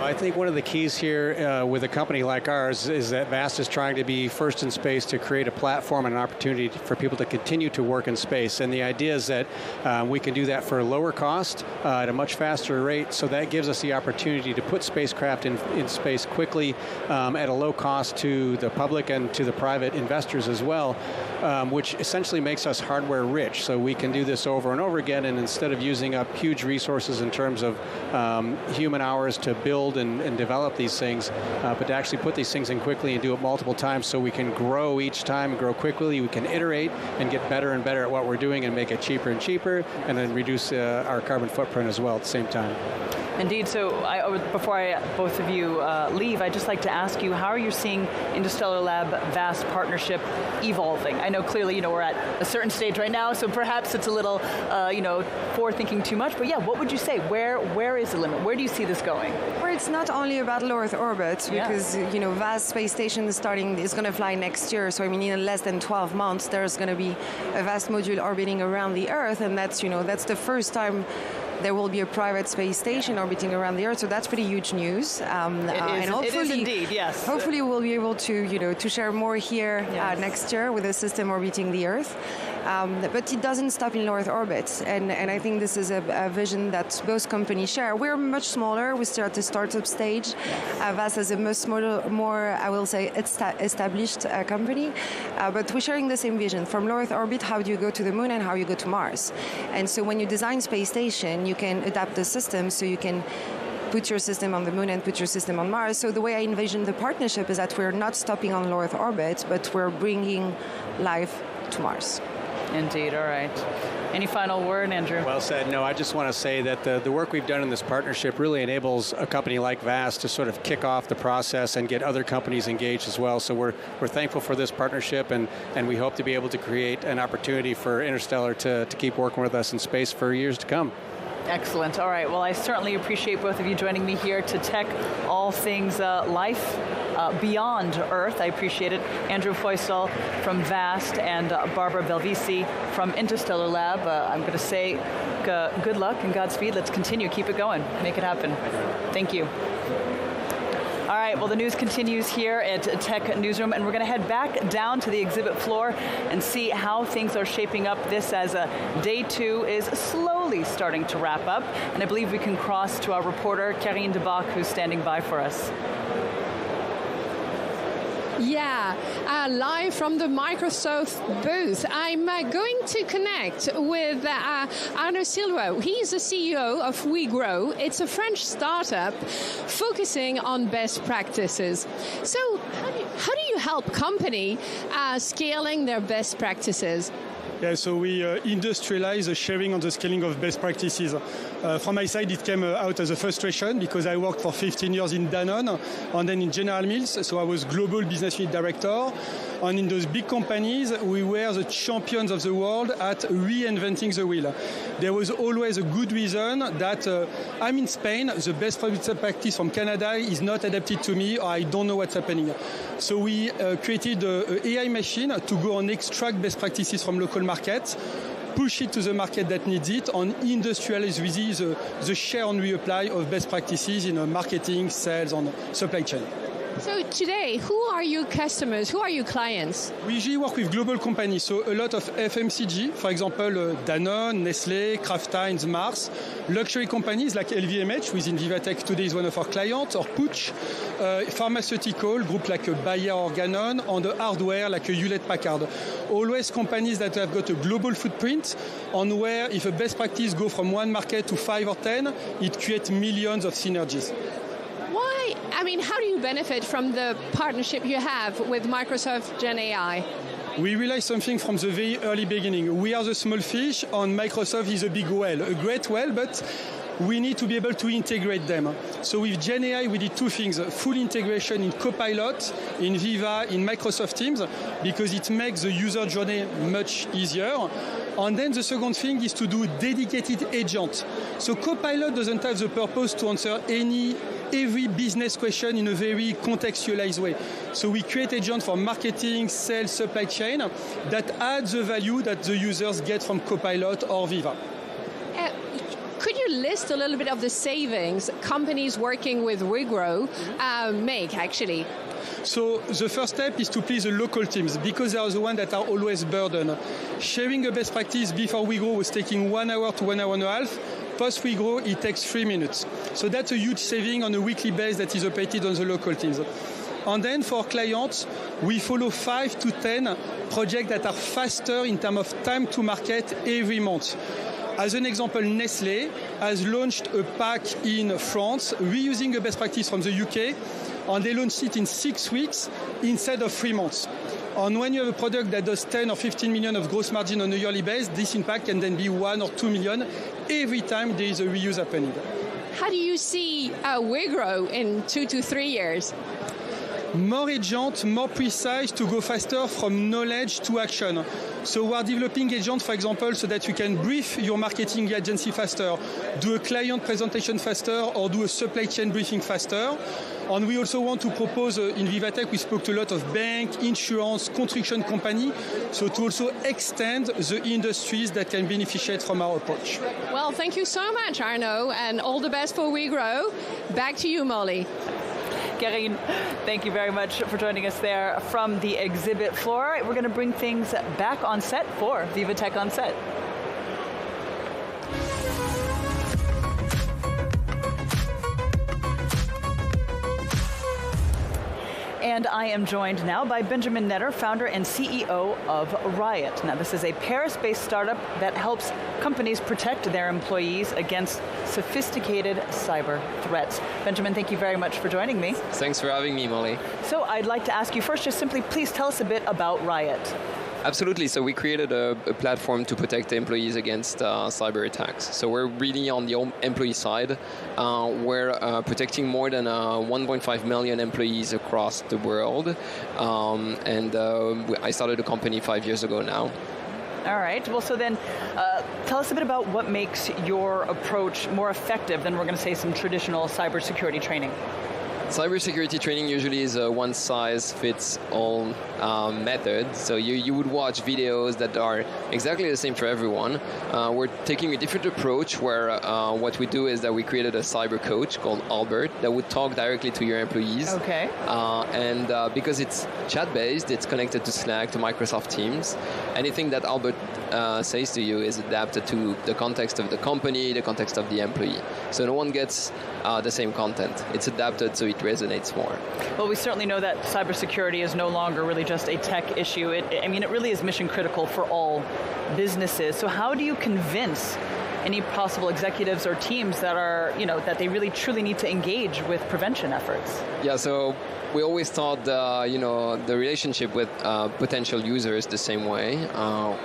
I think one of the keys here with a company like ours is that VAST is trying to be first in space to create a platform and an opportunity for people to continue to work in space. And the idea is that we can do that for a lower cost at a much faster rate. So that gives us the opportunity to put spacecraft in space quickly at a low cost to the public and to the private investors as well, which essentially makes us hardware rich. So we can do this over and over again, and instead of using up huge resources in terms of human hours to build build and develop these things, but to actually put these things in quickly and do it multiple times so we can grow each time and grow quickly. We can iterate and get better and better at what we're doing and make it cheaper and cheaper, and then reduce our carbon footprint as well at the same time. Indeed. So before both of you leave, I'd just like to ask you, how are you seeing Interstellar Lab VAST partnership evolving? I know clearly, we're at a certain stage right now, so perhaps it's a little, forward-thinking too much. But yeah, what would you say? Where is the limit? Where do you see this going? Well, it's not only about low Earth orbit, because VAST space station is going to fly next year. So in less than 12 months, there's going to be a VAST module orbiting around the Earth, and that's the first time there will be a private space station orbiting around the Earth, so that's pretty huge news. And hopefully, it is indeed, yes. Hopefully, we'll be able to share more here next year with a system orbiting the Earth. But it doesn't stop in low Earth orbit, and I think this is a vision that both companies share. We're much smaller. We're still at the startup stage. VAST is a much smaller, more, I will say, established company, but we're sharing the same vision. From low Earth orbit, how do you go to the moon and how you go to Mars? And so when you design space station, you can adapt the system so you can put your system on the moon and put your system on Mars. So the way I envision the partnership is that we're not stopping on low Earth orbit, but we're bringing life to Mars. Indeed. All right. Any final word, Andrew? Well said. No, I just want to say that the work we've done in this partnership really enables a company like VAST to sort of kick off the process and get other companies engaged as well. So we're thankful for this partnership, and we hope to be able to create an opportunity for Interstellar to keep working with us in space for years to come. Excellent. All right. Well, I certainly appreciate both of you joining me here to tech all things life beyond Earth. I appreciate it. Andrew Feustel from VAST and Barbara Belvisi from Interstellar Lab. I'm going to say good luck and Godspeed. Let's continue. Keep it going. Make it happen. Thank you. All right, well, the news continues here at Tech Newsroom, and we're going to head back down to the exhibit floor and see how things are shaping up. This as day 2 is slowly starting to wrap up, and I believe we can cross to our reporter, Karine de Bach, who's standing by for us. Yeah, live from the Microsoft booth. I'm going to connect with Arnaud Silva. He's the CEO of WeGrow. It's a French startup focusing on best practices. So how do you help company scaling their best practices? Yeah, so we industrialize the sharing and the scaling of best practices. From my side, it came out as a frustration because I worked for 15 years in Danone and then in General Mills, so I was global business unit director. And in those big companies, we were the champions of the world at reinventing the wheel. There was always a good reason that I'm in Spain, the best practice from Canada is not adapted to me, or I don't know what's happening. So we created an AI machine to go and extract best practices from local markets, push it to the market that needs it, and industrialize really the share and reapply of best practices in marketing, sales, and supply chain. So today, who are your customers? Who are your clients? We usually work with global companies, so a lot of FMCG, for example, Danone, Nestlé, Kraft Heinz, Mars. Luxury companies like LVMH, within VivaTech today is one of our clients, or Puig. Pharmaceutical, group like Bayer or Ganon, and hardware like Hewlett-Packard. Always companies that have got a global footprint, and where if a best practice go from one market to 5 or 10, it creates millions of synergies. Why? I mean, how do you benefit from the partnership you have with Microsoft Gen AI? We realized something from the very early beginning. We are the small fish, and Microsoft is a big whale, a great whale, but we need to be able to integrate them. So with Gen AI, we did 2 things. Full integration in Copilot, in Viva, in Microsoft Teams, because it makes the user journey much easier. And then the second thing is to do dedicated agent. So Copilot doesn't have the purpose to answer every business question in a very contextualized way. So we create agents for marketing, sales, supply chain that add the value that the users get from Copilot or Viva. Could you list a little bit of the savings companies working with WeGrow make, actually? So the first step is to please the local teams, because they are the ones that are always burdened. Sharing a best practice before WeGrow was taking 1 hour to 1 hour and a half. Post WeGrow, it takes 3 minutes. So that's a huge saving on a weekly basis that is operated on the local teams. And then for clients, we follow 5 to 10 projects that are faster in terms of time to market every month. As an example, Nestlé has launched a pack in France, reusing a best practice from the UK, and they launched it in 6 weeks instead of 3 months. And when you have a product that does 10 or 15 million of gross margin on a yearly basis, this impact can then be 1 or 2 million every time there is a reuse happening. How do you see WeGrow in 2 to 3 years? More agent, more precise to go faster from knowledge to action. So we are developing agents, for example, so that you can brief your marketing agency faster, do a client presentation faster, or do a supply chain briefing faster. And we also want to propose, in VivaTech, we spoke to a lot of bank, insurance, construction company, so to also extend the industries that can beneficiate from our approach. Well, thank you so much, Arno, and all the best for WeGrow. Back to you, Molly. Karine, thank you very much for joining us there from the exhibit floor. We're going to bring things back on set for VivaTech on Set. And I am joined now by Benjamin Netter, founder and CEO of Riot. Now, this is a Paris-based startup that helps companies protect their employees against sophisticated cyber threats. Benjamin, thank you very much for joining me. Thanks for having me, Molly. So I'd like to ask you first, just simply, please tell us a bit about Riot. Absolutely. So we created a platform to protect the employees against cyber attacks. So we're really on the employee side. We're protecting more than 1.5 million employees across the world. I started a company 5 years ago now. All right. Well, so then tell us a bit about what makes your approach more effective than, we're going to say, some traditional cybersecurity training. Cybersecurity training usually is a one-size-fits-all method. So you would watch videos that are exactly the same for everyone. We're taking a different approach where what we do is that we created a cyber coach called Albert that would talk directly to your employees. Okay. Because it's chat-based, it's connected to Slack, to Microsoft Teams. Anything that Albert says to you is adapted to the context of the company, the context of the employee. So no one gets the same content. It's adapted so it resonates more. Well, we certainly know that cybersecurity is no longer really just a tech issue. It really is mission critical for all businesses. So how do you convince any possible executives or teams that are, that they really truly need to engage with prevention efforts? Yeah, so we always thought the relationship with potential users the same way.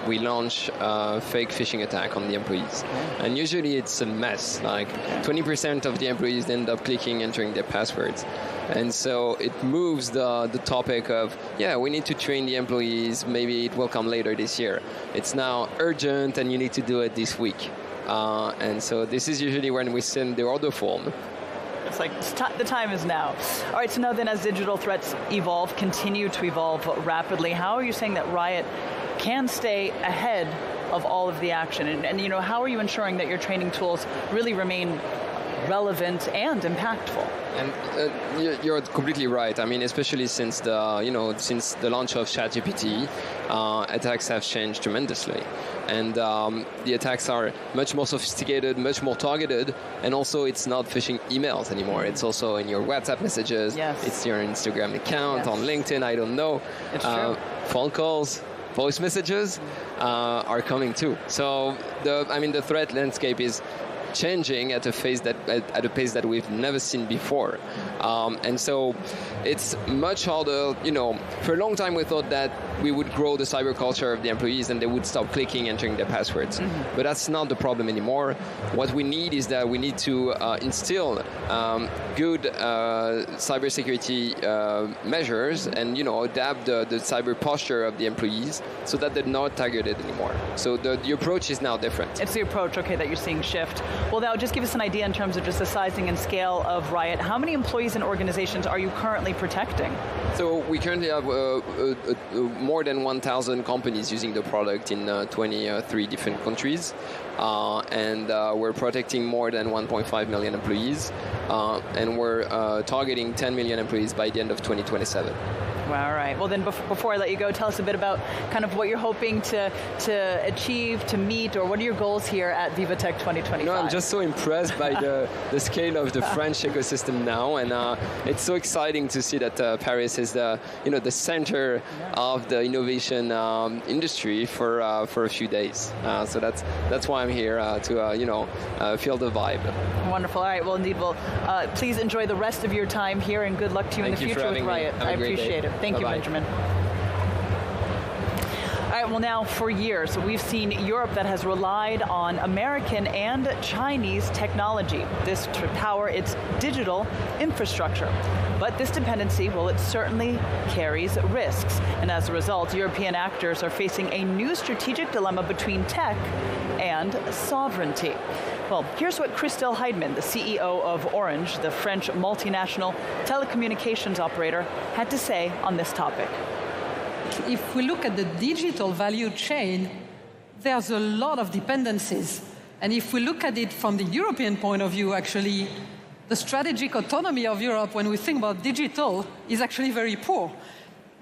We launch a fake phishing attack on the employees. And usually it's a mess. Like 20% of the employees end up clicking, entering their passwords. And so it moves the topic of, we need to train the employees. Maybe it will come later this year. It's now urgent and you need to do it this week. And so this is usually when we send the order form. It's like the time is now. All right, so now then as digital threats continue to evolve rapidly, how are you saying that Riot can stay ahead of all of the action? And how are you ensuring that your training tools really remain relevant and impactful? And you're completely right. Especially since the launch of ChatGPT, attacks have changed tremendously, and the attacks are much more sophisticated, much more targeted, and also it's not phishing emails anymore. It's also in your WhatsApp messages. Yes. It's your Instagram account, on LinkedIn. I don't know. It's true. Phone calls, voice messages are coming too. So the threat landscape is changing at a pace that we've never seen before, and so it's much harder. For a long time we thought that we would grow the cyber culture of the employees and they would stop clicking, entering their passwords. But that's not the problem anymore. What we need is that we need to instill good cybersecurity measures and adapt the cyber posture of the employees so that they're not targeted anymore. So the approach is now different. It's the approach, that you're seeing shift. Well, now just give us an idea in terms of just the sizing and scale of Riot. How many employees and organizations are you currently protecting? So we currently have more than 1,000 companies using the product in 23 different countries. And we're protecting more than 1.5 million employees. And we're targeting 10 million employees by the end of 2027. Well, all right. Well, then before I let you go, tell us a bit about kind of what you're hoping to achieve, to meet, or what are your goals here at VivaTech 2025? I'm just so impressed by the scale of the French ecosystem now, and it's so exciting to see that Paris is the center of the innovation industry for a few days. So that's why I'm here to feel the vibe. Wonderful. All right. Well, indeed. Well, please enjoy the rest of your time here, and good luck to you in the future with Riot. I appreciate it. Thank you, Benjamin. All right, well now, for years, we've seen Europe that has relied on American and Chinese technology, this to power its digital infrastructure. But this dependency, well, it certainly carries risks. And as a result, European actors are facing a new strategic dilemma between tech and sovereignty. Well, here's what Christelle Heidman, the CEO of Orange, the French multinational telecommunications operator, had to say on this topic. If we look at the digital value chain, there's a lot of dependencies. And if we look at it from the European point of view, actually, the strategic autonomy of Europe when we think about digital is actually very poor.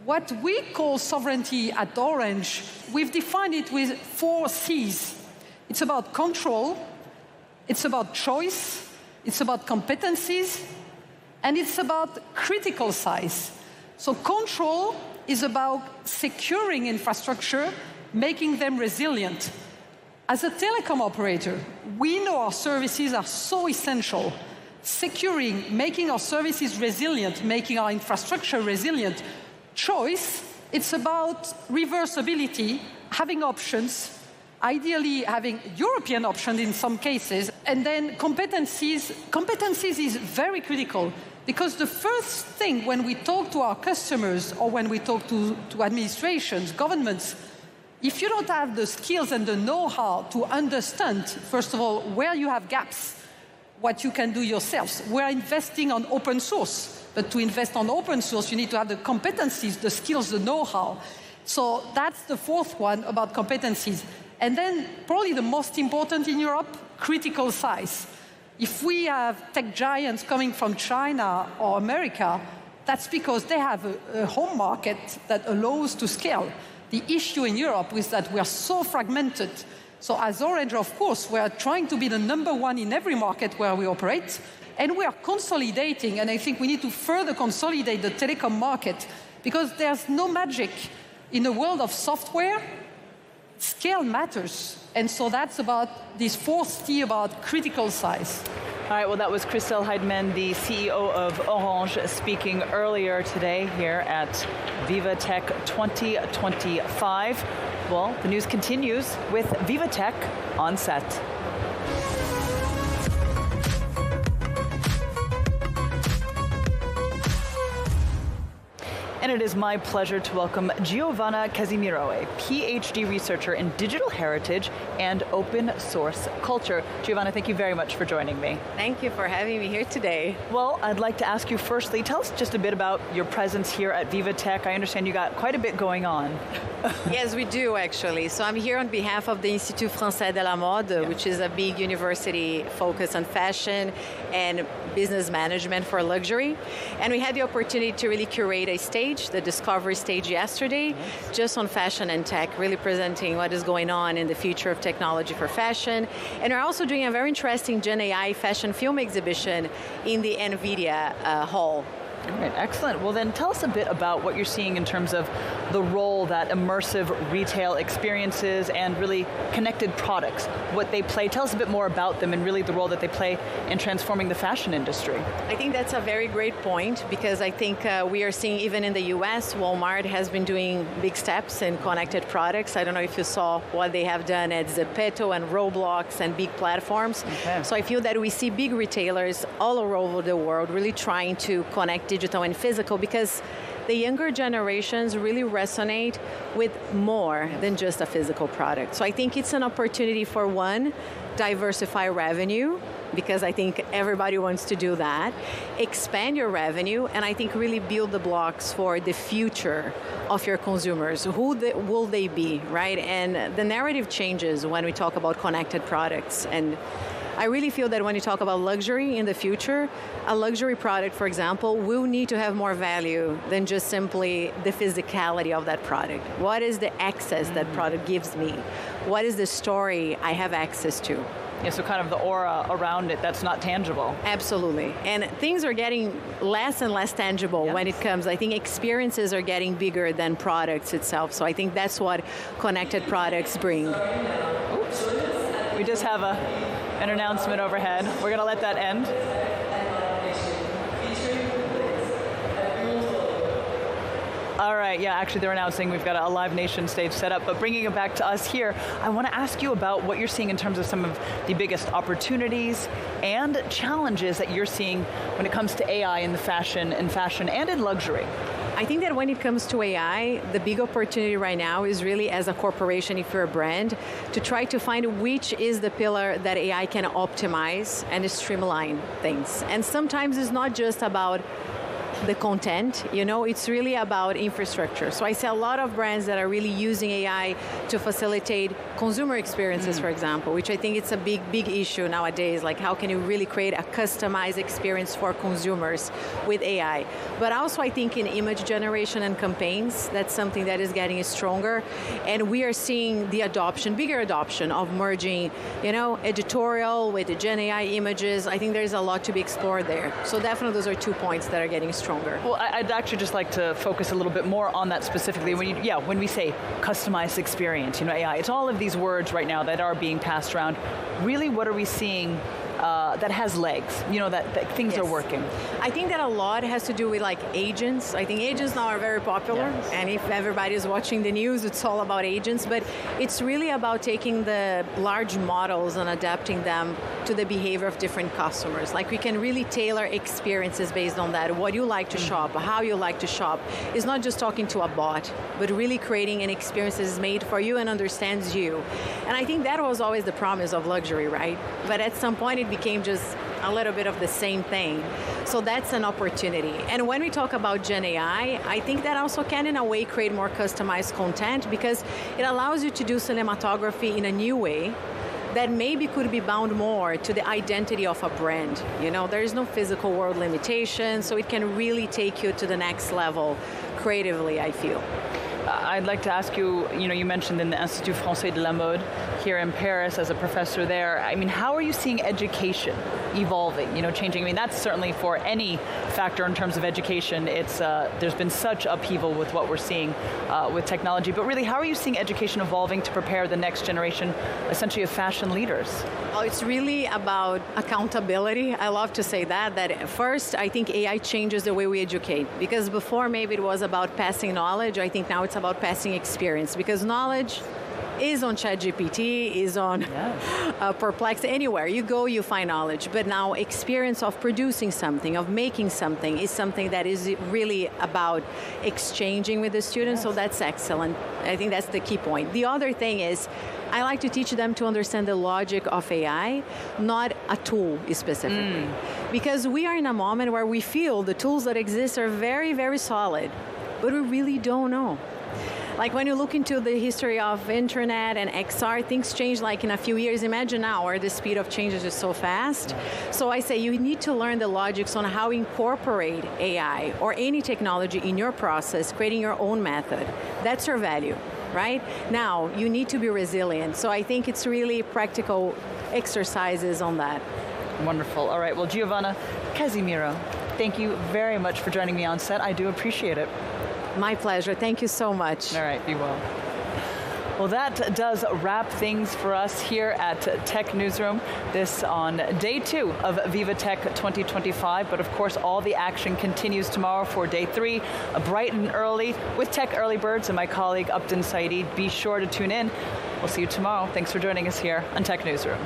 What we call sovereignty at Orange, we've defined it with 4 C's. It's about control, it's about choice, it's about competencies, and it's about critical size. So control is about securing infrastructure, making them resilient. As a telecom operator, we know our services are so essential. Securing, making our services resilient, making our infrastructure resilient. Choice, it's about reversibility, having options, ideally having European options in some cases, and then competencies. Competencies is very critical, because the first thing when we talk to our customers or when we talk to administrations, governments, if you don't have the skills and the know-how to understand, first of all, where you have gaps, what you can do yourselves. We're investing on open source, but to invest on open source, you need to have the competencies, the skills, the know-how. So that's the 4th one about competencies. And then probably the most important in Europe, critical size. If we have tech giants coming from China or America, that's because they have a home market that allows to scale. The issue in Europe is that we are so fragmented. So as Orange, of course, we are trying to be the number 1 in every market where we operate, and we are consolidating, and I think we need to further consolidate the telecom market, because there's no magic. In the world of software, scale matters. And so that's about this 4th T about critical size. All right, well, that was Christelle Heidman, the CEO of Orange, speaking earlier today here at VivaTech 2025. Well, the news continues with VivaTech on set. And it is my pleasure to welcome Giovanna Casimiro, a PhD researcher in digital heritage and open source culture. Giovanna, thank you very much for joining me. Thank you for having me here today. Well, I'd like to ask you firstly, tell us just a bit about your presence here at VivaTech. I understand you got quite a bit going on. Yes, we do actually. So I'm here on behalf of the Institut Français de la Mode, which is a big university focused on fashion and business management for luxury. And we had the opportunity to really curate a stage, the Discovery stage yesterday, just on fashion and tech, really presenting what is going on in the future of technology for fashion. And we're also doing a very interesting Gen AI fashion film exhibition in the NVIDIA hall. All right, excellent. Well, then tell us a bit about what you're seeing in terms of the role that immersive retail experiences and really connected products, what they play. Tell us a bit more about them and really the role that they play in transforming the fashion industry. I think that's a very great point, because I think we are seeing even in the US, Walmart has been doing big steps in connected products. I don't know if you saw what they have done at Zepeto and Roblox and big platforms. Okay. So I feel that we see big retailers all over the world really trying to connect digital and physical, because the younger generations really resonate with more than just a physical product. So I think it's an opportunity for one, diversify revenue, because I think everybody wants to do that, expand your revenue, and I think really build the blocks for the future of your consumers. Who will they be, right? And the narrative changes when we talk about connected products. And I really feel that when you talk about luxury in the future, a luxury product, for example, will need to have more value than just simply the physicality of that product. What is the access that product gives me? What is the story I have access to? Yeah, so kind of the aura around it that's not tangible. Absolutely. And things are getting less and less tangible when it comes. I think experiences are getting bigger than products itself. So I think that's what connected products bring. Oops. We just have an announcement overhead. We're going to let that end. All right, yeah, actually they're announcing we've got a Live Nation stage set up, but bringing it back to us here, I want to ask you about what you're seeing in terms of some of the biggest opportunities and challenges that you're seeing when it comes to AI in the fashion and in luxury. I think that when it comes to AI, the big opportunity right now is really as a corporation, if you're a brand, to try to find which is the pillar that AI can optimize and streamline things. And sometimes it's not just about the content, it's really about infrastructure. So I see a lot of brands that are really using AI to facilitate consumer experiences, for example, which I think it's a big issue nowadays. Like, how can you really create a customized experience for consumers with AI? But also I think in image generation and campaigns, that's something that is getting stronger. And we are seeing the bigger adoption of merging, editorial with the Gen AI images. I think there's a lot to be explored there. So definitely those are 2 points that are getting stronger. Well, I'd actually just like to focus a little bit more on that specifically. When we say customized experience, AI, it's all of these words right now that are being passed around. Really, what are we seeing that has legs, that things are working? I think that a lot has to do with agents. I think agents now are very popular, and if everybody is watching the news, it's all about agents, but it's really about taking the large models and adapting them to the behavior of different customers. We can really tailor experiences based on that, what you like to shop, how you like to shop. It's not just talking to a bot, but really creating an experience that is made for you and understands you. And I think that was always the promise of luxury, right? But at some point it became just a little bit of the same thing. So that's an opportunity. And when we talk about Gen AI, I think that also can, in a way, create more customized content because it allows you to do cinematography in a new way that maybe could be bound more to the identity of a brand. There is no physical world limitation, so it can really take you to the next level creatively, I feel. I'd like to ask you, you mentioned in the Institut Français de la Mode here in Paris as a professor there. How are you seeing education evolving, changing? That's certainly for any factor in terms of education. It's there's been such upheaval with what we're seeing with technology. But really, how are you seeing education evolving to prepare the next generation, essentially, of fashion leaders? Well, it's really about accountability. I love to say that first, I think AI changes the way we educate. Because before, maybe it was about passing knowledge. I think now it's about passing experience. Because knowledge is on ChatGPT, is on Perplex, anywhere. You go, you find knowledge. But now experience of producing something, of making something, is something that is really about exchanging with the students. So that's excellent. I think that's the key point. The other thing is, I like to teach them to understand the logic of AI, not a tool specifically. Because we are in a moment where we feel the tools that exist are very, very solid, but we really don't know. When you look into the history of internet and XR, things change in a few years. Imagine now where the speed of change is just so fast. So I say you need to learn the logics on how to incorporate AI or any technology in your process, creating your own method. That's your value, right? Now, you need to be resilient. So I think it's really practical exercises on that. Wonderful. All right. Well, Giovanna Casimiro, thank you very much for joining me on set. I do appreciate it. My pleasure. Thank you so much. All right, be well. Well, that does wrap things for us here at Tech Newsroom. This on day 2 of VivaTech 2025. But of course, all the action continues tomorrow for day 3, bright and early, with Tech Early Birds and my colleague Upton Saidi. Be sure to tune in. We'll see you tomorrow. Thanks for joining us here on Tech Newsroom.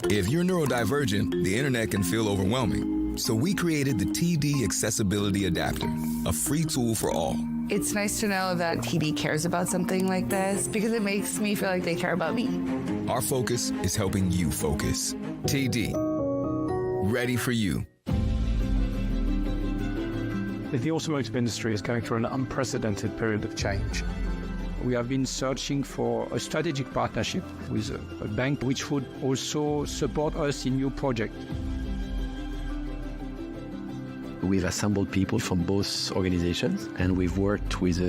If you're neurodivergent, the internet can feel overwhelming. So we created the TD Accessibility Adapter, a free tool for all. It's nice to know that TD cares about something like this because it makes me feel like they care about me. Our focus is helping you focus. TD, ready for you. The automotive industry is going through an unprecedented period of change. We have been searching for a strategic partnership with a bank which would also support us in new projects. We've assembled people from both organizations, and we've worked with